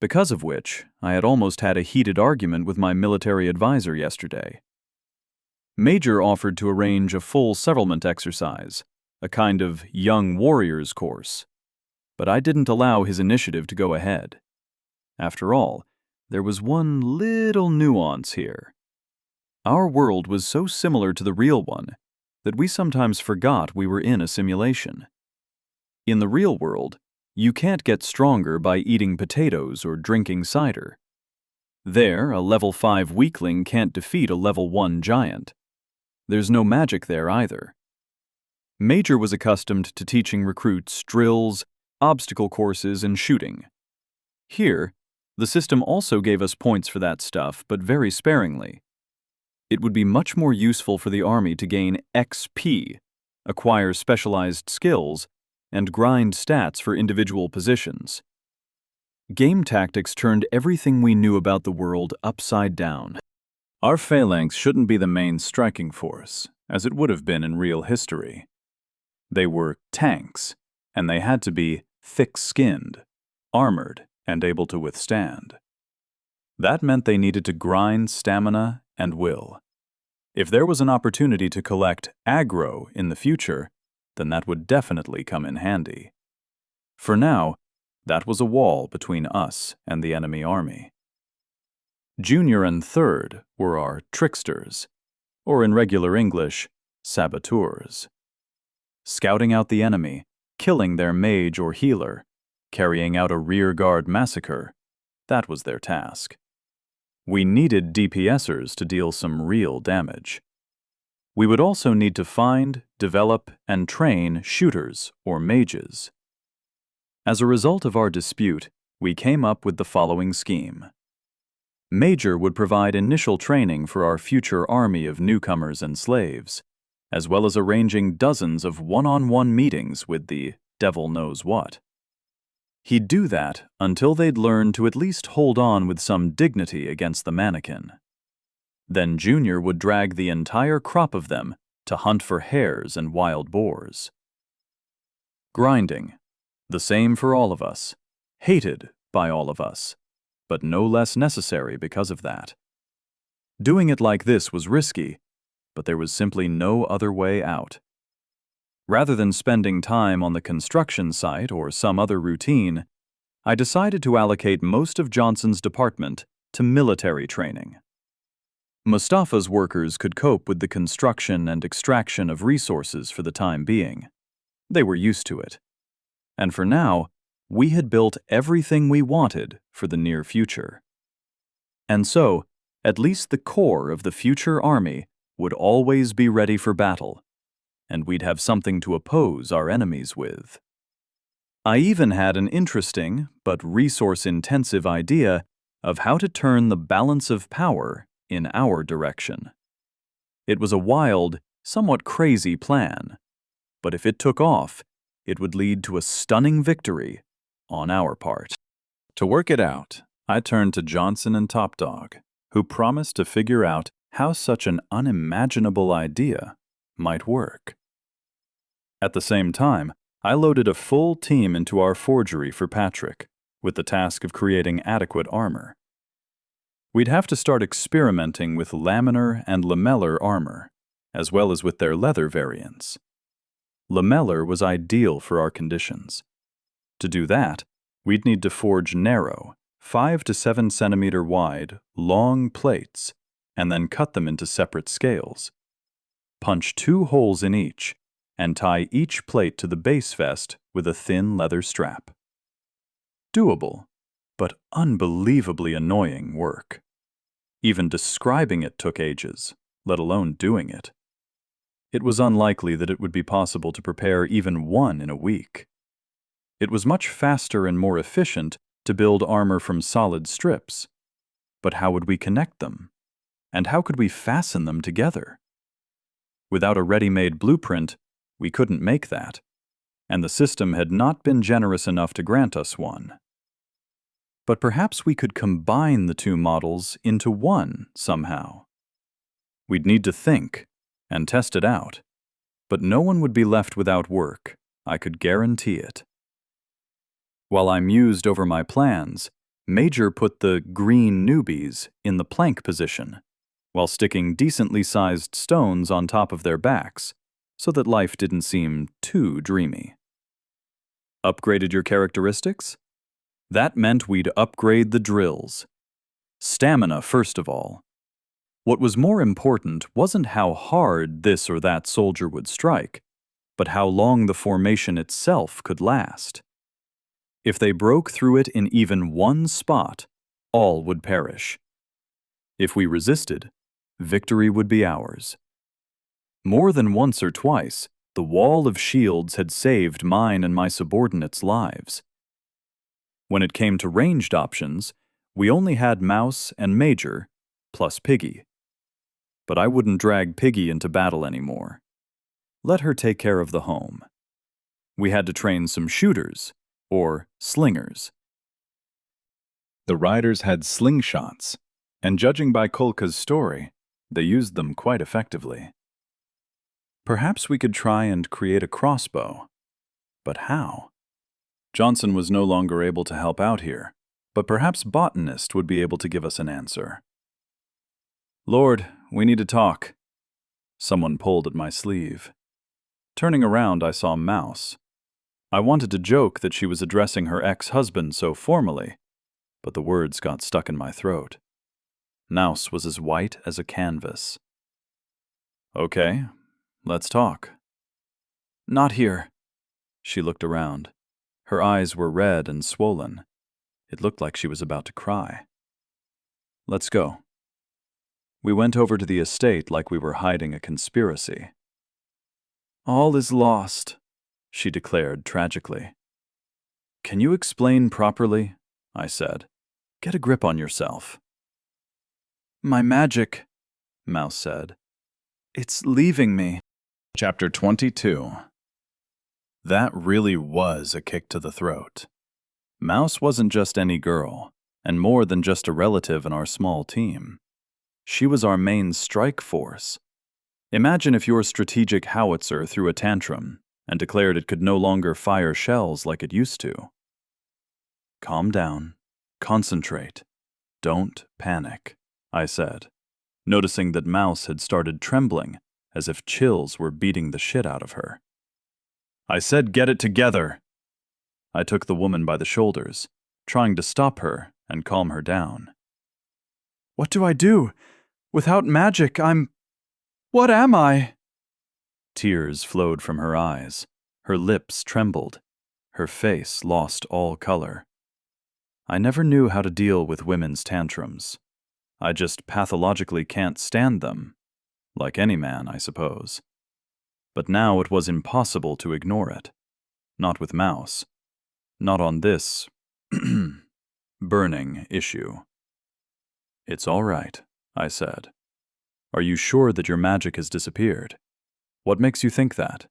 because of which I had almost had a heated argument with my military advisor yesterday. Major offered to arrange a full settlement exercise, a kind of young warriors course, but I didn't allow his initiative to go ahead. After all, there was one little nuance here. Our world was so similar to the real one that we sometimes forgot we were in a simulation. In the real world, you can't get stronger by eating potatoes or drinking cider. There, a level 5 weakling can't defeat a level 1 giant. There's no magic there either. Major was accustomed to teaching recruits drills, obstacle courses, and shooting. Here, the system also gave us points for that stuff, but very sparingly. It would be much more useful for the army to gain XP, acquire specialized skills, and grind stats for individual positions. Game tactics turned everything we knew about the world upside down. Our phalanx shouldn't be the main striking force, as it would have been in real history. They were tanks, and they had to be thick-skinned, armored, and able to withstand. That meant they needed to grind stamina and will. If there was an opportunity to collect aggro in the future, then that would definitely come in handy. For now, that was a wall between us and the enemy army. Junior and Third were our tricksters, or in regular English, saboteurs. Scouting out the enemy, killing their mage or healer, carrying out a rearguard massacre, that was their task. We needed DPSers to deal some real damage. We would also need to find, develop, and train shooters or mages. As a result of our dispute, we came up with the following scheme. Major would provide initial training for our future army of newcomers and slaves, as well as arranging dozens of one-on-one meetings with the devil knows what. He'd do that until they'd learn to at least hold on with some dignity against the mannequin. Then Junior would drag the entire crop of them to hunt for hares and wild boars. Grinding. The same for all of us. Hated by all of us, but no less necessary because of that. Doing it like this was risky, but there was simply no other way out. Rather than spending time on the construction site or some other routine, I decided to allocate most of Johnson's department to military training. Mustafa's workers could cope with the construction and extraction of resources for the time being. They were used to it. And for now, we had built everything we wanted for the near future. And so, at least the core of the future army would always be ready for battle, and we'd have something to oppose our enemies with. I even had an interesting but resource-intensive idea of how to turn the balance of power in our direction. It was a wild, somewhat crazy plan, but if it took off, it would lead to a stunning victory on our part. To work it out, I turned to Johnson and Top Dog, who promised to figure out how such an unimaginable idea might work. At the same time, I loaded a full team into our forgery for Patrick, with the task of creating adequate armor. We'd have to start experimenting with laminar and lamellar armor, as well as with their leather variants. Lamellar was ideal for our conditions. To do that, we'd need to forge narrow, 5 to 7 centimeter wide, long plates, and then cut them into separate scales. Punch 2 holes in each, and tie each plate to the base vest with a thin leather strap. Doable, but unbelievably annoying work. Even describing it took ages, let alone doing it. It was unlikely that it would be possible to prepare even one in a week. It was much faster and more efficient to build armor from solid strips. But how would we connect them? And how could we fasten them together? Without a ready-made blueprint, we couldn't make that, and the system had not been generous enough to grant us one. But perhaps we could combine the two models into one somehow. We'd need to think and test it out, but no one would be left without work, I could guarantee it. While I mused over my plans, Major put the green newbies in the plank position, while sticking decently sized stones on top of their backs, so that life didn't seem too dreamy. Upgraded your characteristics? That meant we'd upgrade the drills. Stamina, first of all. What was more important wasn't how hard this or that soldier would strike, but how long the formation itself could last. If they broke through it in even one spot, all would perish, If we resisted, victory would be ours. More than once or twice, the wall of shields had saved mine and my subordinates' lives. When it came to ranged options, we only had Mouse and Major, plus Piggy. But I wouldn't drag Piggy into battle anymore. Let her take care of the home. We had to train some shooters, or slingers. The riders had slingshots, and judging by Kolka's story, they used them quite effectively. Perhaps we could try and create a crossbow. But how? Johnson was no longer able to help out here, but perhaps Botanist would be able to give us an answer. Lord, we need to talk. Someone pulled at my sleeve. Turning around, I saw Mouse. I wanted to joke that she was addressing her ex-husband so formally, but the words got stuck in my throat. Mouse was as white as a canvas. Okay, let's talk. Not here. She looked around. Her eyes were red and swollen. It looked like she was about to cry. Let's go. We went over to the estate like we were hiding a conspiracy. All is lost, she declared tragically. Can you explain properly? I said. Get a grip on yourself. My magic, Mouse said. It's leaving me. Chapter 22. That really was a kick to the throat. Mouse wasn't just any girl, and more than just a relative in our small team. She was our main strike force. Imagine if your strategic howitzer threw a tantrum and declared it could no longer fire shells like it used to. Calm down. Concentrate. Don't panic, I said, noticing that Mouse had started trembling as if chills were beating the shit out of her. I said get it together. I took the woman by the shoulders, trying to stop her and calm her down. What do I do? Without magic, What am I? Tears flowed from her eyes. Her lips trembled. Her face lost all color. I never knew how to deal with women's tantrums. I just pathologically can't stand them. Like any man, I suppose. But now it was impossible to ignore it. Not with Mouse. Not on this burning issue. It's all right, I said. Are you sure that your magic has disappeared? What makes you think that?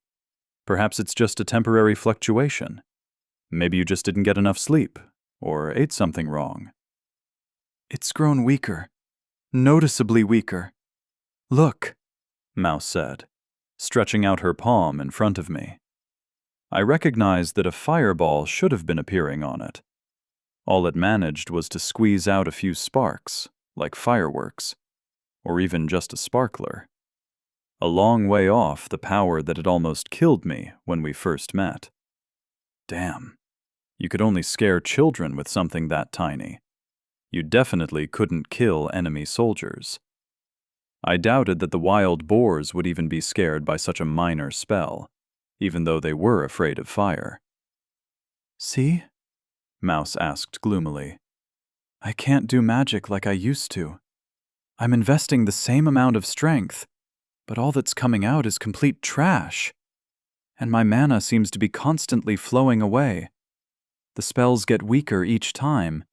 Perhaps it's just a temporary fluctuation. Maybe you just didn't get enough sleep, or ate something wrong. It's grown weaker. Noticeably weaker. Look, Mouse said, stretching out her palm in front of me. I recognized that a fireball should have been appearing on it. All it managed was to squeeze out a few sparks, like fireworks, or even just a sparkler. A long way off the power that had almost killed me when we first met. Damn, you could only scare children with something that tiny. You definitely couldn't kill enemy soldiers. I doubted that the wild boars would even be scared by such a minor spell, even though they were afraid of fire. See? Mouse asked gloomily. I can't do magic like I used to. I'm investing the same amount of strength, but all that's coming out is complete trash. And my mana seems to be constantly flowing away. The spells get weaker each time,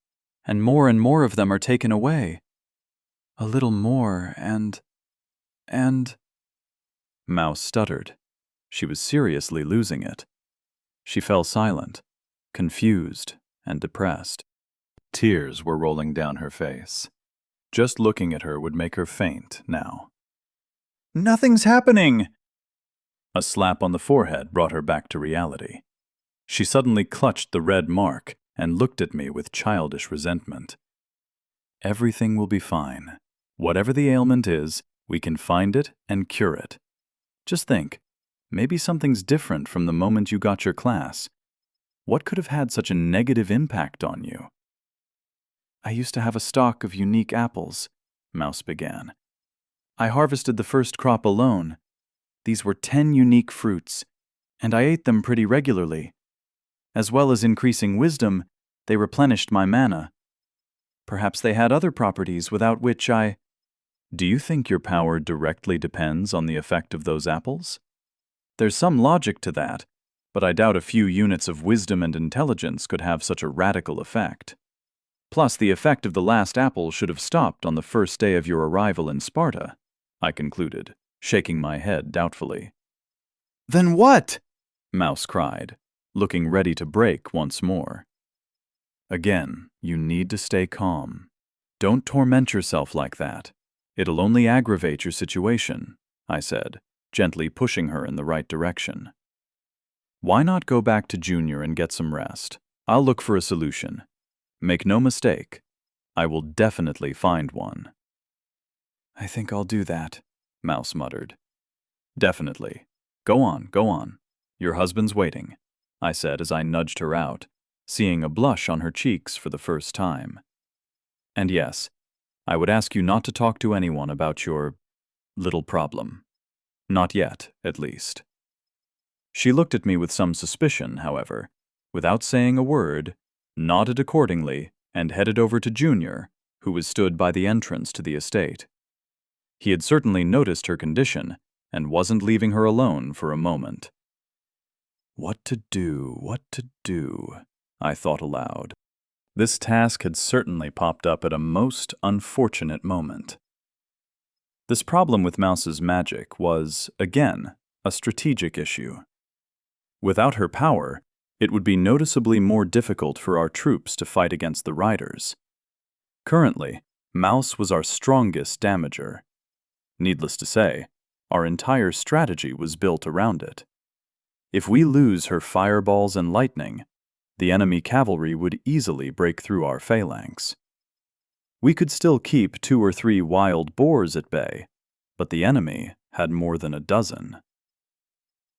and more of them are taken away. A little more, and... Mouse stuttered. She was seriously losing it. She fell silent, confused and depressed. Tears were rolling down her face. Just looking at her would make her faint now. Nothing's happening! A slap on the forehead brought her back to reality. She suddenly clutched the red mark and looked at me with childish resentment. Everything will be fine. Whatever the ailment is, we can find it and cure it. Just think, maybe something's different from the moment you got your class. What could have had such a negative impact on you? I used to have a stock of unique apples, Mouse began. I harvested the first crop alone. These were 10 unique fruits, and I ate them pretty regularly. As well as increasing wisdom, they replenished my mana. Perhaps they had other properties without which I... Do you think your power directly depends on the effect of those apples? There's some logic to that, but I doubt a few units of wisdom and intelligence could have such a radical effect. Plus, the effect of the last apple should have stopped on the first day of your arrival in Sparta, I concluded, shaking my head doubtfully. Then what? Mouse cried, looking ready to break once more. Again, you need to stay calm. Don't torment yourself like that. It'll only aggravate your situation, I said, gently pushing her in the right direction. Why not go back to Junior and get some rest? I'll look for a solution. Make no mistake, I will definitely find one. I think I'll do that, Mouse muttered. Definitely. Go on, go on. Your husband's waiting, I said as I nudged her out, seeing a blush on her cheeks for the first time. And yes, I would ask you not to talk to anyone about your little problem. Not yet, at least. She looked at me with some suspicion, however, without saying a word, nodded accordingly, and headed over to Junior, who was stood by the entrance to the estate. He had certainly noticed her condition, and wasn't leaving her alone for a moment. What to do, I thought aloud. This task had certainly popped up at a most unfortunate moment. This problem with Mouse's magic was, again, a strategic issue. Without her power, it would be noticeably more difficult for our troops to fight against the riders. Currently, Mouse was our strongest damager. Needless to say, our entire strategy was built around it. If we lose her fireballs and lightning, the enemy cavalry would easily break through our phalanx. We could still keep 2 or 3 wild boars at bay, but the enemy had more than a dozen.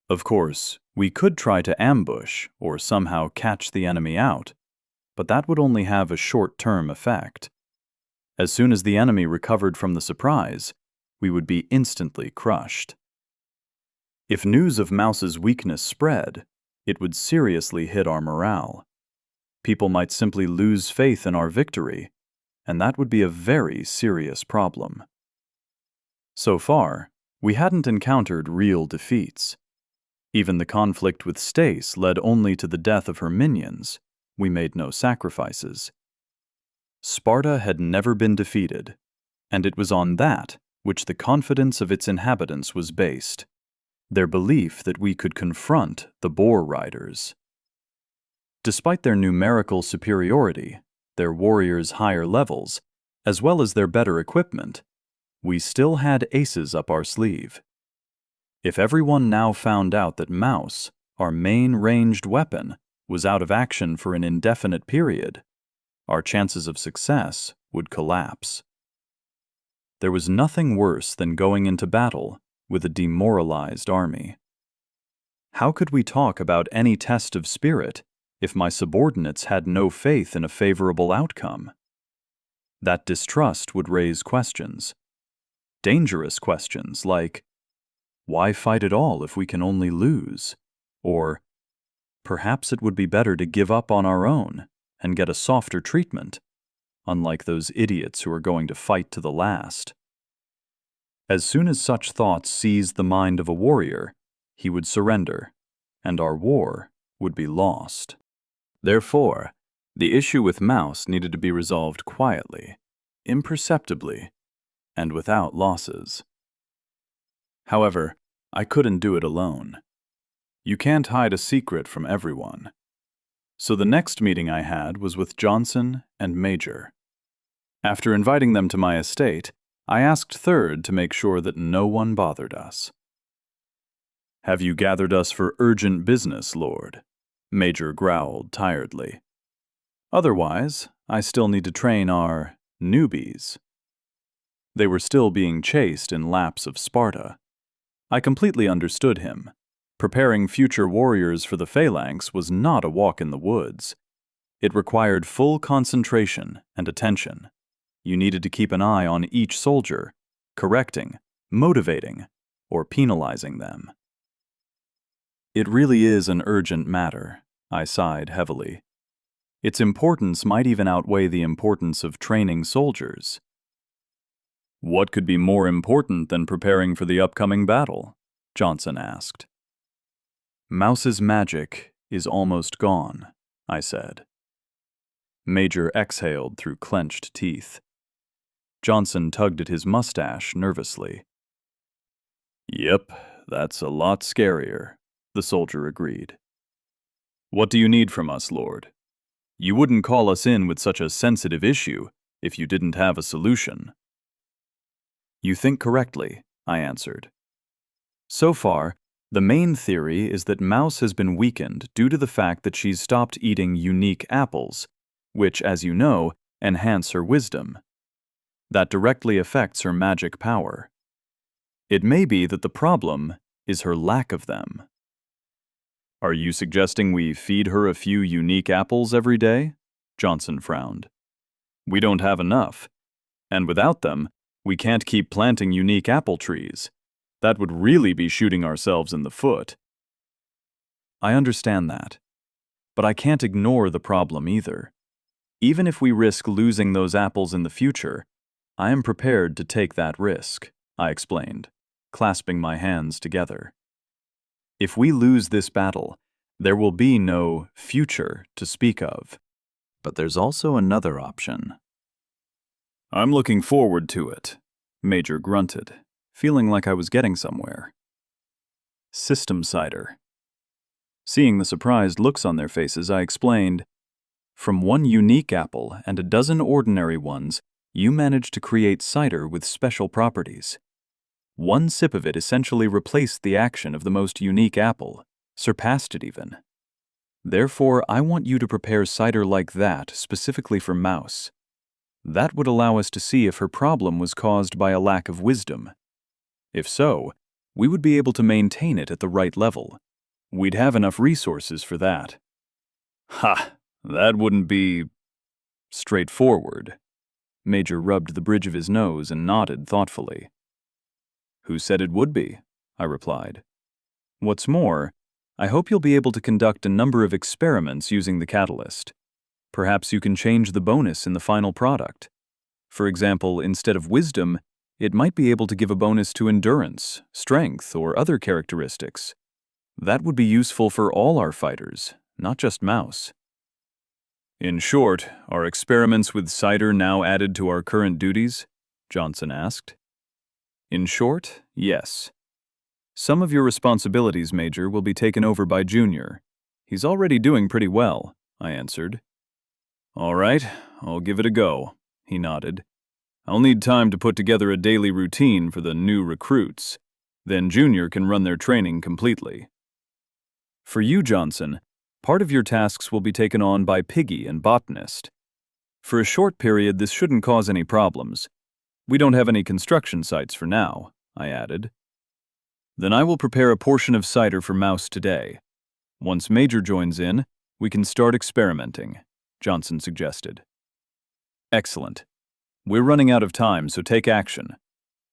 Of course, we could try to ambush or somehow catch the enemy out, but that would only have a short-term effect. As soon as the enemy recovered from the surprise, we would be instantly crushed. If news of Mouse's weakness spread, it would seriously hit our morale. People might simply lose faith in our victory, and that would be a very serious problem. So far, we hadn't encountered real defeats. Even the conflict with Stace led only to the death of her minions. We made no sacrifices. Sparta had never been defeated, and it was on that which the confidence of its inhabitants was based, their belief that we could confront the boar riders. Despite their numerical superiority, their warriors' higher levels, as well as their better equipment, we still had aces up our sleeve. If everyone now found out that Mouse, our main ranged weapon, was out of action for an indefinite period, our chances of success would collapse. There was nothing worse than going into battle with a demoralized army. How could we talk about any test of spirit if my subordinates had no faith in a favorable outcome? That distrust would raise questions. Dangerous questions like, why fight at all if we can only lose? Or, perhaps it would be better to give up on our own and get a softer treatment, unlike those idiots who are going to fight to the last. As soon as such thoughts seized the mind of a warrior, he would surrender, and our war would be lost. Therefore, the issue with Mouse needed to be resolved quietly, imperceptibly, and without losses. However, I couldn't do it alone. You can't hide a secret from everyone. So the next meeting I had was with Johnson and Major. After inviting them to my estate, I asked Third to make sure that no one bothered us. "Have you gathered us for urgent business, Lord?" Major growled tiredly. "Otherwise, I still need to train our newbies." They were still being chased in laps of Sparta. I completely understood him. Preparing future warriors for the phalanx was not a walk in the woods. It required full concentration and attention. You needed to keep an eye on each soldier, correcting, motivating, or penalizing them. It really is an urgent matter, I sighed heavily. Its importance might even outweigh the importance of training soldiers. What could be more important than preparing for the upcoming battle? Johnson asked. Mouse's magic is almost gone, I said. Major exhaled through clenched teeth. Johnson tugged at his mustache nervously. Yep, that's a lot scarier, the soldier agreed. What do you need from us, Lord? You wouldn't call us in with such a sensitive issue if you didn't have a solution. You think correctly, I answered. So far, the main theory is that Mouse has been weakened due to the fact that she's stopped eating unique apples, which, as you know, enhance her wisdom. That directly affects her magic power. It may be that the problem is her lack of them. Are you suggesting we feed her a few unique apples every day? Johnson frowned. We don't have enough, and without them, we can't keep planting unique apple trees. That would really be shooting ourselves in the foot. I understand that, but I can't ignore the problem either. Even if we risk losing those apples in the future, I am prepared to take that risk, I explained, clasping my hands together. If we lose this battle, there will be no future to speak of. But there's also another option. I'm looking forward to it, Major grunted, feeling like I was getting somewhere. System cider. Seeing the surprised looks on their faces, I explained, From one unique apple and a dozen ordinary ones, you managed to create cider with special properties. One sip of it essentially replaced the action of the most unique apple, surpassed it even. Therefore, I want you to prepare cider like that specifically for Mouse. That would allow us to see if her problem was caused by a lack of wisdom. If so, we would be able to maintain it at the right level. We'd have enough resources for that. Ha! That wouldn't be straightforward. Major rubbed the bridge of his nose and nodded thoughtfully. Who said it would be? I replied. What's more, I hope you'll be able to conduct a number of experiments using the catalyst. Perhaps you can change the bonus in the final product. For example, instead of wisdom, it might be able to give a bonus to endurance, strength, or other characteristics. That would be useful for all our fighters, not just Mouse. In short, are experiments with cider now added to our current duties? Johnson asked. In short, yes. Some of your responsibilities, Major, will be taken over by Junior. He's already doing pretty well, I answered. All right, I'll give it a go, he nodded. I'll need time to put together a daily routine for the new recruits. Then Junior can run their training completely. For you, Johnson, part of your tasks will be taken on by Piggy and Botanist. For a short period, this shouldn't cause any problems. We don't have any construction sites for now, I added. Then I will prepare a portion of cider for Mouse today. Once Major joins in, we can start experimenting, Johnson suggested. Excellent. We're running out of time, so take action.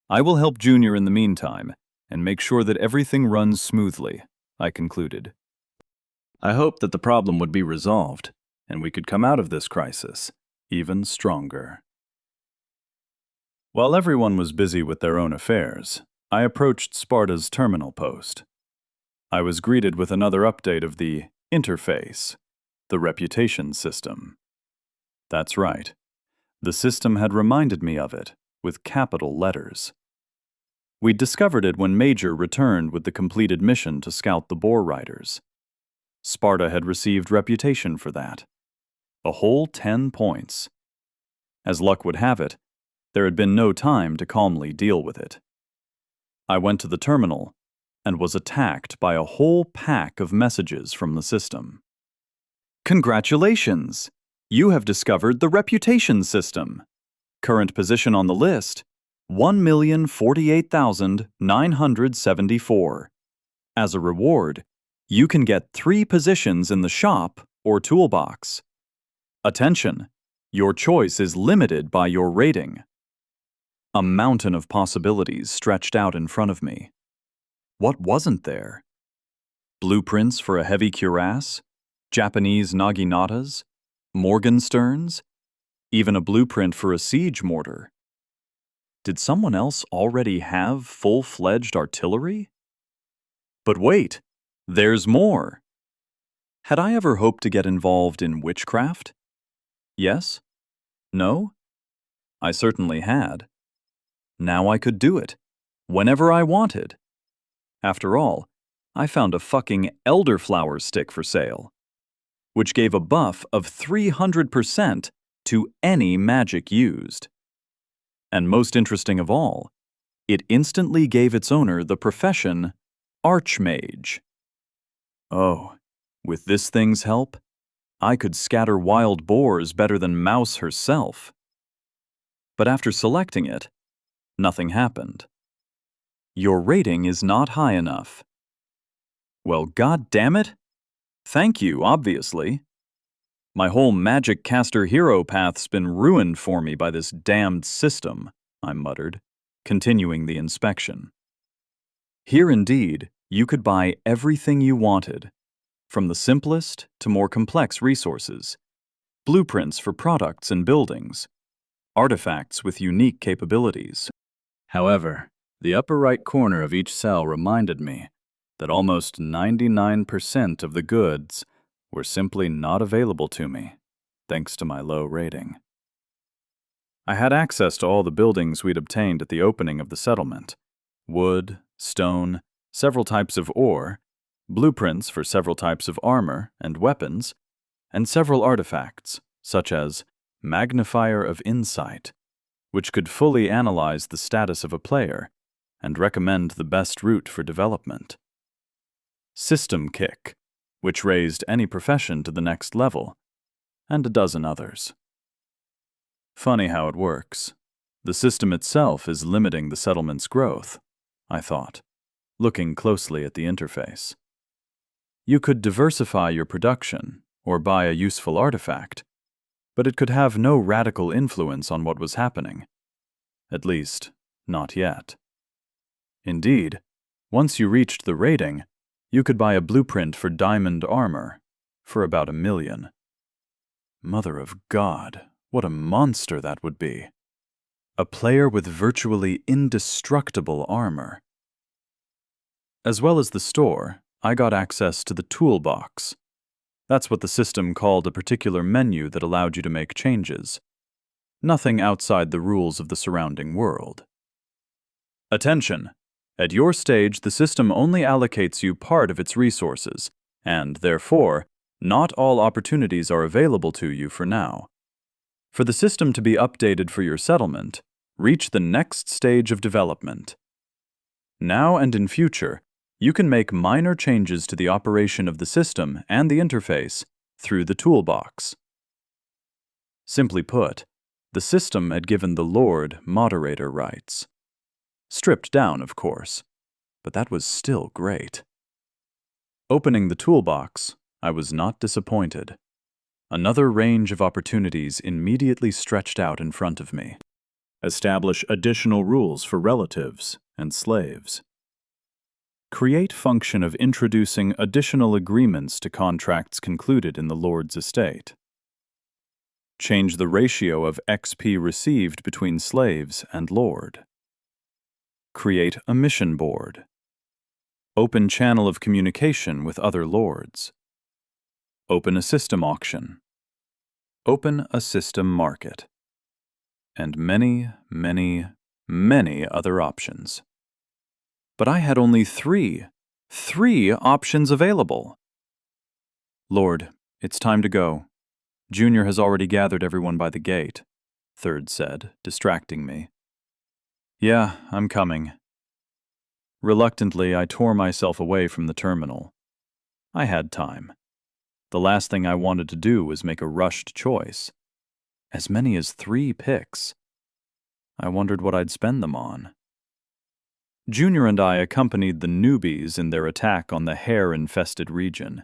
I will help Junior in the meantime, and make sure that everything runs smoothly, I concluded. I hoped that the problem would be resolved, and we could come out of this crisis even stronger. While everyone was busy with their own affairs, I approached Sparta's terminal post. I was greeted with another update of the interface, the reputation system. That's right. The system had reminded me of it, with capital letters. We'd discovered it when Major returned with the completed mission to scout the Boar Riders. Sparta had received reputation for that. A whole 10 points. As luck would have it, there had been no time to calmly deal with it. I went to the terminal and was attacked by a whole pack of messages from the system. Congratulations! You have discovered the reputation system. Current position on the list, 1,048,974. As a reward, you can get 3 positions in the shop or toolbox. Attention! Your choice is limited by your rating. A mountain of possibilities stretched out in front of me. What wasn't there? Blueprints for a heavy cuirass? Japanese naginatas? Morgensterns? Even a blueprint for a siege mortar. Did someone else already have full-fledged artillery? But wait, there's more. Had I ever hoped to get involved in witchcraft? Yes? No? I certainly had. Now I could do it, whenever I wanted. After all, I found a fucking elderflower stick for sale, which gave a buff of 300% to any magic used. And most interesting of all, it instantly gave its owner the profession Archmage. Oh, with this thing's help, I could scatter wild boars better than Mouse herself. But after selecting it, nothing happened. Your rating is not high enough. Well, god damn it. Thank you, obviously. My whole magic caster hero path's been ruined for me by this damned system, I muttered, continuing the inspection. Here indeed, you could buy everything you wanted, from the simplest to more complex resources, blueprints for products and buildings, artifacts with unique capabilities. However, the upper right corner of each cell reminded me that almost 99% of the goods were simply not available to me, thanks to my low rating. I had access to all the buildings we'd obtained at the opening of the settlement: wood, stone, several types of ore, blueprints for several types of armor and weapons, and several artifacts, such as Magnifier of Insight, which could fully analyze the status of a player and recommend the best route for development. System Kick, which raised any profession to the next level, and a dozen others. Funny how it works. The system itself is limiting the settlement's growth, I thought, looking closely at the interface. You could diversify your production or buy a useful artifact, but it could have no radical influence on what was happening. At least, not yet. Indeed, once you reached the rating, you could buy a blueprint for diamond armor for about $1 million. Mother of God, what a monster that would be. A player with virtually indestructible armor. As well as the store, I got access to the toolbox. That's what the system called a particular menu that allowed you to make changes. Nothing outside the rules of the surrounding world. Attention! At your stage, the system only allocates you part of its resources, and, therefore, not all opportunities are available to you for now. For the system to be updated for your settlement, reach the next stage of development. Now and in future, you can make minor changes to the operation of the system and the interface through the toolbox. Simply put, the system had given the Lord moderator rights. Stripped down, of course, but that was still great. Opening the toolbox, I was not disappointed. Another range of opportunities immediately stretched out in front of me. Establish additional rules for relatives and slaves. Create function of introducing additional agreements to contracts concluded in the Lord's estate. Change the ratio of XP received between slaves and Lord. Create a mission board. Open channel of communication with other lords. Open a system auction. Open a system market. And many, many, many other options. But I had only three options available. Lord, it's time to go. Junior has already gathered everyone by the gate, Third said, distracting me. Yeah, I'm coming. Reluctantly, I tore myself away from the terminal. I had time. The last thing I wanted to do was make a rushed choice. As many as 3 picks. I wondered what I'd spend them on. Junior and I accompanied the newbies in their attack on the hare-infested region.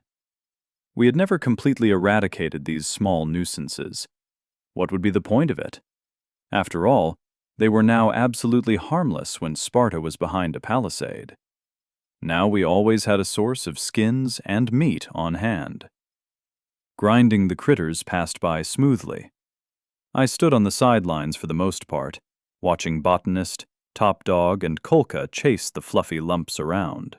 We had never completely eradicated these small nuisances. What would be the point of it? After all, they were now absolutely harmless when Sparta was behind a palisade. Now we always had a source of skins and meat on hand. Grinding the critters passed by smoothly. I stood on the sidelines for the most part, watching Botanist, Top Dog, and Kolka chase the fluffy lumps around.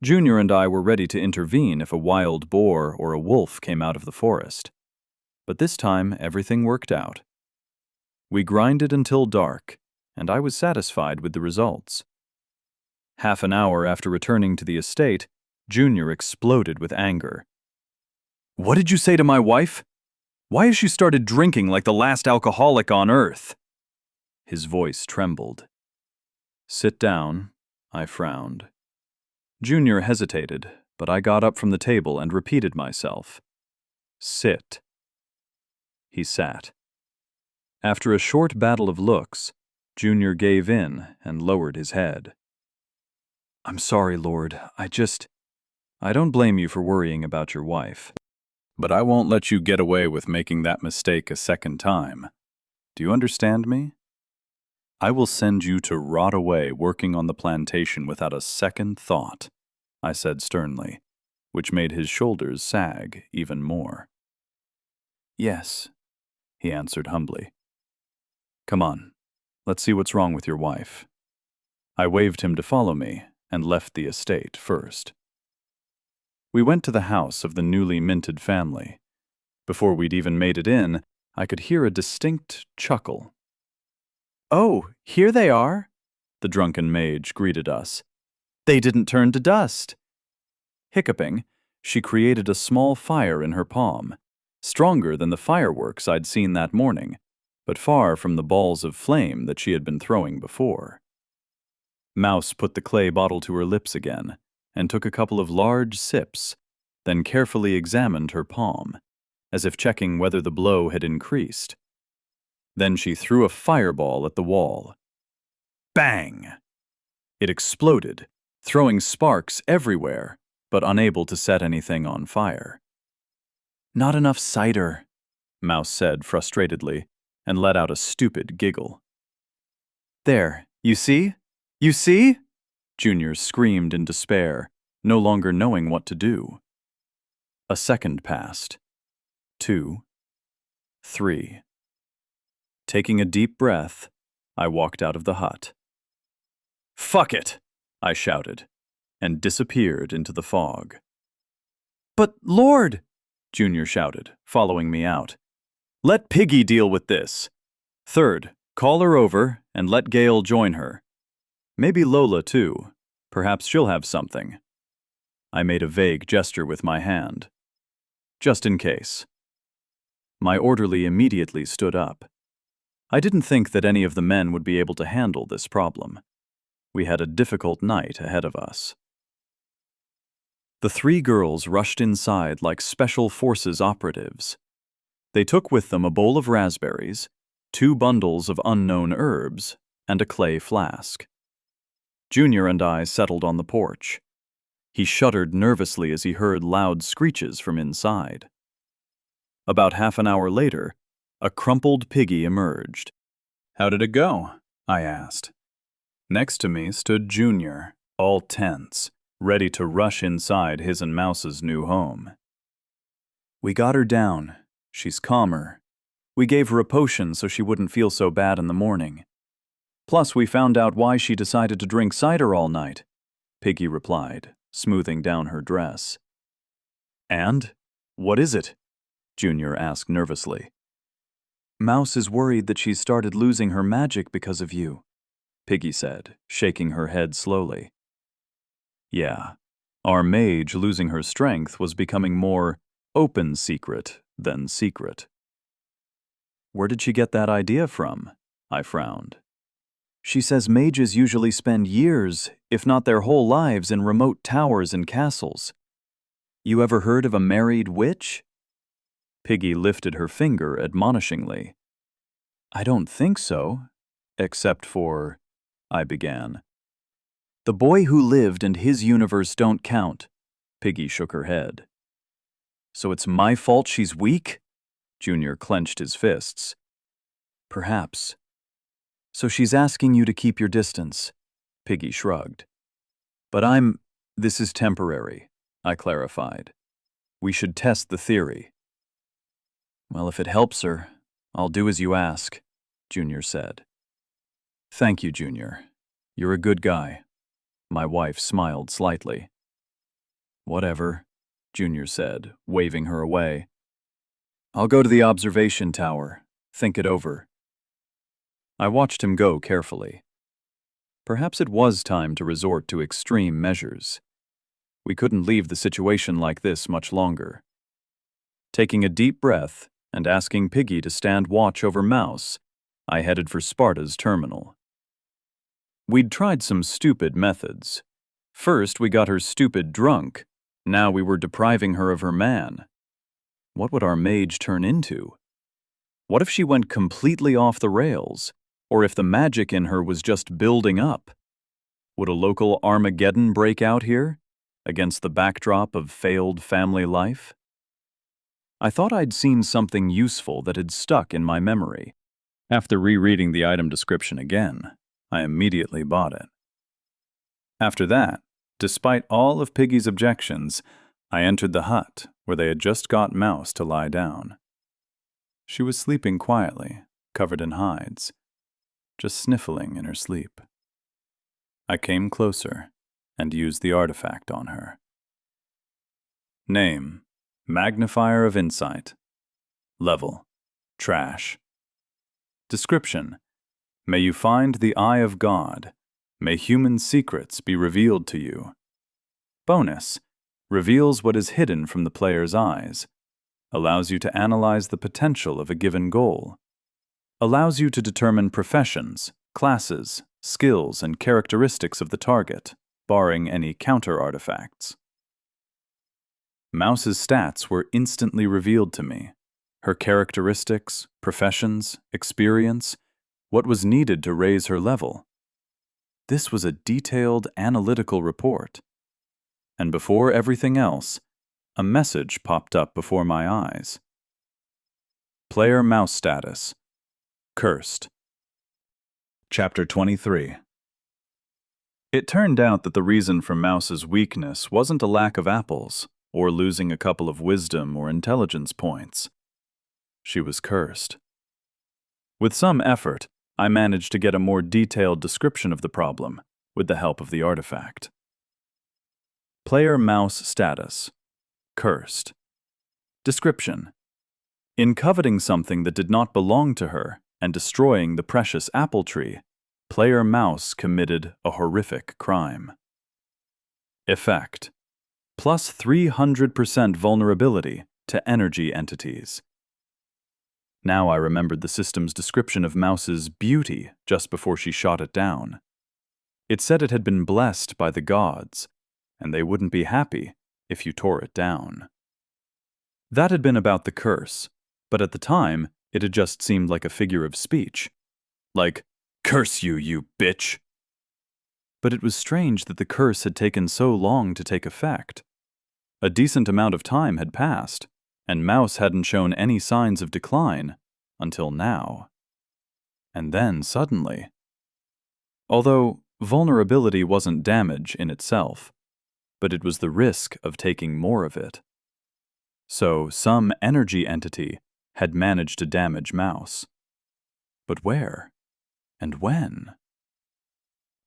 Junior and I were ready to intervene if a wild boar or a wolf came out of the forest. But this time, everything worked out. We grinded until dark, and I was satisfied with the results. Half an hour after returning to the estate, Junior exploded with anger. "What did you say to my wife? Why has she started drinking like the last alcoholic on earth?" His voice trembled. "Sit down," I frowned. Junior hesitated, but I got up from the table and repeated myself. "Sit." He sat. After a short battle of looks, Junior gave in and lowered his head. "I'm sorry, Lord. I don't blame you for worrying about your wife. But I won't let you get away with making that mistake a second time. Do you understand me? I will send you to rot away working on the plantation without a second thought," I said sternly, which made his shoulders sag even more. "Yes," he answered humbly. "Come on, let's see what's wrong with your wife." I waved him to follow me and left the estate first. We went to the house of the newly minted family. Before we'd even made it in, I could hear a distinct chuckle. "Oh, here they are," the drunken mage greeted us. "They didn't turn to dust." Hiccuping, she created a small fire in her palm, stronger than the fireworks I'd seen that morning, but far from the balls of flame that she had been throwing before. Mouse put the clay bottle to her lips again and took a couple of large sips, then carefully examined her palm, as if checking whether the blow had increased. Then she threw a fireball at the wall. Bang! It exploded, throwing sparks everywhere, but unable to set anything on fire. "Not enough cider," Mouse said frustratedly, and let out a stupid giggle. "There, you see? You see?" Junior screamed in despair, no longer knowing what to do. A second passed. 2. 3. Taking a deep breath, I walked out of the hut. "Fuck it!" I shouted, and disappeared into the fog. "But, Lord!" Junior shouted, following me out. "Let Piggy deal with this. Third, call her over and let Gail join her. Maybe Lola, too. Perhaps she'll have something." I made a vague gesture with my hand. "Just in case." My orderly immediately stood up. I didn't think that any of the men would be able to handle this problem. We had a difficult night ahead of us. The 3 girls rushed inside like Special Forces operatives. They took with them a bowl of raspberries, 2 bundles of unknown herbs, and a clay flask. Junior and I settled on the porch. He shuddered nervously as he heard loud screeches from inside. About half an hour later, a crumpled Piggy emerged. "How did it go?" I asked. Next to me stood Junior, all tense, ready to rush inside his and Mouse's new home. "We got her down. She's calmer. We gave her a potion so she wouldn't feel so bad in the morning. Plus, we found out why she decided to drink cider all night," Piggy replied, smoothing down her dress. "And? What is it?" Junior asked nervously. "Mouse is worried that she's started losing her magic because of you," Piggy said, shaking her head slowly. Yeah, our mage losing her strength was becoming more open secret than secret. "Where did she get that idea from?" I frowned. "She says mages usually spend years, if not their whole lives, in remote towers and castles. You ever heard of a married witch?" Piggy lifted her finger admonishingly. "I don't think so, except for," I began. "The boy who lived and his universe don't count," Piggy shook her head. "So it's my fault she's weak?" Junior clenched his fists. "Perhaps. So she's asking you to keep your distance," Piggy shrugged. "But this is temporary," I clarified. "We should test the theory." "Well, if it helps her, I'll do as you ask," Junior said. Thank you, Junior. You're a good guy. My wife smiled slightly. Whatever, Junior said, waving her away. I'll go to the observation tower. Think it over. I watched him go carefully. Perhaps it was time to resort to extreme measures. We couldn't leave the situation like this much longer. Taking a deep breath and asking Piggy to stand watch over Mouse, I headed for Sparta's terminal. We'd tried some stupid methods. First, we got her stupid drunk. Now we were depriving her of her man. What would our mage turn into? What if she went completely off the rails? Or if the magic in her was just building up? Would a local Armageddon break out here, against the backdrop of failed family life? I thought I'd seen something useful that had stuck in my memory. After rereading the item description again, I immediately bought it. After that, despite all of Piggy's objections, I entered the hut where they had just got Mouse to lie down. She was sleeping quietly, covered in hides, just sniffling in her sleep. I came closer and used the artifact on her. Name: Magnifier of Insight. Level: Trash. Description: May you find the eye of God. May human secrets be revealed to you. Bonus: Reveals what is hidden from the player's eyes. Allows you to analyze the potential of a given goal. Allows you to determine professions, classes, skills, and characteristics of the target, barring any counter-artifacts. Mouse's stats were instantly revealed to me. Her characteristics, professions, experience, what was needed to raise her level. This was a detailed, analytical report. And before everything else, a message popped up before my eyes. Player Mouse status: Cursed. Chapter 23. It turned out that the reason for Mouse's weakness wasn't a lack of apples, or losing a couple of wisdom or intelligence points. She was cursed. With some effort, I managed to get a more detailed description of the problem, with the help of the artifact. Player Mouse status: Cursed. Description: In coveting something that did not belong to her and destroying the precious apple tree, Player Mouse committed a horrific crime. Effect: Plus 300% vulnerability to energy entities. Now I remembered the system's description of Mouse's beauty just before she shot it down. It said it had been blessed by the gods, and they wouldn't be happy if you tore it down. That had been about the curse, but at the time, it had just seemed like a figure of speech. Like, "Curse you, you bitch!" But it was strange that the curse had taken so long to take effect. A decent amount of time had passed, and Mouse hadn't shown any signs of decline until now. And then, suddenly... Although vulnerability wasn't damage in itself, but it was the risk of taking more of it. So some energy entity had managed to damage Mouse. But where? And when?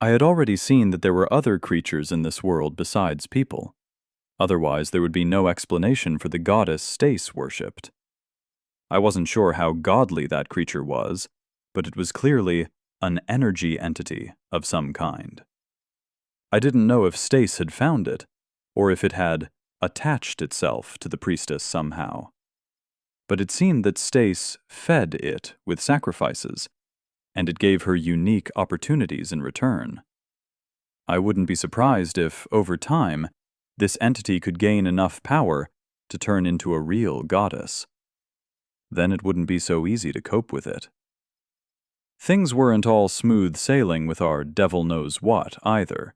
I had already seen that there were other creatures in this world besides people. Otherwise, there would be no explanation for the goddess Stace worshipped. I wasn't sure how godly that creature was, but it was clearly an energy entity of some kind. I didn't know if Stace had found it, or if it had attached itself to the priestess somehow. But it seemed that Stace fed it with sacrifices, and it gave her unique opportunities in return. I wouldn't be surprised if, over time, this entity could gain enough power to turn into a real goddess. Then it wouldn't be so easy to cope with it. Things weren't all smooth sailing with our devil-knows-what either.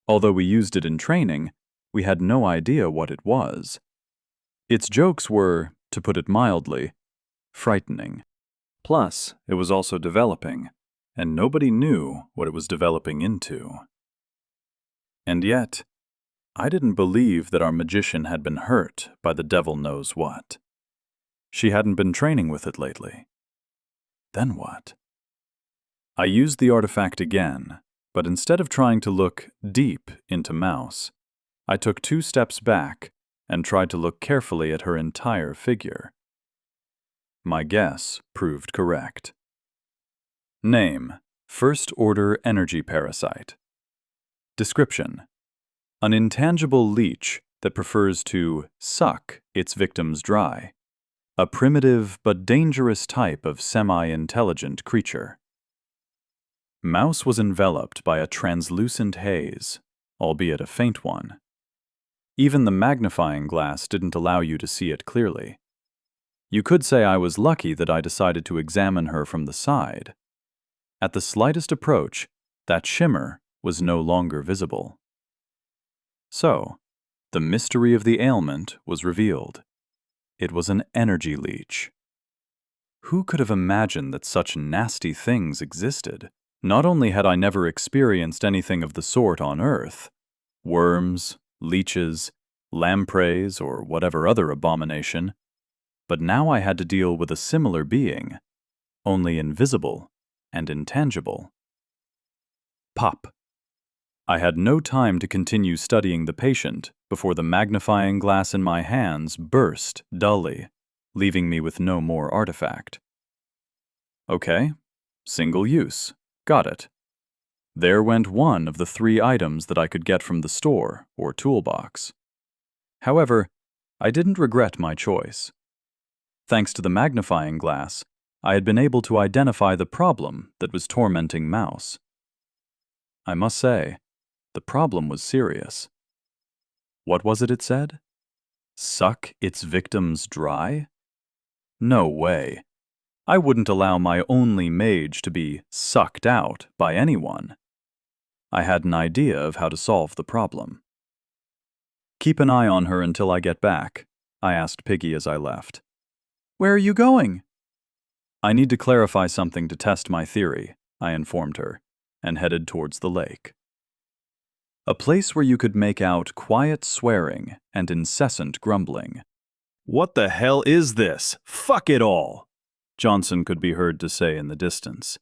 Although we used it in training, we had no idea what it was. Its jokes were, to put it mildly, frightening. Plus, it was also developing, and nobody knew what it was developing into. And yet, I didn't believe that our magician had been hurt by the devil-knows-what. She hadn't been training with it lately. Then what? I used the artifact again, but instead of trying to look deep into Mouse, I took 2 steps back and tried to look carefully at her entire figure. My guess proved correct. Name: First Order Energy Parasite. Description: an intangible leech that prefers to suck its victims dry. A primitive but dangerous type of semi-intelligent creature. Mouse was enveloped by a translucent haze, albeit a faint one. Even the magnifying glass didn't allow you to see it clearly. You could say I was lucky that I decided to examine her from the side. At the slightest approach, that shimmer was no longer visible. So, the mystery of the ailment was revealed. It was an energy leech. Who could have imagined that such nasty things existed? Not only had I never experienced anything of the sort on Earth, worms, leeches, lampreys, or whatever other abomination, but now I had to deal with a similar being, only invisible and intangible. Pop. I had no time to continue studying the patient before the magnifying glass in my hands burst dully, leaving me with no more artifact. Okay, single use. Got it. There went one of the 3 items that I could get from the store or toolbox. However, I didn't regret my choice. Thanks to the magnifying glass, I had been able to identify the problem that was tormenting Mouse. I must say, the problem was serious. What was it said? Suck its victims dry? No way. I wouldn't allow my only mage to be sucked out by anyone. I had an idea of how to solve the problem. Keep an eye on her until I get back, I asked Piggy as I left. Where are you going? I need to clarify something to test my theory, I informed her, and headed towards the lake. A place where you could make out quiet swearing and incessant grumbling. What the hell is this? Fuck it all! Johnson could be heard to say in the distance.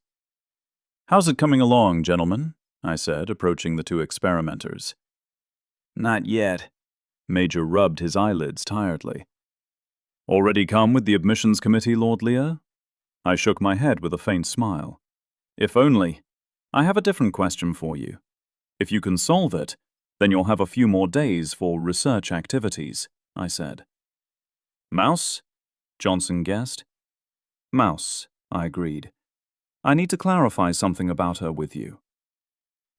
How's it coming along, gentlemen? I said, approaching the 2 experimenters. Not yet. Major rubbed his eyelids tiredly. Already come with the admissions committee, Lord Lear? I shook my head with a faint smile. If only. I have a different question for you. If you can solve it, then you'll have a few more days for research activities, I said. Mouse? Johnson guessed. Mouse, I agreed. I need to clarify something about her with you.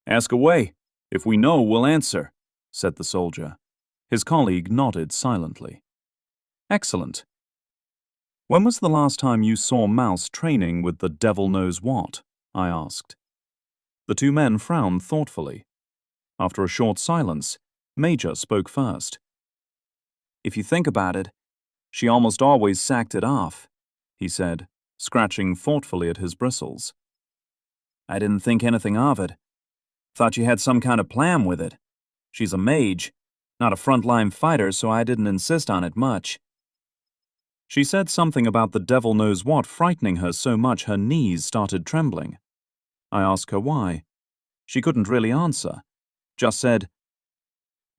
Ask away. If we know, we'll answer, said the soldier. His colleague nodded silently. Excellent. When was the last time you saw Mouse training with the devil knows what? I asked. The 2 men frowned thoughtfully. After a short silence, Major spoke first. If you think about it, she almost always sacked it off, he said, scratching thoughtfully at his bristles. I didn't think anything of it. Thought you had some kind of plan with it. She's a mage, not a frontline fighter, so I didn't insist on it much. She said something about the devil knows what frightening her so much her knees started trembling. I asked her why. She couldn't really answer. Just said,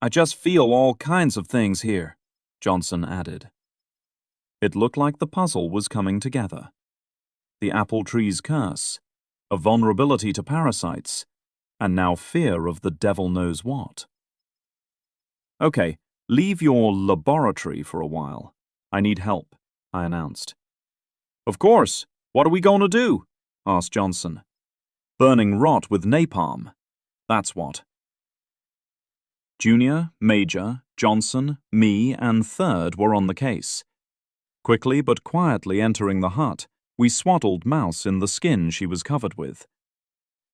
I just feel all kinds of things here, Johnson added. It looked like the puzzle was coming together. The apple tree's curse, a vulnerability to parasites, and now fear of the devil knows what. Okay, leave your laboratory for a while. I need help, I announced. Of course. What are we going to do? Asked Johnson. Burning rot with napalm. That's what. Junior, Major, Johnson, me, and Third were on the case. Quickly but quietly entering the hut, we swaddled Mouse in the skin she was covered with.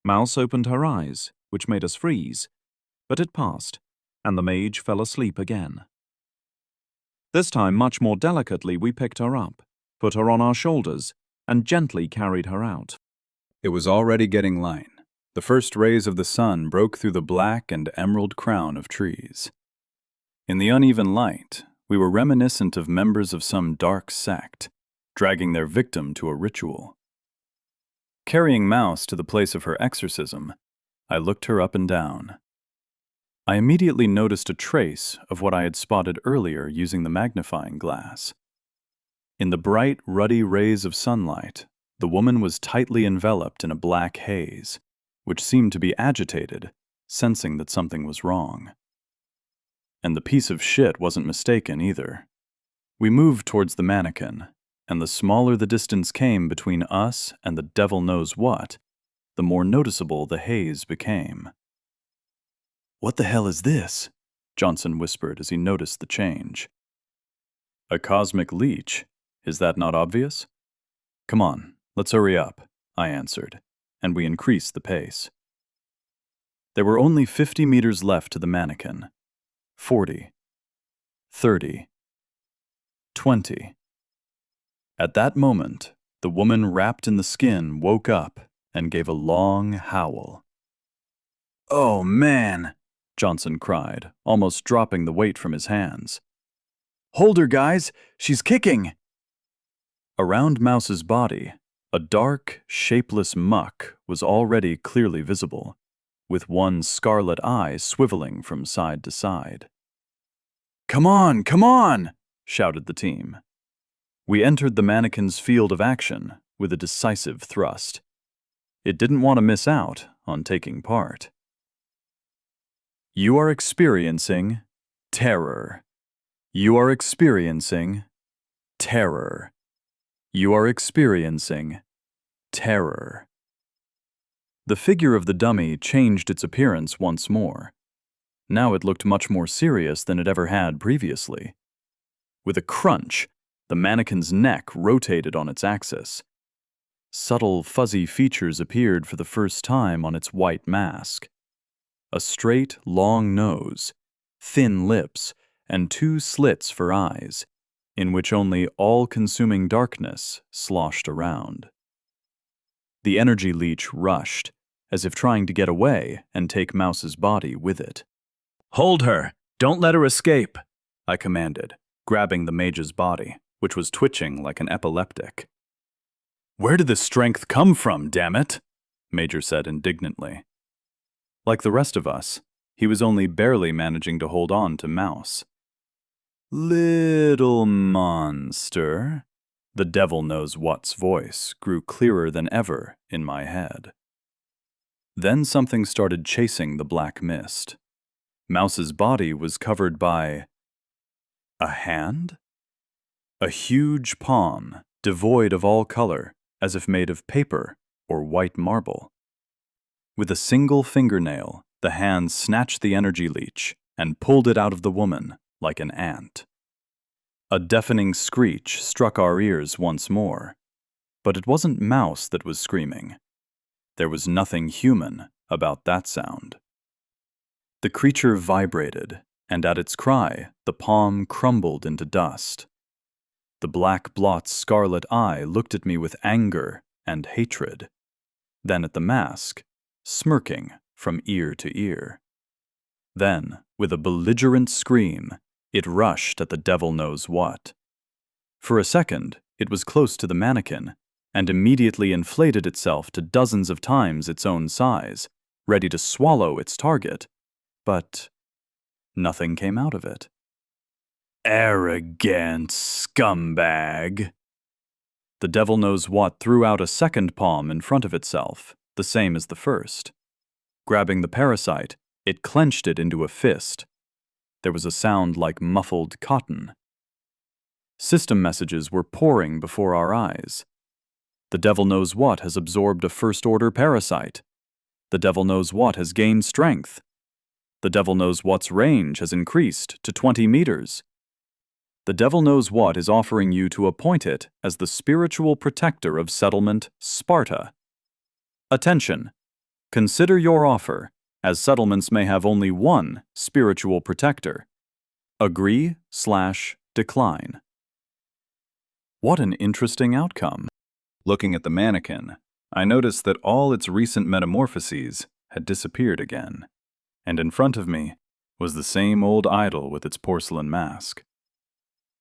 Mouse opened her eyes, which made us freeze, but it passed, and the mage fell asleep again. This time, much more delicately, we picked her up, put her on our shoulders, and gently carried her out. It was already getting light. The first rays of the sun broke through the black and emerald crown of trees. In the uneven light, we were reminiscent of members of some dark sect, dragging their victim to a ritual. Carrying Mouse to the place of her exorcism, I looked her up and down. I immediately noticed a trace of what I had spotted earlier using the magnifying glass. In the bright, ruddy rays of sunlight, the woman was tightly enveloped in a black haze, which seemed to be agitated, sensing that something was wrong. And the piece of shit wasn't mistaken either. We moved towards the mannequin, and the smaller the distance came between us and the devil knows what, the more noticeable the haze became. "What the hell is this?" Johnson whispered as he noticed the change. "A cosmic leech. Is that not obvious?" "Come on, let's hurry up," I answered, and we increased the pace. There were only 50 meters left to the mannequin. 40. 30. 20. At that moment, the woman wrapped in the skin woke up and gave a long howl. "Oh, man!" Johnson cried, almost dropping the weight from his hands. "Hold her, guys! She's kicking!" Around Mouse's body, a dark, shapeless muck was already clearly visible, with one scarlet eye swiveling from side to side. "Come on, come on!" shouted the team. We entered the mannequin's field of action with a decisive thrust. It didn't want to miss out on taking part. You are experiencing terror. You are experiencing terror. You are experiencing terror. The figure of the dummy changed its appearance once more. Now it looked much more serious than it ever had previously. With a crunch, the mannequin's neck rotated on its axis. Subtle, fuzzy features appeared for the first time on its white mask. A straight, long nose, thin lips, and 2 slits for eyes, in which only all-consuming darkness sloshed around. The energy leech rushed, as if trying to get away and take Mouse's body with it. "Hold her! Don't let her escape!" I commanded, grabbing the mage's body, which was twitching like an epileptic. "Where did this strength come from, damn it?" Major said indignantly. Like the rest of us, he was only barely managing to hold on to Mouse. "Little monster," the devil knows what's voice grew clearer than ever in my head. Then something started chasing the black mist. Mouse's body was covered by a hand? A huge palm, devoid of all color, as if made of paper or white marble. With a single fingernail, the hand snatched the energy leech and pulled it out of the woman like an ant. A deafening screech struck our ears once more, but it wasn't Mouse that was screaming. There was nothing human about that sound. The creature vibrated, and at its cry, the palm crumbled into dust. The black blot's scarlet eye looked at me with anger and hatred, then at the mask, smirking from ear to ear. Then, with a belligerent scream, it rushed at the devil knows what. For a second, it was close to the mannequin, and immediately inflated itself to dozens of times its own size, ready to swallow its target. But nothing came out of it. "Arrogant scumbag!" The devil knows what threw out a second palm in front of itself, the same as the first. Grabbing the parasite, it clenched it into a fist. There was a sound like muffled cotton. System messages were pouring before our eyes. The devil knows what has absorbed a first-order parasite. The devil knows what has gained strength. The devil knows what's range has increased to 20 meters. The devil knows what is offering you to appoint it as the spiritual protector of settlement Sparta. Attention! Consider your offer, as settlements may have only one spiritual protector. Agree/decline. What an interesting outcome. Looking at the mannequin, I noticed that all its recent metamorphoses had disappeared again, and in front of me was the same old idol with its porcelain mask.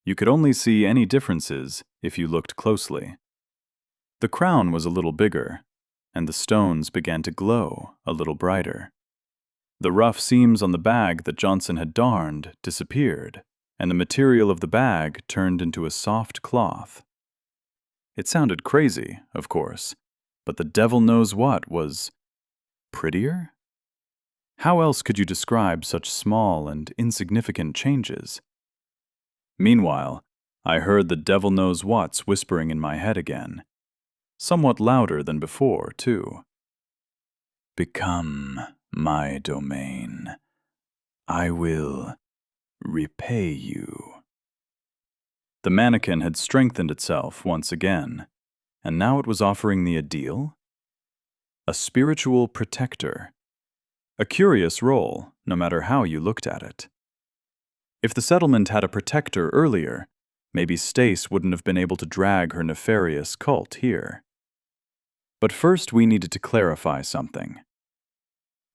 You could only see any differences if you looked closely. The crown was a little bigger, and the stones began to glow a little brighter. The rough seams on the bag that Johnson had darned disappeared, and the material of the bag turned into a soft cloth. It sounded crazy, of course, but the devil knows what was prettier? How else could you describe such small and insignificant changes? Meanwhile, I heard the devil knows what's whispering in my head again, somewhat louder than before, too. Become my domain. I will repay you. The mannequin had strengthened itself once again, and now it was offering me a deal? A spiritual protector. A curious role, no matter how you looked at it. If the settlement had a protector earlier, maybe Stace wouldn't have been able to drag her nefarious cult here. But first we needed to clarify something.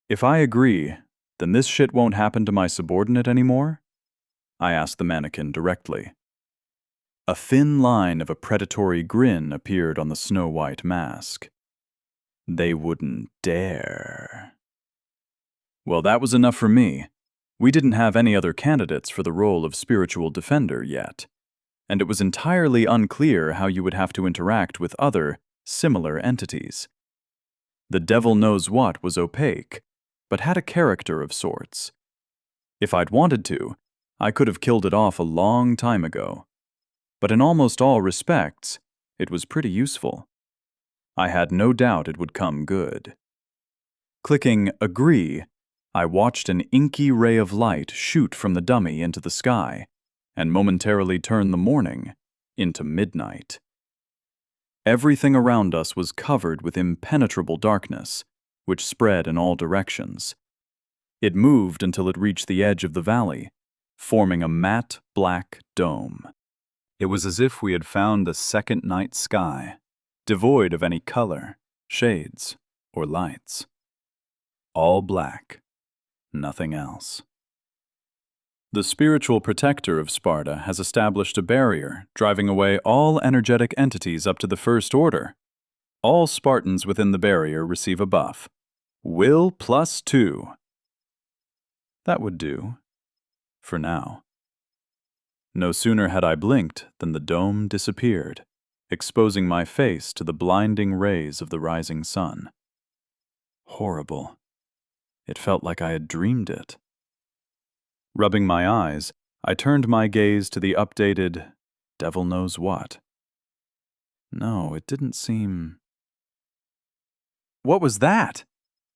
If I agree, then this shit won't happen to my subordinate anymore? I asked the mannequin directly. A thin line of a predatory grin appeared on the snow-white mask. They wouldn't dare. Well, that was enough for me. We didn't have any other candidates for the role of spiritual defender yet, and it was entirely unclear how you would have to interact with other, similar entities. The devil knows what was opaque, but had a character of sorts. If I'd wanted to, I could have killed it off a long time ago. But in almost all respects, it was pretty useful. I had no doubt it would come good. Clicking Agree, I watched an inky ray of light shoot from the dummy into the sky and momentarily turn the morning into midnight. Everything around us was covered with impenetrable darkness, which spread in all directions. It moved until it reached the edge of the valley, forming a matte black dome. It was as if we had found the second night sky, devoid of any color, shades, or lights. All black, nothing else. The spiritual protector of Sparta has established a barrier, driving away all energetic entities up to the First Order. All Spartans within the barrier receive a buff. Will +2. That would do. For now. No sooner had I blinked than the dome disappeared, exposing my face to the blinding rays of the rising sun. Horrible. It felt like I had dreamed it. Rubbing my eyes, I turned my gaze to the updated devil knows what. No, it didn't seem... What was that?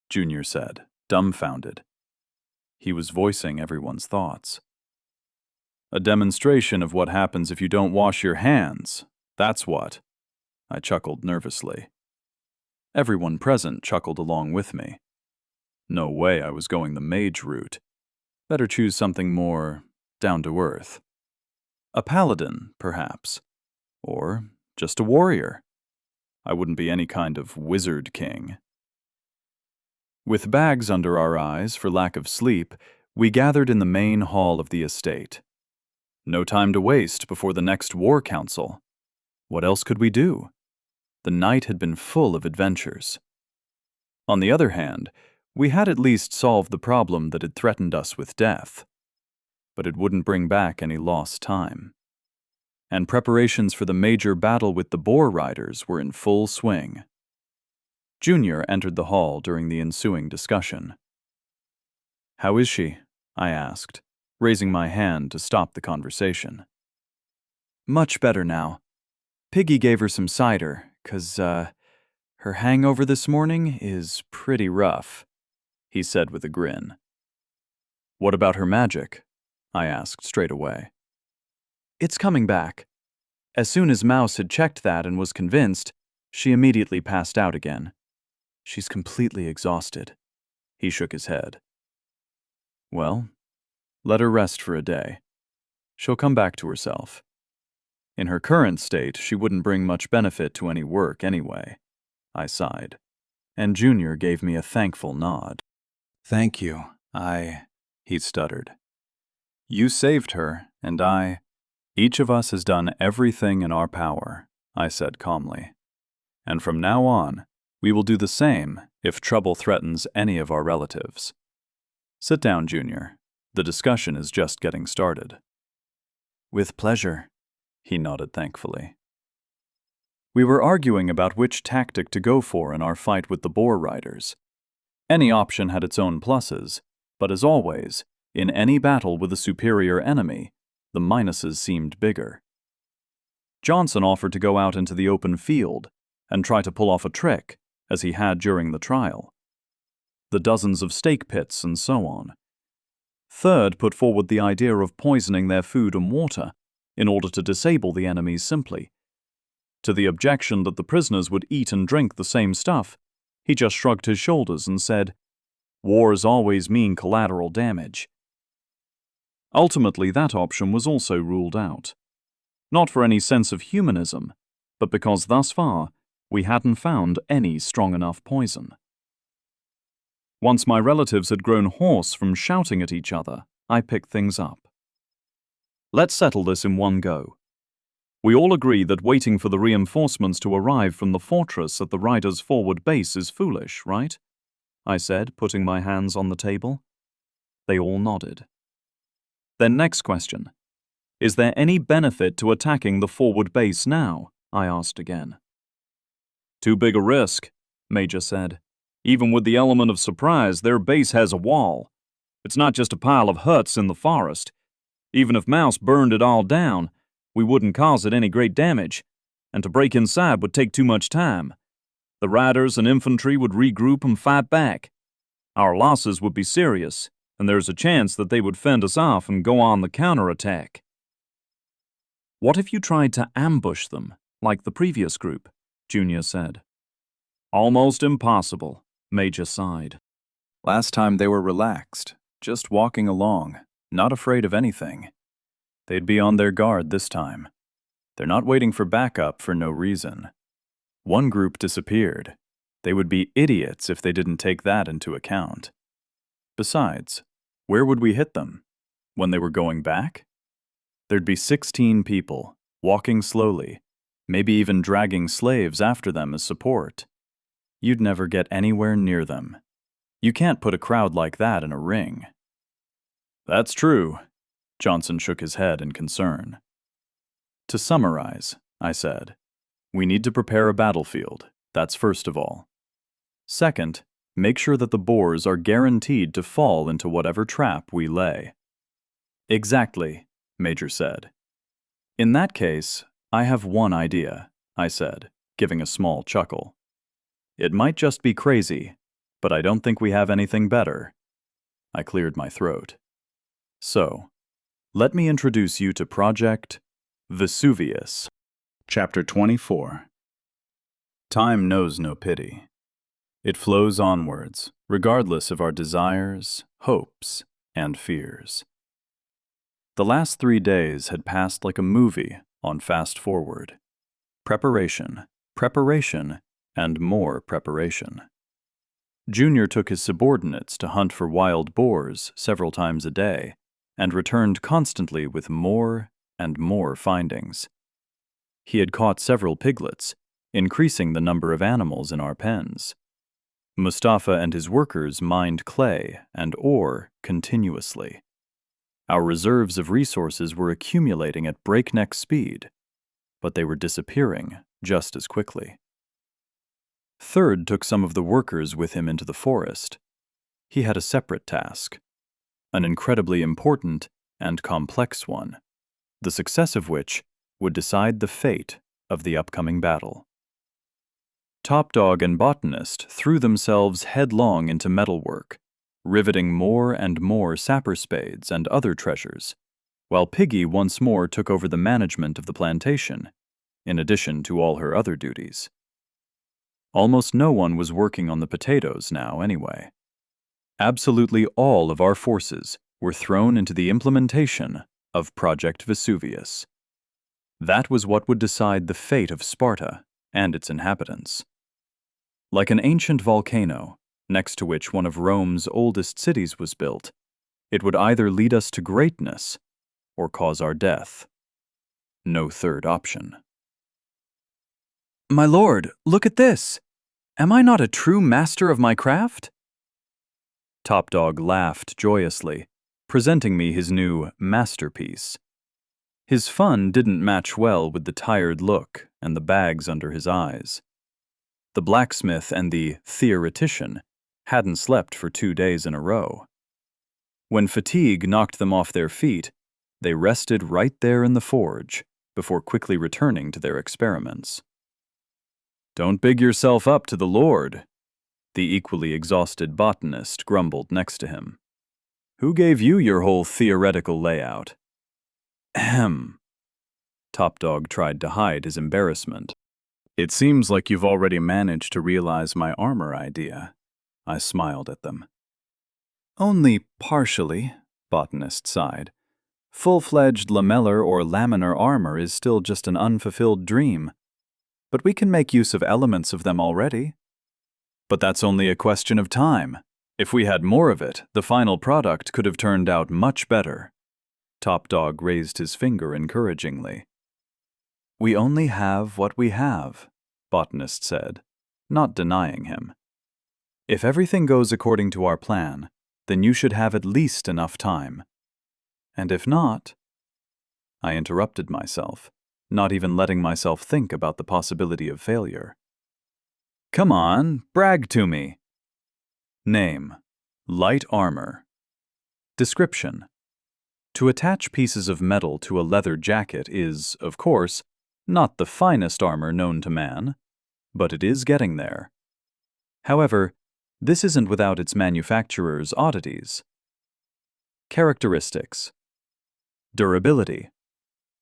Junior said, dumbfounded. He was voicing everyone's thoughts. A demonstration of what happens if you don't wash your hands, that's what. I chuckled nervously. Everyone present chuckled along with me. No way I was going the mage route. Better choose something more down-to-earth. A paladin, perhaps. Or just a warrior. I wouldn't be any kind of wizard king. With bags under our eyes for lack of sleep, we gathered in the main hall of the estate. No time to waste before the next war council. What else could we do? The night had been full of adventures. On the other hand, we had at least solved the problem that had threatened us with death. But it wouldn't bring back any lost time. And preparations for the major battle with the boar riders were in full swing. Junior entered the hall during the ensuing discussion. "How is she?" I asked, raising my hand to stop the conversation. "Much better now. Piggy gave her some cider, 'cause, her hangover this morning is pretty rough," he said with a grin. "What about her magic?" I asked straight away. "It's coming back. As soon as Mouse had checked that and was convinced, she immediately passed out again. She's completely exhausted." He shook his head. "Well, let her rest for a day. She'll come back to herself. In her current state, she wouldn't bring much benefit to any work anyway." I sighed, and Junior gave me a thankful nod. "Thank you. He stuttered. "You saved her, and each of us has done everything in our power," I said calmly. "And from now on, We will do the same if trouble threatens any of our relatives. Sit down, Junior. The discussion is just getting started. With pleasure, he nodded thankfully. We were arguing about which tactic to go for in our fight with the boar riders. Any option had its own pluses, but as always, in any battle with a superior enemy, the minuses seemed bigger. Johnson offered to go out into the open field and try to pull off a trick, as he had during the trial. The dozens of stake pits and so on. Third put forward the idea of poisoning their food and water in order to disable the enemies simply. To the objection that the prisoners would eat and drink the same stuff, he just shrugged his shoulders and said, "Wars always mean collateral damage." Ultimately, that option was also ruled out. Not for any sense of humanism, but because thus far, we hadn't found any strong enough poison. Once my relatives had grown hoarse from shouting at each other, I picked things up. Let's settle this in one go. We all agree that waiting for the reinforcements to arrive from the fortress at the riders' forward base is foolish, right? I said, putting my hands on the table. They all nodded. Then next question. Is there any benefit to attacking the forward base now? I asked again. Too big a risk, Major said. Even with the element of surprise, their base has a wall. It's not just a pile of huts in the forest. Even if Mouse burned it all down, we wouldn't cause it any great damage, and to break inside would take too much time. The riders and infantry would regroup and fight back. Our losses would be serious, and there's a chance that they would fend us off and go on the counterattack. What if you tried to ambush them, like the previous group? Junior said. Almost impossible, Major sighed. Last time they were relaxed, just walking along, not afraid of anything. They'd be on their guard this time. They're not waiting for backup for no reason. One group disappeared. They would be idiots if they didn't take that into account. Besides, where would we hit them? When they were going back? There'd be 16 people, walking slowly, maybe even dragging slaves after them as support. You'd never get anywhere near them. You can't put a crowd like that in a ring. That's true. Johnson shook his head in concern. To summarize, I said, we need to prepare a battlefield. That's first of all. Second, make sure that the boars are guaranteed to fall into whatever trap we lay. Exactly, Major said. In that case, I have one idea, I said, giving a small chuckle. It might just be crazy, but I don't think we have anything better. I cleared my throat. So, let me introduce you to Project Vesuvius. Chapter 24. Time knows no pity. It flows onwards, regardless of our desires, hopes, and fears. The last 3 days had passed like a movie on fast forward. Preparation, preparation, and more preparation. Junior took his subordinates to hunt for wild boars several times a day, and returned constantly with more and more findings. He had caught several piglets, increasing the number of animals in our pens. Mustafa and his workers mined clay and ore continuously. Our reserves of resources were accumulating at breakneck speed, but they were disappearing just as quickly. Third took some of the workers with him into the forest. He had a separate task, an incredibly important and complex one, the success of which would decide the fate of the upcoming battle. Top Dog and Botanist threw themselves headlong into metalwork, riveting more and more sapper spades and other treasures, while Piggy once more took over the management of the plantation, in addition to all her other duties. Almost no one was working on the potatoes now anyway. Absolutely all of our forces were thrown into the implementation of Project Vesuvius. That was what would decide the fate of Sparta and its inhabitants. Like an ancient volcano, next to which one of Rome's oldest cities was built, it would either lead us to greatness or cause our death. No third option. "My lord, look at this!" Am I not a true master of my craft? Top Dog laughed joyously, presenting me his new masterpiece. His fun didn't match well with the tired look and the bags under his eyes. The blacksmith and the theoretician hadn't slept for 2 days in a row. When fatigue knocked them off their feet, they rested right there in the forge before quickly returning to their experiments. "Don't big yourself up to the Lord," the equally exhausted botanist grumbled next to him. "Who gave you your whole theoretical layout?" Ahem. Top Dog tried to hide his embarrassment. "It seems like you've already managed to realize my armor idea." I smiled at them. "Only partially," Botanist sighed. "Full-fledged lamellar or laminar armor is still just an unfulfilled dream. But we can make use of elements of them already." "But that's only a question of time. If we had more of it, the final product could have turned out much better." Top Dog raised his finger encouragingly. "We only have what we have," Botanist said, not denying him. "If everything goes according to our plan, then you should have at least enough time. And if not—" I interrupted myself, not even letting myself think about the possibility of failure. "Come on, brag to me." Name: Light Armor. Description: To attach pieces of metal to a leather jacket is, of course, not the finest armor known to man, but it is getting there. However, this isn't without its manufacturer's oddities. Characteristics: Durability: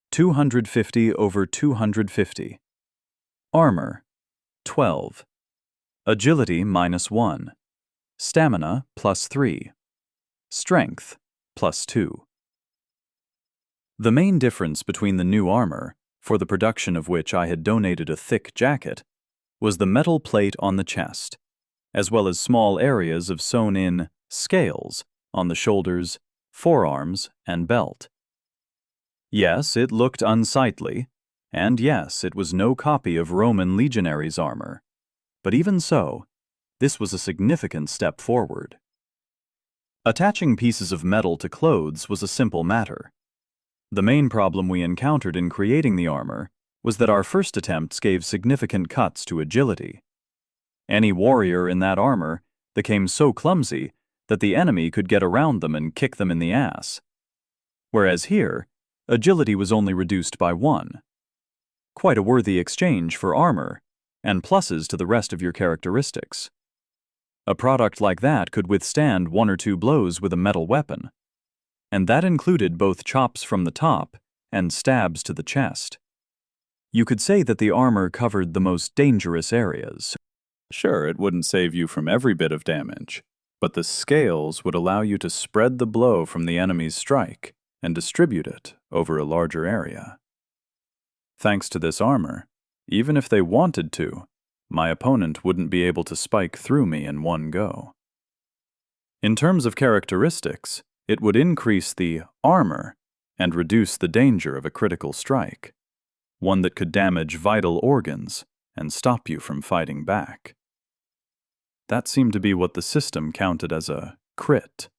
250 over 250. Armor: 12. Agility -1. Stamina +3. Strength +2. The main difference between the new armor, for the production of which I had donated a thick jacket, was the metal plate on the chest, as well as small areas of sewn-in scales on the shoulders, forearms, and belt. Yes, it looked unsightly, and yes, it was no copy of Roman legionaries' armor, but even so, this was a significant step forward. Attaching pieces of metal to clothes was a simple matter. The main problem we encountered in creating the armor was that our first attempts gave significant cuts to agility. Any warrior in that armor became so clumsy that the enemy could get around them and kick them in the ass. Whereas here, agility was only reduced by 1. Quite a worthy exchange for armor, and pluses to the rest of your characteristics. A product like that could withstand 1 or 2 blows with a metal weapon, and that included both chops from the top and stabs to the chest. You could say that the armor covered the most dangerous areas. Sure, it wouldn't save you from every bit of damage, but the scales would allow you to spread the blow from the enemy's strike and distribute it over a larger area. Thanks to this armor, even if they wanted to, my opponent wouldn't be able to spike through me in one go. In terms of characteristics, it would increase the armor and reduce the danger of a critical strike, one that could damage vital organs and stop you from fighting back. That seemed to be what the system counted as a crit.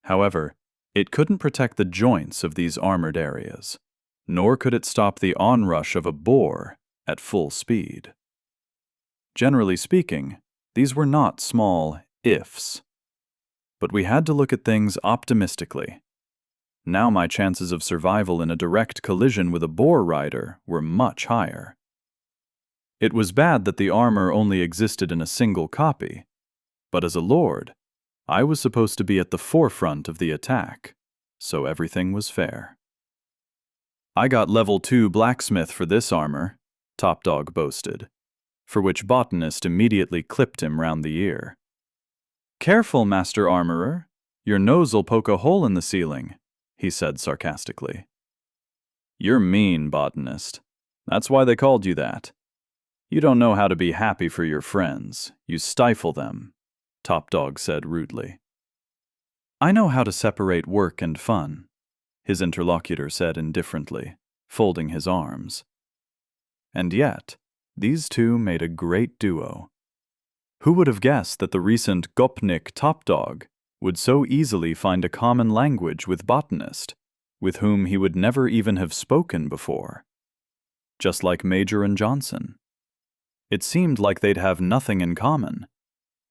However, it couldn't protect the joints of these armored areas, nor could it stop the onrush of a boar at full speed. Generally speaking, these were not small ifs. But we had to look at things optimistically. Now my chances of survival in a direct collision with a boar rider were much higher. It was bad that the armor only existed in a single copy, but as a lord, I was supposed to be at the forefront of the attack, so everything was fair. "I got level 2 blacksmith for this armor," Top Dog boasted, for which Botanist immediately clipped him round the ear. "Careful, Master Armorer, your nose'll poke a hole in the ceiling," he said sarcastically. "You're mean, Botanist. That's why they called you that. You don't know how to be happy for your friends. You stifle them," Top Dog said rudely. "I know how to separate work and fun," his interlocutor said indifferently, folding his arms. And yet, these two made a great duo. Who would have guessed that the recent Gopnik top dog would so easily find a common language with Botanist, with whom he would never even have spoken before? Just like Major and Johnson. It seemed like they'd have nothing in common,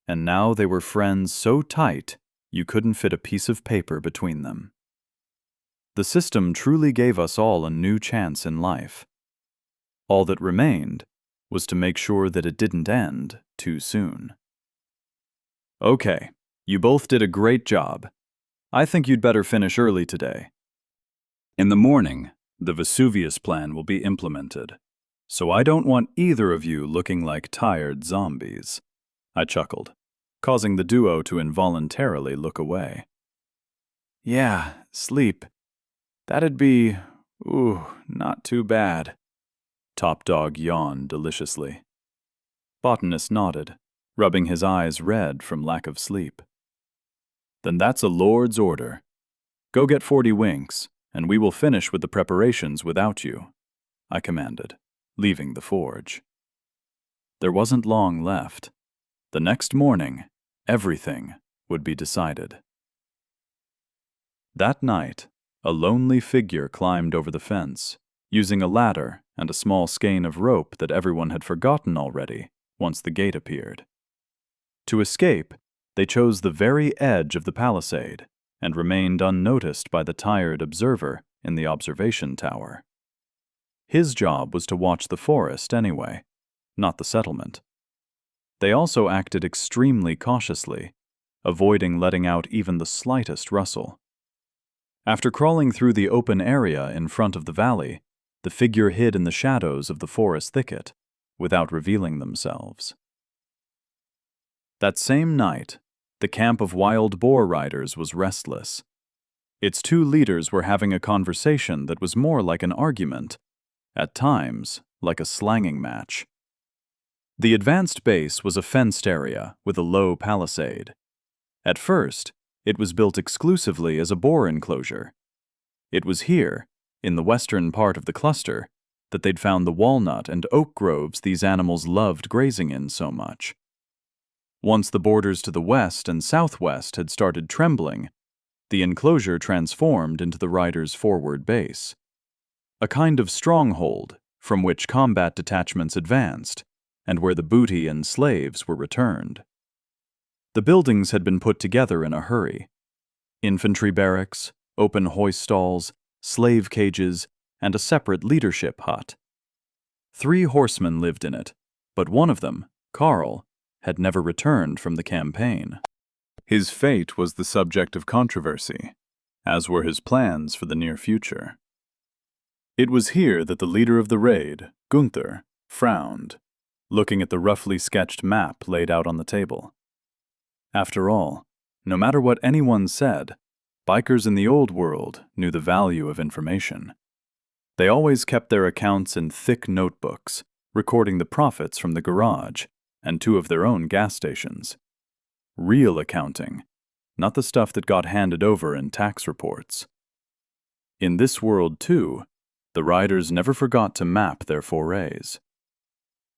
and now they were friends so tight you couldn't fit a piece of paper between them. The system truly gave us all a new chance in life. All that remained was to make sure that it didn't end too soon. Okay, you both did a great job. I think you'd better finish early today. In the morning, the Vesuvius plan will be implemented, so I don't want either of you looking like tired zombies. I chuckled, causing the duo to involuntarily look away. Yeah, sleep. That'd be, not too bad. Top Dog yawned deliciously. Botanist nodded, rubbing his eyes red from lack of sleep. Then that's a lord's order. Go get 40 winks, and we will finish with the preparations without you, I commanded, leaving the forge. There wasn't long left. The next morning, everything would be decided. That night, a lonely figure climbed over the fence, using a ladder and a small skein of rope that everyone had forgotten already once the gate appeared. To escape, they chose the very edge of the palisade and remained unnoticed by the tired observer in the observation tower. His job was to watch the forest anyway, not the settlement. They also acted extremely cautiously, avoiding letting out even the slightest rustle. After crawling through the open area in front of the valley, the figure hid in the shadows of the forest thicket, without revealing themselves. That same night, the camp of wild boar riders was restless. Its two leaders were having a conversation that was more like an argument, at times like a slanging match. The advanced base was a fenced area with a low palisade. At first, it was built exclusively as a boar enclosure. It was here, in the western part of the cluster, that they'd found the walnut and oak groves these animals loved grazing in so much. Once the borders to the west and southwest had started trembling, the enclosure transformed into the riders' forward base, a kind of stronghold from which combat detachments advanced and where the booty and slaves were returned. The buildings had been put together in a hurry. Infantry barracks, open hoist stalls, slave cages, and a separate leadership hut. 3 horsemen lived in it, but one of them, Carl, had never returned from the campaign. His fate was the subject of controversy, as were his plans for the near future. It was here that the leader of the raid, Gunther, frowned, looking at the roughly sketched map laid out on the table. After all, no matter what anyone said, bikers in the old world knew the value of information. They always kept their accounts in thick notebooks, recording the profits from the garage and 2 of their own gas stations. Real accounting, not the stuff that got handed over in tax reports. In this world, too, the riders never forgot to map their forays.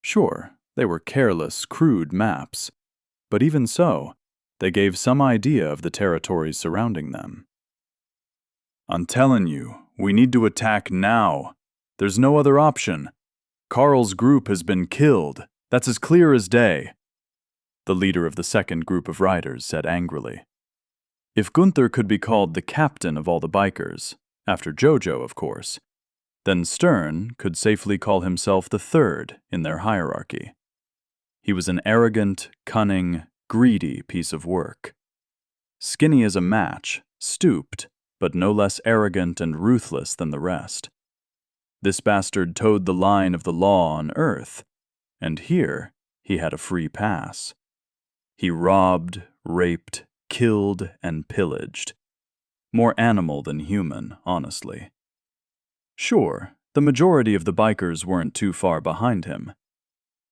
Sure, they were careless, crude maps, but even so, they gave some idea of the territories surrounding them. I'm telling you, we need to attack now. There's no other option. Carl's group has been killed. That's as clear as day, the leader of the second group of riders said angrily. If Gunther could be called the captain of all the bikers, after Jojo, of course, then Stern could safely call himself the third in their hierarchy. He was an arrogant, cunning, greedy piece of work. Skinny as a match, stooped, but no less arrogant and ruthless than the rest. This bastard towed the line of the law on Earth, and here he had a free pass. He robbed, raped, killed, and pillaged. More animal than human, honestly. Sure, the majority of the bikers weren't too far behind him.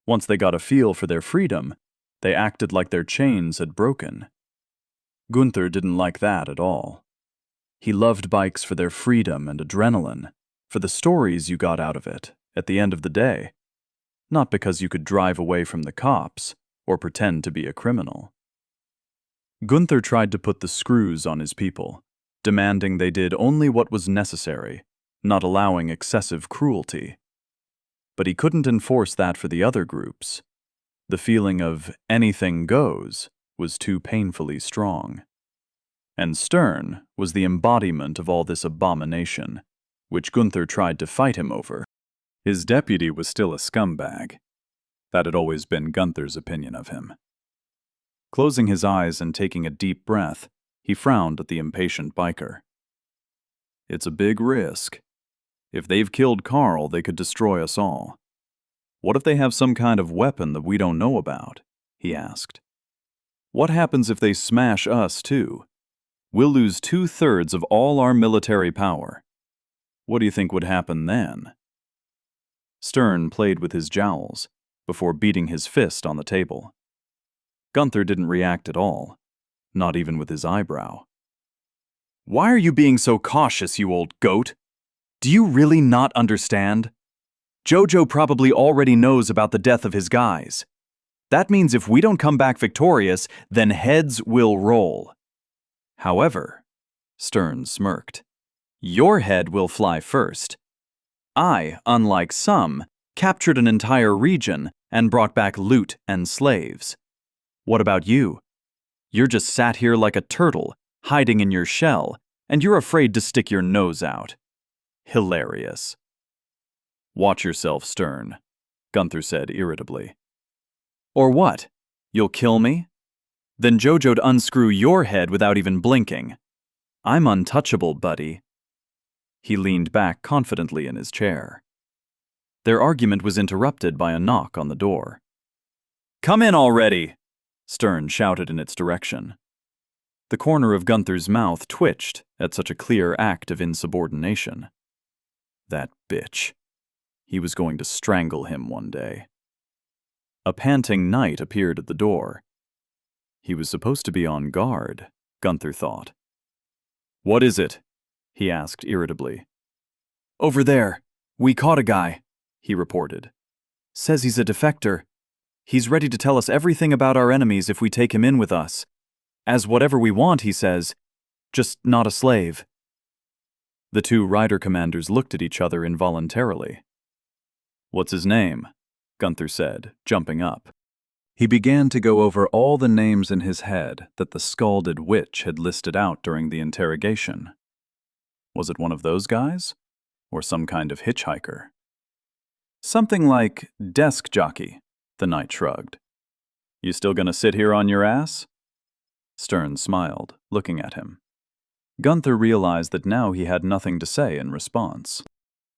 Once they got a feel for their freedom, they acted like their chains had broken. Gunther didn't like that at all. He loved bikes for their freedom and adrenaline, for the stories you got out of it at the end of the day. Not because you could drive away from the cops, or pretend to be a criminal. Gunther tried to put the screws on his people, demanding they did only what was necessary, not allowing excessive cruelty. But he couldn't enforce that for the other groups. The feeling of anything goes was too painfully strong. And Stern was the embodiment of all this abomination, which Gunther tried to fight him over. His deputy was still a scumbag. That had always been Gunther's opinion of him. Closing his eyes and taking a deep breath, he frowned at the impatient biker. It's a big risk. If they've killed Carl, they could destroy us all. What if they have some kind of weapon that we don't know about? He asked. What happens if they smash us too? We'll lose 2/3 of all our military power. What do you think would happen then? Stern played with his jowls before beating his fist on the table. Gunther didn't react at all, not even with his eyebrow. Why are you being so cautious, you old goat? Do you really not understand? Jojo probably already knows about the death of his guys. That means if we don't come back victorious, then heads will roll. However, Stern smirked, your head will fly first. I, unlike some, captured an entire region and brought back loot and slaves. What about you? You're just sat here like a turtle, hiding in your shell, and you're afraid to stick your nose out. Hilarious. Watch yourself, Stern, Gunther said irritably. Or what? You'll kill me? Then Jojo'd unscrew your head without even blinking. I'm untouchable, buddy. He leaned back confidently in his chair. Their argument was interrupted by a knock on the door. Come in already, Stern shouted in its direction. The corner of Gunther's mouth twitched at such a clear act of insubordination. That bitch. He was going to strangle him one day. A panting knight appeared at the door. He was supposed to be on guard, Gunther thought. What is it? He asked irritably. Over there. We caught a guy, he reported. Says he's a defector. He's ready to tell us everything about our enemies if we take him in with us. As whatever we want, he says. Just not a slave. The two rider commanders looked at each other involuntarily. What's his name? Gunther said, jumping up. He began to go over all the names in his head that the scalded witch had listed out during the interrogation. Was it one of those guys? Or some kind of hitchhiker? Something like desk jockey, the knight shrugged. You still gonna sit here on your ass? Stern smiled, looking at him. Gunther realized that now he had nothing to say in response.